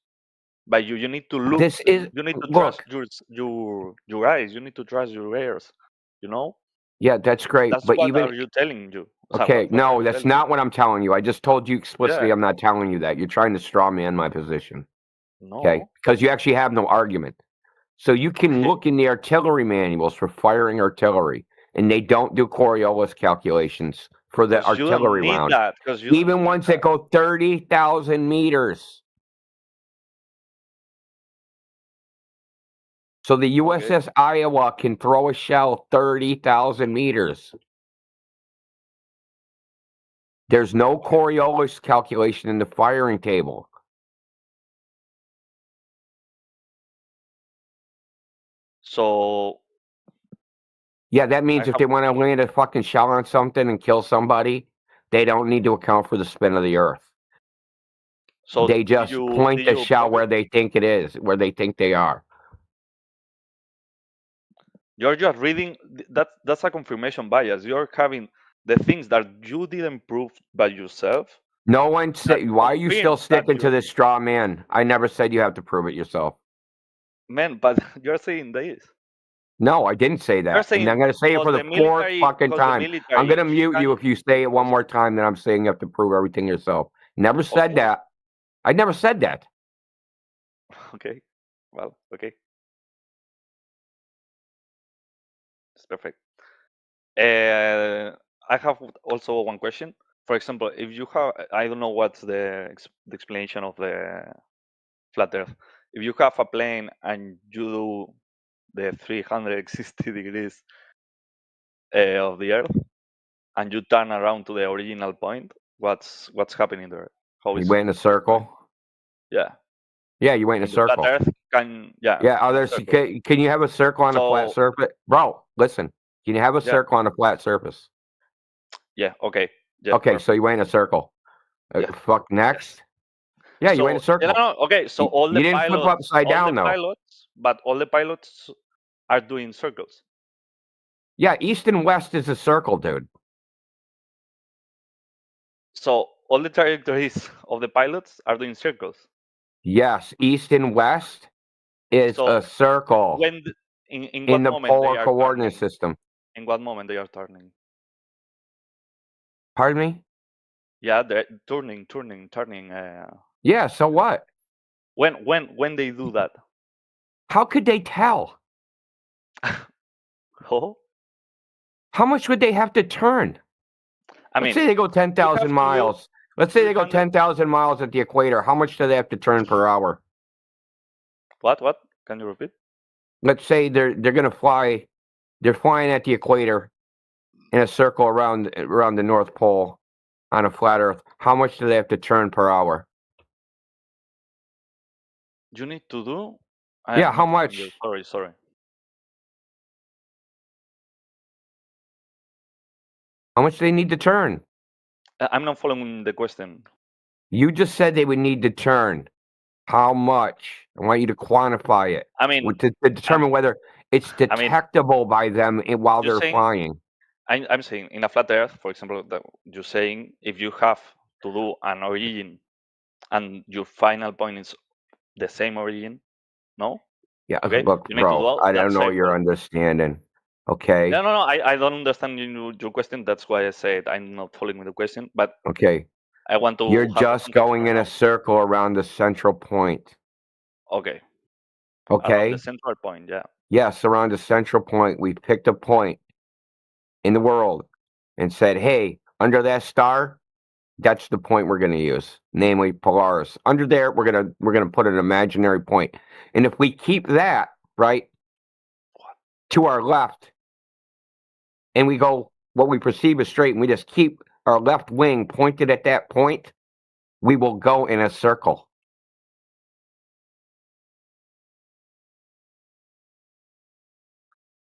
But you need to look. You need to trust your eyes. You need to trust your ears. You know. Yeah, that's great. That's but what even are you telling you? Okay, no, that's not what I'm telling you. I just told you explicitly. I'm not telling you that. You're trying to straw man my position. No. Okay, because you actually have no argument. So you can look in the artillery manuals for firing artillery, and they don't do Coriolis calculations for the artillery round. Even ones that go 30,000 meters. So the USS Iowa can throw a shell 30,000 meters. There's no Coriolis calculation in the firing table. So Yeah, that means I if have they want to land a fucking shell on something and kill somebody, they don't need to account for the spin of the Earth. so They just point did the you shell prove where it? they think it is, where they think they are. You're just reading. That's a confirmation bias. You're having the things that you didn't prove by yourself. No one That said. Why are you still confirms that sticking to you, this straw man? I never said you have to prove it yourself. man. But you're saying this. No, I didn't say You're that. And saying I'm going to say it for the fourth fucking time. I'm going to mute you if you say it one more time. Then I'm saying you have to prove everything yourself. Never said that. I never said that. Okay. Well, okay. It's perfect. I have also one question. For example, if you have, I don't know what's the explanation of the flat Earth. If you have a plane and you do the 360 degrees of the Earth, and you turn around to the original point, what's happening there? How You is went in a circle. yeah? Yeah, you went in a In the flat circle. Earth can Yeah, in a others. circle. Can you have a circle on a flat So surface, bro? Listen, can you have a yeah, circle on a flat surface? yeah, okay, yeah, Okay, perfect. so you went in a circle. Yeah. Fuck next. Yeah, you went in a So circle. okay. So all You the didn't flip pilots, upside down though. all the pilots are doing circles. Yeah, east and west is a circle, dude. So all the trajectories of the pilots are doing circles. Yes, east and west is So a circle when in in what the moment they polar are coordinate turning? system. In what moment they are turning? Pardon me? Yeah, they're turning. Yeah, so what? When they do that? How could they tell? Oh, How much would they have to turn? I Let's mean, say they go you 10,000 have to do miles. Let's say they go 300. 10,000 miles at the equator. How much do they have to turn per hour? What? Can you repeat? Let's say they're going to fly. They're flying at the equator in a circle around the North Pole on a flat Earth. How much do they have to turn per hour? You need to do. Yeah, I'm how not following you. much? Sorry. How much do they need to turn? I'm not following the question. You just said they would need to turn. How much? I want you to quantify it. I mean, to determine whether it's detectable by them while you're they're saying, flying. I'm saying in a flat Earth, for example, that you're saying if you have to do an origin and your final point is the same origin, no? Yeah, Okay. look, You need to do bro, I that don't know what you're circle. understanding. Okay. No. I don't understand your question. That's why I said I'm not following the question. But Okay. I want to. You're have the just going context in right a circle around the central point. now. Okay. Okay. Around the central point, yeah. Yes, around the central point. We picked a point in the world and said, hey, under that star, that's the point we're going to use, namely Polaris. Under there, we're gonna put an imaginary point. And if we keep that right to our left, and we go what we perceive as straight, and we just keep our left wing pointed at that point, we will go in a circle.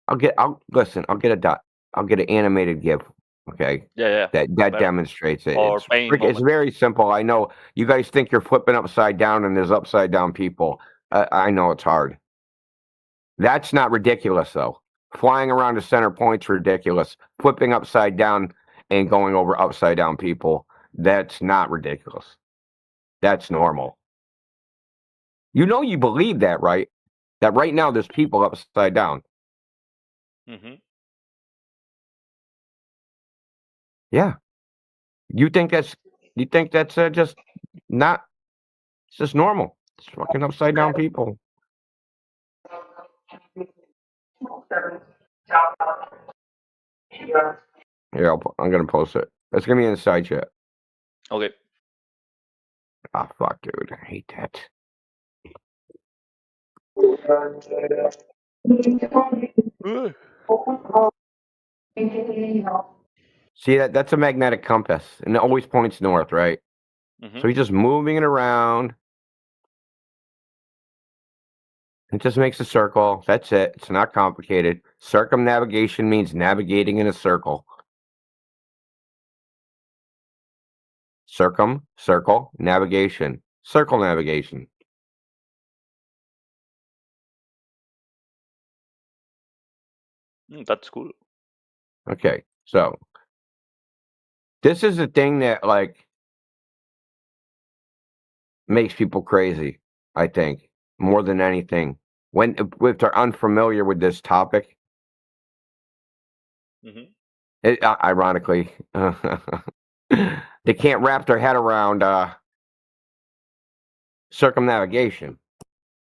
I'll get a dot. I'll get an animated GIF. Okay. Yeah. That demonstrates it. Or It's pain very simple. I know you guys think you're flipping upside down and there's upside down people. I know it's hard. That's not ridiculous though. Flying around a center point's ridiculous. Flipping upside down and going over upside down people, that's not ridiculous. That's normal. You know you believe that, right? That right now there's people upside down. Mm-hmm. Yeah. You think that's just not, it's just normal. It's fucking upside down people. Here, I'm gonna post it. It's gonna be in the side chat. Okay. Ah, fuck, dude. I hate that. See, that's a magnetic compass, and it always points north, right? Mm-hmm. So he's just moving it around. It just makes a circle. That's it. It's not complicated. Circumnavigation means navigating in a circle. Circle, navigation. Circle navigation. That's cool. Okay, so this is the thing that like makes people crazy, I think, more than anything. If they're unfamiliar with this topic, ironically, they can't wrap their head around circumnavigation.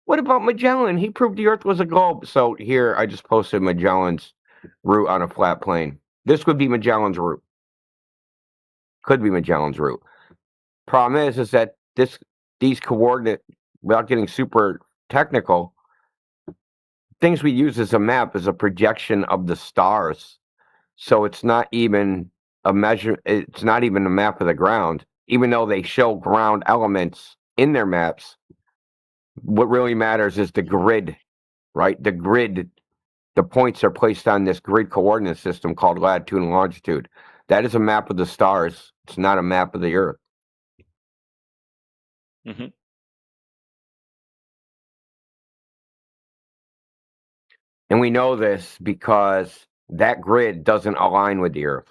What about Magellan? He proved the Earth was a globe. So here, I just posted Magellan's route on a flat plane. This would be Magellan's route. Could be Magellan's route. Problem is that these coordinate, without getting super technical, things we use as a map is a projection of the stars. So it's not even a measure. It's not even a map of the ground, even though they show ground elements in their maps. What really matters is the grid, right? The grid, the points are placed on this grid coordinate system called latitude and longitude. That is a map of the stars. It's not a map of the Earth. And we know this because that grid doesn't align with the Earth.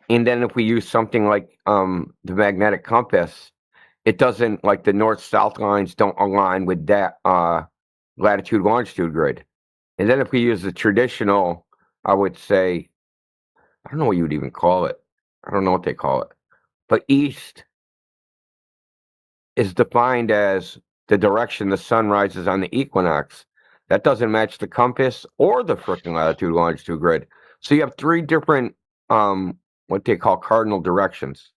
And then if we use something like the magnetic compass, it doesn't, like the north-south lines don't align with that latitude-longitude grid. And then if we use the traditional, I would say, I don't know what you would even call it. I don't know what they call it. But east is defined as the direction the sun rises on the equinox. That doesn't match the compass or the freaking latitude-longitude grid. So you have three different, what they call cardinal directions.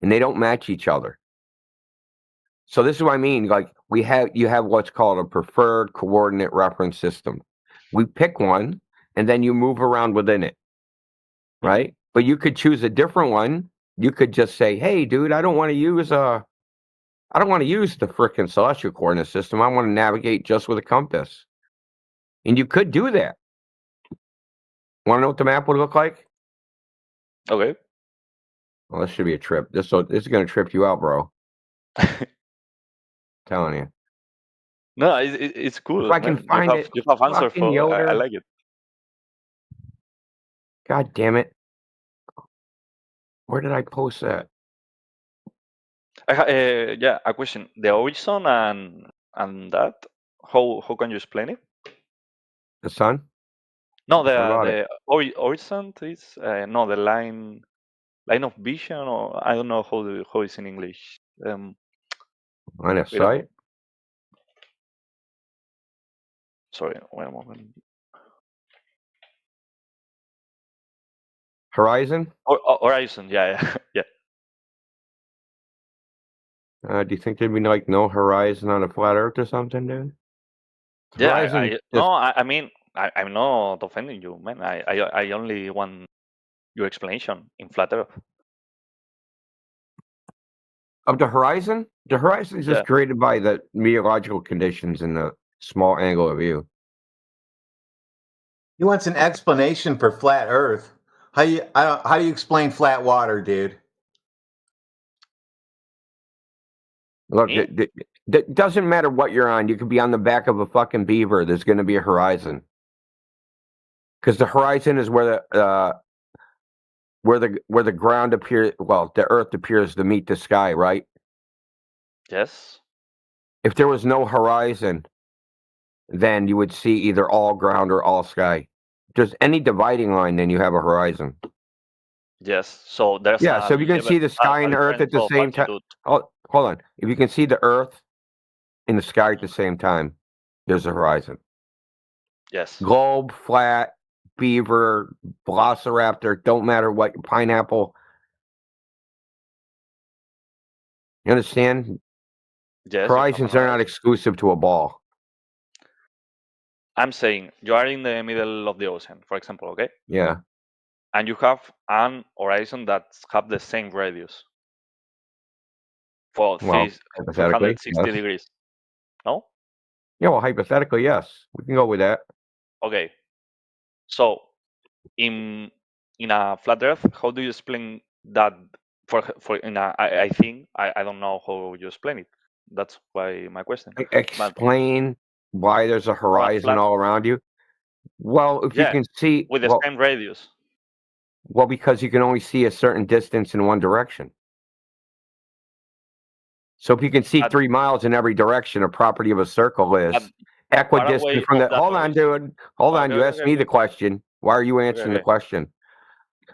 And they don't match each other. So this is what I mean. Like you have what's called a preferred coordinate reference system. We pick one, and then you move around within it, right? But you could choose a different one. You could just say, "Hey, dude, I don't want to use the frickin' celestial coordinate system. I want to navigate just with a compass." And you could do that. Want to know what the map would look like? Okay. Well, this should be a trip. This is going to trip you out, bro. Telling you. No, it's cool. If I can find it, you have answer fucking for. I Yoder. like it. God damn it! Where did I post that? Yeah, a question. The horizon and that. How can you explain it? The sun? No, about the horizon is no the line of vision, or I don't know how it's in English. Line of wait a sight? Sorry, wait a moment. Horizon? Horizon, yeah. Do you think there'd be like no horizon on a flat Earth or something, dude? Yeah, Horizon I mean, I'm not offending you, man. I only want your explanation in flat Earth. Of the horizon? The horizon is just Yeah. created by the meteorological conditions in the small angle of view. He wants an explanation for flat Earth. How do you explain flat water, dude? Look, it doesn't matter what you're on. You could be on the back of a fucking beaver. There's going to be a horizon. Because the horizon is where the ground appears. Well, the Earth appears to meet the sky, right? Yes. If there was no horizon, then you would see either all ground or all sky. If there's any dividing line, then you have a horizon. Yes. So there's so if you can see the sky and the Earth at the same time. Oh, hold on. If you can see the Earth and the sky at the same time, there's a horizon. Yes. Globe, flat, beaver, velociraptor, don't matter what, pineapple. You understand? Yes. Horizons are not exclusive to a ball. I'm saying you are in the middle of the ocean, for example, okay? Yeah. And you have an horizon that have the same radius for 360 yes. degrees. No? Yeah, well, hypothetically, yes, we can go with that. Okay. So, in a flat Earth, how do you explain that? I think I don't know how you explain it. That's why my question. But Explain why there's a horizon flat, all around you. Well, if you yeah, can see, with the same radius. well, because you can only see a certain distance in one direction. So if you can see 3 miles in every direction, a property of a circle is equidistant from the. Hold on, dude. Hold on. You asked me the question. Why are you answering the question?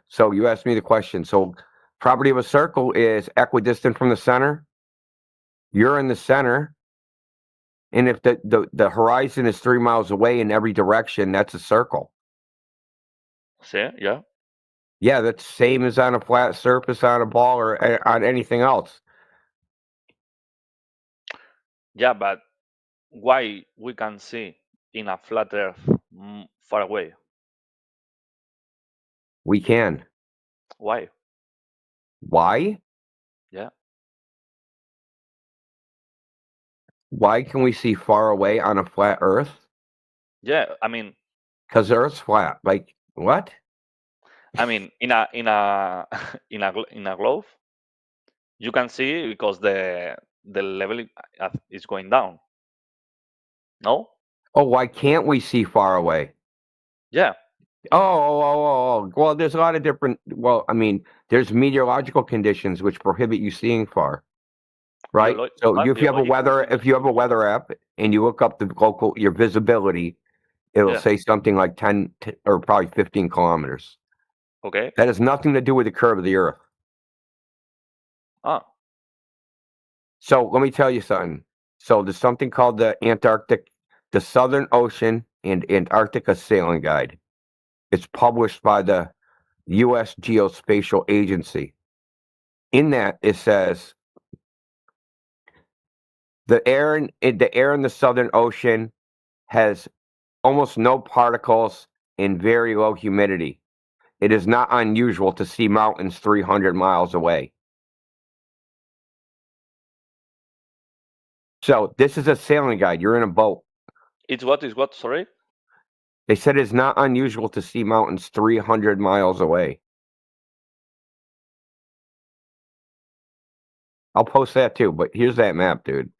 So you asked me the question. So property of a circle is equidistant from the center. You're in the center. And if the horizon is 3 miles away in every direction, that's a circle. See? Yeah. Yeah, that's same as on a flat surface on a ball or on anything else. Yeah, but why we can see in a flat Earth far away? We can. Why? Why? Yeah. Why can we see far away on a flat Earth? Yeah, I mean, because the Earth's flat. Like what? I mean, in a in a globe, you can see because the level is going down. No? Oh, why can't we see far away? Yeah. Oh. Well, there's a lot of different. Well, I mean, there's meteorological conditions which prohibit you seeing far. Right. So if you have a weather app and you look up the local your visibility, it'll say something like 10 or probably 15 kilometers. Okay. That has nothing to do with the curve of the Earth. Ah. So let me tell you something. So there's something called the Southern Ocean and Antarctica Sailing Guide. It's published by the U.S. Geospatial Agency. In that, it says the air in the Southern Ocean has almost no particles and very low humidity. It is not unusual to see mountains 300 miles away. So this is a sailing guide. You're in a boat. It's what? Sorry? They said it's not unusual to see mountains 300 miles away. I'll post that too, but here's that map, dude.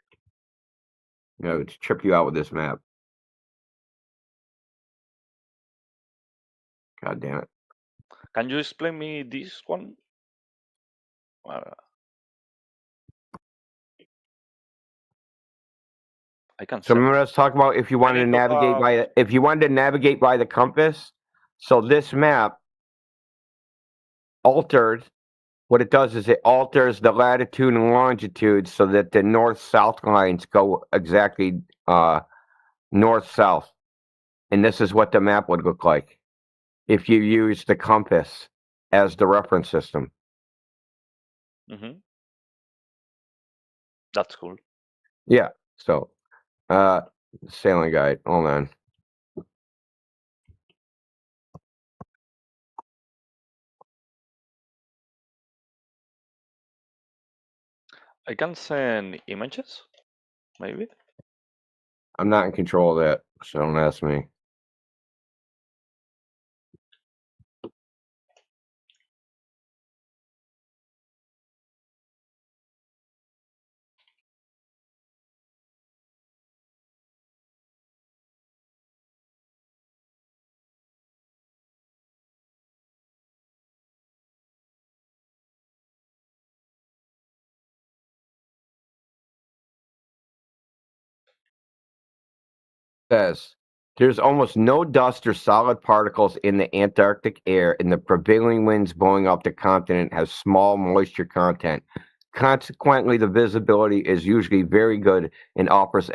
You know, to trip you out with this map. God damn it. Can you explain me this one? I can. So remember us talking about if you wanted to navigate by the compass. So this map altered. What it does is it alters the latitude and longitude so that the north-south lines go exactly north-south. And this is what the map would look like if you use the compass as the reference system. Mm-hmm. That's cool. Yeah. So, sailing guide. Hold on. I can send images, maybe. I'm not in control of that, so don't ask me. Says there's almost no dust or solid particles in the Antarctic air, and the prevailing winds blowing up the continent have small moisture content. Consequently, the visibility is usually very good and offers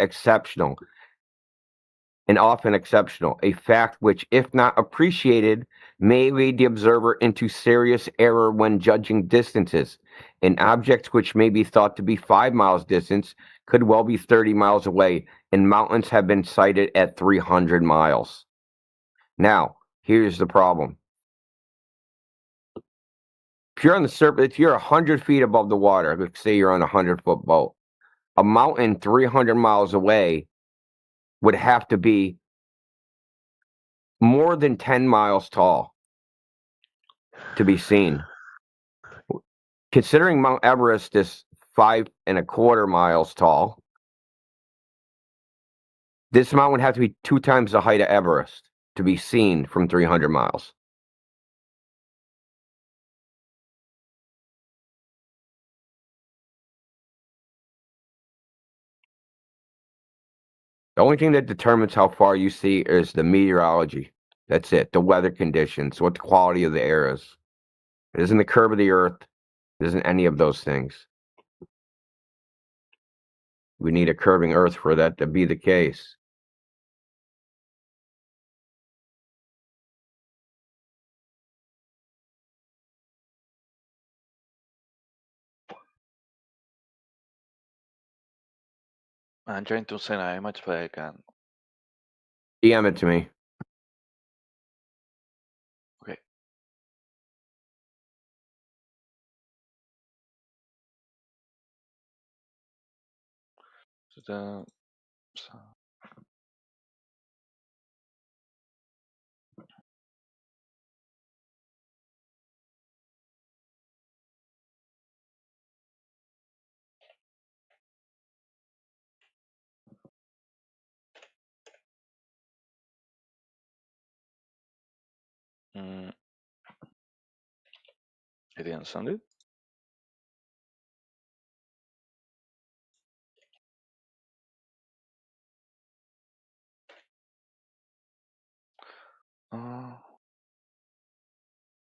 often exceptional, a fact which, if not appreciated, may lead the observer into serious error when judging distances. An object which may be thought to be 5 miles distance could well be 30 miles away, and mountains have been sighted at 300 miles. Now, here's the problem. If you're on the surface, if you're 100 feet above the water, let's say you're on a 100-foot boat, a mountain 300 miles away would have to be more than 10 miles tall to be seen. Considering Mount Everest is 5.25 miles tall, this mountain would have to be 2 times the height of Everest to be seen from 300 miles. The only thing that determines how far you see is the meteorology. That's it. The weather conditions, what the quality of the air is. It isn't the curve of the earth. It isn't any of those things. We need a curving earth for that to be the case. I'm trying to send an image, but I can. DM it to me. Okay. I didn't send it.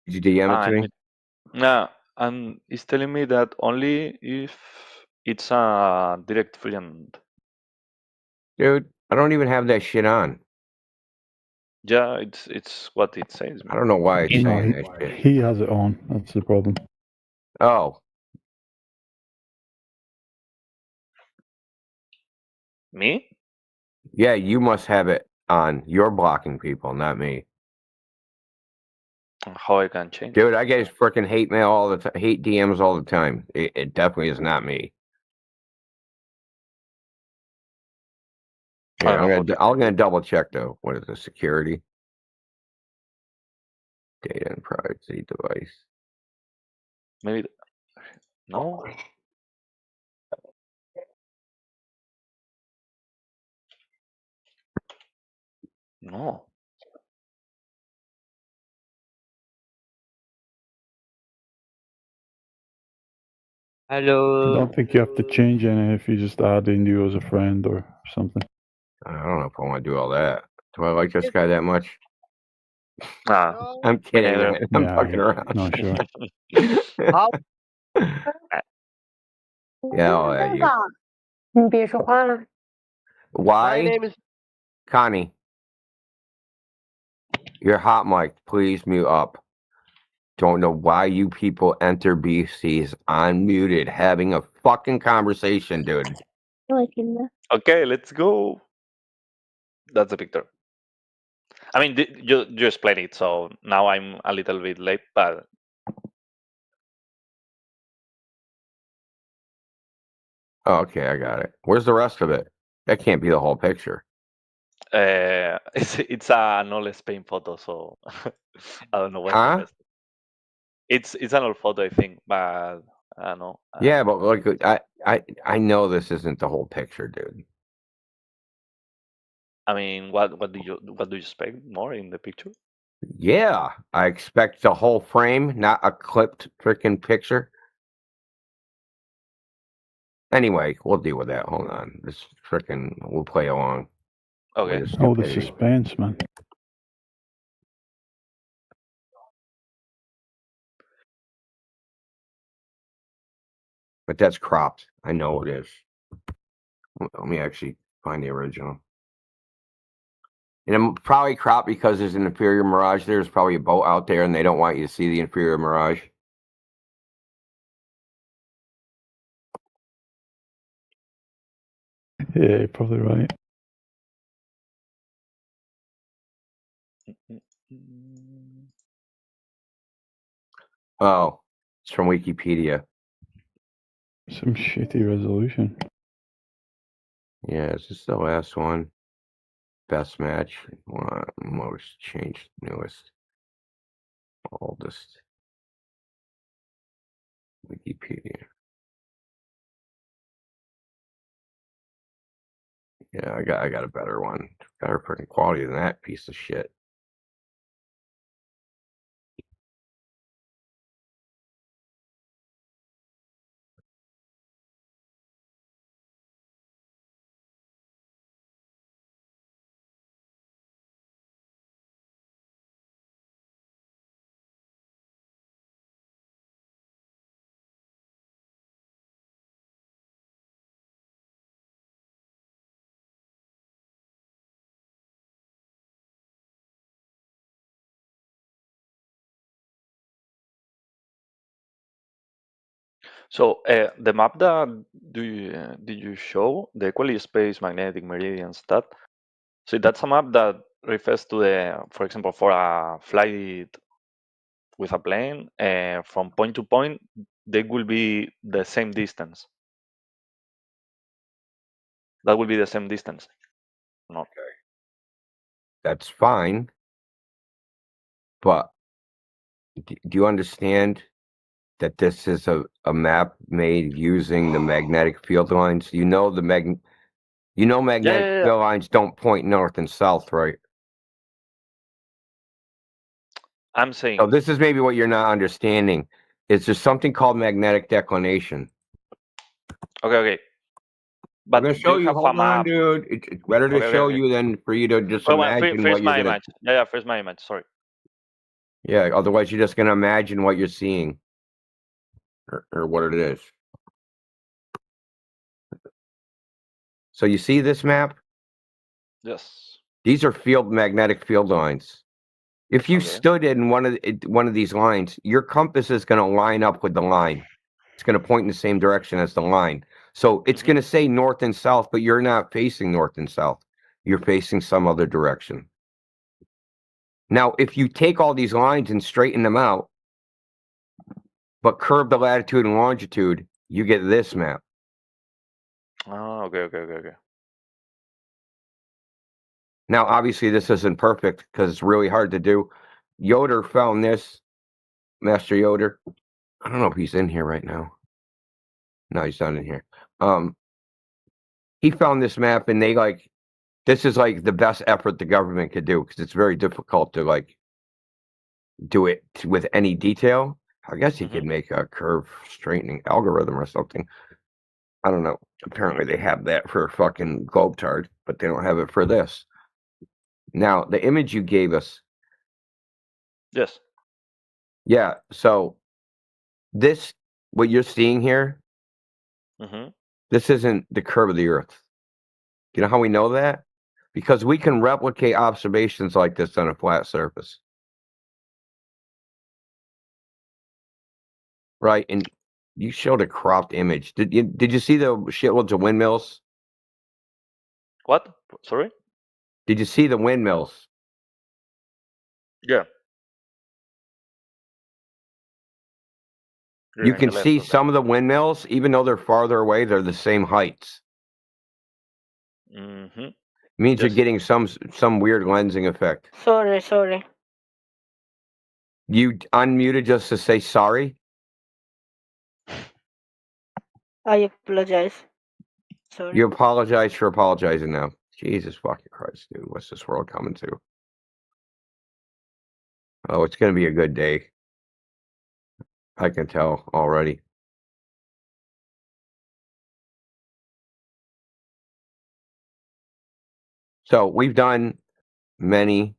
Did you DM it to me? No, and it's telling me that only if it's a direct friend. Dude, I don't even have that shit on. Yeah, it's what it says. I don't know why it's No, saying that shit. he has it on. That's the problem. Oh. Me? Yeah, you must have it on. You're blocking people, not me. How I can change? Dude, I get freaking hate mail all the time, hate DMs all the time. It definitely is not me. Yeah, I'm gonna double check though. What is the security? Data and privacy device. Maybe no. No. I don't think you have to change any if you just add in you as a friend or something. I don't know if I want to do all that. Do I like this guy that much? Ah, I'm kidding, neither. man. I'm fucking around. No, sure. Yeah, I'll add you. 你别说话了。 Why? My name is- Connie. You're hot mic. Please mute up. Don't know why you people enter BCs unmuted having a fucking conversation, dude. Okay, let's go. That's the picture. I mean, you explained it, so now I'm a little bit late, but Oh, okay, I got it. Where's the rest of it? That can't be the whole picture. it's an old Spain photo, so I don't know what's Huh? the best. It's an old photo, I think, but I don't know. Yeah, but like I know this isn't the whole picture, dude. I mean, what do you expect more in the picture? Yeah, I expect the whole frame, not a clipped freaking picture. Anyway, we'll deal with that. Hold on. This freaking we'll play along. Okay. Oh, the suspense, man. But that's cropped. I know it is. Let me actually find the original. And I'm probably cropped because there's an inferior mirage. There's probably a boat out there, and they don't want you to see the inferior mirage. Yeah, you're probably right. Oh, it's from Wikipedia. Some shitty resolution. Yeah, is this the last one? Best match. Most changed. Newest. Oldest. Wikipedia. Yeah, I got a better one. Better freaking quality than that piece of shit. So the map that did you show, the equally spaced magnetic meridians, so that's a map that refers to the, for example, for a flight with a plane, from point to point, they will be the same distance. That will be the same distance. No. That's fine. But do you understand that this is a map made using the magnetic field lines? You know magnetic Yeah. field lines don't point north and south, right? I'm saying. So this is maybe what you're not understanding. Is there something called magnetic declination? Okay. But I'm gonna show you. have Hold a on, map. dude. It's better to show you than for you to just imagine first what you're my gonna. image. Yeah, first my image. Sorry. Yeah. Otherwise, you're just gonna imagine what you're seeing, or what it is. So you see this map? Yes. These are magnetic field lines. If you stood in one of these lines, your compass is going to line up with the line. It's going to point in the same direction as the line. So it's going to say north and south, but you're not facing north and south. You're facing some other direction. Now, if you take all these lines and straighten them out, but curve the latitude and longitude, you get this map. Oh, okay. Now, obviously, this isn't perfect because it's really hard to do. Yoder found this, Master Yoder. I don't know if he's in here right now. No, he's not in here. He found this map, and this is like the best effort the government could do because it's very difficult to do it with any detail. I guess he could make a curve straightening algorithm or something. I don't know. Apparently, they have that for fucking Globetard, but they don't have it for this. Now, the image you gave us. Yes. Yeah. So what you're seeing here, this isn't the curve of the Earth. You know how we know that? Because we can replicate observations like this on a flat surface. Right? And you showed a cropped image. Did you see the shitloads of windmills? What? Sorry? Did you see the windmills? Yeah. You can see some of the windmills, even though they're farther away, they're the same heights. Means you're getting some weird lensing effect. Sorry. You unmuted just to say sorry? I apologize. Sorry. You apologize for apologizing now. Jesus fucking Christ, dude. What's this world coming to? Oh, it's going to be a good day. I can tell already. So we've done many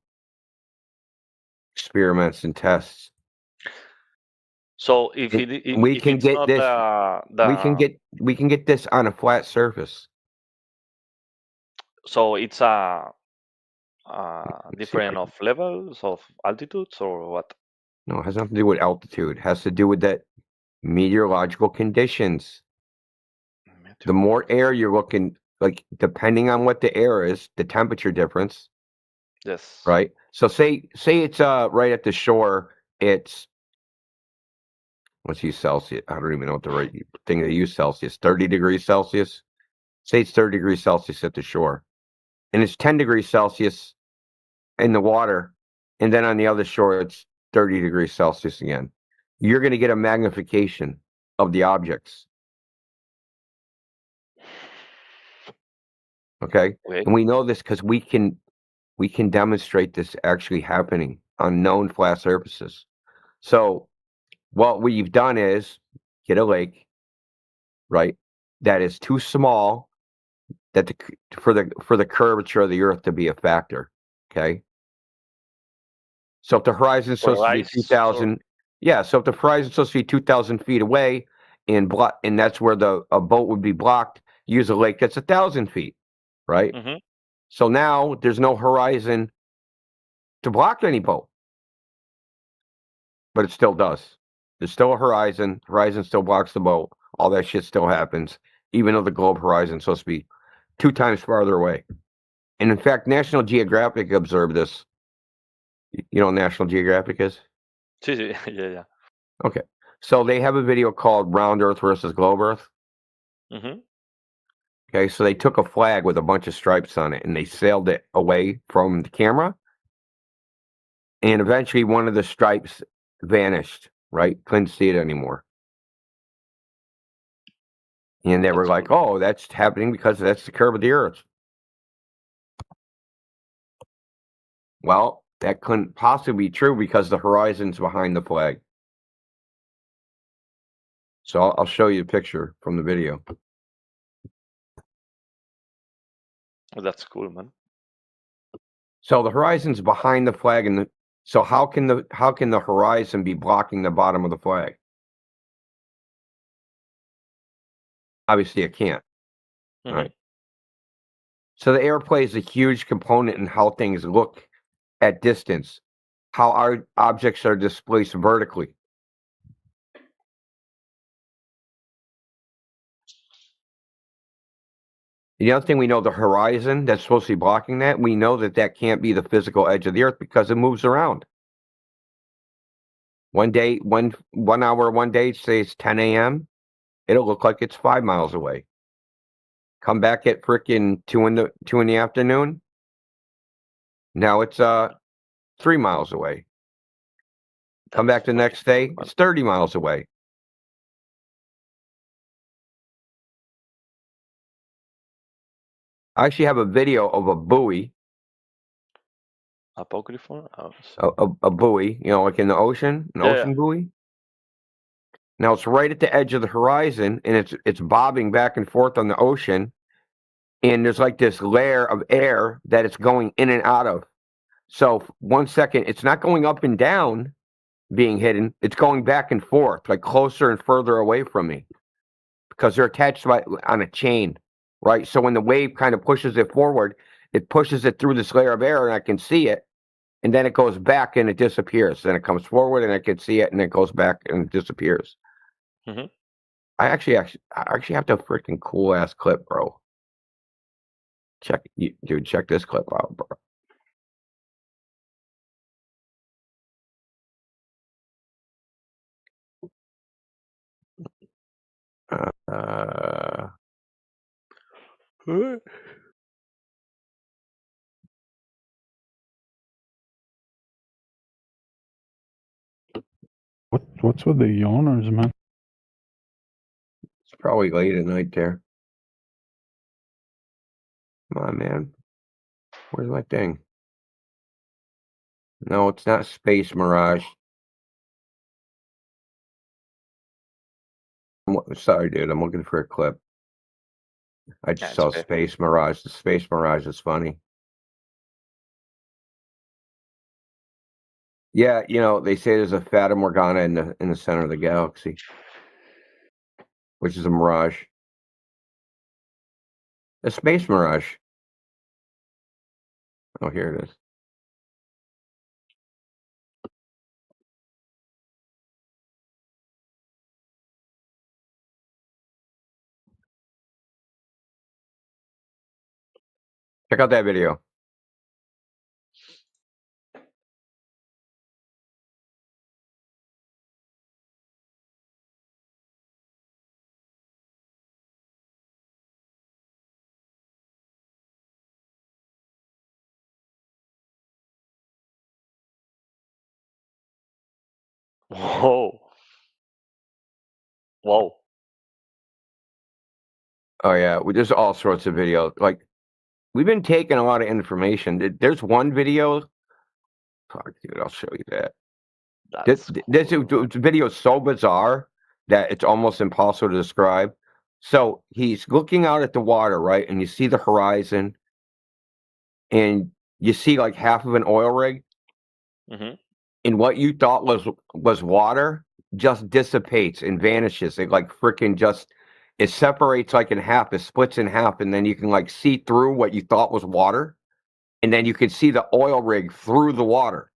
experiments and tests. So we can get this on a flat surface. So it's different of levels of altitudes or what? No, it has nothing to do with altitude. It has to do with that meteorological conditions. The more air you're looking, depending on what the air is, the temperature difference. Yes. Right. So say it's right at the shore. It's let's use Celsius. I don't even know what the right thing to use Celsius. 30 degrees Celsius. Say it's 30 degrees Celsius at the shore. and it's 10 degrees Celsius in the water, and then on the other shore it's 30 degrees Celsius again. You're going to get a magnification of the objects. Okay, and we know this because we can demonstrate this actually happening on known flat surfaces. So what we've done is get a lake, right, that is too small that for the curvature of the Earth to be a factor. Okay, so if the horizon is supposed to be 2,000, yeah. So if the horizon is supposed to be 2,000 feet away, and that's where a boat would be blocked, use a lake that's 1,000 feet, right? Mm-hmm. So now there's no horizon to block any boat, but it still does. There's still a horizon. Horizon still blocks the boat. All that shit still happens, even though the globe horizon is supposed to be 2 times farther away. And in fact, National Geographic observed this. You know what National Geographic is? Yeah. Okay. So they have a video called Round Earth versus Globe Earth. Mm-hmm. Okay, so they took a flag with a bunch of stripes on it and they sailed it away from the camera. And eventually one of the stripes vanished, right? Couldn't see it anymore. And they were like, oh, that's happening because that's the curve of the Earth. Well, that couldn't possibly be true because the horizon's behind the flag. So I'll show you a picture from the video. Oh, that's cool, man. So the horizon's behind the flag, and so how can the horizon be blocking the bottom of the flag? Obviously, it can't. Mm-hmm. Right. So the air plays a huge component in how things look at distance, how our objects are displaced vertically. The other thing we know, the horizon that's supposed to be blocking that, we know that can't be the physical edge of the Earth because it moves around. One day, one hour, one day, say it's 10 a.m., it'll look like it's 5 miles away. Come back at frickin' 2 in the afternoon. Now it's 3 miles away. Come back the next day, it's 30 miles away. I actually have a video of a buoy. Apocryphal? A buoy, like in the ocean, an ocean buoy. Now it's right at the edge of the horizon, and it's bobbing back and forth on the ocean, and there's like this layer of air that it's going in and out of. So 1 second, it's not going up and down, being hidden. It's going back and forth, like closer and further away from me, because they're attached on a chain, right? So when the wave kind of pushes it forward, it pushes it through this layer of air, and I can see it. And then it goes back and it disappears. Then it comes forward and I can see it, and it goes back and it disappears. Mm-hmm. I actually have to freaking cool ass clip, bro. Check this clip out, bro. What's with the yawners, man? It's probably late at night there. Come on, man. Where's my thing? No, it's not Space Mirage. Sorry, dude. I'm looking for a clip. I just saw Space Mirage. The Space Mirage is funny. Yeah, they say there's a Fata Morgana in the center of the galaxy, which is a mirage. A space mirage. Oh, here it is. Check out that video. Whoa. Whoa. Oh yeah, there's all sorts of videos. Like we've been taking a lot of information. There's one video. Fuck, dude, I'll show you that. This video is so bizarre that it's almost impossible to describe. So he's looking out at the water, right? And you see the horizon, and you see like half of an oil rig, and what you thought was water just dissipates and vanishes. It like freaking just it separates like in half, it splits in half, and then you can like see through what you thought was water, and then you can see the oil rig through the water.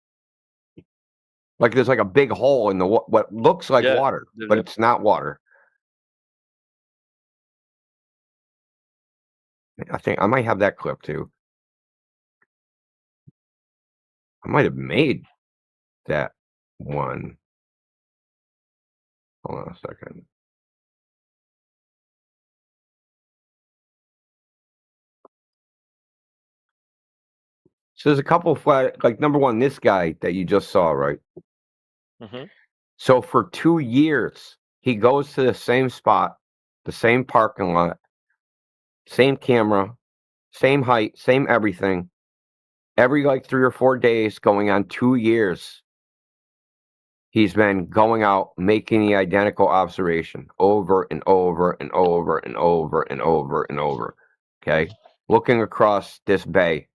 Like there's like a big hole in the what looks like water, but it's not water. I think I might have that clip too. I might have made that one. Hold on a second. So there's a couple of like number one, this guy that you just saw, right? So for 2 years, he goes to the same spot, the same parking lot, same camera, same height, same everything. Every like 3 or 4 days, going on 2 years, he's been going out making the identical observation over and over and over and over and over and over. Okay, looking across this bay,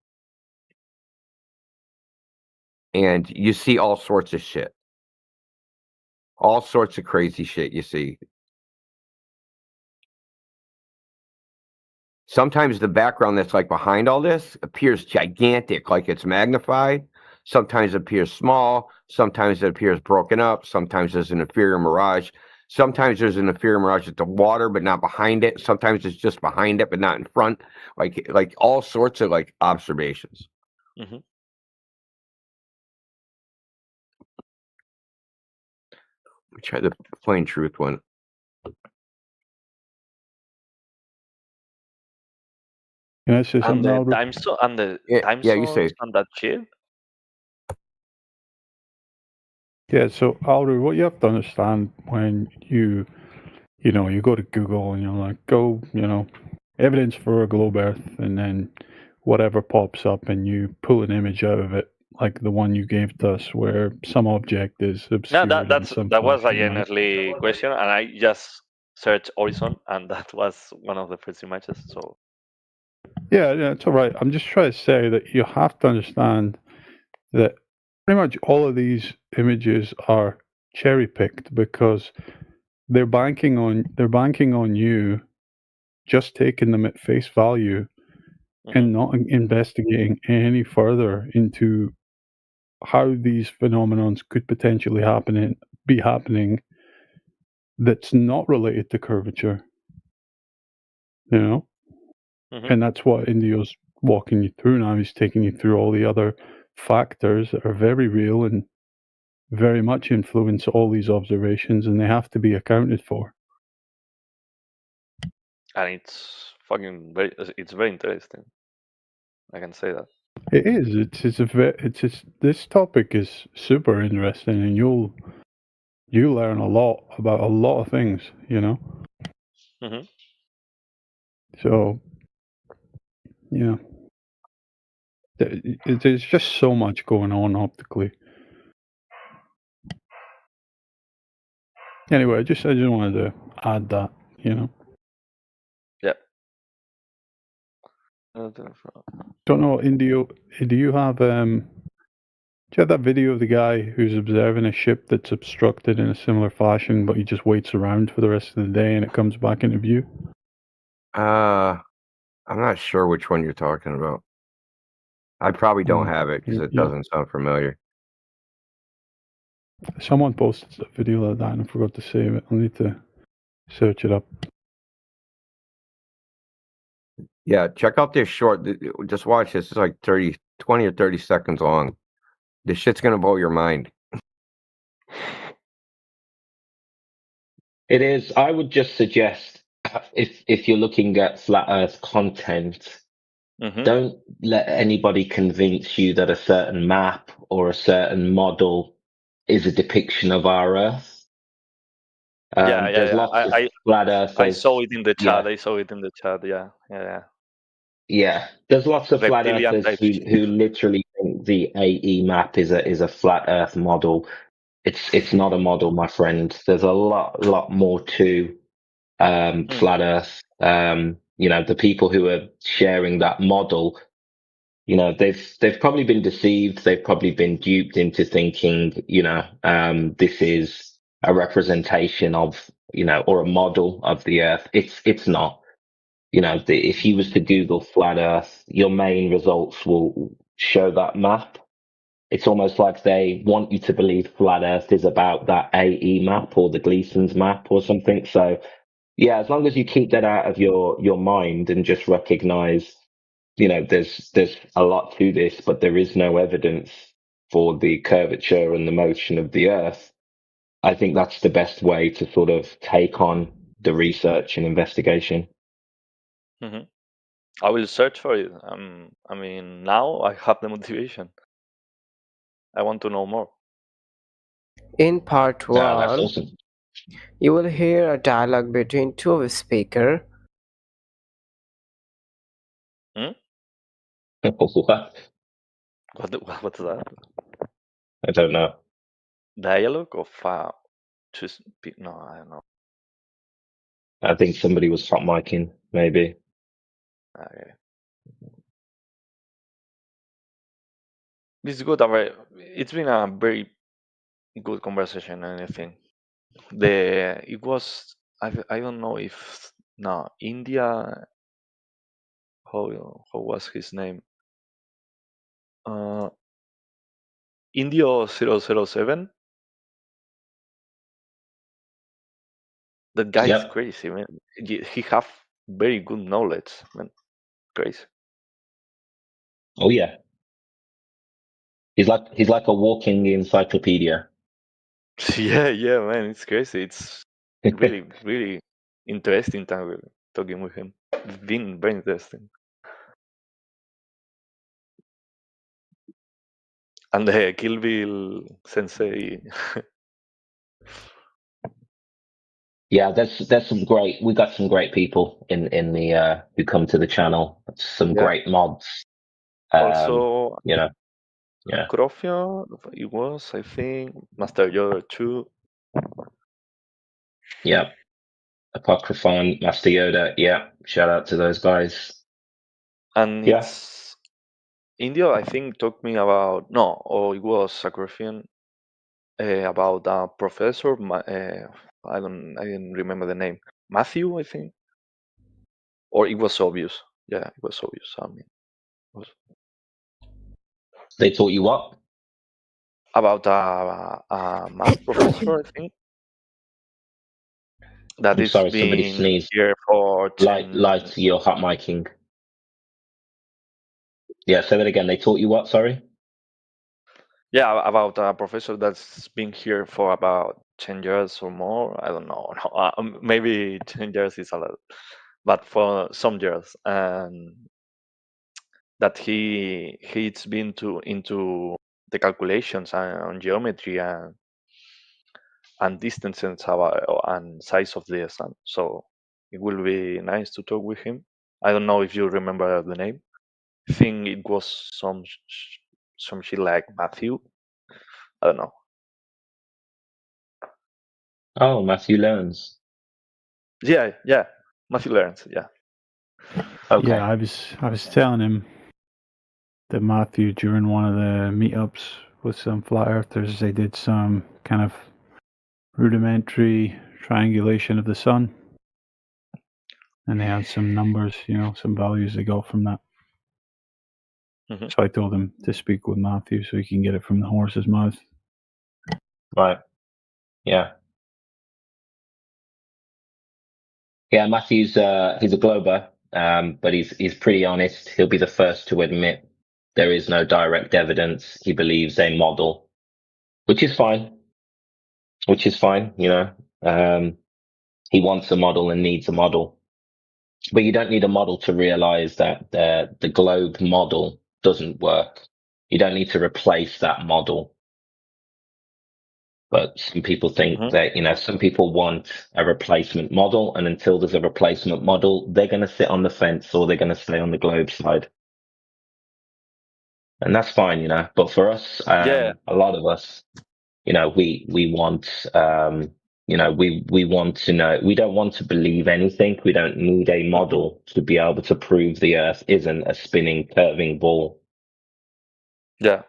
and you see all sorts of shit. All sorts of crazy shit you see. Sometimes the background that's like behind all this appears gigantic, like it's magnified. Sometimes it appears small. Sometimes it appears broken up. Sometimes there's an inferior mirage. Sometimes there's an inferior mirage at the water, but not behind it. Sometimes it's just behind it, but not in front. Like all sorts of like observations. We try the plain truth one. Can I say And something the now? time zone and the time yeah, you say. zones and that shit. Yeah, so Alru, what you have to understand when you go to Google and you're like, go, evidence for a globe Earth, and then whatever pops up and you pull an image out of it, like the one you gave to us, where some object is No, obscured in some that was a fashion, right? genuinely question, and I just searched Horizon, and that was one of the first images. So Yeah, it's all right. I'm just trying to say that you have to understand that pretty much all of these images are cherry picked because they're banking on you just taking them at face value and not investigating any further into how these phenomenons could potentially be happening that's not related to curvature. And that's what Indio's walking you through now. He's taking you through all the other factors that are very real and very much influence all these observations, and they have to be accounted for. and it's very interesting. I can say that. It is. This topic is super interesting, and you learn a lot about a lot of things. So, yeah, there's just so much going on optically. Anyway, I just wanted to add that. Yeah. Don't know, Indio. Do you have that video of the guy who's observing a ship that's obstructed in a similar fashion, but he just waits around for the rest of the day and it comes back into view? I'm not sure which one you're talking about. I probably don't have it because it doesn't sound familiar. Someone posted a video like that and I forgot to save it. I'll need to search it up. Yeah, check out this short. Just watch this. It's like 20 or 30 seconds long. This shit's gonna blow your mind. It is. I would just suggest if you're looking at flat Earth content, don't let anybody convince you that a certain map or a certain model is a depiction of our Earth. There's lots of flat earthers. I saw it in the chat. Yeah. I saw it in the chat. Yeah. Yeah, there's lots of flat Reptilian earthers type who literally think the AE map is a flat Earth model. It's not a model, my friend. There's a lot more to flat Earth. The people who are sharing that model, they've probably been deceived. They've probably been duped into thinking, this is a representation of, or a model of the Earth. It's not. If you was to Google flat Earth, your main results will show that map. It's almost like they want you to believe flat Earth is about that AE map or the Gleason's map or something. So, yeah, as long as you keep that out of your mind and just recognize, there's a lot to this, but there is no evidence for the curvature and the motion of the Earth. I think that's the best way to sort of take on the research and investigation. Mm-hmm. I will search for it. Now I have the motivation. I want to know more. In part 1, that's awesome. You will hear a dialogue between two of the speakers. What? What's that? I don't know. Dialogue of no, I don't know. I think somebody was hot micing, maybe. Okay. This is good. It's been a very good conversation and anything. It was I don't know if India. How was his name? Indio 007. That guy is crazy, man. He have very good knowledge, man. Crazy. Oh yeah. He's like a walking encyclopedia. Yeah, man. It's crazy. It's really, really interesting time talking with him. It's been very interesting. And the Kill Bill sensei. Yeah, there's some great. We got some great people in the who come to the channel. Some great mods. Also, yeah. Crofia, it was, I think, Master Yoda 2. Yeah. Apocryphon, Master Yoda. Yeah. Shout out to those guys. And it's India, I think, talked me about it was Sacrifian about a professor. I didn't remember the name. Matthew, I think, or it was obvious. Yeah, it was obvious. They taught you what? About a math professor, I think. That is sorry, somebody sneezed. Here for light your hot micing. Yeah, say that again. They taught you what? Sorry. Yeah, about a professor that's been here for about 10 years or more. I don't know. Maybe 10 years is a lot, but for some years, and that he's been into the calculations on geometry and distances and size of the sun. So it will be nice to talk with him. I don't know if you remember the name. I think it was some shit like Matthew. I don't know. Oh, Matthew Learns. Yeah, Matthew Learns. Yeah. Okay. Yeah, I was telling him that Matthew during one of the meetups with some flat earthers, they did some kind of rudimentary triangulation of the sun, and they had some numbers, some values they got from that. Mm-hmm. So I told him to speak with Matthew so he can get it from the horse's mouth. Right. Yeah. Yeah, Matthew's he's a glober, but he's pretty honest. He'll be the first to admit there is no direct evidence. He believes a model, which is fine. He wants a model and needs a model, but you don't need a model to realize that the globe model doesn't work. You don't need to replace that model. But some people think that, some people want a replacement model, and until there's a replacement model, they're going to sit on the fence or they're going to stay on the globe side. And that's fine, But for us, Yeah. a lot of us, we want, we want to know. We don't want to believe anything. We don't need a model to be able to prove the Earth isn't a spinning, curving ball. Yeah.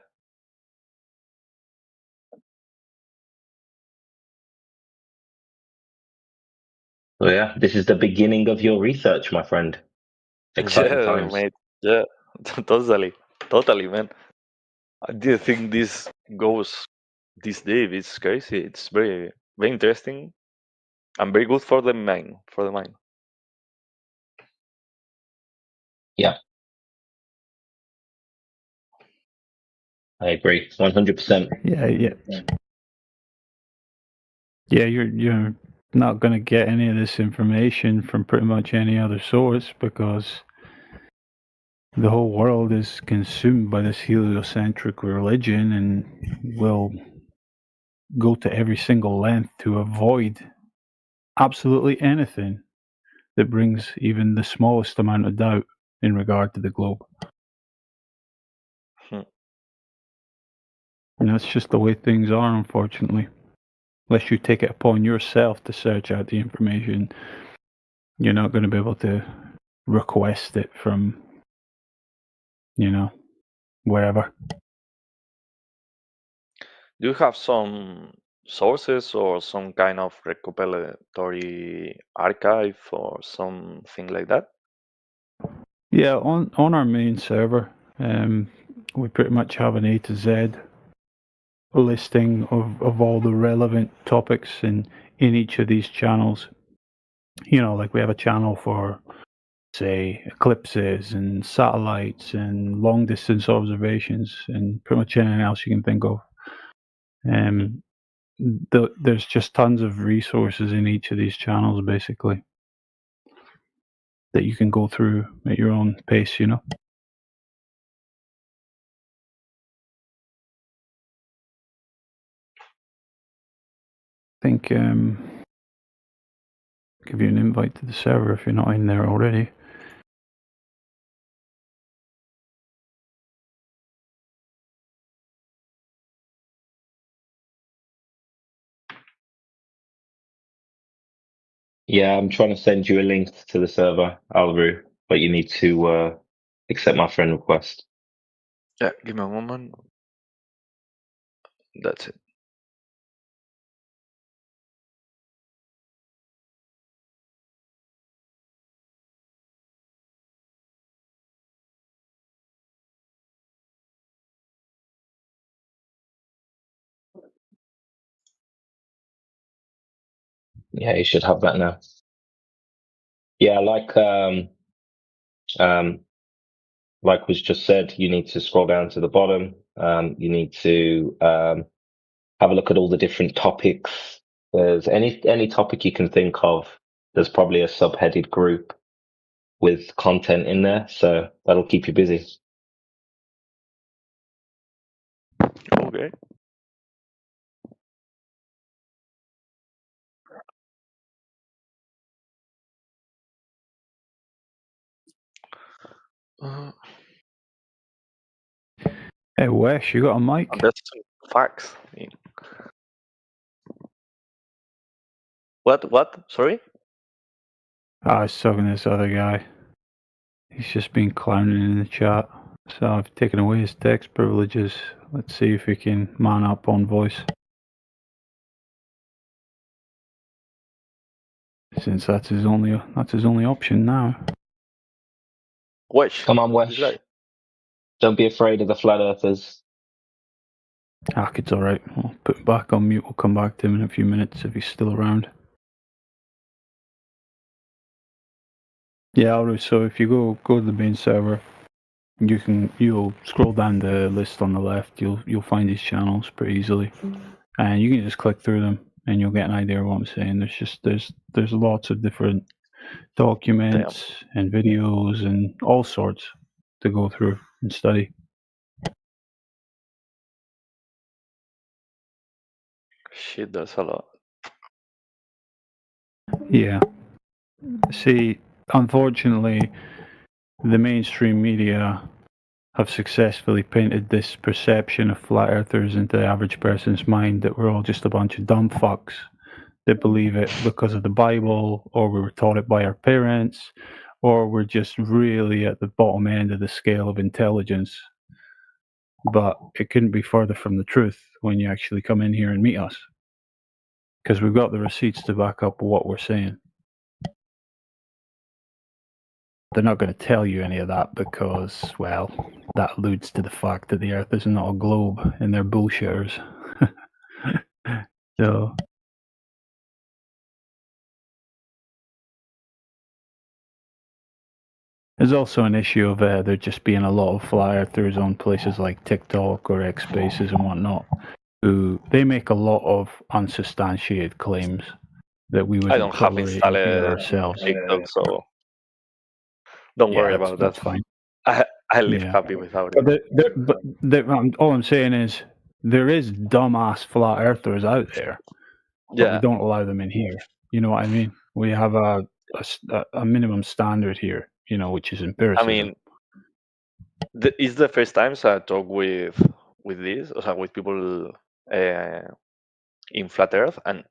So yeah, this is the beginning of your research, my friend. Exciting times. Mate. Yeah, totally, man. I didn't think this goes this deep. It's crazy. It's very, very interesting and very good for the mind. Yeah, I agree, 100%. Yeah, you're not going to get any of this information from pretty much any other source because the whole world is consumed by this heliocentric religion and will go to every single length to avoid absolutely anything that brings even the smallest amount of doubt in regard to the globe. And that's just the way things are, unfortunately. Unless you take it upon yourself to search out the information, you're not going to be able to request it from, wherever. Do you have some sources or some kind of recompilatory archive or something like that? Yeah, on our main server, we pretty much have an A to Z listing of all the relevant topics in each of these channels. Like we have a channel for, say, eclipses and satellites and long distance observations and pretty much anything else you can think of. There's just tons of resources in each of these channels, basically, that you can go through at your own pace, I think give you an invite to the server if you're not in there already. Yeah, I'm trying to send you a link to the server, Alru, but you need to accept my friend request. Yeah, give me a moment. That's it. Yeah, you should have that now. Yeah, like was just said, you need to scroll down to the bottom. You need to have a look at all the different topics. There's any topic you can think of. There's probably a subheaded group with content in there, so that'll keep you busy. Okay. Hey, Wes, you got a mic? That's some facts. What? Sorry? I was talking to this other guy. He's just been clowning in the chat. So I've taken away his text privileges. Let's see if he can man up on voice. Since that's his only option now. Wesh. Come on, Wesh. Don't be afraid of the flat earthers. It's alright. I'll put him back on mute. We'll come back to him in a few minutes if he's still around. Yeah, Alright, so if you go to the main server, you'll scroll down the list on the left, you'll find these channels pretty easily. And you can just click through them and you'll get an idea of what I'm saying. There's lots of different documents and videos and all sorts to go through and study. Shit, there's a lot. Yeah. See, unfortunately, the mainstream media have successfully painted this perception of flat earthers into the average person's mind that we're all just a bunch of dumb fucks that believe it because of the Bible, or we were taught it by our parents, or we're just really at the bottom end of the scale of intelligence. But it couldn't be further from the truth when you actually come in here and meet us, because we've got the receipts to back up what we're saying. They're not going to tell you any of that because, well, that alludes to the fact that the Earth is not a globe and they're bullshitters. So, there's also an issue of there just being a lot of flat earthers on places like TikTok or X Spaces and whatnot, who they make a lot of unsubstantiated claims that we would I don't have tolerate installed ourselves. TikTok, so don't worry Yeah, about that's that. fine. I live Yeah. happy without But, it. all I'm saying is there is dumbass flat earthers out there, but we Yeah. don't allow them in here. You know what I mean? We have a minimum standard here, you know, which is I empiricism. mean, it's the first time I talk with this, o sea, with people in flat Earth, and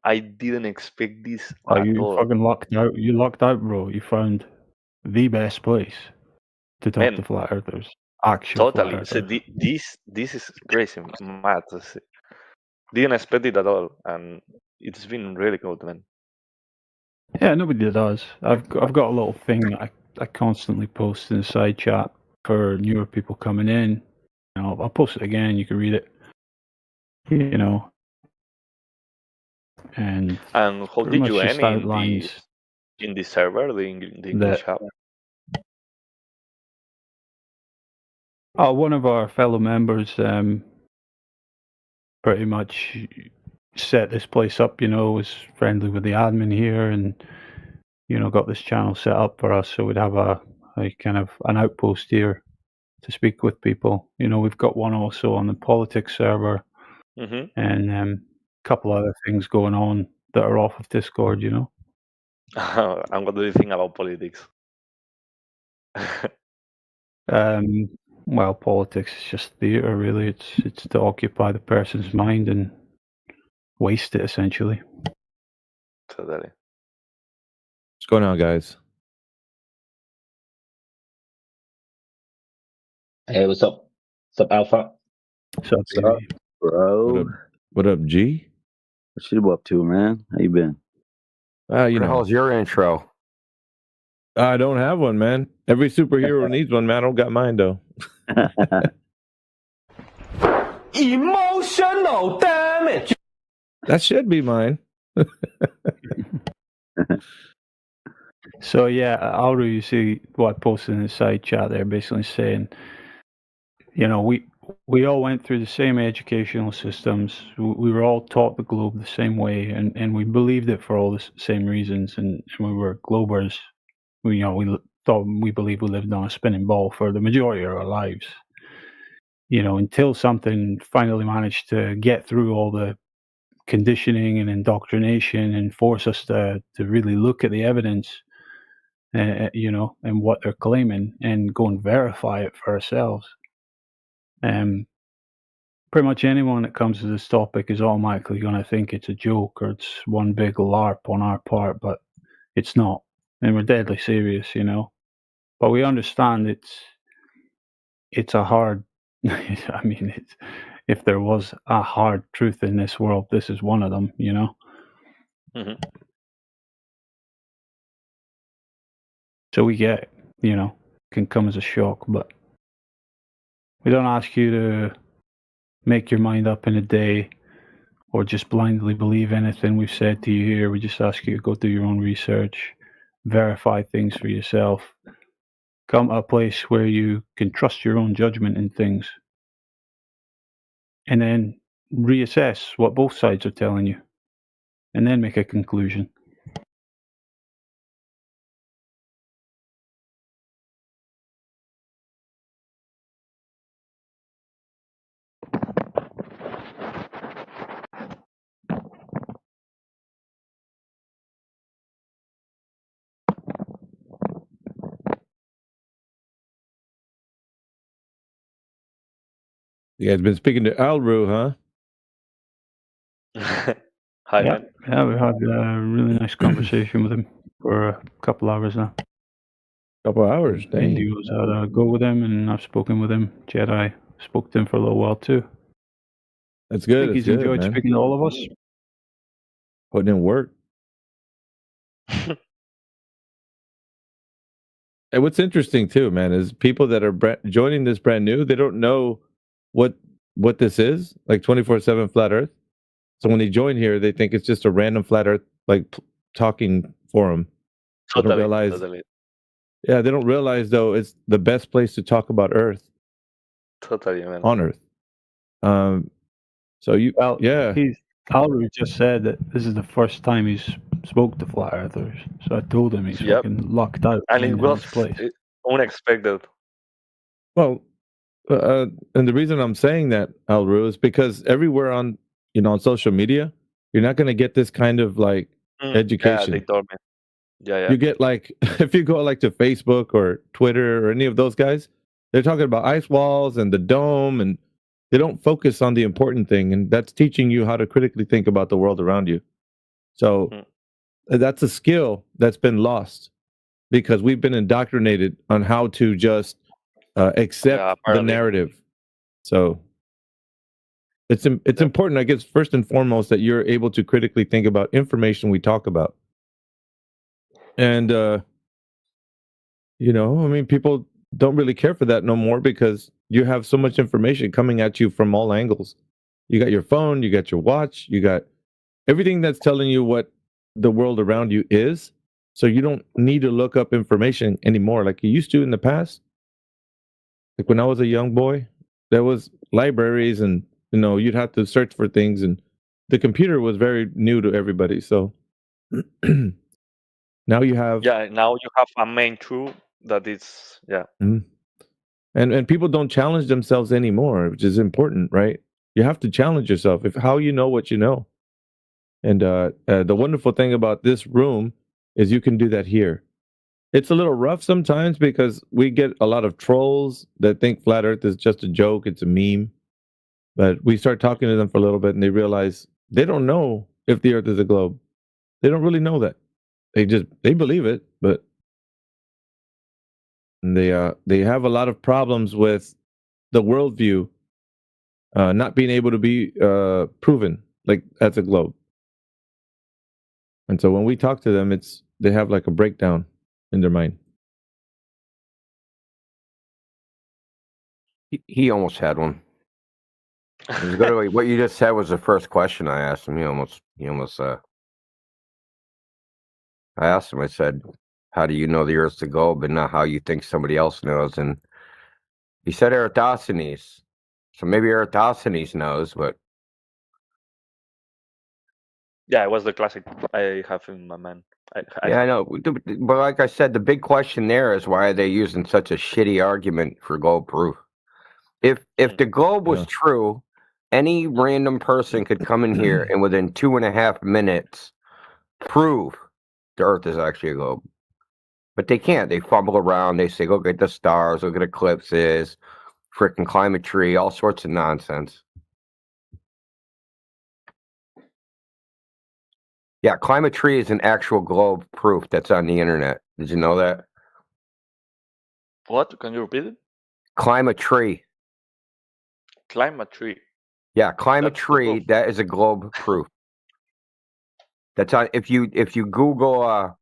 I didn't expect this Are at you all. fucking lucked out? You lucked out, bro. You found the best place to talk to Man, flat earthers. Actual flat totally. So earthers. this is crazy, mad. Didn't expect it at all, and it's been really good, man. Yeah, nobody does. I've got a little thing I constantly post in the side chat for newer people coming in. You know, I'll post it again. You can read it. You know, and And how pretty did much you just end outlines in the server, the English hub? One of our fellow members pretty much set this place up, you know, was friendly with the admin here and, you know, got this channel set up for us so we'd have a kind of an outpost here to speak with people. You know, we've got one also on the politics server and a couple other things going on that are off of Discord, you know. And what do you think about politics? Well, politics is just theatre, really. It's to occupy the person's mind and waste it, essentially. Totally. What's going on, guys? Hey, what's up? What's up, Alpha? What's up, What's up, bro? What up, G? What you up to, man? How you been? You What the know, hell's your intro? I don't have one, man. Every superhero needs one, man. I don't got mine though. Emotional damage. That should be mine. So yeah, Alru, you see what I posted in the side chat there, basically saying, you know, we all went through the same educational systems. We were all taught the globe the same way, and we believed it for all the same reasons. And we were globers. We believed we lived on a spinning ball for the majority of our lives. You know, until something finally managed to get through all the conditioning and indoctrination and force us to really look at the evidence, you know, and what they're claiming and go and verify it for ourselves. Pretty much anyone that comes to this topic is automatically going to think it's a joke or it's one big LARP on our part, but it's not. And we're deadly serious, you know. But we understand it's a hard, I mean, if there was a hard truth in this world, this is one of them, you know. So we get it, you know, it can come as a shock, but we don't ask you to make your mind up in a day or just blindly believe anything we've said to you here. We just ask you to go do your own research, verify things for yourself, come to a place where you can trust your own judgment in things, and then reassess what both sides are telling you, and then make a conclusion. You guys been speaking to Alru, huh? Hi, Yeah, man. yeah, we had a really nice conversation with him for a couple hours now. Couple hours, Me and dang. Duos had a go with him, and I've spoken with him. Jedi spoke to him for a little while too. That's I good. think That's he's good, enjoyed man. speaking to all of us. Putting in work. And what's interesting too, man, is people that are joining this brand new, they don't know what this is, like 24/7 flat Earth. So when they join here, they think it's just a random flat Earth like talking forum. They don't realize, Totally. yeah, they don't realize though it's the best place to talk about Earth Totally, man. on Earth. So you, Well, yeah, Alru just said that this is the first time he's spoke to flat earthers. So I told him he's Yep. fucking lucked out And it in was this place. unexpected. well, and the reason I'm saying that, Alru, is because everywhere on on social media, you're not going to get this kind of like Yeah, they education. told me. Yeah. You get like if you go like to Facebook or Twitter or any of those guys, they're talking about ice walls and the dome, and they don't focus on the important thing, and that's teaching you how to critically think about the world around you. So that's a skill that's been lost because we've been indoctrinated on how to just accept the apparently. narrative. So it's important, I guess, first and foremost, that you're able to critically think about information we talk about. And I mean, people don't really care for that no more because you have so much information coming at you from all angles. You got your phone, you got your watch, you got everything that's telling you what the world around you is. So you don't need to look up information anymore like you used to in the past. Like when I was a young boy, there was libraries and you'd have to search for things, and the computer was very new to everybody. So now you have Now you have a main tool that is and people don't challenge themselves anymore, which is important, right? You have to challenge yourself if how you know what you know. And the wonderful thing about this room is you can do that here. It's a little rough sometimes because we get a lot of trolls that think flat Earth is just a joke, it's a meme. But we start talking to them for a little bit and they realize they don't know if the Earth is a globe. They don't really know that. They believe it, but they have a lot of problems with the worldview not being able to be proven like as a globe. And so when we talk to them, they have like a breakdown in their mind. He almost had one. It was literally what you just said was the first question I asked him. He almost I asked him, I said, how do you know the Earth's a globe and not how you think somebody else knows? And he said Eratosthenes. So maybe Eratosthenes knows, but it was the classic I have in my mind. I know. But like I said, the big question there is why are they using such a shitty argument for globe proof? If the globe was true, any random person could come in here and within 2.5 minutes prove the Earth is actually a globe. But they can't. They fumble around. They say, look at the stars, look at eclipses, freaking climatry, all sorts of nonsense. Yeah, climatry is an actual globe proof that's on the internet. Did you know that? What? Can you repeat it? Climatry. Climatry. Yeah, climatry. That is a globe proof. That's on. If you Google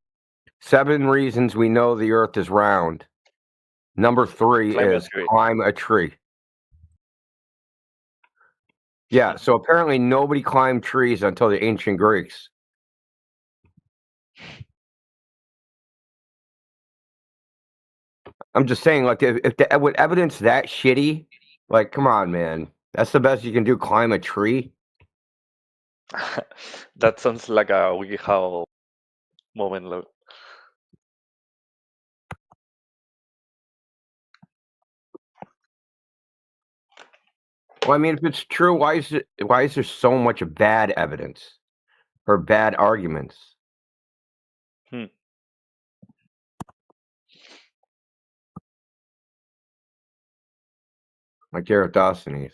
7 reasons we know the Earth is round, number 3 is climb a tree. Yeah, so apparently nobody climbed trees until the ancient Greeks. I'm just saying, like, with evidence that shitty, like, come on, man, that's the best you can do. Climb a tree. That sounds like a WikiHow moment. Well, I mean, if it's true, why is there so much bad evidence or bad arguments? Like Eratosthenes.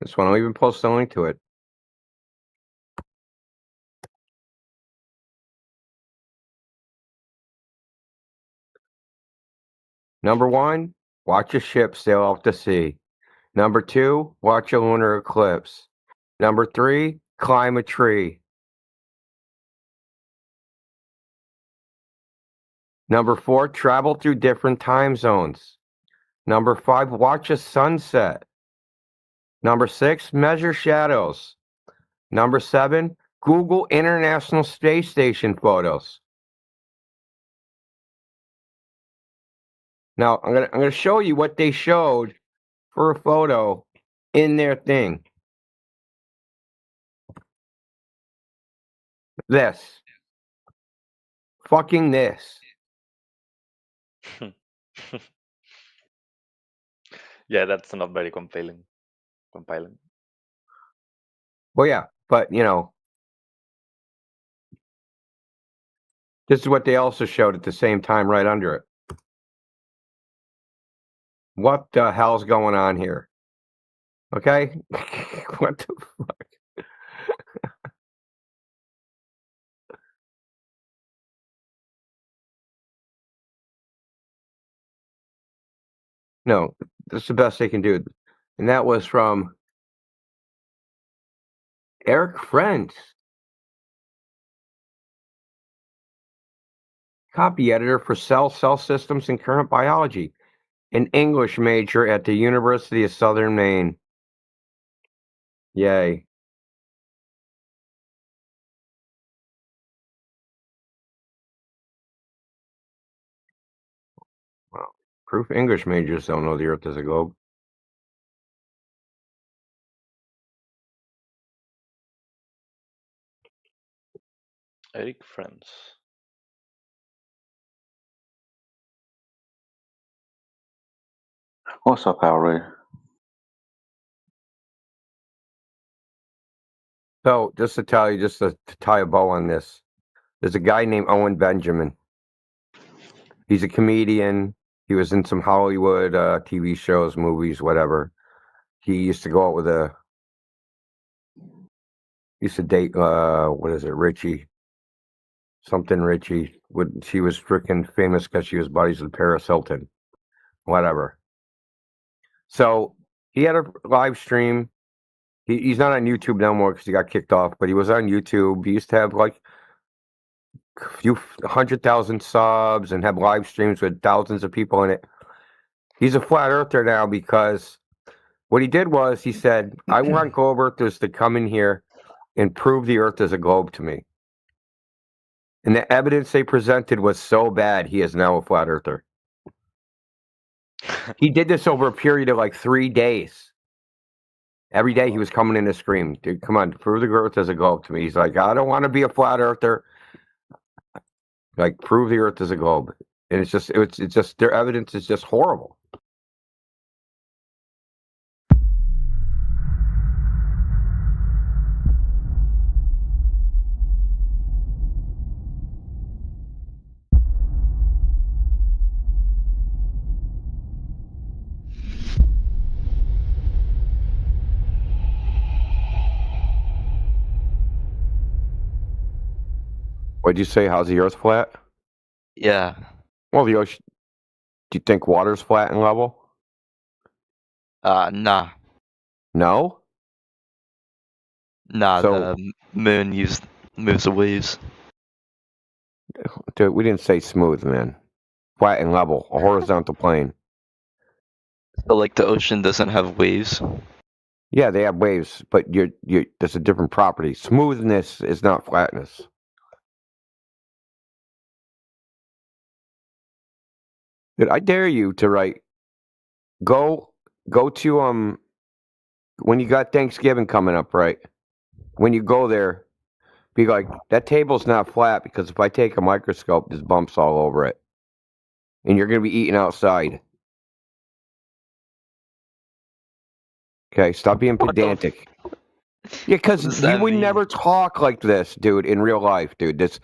This one, I'll even post a link to it. Number 1, watch a ship sail out to sea. Number 2, watch a lunar eclipse. Number 3, climb a tree. Number 4, travel through different time zones. Number 5, watch a sunset. Number 6, measure shadows. Number 7, Google International Space Station photos. Now, I'm gonna show you what they showed for a photo in their thing. This. Fucking this. Yeah, that's not very compelling. Well, yeah, but you know, this is what they also showed at the same time right under it. What the hell's going on here? Okay? What the fuck? No, that's the best they can do. And that was from Eric Friends, copy editor for Cell Systems and Current Biology, an English major at the University of Southern Maine. Yay. Well, proof English majors don't know the Earth is a globe. Eric Friends. What's up, Harry? So, just to tell you, just to tie a bow on this, there's a guy named Owen Benjamin. He's a comedian. He was in some Hollywood TV shows, movies, whatever. He used to go out with used to date, what is it, Richie? Something Richie. She was freaking famous because she was buddies with Paris Hilton. Whatever. So, he had a live stream. He's not on YouTube no more because he got kicked off, but he was on YouTube. He used to have like a few 100,000 subs and have live streams with thousands of people in it. He's a flat earther now because what he did was he said, I want globe earthers to come in here and prove the earth is a globe to me. And the evidence they presented was so bad, he is now a flat earther. He did this over a period of like 3 days. Every day he was coming in to scream, dude, come on, prove the earth is a globe to me. He's like, I don't want to be a flat earther. Like, prove the earth is a globe. And it's just their evidence is just horrible. What'd you say? How's the earth flat? Yeah. Well, the ocean. Do you think water's flat and level? Nah. No? Nah, So- the moon moves the waves. Dude, we didn't say smooth, man. Flat and level, a horizontal plane. So like the ocean doesn't have waves. Yeah, they have waves, but there's a different property. Smoothness is not flatness. Dude, I dare you to write. Go to when you got Thanksgiving coming up, right? When you go there, be like, that table's not flat because if I take a microscope, there's bumps all over it. And you're gonna be eating outside. Okay, stop being pedantic. Yeah, because does you that would mean? never talk like this, dude, in real life, dude. This,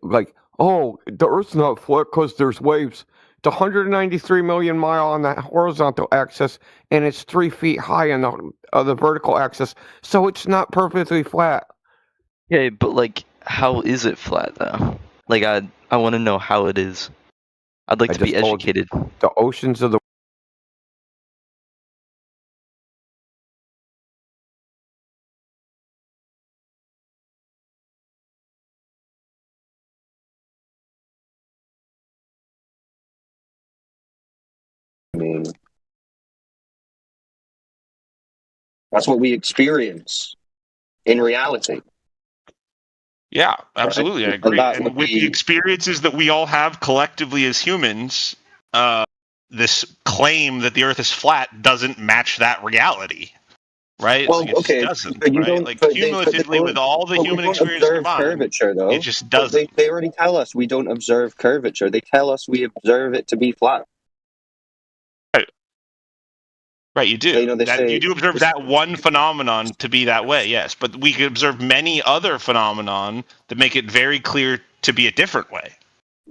like, oh, the Earth's not flat because there's waves. It's 193 million mile on the horizontal axis, and it's 3 feet high on the vertical axis. So it's not perfectly flat. Yeah, but like, how is it flat though? Like, I want to know how it is. I'd like I to be just told you, educated. the oceans of the I mean, that's what we experience in reality. Yeah, absolutely, I And agree. that And would with the be experiences that we all have collectively as humans, this claim that the Earth is flat doesn't match that reality, right? well, Like, it just okay, doesn't, but you right? don't. Like, But they cumulatively, with don't. all the But we human don't experience observe combined, curvature, it though. just But doesn't. they already tell us we don't observe curvature. They tell us we observe it to be flat. Right, you do. You know, they That say you do observe that one phenomenon to be that way, yes. But we could observe many other phenomenon that make it very clear to be a different way.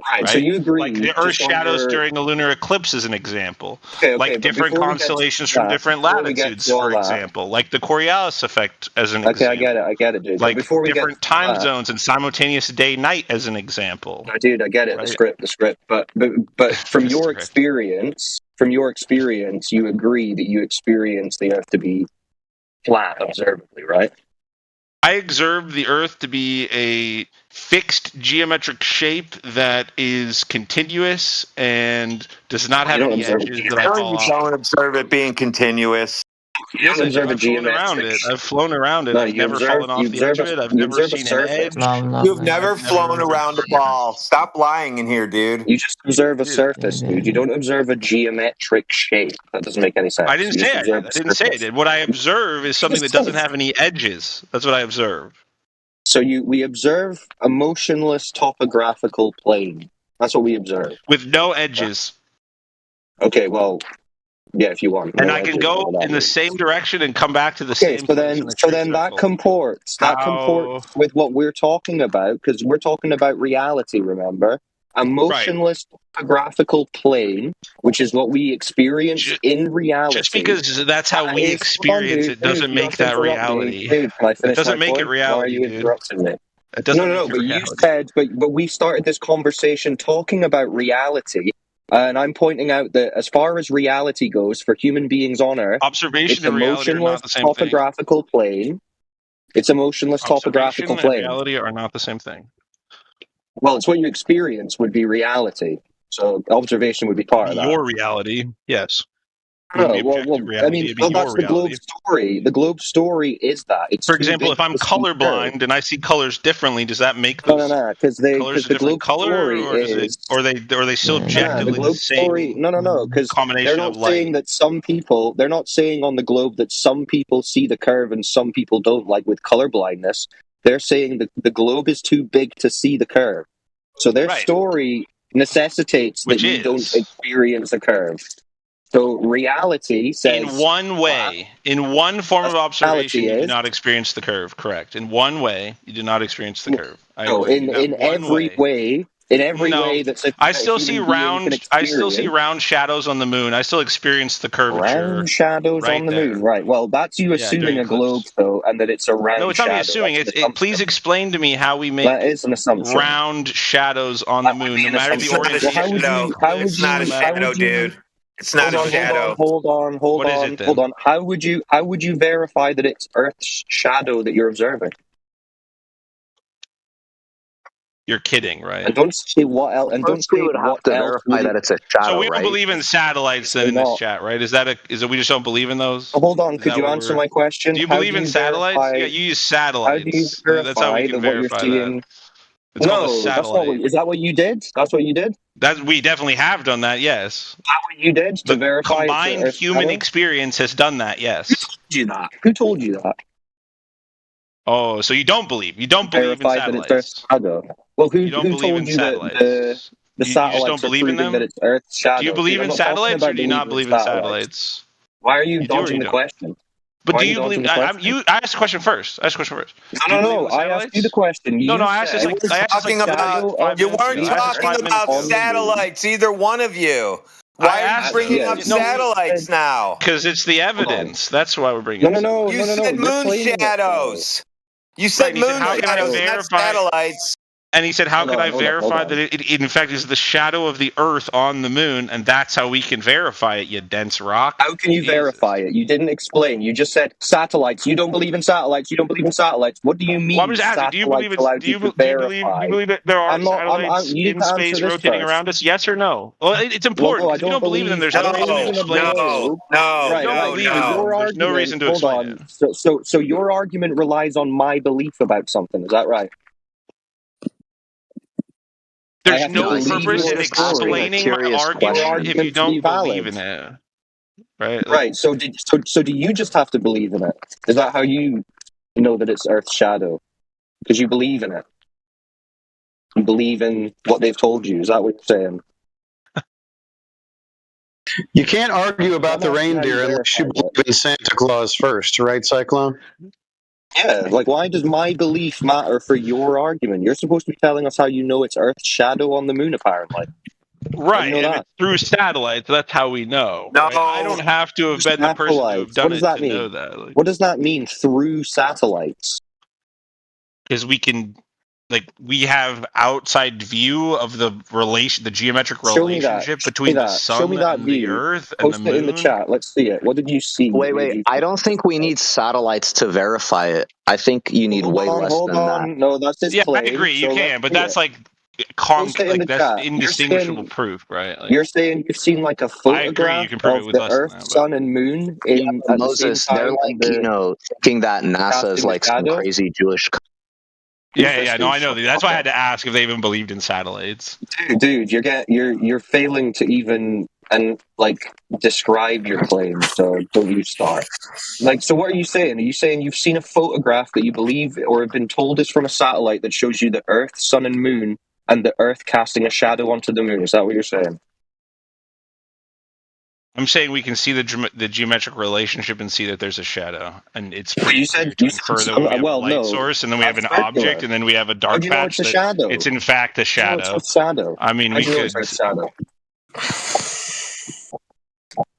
right. So you agree? Like the Earth's Just on shadows your during a lunar eclipse is an example. okay, Like but different before we get to constellations from that, different before we get latitudes, to all for that, example. Like the Coriolis effect as an okay, example. I get it, dude. But Like before we get different to time that, zones and simultaneous day-night as an example. no, dude, I get it. Right? The script. But from The your script. experience, you agree that you experience the Earth to be flat, observably, right? I observe the Earth to be a fixed geometric shape that is continuous and does not have any edges that I fall off. Don't observe it being continuous. Yes, I do. observe a I've flown around geometric. it. I've flown around it. No, I've never fallen off the edge of it. I've you never observe a seen an surface. edge. You've never flown around a ball. Stop lying in here, dude. You just observe a surface, dude. You don't observe a geometric shape. That doesn't make any sense. I didn't You say just I observe did. I a didn't say I surface. did. What I observe is something that just doesn't said. have any edges. That's what I observe. So we observe a motionless topographical plane. That's what we observe. With no edges. Okay, well, yeah, if you want. And no I can edges, go whatever that in the means. same direction and come back to the Okay, same so place in then a true that circle. comports with what we're talking about, because we're talking about reality, remember? A motionless topographical plane, which is what we experience in reality. Just because that's how we experience it doesn't make that reality. Dude, can I It finish doesn't my make it point? Why are reality, you dude. interrupting me? It doesn't No, make it but you reality. said, but we started this conversation talking about reality, and I'm pointing out that as far as reality goes for human beings on Earth, Observation it's a and reality are motionless not the same thing. topographical plane. It's a motionless topographical Observation and plane. reality are not the same thing. Well, it's what you experience would be reality. So observation would be part of that. Your reality, yes. No, Wouldn't be objective reality. I mean, it'd be your that's the globe reality. story. The globe story is that. It's For too example, big if I'm to see the curve. colorblind and I see colors differently, does that make No, those because colors a the different globe color, story or does it, is or are they still the objectively the globe story. same No, because combination they're not of light? saying that some people. They're not saying on the globe that some people see the curve and some people don't, like with color blindness. They're saying that the globe is too big to see the curve. So their story necessitates that you don't experience the curve. So reality says In one way, in one form of observation, you do is- not experience the curve. Correct. In one way, you do not experience the curve. I no, agree. in That one every way. In every No, way that's I still see round. I still see round shadows on the moon. I still experience the curvature. Round shadows right on the there. moon, right? Well, that's you Yeah, assuming during a globe, though, and that it's a round. No, it's not me shadow. assuming. That's It's please explain to me how we make that is an assumption. round shadows on the moon, no matter the It's not a orientation. shadow. It's not a shadow, dude. It's not a shadow. Hold on. What is it then? How would you verify that it's Earth's shadow that you're observing? You're kidding, right? And don't say what else. And don't say would have what to else. verify that it's a shadow, So we don't right? believe in satellites then in this chat, right? Is it we just don't believe in those? Oh, hold on, Is could that you what answer we're- my question? Do you How believe do in you satellites? verify- Yeah, you use How do you satellites. That's how we verify can that what you're verify seeing? that. It's called a No, that's not satellite. what. Is that what you did? That's what you did. We definitely have done that. Yes. Is that what you did to The verify? combined human experience has done that. Yes. Who told you that? Oh, so you don't believe? You don't believe in Verified that it's Earth's satellites? shadow. Well, who You don't believe told in you that satellites? the You just satellites don't are believe in proving them? that it's Earth's shadow? Do you believe Dude, I'm in not talking satellites about or do you not believing believe in satellites? Why are you You do or dodging you the don't? question? But Why do are you you dodging believe? the I question? asked a question first. I asked a question first. Do No, you no, believe in no. the I asked you the satellites? question. No, You I asked this said like We're talking about, five you minutes weren't ago. I asked this talking 5 minutes about ago. satellites, either one of you. I Why are you asked bringing yeah, up no, satellites now? because it's the hold on. evidence. That's why we're bringing No, this no, up. no, You no, no, no. said You're moon claiming it, though. shadows. You Right, said and he said, moon "How can I shadows, not verify?" satellites. And he said, "How can I Hold verify on. that it in fact is the shadow of the Earth on the moon, and that's how we can verify it? You dense rock." How can you verify it? You didn't explain. You just said satellites. You don't believe in satellites. You don't believe in satellites. What do you mean? Well, I'm just asking. Do you believe Satellites allowed you to verify? Do you believe that there are I'm not. satellites You need in to answer space this rotating first. around us? Yes or no? Well, it's Well, important no, I because if you don't don't believe in them, believe. there's I no don't reason to believe in a explain it. globe. Right. Don't believe in So them. your There's no argument. reason to Hold explain on. it. So your argument relies on my belief about something. Is that right? I There's have to no believe purpose your in story. explaining my Your argument if you argument to be don't believe valid. in it. Right? Right. So do you just have to believe in it? Is that how you know that it's Earth's shadow? Because you believe in it. You believe in what they've told you. Is that what you're saying? You can't argue about the I'm asking how you reindeer unless you verify believe it. in Santa Claus first, right, Cyclone? Yeah, like why does my belief matter for your argument? You're supposed to be telling us how you know it's Earth's shadow on the moon, apparently. Right, know and that? it's through satellites. That's how we know. No. Right? I don't have to have been the person to have Satellites. done What does it that to mean? know that. Like, What does that mean through satellites? because we can, like, we have outside view of the geometric Show me that. relationship Show me between the that. Show sun me that and the view. Earth and the Post it in the moon. chat. Let's see it. What did you see? Wait. I don't think we need satellites to verify it. I think you need way less than that. No, that's his Yeah, claim. I agree. You So can, let's but see that's it. like Post it in the that's chat. indistinguishable proof, right? Like, You're saying you've seen like a I agree. You photograph can prove it of with the less than Earth, that, but Sun, and Moon Yeah, in but at the same Moses, they're time, and like, thinking that NASA is casting the like some shadow. crazy Jewish. yeah. No, I know. That's why I had to ask if they even believed in satellites. Dude, you're failing to even describe your claim. So don't you start. So what are you saying? Are you saying you've seen a photograph that you believe or have been told is from a satellite that shows you the Earth, Sun, and Moon, and the Earth casting a shadow onto the Moon? Is that what you're saying? I'm saying we can see the geometric relationship and see that there's a shadow, and it's But pretty you clear said to infer that when we have a light source and then we have an that's circular. object and then we have a How dark do you know patch it's a shadow? it's in fact a How do you know it's shadow. a shadow? I mean, How we do you know could it's a shadow?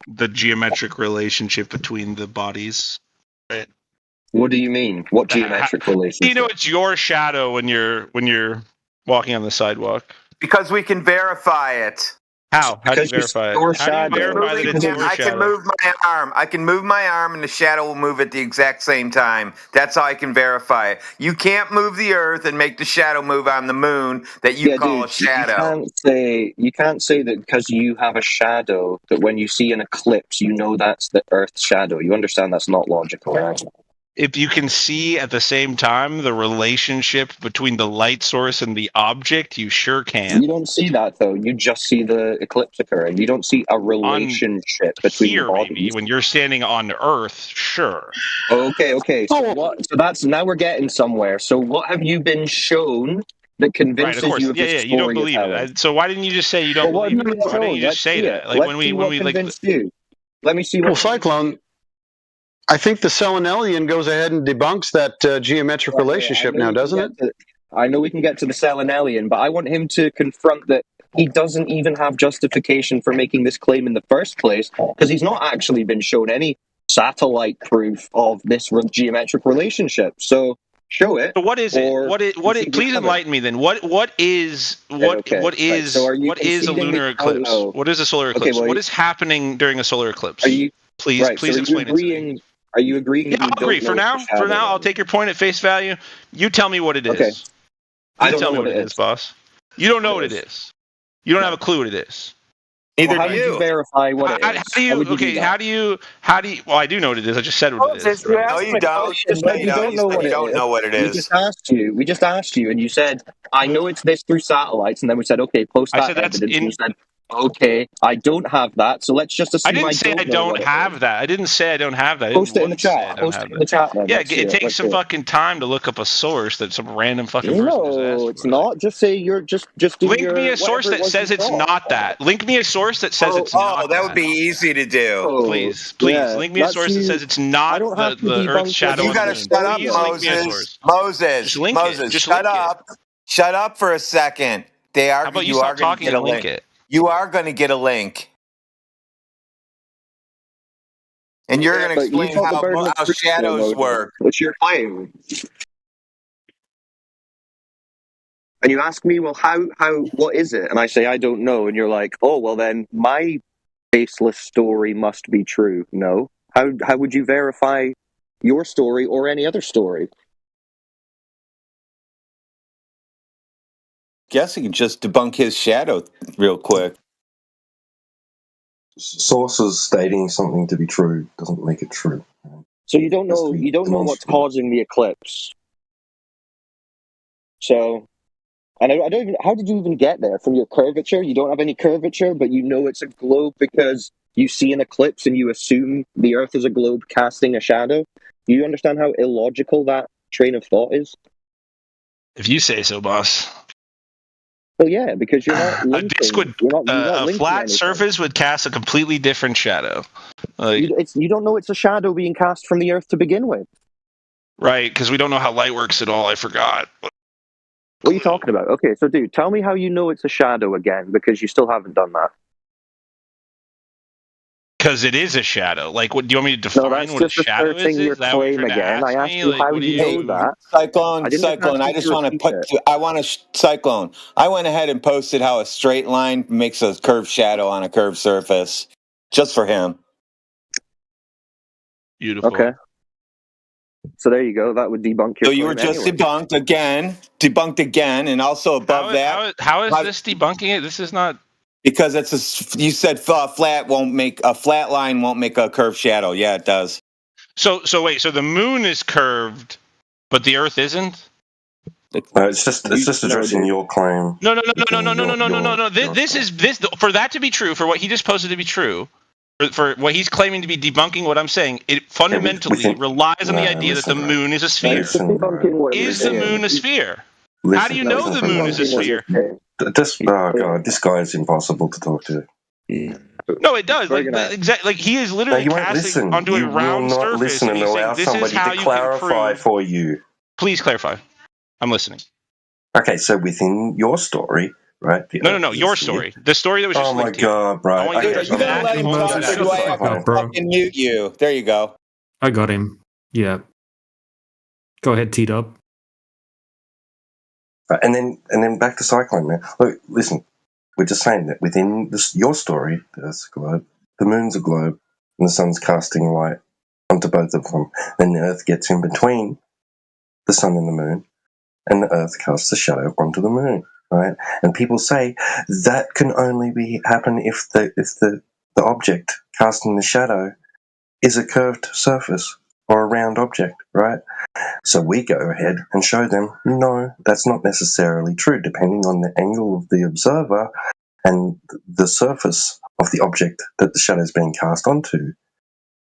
the geometric relationship between the bodies, right? What do you mean? What geometric relationship? You know, it's your shadow when you're walking on the sidewalk. Because we can verify it. How? How do you verify it? How do you verify that it's your I can shadow? move my arm. I can move my arm, and the shadow will move at the exact same time. That's how I can verify it. You can't move the Earth and make the shadow move on the moon that you call a shadow. You can't say that because you have a shadow that when you see an eclipse, you know that's the Earth's shadow. You understand that's not logical, right? If you can see at the same time the relationship between the light source and the object, you sure can. You don't see that though. You just see the eclipse occurring. You don't see a relationship between Here, the bodies. maybe when you're standing on Earth, sure. Okay. So that's now we're getting somewhere. So what have you been shown that convinces Right, of course. you of Yeah, this you don't story believe you're telling? it. So why didn't you just say you don't Well, what believe have it? you been Why didn't shown? you just Let's say see that? it. Like Let's when see we what convinced you. Let me see what. Well, Cyclone, I think the Selenelian goes ahead and debunks that geometric relationship now, doesn't it? I know we can get to the Selenelian, but I want him to confront that he doesn't even have justification for making this claim in the first place, because he's not actually been shown any satellite proof of this geometric relationship. So show it. So what is it? Please enlighten me then. What is a lunar eclipse? What is a solar eclipse? What is happening during a solar eclipse? Please explain it to me. Are you agreeing? Yeah, I'll agree. For now, I'll take your point at face value. You tell me what it is. Okay. I don't tell know me what it is, boss. You don't know what it is. You don't have a clue what it is. Neither do you. Verify what it is. How do you? Well, I do know what it is. I just said what it is. No, you don't. You don't know what it is. We just asked you, and you said, "I know it's this through satellites." And then we said, "Okay, post that evidence." And you said, Okay, I don't have that, so let's just I assume didn't say I know don't what it have is. that. I didn't say I don't have that. I Post didn't it in the once say I chat. don't Post have it in the that. chat then. Yeah, Let's see it it. takes Let's some see it. fucking time to look up a source that some random fucking person just asked No, for. it's not. Just say you're just do Link your me a source whatever it that was says you it's thought. not that. Link me a source that says it's Oh, not that would that. be easy to do. Please, yeah, link me a that's source that you. says it's I not don't have to the Earth's debunk what shadow You on the got to moon. shut up, Please link me a Moses. source. Just Moses, link it. Moses, Just shut link it. up. Shut up for a second. They How are. about you You are stop going to talking get a and link link. it? You are going to get a link, and you're Yeah, going to but you've explain got the burden of how proof there, shadows Moses. work. What's your claim? And you ask me, well, what is it? And I say, I don't know. And you're like, oh, well, then my baseless story must be true. No. How would you verify your story or any other story? Guess you can just debunk his shadow real quick. Sources stating something to be true doesn't make it true. So you don't know what's causing the eclipse. So, and I don't even. How did you even get there from your curvature? You don't have any curvature, but you know it's a globe because you see an eclipse and you assume the Earth is a globe casting a shadow. Do you understand how illogical that train of thought is? If you say so, boss. Well, yeah, because you're not A linking. disc would You're not a linking flat anything. surface would cast a completely different shadow. Like, You don't know it's a shadow being cast from the Earth to begin with. right, because we don't know how light works at all. I forgot. What are you talking about? Okay, so dude, tell me how you know it's a shadow again, because you still haven't done that. Because it is a shadow. Like, what do you want me to define that's what a just shadow is? asserting your Is that what you're claim trying to again. ask I asked me? you Like, how what do you you? know that. Cyclone, I didn't even Cyclone. ask I you just to want to repeat put. it. I want to Cyclone. I went ahead and posted how a straight line makes a curved shadow on a curved surface, just for him. Beautiful. Okay. So there you go. That would debunk your So you were claim just anyway. debunked again, and also above that. How is this debunking it? This is not. Because you said a flat line won't make a curved shadow. Yeah, it does. So wait. So the moon is curved, but the Earth isn't. No, it's just addressing your claim. No. This for that to be true, for what he just posted to be true, for what he's claiming to be debunking what I'm saying, it fundamentally relies on the idea that the moon is a sphere. Is the moon a sphere? How do you know the moon is a sphere? Oh god, this guy is impossible to talk to. No, it does. Like he is literally casting onto a round surface, and he's saying, "This is how you can prove." For you. Please clarify. I'm listening. Okay, so within your story, right? No. Your story. The story that was just. Oh my god, bro! I want you Dude, are you gonna let him talk, or do I have to fucking mute you? There you go. I got him. Yeah. Go ahead, T-Dub. And then back to Cyclone, man. Look, listen, we're just saying that within your story, there's a globe, the moon's a globe, and the sun's casting light onto both of them. Then the Earth gets in between the sun and the moon, and the Earth casts a shadow onto the moon, right? And people say that can only happen if the object casting the shadow is a curved surface or a round object, right? So we go ahead and show them, no, that's not necessarily true, depending on the angle of the observer and the surface of the object that the shadow is being cast onto.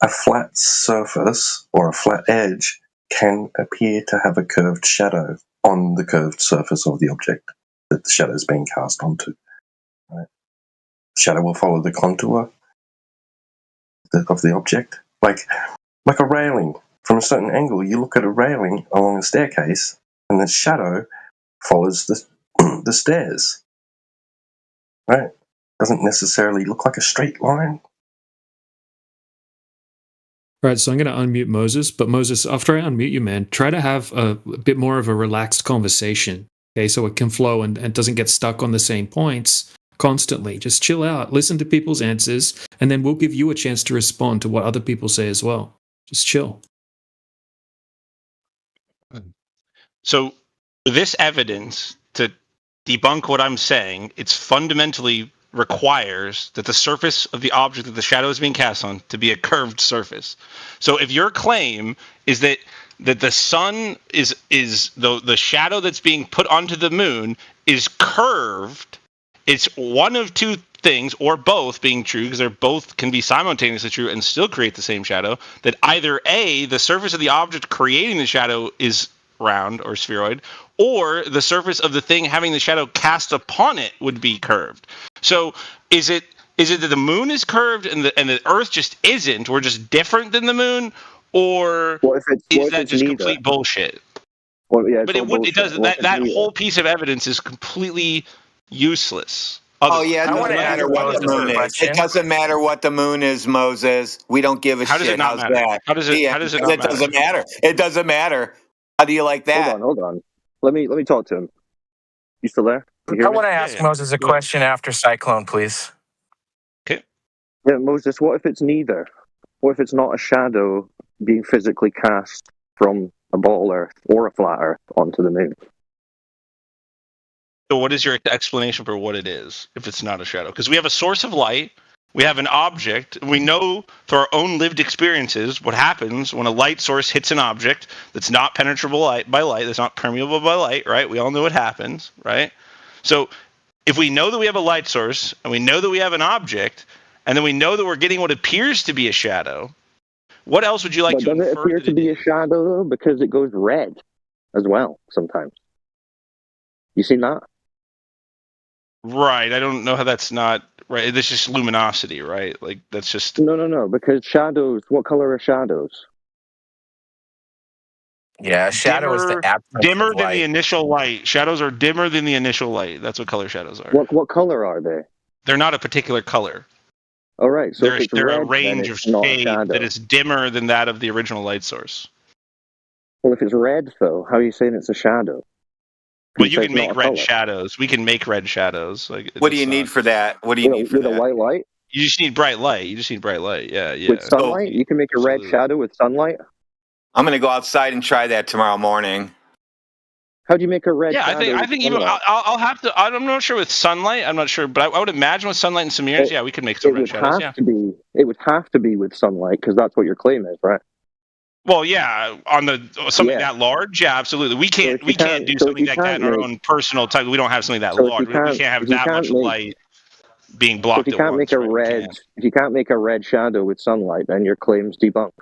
A flat surface or a flat edge can appear to have a curved shadow on the curved surface of the object that the shadow is being cast onto. Right? The shadow will follow the contour of the object, like a railing. From a certain angle, you look at a railing along a staircase, and the shadow follows the stairs. Right? Doesn't necessarily look like a straight line. Right, so I'm going to unmute Moses, but Moses, after I unmute you, man, try to have a bit more of a relaxed conversation, okay, so it can flow and doesn't get stuck on the same points constantly. Just chill out, listen to people's answers, and then we'll give you a chance to respond to what other people say as well. Just chill. So this evidence to debunk what I'm saying, it's fundamentally requires that the surface of the object that the shadow is being cast on to be a curved surface. So if your claim is that the sun is the shadow that's being put onto the moon is curved, it's one of two things, or both being true, because they're both can be simultaneously true and still create the same shadow, that either A, the surface of the object creating the shadow is round or spheroid, or the surface of the thing having the shadow cast upon it would be curved. So is it that the moon is curved and the Earth just isn't? We're just different than the moon, or is that just complete bullshit? Well, yeah, But it does that whole piece of evidence is completely useless. Oh yeah, it doesn't matter what the moon is. It doesn't matter what the moon is, Moses. We don't give a How shit. does it not How's matter? that? How does it Because not it doesn't matter. It doesn't matter. How do you like that? Hold on. Let me talk to him. You still there? You hear I me? want to ask Moses a question after Cyclone, please. Okay. Yeah, Moses, what if it's neither? What if it's not a shadow being physically cast from a ball Earth or a flat Earth onto the moon? So what is your explanation for what it is if it's not a shadow? Because we have a source of light, we have an object, and we know through our own lived experiences what happens when a light source hits an object that's not penetrable by light, that's not permeable by light, right? We all know what happens, right? So if we know that we have a light source, and we know that we have an object, and then we know that we're getting what appears to be a shadow, what else would you like to does it infer? appear to be a shadow, though? Because it goes red as well sometimes. You seen that? Right. I don't know how that's not right. It's just luminosity, right? Like that's just No. Because shadows. What color are shadows? Yeah, shadow is the absence dimmer of than light. the initial light. Shadows are dimmer than the initial light. That's what color shadows are. What color are they? They're not a particular color. All right. So if it's they're red, a range then of it's not a shade shadow. that is dimmer than that of the original light source. Well, if it's red, though, how are you saying it's a shadow? Well, you say can it's not make a red color. shadows. We can make red shadows. Like, What do you need for that? What do you need for with that? a white light? You just need bright light. Yeah. With sunlight, you can make a red shadow with sunlight. I'm going to go outside and try that tomorrow morning. How do you make a red Yeah, shadow? I think even I'll have to. I'm not sure with sunlight. I'm not sure, but I would imagine with sunlight and some mirrors, we could make some red shadows. Yeah. It would have to be with sunlight because that's what your claim is, right? Well, yeah, on something that large, yeah, absolutely. We can't do something like that in our own personal type. We don't have something that large. We can't have that much light being blocked. If you can't make a red, if you can't make a red shadow with sunlight, then your claim's debunked.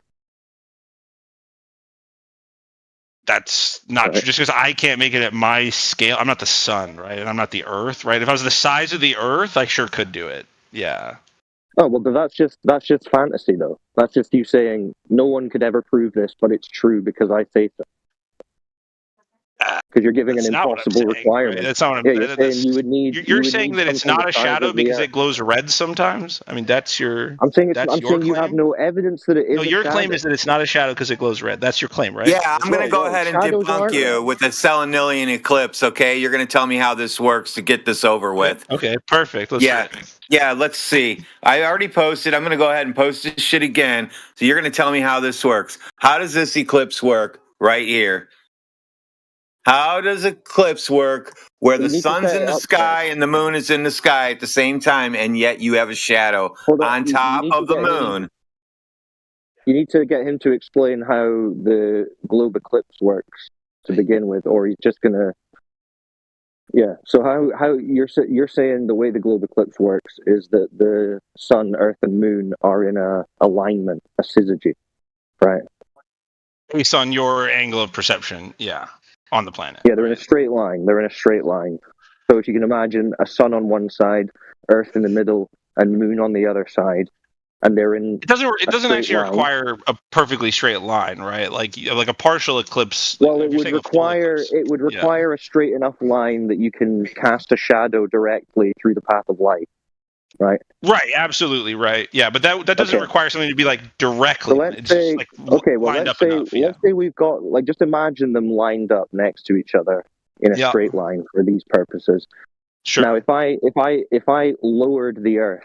That's not true. Just because I can't make it at my scale, I'm not the sun, right? And I'm not the Earth, right? If I was the size of the Earth, I sure could do it. Yeah. Oh well, but that's just fantasy, though. That's just you saying no one could ever prove this, but it's true because I say so. Because you're giving an impossible requirement. Right? That's not what I'm you're saying you would need. You're saying that it's not a shadow because it glows red sometimes. I mean, that's your. I'm saying you have no evidence that it is. No, your claim is that it's not a shadow because it glows red. That's your claim, right? Yeah, I'm going to go ahead and debunk you with the Selenilian eclipse. Okay, you're going to tell me how this works to get this over with. Okay, perfect. Let's yeah, let's see. I already posted. I'm going to go ahead and post this shit again. So you're going to tell me how this works. How does this eclipse work right here? How does eclipse work where the sun's in the sky and the moon is in the sky at the same time, and yet you have a shadow on top of the moon? You need to get him to explain how the globe eclipse works to begin with, or he's just gonna. Yeah. So how you're saying the way the globe eclipse works is that the sun, earth, and moon are in a alignment, a syzygy, right? Based on your angle of perception, yeah. On the planet. Yeah, they're in a straight line. So if you can imagine a sun on one side, Earth in the middle, and moon on the other side, and they're in. It doesn't actually require a perfectly straight line, right? Like a partial eclipse. Well, it would require a straight enough line that you can cast a shadow directly through the path of light, right? Right, absolutely right. Yeah, but that doesn't require something to be like directly. So let's say, let's say we've got just imagine them lined up next to each other in a straight line for these purposes. Sure. Now, if I lowered the Earth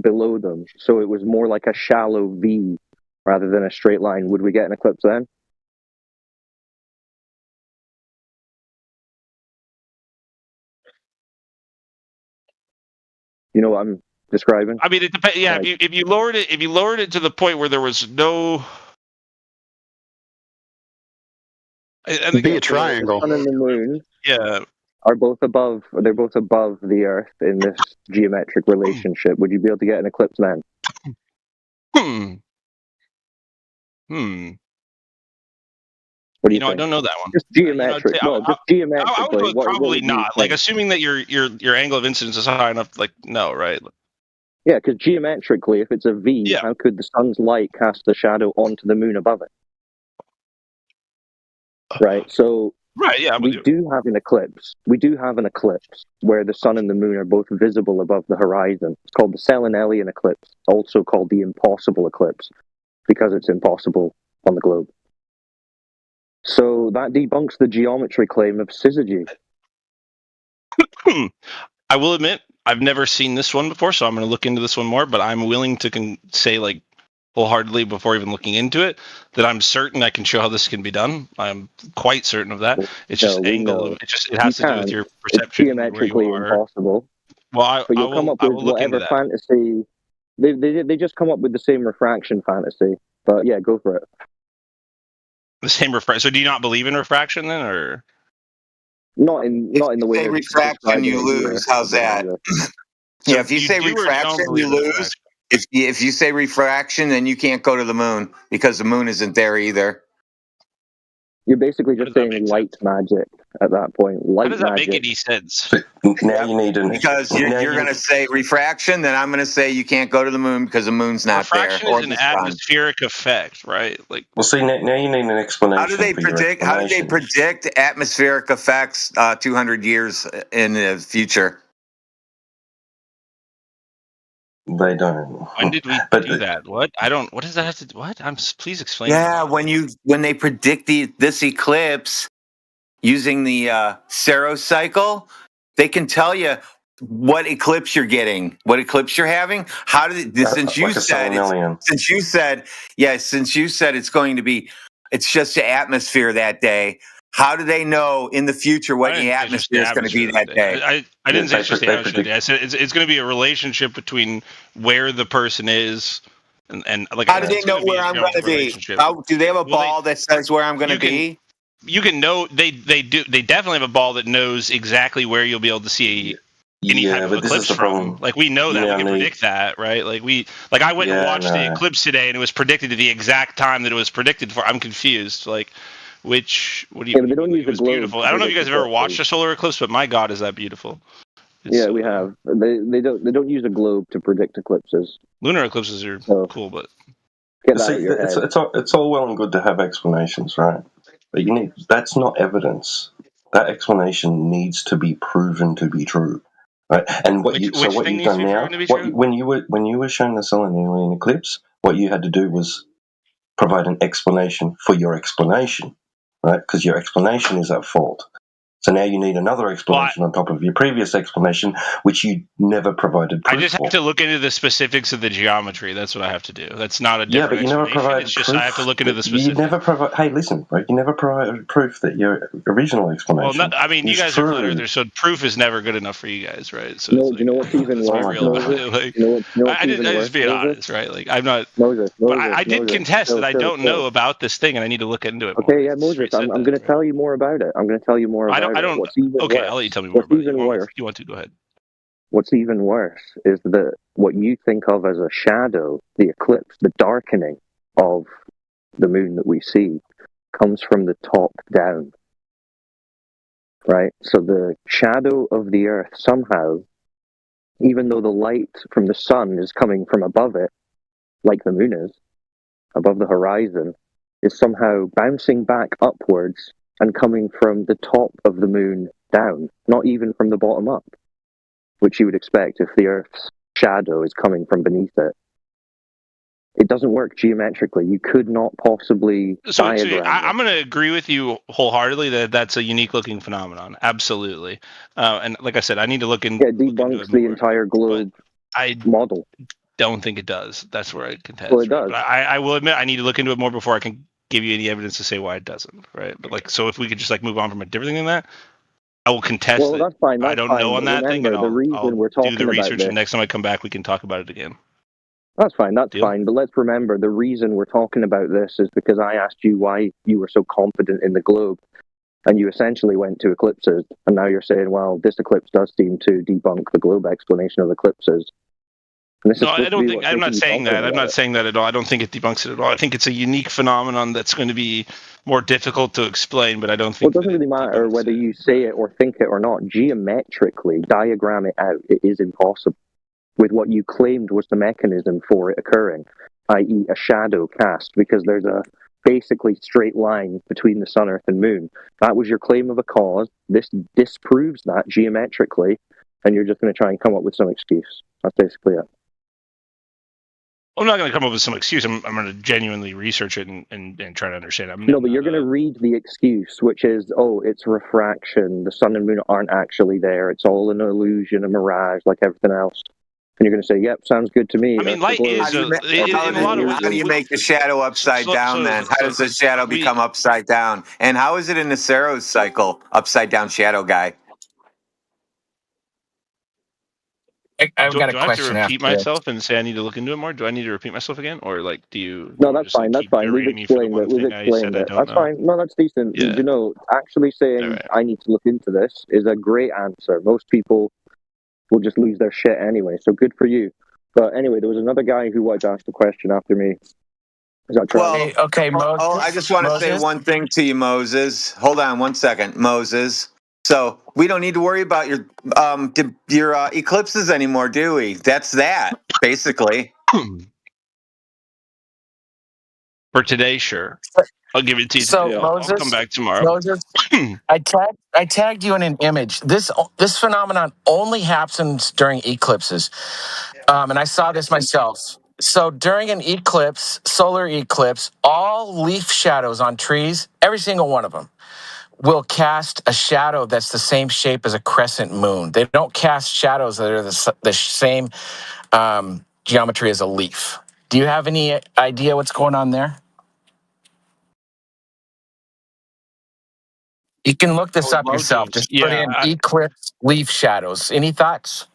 below them, so it was more like a shallow V rather than a straight line, would we get an eclipse then? You know what I'm describing? I mean, it depends. Yeah, if you lowered it to the point where there was no. I think be a triangle. The sun and the moon. Yeah. are both above. They're both above the Earth in this geometric relationship. Would you be able to get an eclipse then? What do you think? I don't know that one. Just geometric. Just geometrically. I would go with what probably would you not. Like think? assuming that your angle of incidence is high enough. Like no, right? Yeah, because geometrically, if it's a V, how could the sun's light cast a shadow onto the moon above it? Right. So. Right. Yeah. We do have an eclipse. We do have an eclipse where the sun and the moon are both visible above the horizon. It's called the Selenelian eclipse, also called the impossible eclipse, because it's impossible on the globe. So that debunks the geometry claim of syzygy. I will admit, I've never seen this one before, so I'm going to look into this one more. But I'm willing to say, like, wholeheartedly before even looking into it, that I'm certain I can show how this can be done. I'm quite certain of that. It's just angle. It has to do with your perception. It's geometrically impossible. Well, but you'll come up with whatever fantasy. They just come up with the same refraction fantasy. But yeah, go for it. The same refraction. So do you not believe in refraction then, or not in the way you say refraction? You lose. How's that? Yeah, if you say refraction, you lose. If you say refraction, then you can't go to the moon because the moon isn't there either. You're basically just saying light magic at that point. Light how does that magic. make any sense? Now you need because you're going to say refraction, then I'm going to say you can't go to the moon because the moon's not refraction there. Refraction is an atmospheric effect, right? Like, well, see, now you need an explanation. How do they predict atmospheric effects 200 years in the future? They don't. When did we do that? What? I don't. What does that have to do? What? Please explain. Yeah, when they predict this eclipse using the Saros cycle, they can tell you what eclipse you're getting, what eclipse you're having. How did this? Since you said it's going to be, it's just the atmosphere that day. How do they know in the future what the atmosphere is going to be that day? I didn't say it's just the atmosphere day. I said it's going to be a relationship between where the person is and like. How do they know where I'm going to be? How do they have a ball that says where I'm going to be? You can know they do. They definitely have a ball that knows exactly where you'll be able to see any type of eclipse from. Like we know that we can predict that, right? Like I went and watched the eclipse today, and it was predicted to the exact time that it was predicted for. I'm confused. Like. What do you? They don't use it was beautiful. I don't know if you guys have ever watched a solar eclipse, but my God, is that beautiful! We have. They don't use a globe to predict eclipses. Lunar eclipses are cool, but it's all well and good to have explanations, right? But that's not evidence. That explanation needs to be proven to be true, right? And what you've done now, when you were showing the Selenelian eclipse, what you had to do was provide an explanation for your explanation. Right, because your explanation is at fault. So now you need another explanation on top of your previous explanation, which you never provided proof I just have to look into the specifics of the geometry. That's what I have to do. That's not a different but you never provided It's just proof. I have to look into the specifics. You never provide. Hey, listen, right? You never provided proof that your original explanation. Well, you guys true. are flat earthers, so proof is never good enough for you guys, right? So no, you know what's even worse? I just being honest, right? Like I'm not. But I did contest that I don't know about this thing, and I need to look into it. Okay, yeah, Moses, I'm going to tell you more about it. I don't. Okay, I'll let you tell me more about it. If you want to, go ahead. What's even worse is that what you think of as a shadow, the eclipse, the darkening of the moon that we see, comes from the top down. Right? So the shadow of the Earth somehow, even though the light from the sun is coming from above it, like the moon is, above the horizon, is somehow bouncing back upwards and coming from the top of the moon down, not even from the bottom up, which you would expect if the Earth's shadow is coming from beneath it. It doesn't work geometrically. You could not possibly diagram. I'm going to agree with you wholeheartedly that that's a unique looking phenomenon. Absolutely. And like I said, I need to look into it. Debunks the entire globe model. Don't think it does. That's where I contest. Well, it does. I will admit I need to look into it more before I can give you any evidence to say why it doesn't. Right. But so if we could just move on from a different thing than that, I will contest it. That's fine. I don't know on that thing, and I'll do the research, and next time I come back, we can talk about it again. That's fine. That's fine. But let's remember, the reason we're talking about this is because I asked you why you were so confident in the globe. and you essentially went to eclipses, and now you're saying, well, this eclipse does seem to debunk the globe explanation of eclipses. And this No, is I supposed to don't be think. what's I'm making not you saying that. confident I'm about not it. saying that at all. I don't think it debunks it at all. I think it's a unique phenomenon that's going to be more difficult to explain. But I don't Well, think it doesn't really matter whether you say it or think it or not. Geometrically, diagram it out. It is impossible with what you claimed was the mechanism for it occurring, i.e. a shadow cast, because there's a basically straight line between the sun, earth, and moon. That was your claim of a cause. This disproves that geometrically, and you're just going to try and come up with some excuse. That's basically it. I'm not going to come up with some excuse. I'm going to genuinely research it and try to understand it. No, but you're going to read the excuse, which is, oh, it's refraction. The sun and moon aren't actually there. It's all an illusion, a mirage, like everything else. And you're going to say, yep, sounds good to me. I mean, light is in a lot of ways. How do you make the shadow upside down then? How does the shadow become upside down? And how is it in the Saros cycle, upside down shadow guy? I've got a Do I have to question repeat after this. myself and say I need to look into it more? Do I need to repeat myself again, or like do you? No, want that's just, like, fine. That's keep fine. We've berating me for the explained one it. We've thing I explained said I it. don't That's know? fine. No, that's decent. Yeah. You know, actually saying I need to look into this is a great answer. Most people will just lose their shit anyway. So good for you. But anyway, there was another guy who wanted to ask the question after me. Is that Charlie? Well, okay, Moses. Oh, I just want to say one thing to you, Moses. Hold on one second, Moses. So we don't need to worry about your eclipses anymore, do we? That's that, basically. For today, sure. I'll give it to you So today. I'll come back tomorrow. Moses, I tagged you in an image. This phenomenon only happens during eclipses, and I saw this myself. So during an eclipse, solar eclipse, all leaf shadows on trees, every single one of them, will cast a shadow that's the same shape as a crescent moon. They don't cast shadows that are the same geometry as a leaf. Do you have any idea what's going on there? You can look this up yourself. Just put in eclipse leaf shadows. Any thoughts?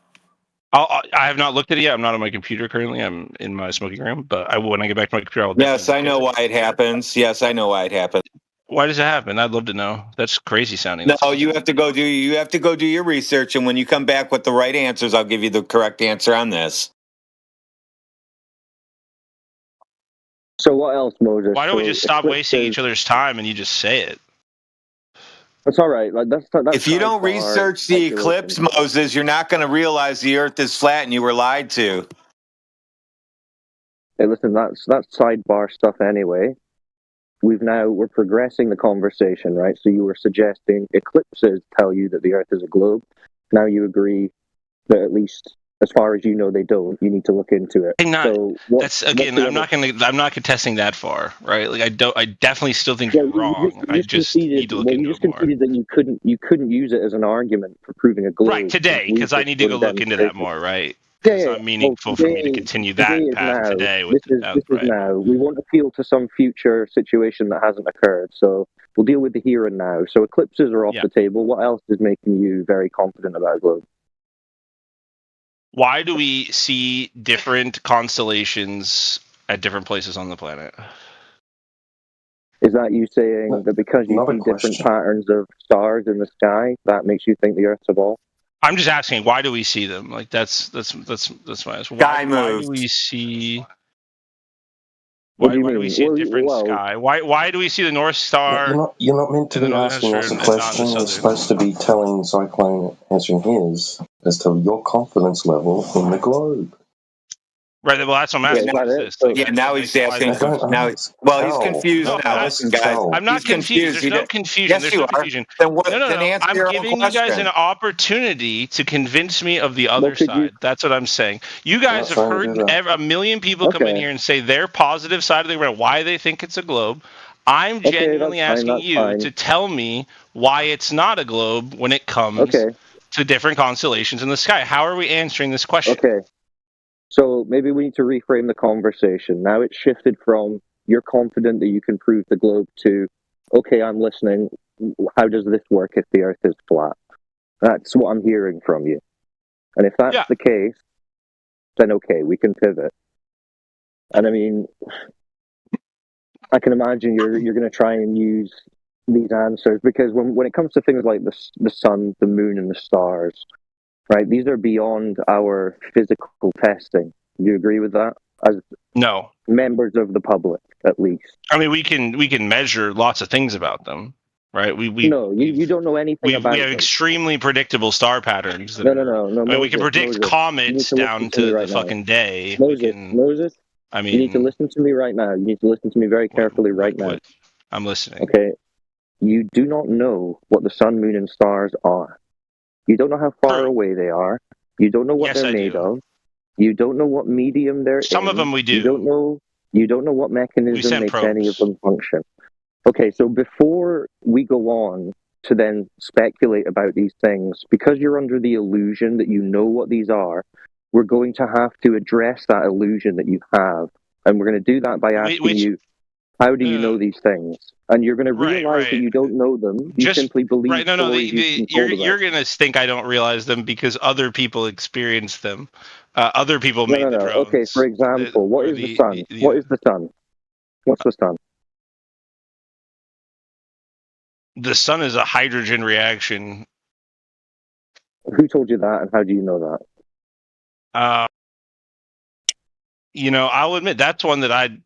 I have not looked at it yet. I'm not on my computer currently. I'm in my smoking room, but when I get back to my computer, I'll. Yes, I know why it happens. Yes, I know why it happens. Why does it happen? I'd love to know. That's crazy sounding. No, you have to go do your research, and when you come back with the right answers, I'll give you the correct answer on this. So what else, Moses? Why don't we So just stop wasting eclipses- each other's time and you just say it? That's all right. Like that's If you don't research the eclipse, Moses, you're not going to realize the Earth is flat and you were lied to. Hey, listen, that's sidebar stuff anyway. We're progressing the conversation, right? So you were suggesting eclipses tell you that the Earth is a globe. Now you agree that at least as far as you know they don't. You need to look into it. That's again. I'm not contesting that far, right? Like I definitely still think you're wrong. I just need to look into it more. conceded that you couldn't use it as an argument for proving a globe. Right today, because I need to go look into that more, right? It's not meaningful for me to continue that path today. This is now. We won't appeal to some future situation that hasn't occurred. So we'll deal with the here and now. So eclipses are off the table. What else is making you very confident about a globe? Why do we see different constellations at different places on the planet? Is that you saying that because you see different patterns of stars in the sky, that makes you think the Earth's a ball? I'm just asking, why do we see them? Like that's my answer. Why do we see? Why do we see a different sky? Why do we see the North Star? You're not meant to be asking us a question. You're supposed to be telling Cyclone, answering his, as to your confidence level in the globe. Right. Well, that's what I'm asking. Now he's asking. He's confused now. Listen, guys. I'm not confused. There's no confusion. Yes, you are. Confusion. No. I'm giving you guys an opportunity to convince me of the other side. That's what I'm saying. You guys have heard a million people come in here and say their positive side of the ground, why they think it's a globe. I'm genuinely asking you to tell me why it's not a globe when it comes to different constellations in the sky. How are we answering this question? Okay. So maybe we need to reframe the conversation. Now it's shifted from you're confident that you can prove the globe to, okay, I'm listening. How does this work if the Earth is flat? That's what I'm hearing from you. And if that's the case, then okay, we can pivot. And I mean, I can imagine you're going to try and use these answers, because when it comes to things like the sun, the moon, and the stars, right? These are beyond our physical testing. Do you agree with that? As No. members of the public, at least. I mean, we can measure lots of things about them, right? No, you don't know anything about we have them. extremely predictable star patterns. No. I mean, we can predict comets down to the fucking day. Moses, I mean, you need to listen to me right now. You need to listen to me very carefully right now. I'm listening. Okay. You do not know what the sun, moon, and stars are. You don't know how far away they are. You don't know what they're made of. You don't know what medium they're in. Some of them we do. You don't know what mechanism makes any of them function. Okay, so before we go on to then speculate about these things, because you're under the illusion that you know what these are, we're going to have to address that illusion that you have. And we're going to do that by asking you, how do you know these things? And you're going to realize that you don't know them. You simply believe stories you've been told about. You're going to think I don't realize them because other people experience them. Other people made the drones. Okay, for example, what is the sun? What is the sun? What's the sun? The sun is a hydrogen reaction. Who told you that, and how do you know that? I'll admit that's one that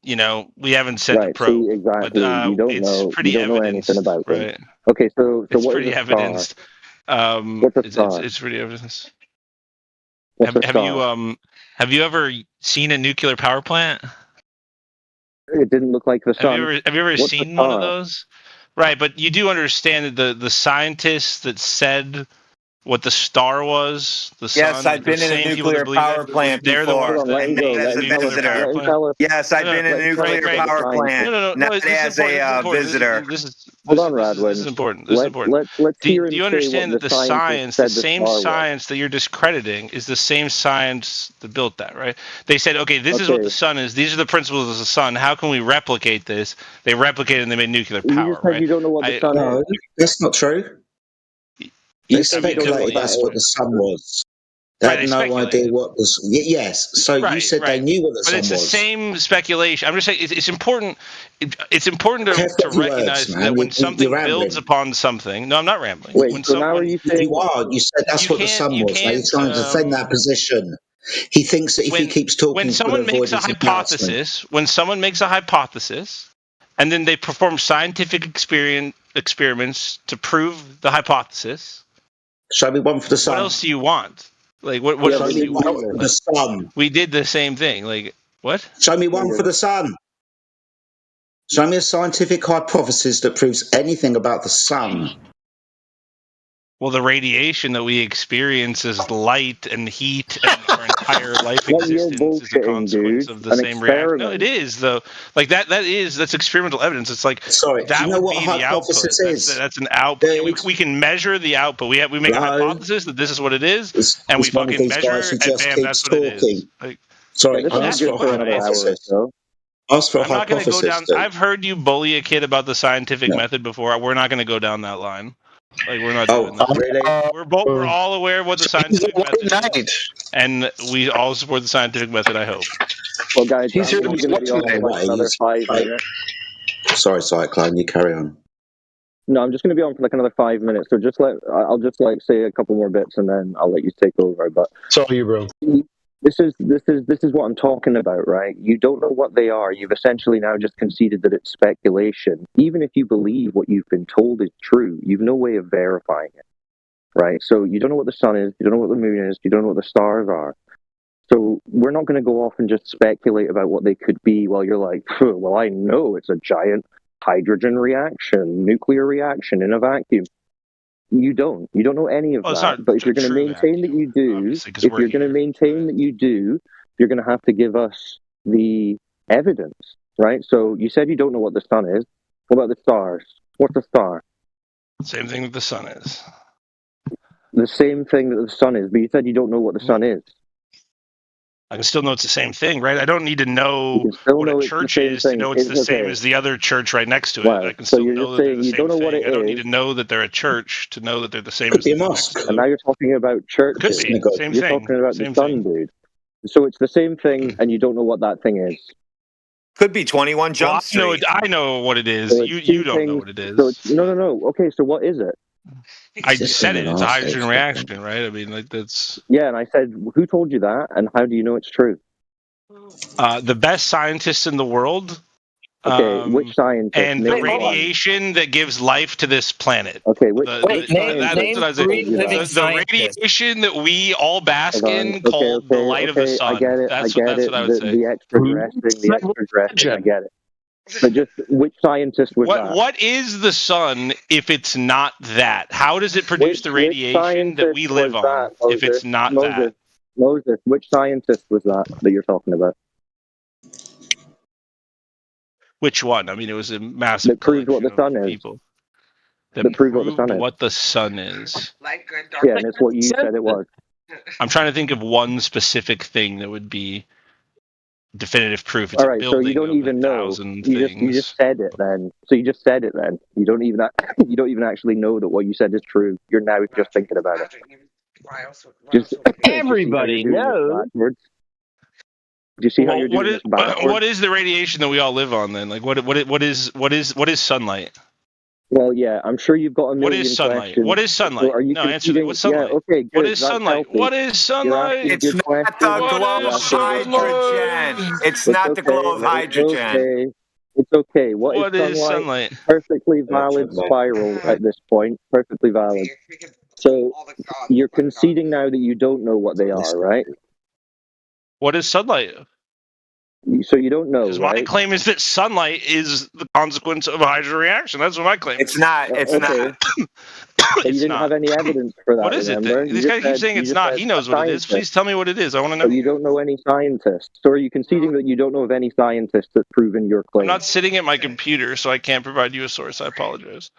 we haven't said to probe. See, exactly. But, you don't it's know. pretty you don't know evidenced, anything about right? it. Okay, so It's what pretty is a star? evidenced. What's a star? It's pretty evidenced. What's a Have star? have you ever seen a nuclear power plant? It didn't look like the sun. Have you ever What's a seen one of star? those? Right, but you do understand that the scientists that said what the star was, the sun. Yes, I've been in a nuclear power plant They're the before. ones that And made as the a nuclear visitor. power plant. Yes, I've been in a nuclear power plant. Not this is as important, a visitor. Hold on, Radwin. This is important. This is important. Let's Do hear him you say understand what that the the scientist science, the said the same star was. science that you're discrediting, is the same science that built that, right? They said, okay, this is what the sun is. These are the principles of the sun. How can we replicate this? They replicated and they made nuclear You power, just said right? you don't know what the sun No, is. that's not true. They speculated about what the sun was. They Right, had they no idea what the yes. So you said they knew what the But sun it's was. the same speculation. I'm just saying it's important. It's important to Careful with your recognize words, man. that when You're something rambling. builds upon something. No, I'm not rambling. Wait, When so now are someone, you saying You are. You said that's what the sun was. Now you're trying to defend that position. He thinks that if he keeps talking, when he's someone going to avoid makes a his embarrassment. hypothesis, and then they perform scientific experiments to prove the hypothesis. Show me one for the sun. What else do you want? Like what Show else do me you one want? for the sun. We did the same thing. Like what? Show me one for the sun. Show me a scientific hypothesis that proves anything about the sun. Well, the radiation that we experience as light and heat and our entire life existence is a consequence of the same reaction. No, it is though. Like that's experimental evidence. It's like Sorry, that do you know would what be a the output. hypothesis is? That's an output. We can measure the output. We make a hypothesis that this is what it is, and we It's one of fucking these measure, guys who and just bam, keeps that's what it is. talking. Like, Sorry, I asked for a hypothesis. Ask for a I'm not going to go hypothesis. down. I've heard you bully a kid about the scientific method before. We're not going to go down that line. Like we're not doing that. Really? We're all aware of what the scientific method is, and we all support the scientific method. I hope. Well, guys, He's here to I'm be going to be on for like another 5 minutes. Sorry, Cyclone, you carry on. No, I'm just going to be on for like another 5 minutes. So I'll just like say a couple more bits, and then I'll let you take over. But it's all you, bro. This is what I'm talking about, right? You don't know what they are. You've essentially now just conceded that it's speculation. Even if you believe what you've been told is true, you've no way of verifying it, right? So you don't know what the sun is, you don't know what the moon is, you don't know what the stars are. So we're not going to go off and just speculate about what they could be while you're like, well, I know it's a giant hydrogen reaction, nuclear reaction in a vacuum. You don't know any of that. But if you're going to maintain that you do, you're going to have to give us the evidence, right? So you said you don't know what the sun is. What about the stars? What's a star? Same thing that the sun is. The same thing that the sun is, but you said you don't know what the sun is. I can still know it's the same thing, right? I don't need to know what a church is to know it's the same as the other church right next to it. Wow. I can So still you're know just that they're saying the you same don't know what thing. it I don't is. need to know that they're a church to know that they're the same as the next to it. And now you're talking about churches. Could be. Same you're thing. talking about Same the sun, thing. dude. So it's the same thing, and you don't know what that thing is. Could be 21 Jump Street. I know what it is. So it's You two don't know things. what it is. So it's, no. Okay, so what is it? I just said it. It's a hydrogen reaction, right? I mean, like that's. Yeah, and I said, who told you that, and how do you know it's true? The best scientists in the world. Okay, which scientist? And the radiation that gives life to this planet. Okay, which that's what I said. The radiation that we all bask in, called the light of the sun. I get it. That's what I would say. The extraterrestrial, I get it. But just which scientist was that? What is the sun if it's not that? How does it produce the radiation that we live on if it's not that? Moses, which scientist was that you're talking about? Which one? I mean, it was a massive. That proved what the sun is. People that proved what the sun is. What the sun is. Yeah, and it's what you said it was. I'm trying to think of one specific thing that would be definitive proof. It's all right, so you don't even know. You just said it then. So you just said it then. You don't even actually know that what you said is true. You're now just thinking about it. Just everybody knows. Do you see how you're doing this backwards? What is the radiation that we all live on then? Like what is sunlight? Well, yeah, I'm sure you've got a million What is sunlight? questions. What is sunlight? So no, answer that. What's sunlight? Yeah, okay, good. What is sunlight? What is sunlight? It's not the glow of hydrogen. It's not the glow of hydrogen. It's okay. What is sunlight? Perfectly valid spiral at this point. Perfectly valid. So you're conceding now that you don't know what they are, right? What is sunlight? So you don't know, right? My claim is that sunlight is the consequence of a hydrogen reaction. That's what my claim is. It's not. It's not. You didn't have any evidence for that. What is it then? This guy keeps saying it's not. He knows what it is. Please tell me what it is. I want to know. So you don't know any scientists. So are you conceding that you don't know of any scientists that's proven your claim? I'm not sitting at my computer, so I can't provide you a source. I apologize.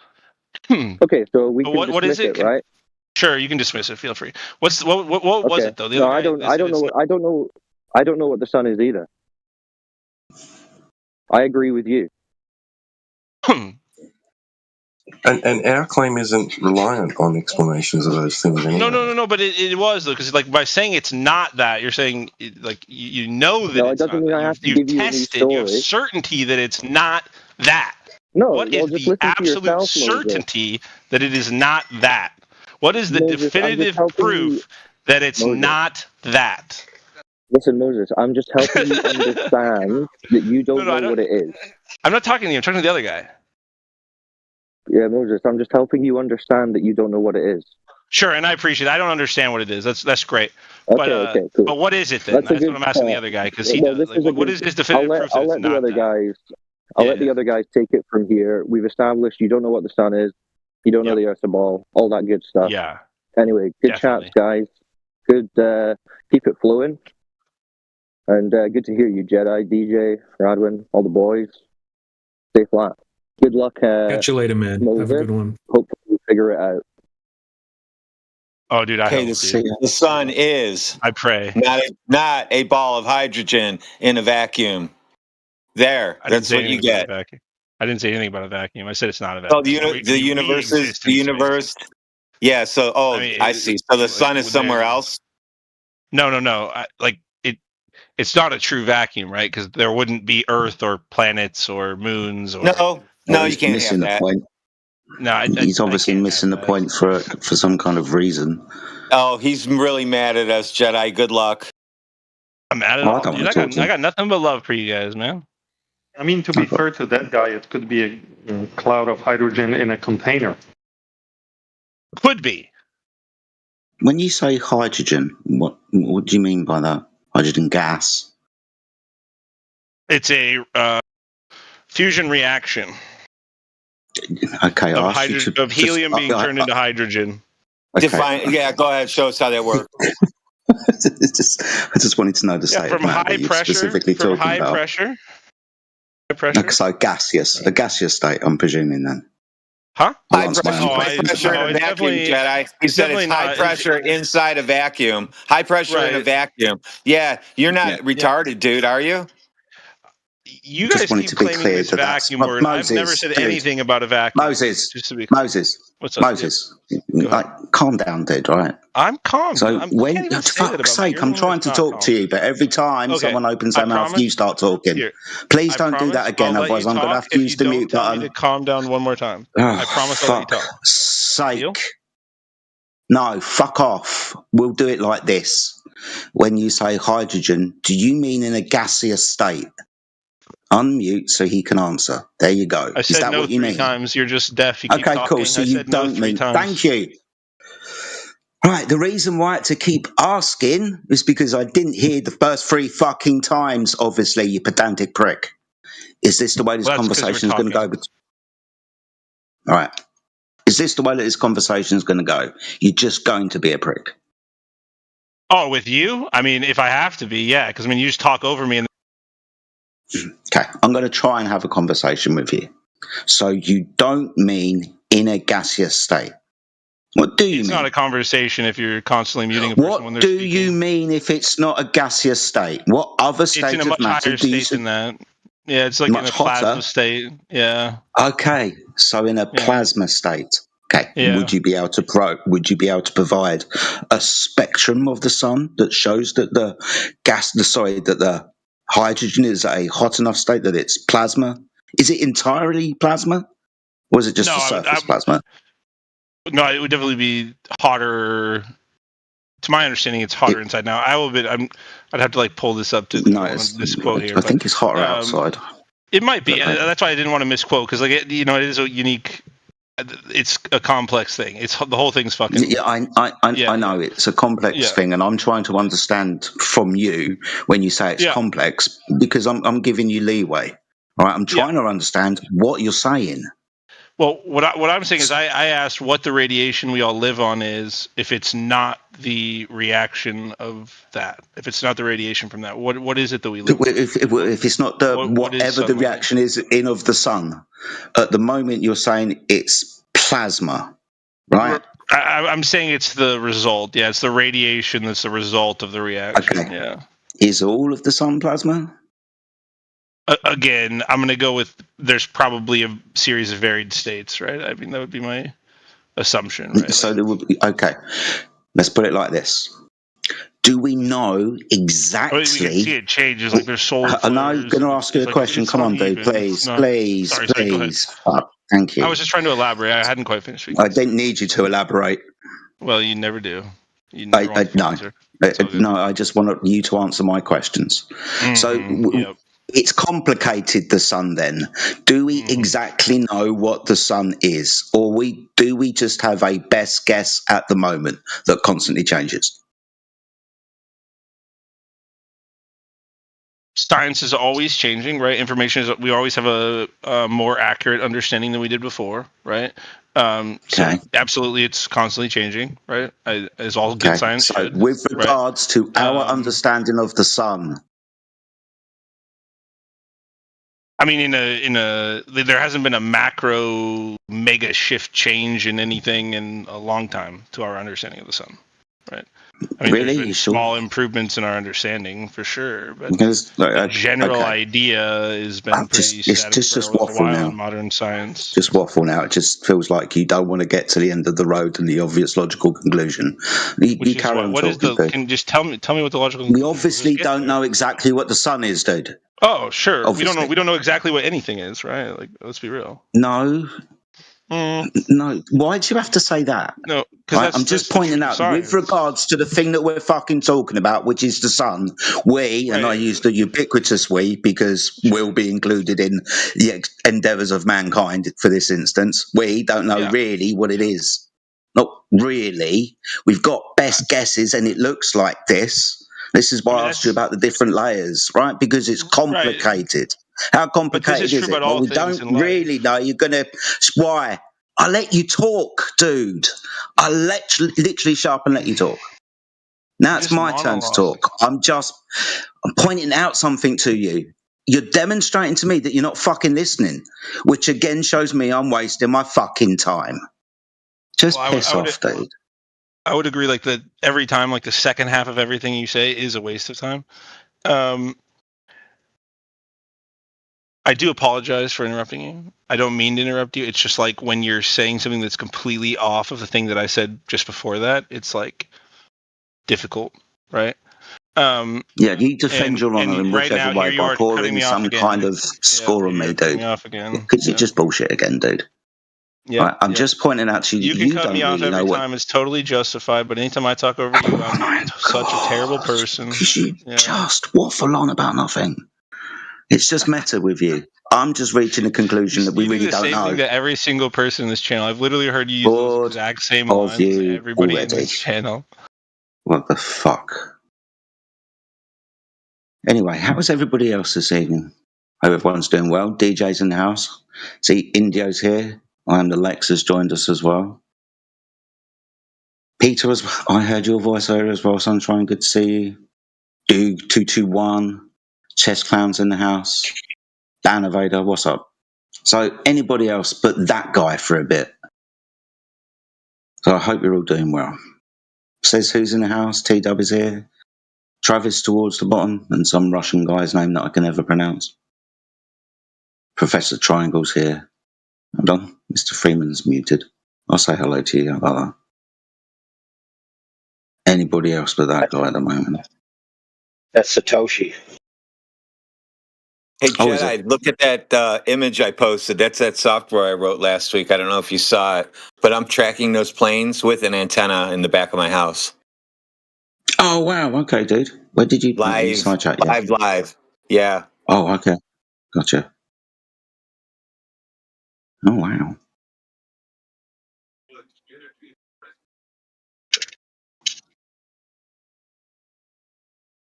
Okay, so we can what is dismiss it? Right? Sure, you can dismiss it. Feel free. What was it though? No, I don't know what the sun is either. I agree with you. And our claim isn't reliant on explanations of those things anyway. No. But it was though, because like by saying it's not that, you're saying like you know that it's not that. You've tested. You have certainty that it's not that. No. What is the absolute certainty that it is not that? What is the definitive proof that it's not that? Listen, Moses, I'm just helping you understand that you don't know what it is. I'm not talking to you. I'm talking to the other guy. Yeah, Moses, I'm just helping you understand that you don't know what it is. Sure, and I appreciate it. I don't understand what it is. That's great. Okay, cool. But what is it then? That's what I'm asking the other guy, because he does. Like, what is his definitive proof that it's not that? I'll let the other guys take it from here. We've established you don't know what the sun is. You don't know the Earth's a ball. All that good stuff. Yeah. Anyway, good chats, guys. Good. Keep it flowing. And good to hear you, Jedi, DJ, Radwin, all the boys. Stay flat. Good luck. Catch you later, man. Moses. Have a good one. Hopefully we figure it out. Oh, dude, I hope the sun is. I pray. Not a ball of hydrogen in a vacuum. That's what you get. I didn't say anything about a vacuum. I said it's not a vacuum. Oh, the universe is the universe. Yeah. So, I see. So the sun is somewhere else. No. It's not a true vacuum, right? Because there wouldn't be Earth or planets or moons. Or... No, you can't missing have that. The point. No, he's obviously missing the point for some kind of reason. Oh, he's really mad at us, Jedi. Good luck. I'm mad at all. Dude, I got nothing but love for you guys, man. I mean, to be fair to that guy, it could be a cloud of hydrogen in a container. Could be. When you say hydrogen, what do you mean by that? Hydrogen gas? It's a fusion reaction. Okay, of helium being turned into hydrogen. Okay. Define. Yeah, go ahead. Show us how that works. I just wanted to know the state from of matter high that you're pressure. specifically From talking high about. pressure. High pressure. So gaseous, a gaseous state, I'm presuming then. Huh? High pressure in a vacuum, Jedi. He said it's high pressure inside a vacuum. High pressure in a vacuum. Yeah, you're not retarded, dude, are you? You Just guys wanted keep to be claiming clear this that that's vacuum word. I've never Moses, said dude. anything about a vacuum. Moses, Just to be clear. What's up? Moses. Like, calm down, dude. All right. I'm calm. So You when, can't even for say that fuck's about me. sake, You're the I'm one trying that's to not talk calm. to you, but every time Okay, someone opens I their mouth, promise. you start talking. Here, Please I don't do that promise again, I'll let otherwise you I'm going to talk have to if use you the don't mute tell me button. to calm down one more time. Oh, I promise I'll let you talk. sake. Deal? No, fuck off. We'll do it like this. When you say hydrogen, do you mean in a gaseous state? Unmute so he can answer. There you go. I Is said that no what you 3 mean? times. You're just deaf. You keep Okay, cool. talking. So I you said no don't 3 mean. times. Thank you. Right, the reason why I had to keep asking is because I didn't hear the first 3 fucking times, obviously, you pedantic prick. Is this the way this Well, that's 'cause you were conversation is going to go? talking. All right. Is this the way that this conversation is going to go? You're just going to be a prick. Oh, with you? I mean, if I have to be, yeah. Because I mean, you just talk over me. And Okay, I'm going to try and have a conversation with you. So you don't mean in a gaseous state. What do you it's mean? not a conversation if you're constantly muting a person when What they're do speaking. you mean if it's not a gaseous state? What other It's in state a of much matter higher do you state see? than that. Yeah, it's like in Much a plasma hotter? state. Yeah. Okay, so in a Yeah. plasma state. Okay, Yeah. would you be able to provide a spectrum of the sun that shows that the hydrogen is a hot enough state that it's plasma? Is it entirely plasma, or is it just No, a surface plasma? No, it would definitely be hotter. To my understanding, it's hotter inside now. I will admit, I'd have to like pull this up to No, misquote here. I think it's hotter outside. It might be. That's why I didn't want to misquote because, like, it is a unique. It's a complex thing. It's the whole thing's fucking. Yeah, I know it's a complex thing, and I'm trying to understand from you when you say it's complex because I'm giving you leeway. All right, I'm trying to understand what you're saying. Well, what I'm saying is, I asked what the radiation we all live on is if it's not the reaction of that. If it's not the radiation from that, what is it that we live on? If it's not whatever the reaction is in of the sun, at the moment you're saying it's plasma, right? I'm saying it's the result. Yeah, it's the radiation that's the result of the reaction. Okay. Yeah. Is all of the sun plasma? Again, I'm going to go with there's probably a series of varied states, right? I mean, that would be my assumption, right? So there would be, okay. Let's put it like this. Do we know exactly? We can see it changes. Like there's solar flares. I'm going to ask you a question. Come on, dude. Please. Sorry, go ahead. Thank you. I was just trying to elaborate. I hadn't quite finished speaking. I didn't need you to elaborate. Well, you never do. You never want No. No, I just want you to answer my questions. So it's complicated, the sun, then. Do we exactly know what the sun is? Or do we just have a best guess at the moment that constantly changes? Science is always changing, right? Information is, we always have a more accurate understanding than we did before, right? So absolutely, it's constantly changing, right? As all good science should. With regards to our understanding of the sun, I mean, there hasn't been a macro mega shift change in anything in a long time to our understanding of the sun, right? I mean, really? There's been small improvements in our understanding for sure, but because the general idea has been pretty static for a while in modern science. Just waffle now. It just feels like you don't want to get to the end of the road and the obvious logical conclusion. You carry on talking. Can you just tell me what the logical conclusion? We obviously don't know exactly what the sun is, dude. Oh, sure. Obviously. We don't know exactly what anything is, right? Like, let's be real. No. No. Why do you have to say that? No, because I'm just pointing out, with regards to the thing that we're fucking talking about, which is the sun, and I use the ubiquitous we because we'll be included in the endeavours of mankind for this instance. We don't know really what it is. Not really. We've got best guesses, and it looks like this. This is why I asked you about the different layers, right? Because it's complicated. How complicated is it? Well, we don't really know. You're going to... Why? I let you talk, dude. I literally shut up and let you talk. Now it's my turn to talk. I'm pointing out something to you. You're demonstrating to me that you're not fucking listening, which again shows me I'm wasting my fucking time. Just piss off, dude. I would agree, like, that every time, like, the second half of everything you say is a waste of time. I do apologize for interrupting you. I don't mean to interrupt you. It's just like when you're saying something that's completely off of the thing that I said just before that, it's like difficult, right? Yeah, you defend your honour in right whichever now, here way you by are cutting pouring me off some again. kind of score on me, Cutting dude. me off again. Because you're just bullshit again, dude. Yeah, Right, I'm just pointing out to you, You can you cut don't me off really know every what. time. It's totally justified. But anytime I talk over you, I'm such a terrible person. Because you just waffle on about nothing. It's just meta with you. I'm just reaching a conclusion that we You do really the don't same know. thing to every single person in this channel. I've literally heard you use those exact same of lines to you everybody in already. this channel. What the fuck? Anyway, how is everybody else this evening? Hope everyone's doing well. DJ's in the house. See, Indio's here. I am the Lex has joined us as well. Peter, I heard your voice earlier as well, Sunshine. Good to see you. Doog221. Chess Clown's in the house. Dan Aveda, what's up? So, anybody else but that guy for a bit. So, I hope you're all doing well. Says who's in the house? T-Dub is here. Travis towards the bottom, and some Russian guy's name that I can never pronounce. Professor Triangle's here. Hold on, Mr. Freeman's muted. I'll say hello to you about that. Anybody else but that guy at the moment? That's Satoshi. Hey, Oh, is Jedi, look at that image I posted. That's that software I wrote last week. I don't know if you saw it, but I'm tracking those planes with an antenna in the back of my house. Oh, wow. Okay, dude. Where did you... Live. Yeah. Oh, okay. Gotcha. Oh, wow.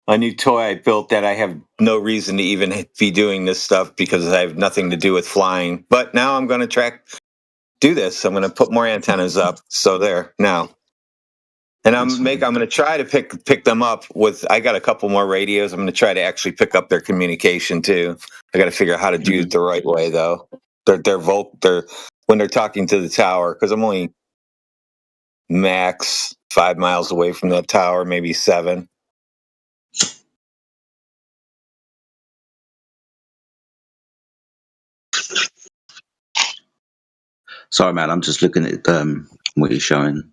A new toy I built that I have no reason to even be doing this stuff because I have nothing to do with flying. But now I'm going to do this. I'm going to put more antennas up. So there now. And I'm going to try to pick them up with. I got a couple more radios. I'm going to try to actually pick up their communication too. I got to figure out how to do it the right way though. They're when they're talking to the tower, because I'm only max 5 miles away from that tower, maybe 7. Sorry, man. I'm just looking at what you're showing.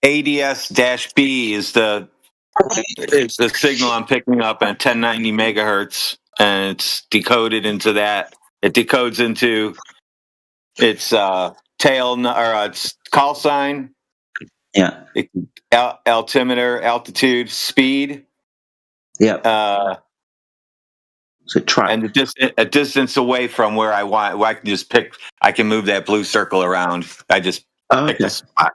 ADS-B is the signal I'm picking up at 1090 megahertz, and it's decoded into that. It decodes into its its call sign. Yeah. Altimeter, altitude, speed. Yeah. So track. And a distance away from where I want. Where I can just pick. I can move that blue circle around. I just pick a spot.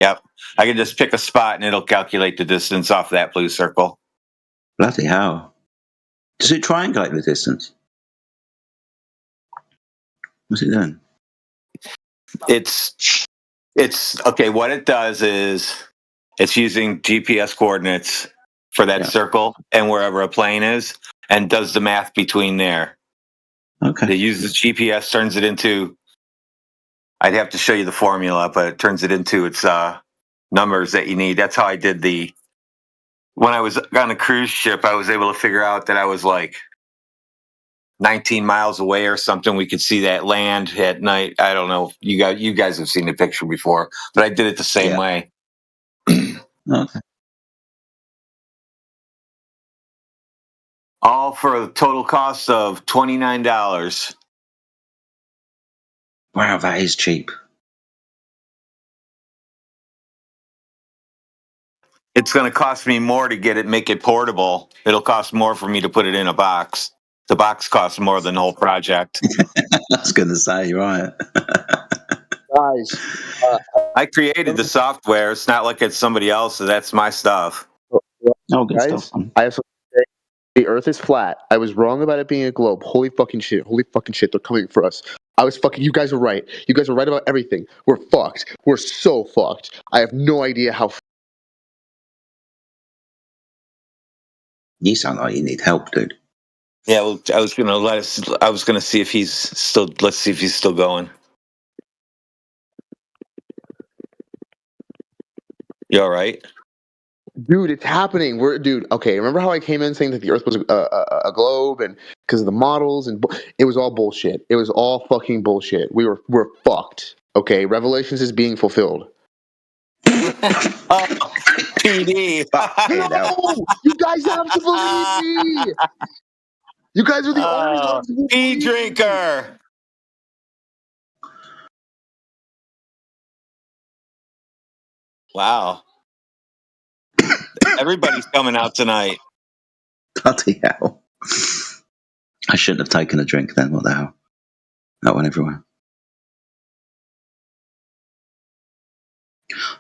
Yep. I can just pick a spot and it'll calculate the distance off that blue circle. Bloody hell. Does it triangulate the distance? What's it doing? It's okay. What it does is it's using GPS coordinates for that circle and wherever a plane is, and does the math between there. Okay. It uses GPS, turns it into. I'd have to show you the formula, but it turns it into its numbers that you need. That's how I did when I was on a cruise ship, I was able to figure out that I was like 19 miles away or something. We could see that land at night. I don't know. You guys have seen the picture before, but I did it the same way. Okay. All for a total cost of $29. Wow, that is cheap. It's going to cost me more to make it portable. It'll cost more for me to put it in a box. The box costs more than the whole project. I was going to say, right. Guys. I created the software. It's not like it's somebody else, so that's my stuff. Oh, good Guys, stuff. I have something to say. The Earth is flat. I was wrong about it being a globe. Holy fucking shit. Holy fucking shit. They're coming for us. You guys are right. You guys are right about everything. We're fucked. We're so fucked. I have no idea how. You sound like you need help, dude. Yeah, well, I was gonna see if he's still. Let's see if he's still going. You all right? Dude, it's happening. Okay. Remember how I came in saying that the Earth was a globe, and because of the models, and it was all bullshit. It was all fucking bullshit. We're fucked. Okay, Revelations is being fulfilled. PD. No, you guys have to believe me. You guys are the only ones who pee drinker. Wow. Everybody's coming out tonight. Bloody hell. I shouldn't have taken a drink then. What the hell? That went everywhere.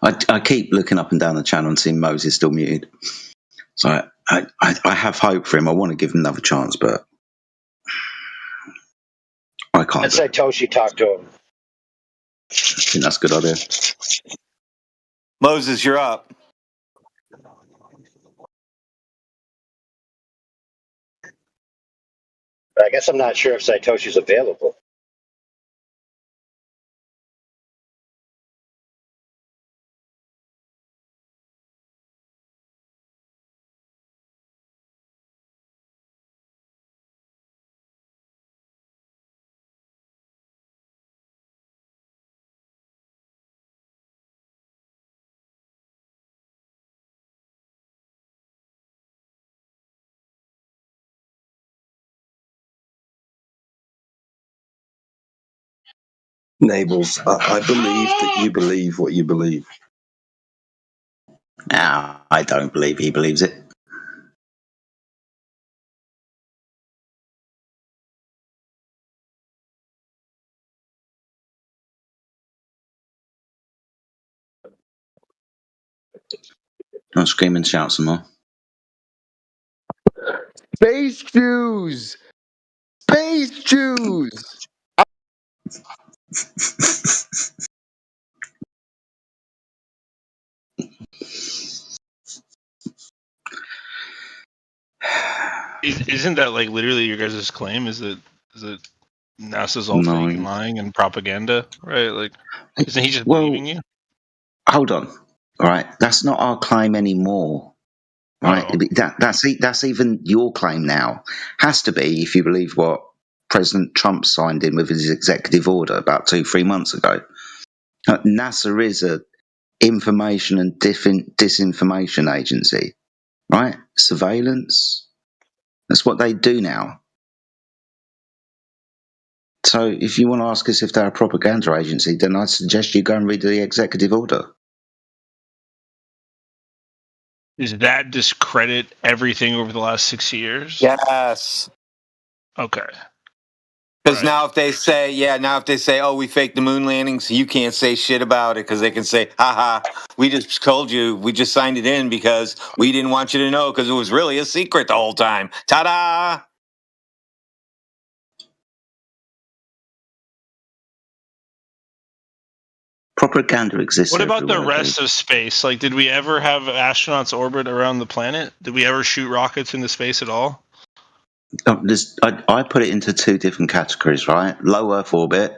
I keep looking up and down the channel and seeing Moses still muted. So I have hope for him. I want to give him another chance, but I can't. I'd say Toshi talk to him. I think that's a good idea. Moses, you're up. I guess I'm not sure if Saitoshi's available. Nables, I believe that you believe what you believe. Nah, I don't believe he believes it. I'll scream and shout some more. Space Jews! Space Jews! Isn't that like literally your guys' claim? Is it NASA's all fake and lying and propaganda, right? Like, isn't he just believing you? Hold on. All right, that's not our claim anymore. Right, that's even your claim now. Has to be if you believe what President Trump signed in with his executive order about 2-3 months ago. NASA is a information and disinformation agency, right? Surveillance. That's what they do now. So if you want to ask us if they're a propaganda agency, then I suggest you go and read the executive order. Does that discredit everything over the last 6 years? Yes. Okay. Because now if they say, oh, we faked the moon landings, you can't say shit about it because they can say, haha, we just told you, we just signed it in because we didn't want you to know because it was really a secret the whole time. Ta-da! Propaganda exists. What about the everywhere, rest of space? Like, did we ever have astronauts orbit around the planet? Did we ever shoot rockets into space at all? I put it into 2 different categories, right? Low Earth orbit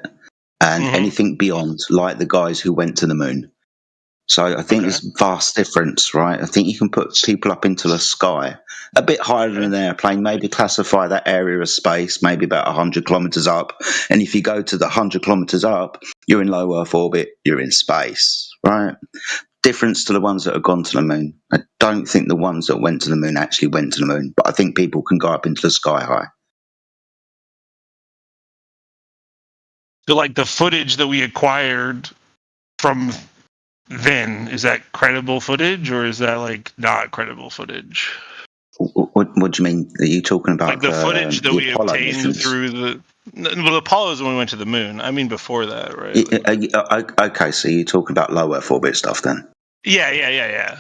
and anything beyond, like the guys who went to the moon. So I think there's a vast difference, right? I think you can put people up into the sky a bit higher than an airplane, maybe classify that area as space, maybe about 100 kilometers up. And if you go to the 100 kilometers up, you're in low Earth orbit, you're in space, right? Difference to the ones that have gone to the moon. I don't think the ones that went to the moon actually went to the moon, but I think people can go up into the sky high. So, like, the footage that we acquired from then, is that credible footage or is that, like, not credible footage? What do you mean? Are you talking about like the footage that we Apollo obtained missions? through the Apollo is when we went to the moon. I mean, before that, right? Okay, so you're talking about low Earth orbit stuff then? Yeah.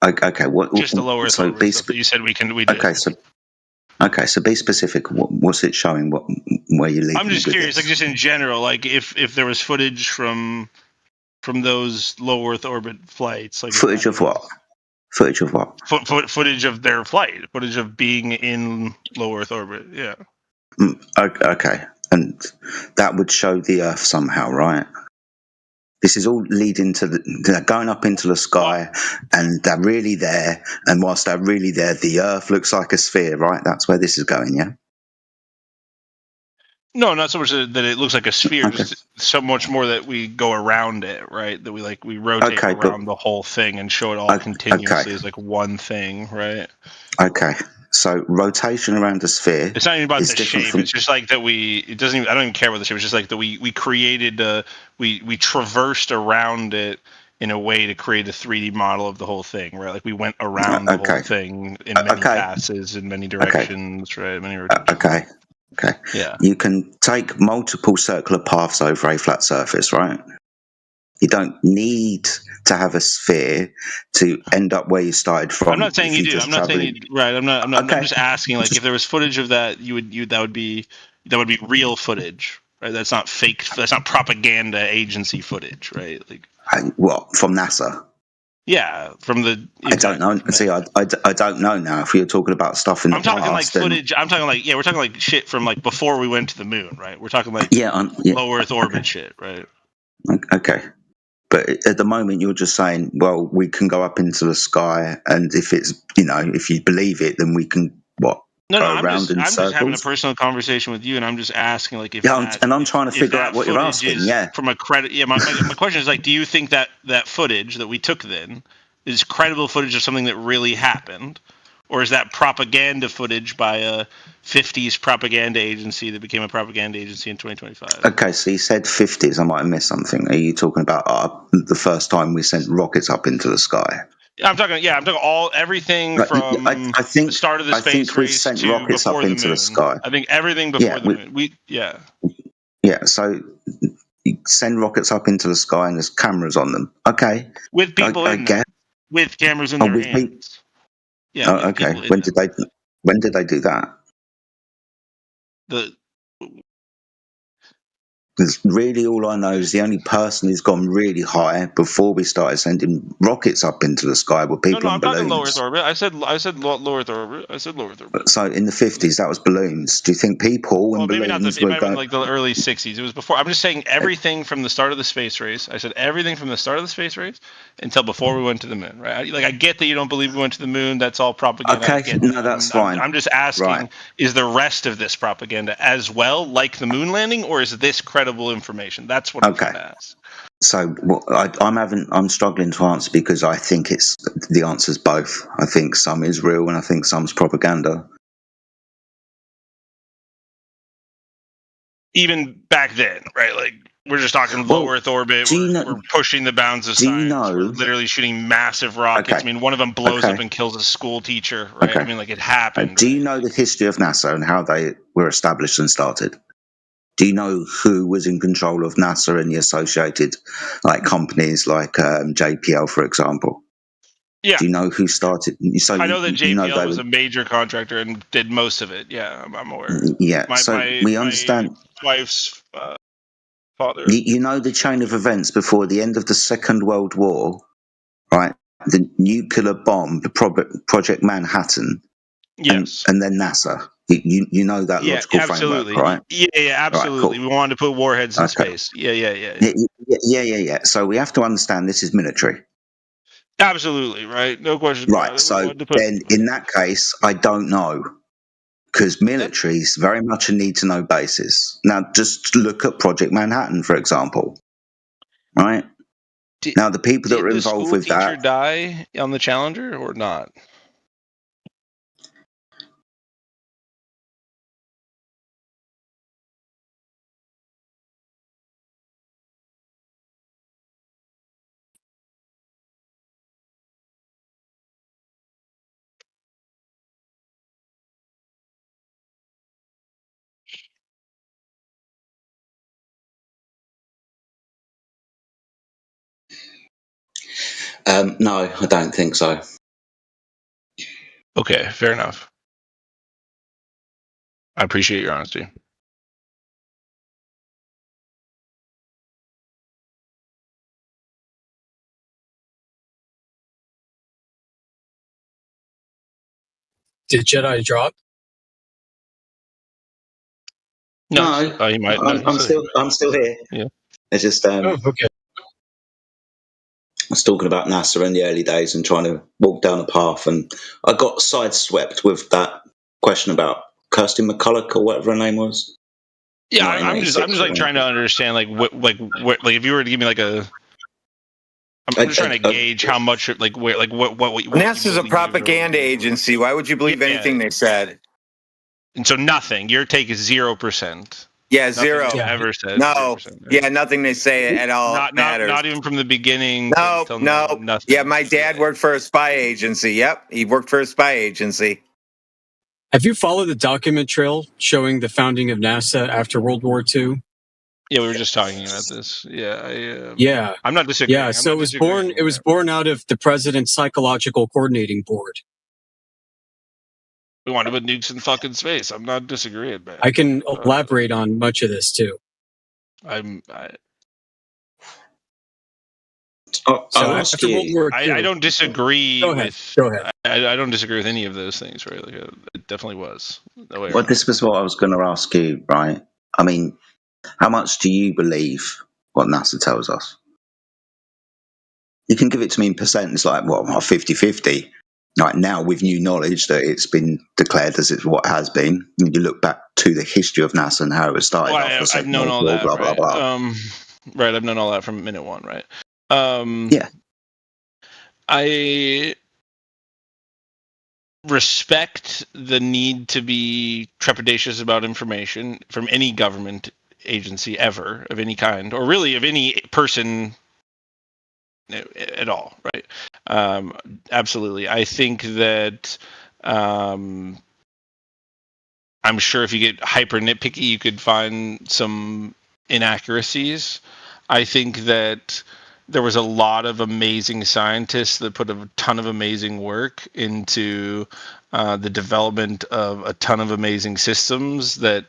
Okay, what? Just the low Earth orbit stuff that you said we did. Okay, so be specific. What's it showing? Where you leaving? I'm just curious, like just in general, like if there was footage from those low Earth orbit flights, like footage of what? Footage of what? Footage of their flight, footage of being in low Earth orbit. Yeah. Okay, and that would show the Earth somehow, right? This is all leading to they're going up into the sky, and they're really there. And whilst they're really there, the Earth looks like a sphere, right? That's where this is going, yeah. No, not so much that it looks like a sphere, just so much more that we go around it, right? That we rotate around the whole thing and show it all continuously as like one thing, right? Okay. So rotation around a sphere. It's not even about is the different shape. from- It's just like that it doesn't even, I don't even care about the shape. It's just like that we created we traversed around it in a way to create a 3D model of the whole thing, right? Like we went around the whole thing in many passes, in many directions, right? Many rotations. Okay. Yeah. You can take multiple circular paths over a flat surface, right? You don't need to have a sphere to end up where you started from. I'm not saying you do. just I'm not saying traveling- you, right. I'm not. I'm just asking. Like, if there was footage of that, that would be real footage, right? That's not fake. That's not propaganda agency footage, right? Like, what from NASA? Yeah, from the. I don't know. See, I don't know now. If you're talking about stuff in the I'm talking like past, then- footage. I'm talking like we're talking like shit from like before we went to the moon, right? We're talking like Yeah. low Earth orbit shit, right? Okay. But at the moment, you're just saying, well, we can go up into the sky, and if it's, if you believe it, then we can, No, go I'm around just in having a circles? personal conversation with you, and I'm just asking like if Yeah, and I'm trying to if figure that out what you're footage asking, is yeah. from a credit. Yeah, my question is like, do you think that footage that we took then is credible footage of something that really happened, or is that propaganda footage by a 50s propaganda agency that became a propaganda agency in 2025? Okay, so you said 50s. I might have missed something. Are you talking about the first time we sent rockets up into the sky? I'm talking everything Right, from I think- the start of the I think space we've race sent to rockets before up the into the moon. sky. I think everything before Yeah, the moon. Yeah, so you send rockets up into the sky and there's cameras on them. Okay. With people I in get. them, with cameras in Oh, their with people. hands. Yeah. Oh, with okay. people in When them. did they do that? The Because really, all I know is the only person who's gone really high before we started sending rockets up into the sky were people I'm on talking low balloons. Earth orbit. I said low Earth orbit. I said low Earth orbit. So in the 50s, that was balloons. Do you think people and Maybe not. balloons It were might have been going? like the early 60s. It was before. I'm just saying everything from the start of the space race. I said everything from the start of the space race until before we went to the moon. Right? I get that you don't believe we went to the moon. That's all propaganda. I Okay, get no, that. that's fine. I'm just asking: Right. is the rest of this propaganda as well, like the moon landing, or is this credible information? That's what I'm trying to ask. So I'm struggling to answer because I think the answer's both. I think some is real and I think some's propaganda. Even back then, right? Like we're just talking low Earth orbit. We're pushing the bounds of science. We're literally shooting massive rockets. Okay. I mean, one of them blows Okay. up and kills a school teacher, right? Okay. I mean, like it happened. Do you know the history of NASA and how they were established and started? Do you know who was in control of NASA and the associated companies like JPL, for example? Yeah. Do you know who started? So I know that JPL was were, a major contractor and did most of it. Yeah, I'm aware. Yeah. We understand. My wife's father. You know the chain of events before the end of the Second World War, right? The nuclear bomb, the Project Manhattan, yes, and then NASA. You know that logical absolutely. framework, right? Yeah, absolutely. Right, cool. We wanted to put warheads in space. Yeah. So we have to understand this is military. Absolutely, right? No question. Right. So then, in that case, I don't know. Because military is very much a need-to-know basis. Now, just look at Project Manhattan, for example. Right? Now, the people that were involved with that... Did the school teacher die on the Challenger or not? No, I don't think so. Okay, fair enough. I appreciate your honesty. Did Jedi drop? No, he might. I'm still here. Yeah. It's just Oh, okay. was talking about NASA in the early days and trying to walk down a path, and I got sideswept with that question about Kirsty McCulloch or whatever her name was. Yeah, I'm just like trying to understand like what if you were to give me like a. I'm just trying to gauge how much like where like what NASA's a propaganda agency. Why would you believe anything they said? And so nothing. Your take is 0%. Yeah, 0. Ever said. No. 0%. Yeah, nothing they say at all matters. Not even from the beginning. No, till no. Nothing. Yeah, my dad worked for a spy agency. Yep, he worked for a spy agency. Have you followed the document trail showing the founding of NASA after World War II? Yeah, we were just talking about this. Yeah, yeah. I'm not disagreeing. Yeah, so it was born out of the President's Psychological Coordinating Board. We want to put nukes in fucking space. I'm not disagreeing, man. I can elaborate on much of this too. I don't disagree. Go ahead. I don't disagree with any of those things, right? Like, it definitely was. Well, this was what I was going to ask you, right? I mean, how much do you believe what NASA tells us? You can give it to me in percent. It's like, well, 50-50. Like now, with new knowledge that it's been declared as it's what has been, and you look back to the history of NASA and how it was started off. I've known all that, blah, right? Blah, blah. Right, I've known all that from minute one, right? Yeah. I respect the need to be trepidatious about information from any government agency ever, of any kind, or really of any person at all, right? Absolutely. I think that I'm sure if you get hyper nitpicky, you could find some inaccuracies. I think that there was a lot of amazing scientists that put a ton of amazing work into the development of a ton of amazing systems that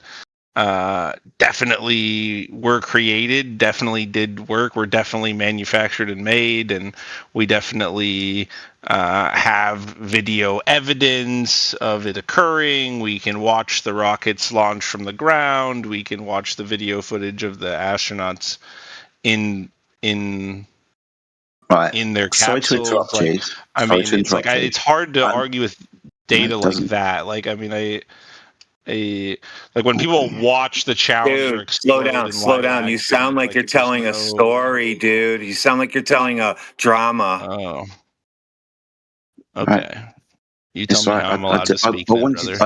definitely were created, definitely did work, were definitely manufactured and made, and we definitely have video evidence of it occurring. We can watch the rockets launch from the ground. We can watch the video footage of the astronauts in their capsules. Sorry to interrupt you. I mean, it's hard to argue with data like that. Like, I mean, like when people watch the Challenger dude, slow down. You sound like you're telling a story, dude. You sound like you're telling a drama. Oh, okay. You tell me how I'm allowed to speak, brother.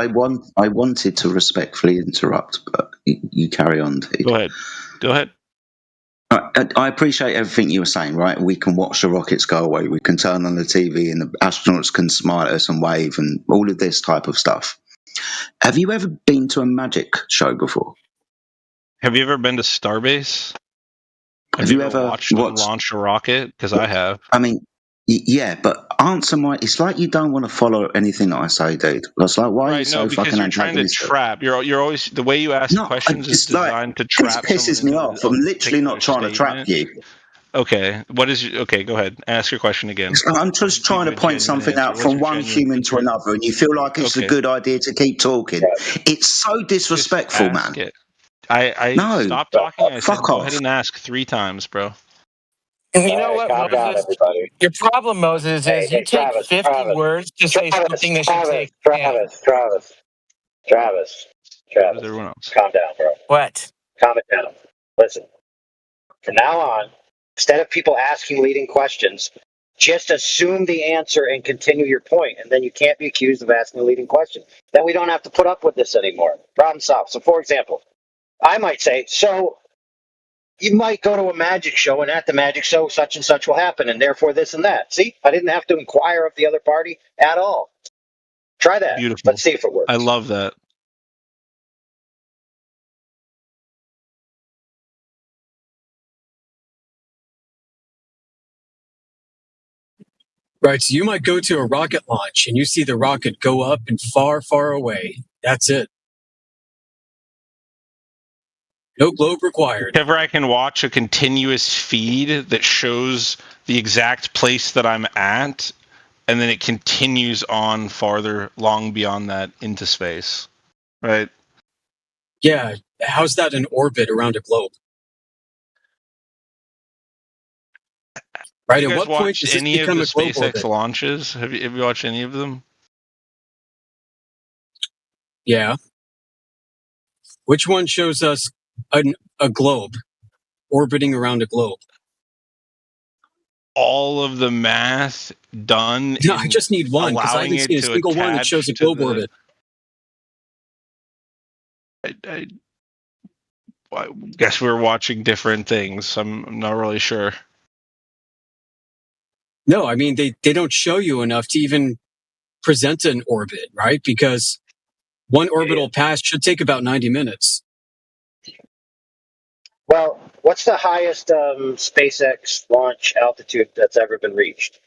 I wanted to respectfully interrupt, but you carry on, dude. Go ahead. I appreciate everything you were saying, right? We can watch the rockets go away. We can turn on the TV and the astronauts can smile at us and wave and all of this type of stuff. Have you ever been to a magic show before? Have you ever been to Starbase? Have you ever watched them launch a rocket? Because I have. I mean, yeah, but answer my. It's like you don't want to follow anything that I say, dude. It's like, why are you so fucking you're trying to trap. You're always the way you ask questions is designed to trap. This pisses me off. I'm literally not trying to trap you. Okay, go ahead. Ask your question again. I'm just trying to point something out from one human to another, and you feel like it's a good idea to keep talking. It's so disrespectful, man. I stopped talking. I said, fuck go off. ahead and ask 3 times, bro. You know what, Moses? Your problem, Moses, is you take 50 words to say something that should take 10. Travis. Everyone else. Calm down, bro. What? Calm it down. Listen. From now on, instead of people asking leading questions, just assume the answer and continue your point, and then you can't be accused of asking a leading question. Then we don't have to put up with this anymore. Problem solved. So, for example, I might say, so you might go to a magic show, and at the magic show, such and such will happen, and therefore this and that. See, I didn't have to inquire of the other party at all. Try that. Beautiful. Let's see if it works. I love that. Right, so you might go to a rocket launch and you see the rocket go up and far, far away. That's it. No globe required. If ever I can watch a continuous feed that shows the exact place that I'm at, and then it continues on farther, long beyond that, into space. Right? Yeah, how's that in orbit around a globe? Right. You At guys what point does watched this any of the become a globe SpaceX orbit? launches? Have you watched any of them? Yeah. Which one shows us a globe orbiting around a globe? All of the math done No, I in just need one because I allowing haven't seen it a to single one that shows attach a to globe the. orbit. I guess we're watching different things. I'm not really sure. No, I mean they don't show you enough to even present an orbit, right? Because one orbital pass should take about 90 minutes. Well, what's the highest SpaceX launch altitude that's ever been reached?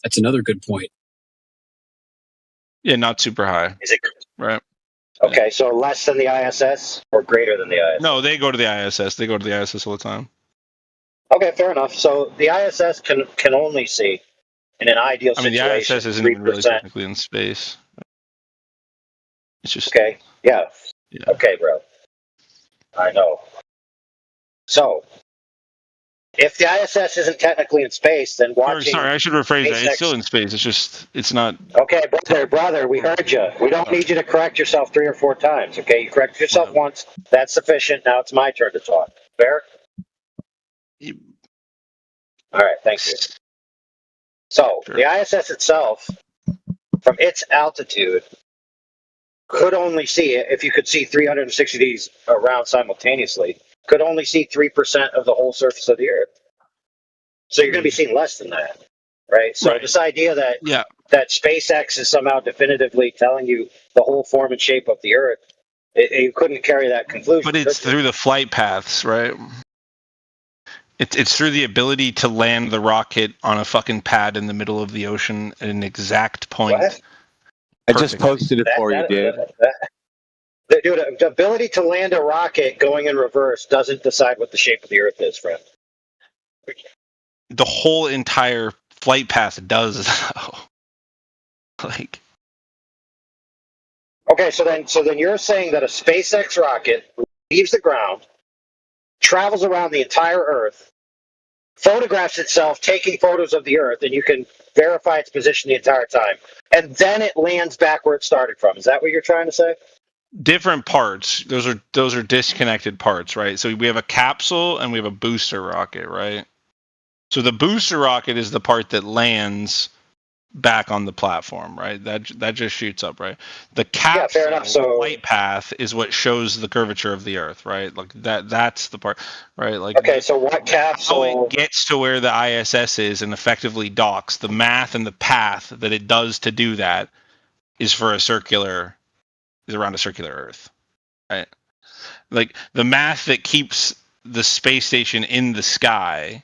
That's another good point. Yeah, not super high. Is it right? Okay, so less than the ISS or greater than the ISS? No, they go to the ISS. They go to the ISS all the time. Okay, fair enough. So the ISS can only see, in an ideal I mean, the situation, ISS isn't 3%. even really technically in space. It's just Okay, yeah. Okay, bro. I know. So, if the ISS isn't technically in space, then watching. Sorry, I should rephrase that. It's SpaceX still in space. It's not. Okay, brother, we heard you. We don't need you to correct yourself 3 or 4 times. Okay, you corrected yourself once. That's sufficient. Now it's my turn to talk. Fair? All right, thank you. So the ISS itself, from its altitude, could only see it if you could see 360 degrees around simultaneously. Could only see 3% of the whole surface of the Earth. So you're going to be seeing less than that, right? So this idea that that SpaceX is somehow definitively telling you the whole form and shape of the Earth, you couldn't carry that conclusion. But it's through the flight paths, right? It's through the ability to land the rocket on a fucking pad in the middle of the ocean at an exact point. What? I just posted it for you, dude. Dude, the ability to land a rocket going in reverse doesn't decide what the shape of the Earth is, friend. The whole entire flight path does, though. Like, okay, so then you're saying that a SpaceX rocket leaves the ground, travels around the entire Earth, photographs itself, taking photos of the Earth, and you can verify its position the entire time, and then it lands back where it started from. Is that what you're trying to say? different parts. Those are disconnected parts, right? So we have a capsule and we have a booster rocket, right? So the booster rocket is the part that lands back on the platform, right? That just shoots up, right? The capsule, fair enough. So flight path is what shows the curvature of the Earth, right? Like that's the part, right? Like okay, so what capsule? How it gets to where the ISS is and effectively docks, the math and the path that it does to do that is around a circular Earth, right? Like the math that keeps the space station in the sky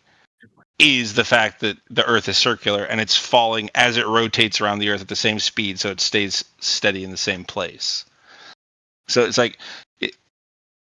is the fact that the Earth is circular and it's falling as it rotates around the Earth at the same speed, so it stays steady in the same place. So it's like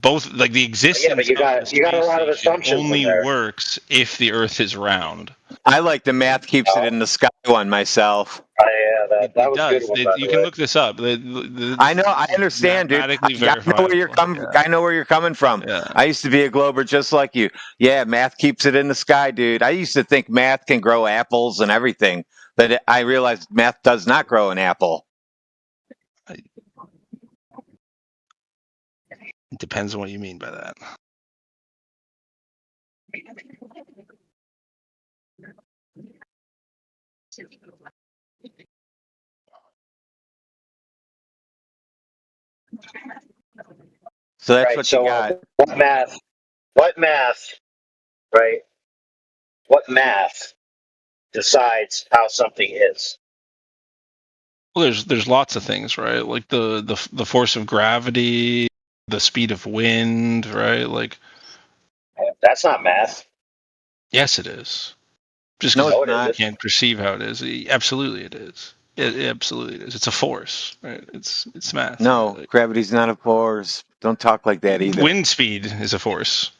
both, like the existence. Yeah, but you got a lot of assumptions only in there. works if the Earth is round. I like the math keeps it in the sky one myself. Yeah, that was a good one. By You the can way. look this up. I know, I understand, dude. I Mathematically know where you're coming. I know where you're coming from. I used to be a Glober just like you. Yeah, math keeps it in the sky, dude. I used to think math can grow apples and everything, but I realized math does not grow an apple. It depends on what you mean by that. So that's right, what so you got. What math, right? What math decides how something is? Well, there's lots of things, right? Like the force of gravity, the speed of wind, right? Like that's not math. Yes, it is. Just no, because it's not. You can't perceive how it is. Absolutely, it is. It absolutely is. It's a force, right? It's math. No, gravity's not a force. Don't talk like that either. Wind speed is a force.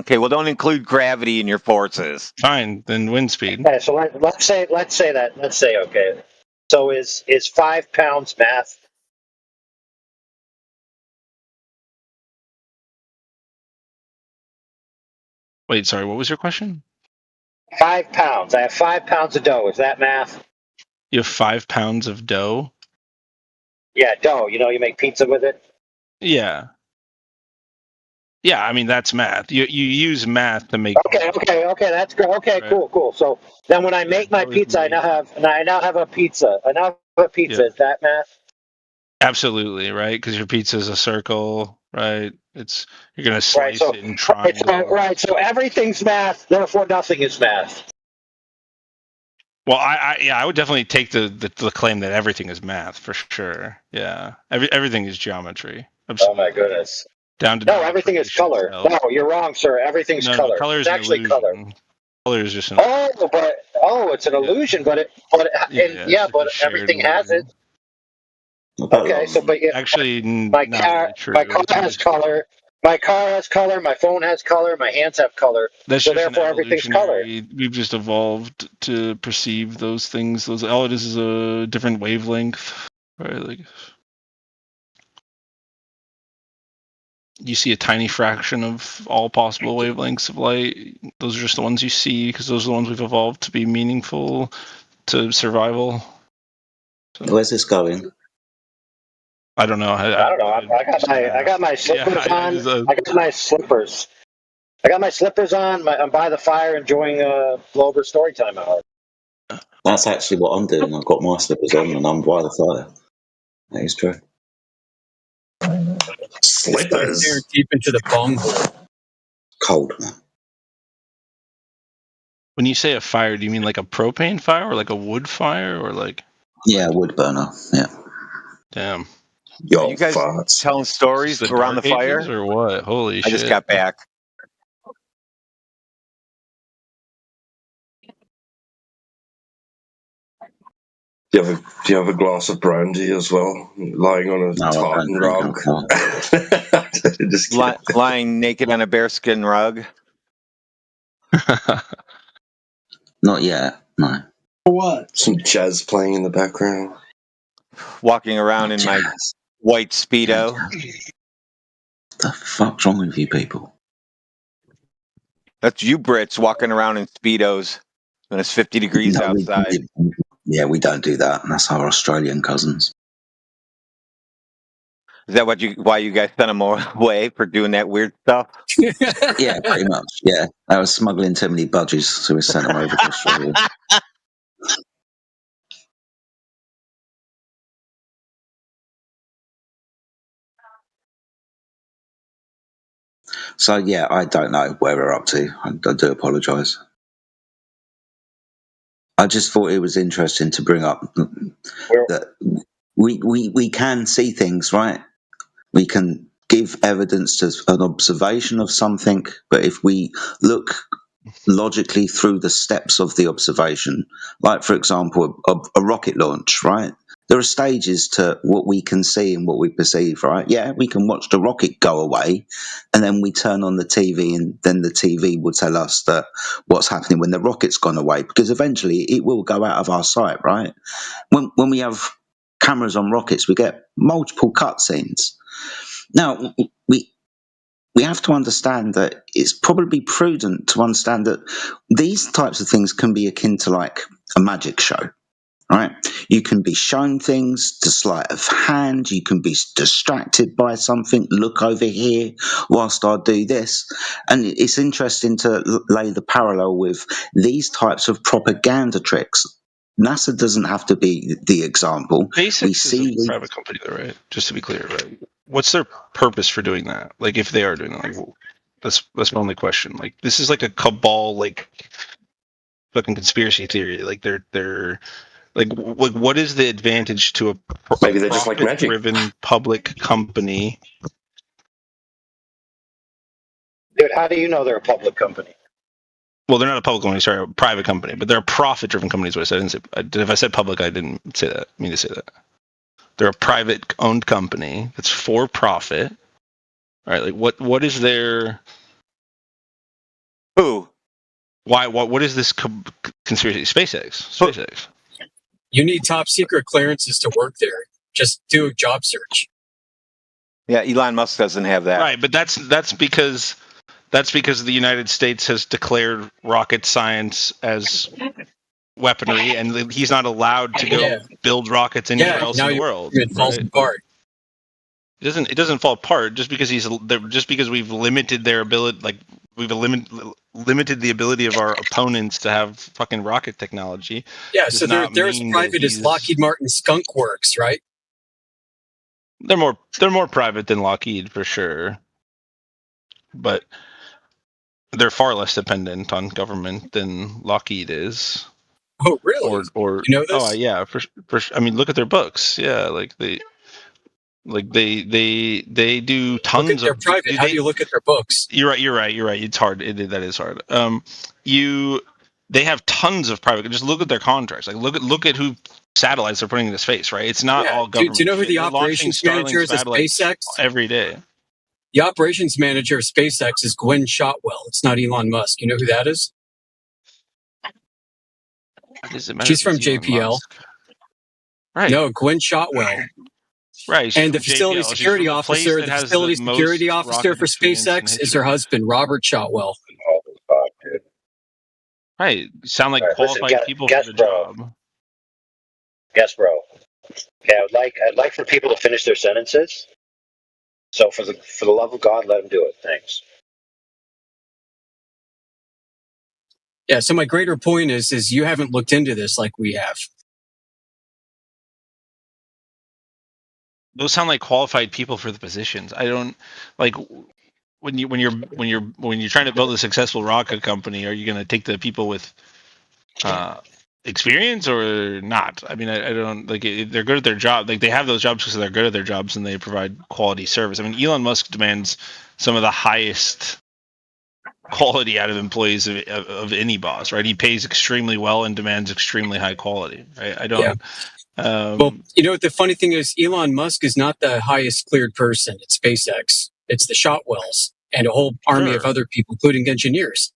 Okay, well, don't include gravity in your forces. Fine, then wind speed. Okay, so let's say that. Let's say okay. So is 5 pounds math? Wait, sorry. What was your question? 5 pounds. I have 5 pounds of dough. Is that math? You have 5 pounds of dough? Yeah, dough. You know, you make pizza with it. Yeah. Yeah, I mean that's math. You use math to make. Okay. That's great. Okay, Right. cool. So then, when I make my pizza, I now have a pizza. I now have a pizza. Yeah. Is that math? Absolutely, right? Because your pizza is a circle, right? You're gonna slice so, it in triangles. Right. So everything's math. Therefore, nothing is math. Well, I would definitely take the claim that everything is math for sure. Yeah, everything is geometry. Absolutely. Oh my goodness. Down to everything is color. No, you're wrong, sir. Everything's color. Color is it's actually an color. Color is just an. It's an illusion, but everything has it. Okay, so actually, my car has color. My car has color. My phone has color. My hands have color. So therefore, everything's color. We've just evolved to perceive those things. All it is a different wavelength, right? Like you see a tiny fraction of all possible wavelengths of light. Those are just the ones you see because those are the ones we've evolved to be meaningful to survival. So, where's this going? I don't know. I don't know. I got my slippers on. I got my slippers. I got my slippers on. I'm by the fire enjoying Glover Storytime hour. That's actually what I'm doing. I've got my slippers on and I'm by the fire. That is true. Slippers. Staring deep into the bung hole. Cold, man. When you say a fire, do you mean like a propane fire or like a wood fire or like? Yeah, wood burner. Yeah. Damn. Are you guys telling stories around the fire or what? Holy shit! I just got back. Do you have a glass of brandy as well, lying on a tartan rug? Just lying naked on a bearskin rug. Not yet. No. What? Some jazz playing in the background. Walking around in my white Speedo. The fuck's wrong with you people? That's you Brits walking around in Speedos when it's 50 degrees outside. Yeah, we don't do that. That's our Australian cousins. Is that why you guys sent them away for doing that weird stuff? Yeah, pretty much. Yeah, I was smuggling too many budgies, so we sent them over to Australia. So yeah, I don't know where we're up to. I do apologise. I just thought it was interesting to bring up that we can see things, right? We can give evidence to an observation of something, but if we look logically through the steps of the observation, like for example a rocket launch, right? There are stages to what we can see and what we perceive, right? Yeah, we can watch the rocket go away and then we turn on the TV and then the TV will tell us that what's happening when the rocket's gone away, because eventually it will go out of our sight, right? When we have cameras on rockets, we get multiple cutscenes. Now, we have to understand that it's probably prudent to understand that these types of things can be akin to like a magic show, right? You can be shown things, the sleight of hand, you can be distracted by something, look over here whilst I do this. And it's interesting to lay the parallel with these types of propaganda tricks. NASA doesn't have to be the example. SpaceX is a private company, though, right? Just to be clear, right? What's their purpose for doing that? Like, if they are doing that, like, that's my only question. Like, this is like a cabal, like, fucking conspiracy theory. Like, they're like, what is the advantage to a maybe they're just like magic driven public company? Dude, how do you know they're a public company? Well, they're not a public company, sorry, a private company, but they're a profit-driven company is what I said. If I said public, I didn't say that. I mean to say that. They're a private-owned company that's for profit. All right, like what is their... Who? Why? What is this conspiracy? SpaceX. You need top secret clearances to work there. Just do a job search. Yeah, Elon Musk doesn't have that. Right, but that's because That's because the United States has declared rocket science as weaponry, and he's not allowed to go build rockets anywhere else in the world. It falls apart. It doesn't fall apart just because we've limited their ability, like we've limited the ability of our opponents to have fucking rocket technology. Yeah, so they're as private as Lockheed Martin Skunk Works, right? They're more private than Lockheed for sure, but they're far less dependent on government than Lockheed is. Oh, really? Or you know this? Oh yeah, for I mean, look at their books. Yeah, they do tons they're private. How do you look at their books? You're right. It's hard. That is hard. They have tons of private. Just look at their contracts. Like look at who satellites they're putting into space. Right. It's not all government. Do you know who shit. the They're operations launching manager Starlink is at satellites SpaceX? every day. The operations manager of SpaceX is Gwen Shotwell. It's not Elon Musk. You know who that is? She's from JPL. Right. No, Gwen Shotwell. Right. And the facility security officer, the facility security officer for SpaceX is her husband, Robert Shotwell. Right. Sound like qualified people for the job. Yes, bro. Okay, I'd like for people to finish their sentences. So for the love of God, let them do it. Thanks. Yeah, so my greater point is you haven't looked into this like we have. Those sound like qualified people for the positions. I don't like when you're trying to build a successful rocket company. Are you going to take the people with experience or not? I mean, I don't like they're good at their job. Like they have those jobs because they're good at their jobs and they provide quality service. I mean, Elon Musk demands some of the highest quality out of employees of any boss, right? He pays extremely well and demands extremely high quality. Right? I don't. Yeah. Well, you know what the funny thing is, Elon Musk is not the highest cleared person at SpaceX. It's the Shotwells and a whole army of other people, including engineers,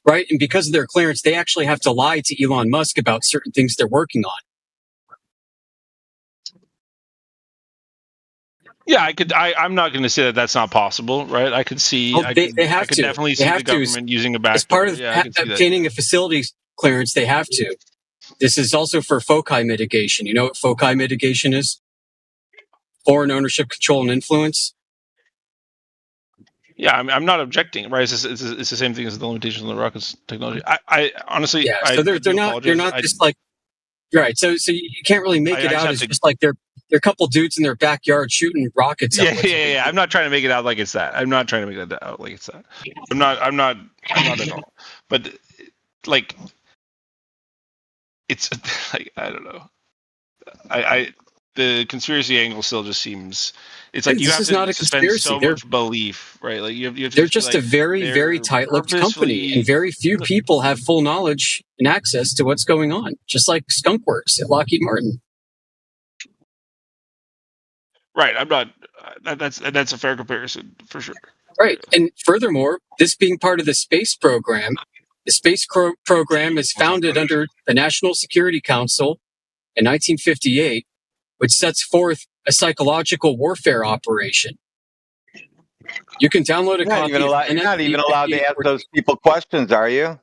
right? And because of their clearance, they actually have to lie to Elon Musk about certain things they're working on. Yeah, I'm not going to say that that's not possible, right? I could see. Well, I they could have to. definitely They see have the to. government using a backdoor. As part of I can see that. obtaining a facility clearance, they have to. This is also for FOCI mitigation. You know what FOCI mitigation is? Foreign ownership, control, and influence. Yeah, I'm not objecting, right? It's the same thing as the limitations on the rocket's technology. I honestly, yeah. So they're not just like right. So you can't really make it out as just like they're a couple dudes in their backyard shooting rockets. Yeah. I'm not trying to make it out like it's that. I'm not trying to make it out like it's that. I'm not at all. But like, it's like I don't know. The conspiracy angle still just seems. It's like you have to suspend so much belief, right? Like you have to they're just a very tight-lipped company, and very few people have full knowledge and access to what's going on. Just like Skunk Works at Lockheed Martin. Right. I'm not. That's a fair comparison for sure. Right, and furthermore, this being part of the space program, the space program is founded under the National Security Council in 1958, which sets forth a psychological warfare operation. You can download a copy. You're not even allowed to ask those people questions, are you?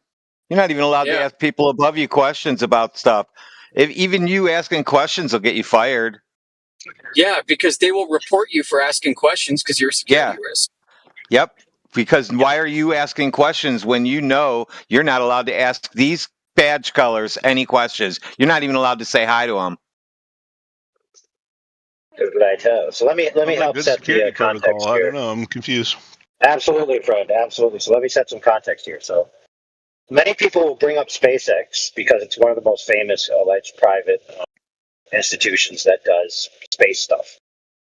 You're not even allowed to ask people above you questions about stuff. If even you asking questions will get you fired. Yeah, because they will report you for asking questions because you're a security risk. Yep. Because why are you asking questions when you know you're not allowed to ask these badge colors any questions? You're not even allowed to say hi to them. Right. So let me help set the context here. I don't know. I'm confused. Absolutely, friend. Absolutely. So let me set some context here. So many people will bring up SpaceX because it's one of the most famous alleged private institutions that does space stuff.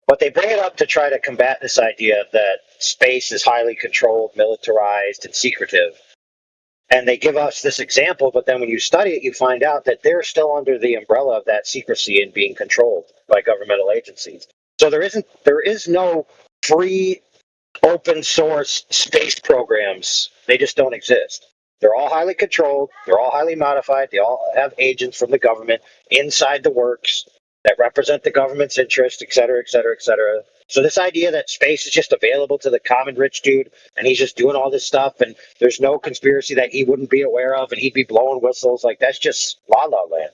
But they bring it up to try to combat this idea that space is highly controlled, militarized, and secretive. And they give us this example, but then when you study it, you find out that they're still under the umbrella of that secrecy and being controlled by governmental agencies. So there is no free, open source space programs. They just don't exist. They're all highly controlled. They're all highly modified. They all have agents from the government inside the works that represent the government's interest, et cetera, et cetera, et cetera. So this idea that space is just available to the common rich dude and he's just doing all this stuff and there's no conspiracy that he wouldn't be aware of and he'd be blowing whistles, like that's just la la land.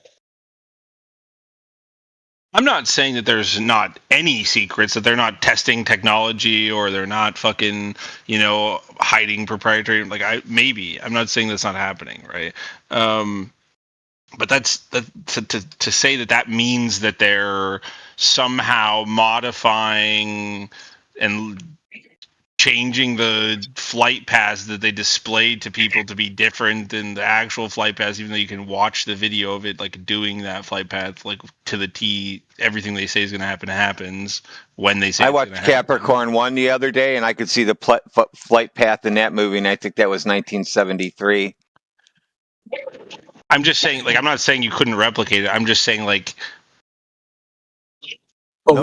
I'm not saying that there's not any secrets, that they're not testing technology or they're not fucking, hiding proprietary. Like I'm not saying that's not happening, right? But to say that means that they're somehow modifying and changing the flight paths that they displayed to people to be different than the actual flight paths, even though you can watch the video of it, like doing that flight path, like to the T, everything they say is going to happen happens when they say I it's watched going to happen. Capricorn 1 the other day, and I could see the flight path in that movie, and I think that was 1973. I'm just saying, I'm not saying you couldn't replicate it. I'm just saying, Well,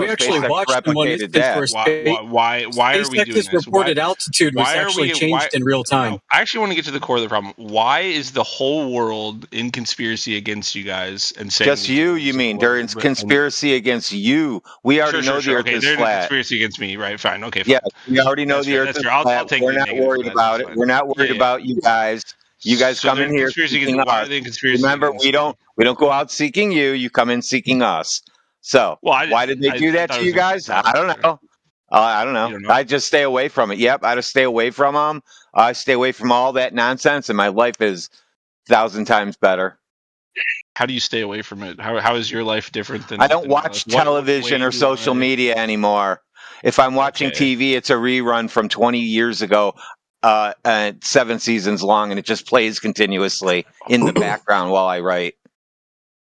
we actually SpaceX watched in one replicated instance where that. why are we doing SpaceX's this? reported altitude was actually changed in real time. No, I actually want to get to the core of the problem. Why is the whole world in conspiracy against you guys and saying Just you mean? They're in conspiracy against you. We already know the Earth okay, is they're in a flat. conspiracy against me, right? Fine. Okay, fine. Yeah, we already know the Earth is flat. We're not worried about it. We're not worried about you guys. You guys So come they're in in here conspiracy seeking against, why us. are they in conspiracy Remember, against we don't go out seeking you. You come in seeking us. So why did they do that to you guys? I don't know. I don't know. I just stay away from it. Yep, I just stay away from them. I stay away from all that nonsense, and my life is 1,000 times better. How do you stay away from it? How is your life different than? I don't watch television or social media anymore. If I'm watching TV, it's a rerun from 20 years ago, 7 seasons long, and it just plays continuously in the background while I write.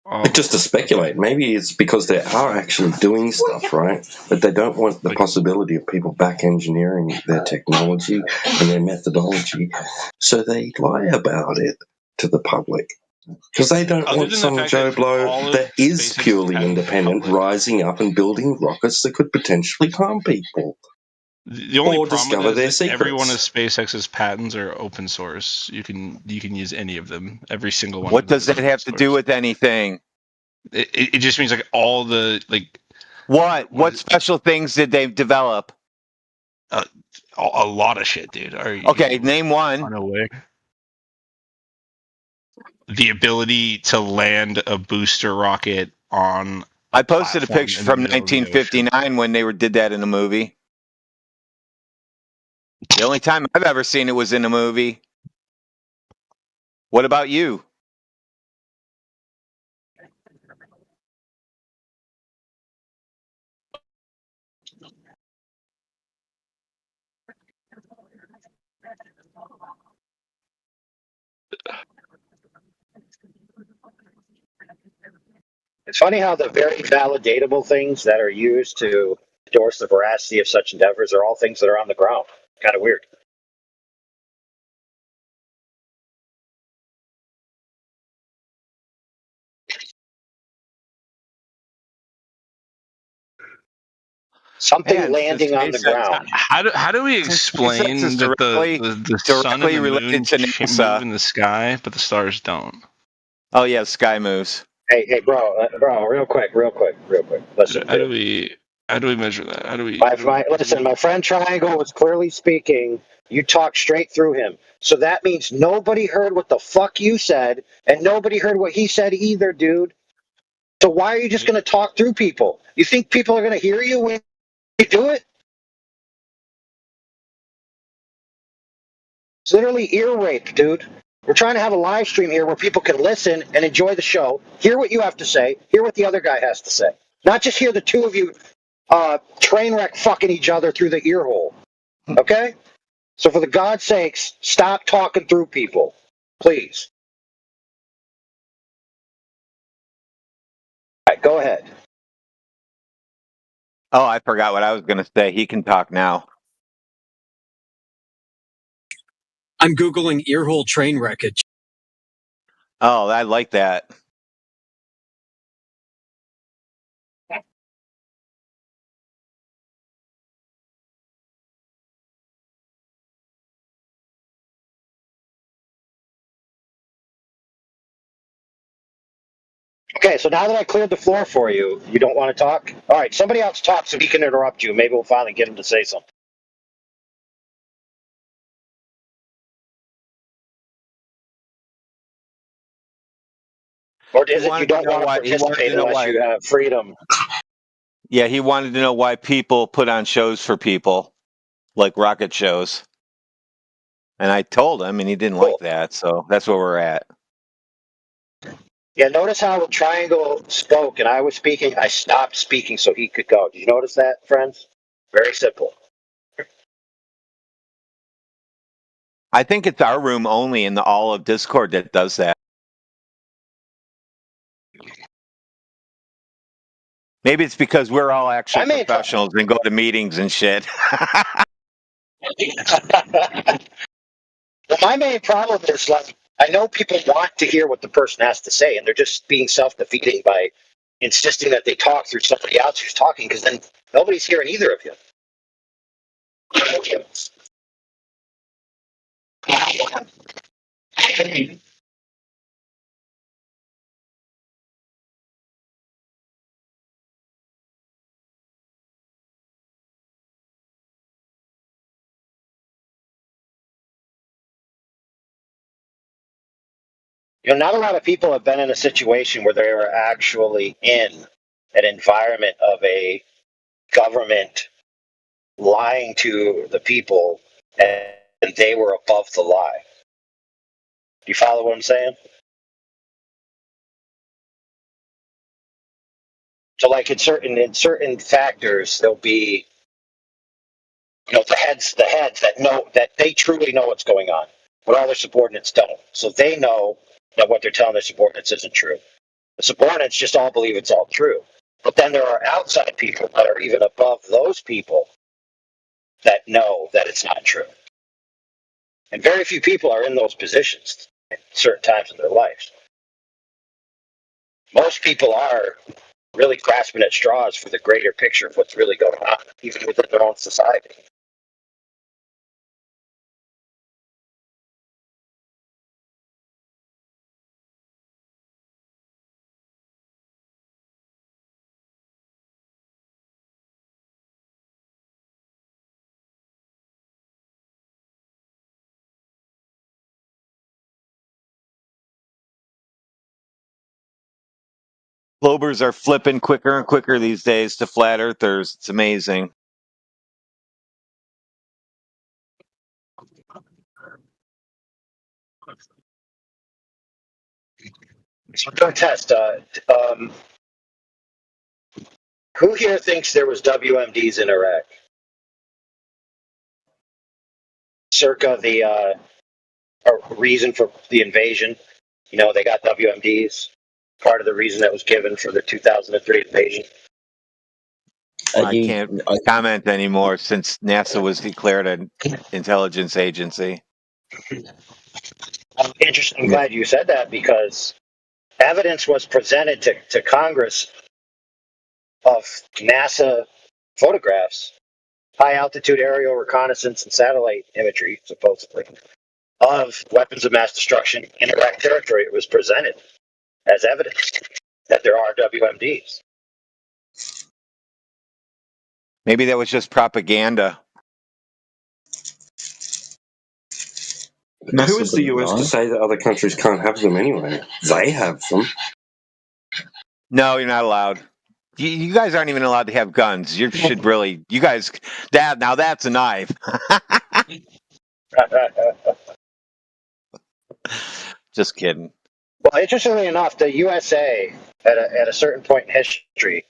But just to speculate, maybe it's because they are actually doing stuff, right? But they don't want the possibility of people back engineering their technology and their methodology, so they lie about it to the public. Because they don't want some Joe Blow that is purely independent rising up and building rockets that could potentially harm people. The only or problem discover with their it is that every one of secrets. SpaceX's patents are open source. You can use any of them. Every single one. What does that have to do with anything? It just means all the What special things did they develop? A lot of shit, dude. Okay, name one. The ability to land a booster rocket on. I posted a picture from 1959 when they did that in a movie. The only time I've ever seen it was in a movie. What about you? It's funny how the very validatable things that are used to endorse the veracity of such endeavors are all things that are on the ground. Kind of weird. Something landing on the ground. How do we explain that the sun and the moon move in the sky, but the stars don't? Oh yeah, sky moves. Hey, bro, real quick. Listen, how do we measure that? How do we? Listen, my friend Triangle was clearly speaking. You talked straight through him. So that means nobody heard what the fuck you said, and nobody heard what he said either, dude. So why are you just going to talk through people? You think people are going to hear you when you do it? It's literally ear rape, dude. We're trying to have a live stream here where people can listen and enjoy the show, hear what you have to say, hear what the other guy has to say. Not just hear the two of you train wreck fucking each other through the ear hole. Okay? So for the God's sakes, stop talking through people. Please. All right, go ahead. Oh, I forgot what I was going to say. He can talk now. I'm Googling earhole train wreckage. Oh, I like that. Okay, so now that I cleared the floor for you, you don't want to talk? All right, somebody else talk so he can interrupt you. Maybe we'll finally get him to say something. Or is it you don't want to participate unless you have freedom? Yeah, he wanted to know why people put on shows for people, like rocket shows. And I told him, and he didn't like that, so that's where we're at. Yeah, notice how Triangle spoke and I was speaking. I stopped speaking so he could go. Did you notice that, friends? Very simple. I think it's our room only in the all of Discord that does that. Maybe it's because we're all actual professionals and go to meetings and shit. Well, my main problem is, like, I know people want to hear what the person has to say, and they're just being self-defeating by insisting that they talk through somebody else who's talking, because then nobody's hearing either of you. You know, not a lot of people have been in a situation where they are actually in an environment of a government lying to the people, and they were above the lie. Do you follow what I'm saying? So, like, in certain factors, there'll be, you know, the heads that know, that they truly know what's going on, but all their subordinates don't. So they know that what they're telling their subordinates isn't true. The subordinates just all believe it's all true. But then there are outside people that are even above those people that know that it's not true. And very few people are in those positions at certain times in their lives. Most people are really grasping at straws for the greater picture of what's really going on, even within their own society. Globers are flipping quicker and quicker these days to flat earthers. It's amazing. So don't test. Who here thinks there was WMDs in Iraq? Circa the reason for the invasion. You know, they got WMDs. Part of the reason that was given for the 2003 invasion. I can't comment anymore since NASA was declared an intelligence agency. I'm glad you said that, because evidence was presented to Congress of NASA photographs, high altitude aerial reconnaissance and satellite imagery, supposedly, of weapons of mass destruction in Iraq territory. It was presented as evidence that there are WMDs. Maybe that was just propaganda. Who is the US to say that other countries can't have them anyway? They have them. No, you're not allowed. You guys aren't even allowed to have guns. You should really. You guys. Now that's a knife. Just kidding. Well, interestingly enough, the USA, at a certain point in history,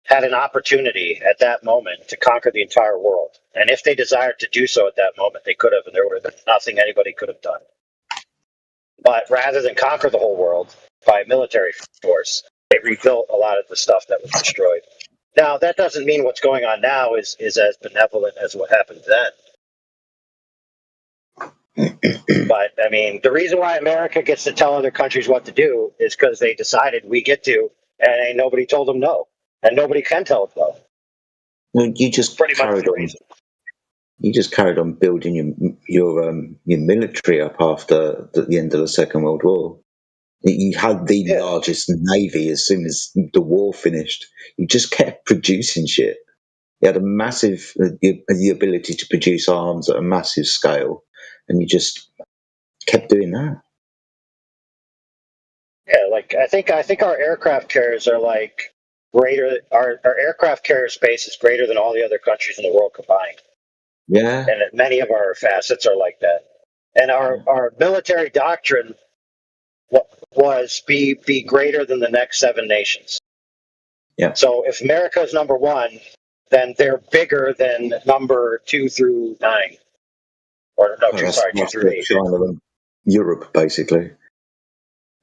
had an opportunity at that moment to conquer the entire world. And if they desired to do so at that moment, they could have, and there was nothing anybody could have done. But rather than conquer the whole world by military force, they rebuilt a lot of the stuff that was destroyed. Now, that doesn't mean what's going on now is as benevolent as what happened then. But, I mean, the reason why America gets to tell other countries what to do is because they decided we get to, and ain't nobody told them no. And nobody can tell them no. Well, you just Pretty much carried the on. reason. You just carried on building your military up after the end of the Second World War. You had the largest navy as soon as the war finished. You just kept producing shit. You had a massive the ability to produce arms at a massive scale, and you just kept doing that. Yeah, like I think our aircraft carriers are like greater. Our aircraft carrier space is greater than all the other countries in the world combined. Yeah. And many of our facets are like that. And our military doctrine was be greater than the next 7 nations. Yeah. So if America is number 1, then they're bigger than number 2 through 9. Or no, Well, 2 through 8. China and Europe, basically.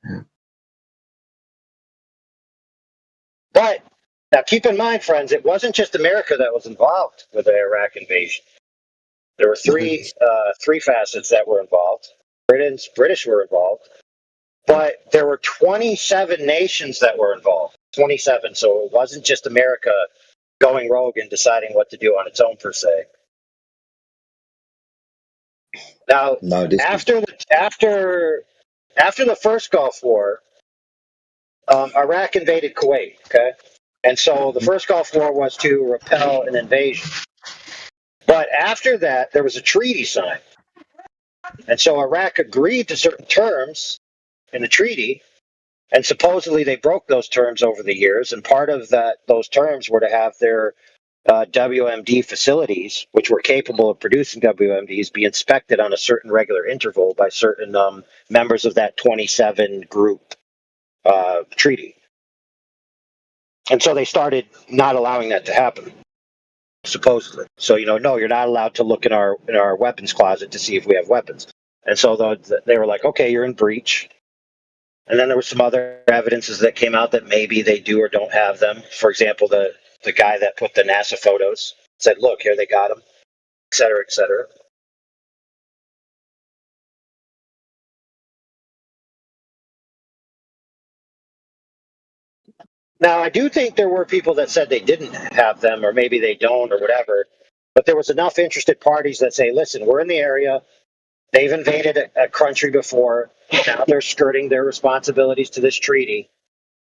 Yeah. But now keep in mind, friends, it wasn't just America that was involved with the Iraq invasion. There were three facets that were involved. British were involved, but there were 27 nations that were involved. 27. So it wasn't just America going rogue and deciding what to do on its own per se. Now, after the first Gulf War, Iraq invaded Kuwait. Okay, and so the first Gulf War was to repel an invasion. But after that, there was a treaty signed. And so Iraq agreed to certain terms in the treaty, and supposedly they broke those terms over the years. And part of those terms were to have their WMD facilities, which were capable of producing WMDs, be inspected on a certain regular interval by certain members of that 27 group treaty. And so they started not allowing that to happen. Supposedly. So, no, you're not allowed to look in our weapons closet to see if we have weapons. And so they were like, okay, you're in breach. And then there was some other evidences that came out that maybe they do or don't have them. For example, the guy that put the NASA photos said, look, here they got them, et cetera, et cetera. Now, I do think there were people that said they didn't have them, or maybe they don't, or whatever. But there was enough interested parties that say, listen, we're in the area. They've invaded a country before. Now they're skirting their responsibilities to this treaty.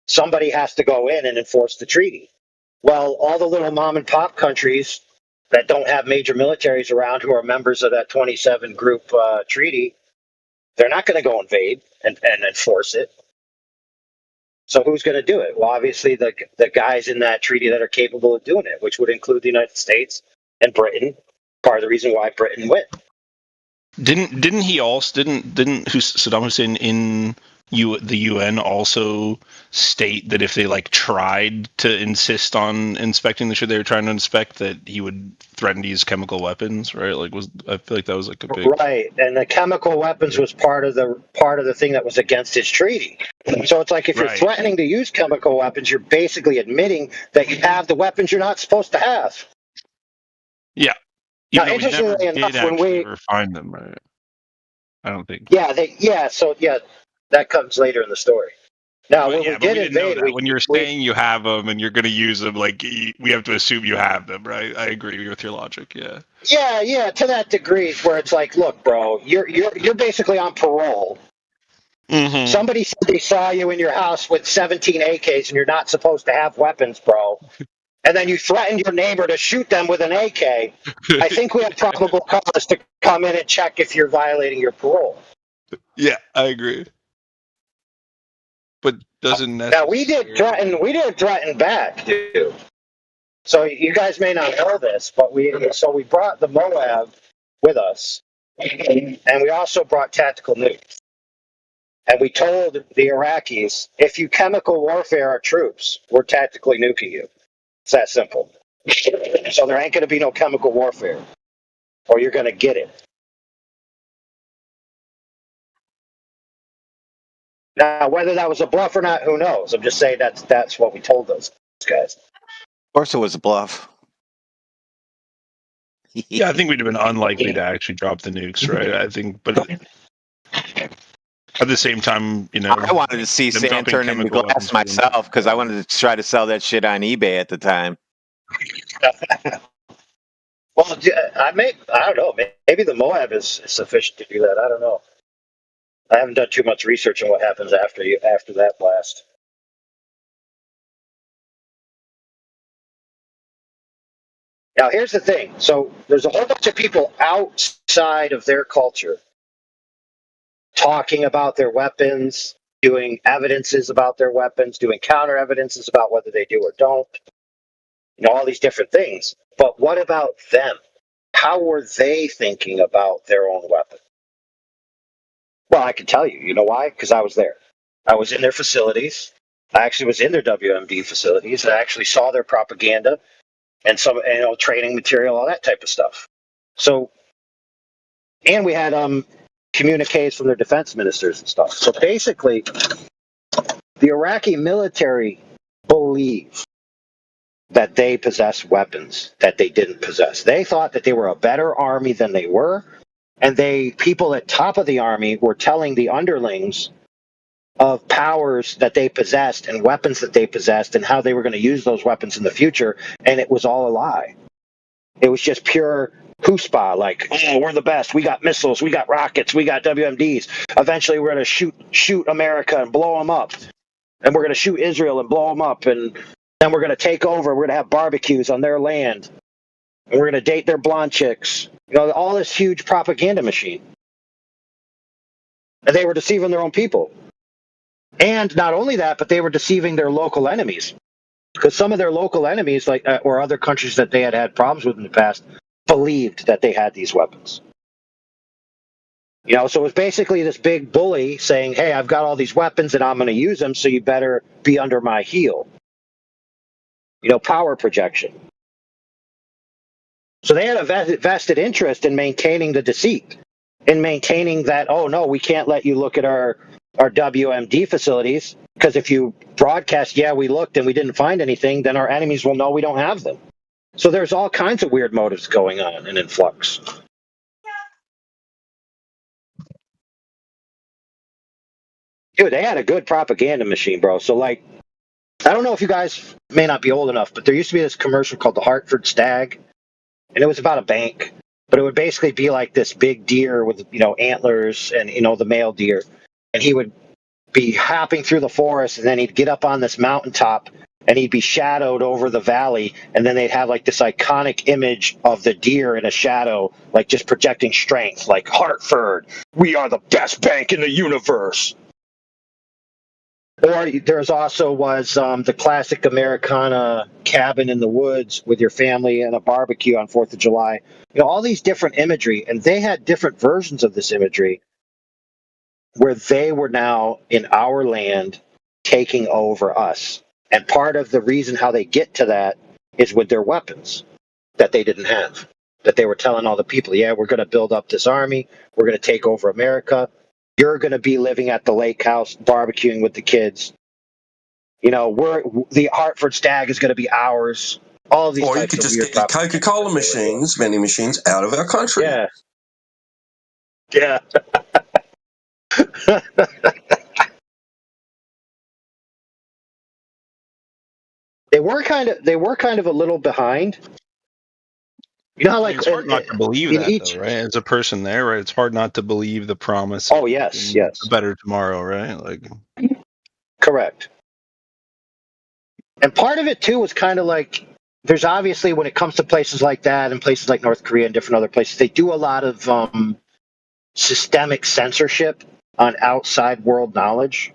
Somebody has to go in and enforce the treaty. Well, all the little mom and pop countries that don't have major militaries around who are members of that 27 group treaty, they're not going to go invade and enforce it. So who's going to do it? Well, obviously the guys in that treaty that are capable of doing it, which would include the United States and Britain. Part of the reason why Britain went. Didn't Saddam Hussein in the UN also state that if they tried to insist on inspecting the shit they were trying to inspect, that he would threaten to use chemical weapons, right? I feel like that was a big right, and the chemical weapons was part of the thing that was against his treaty. So it's like if you're threatening to use chemical weapons, you're basically admitting that you have the weapons you're not supposed to have. Yeah. Now, interestingly enough, when we ever find them, right? I don't think. So that comes later in the story. Now, when we did invade, when you're saying you have them and you're going to use them, we have to assume you have them, right? I agree with your logic. Yeah. Yeah, to that degree, where it's like, look, bro, you're basically on parole. Mm-hmm. Somebody said they saw you in your house with 17 AKs, and you're not supposed to have weapons, bro. And then you threatened your neighbor to shoot them with an AK. I think we have probable cause to come in and check if you're violating your parole. Yeah, I agree. But doesn't now we did threaten back, dude. So you guys may not know this, but we brought the Moab with us, and we also brought tactical nukes. And we told the Iraqis, if you chemical warfare our troops, we're tactically nuking you. It's that simple. So there ain't going to be no chemical warfare, or you're going to get it. Now, whether that was a bluff or not, who knows? I'm just saying that's what we told those guys. Of course it was a bluff. Yeah, I think we'd have been unlikely to actually drop the nukes, right? I think, but at the same time, I wanted to see sand turn into glass myself because I wanted to try to sell that shit on eBay at the time. Well, I don't know. Maybe the Moab is sufficient to do that. I don't know. I haven't done too much research on what happens after that blast. Now, here's the thing. So there's a whole bunch of people outside of their culture talking about their weapons, doing evidences about their weapons, doing counter evidences about whether they do or don't, all these different things. But what about them? How were they thinking about their own weapon? Well, I can tell you. You know why? Because I was there. I was in their facilities. I actually was in their WMD facilities. I actually saw their propaganda and some, training material, all that type of stuff. So, and we had communiques from their defense ministers and stuff. So basically, the Iraqi military believe that they possess weapons that they didn't possess. They thought that they were a better army than they were, and people at top of the army were telling the underlings of powers that they possessed and weapons that they possessed and how they were going to use those weapons in the future, and it was all a lie. It was just pure chutzpah, like, oh, we're the best. We got missiles, we got rockets, we got WMDs. Eventually, we're going to shoot America and blow them up, and we're going to shoot Israel and blow them up, and then we're going to take over. We're going to have barbecues on their land, and we're going to date their blonde chicks. All this huge propaganda machine. And they were deceiving their own people. And not only that, but they were deceiving their local enemies. Because some of their local enemies, or other countries that they had problems with in the past, believed that they had these weapons. So it was basically this big bully saying, hey, I've got all these weapons and I'm going to use them, so you better be under my heel. Power projection. So they had a vested interest in maintaining the deceit, in maintaining that, oh, no, we can't let you look at our WMD facilities, because if you broadcast, yeah, we looked and we didn't find anything, then our enemies will know we don't have them. So there's all kinds of weird motives going on and in flux. Dude, they had a good propaganda machine, bro. So, I don't know if you guys may not be old enough, but there used to be this commercial called the Hartford Stag, and it was about a bank. But it would basically be like this big deer with, antlers and, the male deer. And he would be hopping through the forest, and then he'd get up on this mountaintop, and he'd be shadowed over the valley, and then they'd have this iconic image of the deer in a shadow, just projecting strength, like Hartford, we are the best bank in the universe. Or there's also was the classic Americana cabin in the woods with your family and a barbecue on 4th of July. All these different imagery, and they had different versions of this imagery where they were now in our land taking over us. And part of the reason how they get to that is with their weapons that they didn't have, that they were telling all the people, yeah, we're going to build up this army. We're going to take over America. You're going to be living at the lake house, barbecuing with the kids. The Hartford Stag is going to be ours. All of these or you types could of just weird get your Coca-Cola machines, vending machines, out of our country. Yeah. Yeah. They were kind of a little behind. It's hard not to believe that, though, right? As a person there, right? It's hard not to believe the promise. Oh, yes. A better tomorrow, right? Correct. And part of it too was kind of there's obviously, when it comes to places like that and places like North Korea and different other places, they do a lot of systemic censorship on outside world knowledge.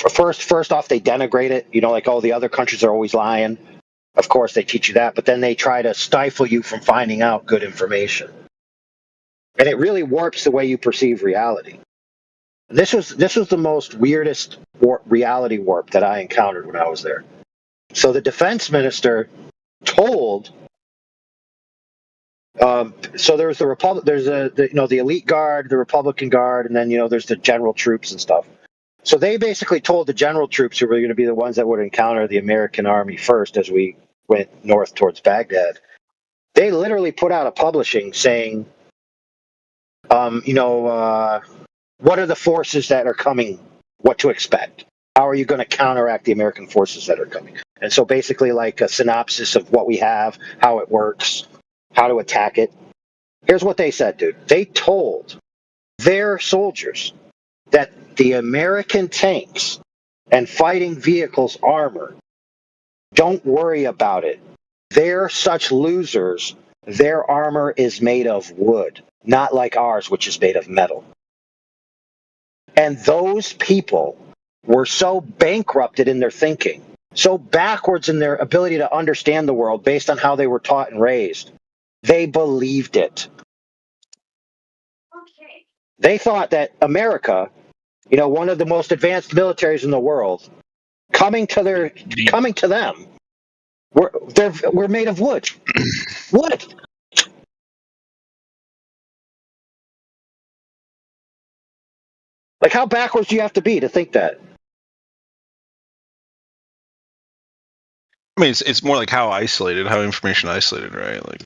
First off, they denigrate it. Oh, the other countries are always lying. Of course, they teach you that, but then they try to stifle you from finding out good information. And it really warps the way you perceive reality. This was the most weirdest reality warp that I encountered when I was there. So the defense minister told, so there's the elite guard, the Republican guard, and then there's the general troops and stuff. So they basically told the general troops, who were going to be the ones that would encounter the American army first as we went north towards Baghdad. They literally put out a publishing saying, what are the forces that are coming? What to expect? How are you going to counteract the American forces that are coming? And so basically a synopsis of what we have, how it works, how to attack it. Here's what they said, dude. They told their soldiers that the American tanks and fighting vehicles armor, don't worry about it. They're such losers. Their armor is made of wood, not like ours, which is made of metal. And those people were so bankrupted in their thinking, so backwards in their ability to understand the world based on how they were taught and raised. They believed it. They thought that America, one of the most advanced militaries in the world, coming to them, we're made of wood. Wood. Like, how backwards do you have to be to think that? I mean, it's more like how information isolated, right? Like,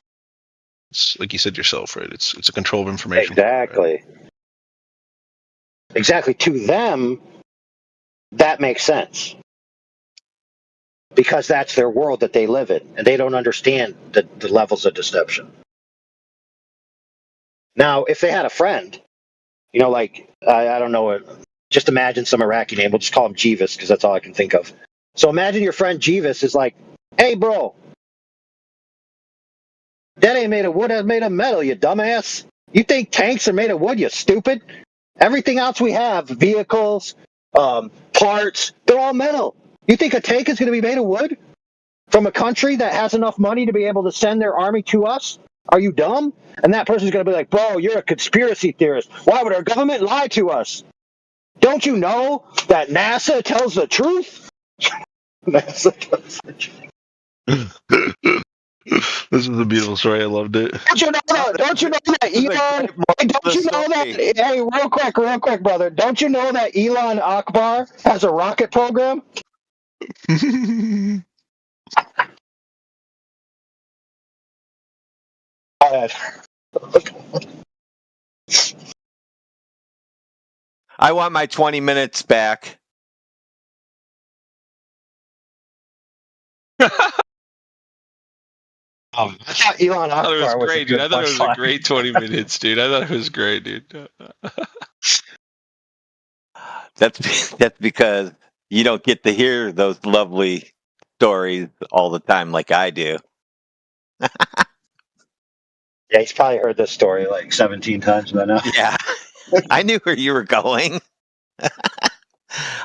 it's like you said yourself, right? It's a control of information. Exactly. Right? Exactly. To them, that makes sense. Because that's their world that they live in, and they don't understand the levels of deception. Now, if they had a friend, like, I don't know, just imagine some Iraqi name. We'll just call him Jeeves, because that's all I can think of. So imagine your friend Jeeves is like, hey, bro, that ain't made of wood, that's made of metal, you dumbass. You think tanks are made of wood, you stupid? Everything else we have, vehicles, parts, they're all metal. You think a tank is going to be made of wood? From a country that has enough money to be able to send their army to us? Are you dumb? And that person's going to be like, bro, you're a conspiracy theorist. Why would our government lie to us? Don't you know that NASA tells the truth? NASA tells the truth. This is a beautiful story. I loved it. Don't you know that Elon? Don't you know that? Hey, real quick, brother. Don't you know that Elon Akbar has a rocket program? I want my 20 minutes back. I thought Elon I thought it was Akbar was great, dude. I thought it was a great 20 minutes, dude. I thought it was great, dude. That's because you don't get to hear those lovely stories all the time like I do. Yeah, he's probably heard this story like 17 times by now. Yeah, I knew where you were going.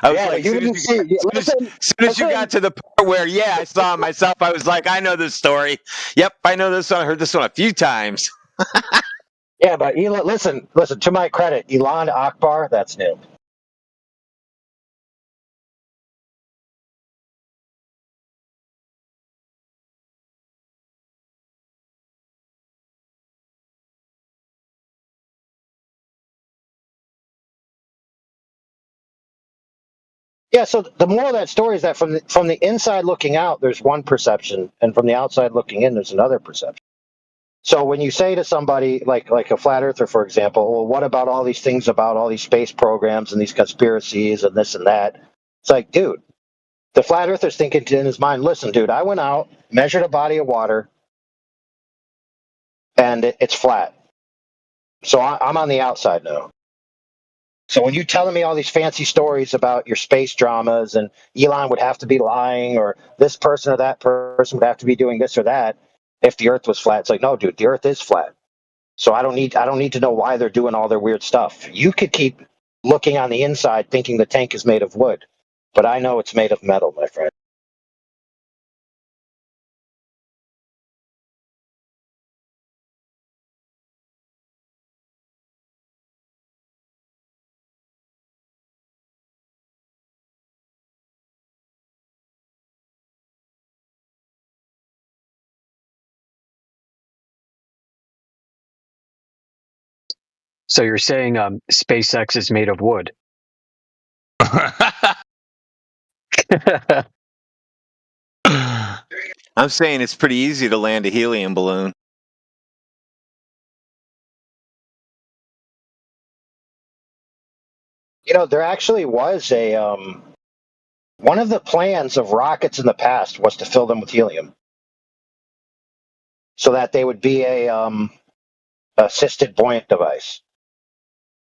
I was like, as soon as you got to the part where, I saw it myself, I was like, I know this story. Yep, I know this one. I heard this one a few times. Yeah, but Elon, listen, to my credit, Elon Akbar, that's new. Yeah, so the moral of that story is that from the inside looking out, there's one perception, and from the outside looking in, there's another perception. So when you say to somebody like a flat earther, for example, well, what about all these things about all these space programs and these conspiracies and this and that? It's like, dude, the flat earther's thinking in his mind, listen, dude, I went out, measured a body of water, and it's flat. So I'm on the outside now. So when you're telling me all these fancy stories about your space dramas and Elon would have to be lying or this person or that person would have to be doing this or that if the earth was flat, it's like, no, dude, the earth is flat. So I don't need to know why they're doing all their weird stuff. You could keep looking on the inside thinking the tank is made of wood, but I know it's made of metal, my friend. So you're saying SpaceX is made of wood? I'm saying it's pretty easy to land a helium balloon. There actually was a one of the plans of rockets in the past was to fill them with helium, so that they would be a assisted buoyant device.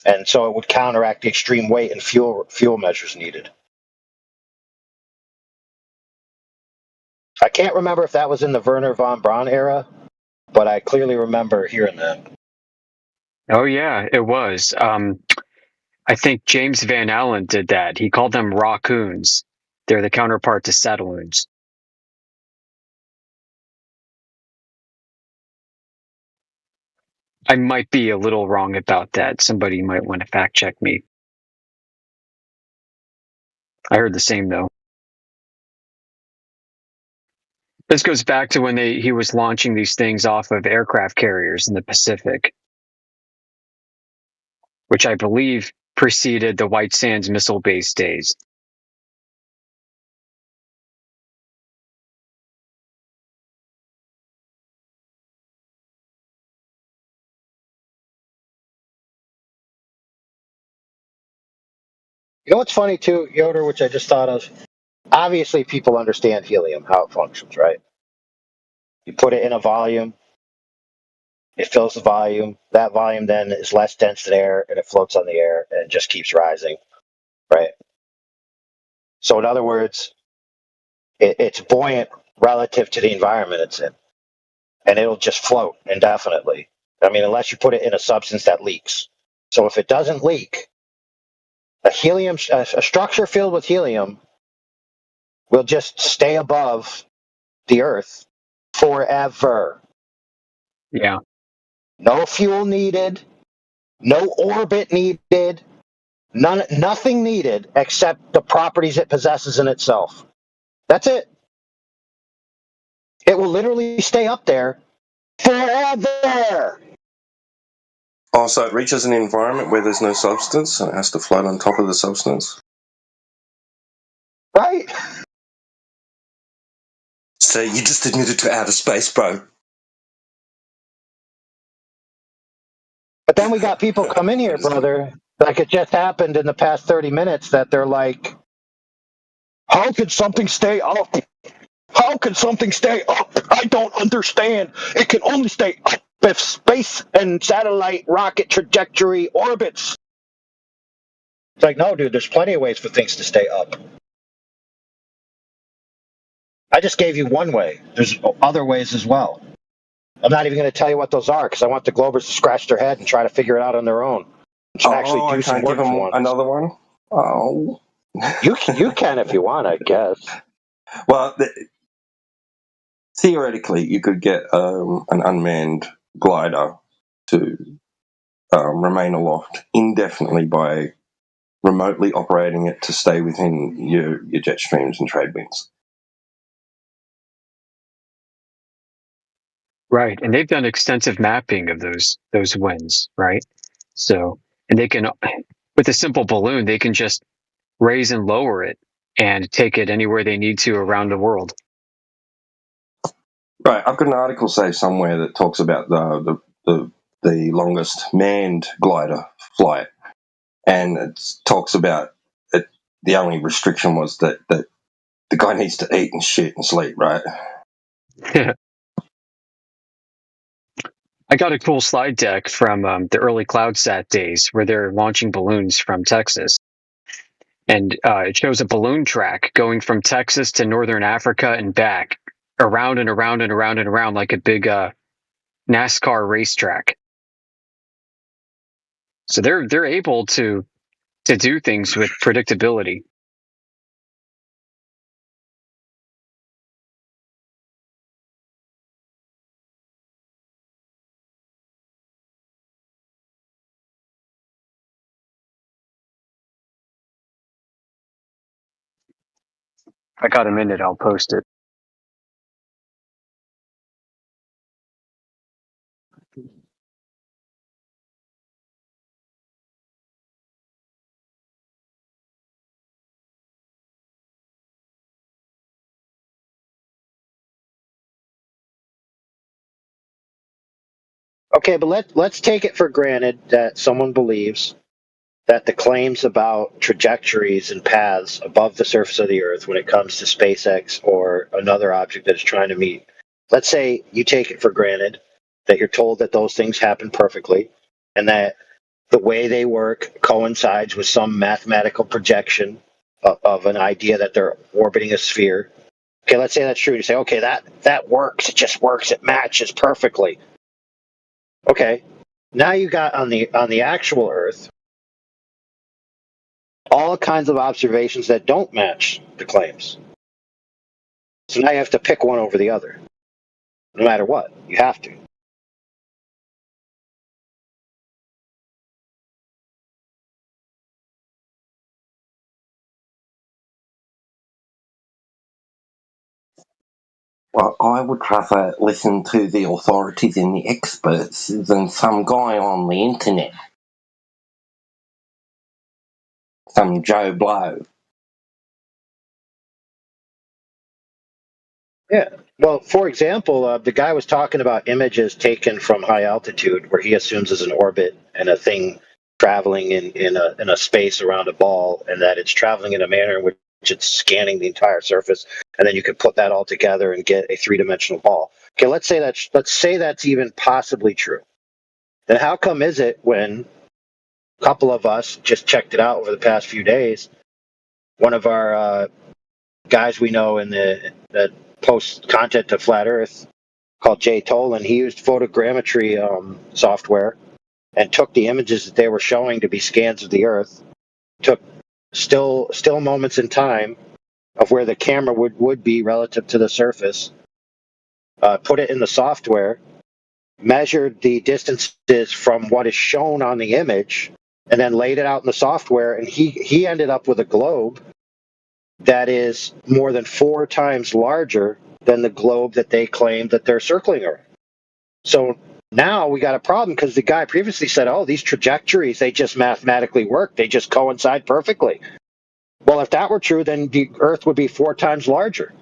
And so it would counteract the extreme weight and fuel measures needed. I can't remember if that was in the Wernher von Braun era, but I clearly remember hearing that. Oh yeah, it was. I think James Van Allen did that. He called them raccoons. They're the counterpart to saddleloons. I might be a little wrong about that. Somebody might want to fact check me. I heard the same though. This goes back to when he was launching these things off of aircraft carriers in the Pacific, which I believe preceded the White Sands Missile Base days. You know what's funny too, Yoder, which I just thought of? Obviously, people understand helium, how it functions, right? You put it in a volume, it fills the volume. That volume then is less dense than air, and it floats on the air and just keeps rising, right? So, in other words, it's buoyant relative to the environment it's in, and it'll just float indefinitely. I mean, unless you put it in a substance that leaks. So, if it doesn't leak, a structure filled with helium will just stay above the Earth forever. Yeah. No fuel needed, no orbit needed, nothing needed except the properties it possesses in itself. That's it. It will literally stay up there forever. Oh, so it reaches an environment where there's no substance and it has to float on top of the substance? Right. So you just admitted to outer space, bro. But then we got people come in here, brother, like it just happened in the past 30 minutes that they're like, how could something stay up? How can something stay up? I don't understand. It can only stay up if space and satellite rocket trajectory orbits. It's like, no, dude, there's plenty of ways for things to stay up. I just gave you one way. There's other ways as well. I'm not even going to tell you what those are because I want the Globers to scratch their head and try to figure it out on their own. Actually do some work give them for once. another one? Oh. You can if you want, I guess. Well, theoretically, you could get an unmanned glider to remain aloft indefinitely by remotely operating it to stay within your jet streams and trade winds. Right, and they've done extensive mapping of those winds, right? So, and they can, with a simple balloon, they can just raise and lower it and take it anywhere they need to around the world. Right, I've got an article saved somewhere that talks about the longest manned glider flight, and it talks about it. The only restriction was that the guy needs to eat and shit and sleep, right? I got a cool slide deck from the early CloudSat days where they're launching balloons from Texas. And it shows a balloon track going from Texas to Northern Africa and back, around and around and around and around like a big NASCAR racetrack. So they're able to do things with predictability. I got a minute, I'll post it. Okay, but let's take it for granted that someone believes that the claims about trajectories and paths above the surface of the Earth when it comes to SpaceX or another object that is trying to meet, let's say you take it for granted that you're told that those things happen perfectly and that the way they work coincides with some mathematical projection of an idea that they're orbiting a sphere. Okay, let's say that's true. You say, okay, that works. It just works. It matches perfectly. Okay, now you got on the actual Earth all kinds of observations that don't match the claims. So now you have to pick one over the other, no matter what. You have to. Well, I would rather listen to the authorities and the experts than some guy on the internet. Some Joe Blow. Yeah. Well, for example, the guy was talking about images taken from high altitude, where he assumes is an orbit and a thing traveling in a space around a ball, and that it's traveling in a manner in which it's scanning the entire surface, and then you could put that all together and get a three-dimensional ball. Okay, let's say that's even possibly true. Then how come is it when a couple of us just checked it out over the past few days? One of our guys we know in that post content to Flat Earth called Jay Tolan, he used photogrammetry software and took the images that they were showing to be scans of the Earth, took still moments in time of where the camera would be relative to the surface, put it in the software, measured the distances from what is shown on the image, and then laid it out in the software, and he ended up with a globe that is more than 4 times larger than the globe that they claim that they're circling around. So now we got a problem because the guy previously said, oh, these trajectories, they just mathematically work. They just coincide perfectly. Well, if that were true, then the Earth would be 4 times larger.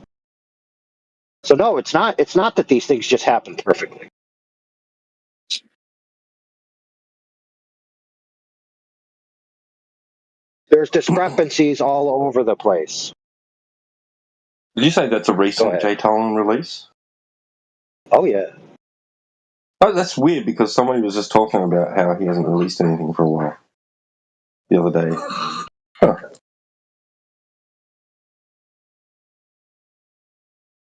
So no, it's not that these things just happen perfectly. There's discrepancies all over the place. Did you say that's a recent Jay Tolan release? Oh, yeah. Oh, that's weird because somebody was just talking about how he hasn't released anything for a while the other day. Huh.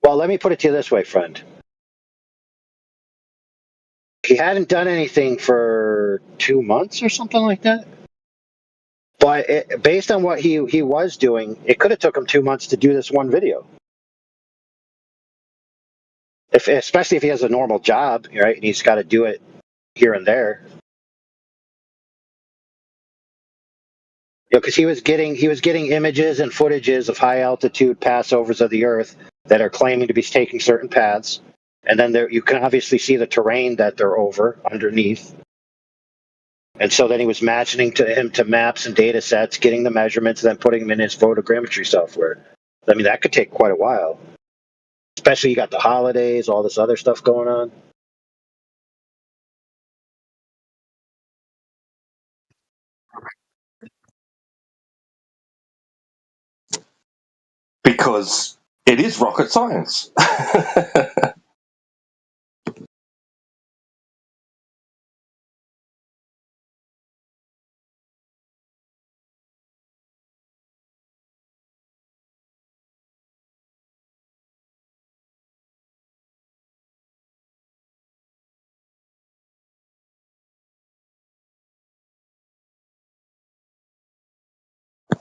Well, let me put it to you this way, friend. He hadn't done anything for 2 months or something like that. But based on what he was doing, it could have took him 2 months to do this one video. Especially if he has a normal job, right? And he's got to do it here and there. Because he was getting images and footages of high altitude passovers of the Earth that are claiming to be taking certain paths, and then you can obviously see the terrain that they're over underneath. And so then he was matching to maps and data sets, getting the measurements, and then putting them in his photogrammetry software. I mean, that could take quite a while. Especially you got the holidays, all this other stuff going on. Because it is rocket science.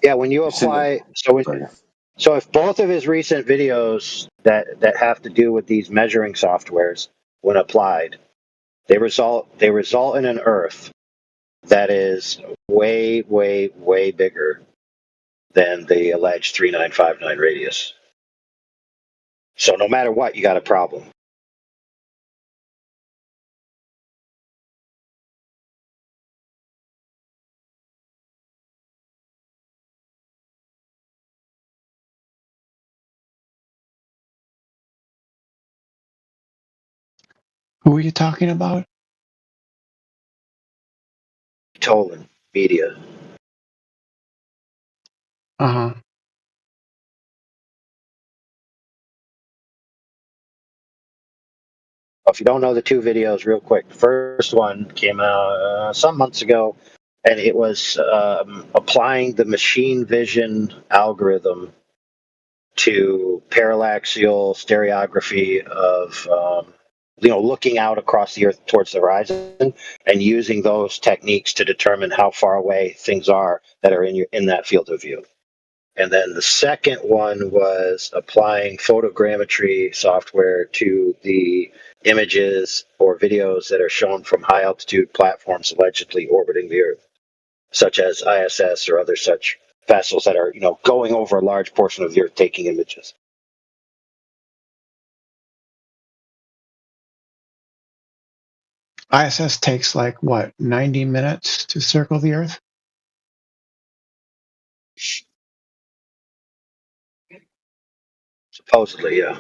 Yeah, when you apply, so if both of his recent videos that have to do with these measuring softwares, when applied, they result in an Earth that is way, way, way bigger than the alleged 3959 radius. So no matter what, you got a problem. Who are you talking about? Tolan Media. Uh-huh. If you don't know the two videos, real quick, the first one came out some months ago. and it was applying the machine vision algorithm to parallaxial stereography of looking out across the Earth towards the horizon, and using those techniques to determine how far away things are that are in that field of view. And then the second one was applying photogrammetry software to the images or videos that are shown from high altitude platforms allegedly orbiting the Earth, such as ISS or other such vessels that are, going over a large portion of the Earth taking images. ISS takes 90 minutes to circle the Earth? Supposedly, yeah.